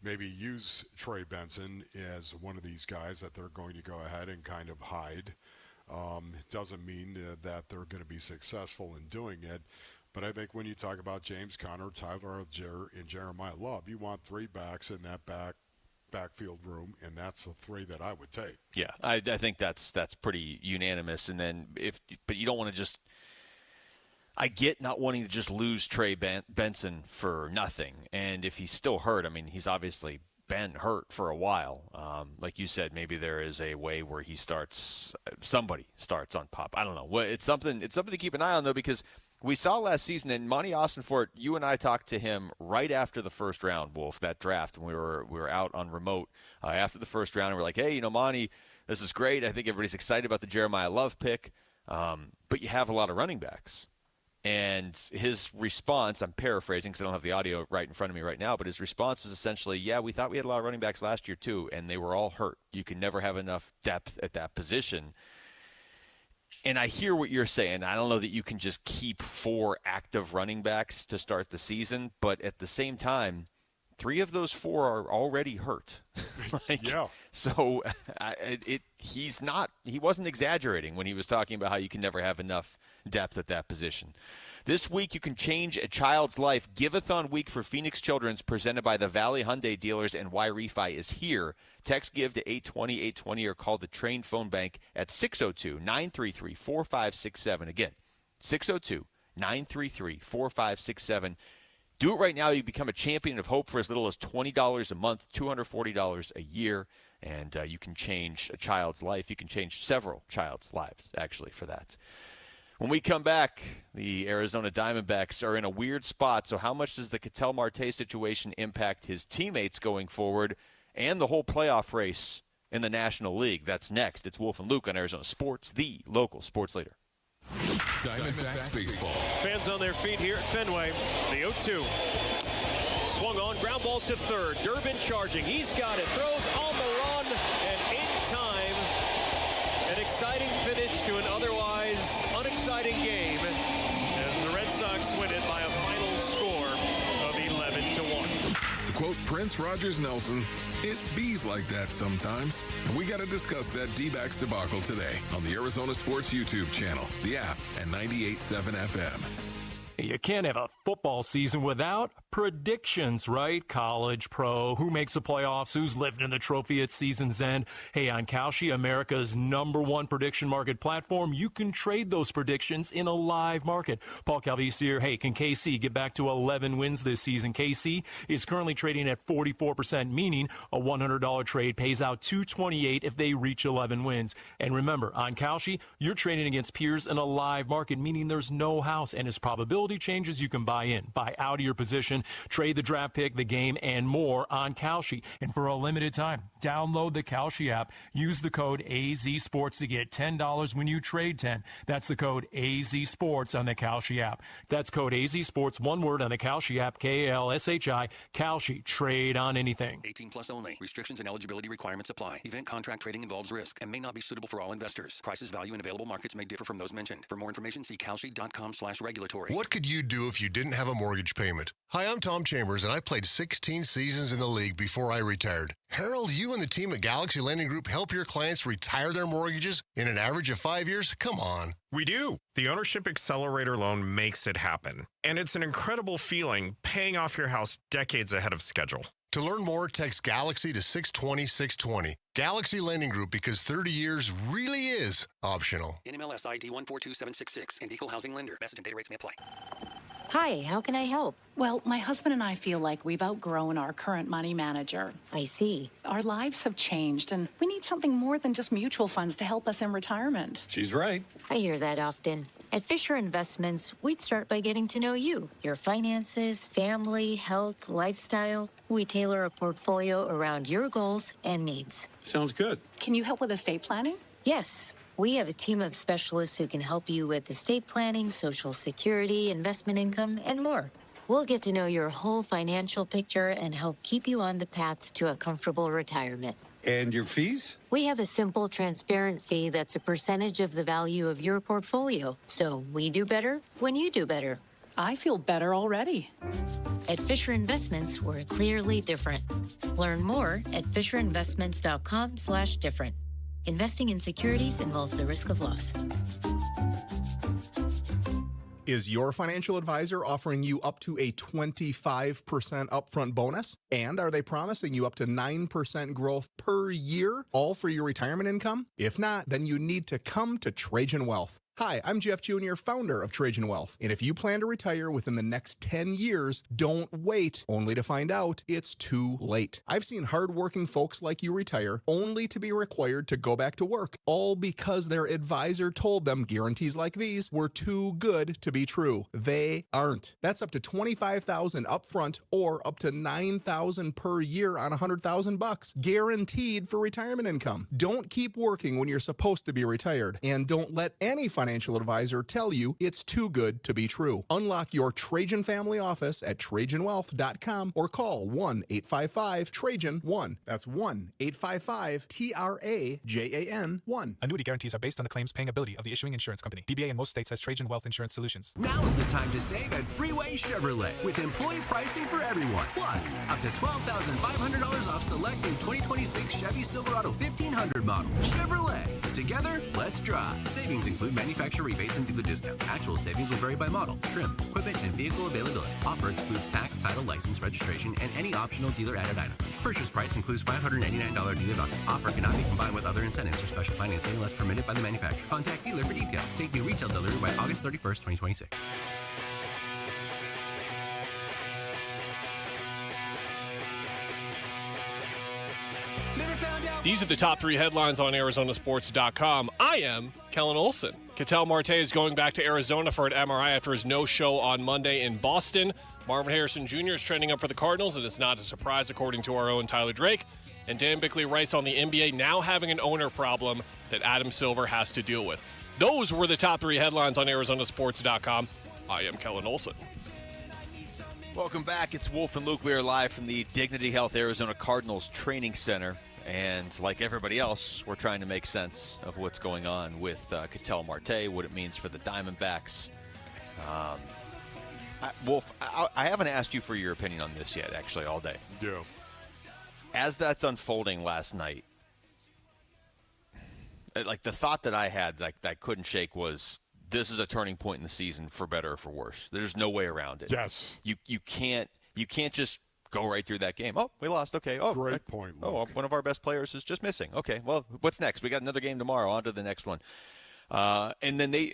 Speaker 10: maybe use Trey Benson as one of these guys that they're going to go ahead and kind of hide. It doesn't mean that they're going to be successful in doing it. But I think when you talk about James Conner, Tyler Algier, and Jeremiah Love, you want 3 backs in that backfield room, and that's the 3 that I would take.
Speaker 6: Yeah, I think that's pretty unanimous. And then but you don't want to just. I get not wanting to just lose Trey Benson for nothing. And if he's still hurt, he's obviously been hurt for a while. Like you said, maybe there is a way where somebody starts on PUP. I don't know. Well, it's something to keep an eye on, though, because we saw last season, and Monty Austinfort, you and I talked to him right after the first round, Wolf, that draft, when we were out on remote after the first round, and we're like, hey, Monty, this is great. I think everybody's excited about the Jeremiah Love pick, but you have a lot of running backs. And his response, I'm paraphrasing because I don't have the audio right in front of me right now, but his response was essentially, yeah, we thought we had a lot of running backs last year too, and they were all hurt. You can never have enough depth at that position. And I hear what you're saying. I don't know that you can just keep 4 active running backs to start the season, but at the same time, 3 of those 4 are already hurt.
Speaker 10: Yeah.
Speaker 6: So he wasn't exaggerating when he was talking about how you can never have enough depth at that position. This week, you can change a child's life. Give-a-thon week for Phoenix Children's, presented by the Valley Hyundai dealers and Y-Refi, is here. Text GIVE to 820-820 or call the Train Phone Bank at 602-933-4567. Again, 602-933-4567. Do it right now. You become a champion of hope for as little as $20 a month, $240 a year, and you can change a child's life. You can change several child's lives, actually, for that. When we come back, the Arizona Diamondbacks are in a weird spot. So how much does the Ketel Marte situation impact his teammates going forward and the whole playoff race in the National League? That's next. It's Wolf and Luke on Arizona Sports, the local sports leader.
Speaker 13: Diamondbacks baseball.
Speaker 3: Fans on their feet here at Fenway. The 0-2. Swung on, ground ball to third. Durbin charging. He's got it. Throws on the run and in time. An exciting finish to an otherwise unexciting game as the Red Sox win it by a final score of 11-1.
Speaker 13: To quote Prince Rogers Nelson, it bees like that sometimes. And we got to discuss that D-backs debacle today on the Arizona Sports YouTube channel, the app, and 98.7 FM.
Speaker 18: You can't have a football season without predictions, right? College, pro, who makes the playoffs, who's living in the trophy at season's end. Hey, on Kalshi, America's #1 prediction market platform, you can trade those predictions in a live market. Paul Calvisi here. Hey, can KC get back to 11 wins this season? KC is currently trading at 44%, meaning a $100 trade pays out $228 if they reach 11 wins. And remember, on Kalshi, you're trading against peers in a live market, meaning there's no house, and as probability changes, you can buy in, buy out of your position, trade the draft pick, the game, and more on Kalshi. And for a limited time, download the Kalshi app. Use the code AZSports to get $10 when you trade 10. That's the code AZSports on the Kalshi app. That's code AZSports, one word, on the Kalshi app, Kalshi. Kalshi. Trade on anything.
Speaker 20: 18 plus only. Restrictions and eligibility requirements apply. Event contract trading involves risk and may not be suitable for all investors. Prices, value, and available markets may differ from those mentioned. For more information, see kalshi.com/regulatory.
Speaker 23: What could you do if you didn't have a mortgage payment? Hi, I'm Tom Chambers, and I played 16 seasons in the league before I retired. Harold, you and the team at Galaxy Lending Group help your clients retire their mortgages in an average of 5 years? Come on.
Speaker 24: We do. The Ownership Accelerator loan makes it happen. And it's an incredible feeling paying off your house decades ahead of schedule.
Speaker 23: To learn more, text Galaxy to 620-620. Galaxy Lending Group, because 30 years really is optional.
Speaker 20: NMLS ID 142766 and Equal Housing Lender. Message and data rates may apply.
Speaker 25: Hi, how can I help? Well, my husband and I feel like we've outgrown our current money manager. I see. Our lives have changed, and we need something more than just mutual funds to help us in retirement.
Speaker 26: She's right.
Speaker 25: I hear that often. At Fisher Investments, we'd start by getting to know you, your finances, family, health, lifestyle. We tailor a portfolio around your goals and needs.
Speaker 26: Sounds good.
Speaker 25: Can you help with estate planning? Yes. We have a team of specialists who can help you with estate planning, Social Security, investment income, and more. We'll get to know your whole financial picture and help keep you on the path to a comfortable retirement.
Speaker 26: And your fees?
Speaker 25: We have a simple, transparent fee that's a percentage of the value of your portfolio. So we do better when you do better. I feel better already. At Fisher Investments, we're clearly different. Learn more at FisherInvestments.com/different. Investing in securities involves the risk of loss.
Speaker 27: Is your financial advisor offering you up to a 25% upfront bonus? And are they promising you up to 9% growth per year, all for your retirement income? If not, then you need to come to Trajan Wealth. Hi, I'm Jeff Jr., founder of Trajan Wealth. And if you plan to retire within the next 10 years, don't wait, only to find out it's too late. I've seen hardworking folks like you retire, only to be required to go back to work, all because their advisor told them guarantees like these were too good to be true. They aren't. That's up to $25,000 upfront or up to $9,000 per year on $100,000, guaranteed for retirement income. Don't keep working when you're supposed to be retired, and don't let any financial advisor tell you it's too good to be true. Unlock your Trajan family office at TrajanWealth.com or call 1-855-TRAJAN-1. That's 1-855-TRAJAN-1.
Speaker 5: Annuity guarantees are based on the claims paying ability of the issuing insurance company. DBA in most states has Trajan Wealth Insurance Solutions.
Speaker 7: Now's the time to save at Freeway Chevrolet with employee pricing for everyone. Plus, up to $12,500 off select new 2026 Chevy Silverado 1500 model. Chevrolet. Together, let's drive. Savings include manufacturer rebates and dealer discounts. Actual savings will vary by model, trim, equipment, and vehicle availability. Offer excludes tax, title, license, registration, and any optional dealer-added items. Purchase price includes $589 dealer value. Offer cannot be combined with other incentives or special financing unless permitted by the manufacturer. Contact dealer for details. Take new retail delivery by August 31st, 2026.
Speaker 9: These are the top 3 headlines on ArizonaSports.com. I am Kellen Olson. Ketel Marte is going back to Arizona for an MRI after his no-show on Monday in Boston. Marvin Harrison Jr. is trending up for the Cardinals, and it's not a surprise, according to our own Tyler Drake. And Dan Bickley writes on the NBA now having an owner problem that Adam Silver has to deal with. Those were the top 3 headlines on ArizonaSports.com. I am Kellen Olson.
Speaker 6: Welcome back. It's Wolf and Luke. We are live from the Dignity Health Arizona Cardinals Training Center. And like everybody else, we're trying to make sense of what's going on with Ketel Marte, what it means for the Diamondbacks. Wolf, I haven't asked you for your opinion on this yet, actually, all day.
Speaker 10: Yeah.
Speaker 6: As that's unfolding last night, like the thought that I had, like that I couldn't shake was, this is a turning point in the season for better or for worse. There's no way around it.
Speaker 10: Yes.
Speaker 6: You can't just go right through that game. Oh, we lost. Okay. Oh,
Speaker 10: great point, Luke.
Speaker 6: Oh, one of our best players is just missing. Okay. Well, what's next? We got another game tomorrow. On to the next one. And then they,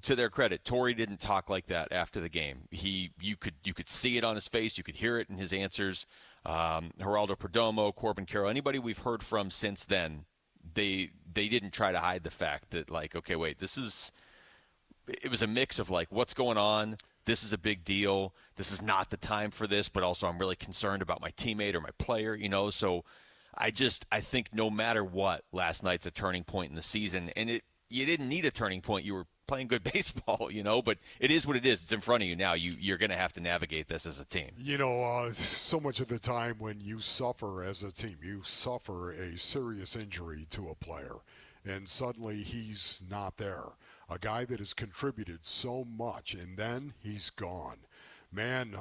Speaker 6: to their credit, Torrey didn't talk like that after the game. You could see it on his face. You could hear it in his answers. Geraldo Perdomo, Corbin Carroll, anybody we've heard from since then, they didn't try to hide the fact that, like, okay, wait, it was a mix of, like, what's going on? This is a big deal. This is not the time for this, but also I'm really concerned about my teammate or my player, So I think no matter what, last night's a turning point in the season. And you didn't need a turning point. You were playing good baseball, but it is what it is. It's in front of you now. You're going to have to navigate this as a team.
Speaker 10: So much of the time when you suffer as a team, you suffer a serious injury to a player, and suddenly he's not there. A guy that has contributed so much, and then he's gone. Man,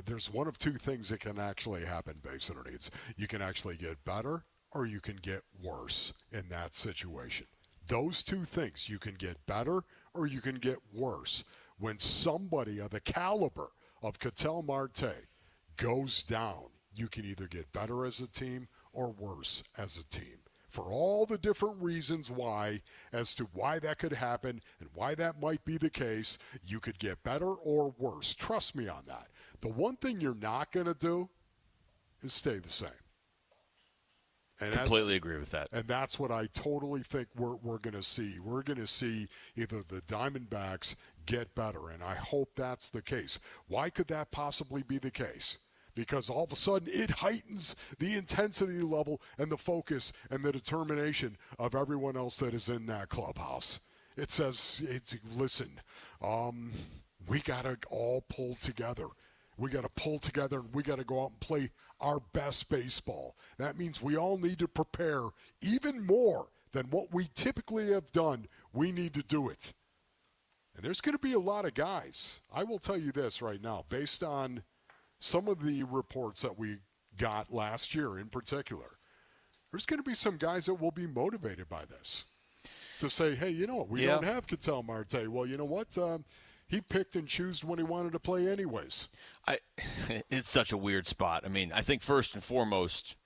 Speaker 10: there's one of 2 things that can actually happen based on our needs. You can actually get better or you can get worse in that situation. Those 2 things, you can get better or you can get worse. When somebody of the caliber of Ketel Marte goes down, you can either get better as a team or worse as a team. For all the different reasons why, as to why that could happen and why that might be the case, you could get better or worse. Trust me on that. The one thing you're not going to do is stay the same. And
Speaker 6: completely agree with that.
Speaker 10: And that's what I totally think we're going to see. We're going to see either the Diamondbacks get better, and I hope that's the case. Why could that possibly be the case? Because all of a sudden it heightens the intensity level and the focus and the determination of everyone else that is in that clubhouse. It says, listen, we got to all pull together. We got to pull together and we got to go out and play our best baseball. That means we all need to prepare even more than what we typically have done. We need to do it. And there's going to be a lot of guys. I will tell you this right now, based on some of the reports that we got last year in particular, there's going to be some guys that will be motivated by this to say, hey, you know what, we don't have Ketel Marte. Well, you know what, he picked and chose when he wanted to play anyways.
Speaker 6: It's such a weird spot. I mean, I think first and foremost,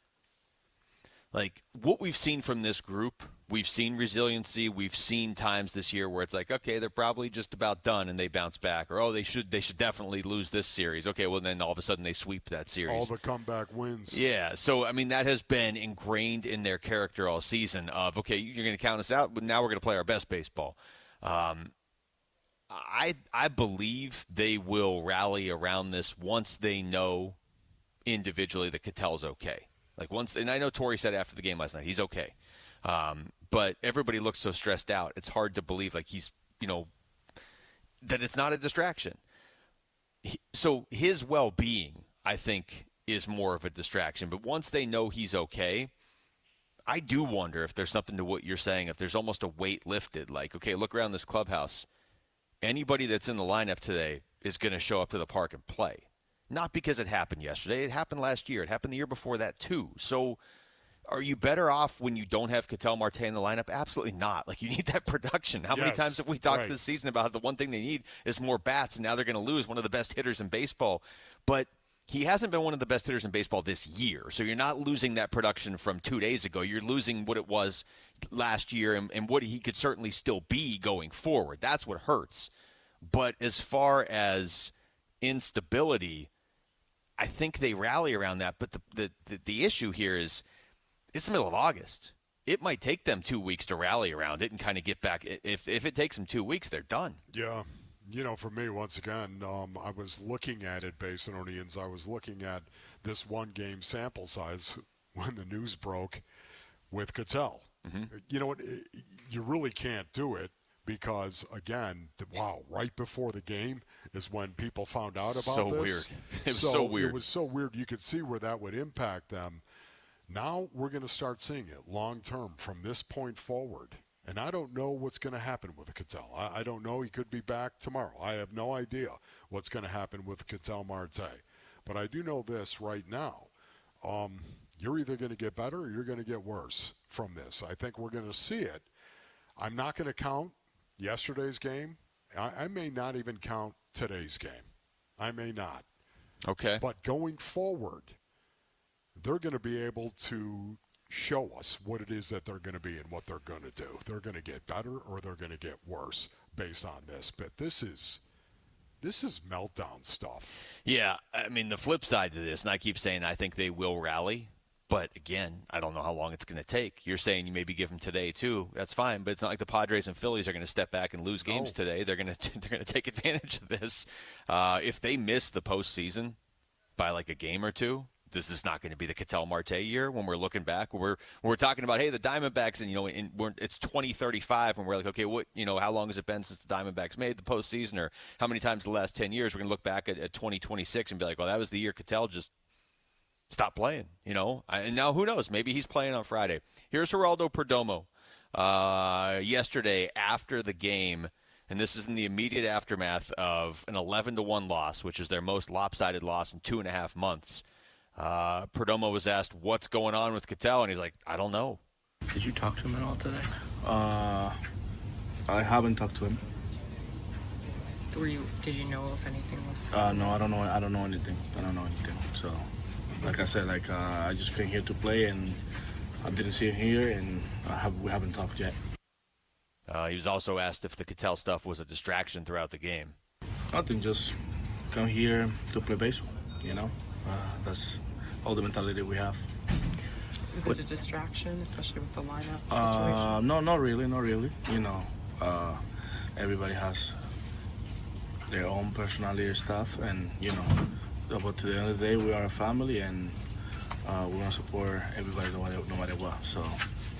Speaker 6: like what we've seen from this group, we've seen resiliency. We've seen times this year where it's like, okay, they're probably just about done and they bounce back, or they should definitely lose this series. Okay, well then all of a sudden they sweep that series.
Speaker 10: All the comeback wins.
Speaker 6: Yeah, so I mean that has been ingrained in their character all season. Of okay, you're going to count us out, but now we're going to play our best baseball. I believe they will rally around this once they know individually that Ketel's okay. Like once, and I know Torrey said after the game last night he's okay. but everybody looks so stressed out. It's hard to believe like he's, that it's not a distraction. So his well-being, I think, is more of a distraction. But once they know he's okay, I do wonder if there's something to what you're saying, if there's almost a weight lifted. Like, okay, look around this clubhouse. Anybody that's in the lineup today is going to show up to the park and play. Not because it happened yesterday. It happened last year. It happened the year before that, too. So are you better off when you don't have Ketel Marte in the lineup? Absolutely not. Like, you need that production. How many times have we talked this season about how the one thing they need is more bats, and now they're going to lose one of the best hitters in baseball. But he hasn't been one of the best hitters in baseball this year. So you're not losing that production from 2 days ago. You're losing what it was last year and what he could certainly still be going forward. That's what hurts. But as far as instability, I think they rally around that. But the issue here is it's the middle of August. It might take them 2 weeks to rally around it and kind of get back. If it takes them 2 weeks, they're done.
Speaker 10: Yeah. For me, once again, I was looking at it based on Ian's. I was looking at this one-game sample size when the news broke with Ketel.
Speaker 6: Mm-hmm.
Speaker 10: You know what? You really can't do it because, again, right before the game is when people found out about
Speaker 6: so
Speaker 10: this.
Speaker 6: Weird. It was so weird.
Speaker 10: It was so weird. You could see where that would impact them. Now we're going to start seeing it long-term from this point forward. And I don't know what's going to happen with Ketel. I don't know. He could be back tomorrow. I have no idea what's going to happen with Ketel Marte. But I do know this right now. You're either going to get better or you're going to get worse from this. I think we're going to see it. I'm not going to count yesterday's game. I may not even count today's game. I may not.
Speaker 6: Okay.
Speaker 10: But going forward, they're going to be able to show us what it is that they're going to be and what they're going to do. They're going to get better or they're going to get worse based on this. But this is meltdown stuff.
Speaker 6: Yeah, I mean, the flip side to this, and I keep saying I think they will rally, but again, I don't know how long it's going to take. You're saying you maybe give them today too. That's fine, but it's not like the Padres and Phillies are going to step back and lose games today. They're going to take advantage of this. If they miss the postseason by like a game or two, this is not going to be the Ketel Marte year when we're looking back. We're talking about, hey, the Diamondbacks, and it's 2035, and we're like, okay, what, how long has it been since the Diamondbacks made the postseason, or how many times the last 10 years? We're going to look back at 2026 and be like, well, that was the year Ketel just stopped playing, And now who knows? Maybe he's playing on Friday. Here's Geraldo Perdomo yesterday after the game. And this is in the immediate aftermath of an 11-1 loss, which is their most lopsided loss in 2.5 months. Perdomo was asked what's going on with Ketel, and he's like, I don't know.
Speaker 4: Did you talk to him at all today? I haven't talked to him.
Speaker 14: Did you know if anything was?
Speaker 4: No, I don't know. I don't know anything. So, like I said, I just came here to play, and I didn't see him here, and we haven't talked yet.
Speaker 6: He was also asked if the Ketel stuff was a distraction throughout the game.
Speaker 4: Nothing. Just come here to play baseball. That's all the mentality we have.
Speaker 14: Was it a distraction, especially with the lineup situation?
Speaker 4: No, not really. Everybody has their own personality and stuff, and but at the end of the day, we are a family, and we want to support everybody no matter what. So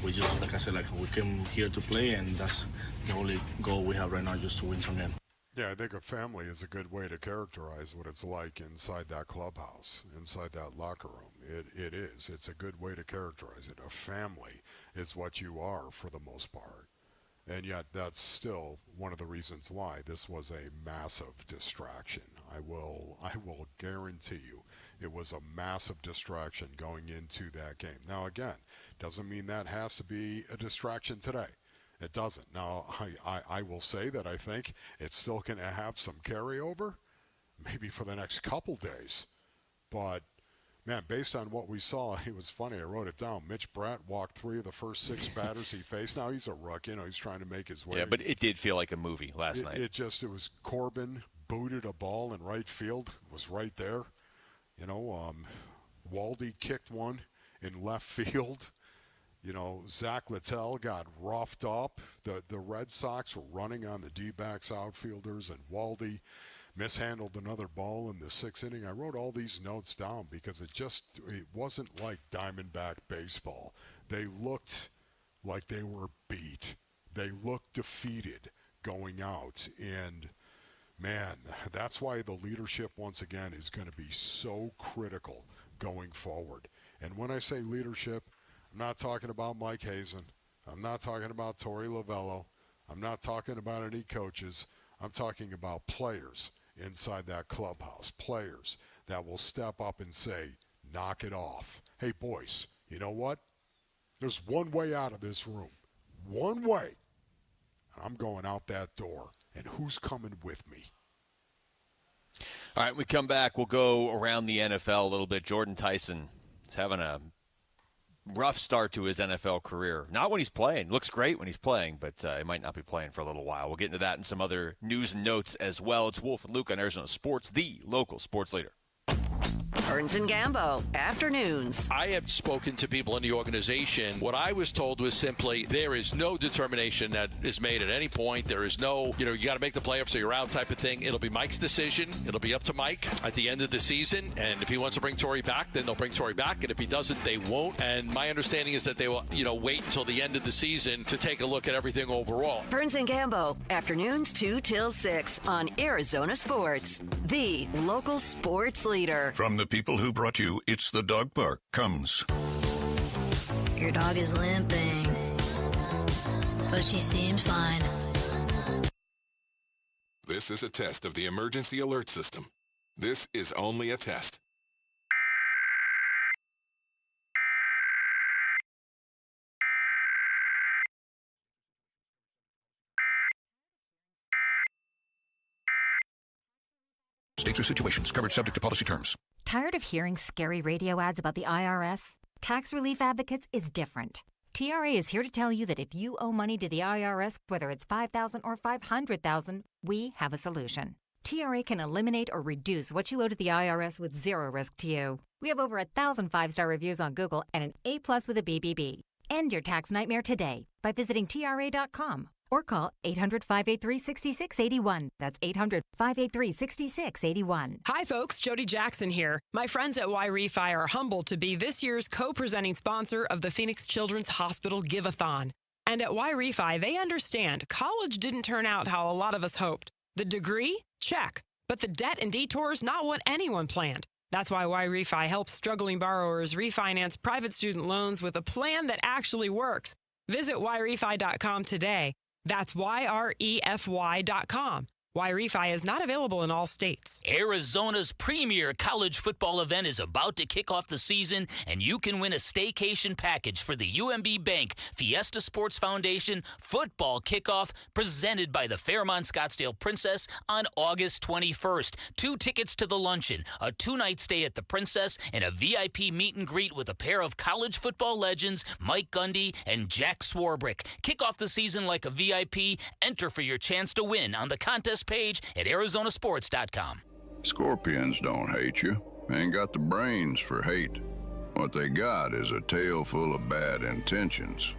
Speaker 4: we just, like I said, we came here to play, and that's the only goal we have right now, just to win some game.
Speaker 10: Yeah, I think a family is a good way to characterize what it's like inside that clubhouse, inside that locker room. It is. It's a good way to characterize it. A family is what you are for the most part. And yet that's still one of the reasons why this was a massive distraction. I will guarantee you it was a massive distraction going into that game. Now, again, doesn't mean that has to be a distraction today. It doesn't. Now, I will say that I think it's still going to have some carryover, maybe for the next couple days. But, man, based on what we saw, it was funny. I wrote it down. Mitch Bratt walked 3 of the first 6 batters he faced. Now, he's a rook. He's trying to make his way.
Speaker 6: Yeah, but it did feel like a movie last night.
Speaker 10: It was Corbin booted a ball in right field, was right there. Waldy kicked one in left field. Zach Littell got roughed up. The Red Sox were running on the D-backs outfielders, and Waldy mishandled another ball in the 6th inning. I wrote all these notes down because it wasn't like Diamondback baseball. They looked like they were beat. They looked defeated going out. And, man, that's why the leadership, once again, is going to be so critical going forward. And when I say leadership, I'm not talking about Mike Hazen. I'm not talking about Torey Lovello. I'm not talking about any coaches. I'm talking about players inside that clubhouse, players that will step up and say, knock it off. Hey, boys, you know what? There's one way out of this room. One way. I'm going out that door. And who's coming with me?
Speaker 6: All right, we come back. We'll go around the NFL a little bit. Jordan Tyson is having a rough start to his NFL career. Not when he's playing. Looks great when he's playing, but he might not be playing for a little while. We'll get into that and some other news and notes as well. It's Wolf and Luke on Arizona Sports, the local sports leader.
Speaker 1: Burns and Gambo, afternoons.
Speaker 2: I have spoken to people in the organization. What I was told was simply there is no determination that is made at any point. There is no, you got to make the playoffs so you're out type of thing. It'll be Mike's decision. It'll be up to Mike at the end of the season. And if he wants to bring Torey back, then they'll bring Torey back. And if he doesn't, they won't. And my understanding is that they will, wait until the end of the season to take a look at everything overall.
Speaker 1: Burns and Gambo, afternoons 2 till 6 on Arizona Sports, the local sports leader.
Speaker 15: From the people who brought you It's the Dog Park comes.
Speaker 16: Your dog is limping, but she seems fine.
Speaker 13: This is a test of the emergency alert system. This is only a test.
Speaker 15: States or situations covered subject to policy terms.
Speaker 17: Tired of hearing scary radio ads about the IRS? Tax Relief Advocates is different. TRA is here to tell you that if you owe money to the IRS, whether it's $5,000 or $500,000, we have a solution. TRA can eliminate or reduce what you owe to the IRS with zero risk to you. We have over 1,000 5-star reviews on Google and an A+ with a BBB. End your tax nightmare today by visiting TRA.com or call 800-583-6681. That's 800-583-6681.
Speaker 19: Hi, folks. Jody Jackson here. My friends at Y-Refi are humbled to be this year's co-presenting sponsor of the Phoenix Children's Hospital Give-a-thon. And at Y-Refi, they understand college didn't turn out how a lot of us hoped. The degree? Check. But the debt and detours, not what anyone planned. That's why Y-Refi helps struggling borrowers refinance private student loans with a plan that actually works. Visit YRefi.com today. That's YREFY.com. Y-Refi is not available in all states.
Speaker 26: Arizona's premier college football event is about to kick off the season, and you can win a staycation package for the UMB Bank Fiesta Sports Foundation football kickoff presented by the Fairmont Scottsdale Princess on August 21st. 2 tickets to the luncheon, a 2-night stay at the Princess, and a VIP meet and greet with a pair of college football legends, Mike Gundy and Jack Swarbrick. Kick off the season like a VIP. Enter for your chance to win on the contest page at arizonasports.com.
Speaker 28: Scorpions don't hate you. Ain't got the brains for hate. What they got is a tail full of bad intentions.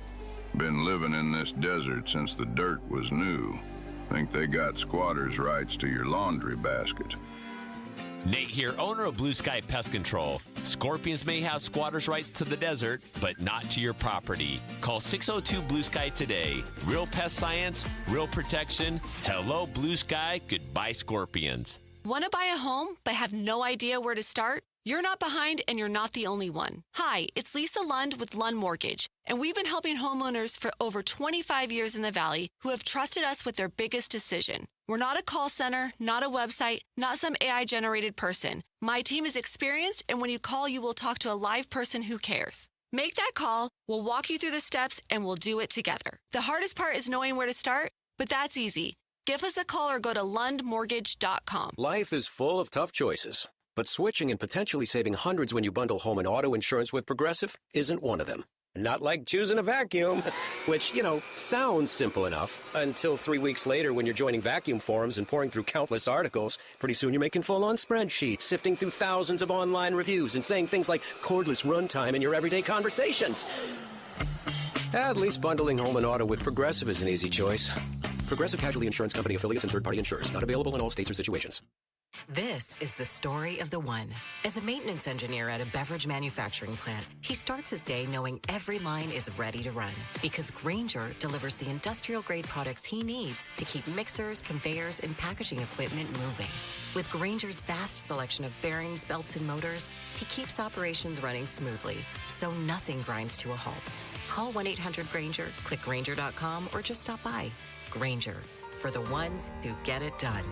Speaker 28: Been living in this desert since the dirt was new. Think they got squatters' rights to your laundry basket.
Speaker 29: Nate here, owner of Blue Sky Pest Control. Scorpions may have squatters' rights to the desert, but not to your property. Call 602 Blue Sky today. Real pest science, real protection. Hello, Blue Sky. Goodbye, Scorpions.
Speaker 30: Want to buy a home but have no idea where to start? You're not behind, and you're not the only one. Hi, it's Lisa Lund with Lund Mortgage, and we've been helping homeowners for over 25 years in the Valley who have trusted us with their biggest decision. We're not a call center, not a website, not some AI-generated person. My team is experienced, and when you call, you will talk to a live person who cares. Make that call, we'll walk you through the steps, and we'll do it together. The hardest part is knowing where to start, but that's easy. Give us a call or go to lundmortgage.com.
Speaker 31: Life is full of tough choices, but switching and potentially saving hundreds when you bundle home and auto insurance with Progressive isn't one of them. Not like choosing a vacuum, which, sounds simple enough until 3 weeks later when you're joining vacuum forums and pouring through countless articles. Pretty soon you're making full-on spreadsheets, sifting through thousands of online reviews and saying things like cordless runtime in your everyday conversations. At least bundling home and auto with Progressive is an easy choice. Progressive Casualty Insurance Company affiliates and third-party insurers. Not available in all states or situations.
Speaker 3: This is the story of the one. As a maintenance engineer at a beverage manufacturing plant, he starts his day knowing every line is ready to run because Grainger delivers the industrial-grade products he needs to keep mixers, conveyors, and packaging equipment moving. With Grainger's vast selection of bearings, belts, and motors, he keeps operations running smoothly, so nothing grinds to a halt. Call 1-800-GRAINGER, click Grainger.com, or just stop by. Grainger, for the ones who get it done.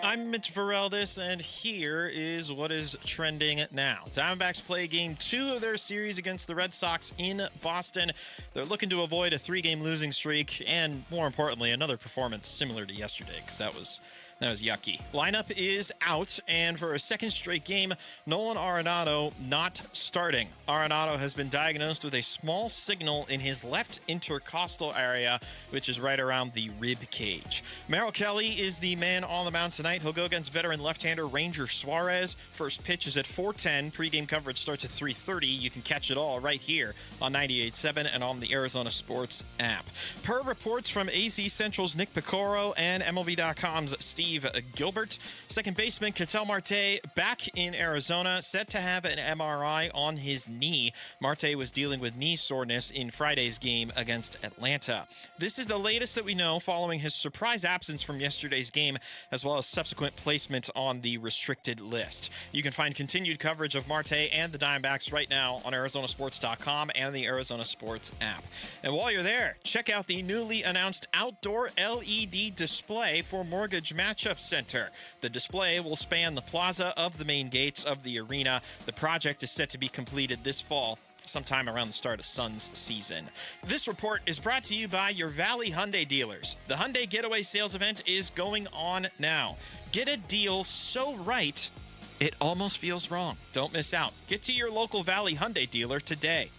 Speaker 8: I'm Mitch Vareldis, and here is what is trending now. Diamondbacks play Game 2 of their series against the Red Sox in Boston. They're looking to avoid a 3-game losing streak and, more importantly, another performance similar to yesterday, because that was yucky. Lineup is out, and for a second straight game, Nolan Arenado not starting. Arenado has been diagnosed with a small signal in his left intercostal area, which is right around the rib cage. Merrill Kelly is the man on the mound tonight. He'll go against veteran left-hander Ranger Suarez. First pitch is at 4:10. Pre-game coverage starts at 3:30. You can catch it all right here on 98.7 and on the Arizona Sports app. Per reports from AZ Central's Nick Picoro and MLB.com's Steve Gilbert, second baseman Ketel Marte back in Arizona, set to have an MRI on his knee. Marte was dealing with knee soreness in Friday's game against Atlanta. This is the latest that we know following his surprise absence from yesterday's game, as well as subsequent placement on the restricted list. You can find continued coverage of Marte and the Diamondbacks right now on ArizonaSports.com and the Arizona Sports app. And while you're there, check out the newly announced outdoor LED display for Mortgage Matchup Center. The display will span the plaza of the main gates of the arena. The project is set to be completed this fall, sometime around the start of Suns season. This report is brought to you by your Valley Hyundai dealers. The Hyundai Getaway Sales event is going on now. Get a deal so right, it almost feels wrong. Don't miss out. Get to your local Valley Hyundai dealer today.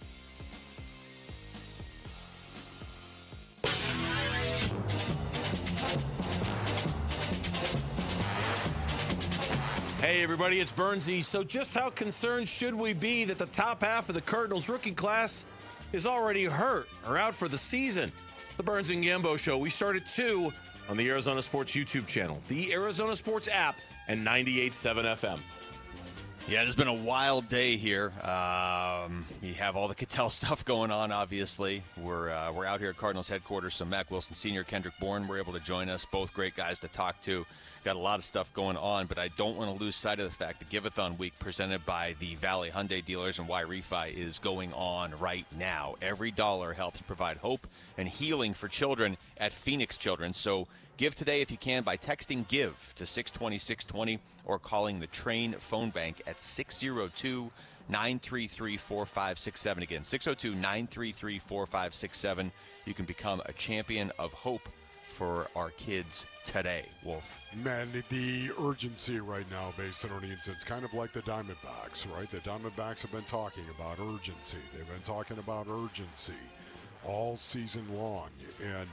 Speaker 11: Hey everybody, it's Bernsey. So just how concerned should we be that the top half of the Cardinals rookie class is already hurt or out for the season? The Burns and Gambo Show. We start at 2 on the Arizona Sports YouTube channel, the Arizona Sports app, and 98.7 FM.
Speaker 6: Yeah, it's been a wild day here. You have all the Ketel stuff going on, obviously. We're out here at Cardinals headquarters, so Mac Wilson Sr., Kendrick Bourne were able to join us, both great guys to talk to. Got a lot of stuff going on, but I don't want to lose sight of the fact that Give-a-thon Week presented by the Valley Hyundai dealers and Y Refi is going on right now. Every dollar helps provide hope and healing for children at Phoenix Children. So give today if you can by texting GIVE to 620-620 or calling the Train phone bank at 602-933-4567. Again, 602-933-4567. You can become a champion of hope for our kids today. Wolf.
Speaker 10: Man, the urgency right now based on O'Neill's, it's kind of like the Diamondbacks, right? The Diamondbacks have been talking about urgency. They've been talking about urgency all season long, and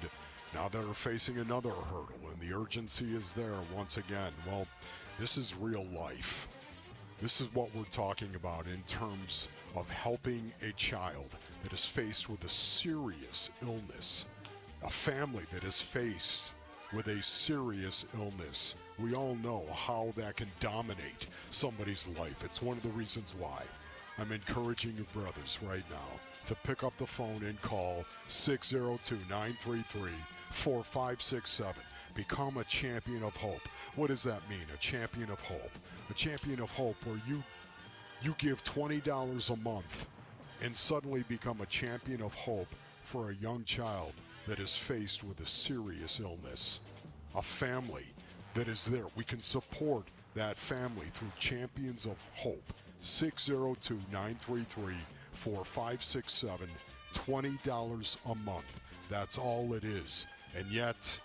Speaker 10: now they're facing another hurdle, and the urgency is there once again. Well, this is real life. This is what we're talking about in terms of helping a child that is faced with a serious illness, a family that is faced with a serious illness. We all know how that can dominate somebody's life. It's one of the reasons why I'm encouraging you brothers right now to pick up the phone and call 602-933-4567. Become a champion of hope. What does that mean, a champion of hope? A champion of hope where you give $20 a month and suddenly become a champion of hope for a young child that is faced with a serious illness, a family that is there. We can support that family through Champions of Hope. 602-933-4567, $20 a month. That's all it is. And yet,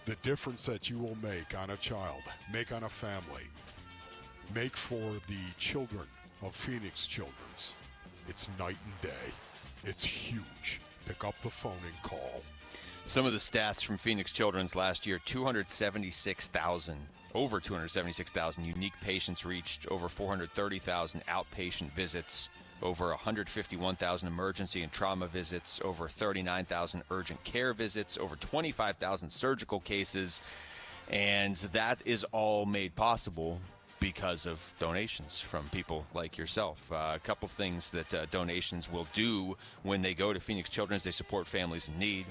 Speaker 10: the difference that you will make on a child, make on a family, make for the children of Phoenix Children's, it's night and day. It's huge. Pick up the phone and call.
Speaker 6: Some of the stats from Phoenix Children's last year: over 276,000 unique patients reached, over 430,000 outpatient visits, over 151,000 emergency and trauma visits, over 39,000 urgent care visits, over 25,000 surgical cases. And that is all made possible because of donations from people like yourself. A couple things that donations will do when they go to Phoenix Children's: they support families in need.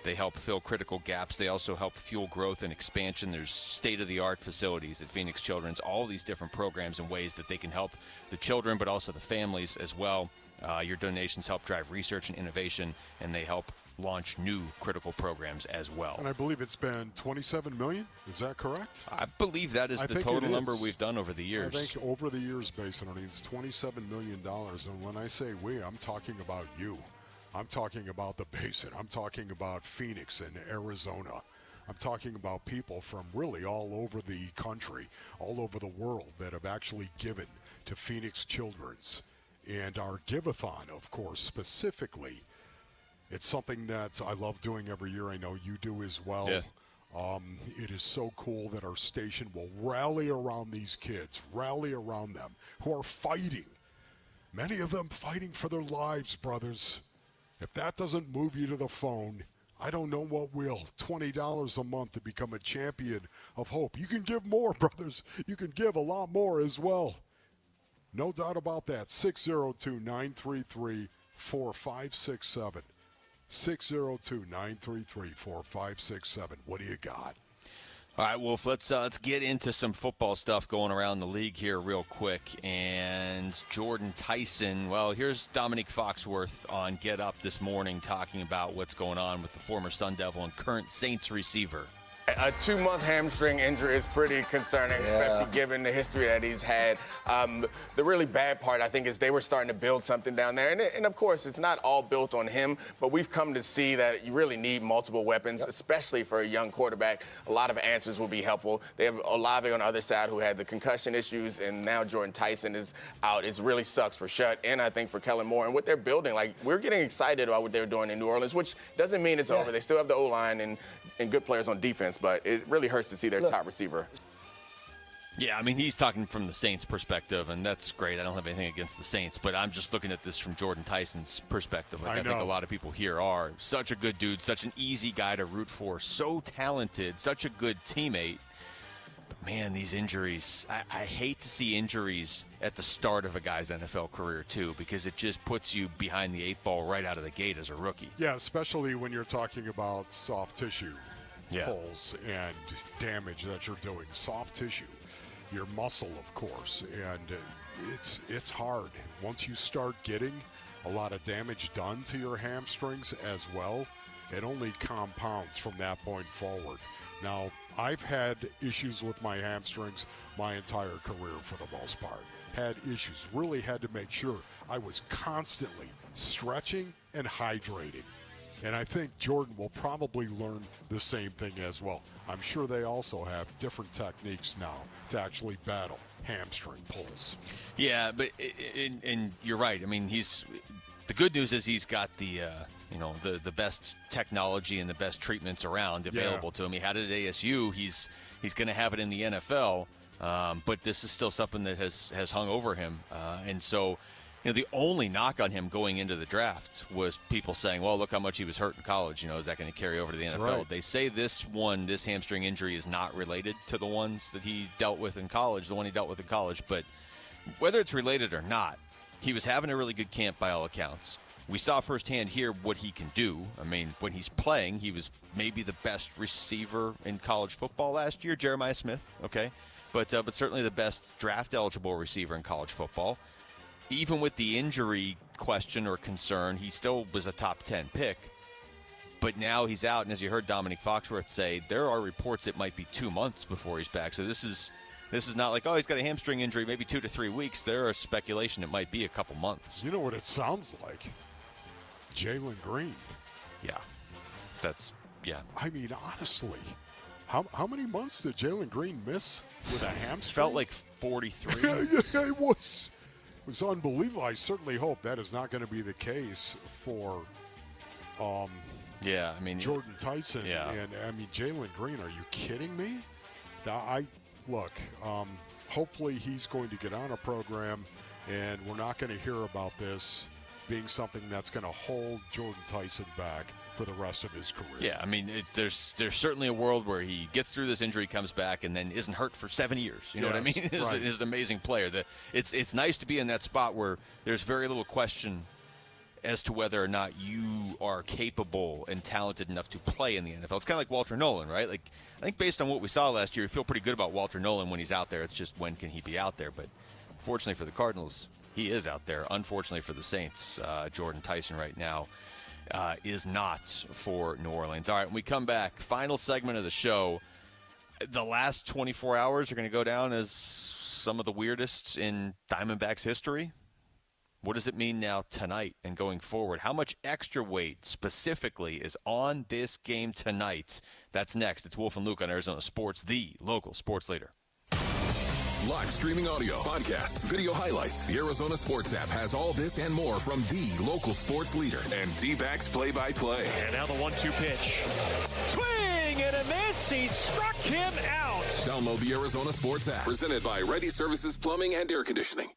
Speaker 6: They help fill critical gaps. They also help fuel growth and expansion. There's state-of-the-art facilities at Phoenix Children's, all these different programs and ways that they can help the children, but also the families as well. Your donations help drive research and innovation, and they help launch new critical programs as well.
Speaker 10: And I believe it's been $27 million. Is that correct?
Speaker 6: I believe that is the total number we've done over the years.
Speaker 10: I think over the years, Basin, it's $27 million. And when I say we, I'm talking about you. I'm talking about the Basin. I'm talking about Phoenix and Arizona. I'm talking about people from really all over the country, all over the world that have actually given to Phoenix Children's. And our Give-a-thon, of course, specifically, it's something that I love doing every year. I know you do as well.
Speaker 6: Yeah.
Speaker 10: It is so cool that our station will rally around these kids, rally around them who are fighting. Many of them fighting for their lives, brothers. If that doesn't move you to the phone, I don't know what will. $20 a month to become a champion of hope. You can give more, brothers. You can give a lot more as well. No doubt about that. 602-933-4567. 602-933-4567. What do you got?
Speaker 6: All right, Wolf, let's get into some football stuff going around the league here real quick. And Jordan Tyson, well, here's Dominique Foxworth on Get Up this morning talking about what's going on with the former Sun Devil and current Saints receiver.
Speaker 5: A 2-month hamstring injury is pretty concerning, especially given the history that he's had. The really bad part, I think, is they were starting to build something down there. And of course, it's not all built on him, but we've come to see that you really need multiple weapons, especially for a young quarterback. A lot of answers will be helpful. They have Olave on the other side who had the concussion issues, and now Jordan Tyson is out. It really sucks for Shutt and I think for Kellen Moore. And what they're building, like, we're getting excited about what they're doing in New Orleans, which doesn't mean it's over. They still have the O-line and good players on defense, but it really hurts to see their top receiver.
Speaker 6: Yeah, I mean, he's talking from the Saints' perspective, and that's great. I don't have anything against the Saints, but I'm just looking at this from Jordan Tyson's perspective. Like I think a lot of people here are. Such a good dude, such an easy guy to root for, so talented, such a good teammate. But, man, these injuries, I hate to see injuries at the start of a guy's NFL career, too, because it just puts you behind the 8 ball right out of the gate as a rookie.
Speaker 10: Yeah, especially when you're talking about soft tissue pulls and damage that you're doing. Soft tissue, your muscle, of course, and it's hard. Once you start getting a lot of damage done to your hamstrings as well, it only compounds from that point forward. Now, I've had issues with my hamstrings my entire career for the most part. Had issues, really had to make sure I was constantly stretching and hydrating. And I think Jordan will probably learn the same thing as well. I'm sure they also have different techniques now to actually battle hamstring pulls.
Speaker 6: Yeah, but and you're right. I mean, the good news is he's got the best technology and the best treatments around available to him. He had it at ASU. He's going to have it in the NFL. But this is still something that has hung over him, and so. The only knock on him going into the draft was people saying, well, look how much he was hurt in college. Is that going to carry over to the NFL? Right. They say this hamstring injury is not related to the ones that he dealt with in college, But whether it's related or not, he was having a really good camp by all accounts. We saw firsthand here what he can do. I mean, when he's playing, he was maybe the best receiver in college football last year, Jeremiah Smith, okay? But certainly the best draft-eligible receiver in college football. Even with the injury question or concern, he still was a top 10 pick. But now he's out, and as you heard Dominique Foxworth say, there are reports it might be 2 months before he's back. So this is not like, oh, he's got a hamstring injury, maybe 2 to 3 weeks. There is speculation it might be a couple months.
Speaker 10: You know what it sounds like? Jalen Green.
Speaker 6: Yeah. I mean,
Speaker 10: honestly, how many months did Jalen Green miss with a hamstring?
Speaker 6: Felt like 43.
Speaker 10: It was unbelievable. I certainly hope that is not going to be the case for Jordan Tyson.
Speaker 6: Yeah.
Speaker 10: And, I mean, Jalen Green, are you kidding me? Hopefully he's going to get on a program And we're not going to hear about this being something that's going to hold Jordan Tyson back for the rest of his career.
Speaker 6: Yeah, I mean, there's certainly a world where he gets through this injury, comes back, and then isn't hurt for 7 years. You know what I mean? He's an amazing player. It's nice to be in that spot where there's very little question as to whether or not you are capable and talented enough to play in the NFL. It's kind of like Walter Nolan, right? Like, I think based on what we saw last year, you feel pretty good about Walter Nolan when he's out there. It's just when can he be out there? But fortunately for the Cardinals, he is out there. Unfortunately for the Saints, Jordan Tyson right now is not for New Orleans. All right, when we come back, final segment of the show. The last 24 hours are going to go down as some of the weirdest in Diamondbacks history. What does it mean now tonight and going forward? How much extra weight specifically is on this game tonight? That's next. It's Wolf and Luke on Arizona Sports, the local sports leader.
Speaker 13: Live streaming audio, podcasts, video highlights. The Arizona Sports app has all this and more from the local sports leader and D-backs play-by-play.
Speaker 11: And now the 1-2 pitch. Swing and a miss. He struck him out.
Speaker 13: Download the Arizona Sports app. Presented by Ready Services Plumbing and Air Conditioning.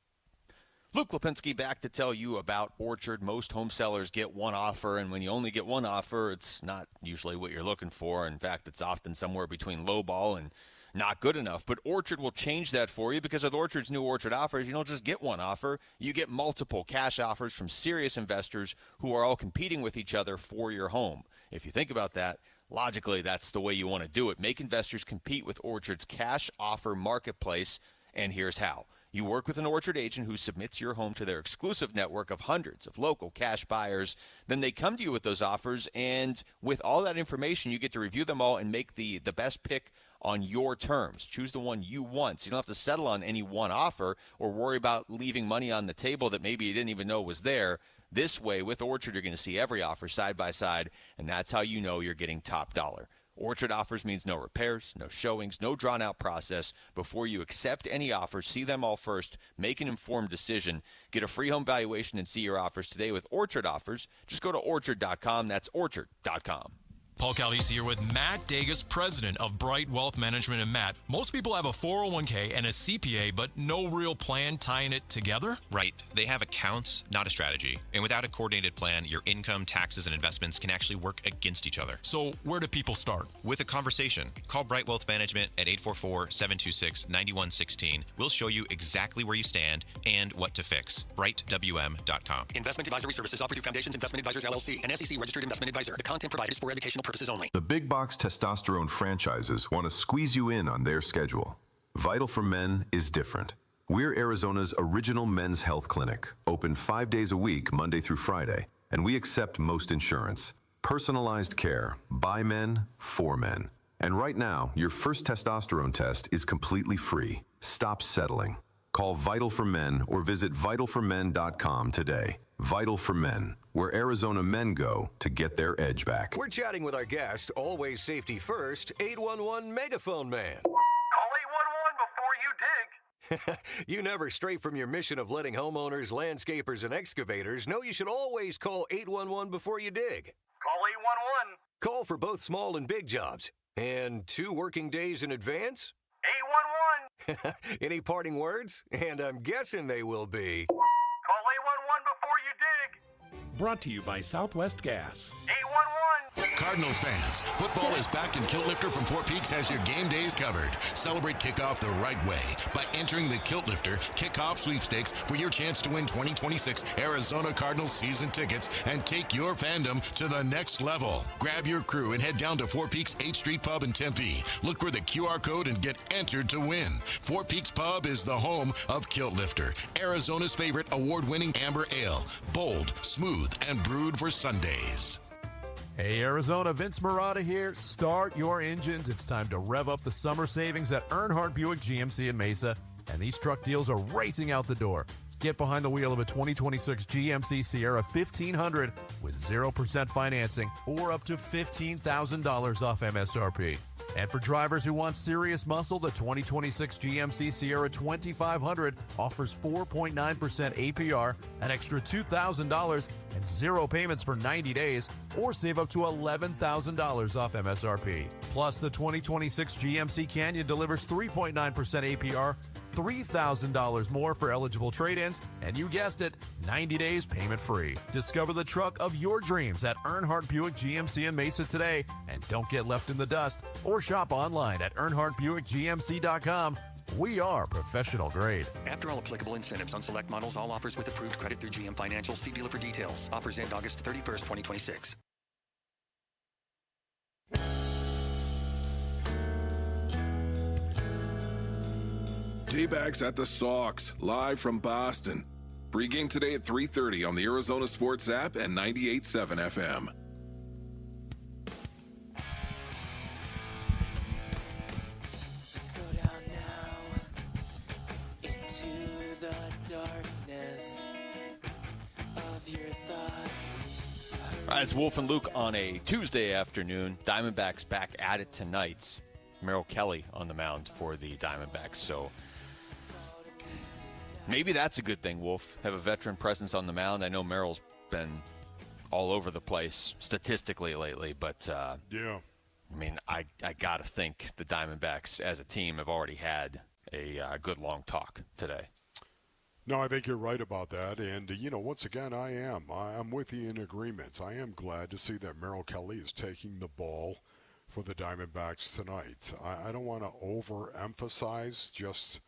Speaker 6: Luke Lipinski back to tell you about Orchard. Most home sellers get one offer, and when you only get one offer, it's not usually what you're looking for. In fact, it's often somewhere between lowball and not good enough. But Orchard will change that for you because with Orchard's new Orchard offers, you don't just get one offer. You get multiple cash offers from serious investors who are all competing with each other for your home. If you think about that, logically, that's the way you want to do it. Make investors compete with Orchard's cash offer marketplace, and here's how. You work with an Orchard agent who submits your home to their exclusive network of hundreds of local cash buyers. Then they come to you with those offers, and with all that information, you get to review them all and make the best pick on your terms. Choose the one you want, so you don't have to settle on any one offer or worry about leaving money on the table that maybe you didn't even know was there. This way, with Orchard, you're going to see every offer side by side, and that's how you know you're getting top dollar. Orchard offers means no repairs, no showings, no drawn-out process. Before you accept any offers, see them all first, make an informed decision. Get a free home valuation and see your offers today with Orchard offers. Just go to Orchard.com. That's Orchard.com.
Speaker 7: Paul Calvisi here with Matt Dagas, president of Bright Wealth Management. And Matt, most people have a 401k and a CPA, but no real plan tying it together?
Speaker 9: Right. They have accounts, not a strategy. And without a coordinated plan, your income, taxes, and investments can actually work against each other.
Speaker 7: So where do people start?
Speaker 9: With a conversation. Call Bright Wealth Management at 844-726-9116. We'll show you exactly where you stand and what to fix. BrightWM.com.
Speaker 12: Investment advisory services offered through Foundations Investment Advisors, LLC, an SEC registered investment advisor. The content provided is for educational purposes only.
Speaker 18: The big box testosterone franchises want to squeeze you in on their schedule. Vital for Men is different. We're Arizona's original men's health clinic, open 5 days a week, Monday through Friday, and we accept most insurance. Personalized care, by men, for men. And right now, your first testosterone test is completely free. Stop settling. Call Vital for Men or visit vitalformen.com today. Vital for Men, where Arizona men go to get their edge back.
Speaker 20: We're chatting with our guest, always safety first, 811 Megaphone Man.
Speaker 21: Call 811 before you dig.
Speaker 20: You never stray from your mission of letting homeowners, landscapers, and excavators know you should always call 811 before you dig.
Speaker 21: Call 811.
Speaker 20: Call for both small and big jobs. And 2 working days in advance?
Speaker 21: 811.
Speaker 20: Any parting words? And I'm guessing they will be...
Speaker 21: Call 811 before you dig.
Speaker 22: Brought to you by Southwest Gas.
Speaker 21: 811.
Speaker 23: Cardinals fans, football is back, and Kilt Lifter from Fort Peaks has your game days covered. Celebrate kickoff the right way by entering the Kilt Lifter Kickoff Sweepstakes for your chance to win 2026 Arizona Cardinals season tickets and take your fandom to the next level. Grab your crew and head down to Fort Peaks 8th Street Pub in Tempe. Look for the QR code and get entered to win. Fort Peaks Pub is the home of Kilt Lifter, Arizona's favorite award-winning amber ale. Bold, smooth, and brewed for Sundays.
Speaker 24: Hey Arizona, Vince Marotta here. Start your engines. It's time to rev up the summer savings at Earnhardt Buick GMC in Mesa, and these truck deals are racing out the door. Get behind the wheel of a 2026 GMC Sierra 1500 with 0% financing or up to $15,000 off MSRP. And for drivers who want serious muscle, the 2026 GMC Sierra 2500 offers 4.9% APR, an extra $2,000, and 0 payments for 90 days, or save up to $11,000 off MSRP. Plus, the 2026 GMC Canyon delivers 3.9% APR $3,000 more for eligible trade-ins, and you guessed it, 90 days payment-free. Discover the truck of your dreams at Earnhardt Buick GMC in Mesa today, and don't get left in the dust, or shop online at EarnhardtBuickGMC.com. We are professional grade.
Speaker 12: After all applicable incentives on select models, all offers with approved credit through GM Financial. See dealer for details. Offers end August 31st, 2026.
Speaker 13: D-backs at the Sox, live from Boston. Pre-game today at 3:30 on the Arizona Sports app and 98.7 FM.
Speaker 1: Let's go down now into the darkness of your thoughts.
Speaker 6: All right, it's Wolf and Luke on a Tuesday afternoon. Diamondbacks back at it tonight. Merrill Kelly on the mound for the Diamondbacks, so maybe that's a good thing, Wolf. Have a veteran presence on the mound. I know Merrill's been all over the place statistically lately, but
Speaker 10: yeah.
Speaker 6: I mean, I got to think the Diamondbacks as a team have already had a good long talk today.
Speaker 10: No, I think you're right about that. And, once again, I'm with you in agreement. I am glad to see that Merrill Kelly is taking the ball for the Diamondbacks tonight. I don't want to overemphasize, just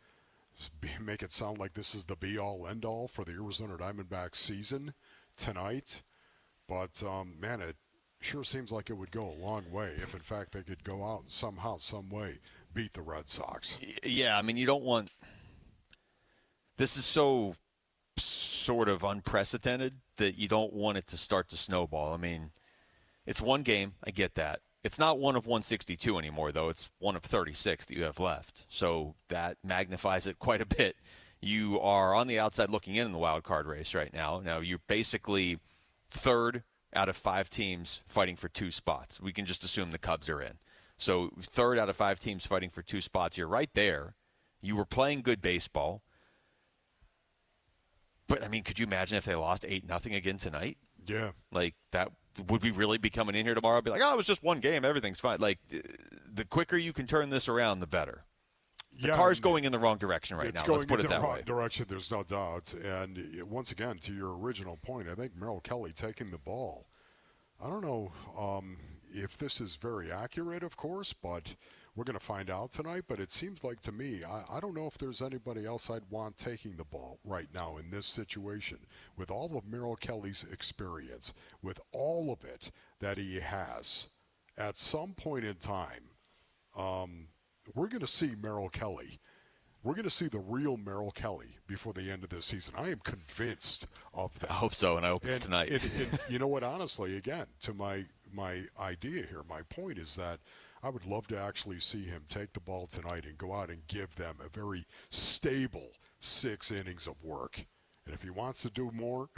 Speaker 10: make it sound like this is the be-all, end-all for the Arizona Diamondbacks season tonight. But, man, it sure seems like it would go a long way if, in fact, they could go out and somehow, some way beat the Red Sox.
Speaker 6: Yeah, I mean, you don't want – this is so sort of unprecedented that you don't want it to start to snowball. I mean, it's one game. I get that. It's not one of 162 anymore, though. It's one of 36 that you have left. So that magnifies it quite a bit. You are on the outside looking in the wild card race right now. Now, you're basically third out of 5 teams fighting for 2 spots. We can just assume the Cubs are in. So third out of 5 teams fighting for 2 spots. You're right there. You were playing good baseball. But, I mean, could you imagine if they lost 8-0 again tonight?
Speaker 10: Yeah.
Speaker 6: Like, that would we really be coming in here tomorrow and be like, oh, it was just one game, everything's fine? Like, the quicker you can turn this around, the better. The car's going in the wrong direction right now. Let's put it that way.
Speaker 10: It's going in the wrong direction, there's no doubt. And once again, to your original point, I think Merrill Kelly taking the ball. I don't know if this is very accurate, of course, but we're going to find out tonight. But it seems like to me, I don't know if there's anybody else I'd want taking the ball right now in this situation. With all of Merrill Kelly's experience, with all of it that he has, at some point in time, we're going to see Merrill Kelly. We're going to see the real Merrill Kelly before the end of this season. I am convinced of that.
Speaker 6: I hope so, and I hope it's tonight.
Speaker 10: And you know what? Honestly, again, to my idea here, my point is that I would love to actually see him take the ball tonight and go out and give them a very stable 6 innings of work. And if he wants to do more,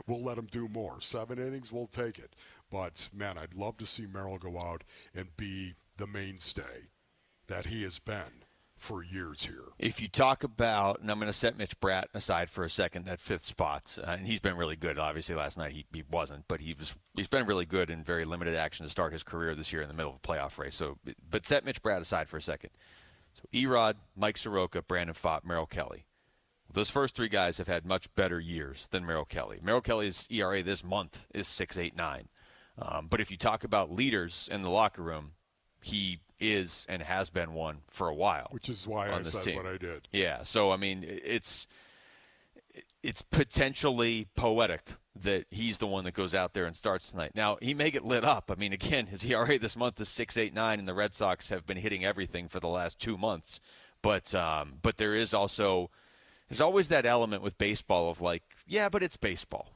Speaker 10: we'll let him do more. 7 innings, we'll take it. But, man, I'd love to see Merrill go out and be the mainstay that he has been for years here.
Speaker 6: If you talk about, and I'm going to set Mitch Bratt aside for a second, that 5th spot, and he's been really good. Obviously, last night he wasn't, but he's been really good in very limited action to start his career this year in the middle of a playoff race. So, but set Mitch Bratt aside for a second. So Erod, Mike Soroka, Brandon Pfaadt, Merrill Kelly. Those first 3 guys have had much better years than Merrill Kelly. Merrill Kelly's ERA this month is 6.89. But if you talk about leaders in the locker room, he is and has been one for a while.
Speaker 10: Which is why I said what I did.
Speaker 6: Yeah, so, I mean, it's potentially poetic that he's the one that goes out there and starts tonight. Now, he may get lit up. I mean, again, his ERA this month is 6.89, and the Red Sox have been hitting everything for the last 2 months. But there is also – there's always that element with baseball of like, yeah, but it's baseball.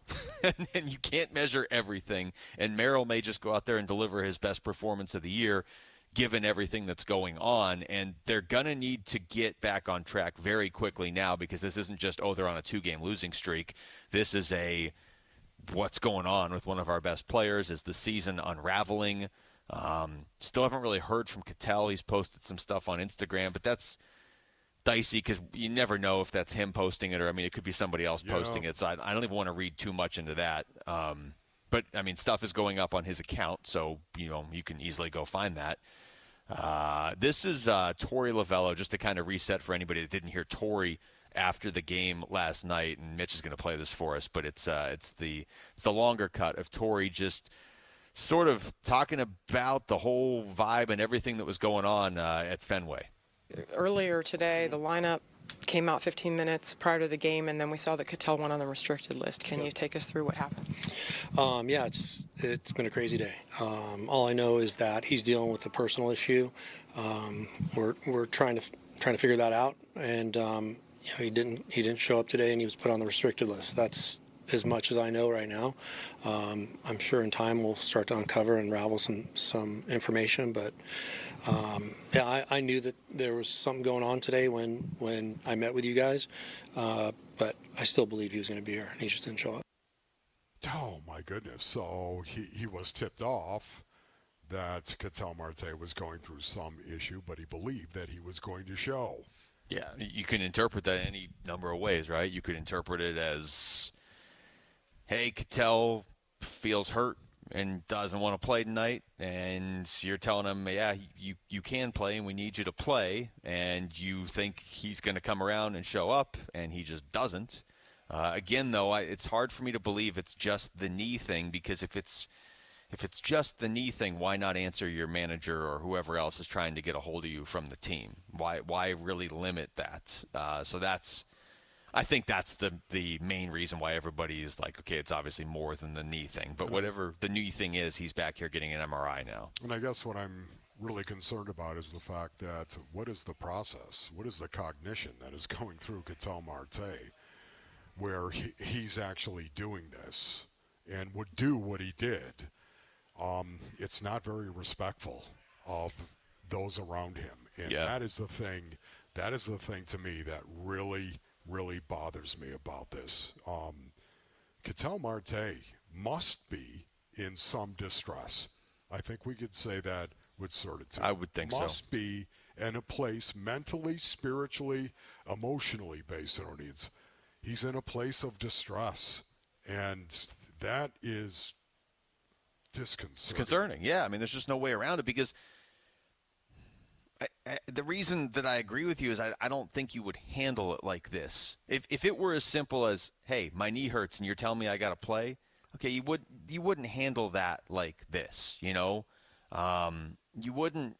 Speaker 6: and you can't measure everything. And Merrill may just go out there and deliver his best performance of the year given everything that's going on. And they're going to need to get back on track very quickly now because this isn't just, they're on a 2-game losing streak. This is what's going on with one of our best players? Is the season unraveling? Still haven't really heard from Cattell. He's posted some stuff on Instagram, but that's dicey because you never know if that's him posting it or, I mean, it could be somebody else posting it. So I don't even want to read too much into that. But, I mean, stuff is going up on his account, so, you can easily go find that. This is Torey Lavello, just to kind of reset for anybody that didn't hear Torey after the game last night, and Mitch is going to play this for us, but it's the longer cut of Torey just sort of talking about the whole vibe and everything that was going on at Fenway.
Speaker 2: Earlier today, the lineup came out 15 minutes prior to the game, and then we saw that Cattell went on the restricted list. Can you take us through what happened?
Speaker 4: Yeah, it's been a crazy day. All I know is that he's dealing with a personal issue. We're trying to figure that out, and he didn't show up today, and he was put on the restricted list. That's as much as I know right now. I'm sure in time we'll start to uncover and unravel some information, but I knew that there was something going on today when I met with you guys, but I still believed he was going to be here, and he just didn't show up.
Speaker 10: Oh, my goodness. So he was tipped off that Cattell Marte was going through some issue, but he believed that he was going to show.
Speaker 6: Yeah, you can interpret that any number of ways, right? You could interpret it as, hey, Cattell feels hurt and doesn't want to play tonight, and you're telling him, yeah, you can play and we need you to play, and you think he's going to come around and show up, and he just doesn't. Again, though, it's hard for me to believe it's just the knee thing, because if it's just the knee thing, why not answer your manager or whoever else is trying to get a hold of you from the team? Why really limit that? I think that's the main reason why everybody is like, okay, it's obviously more than the knee thing. But whatever the knee thing is, he's back here getting an MRI now.
Speaker 10: And I guess what I'm really concerned about is the fact that what is the process? What is the cognition that is going through Cattell Marte where he's actually doing this and would do what he did? It's not very respectful of those around him. And that is the thing to me that really bothers me about this. Cattell Marte must be in some distress. I think we could say that with certitude.
Speaker 6: I would think so.
Speaker 10: Must be in a place mentally, spiritually, emotionally based on needs. He's in a place of distress, and that is disconcerting.
Speaker 6: It's concerning, yeah. I mean, there's just no way around it, because the reason that I agree with you is I don't think you would handle it like this. If it were as simple as, hey, my knee hurts and you're telling me I got to play, okay, you wouldn't handle that like this, you know? You wouldn't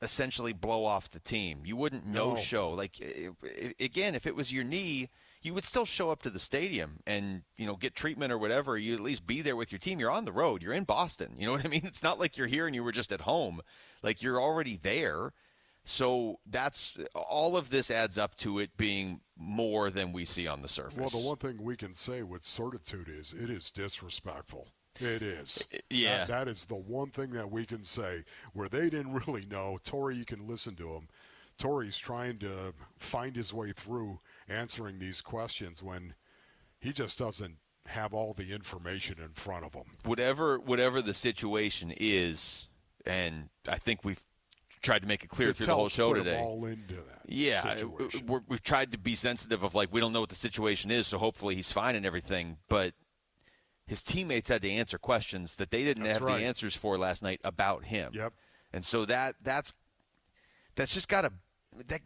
Speaker 6: essentially blow off the team. You wouldn't no-show. Like, again, if it was your knee, you would still show up to the stadium and, get treatment or whatever. You at least be there with your team. You're on the road. You're in Boston. You know what I mean? It's not like you're here and you were just at home. Like, you're already there. So that's all of this adds up to it being more than we see on the surface.
Speaker 10: Well, the one thing we can say with certitude is it is disrespectful. It is.
Speaker 6: Yeah.
Speaker 10: That is the one thing that we can say where they didn't really know. Torey, you can listen to him. Torey's trying to find his way through answering these questions when he just doesn't have all the information in front of him.
Speaker 6: Whatever the situation is, and I think we've tried to make it clear through the whole show today.
Speaker 10: All into that.
Speaker 6: Yeah, we've tried to be sensitive of, like, we don't know what the situation is, so hopefully he's fine and everything. But his teammates had to answer questions that they didn't have the answers for last night about him.
Speaker 10: Yep.
Speaker 6: And so that's just got to.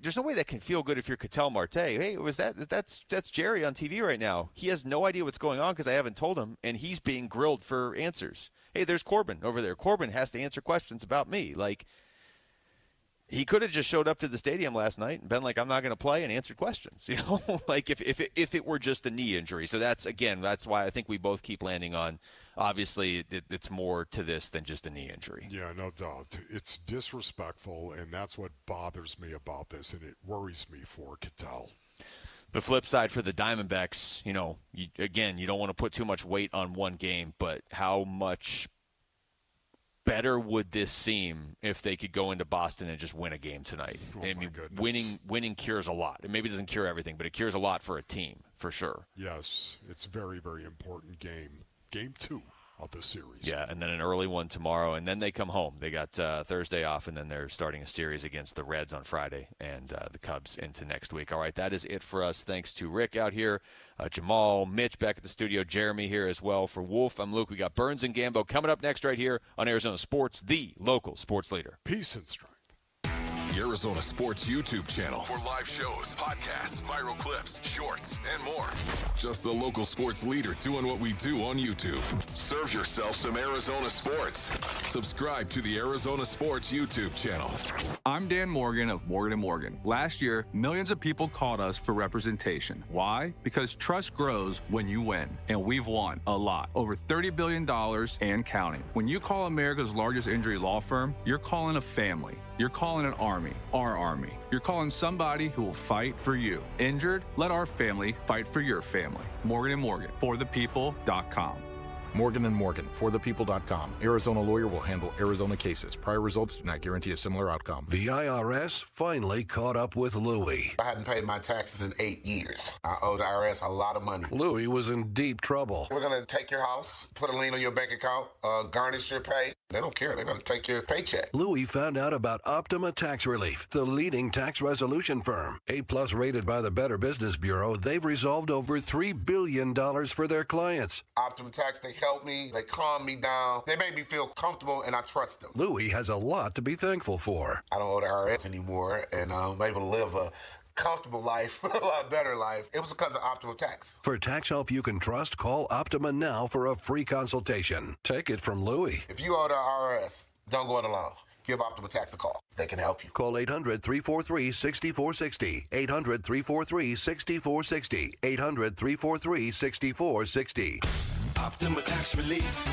Speaker 6: There's no way that can feel good if you're Cattell Marte. Hey, that's Jerry on TV right now. He has no idea what's going on because I haven't told him, and he's being grilled for answers. Hey, there's Corbin over there. Corbin has to answer questions about me. Like, he could have just showed up to the stadium last night and been like, I'm not going to play, and answered questions. Like if it were just a knee injury. So that's why I think we both keep landing on, obviously, it's more to this than just a knee injury.
Speaker 10: Yeah, no doubt. It's disrespectful, and that's what bothers me about this, and it worries me for Cattell.
Speaker 6: The flip side for the Diamondbacks, you don't want to put too much weight on one game, but how much better would this seem if they could go into Boston and just win a game tonight? I mean, winning cures a lot. It maybe doesn't cure everything, but it cures a lot for a team, for sure.
Speaker 10: Yes, it's a very, very important game. Game 2 of the series.
Speaker 6: Yeah, and then an early one tomorrow, and then they come home. They got Thursday off, and then they're starting a series against the Reds on Friday, and the Cubs into next week. All right, that is it for us. Thanks to Rick out here, Jamal, Mitch back at the studio, Jeremy here as well. For Wolf, I'm Luke. We got Burns and Gambo coming up next right here on Arizona Sports, the local sports leader.
Speaker 10: Peace and strength.
Speaker 13: the Arizona Sports YouTube channel for live shows, podcasts, viral clips, shorts, and more. Just the local sports leader doing what we do on YouTube. Serve yourself some Arizona sports. Subscribe to the Arizona Sports YouTube channel.
Speaker 14: I'm Dan Morgan of Morgan & Morgan. Last year, millions of people called us for representation. Why? Because trust grows when you win, and we've won a lot. Over $30 billion and counting. When you call America's largest injury law firm, you're calling a family. You're calling an army, our army. You're calling somebody who will fight for you. Injured? Let our family fight for your family. Morgan & Morgan, forthepeople.com.
Speaker 15: Morgan & Morgan, forthepeople.com. Arizona lawyer will handle Arizona cases. Prior results do not guarantee a similar outcome.
Speaker 16: The IRS finally caught up with Louie.
Speaker 17: I hadn't paid my taxes in 8 years. I owe the IRS a lot of money.
Speaker 16: Louie was in deep trouble.
Speaker 17: We're going to take your house, put a lien on your bank account, garnish your pay. They don't care. They're going to take your paycheck.
Speaker 16: Louie found out about Optima Tax Relief, the leading tax resolution firm. A-plus rated by the Better Business Bureau, they've resolved over $3 billion for their clients.
Speaker 17: Optima Tax, they help me. They calm me down. They make me feel comfortable, and I trust them.
Speaker 16: Louie has a lot to be thankful for.
Speaker 17: I don't owe the IRS anymore, and I'm able to live a comfortable life, a lot better life. It was because of Optima Tax.
Speaker 16: For tax help you can trust, call Optima now for a free consultation. Take it from Louie.
Speaker 17: If you owe the IRS, don't go it alone. Give Optima Tax a call. They can help you.
Speaker 16: Call 800-343-6460. 800-343-6460. 800-343-6460.
Speaker 12: Optima Tax Relief.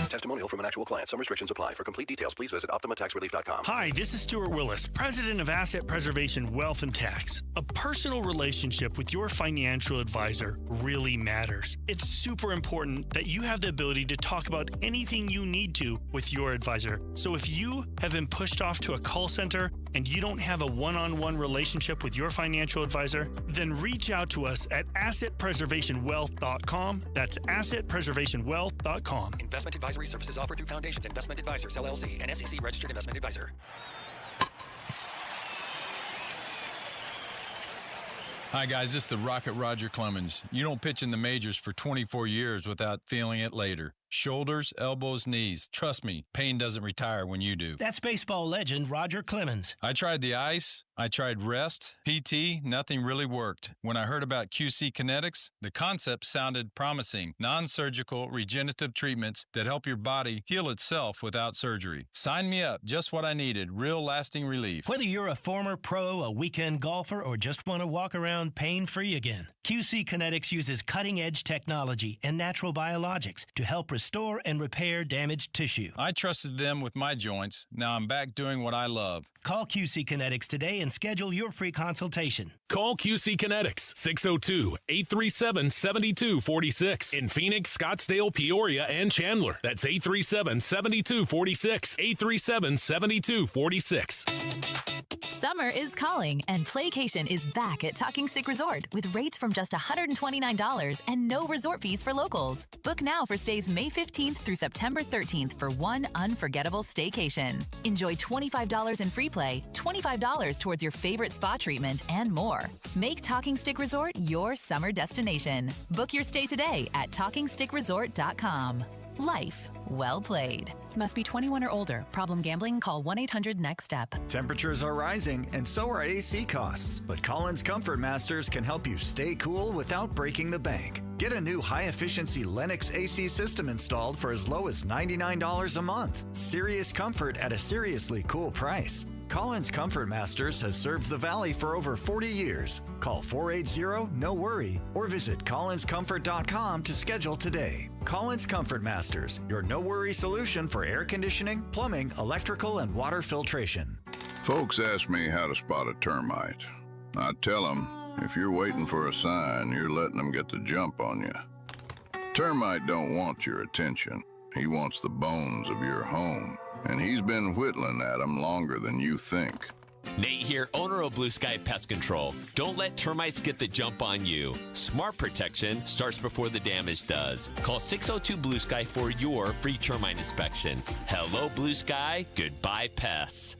Speaker 16: Testimonial from an actual client. Some restrictions apply. For complete details, please visit OptimaTaxRelief.com.
Speaker 31: Hi, this is Stuart Willis, president of Asset Preservation Wealth and Tax. A personal relationship with your financial advisor really matters. It's super important that you have the ability to talk about anything you need to with your advisor. So if you have been pushed off to a call center and you don't have a one-on-one relationship with your financial advisor, then reach out to us at AssetPreservationWealth.com. That's AssetPreservationWealth.com.
Speaker 12: Investment advisory services offered through Foundations Investment Advisors, LLC, an SEC registered investment advisor.
Speaker 19: Hi, guys. This is the Rocket Roger Clemens. You don't pitch in the majors for 24 years without feeling it later. Shoulders, elbows, knees. Trust me, pain doesn't retire when you do.
Speaker 25: That's baseball legend Roger Clemens.
Speaker 19: I tried the ice. I tried rest, PT, nothing really worked. When I heard about QC Kinetics, the concept sounded promising. Non-surgical, regenerative treatments that help your body heal itself without surgery. Sign me up, just what I needed, real lasting relief.
Speaker 25: Whether you're a former pro, a weekend golfer, or just want to walk around pain-free again, QC Kinetics uses cutting-edge technology and natural biologics to help restore and repair damaged tissue.
Speaker 19: I trusted them with my joints. Now I'm back doing what I love.
Speaker 25: Call QC Kinetics today and schedule your free consultation.
Speaker 22: Call QC Kinetics, 602-837-7246. In Phoenix, Scottsdale, Peoria, and Chandler. That's 837-7246. 837-7246.
Speaker 26: Summer is calling, and Playcation is back at Talking Stick Resort with rates from just $129 and no resort fees for locals. Book now for stays May 15th through September 13th for one unforgettable staycation. Enjoy $25 in free play, $25 towards your favorite spa treatment, and more. Make Talking Stick Resort your summer destination. Book your stay today at TalkingStickResort.com. Life well played. Must be 21 or older. Problem gambling? Call 1-800-NEXT-STEP.
Speaker 27: Temperatures are rising, and so are AC costs. But Collins Comfort Masters can help you stay cool without breaking the bank. Get a new high-efficiency Lennox AC system installed for as low as $99 a month. Serious comfort at a seriously cool price. Collins Comfort Masters has served the Valley for over 40 years. Call 480-NO-WORRY or visit collinscomfort.com to schedule today. Collins Comfort Masters, your no-worry solution for air conditioning, plumbing, electrical, and water filtration.
Speaker 28: Folks ask me how to spot a termite. I tell them, if you're waiting for a sign, you're letting them get the jump on you. Termite don't want your attention. He wants the bones of your home. And he's been whittling at them longer than you think.
Speaker 29: Nate here, owner of Blue Sky Pest Control. Don't let termites get the jump on you. Smart protection starts before the damage does. Call 602-BLUE-SKY for your free termite inspection. Hello, Blue Sky. Goodbye, pests.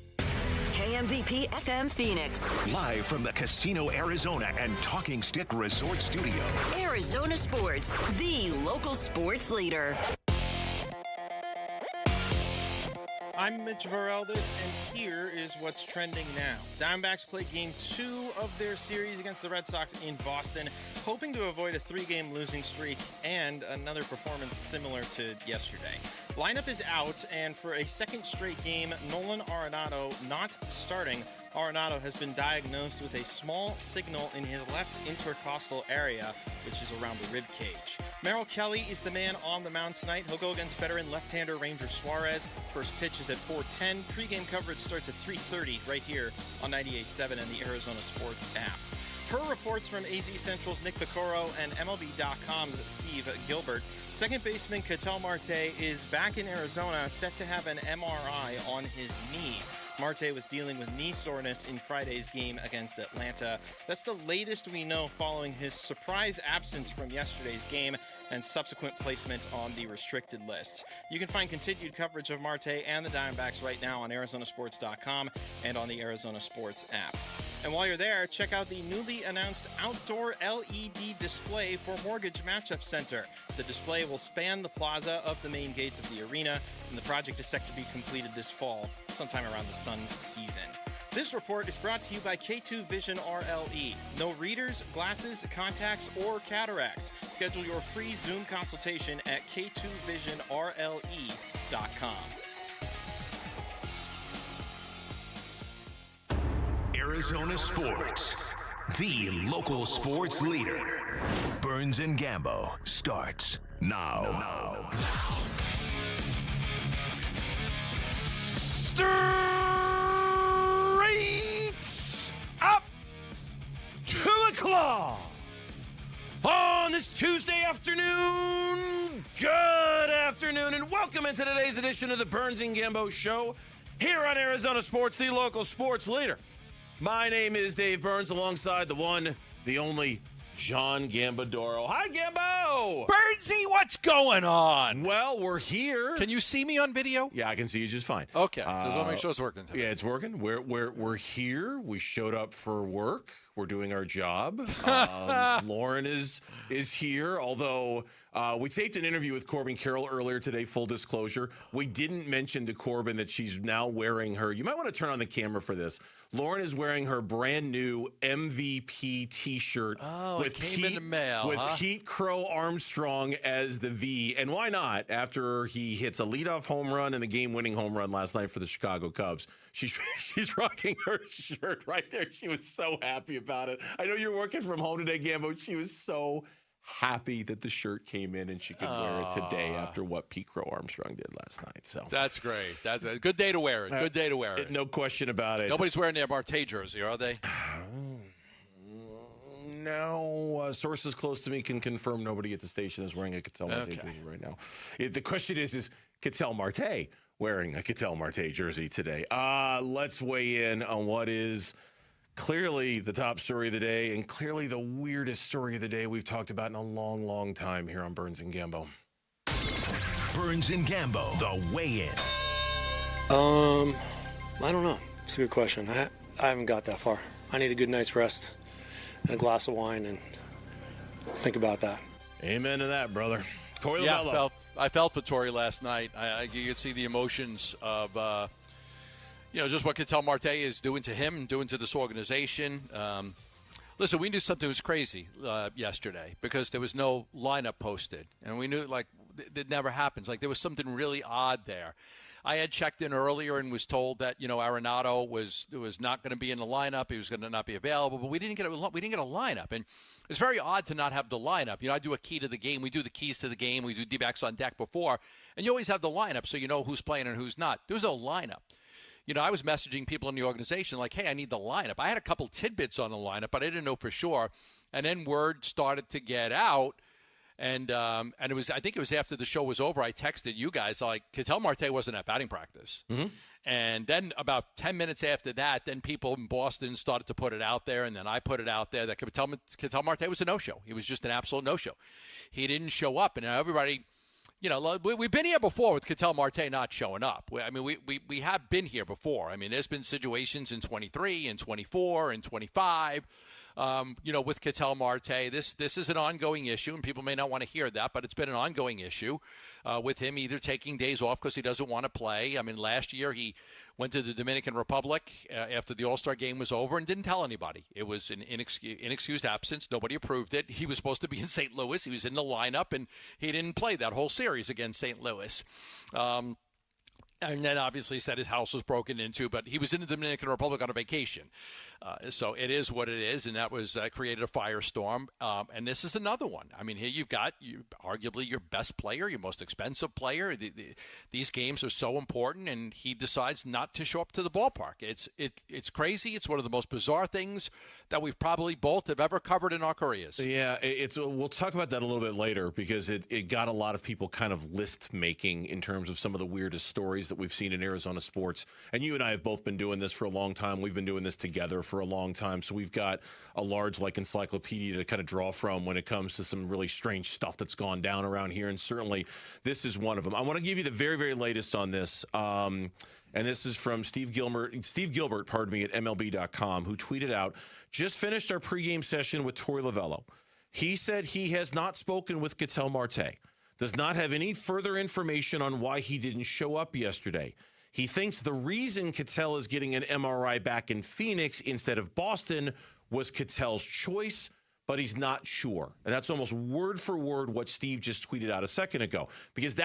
Speaker 3: KMVP FM Phoenix.
Speaker 23: Live from the Casino Arizona and Talking Stick Resort Studio.
Speaker 3: Arizona Sports, the local sports leader.
Speaker 1: I'm Mitch Vareldis, and here is what's trending now. Diamondbacks play Game 2 of their series against the Red Sox in Boston, hoping to avoid a 3-game losing streak and another performance similar to yesterday. Lineup is out, and for a second straight game, Nolan Arenado not starting. Arenado has been diagnosed with a small signal in his left intercostal area, which is around the rib cage. Merrill Kelly is the man on the mound tonight. He'll go against veteran left-hander Ranger Suarez. First pitch is at 4:10. Pre-game coverage starts at 3:30 right here on 98.7 and the Arizona Sports app. Per reports from AZ Central's Nick Picoro and MLB.com's Steve Gilbert, second baseman Ketel Marte is back in Arizona, set to have an MRI on his knee. Marte was dealing with knee soreness in Friday's game against Atlanta. That's the latest we know following his surprise absence from yesterday's game and subsequent placement on the restricted list. You can find continued coverage of Marte and the Diamondbacks right now on ArizonaSports.com and on the Arizona Sports app. And while you're there, check out the newly announced outdoor LED display for Mortgage Matchup Center. The display will span the plaza of the main gates of the arena, and the project is set to be completed this fall, sometime around the Suns season. This report is brought to you by K2 Vision RLE. No readers, glasses, contacts, or cataracts. Schedule your free Zoom consultation at k2visionrle.com.
Speaker 22: Arizona Sports, the local sports leader. Burns and Gambo starts now.
Speaker 5: Straight up to the claw on this Tuesday afternoon. Good afternoon, and welcome into today's edition of the Burns and Gambo Show here on Arizona Sports, the local sports leader. My name is Dave Burns, alongside the one, the only John Gambadoro. Hi, Gambo!
Speaker 7: Burnsy, what's going on?
Speaker 5: Well, we're here.
Speaker 7: Can you see me on video?
Speaker 5: Yeah, I can see you just fine.
Speaker 7: Okay, just want to make sure it's working today.
Speaker 5: Yeah, it's working. We're here. We showed up for work. We're doing our job. Lauren is here, although we taped an interview with Corbin Carroll earlier today, full disclosure. We didn't mention to Corbin that she's now wearing her, you might want to turn on the camera for this. Lauren is wearing her brand new MVP T-shirt with Pete Crow Armstrong as the V. And why not? After he hits a leadoff home run and the game-winning home run last night for the Chicago Cubs, she's rocking her shirt right there. She was so happy about it. I know you're working from home today, Gambo. She was so happy that the shirt came in and she could wear it today after what Pete Crow Armstrong did last night. So
Speaker 7: that's great. That's a good day to wear it. Good day to wear it.
Speaker 5: No question about it.
Speaker 7: Nobody's wearing their Marte jersey, are they?
Speaker 5: No. Sources close to me can confirm nobody at the station is wearing a Ketel Marte jersey right now. The question is Ketel Marte wearing a Ketel Marte jersey today? Let's weigh in on what is clearly the top story of the day, and clearly the weirdest story of the day we've talked about in a long, long time here on Burns and Gambo.
Speaker 22: Burns and Gambo, the weigh-in.
Speaker 4: I don't know. It's a good question. I haven't got that far. I need a good night's rest and a glass of wine and think about that.
Speaker 5: Amen to that, brother. Corey
Speaker 7: Yeah,
Speaker 5: Lavello.
Speaker 7: I felt for Torrey last night. You could see the emotions of just what Ketel Marte is doing to him, doing to this organization. Listen, we knew something was crazy yesterday because there was no lineup posted. And we knew, it never happens. There was something really odd there. I had checked in earlier and was told that, Arenado was not going to be in the lineup. He was going to not be available. But we didn't get a lineup. And it's very odd to not have the lineup. I do a key to the game. We do the keys to the game. We do D-backs on deck before. And you always have the lineup so you know who's playing and who's not. There was no lineup. I was messaging people in the organization hey, I need the lineup. I had a couple tidbits on the lineup, but I didn't know for sure. And then word started to get out. And I think it was after the show was over, I texted you guys, Ketel Marte wasn't at batting practice. Mm-hmm. And then about 10 minutes after that, then people in Boston started to put it out there. And then I put it out there that Ketel Marte was a no-show. He was just an absolute no-show. He didn't show up. And everybody... we've been here before with Ketel Marte not showing up. We have been here before. There's been situations in 23, in 24, in 25 with Ketel Marte. This is an ongoing issue, and people may not want to hear that, but it's been an ongoing issue with him either taking days off because he doesn't want to play. I mean, last year he went to the Dominican Republic after the All-Star game was over and didn't tell anybody. It was an inexcused absence. Nobody approved it. He was supposed to be in St. Louis. He was in the lineup, and he didn't play that whole series against St. Louis. And then obviously said his house was broken into, but he was in the Dominican Republic on a vacation. So it is what it is, and that was created a firestorm. And this is another one. I mean, here you've got arguably your best player, your most expensive player. These games are so important, and he decides not to show up to the ballpark. It's crazy. It's one of the most bizarre things that we've probably both have ever covered in our careers.
Speaker 5: Yeah, we'll talk about that a little bit later because it got a lot of people kind of list making in terms of some of the weirdest stories that we've seen in Arizona sports. And you and I have both been doing this for a long time. We've been doing this together for a long time. So we've got a large encyclopedia to kind of draw from when it comes to some really strange stuff that's gone down around here. And certainly this is one of them. I want to give you the very, very latest on this. And this is from Steve Gilbert, at MLB.com, who tweeted out, just finished our pregame session with Torey Lovullo. He said he has not spoken with Ketel Marte, does not have any further information on why he didn't show up yesterday. He thinks the reason Ketel is getting an MRI back in Phoenix instead of Boston was Ketel's choice, but he's not sure. And that's almost word for word what Steve just tweeted out a second ago, because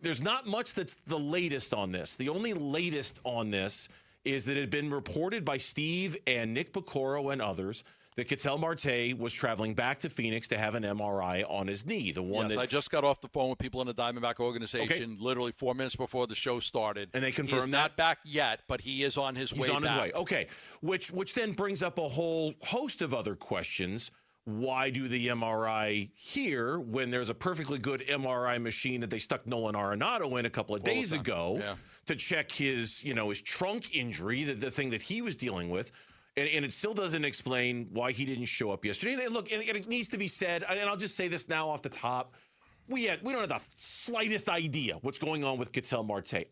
Speaker 5: there's not much that's the latest on this. The only latest on this is that it had been reported by Steve and Nick Piccoro and others that Ketel Marte was traveling back to Phoenix to have an MRI on his knee. The one
Speaker 7: I just got off the phone with people in the Diamondback organization literally 4 minutes before the show started.
Speaker 5: And they confirmed
Speaker 7: he's not back yet, but he is on his way back.
Speaker 5: He's on his way. Okay. Which then brings up a whole host of other questions. Why do the MRI here when there's a perfectly good MRI machine that they stuck Nolan Arenado in a couple of days ago to check his trunk injury, the thing that he was dealing with? And it still doesn't explain why he didn't show up yesterday. And look, and it needs to be said, and I'll just say this now off the top. We don't have the slightest idea what's going on with Ketel Marte.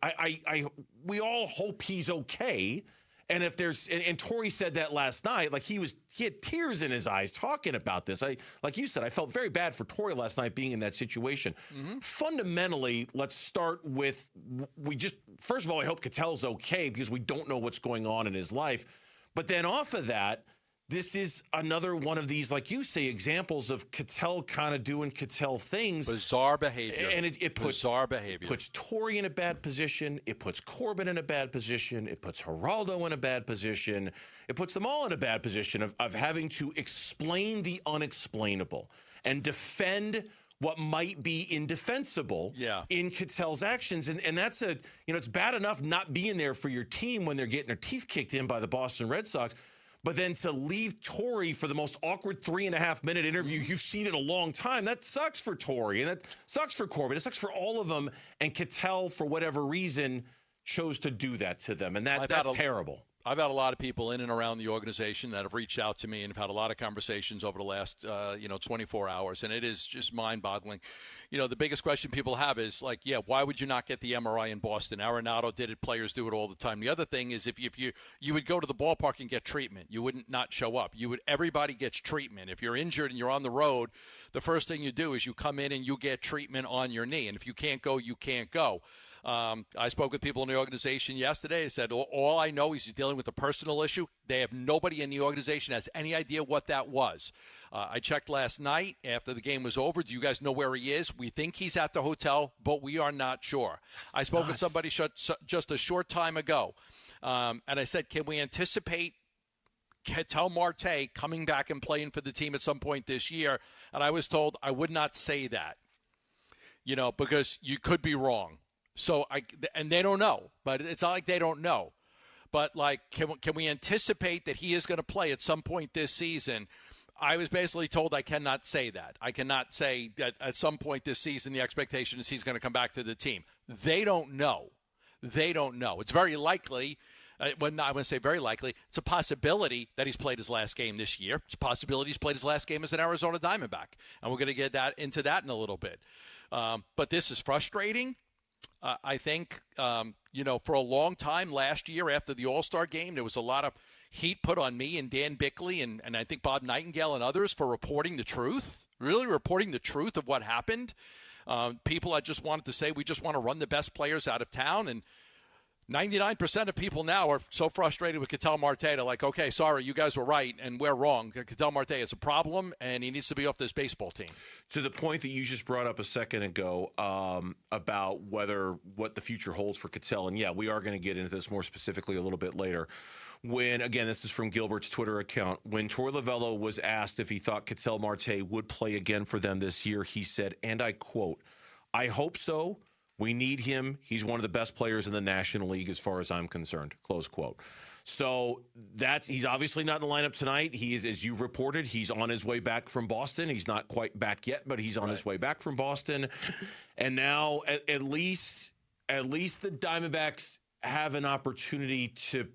Speaker 5: We all hope he's okay. And if there's, and Torey said that last night, he had tears in his eyes talking about this. Like you said, I felt very bad for Torey last night being in that situation. Mm-hmm. Fundamentally, let's start with, first of all, I hope Ketel's okay because we don't know what's going on in his life. But then off of that, this is another one of these, like you say, examples of Ketel kind of doing Ketel things.
Speaker 7: Bizarre behavior.
Speaker 5: And it puts Torey in a bad position. It puts Corbin in a bad position. It puts Geraldo in a bad position. It puts them all in a bad position of having to explain the unexplainable and defend what might be indefensible in Ketel's actions. And that's it's bad enough not being there for your team when they're getting their teeth kicked in by the Boston Red Sox. But then to leave Torey for the most awkward 3.5-minute interview you've seen in a long time, that sucks for Torey, and that sucks for Corbin. It sucks for all of them. And Ketel, for whatever reason, chose to do that to them. And that's terrible.
Speaker 7: I've had a lot of people in and around the organization that have reached out to me and have had a lot of conversations over the last, 24 hours. And it is just mind-boggling. The biggest question people have is why would you not get the MRI in Boston? Arenado did it. Players do it all the time. The other thing is if you would go to the ballpark and get treatment, you wouldn't not show up. Everybody gets treatment. If you're injured and you're on the road, the first thing you do is you come in and you get treatment on your knee. And if you can't go, you can't go. I spoke with people in the organization yesterday. They said, all I know is he's dealing with a personal issue. They have nobody in the organization has any idea what that was. I checked last night after the game was over. Do you guys know where he is? We think he's at the hotel, but we are not sure. I spoke with somebody just a short time ago, and I said, can we anticipate Ketel Marte coming back and playing for the team at some point this year? And I was told I would not say that, because you could be wrong. So and they don't know, but it's not like they don't know. But can we anticipate that he is going to play at some point this season? I was basically told I cannot say that. I cannot say that at some point this season the expectation is he's going to come back to the team. They don't know. It's very likely. I wouldn't say very likely. It's a possibility that he's played his last game this year. It's a possibility he's played his last game as an Arizona Diamondback, and we're going to get into that in a little bit. But this is frustrating. I think, for a long time last year after the All-Star game, there was a lot of heat put on me and Dan Bickley and I think Bob Nightingale and others for reporting the truth, really reporting the truth of what happened. People I just wanted to say we just want to run the best players out of town, and 99% of people now are so frustrated with Ketel Marte. They're like, okay, sorry, you guys were right, and we're wrong. Ketel Marte is a problem, and he needs to be off this baseball team.
Speaker 5: To the point that you just brought up a second ago about what the future holds for Ketel, and yeah, we are going to get into this more specifically a little bit later. When, again, this is from Gilbert's Twitter account, when Torey Lovullo was asked if he thought Ketel Marte would play again for them this year, he said, and I quote, "I hope so. We need him. He's one of the best players in the National League as far as I'm concerned," close quote. So he's obviously not in the lineup tonight. He is, as you've reported, he's on his way back from Boston. He's not quite back yet, but he's on his way back from Boston. And now at least the Diamondbacks have an opportunity to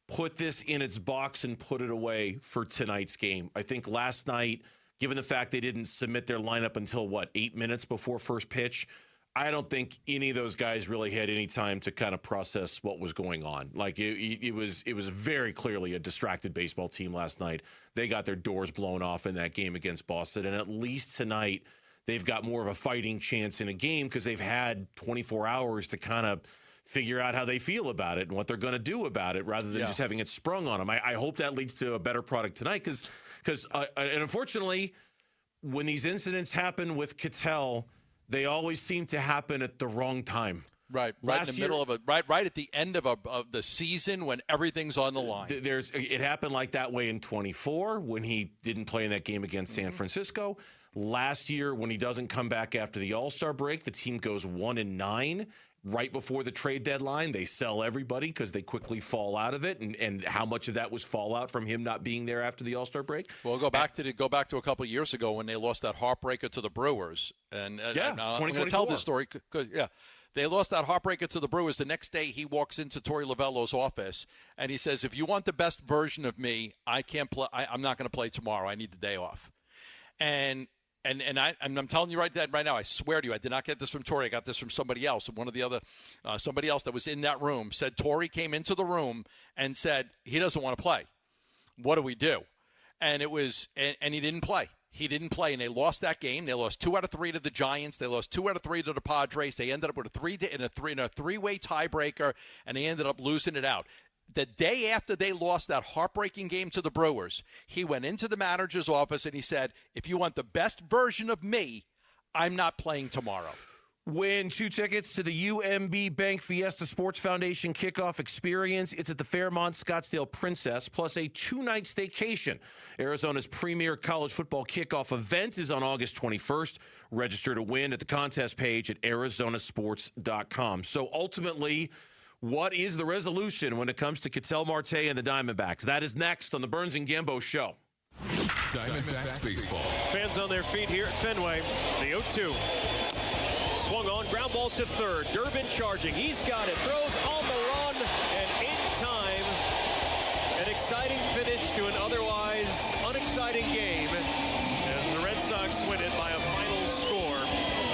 Speaker 5: put this in its box and put it away for tonight's game. I think last night, given the fact they didn't submit their lineup until, 8 minutes before first pitch, I don't think any of those guys really had any time to kind of process what was going on. Like it was very clearly a distracted baseball team last night. They got their doors blown off in that game against Boston, and at least tonight they've got more of a fighting chance in a game because they've had 24 hours to kind of figure out how they feel about it and what they're going to do about it rather than just having it sprung on them. I hope that leads to a better product tonight because and unfortunately, when these incidents happen with Ketel, they always seem to happen at the wrong time.
Speaker 7: Right in the middle of right at the end of the season when everything's on the line.
Speaker 5: It happened like that way in 24 when he didn't play in that game against San Francisco. Last year when he doesn't come back after the All-Star break, the team goes 1-9. Right before the trade deadline, they sell everybody because they quickly fall out of it. And how much of that was fallout from him not being there after the All-Star break?
Speaker 7: Well, go back to a couple of years ago when they lost that heartbreaker to the Brewers. And I'm going to tell this story. They lost that heartbreaker to the Brewers. The next day, he walks into Torey Lovullo's office and he says, "If you want the best version of me, I can't play. I'm not going to play tomorrow. I need the day off." And I'm telling you right now, I swear to you, I did not get this from Torey. I got this from somebody else. One of the other, somebody else that was in that room said Torey came into the room and said he doesn't want to play. What do we do? And it was, and he didn't play. He didn't play, and they lost that game. They lost 2 out of 3 to the Giants. They lost 2 out of 3 to the Padres. They ended up with a three-way tiebreaker, and they ended up losing it out. The day after they lost that heartbreaking game to the Brewers, he went into the manager's office and he said, "If you want the best version of me, I'm not playing tomorrow."
Speaker 5: Win 2 tickets to the UMB Bank Fiesta Sports Foundation kickoff experience. It's at the Fairmont Scottsdale Princess, plus a 2-night staycation. Arizona's premier college football kickoff event is on August 21st. Register to win at the contest page at arizonasports.com. So ultimately, what is the resolution when it comes to Ketel Marte and the Diamondbacks? That is next on the Burns and Gambo Show.
Speaker 13: Diamondbacks baseball.
Speaker 2: Fans on their feet here at Fenway. The 0-2. Swung on, ground ball to third. Durbin charging. He's got it. Throws on the run and in time. An exciting finish to an otherwise unexciting game as the Red Sox win it by a final score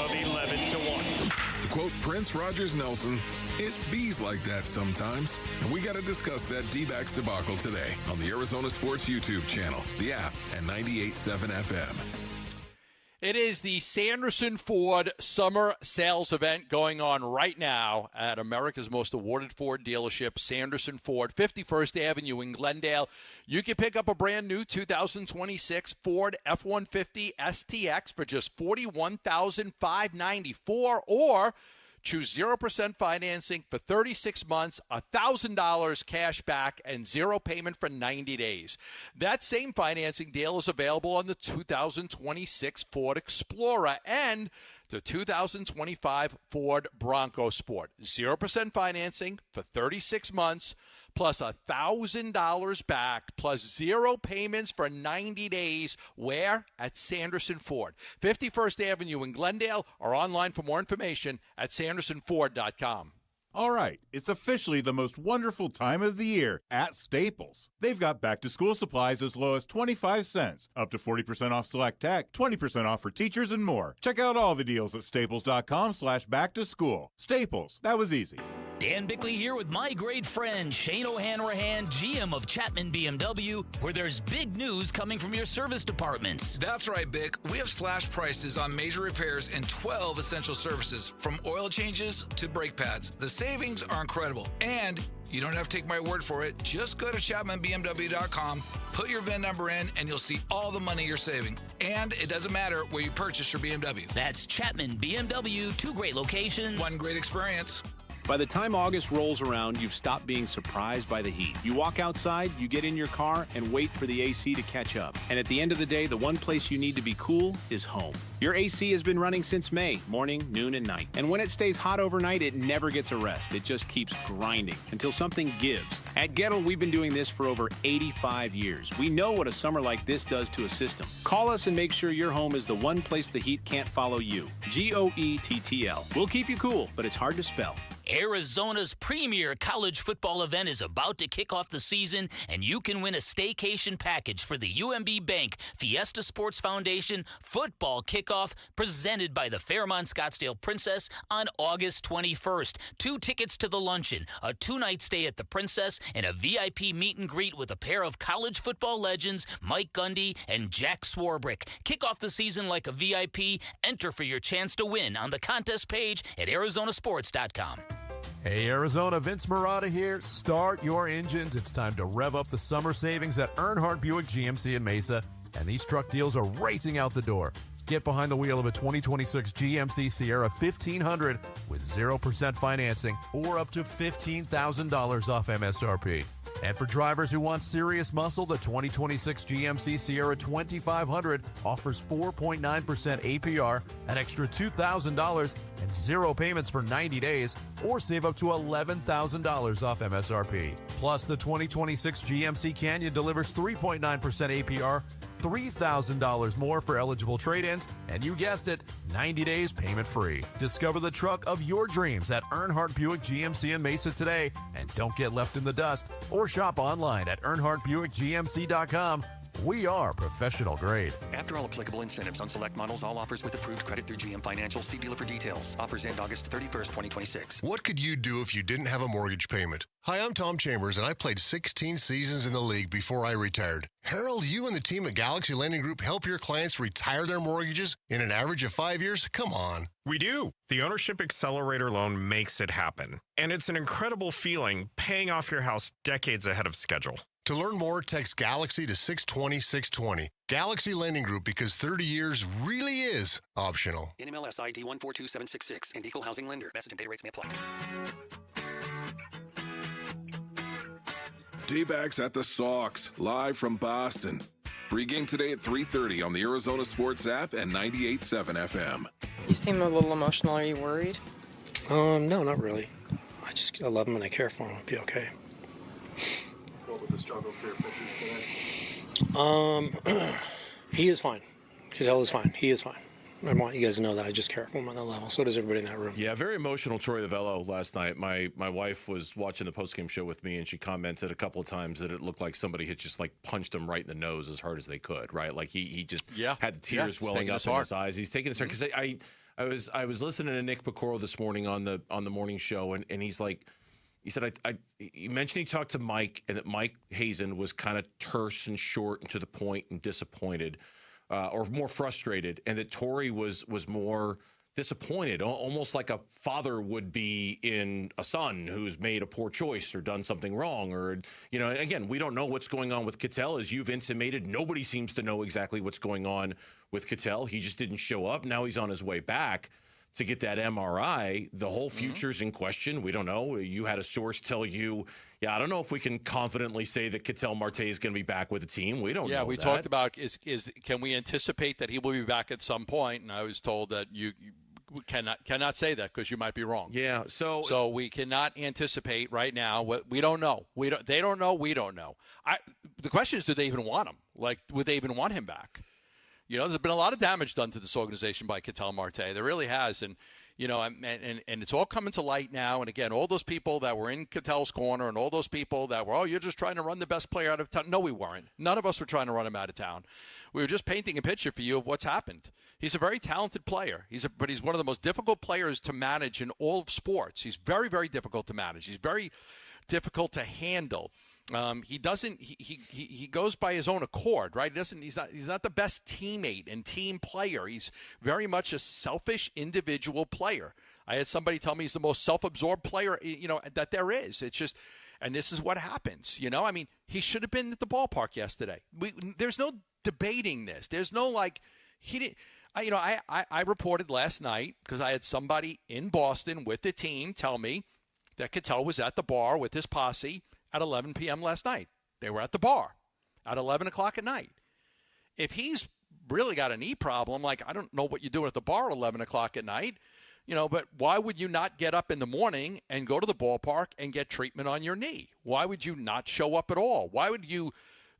Speaker 2: of 11-1.
Speaker 13: To quote Prince Rogers Nelson, "It bees like that sometimes." And we got to discuss that D-backs debacle today on the Arizona Sports YouTube channel, the app, and 98.7 FM.
Speaker 7: It is the Sanderson Ford Summer Sales Event going on right now at America's most awarded Ford dealership, Sanderson Ford, 51st Avenue in Glendale. You can pick up a brand new 2026 Ford F-150 STX for just $41,594, or choose 0% financing for 36 months, $1,000 cash back, and 0 payment for 90 days. That same financing deal is available on the 2026 Ford Explorer and the 2025 Ford Bronco Sport. 0% financing for 36 months, plus $1,000 back, plus 0 payments for 90 days. Where? At Sanderson Ford, 51st Avenue in Glendale, or online for more information at sandersonford.com.
Speaker 6: All right, it's officially the most wonderful time of the year at Staples. They've got back-to-school supplies as low as 25 cents, up to 40% off select tech, 20% off for teachers, and more. Check out all the deals at staples.com/back-to-school. Staples, that was easy.
Speaker 8: Dan Bickley here with my great friend Shane O'Hanrahan, GM of Chapman BMW, where there's big news coming from your service departments.
Speaker 9: That's right, Bick. We have slash prices on major repairs and 12 essential services, from oil changes to brake pads. The savings are incredible, and you don't have to take my word for it. Just go to ChapmanBMW.com, put your VIN number in, and you'll see all the money you're saving. And it doesn't matter where you purchase your BMW.
Speaker 8: That's Chapman BMW, 2 great locations.
Speaker 9: One great experience.
Speaker 10: By the time August rolls around, you've stopped being surprised by the heat. You walk outside, you get in your car, and wait for the AC to catch up. And at the end of the day, the one place you need to be cool is home. Your AC has been running since May, morning, noon, and night. And when it stays hot overnight, it never gets a rest. It just keeps grinding until something gives. At Gettle, we've been doing this for over 85 years. We know what a summer like this does to a system. Call us and make sure your home is the one place the heat can't follow you. GOETTL. We'll keep you cool, but it's hard to spell.
Speaker 8: Arizona's premier college football event is about to kick off the season, and you can win a staycation package for the UMB Bank Fiesta Sports Foundation football kickoff presented by the Fairmont Scottsdale Princess on August 21st. 2 tickets to the luncheon, a 2-night stay at the Princess, and a VIP meet and greet with a pair of college football legends Mike Gundy and Jack Swarbrick. Kick off the season like a VIP. Enter for your chance to win on the contest page at arizonasports.com.
Speaker 11: Hey Arizona, Vince Marotta here. Start your engines. It's time to rev up the summer savings at Earnhardt Buick GMC in Mesa, and these truck deals are racing out the door. Get behind the wheel of a 2026 GMC Sierra 1500 with 0% financing or up to $15,000 off MSRP. And for drivers who want serious muscle, the 2026 GMC Sierra 2500 offers 4.9% APR, an extra $2,000, and 0 payments for 90 days, or save up to $11,000 off MSRP. Plus, the 2026 GMC Canyon delivers 3.9% APR, $3,000 more for eligible trade-ins, and you guessed it, 90 days payment-free. Discover the truck of your dreams at Earnhardt Buick GMC in Mesa today, and don't get left in the dust, or shop online at EarnhardtBuickGMC.com. We are professional grade.
Speaker 12: After all applicable incentives on select models, all offers with approved credit through GM Financial. See dealer for details. Offers end August 31st, 2026.
Speaker 14: What could you do if you didn't have a mortgage payment? Hi, I'm Tom Chambers, and I played 16 seasons in the league before I retired. Harold, you and the team at Galaxy Lending Group help your clients retire their mortgages in an average of 5 years? Come on.
Speaker 15: We do. The Ownership Accelerator loan makes it happen. And it's an incredible feeling paying off your house decades ahead of schedule.
Speaker 14: To learn more, text Galaxy to 620-620. Galaxy Lending Group, because 30 years really is optional.
Speaker 12: NMLS ID 142766 and Equal Housing Lender. Message and data rates may apply.
Speaker 13: D-backs at the Sox, live from Boston. Pre-game today at 3:30 on the Arizona Sports app and 98.7 FM.
Speaker 18: You seem a little emotional. Are you worried?
Speaker 4: No, not really. I love him and I care for him. I'll be okay.
Speaker 20: What with the struggle for your pitchers today?
Speaker 4: He is fine. Giselle is fine. He is fine. I want you guys to know that I just care for him on that level. So does everybody in that room.
Speaker 5: Yeah, very emotional Troy Lavello last night. My wife was watching the postgame show with me, and she commented a couple of times that it looked like somebody had just like punched him right in the nose as hard as they could, right? Like he just had the tears welling up in his eyes. He's taking this hard because I was listening to Nick Pecoro this morning on the morning show, and he's like, he said he mentioned he talked to Mike, and that Mike Hazen was kind of terse and short and to the point and disappointed. Or more frustrated, and that Torrey was more disappointed, almost like a father would be in a son who's made a poor choice or done something wrong. Or, you know, again, we don't know what's going on with Ketel. As you've intimated, nobody seems to know exactly what's going on with Ketel. He just didn't show up. Now he's on his way back to get that MRI. The whole future's in question. We don't know. You had a source tell you, I don't know if we can confidently say that Ketel Marte is going to be back with the team. We don't know.
Speaker 7: Yeah, we talked about can we anticipate that he will be back at some point? And I was told that you cannot say that because you might be wrong.
Speaker 5: Yeah,
Speaker 7: so we cannot anticipate right now. We don't know. They don't know. We don't know. The question is, do they even want him? Like, would they even want him back? You know, there's been a lot of damage done to this organization by Ketel Marte. There really has. And And it's all coming to light now. And again, all those people that were in Cattell's corner and all those people that were, you're just trying to run the best player out of town. No, we weren't. None of us were trying to run him out of town. We were just painting a picture for you of what's happened. He's a very talented player. But he's one of the most difficult players to manage in all of sports. He's very, very difficult to manage. He's very difficult to handle. He doesn't. He goes by his own accord, right? He's not the best teammate and team player. He's very much a selfish individual player. I had somebody tell me he's the most self-absorbed player, that there is. It's just, and this is what happens. I mean, he should have been at the ballpark yesterday. There's no debating this. There's no he didn't. I reported last night because I had somebody in Boston with the team tell me that Cattell was at the bar with his posse at 11 p.m. last night. They were at the bar at 11 o'clock at night. If he's really got a knee problem, I don't know what you're doing at the bar at 11 o'clock at night, but why would you not get up in the morning and go to the ballpark and get treatment on your knee? Why would you not show up at all? Why would you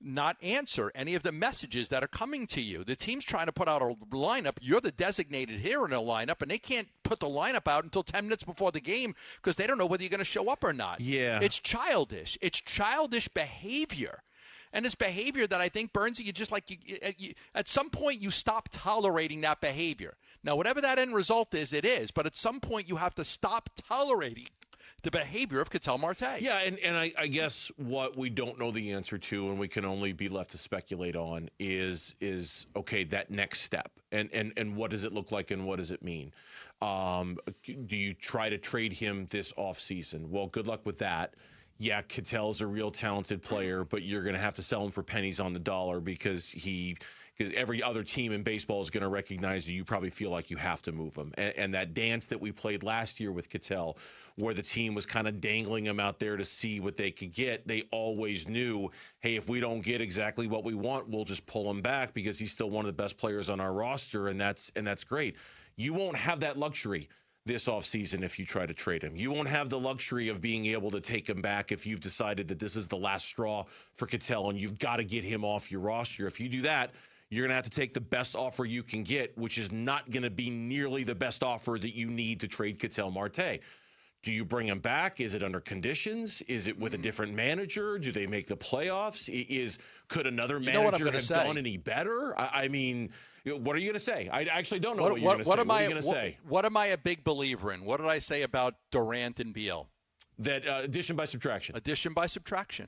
Speaker 7: not answer any of the messages that are coming to you? The team's trying to put out a lineup. You're the designated hero in a lineup, and they can't put the lineup out until 10 minutes before the game because they don't know whether you're going to show up or not.
Speaker 5: Yeah.
Speaker 7: It's childish. It's childish behavior. And it's behavior that I think, Burnsy, at some point you stop tolerating that behavior. Now, whatever that end result is, it is. But at some point you have to stop tolerating the behavior of Ketel Marte.
Speaker 5: Yeah, and I guess what we don't know the answer to, and we can only be left to speculate on, is okay, that next step, and what does it look like, and what does it mean? Do you try to trade him this offseason? Well, good luck with that. Yeah, Ketel's a real talented player, but you're going to have to sell him for pennies on the dollar because every other team in baseball is going to recognize you probably feel like you have to move him. And that dance that we played last year with Ketel, where the team was kind of dangling him out there to see what they could get, they always knew, hey, if we don't get exactly what we want, we'll just pull him back because he's still one of the best players on our roster, and that's great. You won't have that luxury this offseason if you try to trade him. You won't have the luxury of being able to take him back if you've decided that this is the last straw for Ketel and you've got to get him off your roster. If you do that, you're going to have to take the best offer you can get, which is not going to be nearly the best offer that you need to trade Ketel Marte. Do you bring him back? Is it under conditions? Is it with a different manager? Do they make the playoffs? Could another manager have done any better? I mean, what are you going to say? I actually don't know what you're going to say. What are you going to say?
Speaker 7: What am I a big believer in? What did I say about Durant and Beal?
Speaker 5: That addition by subtraction.
Speaker 7: Addition by subtraction.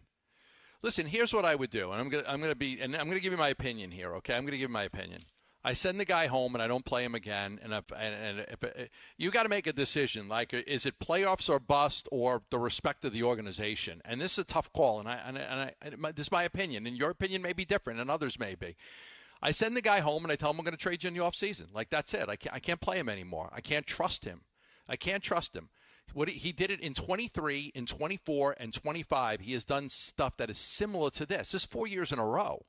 Speaker 7: Listen, here's what I would do, and I'm going to give you my opinion here. Okay, I'm going to give you my opinion. I send the guy home and I don't play him again. And if you got to make a decision. Like, is it playoffs or bust, or the respect of the organization? And this is a tough call. This is my opinion, and your opinion may be different, and others may be. I send the guy home and I tell him I'm going to trade you in the offseason. Like, that's it. I can't play him anymore. I can't trust him. He did it in 23, in 24, and 25. He has done stuff that is similar to this. This is 4 years in a row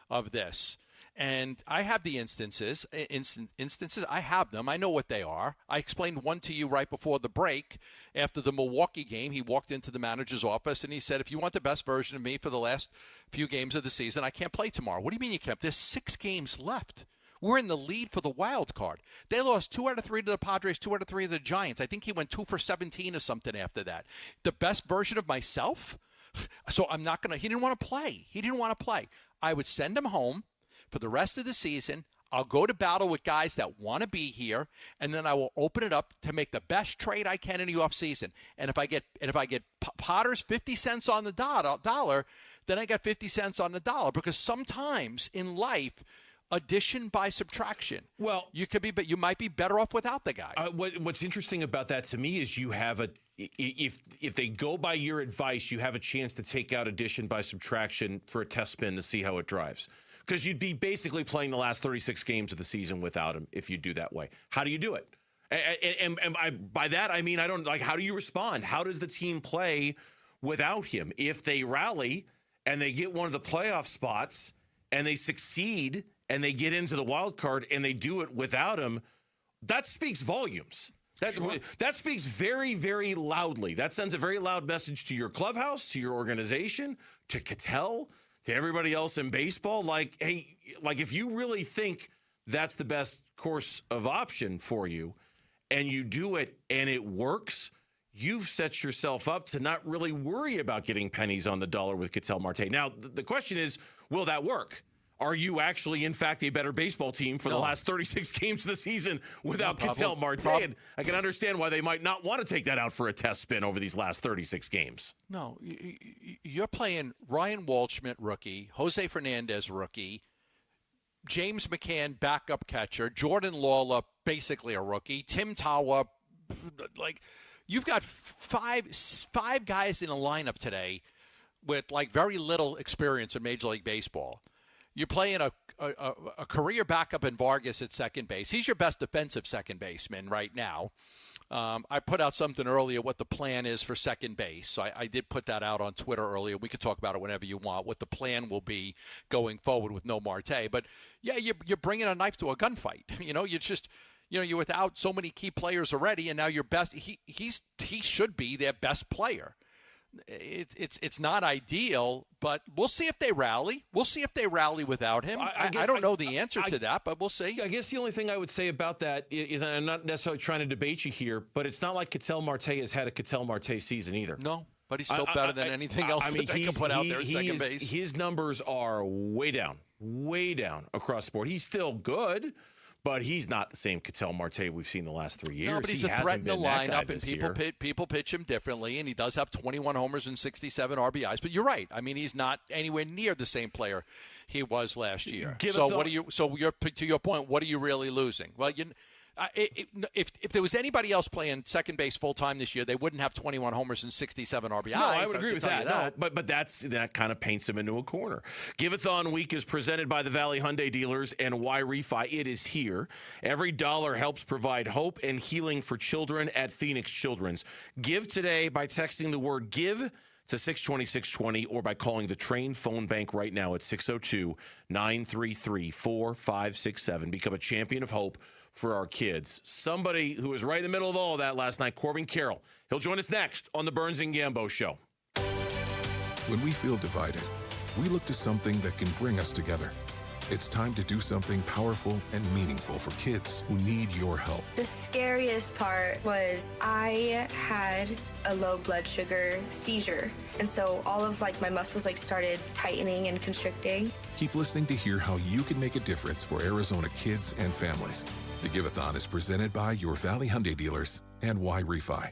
Speaker 7: of this. And I have the instances. I have them. I know what they are. I explained one to you right before the break. After the Milwaukee game, he walked into the manager's office and he said, if you want the best version of me for the last few games of the season, I can't play tomorrow. What do you mean you can't? There's 6 games left. We're in the lead for the wild card. They lost 2 out of 3 to the Padres, 2 out of 3 to the Giants. I think he went 2 for 17 or something after that. The best version of myself? So I'm not going to – he didn't want to play. I would send him home for the rest of the season. I'll go to battle with guys that want to be here, and then I will open it up to make the best trade I can in the offseason. And if I get Potter's 50 cents on the dollar, then I got 50 cents on the dollar, because sometimes in life – addition by subtraction.
Speaker 5: Well,
Speaker 7: you might be better off without the guy.
Speaker 5: What's interesting about that to me is you have if they go by your advice, you have a chance to take out addition by subtraction for a test spin to see how it drives. Because you'd be basically playing the last 36 games of the season without him if you do that way. How do you do it? And by that, I mean, I don't like, how do you respond? How does the team play without him? If they rally and they get one of the playoff spots and they succeed and they get into the wild card and they do it without him, that speaks volumes. That speaks very, very loudly. That sends a very loud message to your clubhouse, to your organization, to Ketel, to everybody else in baseball. Like, hey, like if you really think that's the best course of option for you, and you do it and it works, you've set yourself up to not really worry about getting pennies on the dollar with Ketel Marte. Now, the question is, will that work? Are you actually, in fact, a better baseball team for the last 36 games of the season without Ketel Marte? And I can understand why they might not want to take that out for a test spin over these last 36 games.
Speaker 7: No, you're playing Ryan Waldschmidt, rookie, Jose Fernandez, rookie, James McCann, backup catcher, Jordan Lawler, basically a rookie, Tim Tawa, like you've got five guys in a lineup today with like very little experience in Major League Baseball. You're playing a career backup in Vargas at second base. He's your best defensive second baseman right now. I put out something earlier what the plan is for second base. So I did put that out on Twitter earlier. We could talk about it whenever you want, what the plan will be going forward with no Marte. But, yeah, you're bringing a knife to a gunfight. You're without so many key players already, and now your best – he should be their best player. It's not ideal, but we'll see if they rally. We'll see if they rally without him. I don't know the answer to that, but we'll see.
Speaker 5: I guess the only thing I would say about that is I'm not necessarily trying to debate you here, but it's not like Ketel Marte has had a Ketel Marte season either.
Speaker 7: No, but he's still better than anything else that they can put out there at second base.
Speaker 5: His numbers are way down across the board. He's still good, but he's not the same Ketel Marte we've seen the last 3 years.
Speaker 7: No, but he's a threat in the lineup, and people pitch him differently, and he does have 21 homers and 67 RBIs. But you're right. I mean, he's not anywhere near the same player he was last year. To your point, what are you really losing? Well, if there was anybody else playing second base full time this year, they wouldn't have 21 homers and 67 RBIs. No,
Speaker 5: I would agree with that. No, but that kind of paints him into a corner. Give-a-thon week is presented by the Valley Hyundai dealers and Y Refi. It is here. Every dollar helps provide hope and healing for children at Phoenix Children's. Give today by texting the word GIVE to 620-620 or by calling the Train phone bank right now at 602-933-4567. Become a champion of hope for our kids. Somebody who was right in the middle of all of that last night, Corbin Carroll. He'll join us next on the Burns and Gambo Show.
Speaker 13: When we feel divided, we look to something that can bring us together. It's time to do something powerful and meaningful for kids who need your help.
Speaker 16: The scariest part was I had a low blood sugar seizure. And so all of my muscles started tightening and constricting.
Speaker 13: Keep listening to hear how you can make a difference for Arizona kids and families. The Give-a-thon is presented by your Valley Hyundai dealers and Y Refi.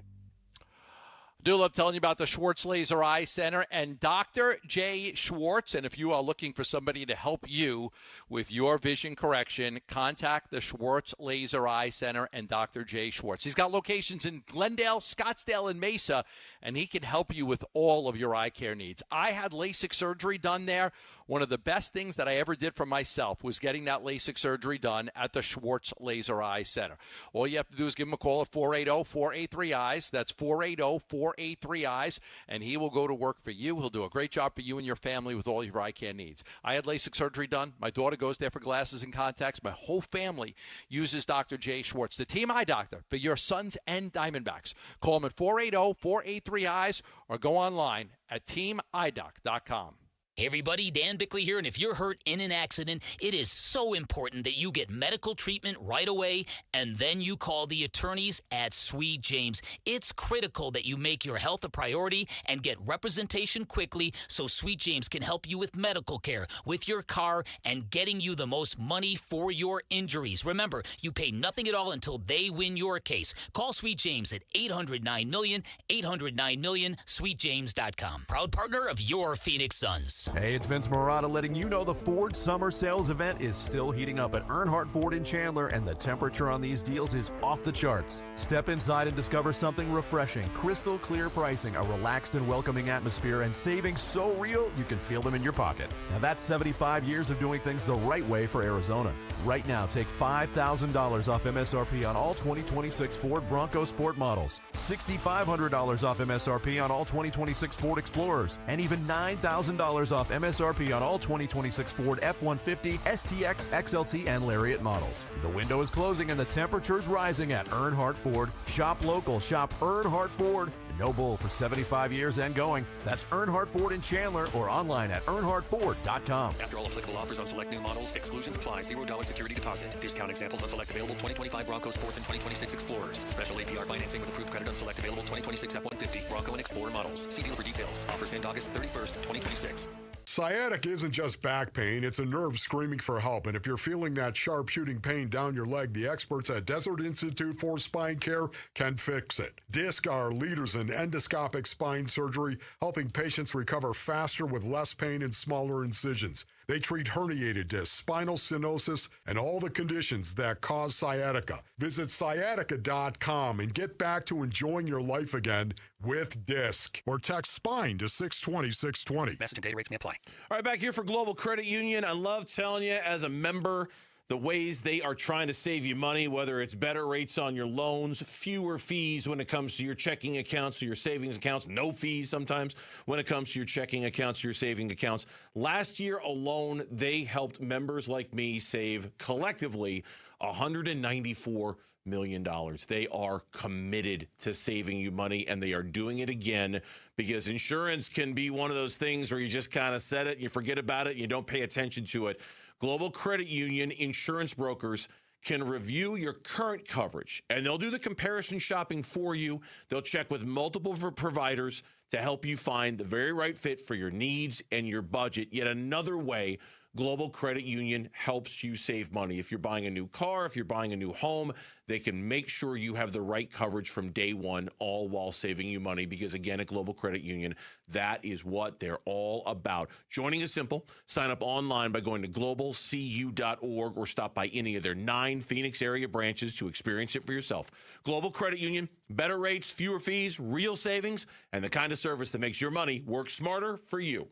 Speaker 7: Do love telling you about the Schwartz Laser Eye Center and Dr. Jay Schwartz. And if you are looking for somebody to help you with your vision correction, contact the Schwartz Laser Eye Center and Dr. Jay Schwartz. He's got locations in Glendale, Scottsdale, and Mesa, and he can help you with all of your eye care needs. I had LASIK surgery done there. One of the best things that I ever did for myself was getting that LASIK surgery done at the Schwartz Laser Eye Center. All you have to do is give him a call at 480-483-EYES. That's 480-483-EYES, and he will go to work for you. He'll do a great job for you and your family with all your eye care needs. I had LASIK surgery done. My daughter goes there for glasses and contacts. My whole family uses Dr. Jay Schwartz, the Team Eye Doctor, for your Suns and Diamondbacks. Call him at 480-483-EYES or go online at teamidoc.com.
Speaker 8: Hey everybody, Dan Bickley here, and if you're hurt in an accident, it is so important that you get medical treatment right away, and then you call the attorneys at Sweet James. It's critical that you make your health a priority and get representation quickly so Sweet James can help you with medical care, with your car, and getting you the most money for your injuries. Remember, you pay nothing at all until they win your case. Call Sweet James at 800-9-MILLION, 800-9-MILLION, sweetjames.com. Proud partner of your Phoenix Suns.
Speaker 11: Hey, it's Vince Marotta letting you know the Ford Summer Sales event is still heating up at Earnhardt Ford in Chandler, and the temperature on these deals is off the charts. Step inside and discover something refreshing, crystal clear pricing, a relaxed and welcoming atmosphere, and savings so real you can feel them in your pocket. Now that's 75 years of doing things the right way for Arizona. Right now, take $5,000 off MSRP on all 2026 Ford Bronco Sport models, $6,500 off MSRP on all 2026 Ford Explorers, and even $9,000 off MSRP on all 2026 Ford F-150, STX, XLT, and Lariat models. The window is closing and the temperature's rising at Earnhardt Ford. Shop local, shop Earnhardt Ford, and No bull for 75 years and going. That's Earnhardt Ford in Chandler or online at earnhardtford.com.
Speaker 12: After all applicable offers on select new models, exclusions apply. $0 security deposit. Discount examples on select available 2025 Bronco Sports and 2026 Explorers. Special APR financing with approved credit on select available 2026 F-150 Bronco and Explorer models. See dealer for details. Offers end August 31st, 2026.
Speaker 17: Sciatica isn't just back pain, it's a nerve screaming for help. And if you're feeling that sharp shooting pain down your leg, the experts at Desert Institute for Spine Care can fix it. DISC are leaders in endoscopic spine surgery, helping patients recover faster with less pain and smaller incisions. They treat herniated discs, spinal stenosis, and all the conditions that cause sciatica. Visit sciatica.com and get back to enjoying your life again with DISC. Or text SPINE to 620-620.
Speaker 12: Message and data rates may apply.
Speaker 5: All right, back here for Global Credit Union. I love telling you, as a member, the ways they are trying to save you money, whether it's better rates on your loans, fewer fees when it comes to your checking accounts or your savings accounts, no fees sometimes when it comes to your checking accounts or your saving accounts. Last year alone, they helped members like me save collectively $194 million. They are committed to saving you money, and they are doing it again, because insurance can be one of those things where you just kind of set it and you forget about it and you don't pay attention to it. Global Credit Union insurance brokers can review your current coverage, and they'll do the comparison shopping for you. They'll check with multiple providers to help you find the very right fit for your needs and your budget. Yet another way Global Credit Union helps you save money. If you're buying a new car, if you're buying a new home, they can make sure you have the right coverage from day one, all while saving you money. Because again, at Global Credit Union, that is what they're all about. Joining is simple. Sign up online by going to globalcu.org or stop by any of their 9 Phoenix area branches to experience it for yourself. Global Credit Union, better rates, fewer fees, real savings, and the kind of service that makes your money work smarter for you.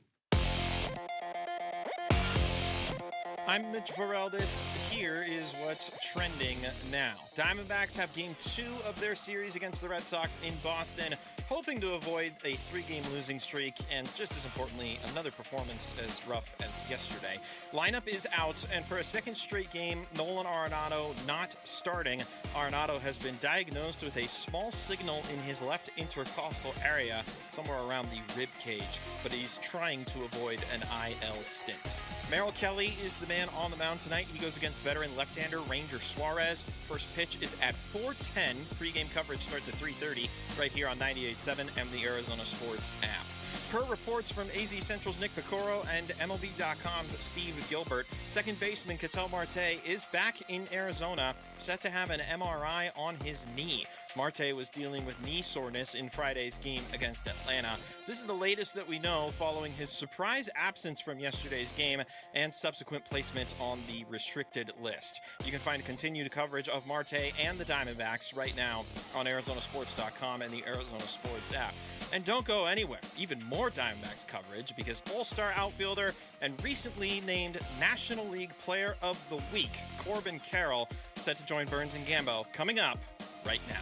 Speaker 1: I'm Mitch Vareldis. Here is what's trending now. Diamondbacks have Game 2 of their series against the Red Sox in Boston, hoping to avoid a 3-game losing streak and, just as importantly, another performance as rough as yesterday. Lineup is out, and for a second straight game, Nolan Arenado not starting. Arenado has been diagnosed with a small signal in his left intercostal area, somewhere around the rib cage, but he's trying to avoid an IL stint. Merrill Kelly is the man on the mound tonight. He goes against veteran left-hander Ranger Suarez. First pitch is at 4:10. Pre-game coverage starts at 3:30 right here on 98.7 and the Arizona Sports app. Per reports from AZ Central's Nick Picoro and MLB.com's Steve Gilbert, second baseman Ketel Marte is back in Arizona, set to have an MRI on his knee. Marte was dealing with knee soreness in Friday's game against Atlanta. This is the latest that we know following his surprise absence from yesterday's game and subsequent placement on the restricted list. You can find continued coverage of Marte and the Diamondbacks right now on ArizonaSports.com and the Arizona Sports app. And don't go anywhere. Even more Diamondbacks coverage, because all-star outfielder and recently named National League Player of the Week, Corbin Carroll, set to join Burns and Gambo coming up right now.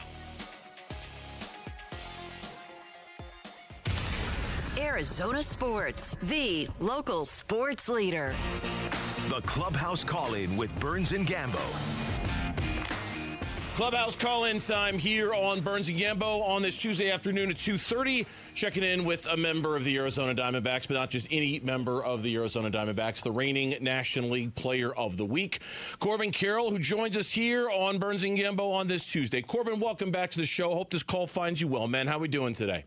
Speaker 19: Arizona Sports, the local sports leader.
Speaker 22: The Clubhouse Call-In with Burns and Gambo.
Speaker 5: Clubhouse call-in time here on Burns and Gambo on this Tuesday afternoon at 2:30. Checking in with a member of the Arizona Diamondbacks, but not just any member of the Arizona Diamondbacks, the reigning National League Player of the Week, Corbin Carroll, who joins us here on Burns and Gambo on this Tuesday. Corbin, welcome back to the show. Hope this call finds you well, man. How we doing today?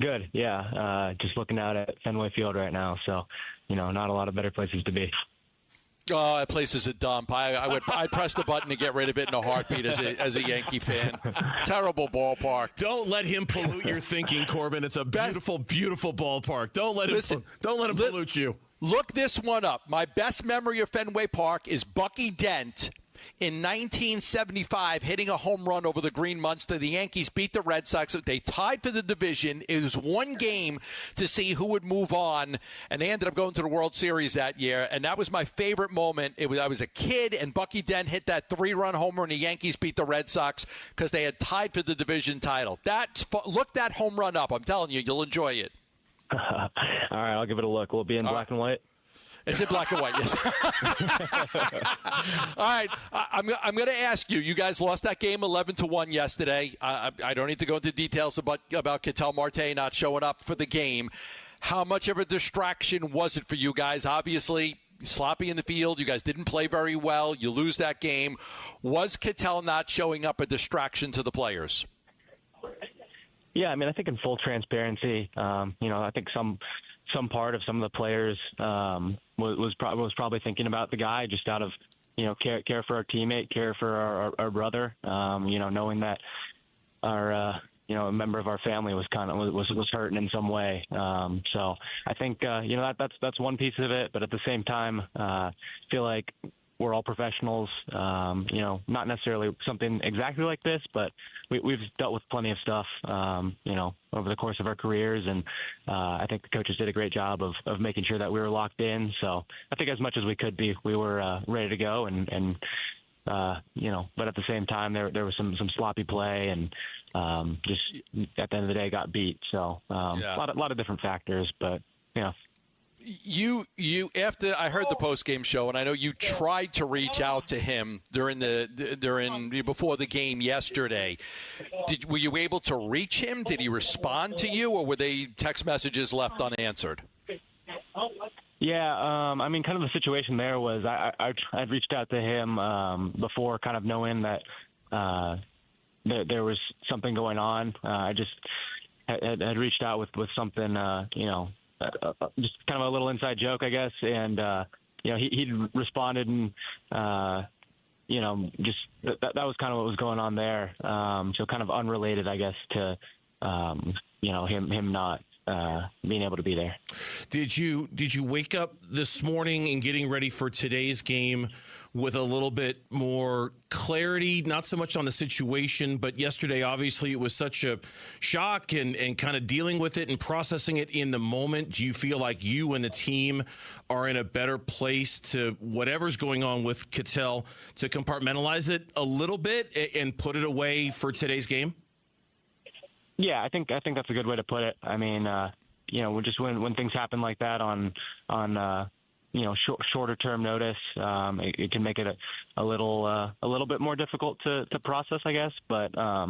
Speaker 21: Good, yeah. Just looking out at Fenway Field right now, so, not a lot of better places to be.
Speaker 7: Oh, that place is a dump. I'd press the button to get rid of it in a heartbeat as a Yankee fan. Terrible ballpark.
Speaker 5: Don't let him pollute your thinking, Corbin. It's a beautiful, beautiful ballpark. Don't let him pollute you.
Speaker 7: Look this one up. My best memory of Fenway Park is Bucky Dent in 1975 hitting a home run over the Green Monster. The Yankees beat the Red Sox. They tied for the division. It was one game to see who would move on, and they ended up going to the World Series that year, and that was my favorite moment. I was a kid, and Bucky Dent hit that 3-run homer, and the Yankees beat the Red Sox because they had tied for the division title. Look that home run up. I'm telling you, you'll enjoy it.
Speaker 21: All right, I'll give it a look. Will it be in black and white?
Speaker 7: It's in black and white, yes. All right, I'm going to ask you. You guys lost that game 11-1 yesterday. I don't need to go into details about Ketel Marte not showing up for the game. How much of a distraction was it for you guys? Obviously, sloppy in the field. You guys didn't play very well. You lose that game. Was Ketel not showing up a distraction to the players?
Speaker 21: Yeah, I mean, I think in full transparency, I think some part of some of the players was probably thinking about the guy just out of, care for our teammate, care for our brother, knowing that our, a member of our family was was hurting in some way. So I think, that's one piece of it. But at the same time, I feel like we're all professionals, not necessarily something exactly like this, but we've dealt with plenty of stuff, over the course of our careers. And I think the coaches did a great job of making sure that we were locked in. So I think as much as we could be, we were ready to go. And but at the same time, there was some sloppy play and just at the end of the day got beat. So a lot of different factors, but
Speaker 7: You after I heard the post-game show, and I know you tried to reach out to him before the game yesterday. Were you able to reach him? Did he respond to you, or were they text messages left unanswered?
Speaker 21: Yeah, I mean, kind of the situation there was I'd reached out to him before, kind of knowing that there was something going on. I just had reached out with something, just kind of a little inside joke, I guess. And, he responded and, just that was kind of what was going on there. So kind of unrelated, I guess, to, him not being able to be there.
Speaker 5: Did you wake up this morning and getting ready for today's game with a little bit more clarity, not so much on the situation, but yesterday, obviously, it was such a shock and kind of dealing with it and processing it in the moment. Do you feel like you and the team are in a better place to whatever's going on with Ketel to compartmentalize it a little bit and put it away for today's game?
Speaker 21: Yeah, I think that's a good way to put it. I mean, just when things happen like that on shorter term notice, it can make it a little bit more difficult to process, I guess. But I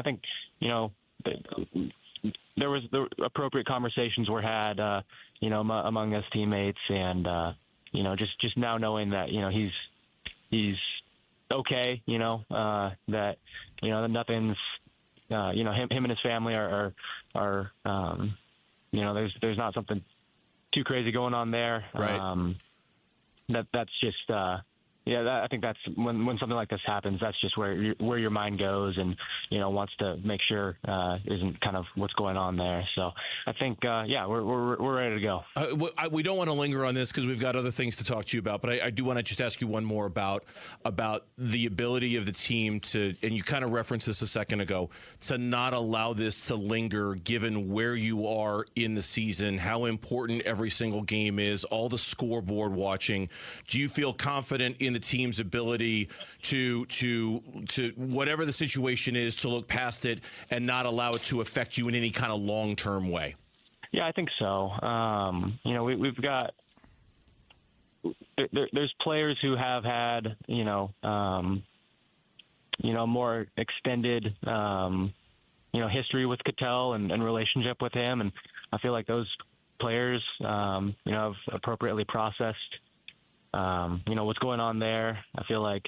Speaker 21: think there was the appropriate conversations were had, among us teammates, and just now knowing that he's okay, that nothing's. Him and his family are there's not something too crazy going on there.
Speaker 5: Right.
Speaker 21: That's just I think that's when something like this happens, that's just where your mind goes and wants to make sure isn't kind of what's going on there. So I think we're ready to go.
Speaker 5: We don't want to linger on this because we've got other things to talk to you about, but I do want to just ask you one more about the ability of the team to, and you kind of referenced this a second ago, to not allow this to linger given where you are in the season, how important every single game is, all the scoreboard watching. Do you feel confident in the team's ability to whatever the situation is, to look past it and not allow it to affect you in any kind of long-term way?
Speaker 21: Yeah, I think so. We've got there's players who have had more extended history with Ketel and relationship with him, and I feel like those players have appropriately processed what's going on there. I feel like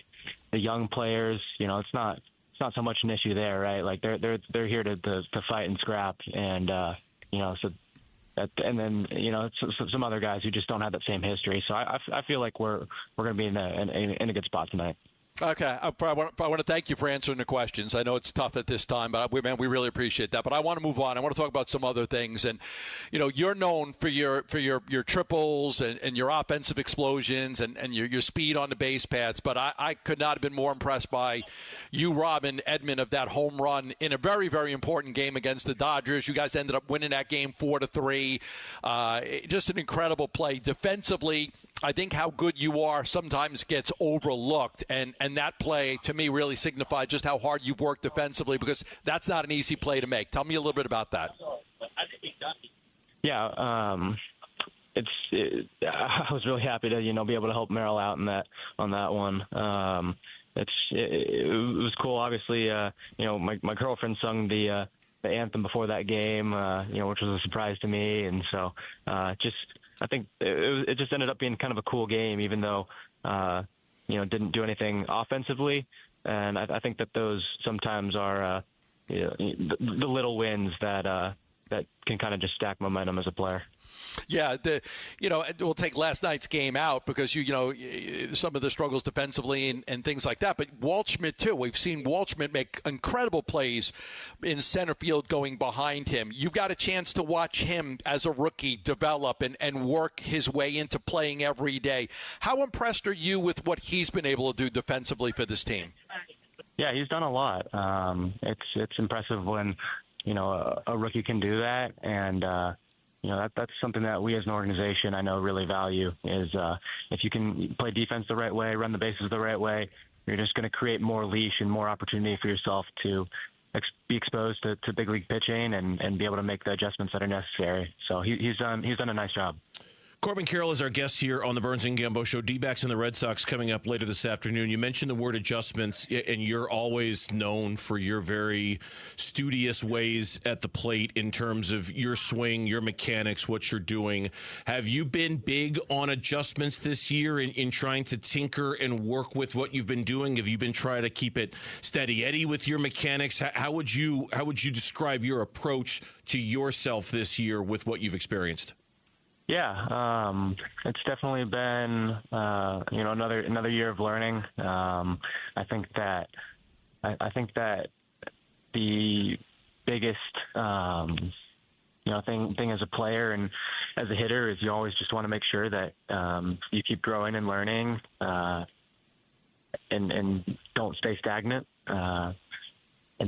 Speaker 21: the young players, it's not so much an issue there, right? Like they're here to fight and scrap, and and then some other guys who just don't have that same history. So I feel like we're going to be in a good spot tonight.
Speaker 7: Okay, I want to thank you for answering the questions. I know it's tough at this time, but we really appreciate that. But I want to move on. I want to talk about some other things. And you're known for your triples and your offensive explosions and your speed on the base paths. But I could not have been more impressed by you, Robin Edman, of that home run in a very, very important game against the Dodgers. You guys ended up winning that game 4-3. Just an incredible play defensively. I think how good you are sometimes gets overlooked, and that play to me really signified just how hard you've worked defensively, because that's not an easy play to make. Tell me a little bit about that.
Speaker 21: Yeah, I was really happy to be able to help Merrill out on that one. It was cool. Obviously, my girlfriend sung the anthem before that game, which was a surprise to me, and so I think it just ended up being kind of a cool game, even though didn't do anything offensively, and I think that those sometimes are the little wins that can kind of just stack momentum as a player.
Speaker 7: Yeah, we'll take last night's game out because some of the struggles defensively and things like that. But Waldschmidt too. We've seen Waldschmidt make incredible plays in center field going behind him. You got a chance to watch him as a rookie develop and work his way into playing every day. How impressed are you with what he's been able to do defensively for this team?
Speaker 21: Yeah, he's done a lot. It's impressive when a rookie can do that, and that's something that we as an organization I know really value is if you can play defense the right way, run the bases the right way, you're just going to create more leash and more opportunity for yourself to be exposed to big league pitching and be able to make the adjustments that are necessary. So he's done a nice job.
Speaker 5: Corbin Carroll is our guest here on the Burns and Gambo Show. D-backs and the Red Sox coming up later this afternoon. You mentioned the word adjustments, and you're always known for your very studious ways at the plate in terms of your swing, your mechanics, what you're doing. Have you been big on adjustments this year in trying to tinker and work with what you've been doing? Have you been trying to keep it steady Eddie with your mechanics? How would you describe your approach to yourself this year with what you've experienced?
Speaker 21: Yeah, it's definitely been another year of learning. I think that the biggest thing as a player and as a hitter is you always just want to make sure that you keep growing and learning and don't stay stagnant. And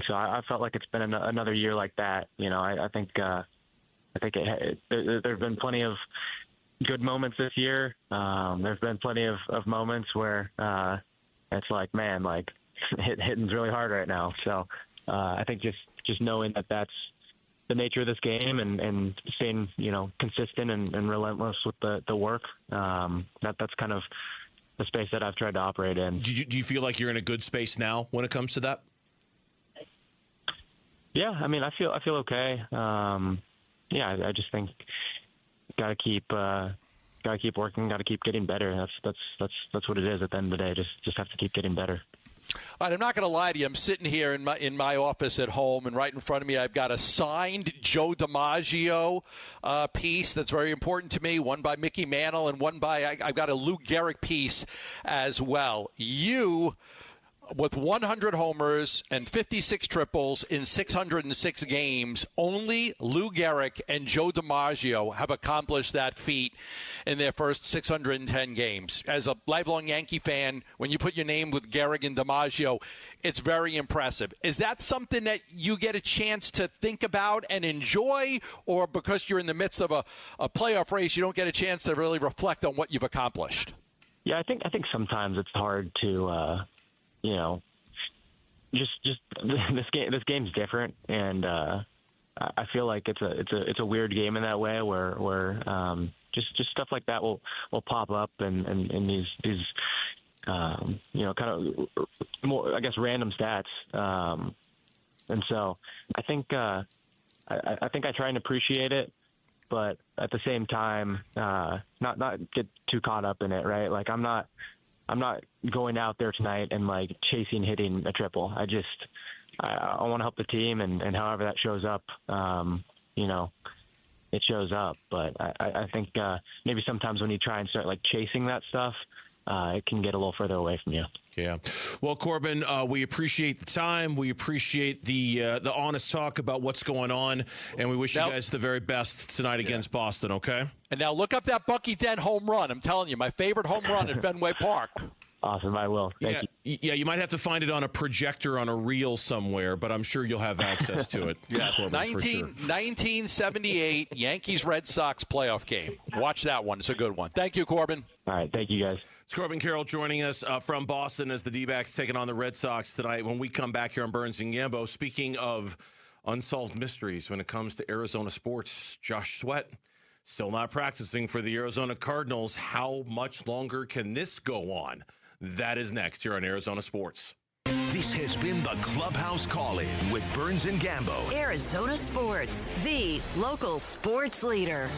Speaker 21: so I felt like it's been another year like that. I think there have been plenty of good moments this year. There's been plenty of moments where it's like, man, like hitting's really hard right now. So I think just knowing that that's the nature of this game and staying, consistent and relentless with the work, that's kind of the space that I've tried to operate in.
Speaker 5: Do you feel like you're in a good space now when it comes to that?
Speaker 21: Yeah, I mean, I feel okay. Yeah, I just think gotta keep working, gotta keep getting better. That's what it is at the end of the day. Just have to keep getting better.
Speaker 7: All right, I'm not going to lie to you. I'm sitting here in my office at home, and right in front of me, I've got a signed Joe DiMaggio piece that's very important to me. One by Mickey Mantle, and I've got a Lou Gehrig piece as well. You, with 100 homers and 56 triples in 606 games, only Lou Gehrig and Joe DiMaggio have accomplished that feat in their first 610 games. As a lifelong Yankee fan, when you put your name with Gehrig and DiMaggio, it's very impressive. Is that something that you get a chance to think about and enjoy, or because you're in the midst of a playoff race, you don't get a chance to really reflect on what you've accomplished?
Speaker 21: Yeah, I think sometimes it's hard to just this game's different, and I feel like it's a weird game in that way where just stuff like that will pop up and these kind of more, I guess, random stats, and so I think I try and appreciate it, but at the same time not get too caught up in it, right? Like I'm not going out there tonight and like hitting a triple. I want to help the team, and however that shows up, it shows up. But I think maybe sometimes when you try and start like chasing that stuff, it can get a little further away from you.
Speaker 5: Yeah. Well, Corbin, we appreciate the time. We appreciate the honest talk about what's going on, and we wish you guys the very best tonight against Boston, okay?
Speaker 7: And now look up that Bucky Dent home run. I'm telling you, my favorite home run at Fenway Park.
Speaker 21: Awesome, I will. Thank
Speaker 5: you. Yeah, you might have to find it on a projector on a reel somewhere, but I'm sure you'll have access to it.
Speaker 7: Yes,
Speaker 5: Corbin,
Speaker 7: 1978 Yankees-Red Sox playoff game. Watch that one. It's a good one. Thank you, Corbin.
Speaker 21: All right, thank you, guys.
Speaker 5: It's Corbin Carroll joining us from Boston as the D-backs taking on the Red Sox tonight. When we come back here on Burns and Gambo, speaking of unsolved mysteries when it comes to Arizona sports, Josh Sweat still not practicing for the Arizona Cardinals. How much longer can this go on? That is next here on Arizona Sports.
Speaker 2: This has been the Clubhouse Call-In with Burns and Gambo.
Speaker 19: Arizona Sports, the local sports leader.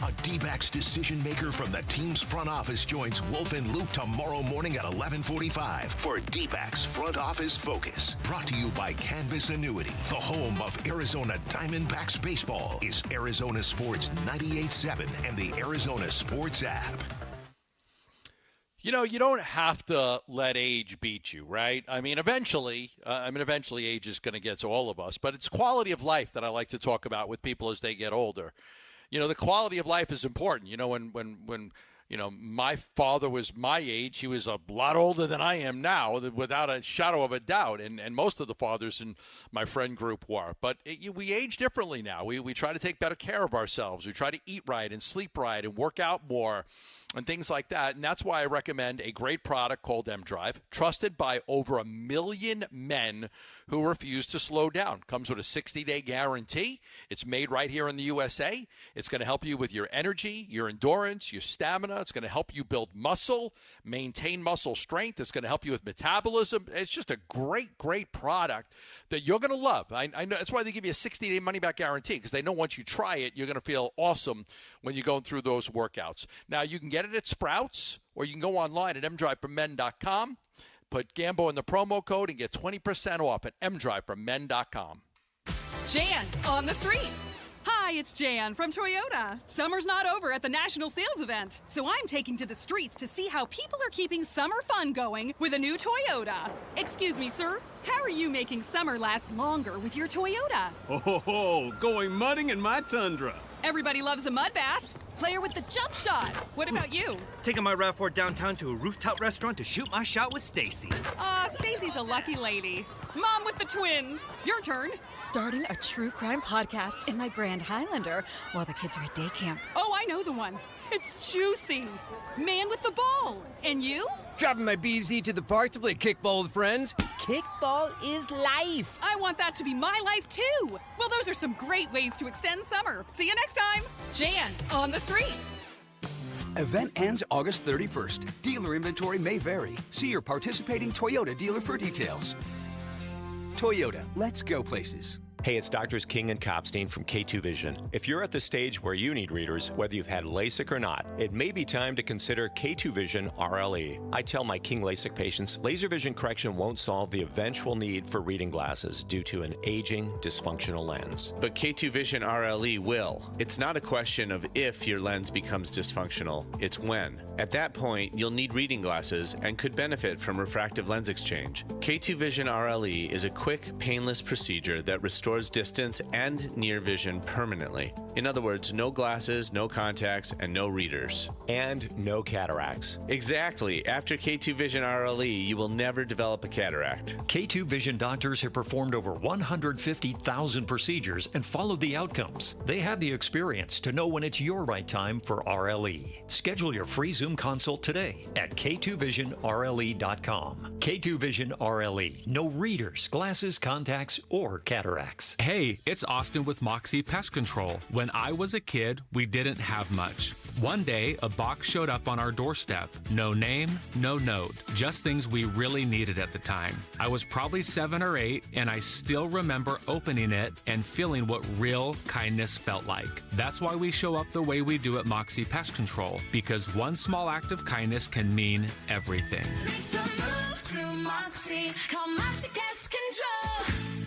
Speaker 2: A D-backs decision maker from the team's front office joins Wolf and Luke tomorrow morning at 11:45 for D-backs Front Office Focus. Brought to you by Canvas Annuity. The home of Arizona Diamondbacks baseball is Arizona Sports 98.7 and the Arizona Sports app.
Speaker 7: You know, you don't have to let age beat you, right? Eventually age is going to get to all of us, but it's quality of life that I like to talk about with people as they get older. You know, the quality of life is important. You know, when my father was my age, he was a lot older than I am now, without a shadow of a doubt, and most of the fathers in my friend group were. But we age differently now. We try to take better care of ourselves. We try to eat right and sleep right and work out more and things like that. And that's why I recommend a great product called M-Drive, trusted by over 1 million men who refuse to slow down. Comes with a 60-day guarantee. It's made right here in the USA. It's going to help you with your energy, your endurance, your stamina. It's going to help you build muscle, maintain muscle strength. It's going to help you with metabolism. It's just a great, great product that you're going to love. I know that's why they give you a 60-day money-back guarantee, because they know once you try it, you're going to feel awesome when you're going through those workouts. Now, you can get it at Sprouts, or you can go online at mdriveformen.com. Put Gambo in the promo code and get 20% off at mdriveformen.com.
Speaker 3: Jan on the street. Hi, it's Jan from Toyota. Summer's not over at the National Sales Event, so I'm taking to the streets to see how people are keeping summer fun going with a new Toyota. Excuse me, sir. How are you making summer last longer with your Toyota?
Speaker 23: Oh, going mudding in my Tundra.
Speaker 3: Everybody loves a mud bath. Player with the jump shot. What about you?
Speaker 24: Taking my RAV4 downtown to a rooftop restaurant to shoot my shot with Stacy.
Speaker 3: Stacy's a lucky lady. Mom with the twins. Your turn.
Speaker 25: Starting a true crime podcast in my Grand Highlander while the kids are at day camp.
Speaker 3: Oh, I know the one. It's juicy. Man with the ball. And you?
Speaker 26: Dropping my BZ to the park to play kickball with friends. Kickball is life.
Speaker 3: I want that to be my life, too. Well, those are some great ways to extend summer. See you next time. Jan on the street.
Speaker 27: Event ends August 31st. Dealer inventory may vary. See your participating Toyota dealer for details. Toyota, let's go places.
Speaker 28: Hey, it's Doctors King and Copstein from K2 Vision. If you're at the stage where you need readers, whether you've had LASIK or not, it may be time to consider K2 Vision RLE. I tell my King LASIK patients, laser vision correction won't solve the eventual need for reading glasses due to an aging, dysfunctional lens.
Speaker 29: But K2 Vision RLE will. It's not a question of if your lens becomes dysfunctional, it's when. At that point, you'll need reading glasses and could benefit from refractive lens exchange. K2 Vision RLE is a quick, painless procedure that restores distance and near vision permanently. In other words, no glasses, no contacts, and no readers.
Speaker 28: And no cataracts.
Speaker 29: Exactly. After K2 Vision RLE, you will never develop a cataract.
Speaker 30: K2 Vision doctors have performed over 150,000 procedures and followed the outcomes. They have the experience to know when it's your right time for RLE. Schedule your free Zoom consult today at k2visionrle.com. K2 Vision RLE. No readers, glasses, contacts, or cataracts.
Speaker 31: Hey, it's Austin with Moxie Pest Control. When I was a kid, we didn't have much. One day, a box showed up on our doorstep. No name, no note, just things we really needed at the time. I was probably 7 or 8, and I still remember opening it and feeling what real kindness felt like. That's why we show up the way we do at Moxie Pest Control, because one small act of kindness can mean everything.
Speaker 32: Make the move to Moxie. Call Moxie Pest Control.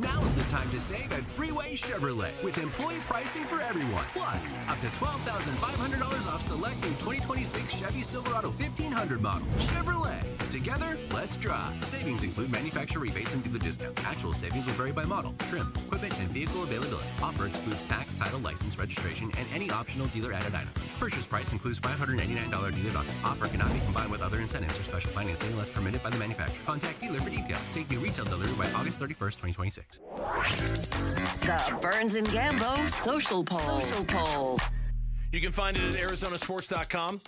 Speaker 33: Now's the time to save at Freeway Chevrolet with employee pricing for everyone. Plus, up to $12,500 off select new 2026 Chevy Silverado 1500 model. Chevrolet. Together, let's drive. Savings include manufacturer rebates and dealer discounts. Actual savings will vary by model, trim, equipment, and vehicle availability. Offer excludes tax, title, license, registration, and any optional dealer-added items. Purchase price includes $589 dealer docket. Offer cannot be combined with other incentives or special financing unless permitted by the manufacturer. Contact dealer for details. Take new retail delivery by August 31st, 2026.
Speaker 19: The Burns and Gambo Social Poll.
Speaker 5: You can find it at arizonasports.com.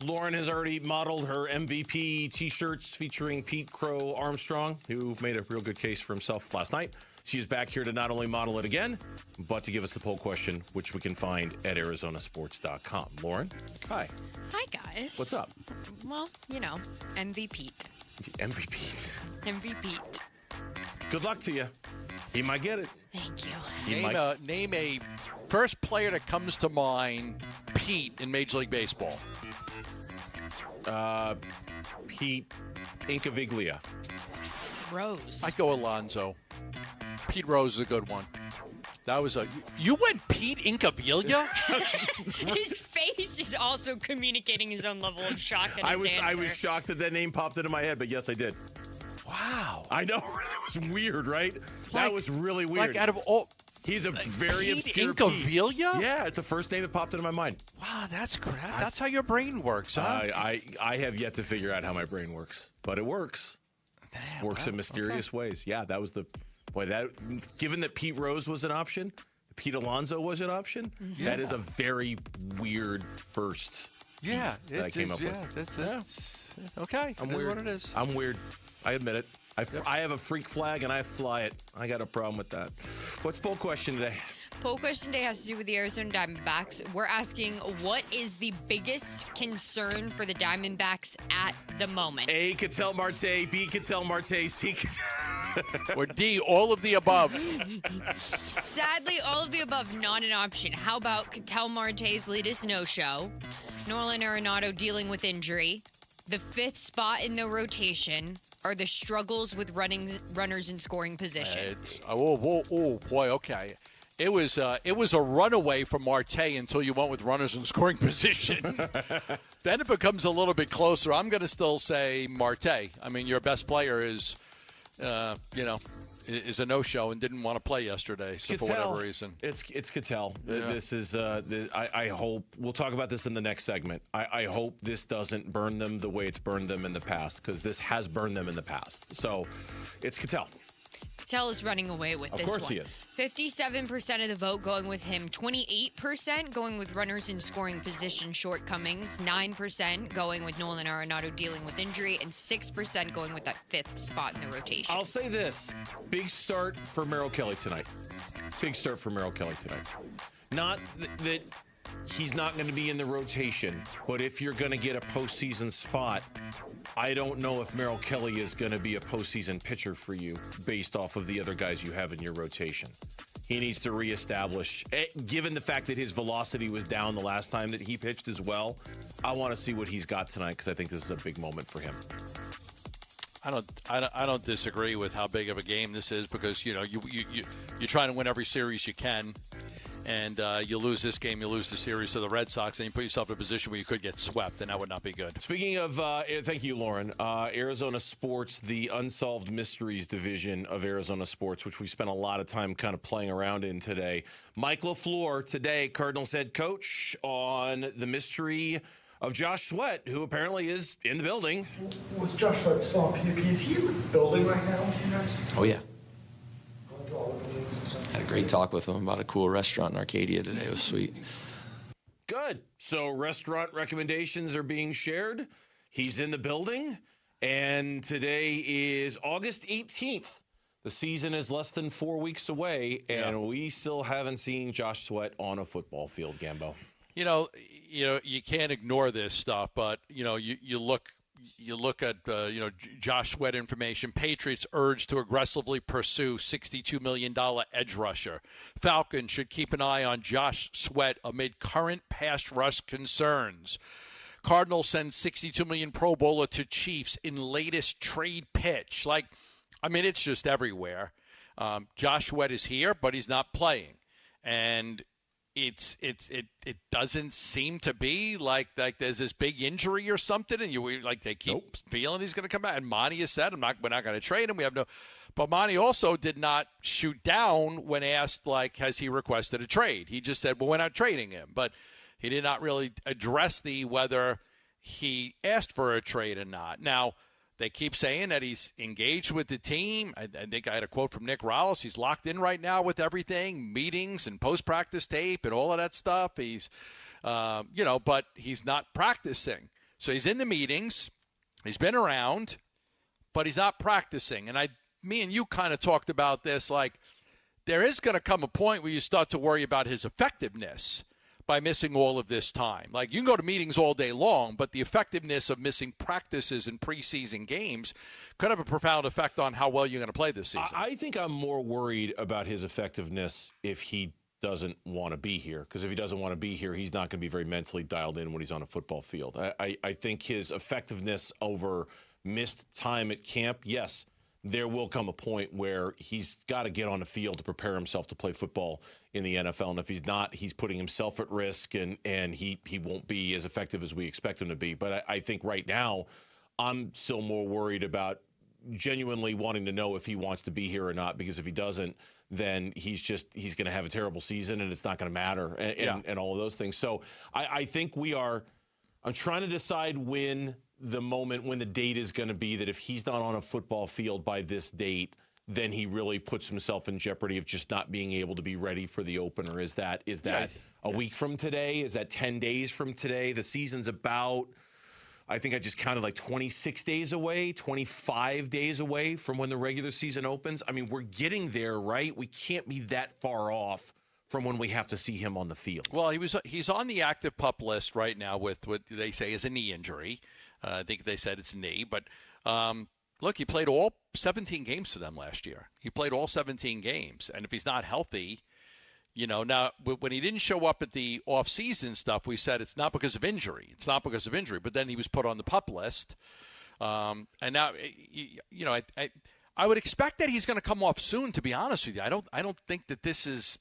Speaker 5: Lauren has already modeled her MVP T-shirts featuring Pete Crow Armstrong, who made a real good case for himself last night. She is back here to not only model it again, but to give us the poll question, which we can find at arizonasports.com. Lauren, hi.
Speaker 4: Hi, guys.
Speaker 5: What's up?
Speaker 4: Well, MVP.
Speaker 5: MVP. Good luck to you. He might get it.
Speaker 4: Thank you.
Speaker 7: Name a first player that comes to mind, Pete, in Major League Baseball.
Speaker 5: Pete Incaviglia.
Speaker 4: Rose.
Speaker 7: I'd go Alonso. Pete Rose is a good one. That was you went Pete Incaviglia?
Speaker 4: His face is also communicating his own level of shock at his answer.
Speaker 5: I was shocked that name popped into my head, but yes, I did.
Speaker 7: Wow.
Speaker 5: I know. That was weird, right? That was really weird.
Speaker 7: Like out of all...
Speaker 5: He's a very
Speaker 7: Pete
Speaker 5: obscure
Speaker 7: Incaviglia?
Speaker 5: Pete. Yeah, it's the first name that popped into my mind.
Speaker 7: Wow, that's crap. That's how your brain works, huh?
Speaker 5: I have yet to figure out how my brain works, but it works. It works in mysterious ways. Yeah, that was given that Pete Rose was an option, Pete Alonso was an option, that is a very weird first.
Speaker 7: Yeah.
Speaker 5: That I came up with.
Speaker 7: That's okay.
Speaker 5: I'm
Speaker 7: weird.
Speaker 5: weird.
Speaker 7: What it is.
Speaker 5: I'm weird. I admit it. I have a freak flag and I fly it. I got a problem with that. What's poll question today?
Speaker 4: Poll question today has to do with the Arizona Diamondbacks. We're asking, what is the biggest concern for the Diamondbacks at the moment?
Speaker 5: A, Ketel Marte. B, Ketel Marte. C,
Speaker 7: or D, all of the above.
Speaker 4: Sadly, all of the above not an option. How about Ketel Marte's latest no-show? Nolan Arenado dealing with injury. The fifth spot in the rotation. Are the struggles with runners in scoring position?
Speaker 7: Oh boy, okay. It was a runaway from Marte until you went with runners in scoring position. Then it becomes a little bit closer. I'm going to still say Marte. I mean, your best player is a no-show and didn't want to play yesterday for whatever reason.
Speaker 5: It's Ketel.
Speaker 7: Yeah.
Speaker 5: This is. I hope we'll talk about this in the next segment. I hope this doesn't burn them the way it's burned them in the past, because this has burned them in the past. So, it's Ketel.
Speaker 4: Ketel is running away with this one.
Speaker 5: Of course he is.
Speaker 4: 57% of the vote going with him. 28% going with runners in scoring position shortcomings. 9% going with Nolan Arenado dealing with injury. And 6% going with that fifth spot in the rotation.
Speaker 5: I'll say this. Big start for Merrill Kelly tonight. Not that he's not going to be in the rotation, but if you're going to get a postseason spot, I don't know if Merrill Kelly is going to be a postseason pitcher for you based off of the other guys you have in your rotation. He needs to reestablish, given the fact that his velocity was down the last time that he pitched as well. I want to see what he's got tonight, because I think this is a big moment for him.
Speaker 7: I don't disagree with how big of a game this is, because you're trying to win every series you can, and you lose this game, you lose the series to the Red Sox, and you put yourself in a position where you could get swept, and that would not be good.
Speaker 5: Speaking of, thank you, Lauren. Arizona Sports, the Unsolved Mysteries division of Arizona Sports, which we spent a lot of time kind of playing around in today. Mike LaFleur today, Cardinals head coach, on the mystery of Josh Sweat, who apparently is in the building.
Speaker 6: With Josh Sweat still on PUP, is he in the building right now with you guys?
Speaker 8: Oh, yeah. Had a great talk with him about a cool restaurant in Arcadia today. It was sweet.
Speaker 5: Good. So restaurant recommendations are being shared. He's in the building. And today is August 18th. The season is less than 4 weeks away, and we still haven't seen Josh Sweat on a football field, Gambo.
Speaker 7: You can't ignore this stuff, but you look at Josh Sweat information. Patriots urged to aggressively pursue $62 million edge rusher. Falcons should keep an eye on Josh Sweat amid current pass rush concerns. Cardinals send $62 million Pro Bowler to Chiefs in latest trade pitch. It's just everywhere. Josh Sweat is here, but he's not playing, and it doesn't seem to be like there's this big injury or something, and they keep feeling he's going to come back. And Monty has said, we're not going to trade him. But Monty also did not shoot down when asked, has he requested a trade? He just said, well, we're not trading him. But he did not really address whether he asked for a trade or not. Now, they keep saying that he's engaged with the team. I think I had a quote from Nick Rallis. He's locked in right now with everything, meetings and post-practice tape and all of that stuff. He's, but he's not practicing. So he's in the meetings. He's been around, but he's not practicing. And me and you kind of talked about this, there is going to come a point where you start to worry about his effectiveness by missing all of this time. Like, you can go to meetings all day long, but the effectiveness of missing practices and preseason games could have a profound effect on how well you're going to play this season.
Speaker 5: I think I'm more worried about his effectiveness if he doesn't want to be here, because if he doesn't want to be here, he's not going to be very mentally dialed in when he's on a football field. I think his effectiveness over missed time at camp, yes, there will come a point where he's got to get on the field to prepare himself to play football in the NFL. And if he's not, he's putting himself at risk, and he won't be as effective as we expect him to be. But I think right now, I'm still more worried about genuinely wanting to know if he wants to be here or not, because if he doesn't, then he's going to have a terrible season, and it's not going to matter, and all of those things. So I think I'm trying to decide when the date is going to be that if he's not on a football field by this date, then he really puts himself in jeopardy of just not being able to be ready for the opener. Is that a week from today? Is that 10 days from today? The season's about, I think I just counted like 26 days away, 25 days away from when the regular season opens. I mean, we're getting there, right? We can't be that far off from when we have to see him on the field.
Speaker 7: Well, he's on the active PUP list right now with what they say is a knee injury. I think they said it's a knee. But, look, he played all 17 games for them last year. He played all 17 games. And if he's not healthy, now when he didn't show up at the off-season stuff, we said it's not because of injury. It's not because of injury. But then he was put on the PUP list. And now, I would expect that he's going to come off soon, to be honest with you. I don't think that this is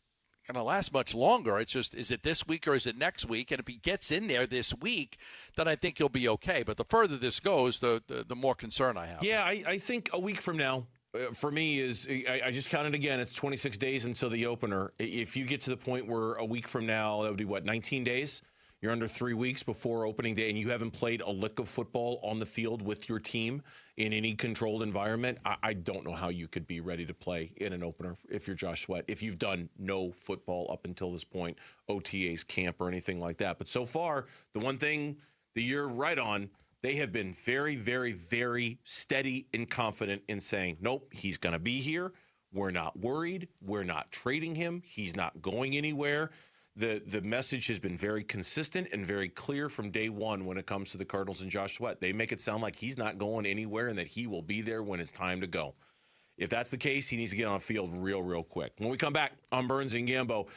Speaker 7: going to last much longer. It's just, is it this week or is it next week? And if he gets in there this week, then I think he'll be okay. But the further this goes, the more concern I have.
Speaker 5: Yeah, I think a week from now, for me, is I just counted again. It's 26 days until the opener. If you get to the point where a week from now, that would be 19 days? You're under 3 weeks before opening day, and you haven't played a lick of football on the field with your team in any controlled environment. I don't know how you could be ready to play in an opener if you're Josh Sweat, if you've done no football up until this point, OTAs, camp, or anything like that. But so far, the one thing that you're right on, they have been very, very, very steady and confident in saying, nope, he's going to be here. We're not worried. We're not trading him. He's not going anywhere. The message has been very consistent and very clear from day one when it comes to the Cardinals and Josh Sweat. They make it sound like he's not going anywhere and that he will be there when it's time to go. If that's the case, he needs to get on the field real quick. When we come back on Burns and Gambo,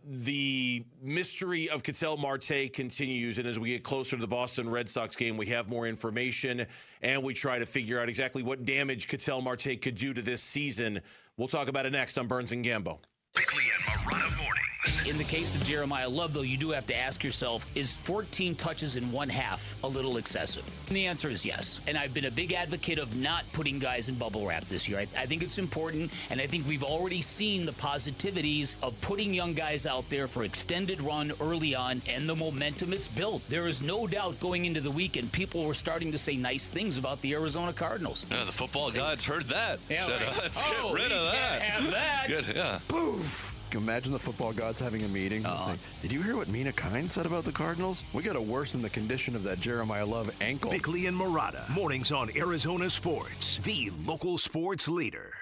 Speaker 5: the mystery of Ketel Marte continues, and as we get closer to the Boston Red Sox game, we have more information, and we try to figure out exactly what damage Ketel Marte could do to this season. We'll talk about it next on Burns and Gambo.
Speaker 2: Quickly and Marana mornings.
Speaker 1: In the case of Jeremiah Love, though, you do have to ask yourself, is 14 touches in one half a little excessive? And the answer is yes. And I've been a big advocate of not putting guys in bubble wrap this year. I think it's important, and I think we've already seen the positivities of putting young guys out there for extended run early on and the momentum it's built. There is no doubt going into the weekend, people were starting to say nice things about the Arizona Cardinals.
Speaker 9: Yeah, the football gods heard that.
Speaker 1: Yeah,
Speaker 9: said,
Speaker 1: right.
Speaker 9: Let's get rid of that.
Speaker 1: Can't have that.
Speaker 9: Good, yeah.
Speaker 1: Poof.
Speaker 10: Imagine the football gods having a meeting. Did you hear what Mina Kine said about the Cardinals? We got to worsen the condition of that Jeremiah Love ankle.
Speaker 2: Bickley and Murata, mornings on Arizona Sports, the local sports leader.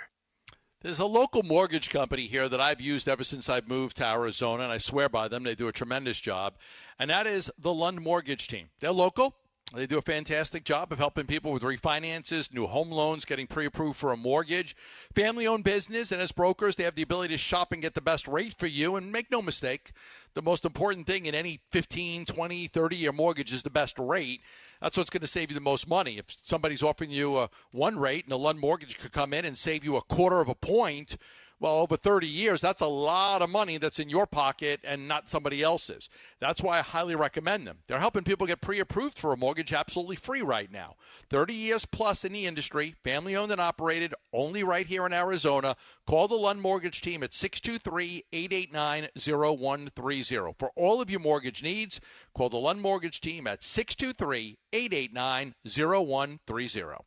Speaker 7: There's a local mortgage company here that I've used ever since I've moved to Arizona, and I swear by them. They do a tremendous job, and that is the Lund Mortgage Team. They're local. They do a fantastic job of helping people with refinances, new home loans, getting pre-approved for a mortgage, family-owned business, and as brokers, they have the ability to shop and get the best rate for you. And make no mistake, the most important thing in any 15, 20, 30-year mortgage is the best rate. That's what's going to save you the most money. If somebody's offering you one rate and a Lund Mortgage could come in and save you 1/4 of a point, well, over 30 years, that's a lot of money that's in your pocket and not somebody else's. That's why I highly recommend them. They're helping people get pre-approved for a mortgage absolutely free right now. 30 years plus in the industry, family-owned and operated, only right here in Arizona. Call the Lund Mortgage Team at 623-889-0130. For all of your mortgage needs, call the Lund Mortgage Team at 623-889-0130.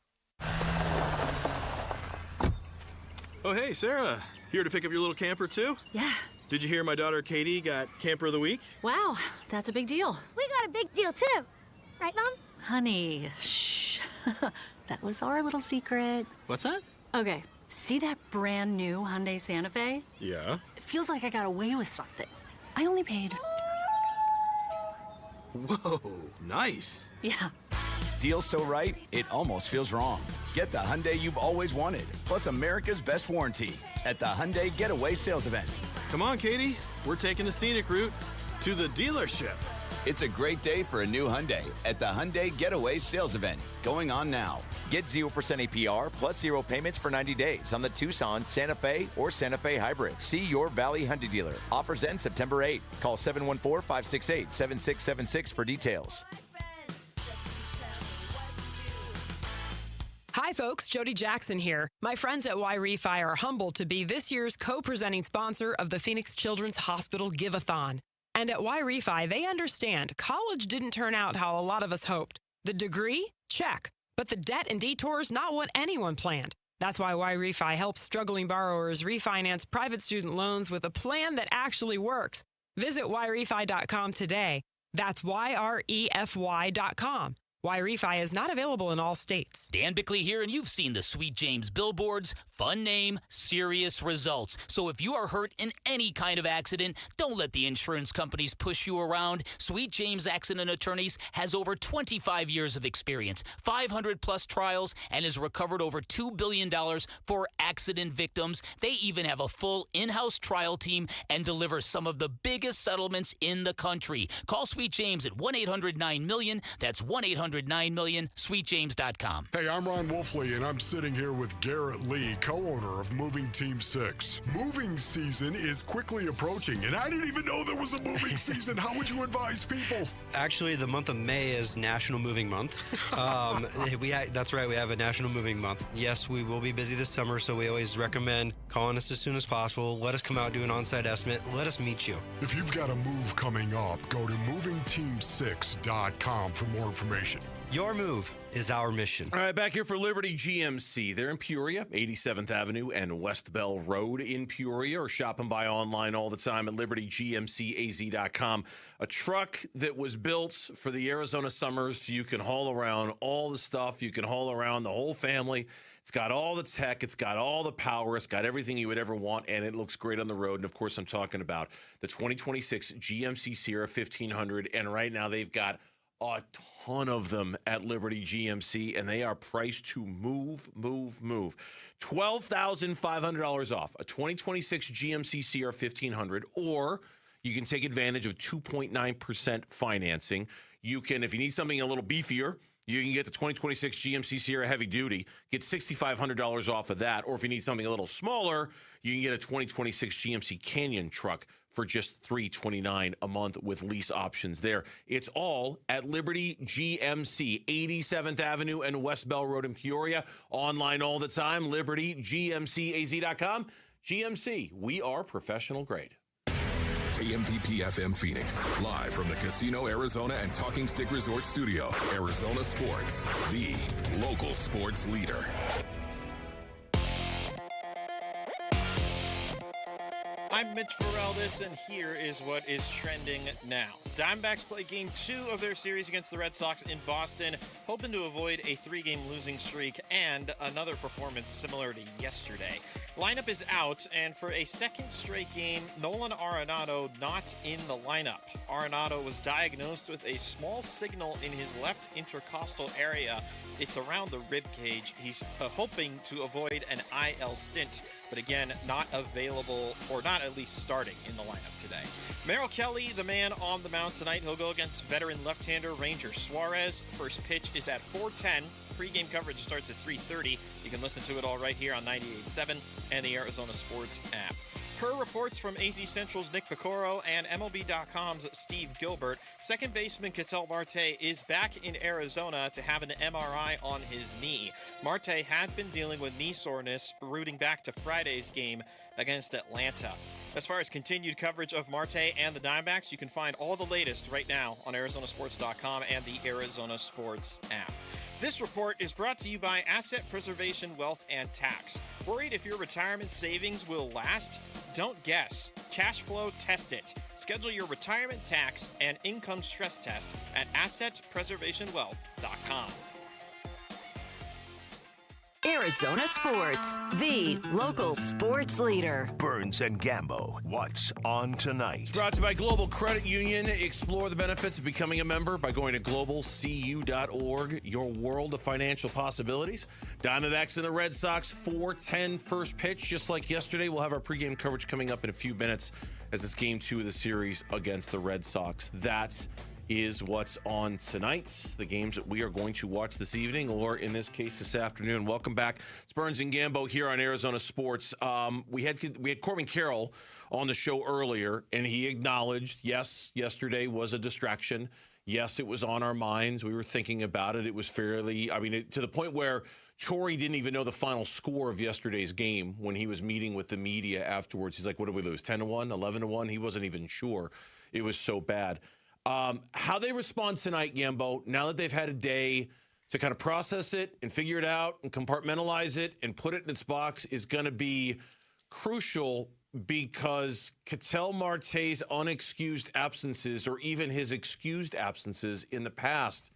Speaker 11: Oh, hey, Sarah. Here to pick up your little camper, too?
Speaker 12: Yeah.
Speaker 11: Did you hear my daughter Katie got Camper of the Week?
Speaker 12: Wow, that's a big deal.
Speaker 13: We got a big deal, too. Right, Mom?
Speaker 12: Honey, shh. That was our little secret.
Speaker 11: What's that?
Speaker 12: Okay, See that brand new Hyundai Santa Fe?
Speaker 11: Yeah?
Speaker 12: It feels like I got away with something. I only paid...
Speaker 11: Whoa, nice.
Speaker 12: Yeah.
Speaker 3: Deal so right, it almost feels wrong. Get the Hyundai you've always wanted, plus America's best warranty at the Hyundai Getaway Sales Event.
Speaker 11: Come on, Katie. We're taking the scenic route to the dealership.
Speaker 3: It's a great day for a new Hyundai at the Hyundai Getaway Sales Event, going on now. Get 0% APR plus 0 payments for 90 days on the Tucson, Santa Fe, or Santa Fe Hybrid. See your Valley Hyundai dealer. Offers end September 8th. Call 714-568-7676 for details.
Speaker 14: Hi, folks. Jody Jackson here. My friends at Y-Refi are humbled to be this year's co-presenting sponsor of the Phoenix Children's Hospital Give-a-thon. And at Y-Refi, they understand college didn't turn out how a lot of us hoped. The degree? Check. But the debt and detours, not what anyone planned. That's why Y-Refi helps struggling borrowers refinance private student loans with a plan that actually works. Visit YRefi.com today. That's YREFY.com. Y-Refi is not available in all states.
Speaker 1: Dan Bickley here, and you've seen the Sweet James billboards. Fun name, serious results. So if you are hurt in any kind of accident, don't let the insurance companies push you around. Sweet James Accident Attorneys has over 25 years of experience, 500-plus trials, and has recovered over $2 billion for accident victims. They even have a full in-house trial team and deliver some of the biggest settlements in the country. Call Sweet James at 1-800-9-MILLION. That's 1-800-9-MILLION, sweetjames.com.
Speaker 15: Hey, I'm Ron Wolfley, and I'm sitting here with Garrett Lee, co-owner of Moving Team 6. Moving season is quickly approaching, and I didn't even know there was a moving season. How would you advise people?
Speaker 16: Actually, the month of May is National Moving Month. That's right, we have a National Moving Month. Yes, we will be busy this summer, so we always recommend calling us as soon as possible. Let us come out, do an on-site estimate. Let us meet you.
Speaker 15: If you've got a move coming up, go to movingteam6.com for more information.
Speaker 16: Your move is our mission.
Speaker 5: All right, back here for Liberty GMC. They're in Peoria, 87th Avenue and West Bell Road in Peoria, or shop and buy online all the time at libertygmcaz.com. A truck that was built for the Arizona summers. You can haul around all the stuff. You can haul around the whole family. It's got all the tech. It's got all the power. It's got everything you would ever want, and it looks great on the road. And, of course, I'm talking about the 2026 GMC Sierra 1500, and right now they've got a ton of them at Liberty GMC, and they are priced to move. $12,500 off a 2026 GMC Sierra 1500, or you can take advantage of 2.9% financing. You can, if you need something a little beefier, you can get the 2026 GMC Sierra Heavy Duty, get $6,500 off of that. Or if you need something a little smaller, you can get a 2026 GMC Canyon truck for just $329 a month with lease options there. It's all at Liberty GMC, 87th Avenue and West Bell Road in Peoria. Online all the time, libertygmcaz.com. GMC, we are professional grade.
Speaker 17: KMVP FM Phoenix, live from the Casino Arizona and Talking Stick Resort Studio. Arizona Sports, the local sports leader.
Speaker 18: I'm Mitch Feraldis, and here is what is trending now. Diamondbacks play Game 2 of their series against the Red Sox in Boston, hoping to avoid a 3-game losing streak and another performance similar to yesterday. Lineup is out, and for a second straight game, Nolan Arenado not in the lineup. Arenado was diagnosed with a small signal in his left intercostal area. It's around the rib cage. He's hoping to avoid an IL stint, but again, not available, or not at least starting in the lineup today. Merrill Kelly, the man on the mound tonight. He'll go against veteran left-hander Ranger Suarez. First pitch is at 4:10. Pre-game coverage starts at 3:30. You can listen to it all right here on 98.7 and the Arizona Sports app. Per reports from AZ Central's Nick Picoro and MLB.com's Steve Gilbert, second baseman Ketel Marte is back in Arizona to have an MRI on his knee. Marte had been dealing with knee soreness rooting back to Friday's game against Atlanta. As far as continued coverage of Marte and the Diamondbacks, you can find all the latest right now on ArizonaSports.com and the Arizona Sports app. This report is brought to you by Asset Preservation Wealth and Tax. Worried if your retirement savings will last? Don't guess. Cash flow test it. Schedule your retirement tax and income stress test at AssetPreservationWealth.com.
Speaker 19: Arizona Sports, the local sports leader.
Speaker 2: Burns and Gambo, what's on tonight?
Speaker 5: It's brought to you by Global Credit Union. Explore the benefits of becoming a member by going to globalcu.org. Your world of financial possibilities. Diamondbacks and the Red Sox, 4:10 first pitch. Just like yesterday, we'll have our pregame coverage coming up in a few minutes as it's game 2 of the series against the Red Sox. That is what's on tonight. The games that we are going to watch this evening, or in this case this afternoon. Welcome back. It's Burns and Gambo here on Arizona Sports. We had Corbin Carroll on the show earlier, and he acknowledged, yes, yesterday was a distraction. Yes, it was on our minds. We were thinking about it. It was fairly, to the point where Torrey didn't even know the final score of yesterday's game when he was meeting with the media afterwards. He's like, what did we lose, 10-1, 11-1? He wasn't even sure. It was so bad. How they respond tonight, Gambo, now that they've had a day to kind of process it and figure it out and compartmentalize it and put it in its box, is going to be crucial, because Ketel Marte's unexcused absences, or even his excused absences in the past,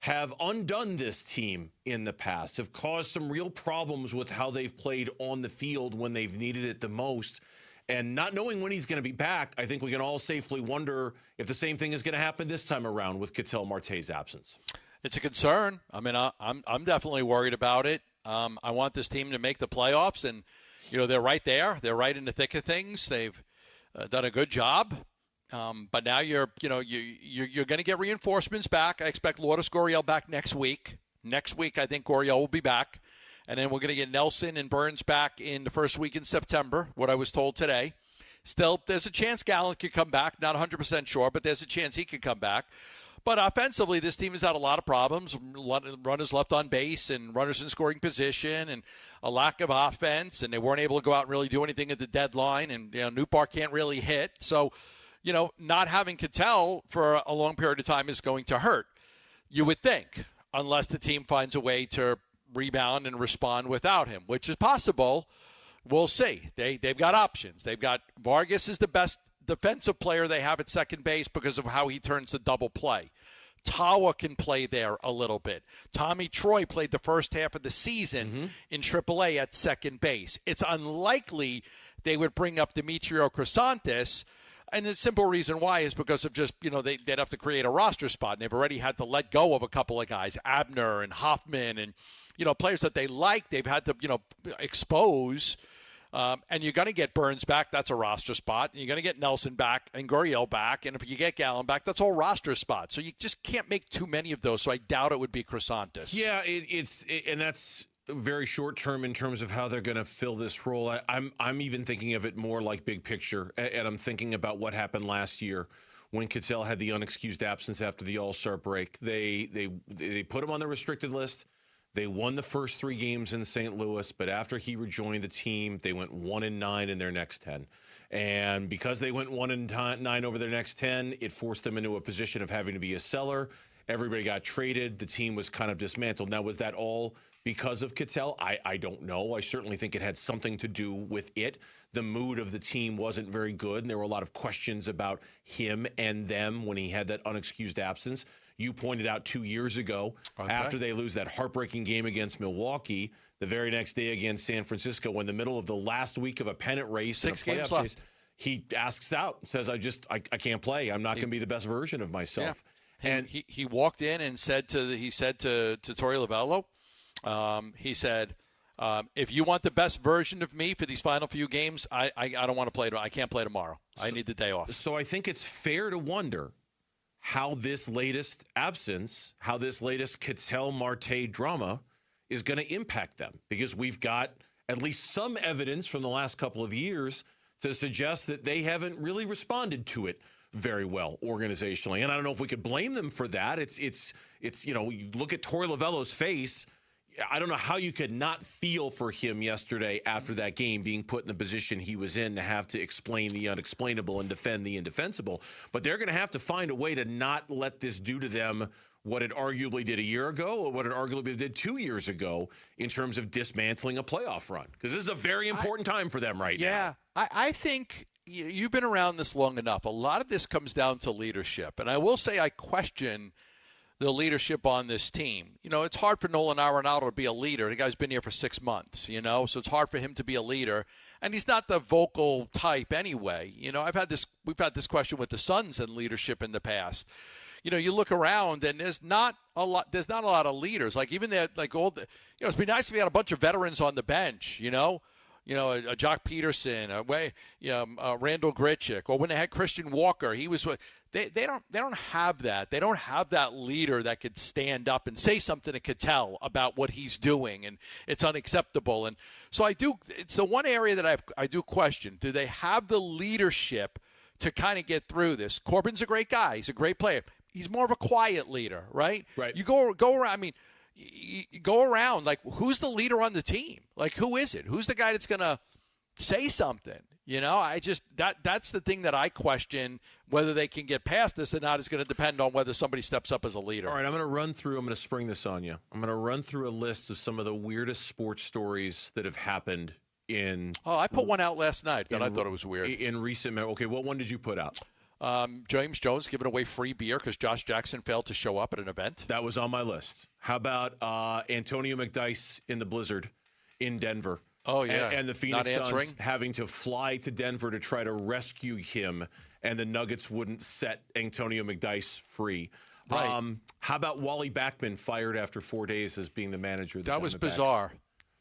Speaker 5: have undone this team in the past, have caused some real problems with how they've played on the field when they've needed it the most. And not knowing when he's going to be back, I think we can all safely wonder if the same thing is going to happen this time around with Ketel Marte's absence.
Speaker 7: It's a concern. I mean, I'm definitely worried about it. I want this team to make the playoffs, and they're right there. They're right in the thick of things. They've done a good job. But now you're going to get reinforcements back. I expect Lourdes Gurriel back next week. Next week, I think Gurriel will be back. And then we're going to get Nelson and Burns back in the first week in September, what I was told today. Still, there's a chance Gallen could come back. Not 100% sure, but there's a chance he could come back. But offensively, this team has had a lot of problems. Runners left on base and runners in scoring position and a lack of offense. And they weren't able to go out and really do anything at the deadline. And, Newpark can't really hit. So, not having Ketel for a long period of time is going to hurt, you would think, unless the team finds a way to rebound and respond without him, which is possible. We'll see. They've got options. They've got Vargas is the best defensive player they have at second base because of how he turns the double play. Tawa can play there a little bit. Tommy Troy played the first half of the season in AAA at second base. It's unlikely they would bring up Demetrio Crisantes. And the simple reason why is because of just, they'd have to create a roster spot. And they've already had to let go of a couple of guys, Abner and Hoffman, and, players that they like, they've had to, expose. And you're going to get Burns back. That's a roster spot. And you're going to get Nelson back and Gurriel back. And if you get Gallen back, that's all roster spots. So you just can't make too many of those. So I doubt it would be Crisantes.
Speaker 5: Yeah, and that's very short term in terms of how they're going to fill this role. I'm even thinking of it more like big picture, and I'm thinking about what happened last year when Ketel had the unexcused absence after the All-Star break. They put him on the restricted list. They won the first 3 games in St. Louis, but after he rejoined the team, they went 1-9 in their next 10. And because they went 1-9 over their next 10, it forced them into a position of having to be a seller. Everybody got traded. The team was kind of dismantled. Now, was that all because of Ketel? I don't know. I certainly think it had something to do with it. The mood of the team wasn't very good, and there were a lot of questions about him and them when he had that unexcused absence. You pointed out 2 years ago, after they lose that heartbreaking game against Milwaukee, the very next day against San Francisco, in the middle of the last week of a pennant race,
Speaker 7: 6
Speaker 5: and a
Speaker 7: games
Speaker 5: playoff
Speaker 7: left.
Speaker 5: chase, he asks out, says, I can't play. I'm not going to be the best version of myself.
Speaker 7: Yeah. And he walked in and said to Torey Lovello, he said, if you want the best version of me for these final few games, I don't want to play. I can't play tomorrow. I need the day off.
Speaker 5: So I think it's fair to wonder how this latest absence, how this latest Ketel Marte drama is going to impact them, because we've got at least some evidence from the last couple of years to suggest that they haven't really responded to it very well organizationally. And I don't know if we could blame them for that. It's you look at Torey Lovello's face. I don't know how you could not feel for him yesterday after that game, being put in the position he was in to have to explain the unexplainable and defend the indefensible. But they're going to have to find a way to not let this do to them what it arguably did a year ago, or what it arguably did 2 years ago, in terms of dismantling a playoff run. Because this is a very important time for them right now.
Speaker 7: Yeah, I think you've been around this long enough. A lot of this comes down to leadership. And I will say I question the leadership on this team. You know, it's hard for Nolan Arenado to be a leader. The guy's been here for 6 months, you know, so it's hard for him to be a leader. And he's not the vocal type anyway. You know, we've had this question with the Suns and leadership in the past. You know, you look around and there's not a lot of leaders. Like even that, like old, you know, it'd be nice if we had a bunch of veterans on the bench, you know, a Jock Peterson, Randall Grichuk, or when they had Christian Walker, he was. They don't have that. They don't have that leader that could stand up and say something to Cattell about what he's doing, and it's unacceptable. And so it's the one area that I do question. Do they have the leadership to kind of get through this? Corbin's a great guy. He's a great player. He's more of a quiet leader, right? Right. You go around. I mean, you go around. Like, who's the leader on the team? Like, who is it? Who's the guy that's gonna say something? You know, that's the thing that I question, whether they can get past this or not is going to depend on whether somebody steps up as a leader.
Speaker 5: All right, I'm going to spring this on you. I'm going to run through a list of some of the weirdest sports stories that have happened in.
Speaker 7: Oh, I put one out last night that I thought it was weird.
Speaker 5: In recent memory. Okay, what one did you put out?
Speaker 7: James Jones giving away free beer because Josh Jackson failed to show up at an event.
Speaker 5: That was on my list. How about Antonio McDyess in the blizzard in Denver?
Speaker 7: Oh, yeah.
Speaker 5: And the Phoenix Suns having to fly to Denver to try to rescue him, and the Nuggets wouldn't set Antonio McDyess free.
Speaker 7: Right.
Speaker 5: How about Wally Backman fired after 4 days as being the manager of the
Speaker 7: That was
Speaker 5: Diamondbacks?
Speaker 7: bizarre.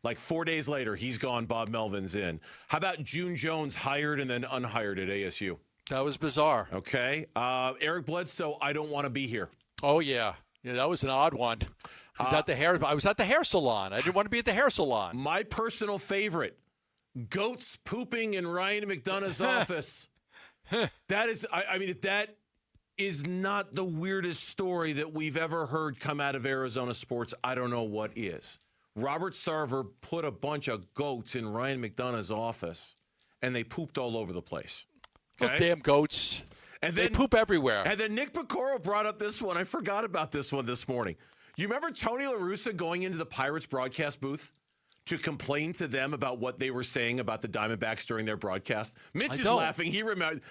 Speaker 5: Like 4 days later, he's gone, Bob Melvin's in. How about June Jones hired and then unhired at ASU?
Speaker 7: That was bizarre.
Speaker 5: Okay. Eric Bledsoe, I don't want to be here.
Speaker 7: Oh, yeah. Yeah, that was an odd one. I was at the hair salon. I didn't want to be at the hair salon.
Speaker 5: My personal favorite, goats pooping in Ryan McDonough's office. That is, I mean, if that is not the weirdest story that we've ever heard come out of Arizona sports, I don't know what is. Robert Sarver put a bunch of goats in Ryan McDonough's office, and they pooped all over the place.
Speaker 7: Those damn goats. And they poop everywhere.
Speaker 5: And then Nick Piccolo brought up this one. I forgot about this one this morning. You remember Tony La Russa going into the Pirates broadcast booth to complain to them about what they were saying about the Diamondbacks during their broadcast? Mitch is laughing. He remember.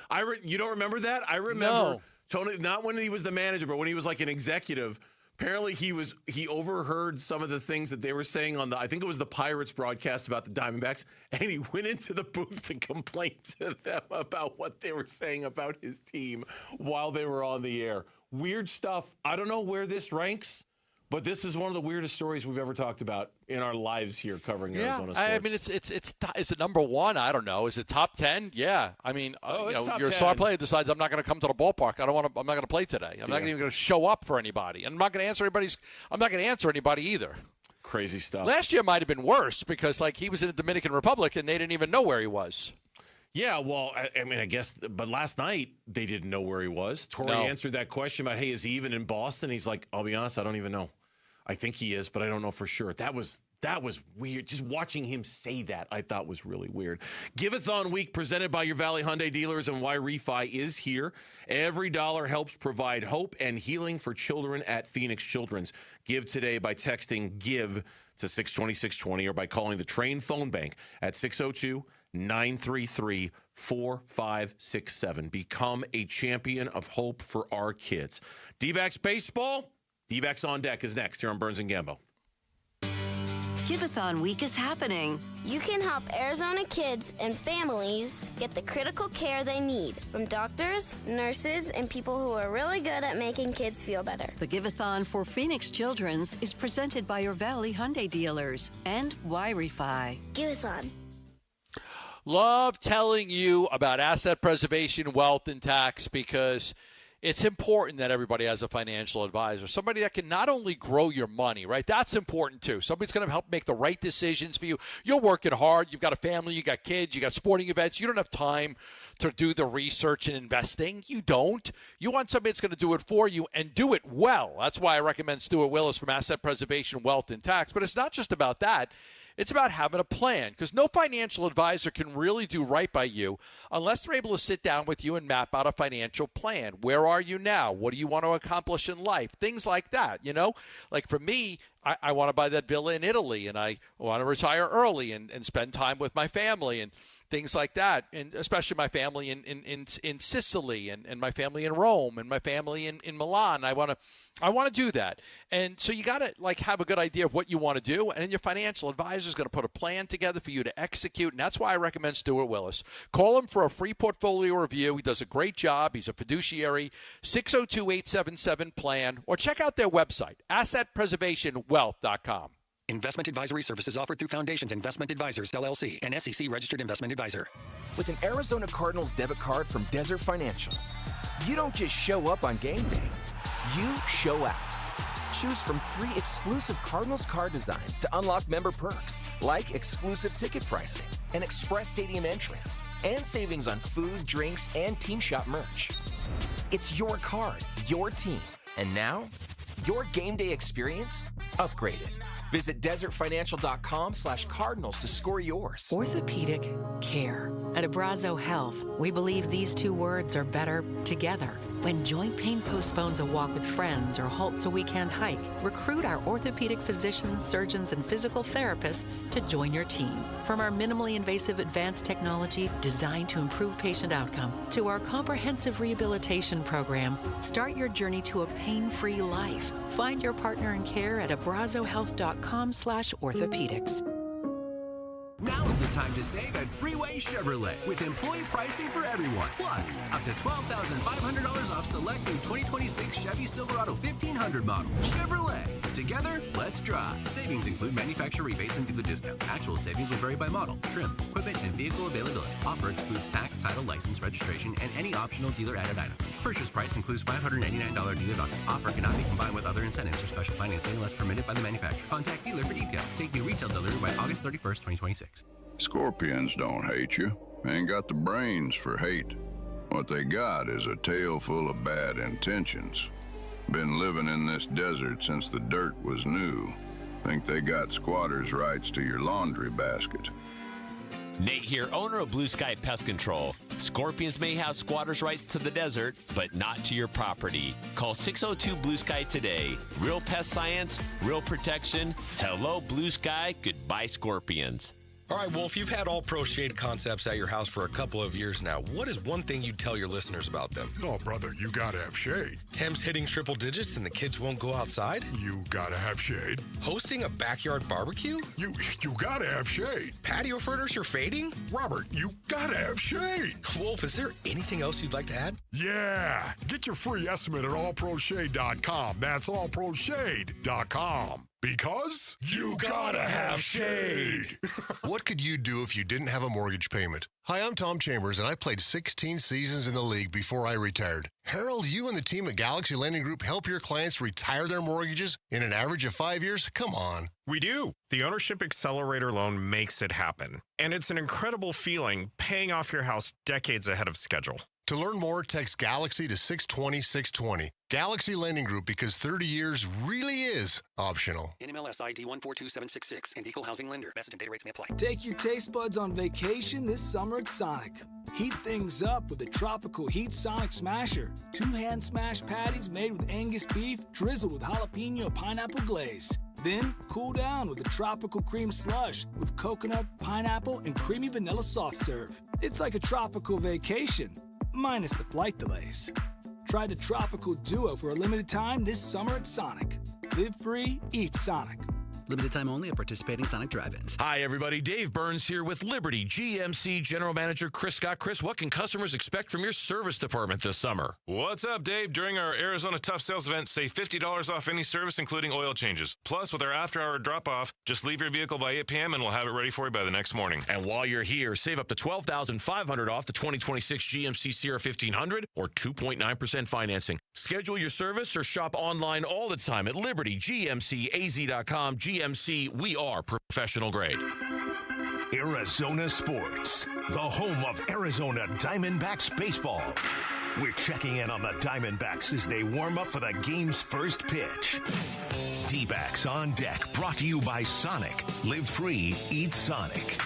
Speaker 5: You don't remember that? I remember Tony, not when he was the manager, but when he was like an executive. Apparently, he overheard some of the things that they were saying on I think it was the Pirates broadcast about the Diamondbacks, and he went into the booth to complain to them about what they were saying about his team while they were on the air. Weird stuff. I don't know where this ranks, but this is one of the weirdest stories we've ever talked about in our lives here covering Arizona sports.
Speaker 7: I mean, is it number one? I don't know. Is it top 10? Yeah. I mean, your star player decides I'm not going to come to the ballpark. I'm not going to play today. I'm not even going to show up for anybody. I'm not going to answer anybody either.
Speaker 5: Crazy stuff.
Speaker 7: Last year might have been worse because he was in the Dominican Republic and they didn't even know where he was.
Speaker 5: Yeah, well, I mean, I guess, but last night they didn't know where he was. Torrey answered that question about, hey, is he even in Boston? He's like, I'll be honest, I don't even know. I think he is, but I don't know for sure. That was weird. Just watching him say that, I thought was really weird. Give-a-thon week presented by your Valley Hyundai dealers and Why Refi is here. Every dollar helps provide hope and healing for children at Phoenix Children's. Give today by texting GIVE to 620-620 or by calling the Train phone bank at 602-933-4567. Become a champion of hope for our kids. D-backs baseball. D-backs on deck is next here on Burns and Gambo.
Speaker 19: Give-a-thon week is happening.
Speaker 13: You can help Arizona kids and families get the critical care they need from doctors, nurses, and people who are really good at making kids feel better.
Speaker 19: The Give-a-thon for Phoenix Children's is presented by your Valley Hyundai dealers and Why Refi.
Speaker 13: Give-a-thon.
Speaker 7: Love telling you about asset preservation, wealth, and tax because it's important that everybody has a financial advisor, somebody that can not only grow your money, right? That's important too. Somebody's going to help make the right decisions for you. You're working hard. You've got a family. You got kids. You got sporting events. You don't have time to do the research and investing. You don't. You want somebody that's going to do it for you and do it well. That's why I recommend Stuart Willis from Asset Preservation, Wealth, and Tax. But it's not just about that. It's about having a plan because no financial advisor can really do right by you unless they're able to sit down with you and map out a financial plan. Where are you now? What do you want to accomplish in life? Things like that, you know? Like for me, I want to buy that villa in Italy and I want to retire early and spend time with my family. And things like that, and especially my family in Sicily and my family in Rome and my family in Milan. I want to do that. And so you got to like have a good idea of what you want to do, and then your financial advisor is going to put a plan together for you to execute, and that's why I recommend Stuart Willis. Call him for a free portfolio review. He does a great job. He's a fiduciary. 602-877-PLAN, or check out their website, assetpreservationwealth.com.
Speaker 20: Investment advisory services offered through Foundations Investment Advisors, LLC, an SEC-registered investment advisor.
Speaker 21: With an Arizona Cardinals debit card from Desert Financial, you don't just show up on game day. You show out. Choose from 3 exclusive Cardinals card designs to unlock member perks, like exclusive ticket pricing, an express stadium entrance, and savings on food, drinks, and team shop merch. It's your card, your team, and now, your game day experience upgraded. Visit desertfinancial.com/cardinals to score yours.
Speaker 22: Orthopedic care. At Abrazo Health, we believe these 2 words are better together. When joint pain postpones a walk with friends or halts a weekend hike, recruit our orthopedic physicians, surgeons, and physical therapists to join your team. From our minimally invasive advanced technology designed to improve patient outcome to our comprehensive rehabilitation program, start your journey to a pain-free life. Find your partner in care at abrazohealth.com/orthopedics.
Speaker 33: Now's the time to save at Freeway Chevrolet with employee pricing for everyone. Plus, up to $12,500 off select new 2026 Chevy Silverado 1500 model. Chevrolet. Together, let's drive. Savings include manufacturer rebates and dealer discounts. Actual savings will vary by model, trim, equipment, and vehicle availability. Offer excludes tax, title, license, registration, and any optional dealer-added items. Purchase price includes $599 dealer docket. Offer cannot be combined with other incentives or special financing unless permitted by the manufacturer. Contact dealer for details. Take new retail delivery by August 31st, 2026.
Speaker 23: Scorpions don't hate you. Ain't got the brains for hate. What they got is a tail full of bad intentions. Been living in this desert since the dirt was new. Think they got squatters' rights to your laundry basket.
Speaker 24: Nate here, owner of Blue Sky Pest Control. Scorpions may have squatters' rights to the desert, but not to your property. Call 602 Blue Sky today. Real pest science, real protection. Hello, Blue Sky. Goodbye, Scorpions.
Speaker 25: All right, Wolf, you've had All Pro Shade concepts at your house for a couple of years now. What is one thing you'd tell your listeners about them?
Speaker 15: Oh, brother, you gotta have shade.
Speaker 25: Temps hitting triple digits and the kids won't go outside?
Speaker 15: You gotta have shade.
Speaker 25: Hosting a backyard barbecue?
Speaker 15: You gotta have shade.
Speaker 25: Patio furniture fading?
Speaker 15: Robert, you gotta have shade.
Speaker 25: Wolf, is there anything else you'd like to add?
Speaker 15: Yeah. Get your free estimate at allproshade.com. That's allproshade.com. Because you gotta have shade.
Speaker 26: What could you do if you didn't have a mortgage payment? Hi, I'm Tom Chambers, and I played 16 seasons in the league before I retired. Harold, you and the team at Galaxy Lending Group help your clients retire their mortgages in an average of 5 years? Come on.
Speaker 27: We do. The Ownership Accelerator loan makes it happen. And it's an incredible feeling paying off your house decades ahead of schedule.
Speaker 26: To learn more, text Galaxy to 620-620. Galaxy Lending Group, because 30 years really is optional.
Speaker 20: NMLS ID 142766 and Equal Housing Lender. Message and data rates may apply.
Speaker 28: Take your taste buds on vacation this summer at Sonic. Heat things up with the Tropical Heat Sonic Smasher. 2-hand smash patties made with Angus beef, drizzled with jalapeno pineapple glaze. Then, cool down with a tropical cream slush with coconut, pineapple, and creamy vanilla soft serve. It's like a tropical vacation, minus the flight delays. Try the Tropical Duo for a limited time this summer at Sonic. Live free, eat Sonic.
Speaker 29: Limited time only at participating Sonic drive-ins.
Speaker 33: Hi, everybody. Dave Burns here with Liberty GMC General Manager Chris Scott. Chris, what can customers expect from your service department this summer?
Speaker 30: What's up, Dave? During our Arizona Tough Sales event, save $50 off any service, including oil changes. Plus, with our after-hour drop-off, just leave your vehicle by 8 p.m. and we'll have it ready for you by the next morning.
Speaker 33: And while you're here, save up to $12,500 off the 2026 GMC Sierra 1500 or 2.9% financing. Schedule your service or shop online all the time at LibertyGMCAZ.com. GMC, we are professional grade.
Speaker 2: Arizona Sports, the home of Arizona Diamondbacks baseball. We're checking in on the Diamondbacks as they warm up for the game's first pitch. D-backs on deck, brought to you by Sonic. Live free, eat Sonic.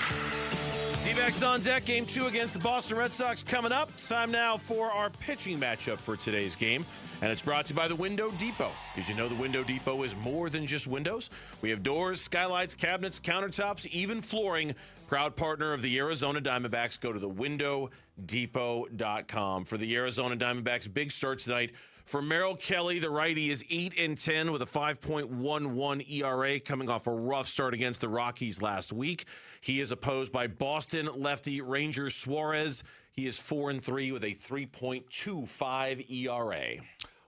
Speaker 5: D-backs on deck, game 2 against the Boston Red Sox coming up. Time now for our pitching matchup for today's game. And it's brought to you by the Window Depot. Did you know the Window Depot is more than just windows? We have doors, skylights, cabinets, countertops, even flooring Proud partner of the Arizona Diamondbacks. Go to thewindow.depot.com. For the Arizona Diamondbacks, big start tonight. For Merrill Kelly, the righty is 8-10 with a 5.11 ERA coming off a rough start against the Rockies last week. He is opposed by Boston lefty Ranger Suarez. He is 4-3 with a 3.25 ERA.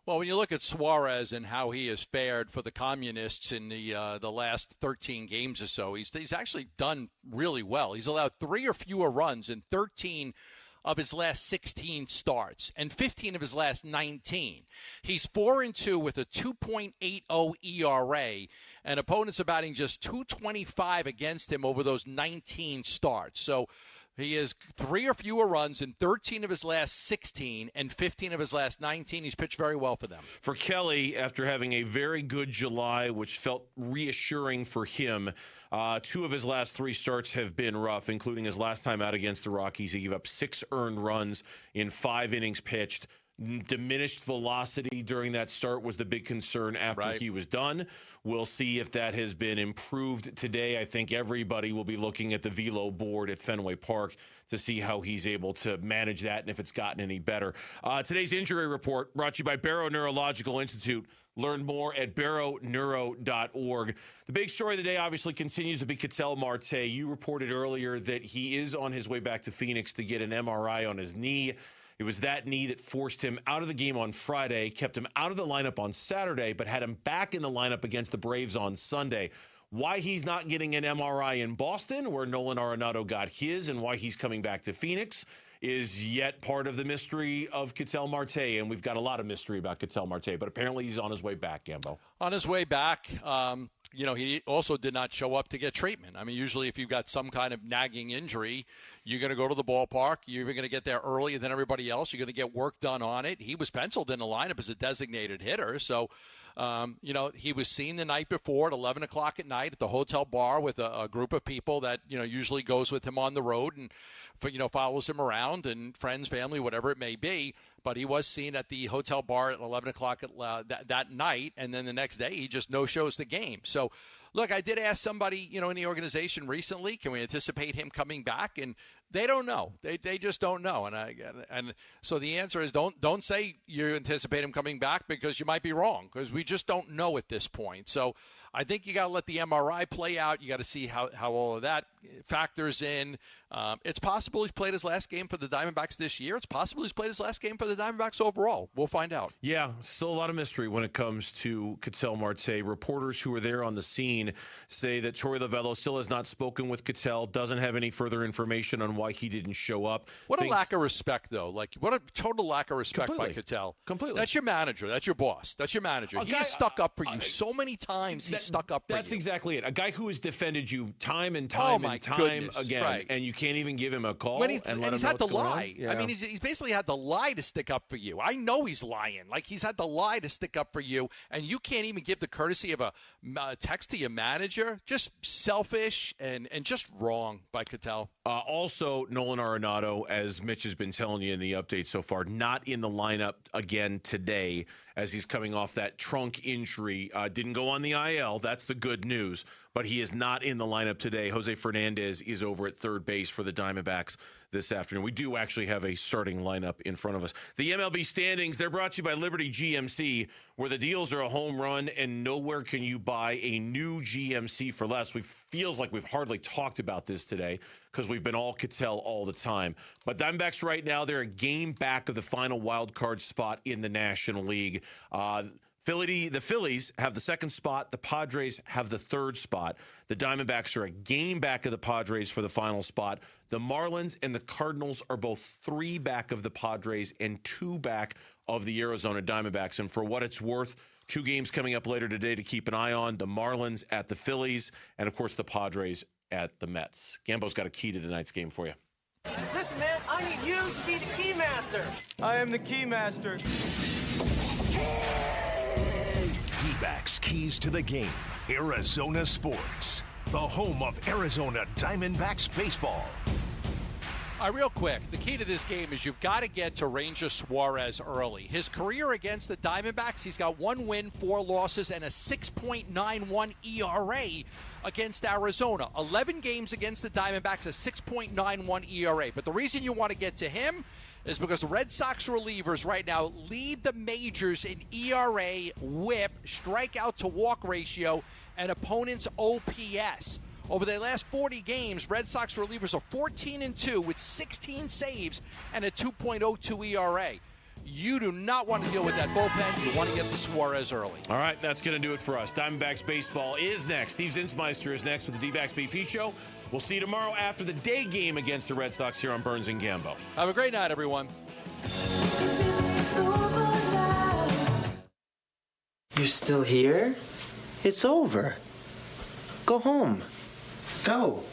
Speaker 7: Well, when you look at Suarez and how he has fared for the Communists in the last 13 games or so, he's actually done really well. He's allowed 3 or fewer runs in 13 of his last 16 starts and 15 of his last 19. He's 4-2 with a 2.80 ERA, and opponents are batting just .225 against him over those 19 starts. So he has 3 or fewer runs in 13 of his last 16 and 15 of his last 19. He's pitched very well for them.
Speaker 5: For Kelly, after having a very good July, which felt reassuring for him, 2 of his last 3 starts have been rough, including his last time out against the Rockies. He gave up 6 earned runs in 5 innings pitched. Diminished velocity during that start was the big concern after he was done. We'll see if that has been improved today. I think everybody will be looking at the velo board at Fenway Park to see how he's able to manage that and if it's gotten any better. Today's injury report brought to you by Barrow Neurological Institute. Learn more at barrowneuro.org. The big story of the day obviously continues to be Ketel Marte. You reported earlier that he is on his way back to Phoenix to get an MRI on his knee. It was that knee that forced him out of the game on Friday, kept him out of the lineup on Saturday, but had him back in the lineup against the Braves on Sunday. Why he's not getting an MRI in Boston, where Nolan Arenado got his, and why he's coming back to Phoenix is yet part of the mystery of Ketel Marte, and we've got a lot of mystery about Ketel Marte, but apparently he's on his way back, Gambo.
Speaker 7: On his way back, he also did not show up to get treatment. I mean, usually if you've got some kind of nagging injury, you're going to go to the ballpark. You're even going to get there earlier than everybody else. You're going to get work done on it. He was penciled in the lineup as a designated hitter, so he was seen the night before at 11 o'clock at night at the hotel bar with a group of people that, usually goes with him on the road and, follows him around, and friends, family, whatever it may be. But he was seen at the hotel bar at 11 o'clock that night, and then the next day he just no-shows the game. So, look, I did ask somebody, in the organization recently, can we anticipate him coming back? And they don't know. They just don't know. And so the answer is don't say you anticipate him coming back, because you might be wrong, because we just don't know at this point. So I think you got to let the MRI play out. You got to see how all of that factors in. It's possible he's played his last game for the Diamondbacks this year. It's possible he's played his last game for the Diamondbacks overall. We'll find out.
Speaker 5: Yeah, still a lot of mystery when it comes to Ketel Marte. Reporters who were there on the scene say that Torey Lovullo still has not spoken with Ketel, doesn't have any further information on why he didn't show up.
Speaker 7: What a lack of respect, though. Like, what a total lack of respect by Ketel.
Speaker 5: Completely.
Speaker 7: That's your manager. That's your boss. That's your manager. He has stuck up for you so many times. He's stuck up for you.
Speaker 5: That's exactly it. A guy who has defended you time and time again, and you can't even give him a call and let him know what's going on.
Speaker 7: He's had to lie. Yeah. I mean, he's basically had to lie to stick up for you. I know he's lying. Like, he's had to lie to stick up for you, and you can't even give the courtesy of a text to your manager. Just selfish and just wrong by Ketel.
Speaker 5: Also, Nolan Arenado, as Mitch has been telling you in the update so far, not in the lineup again today as he's coming off that trunk injury. Didn't go on the IL. That's the good news. But he is not in the lineup today. Jose Fernandez is over at third base for the Diamondbacks this afternoon. We do actually have a starting lineup in front of us. The MLB standings, they're brought to you by Liberty GMC, where the deals are a home run and nowhere can you buy a new GMC for less. Feels like we've hardly talked about this today because we've been all Ketel all the time. But Diamondbacks right now, they're a game back of the final wild card spot in the National League. The Phillies have the second spot. The Padres have the third spot. The Diamondbacks are a game back of the Padres for the final spot. The Marlins and the Cardinals are both 3 back of the Padres and 2 back of the Arizona Diamondbacks. And for what it's worth, 2 games coming up later today to keep an eye on. The Marlins at the Phillies, and, of course, the Padres at the Mets. Gambo's got a key to tonight's game for you.
Speaker 1: Listen, man, I need you to be the key master. I am the key master.
Speaker 2: D-backs keys to the game. Arizona Sports, the home of Arizona Diamondbacks baseball.
Speaker 7: Real quick, the key to this game is you've got to get to Ranger Suarez early. His career against the Diamondbacks, he's got 1 win, 4 losses, and a 6.91 ERA against Arizona. 11 games against the Diamondbacks, a 6.91 ERA. But the reason you want to get to him is because the Red Sox relievers right now lead the majors in ERA, WHIP, strikeout to walk ratio, and opponents' OPS. Over the last 40 games, Red Sox relievers are 14-2 with 16 saves and a 2.02 ERA. You do not want to deal with that bullpen. You want to get to Suarez early.
Speaker 5: All right, that's going to do it for us. Diamondbacks baseball is next. Steve Zinsmeister is next with the D-Backs BP show. We'll see you tomorrow after the day game against the Red Sox here on Burns and Gambo.
Speaker 7: Have a great night, everyone.
Speaker 3: You're still here? It's over. Go home. Go.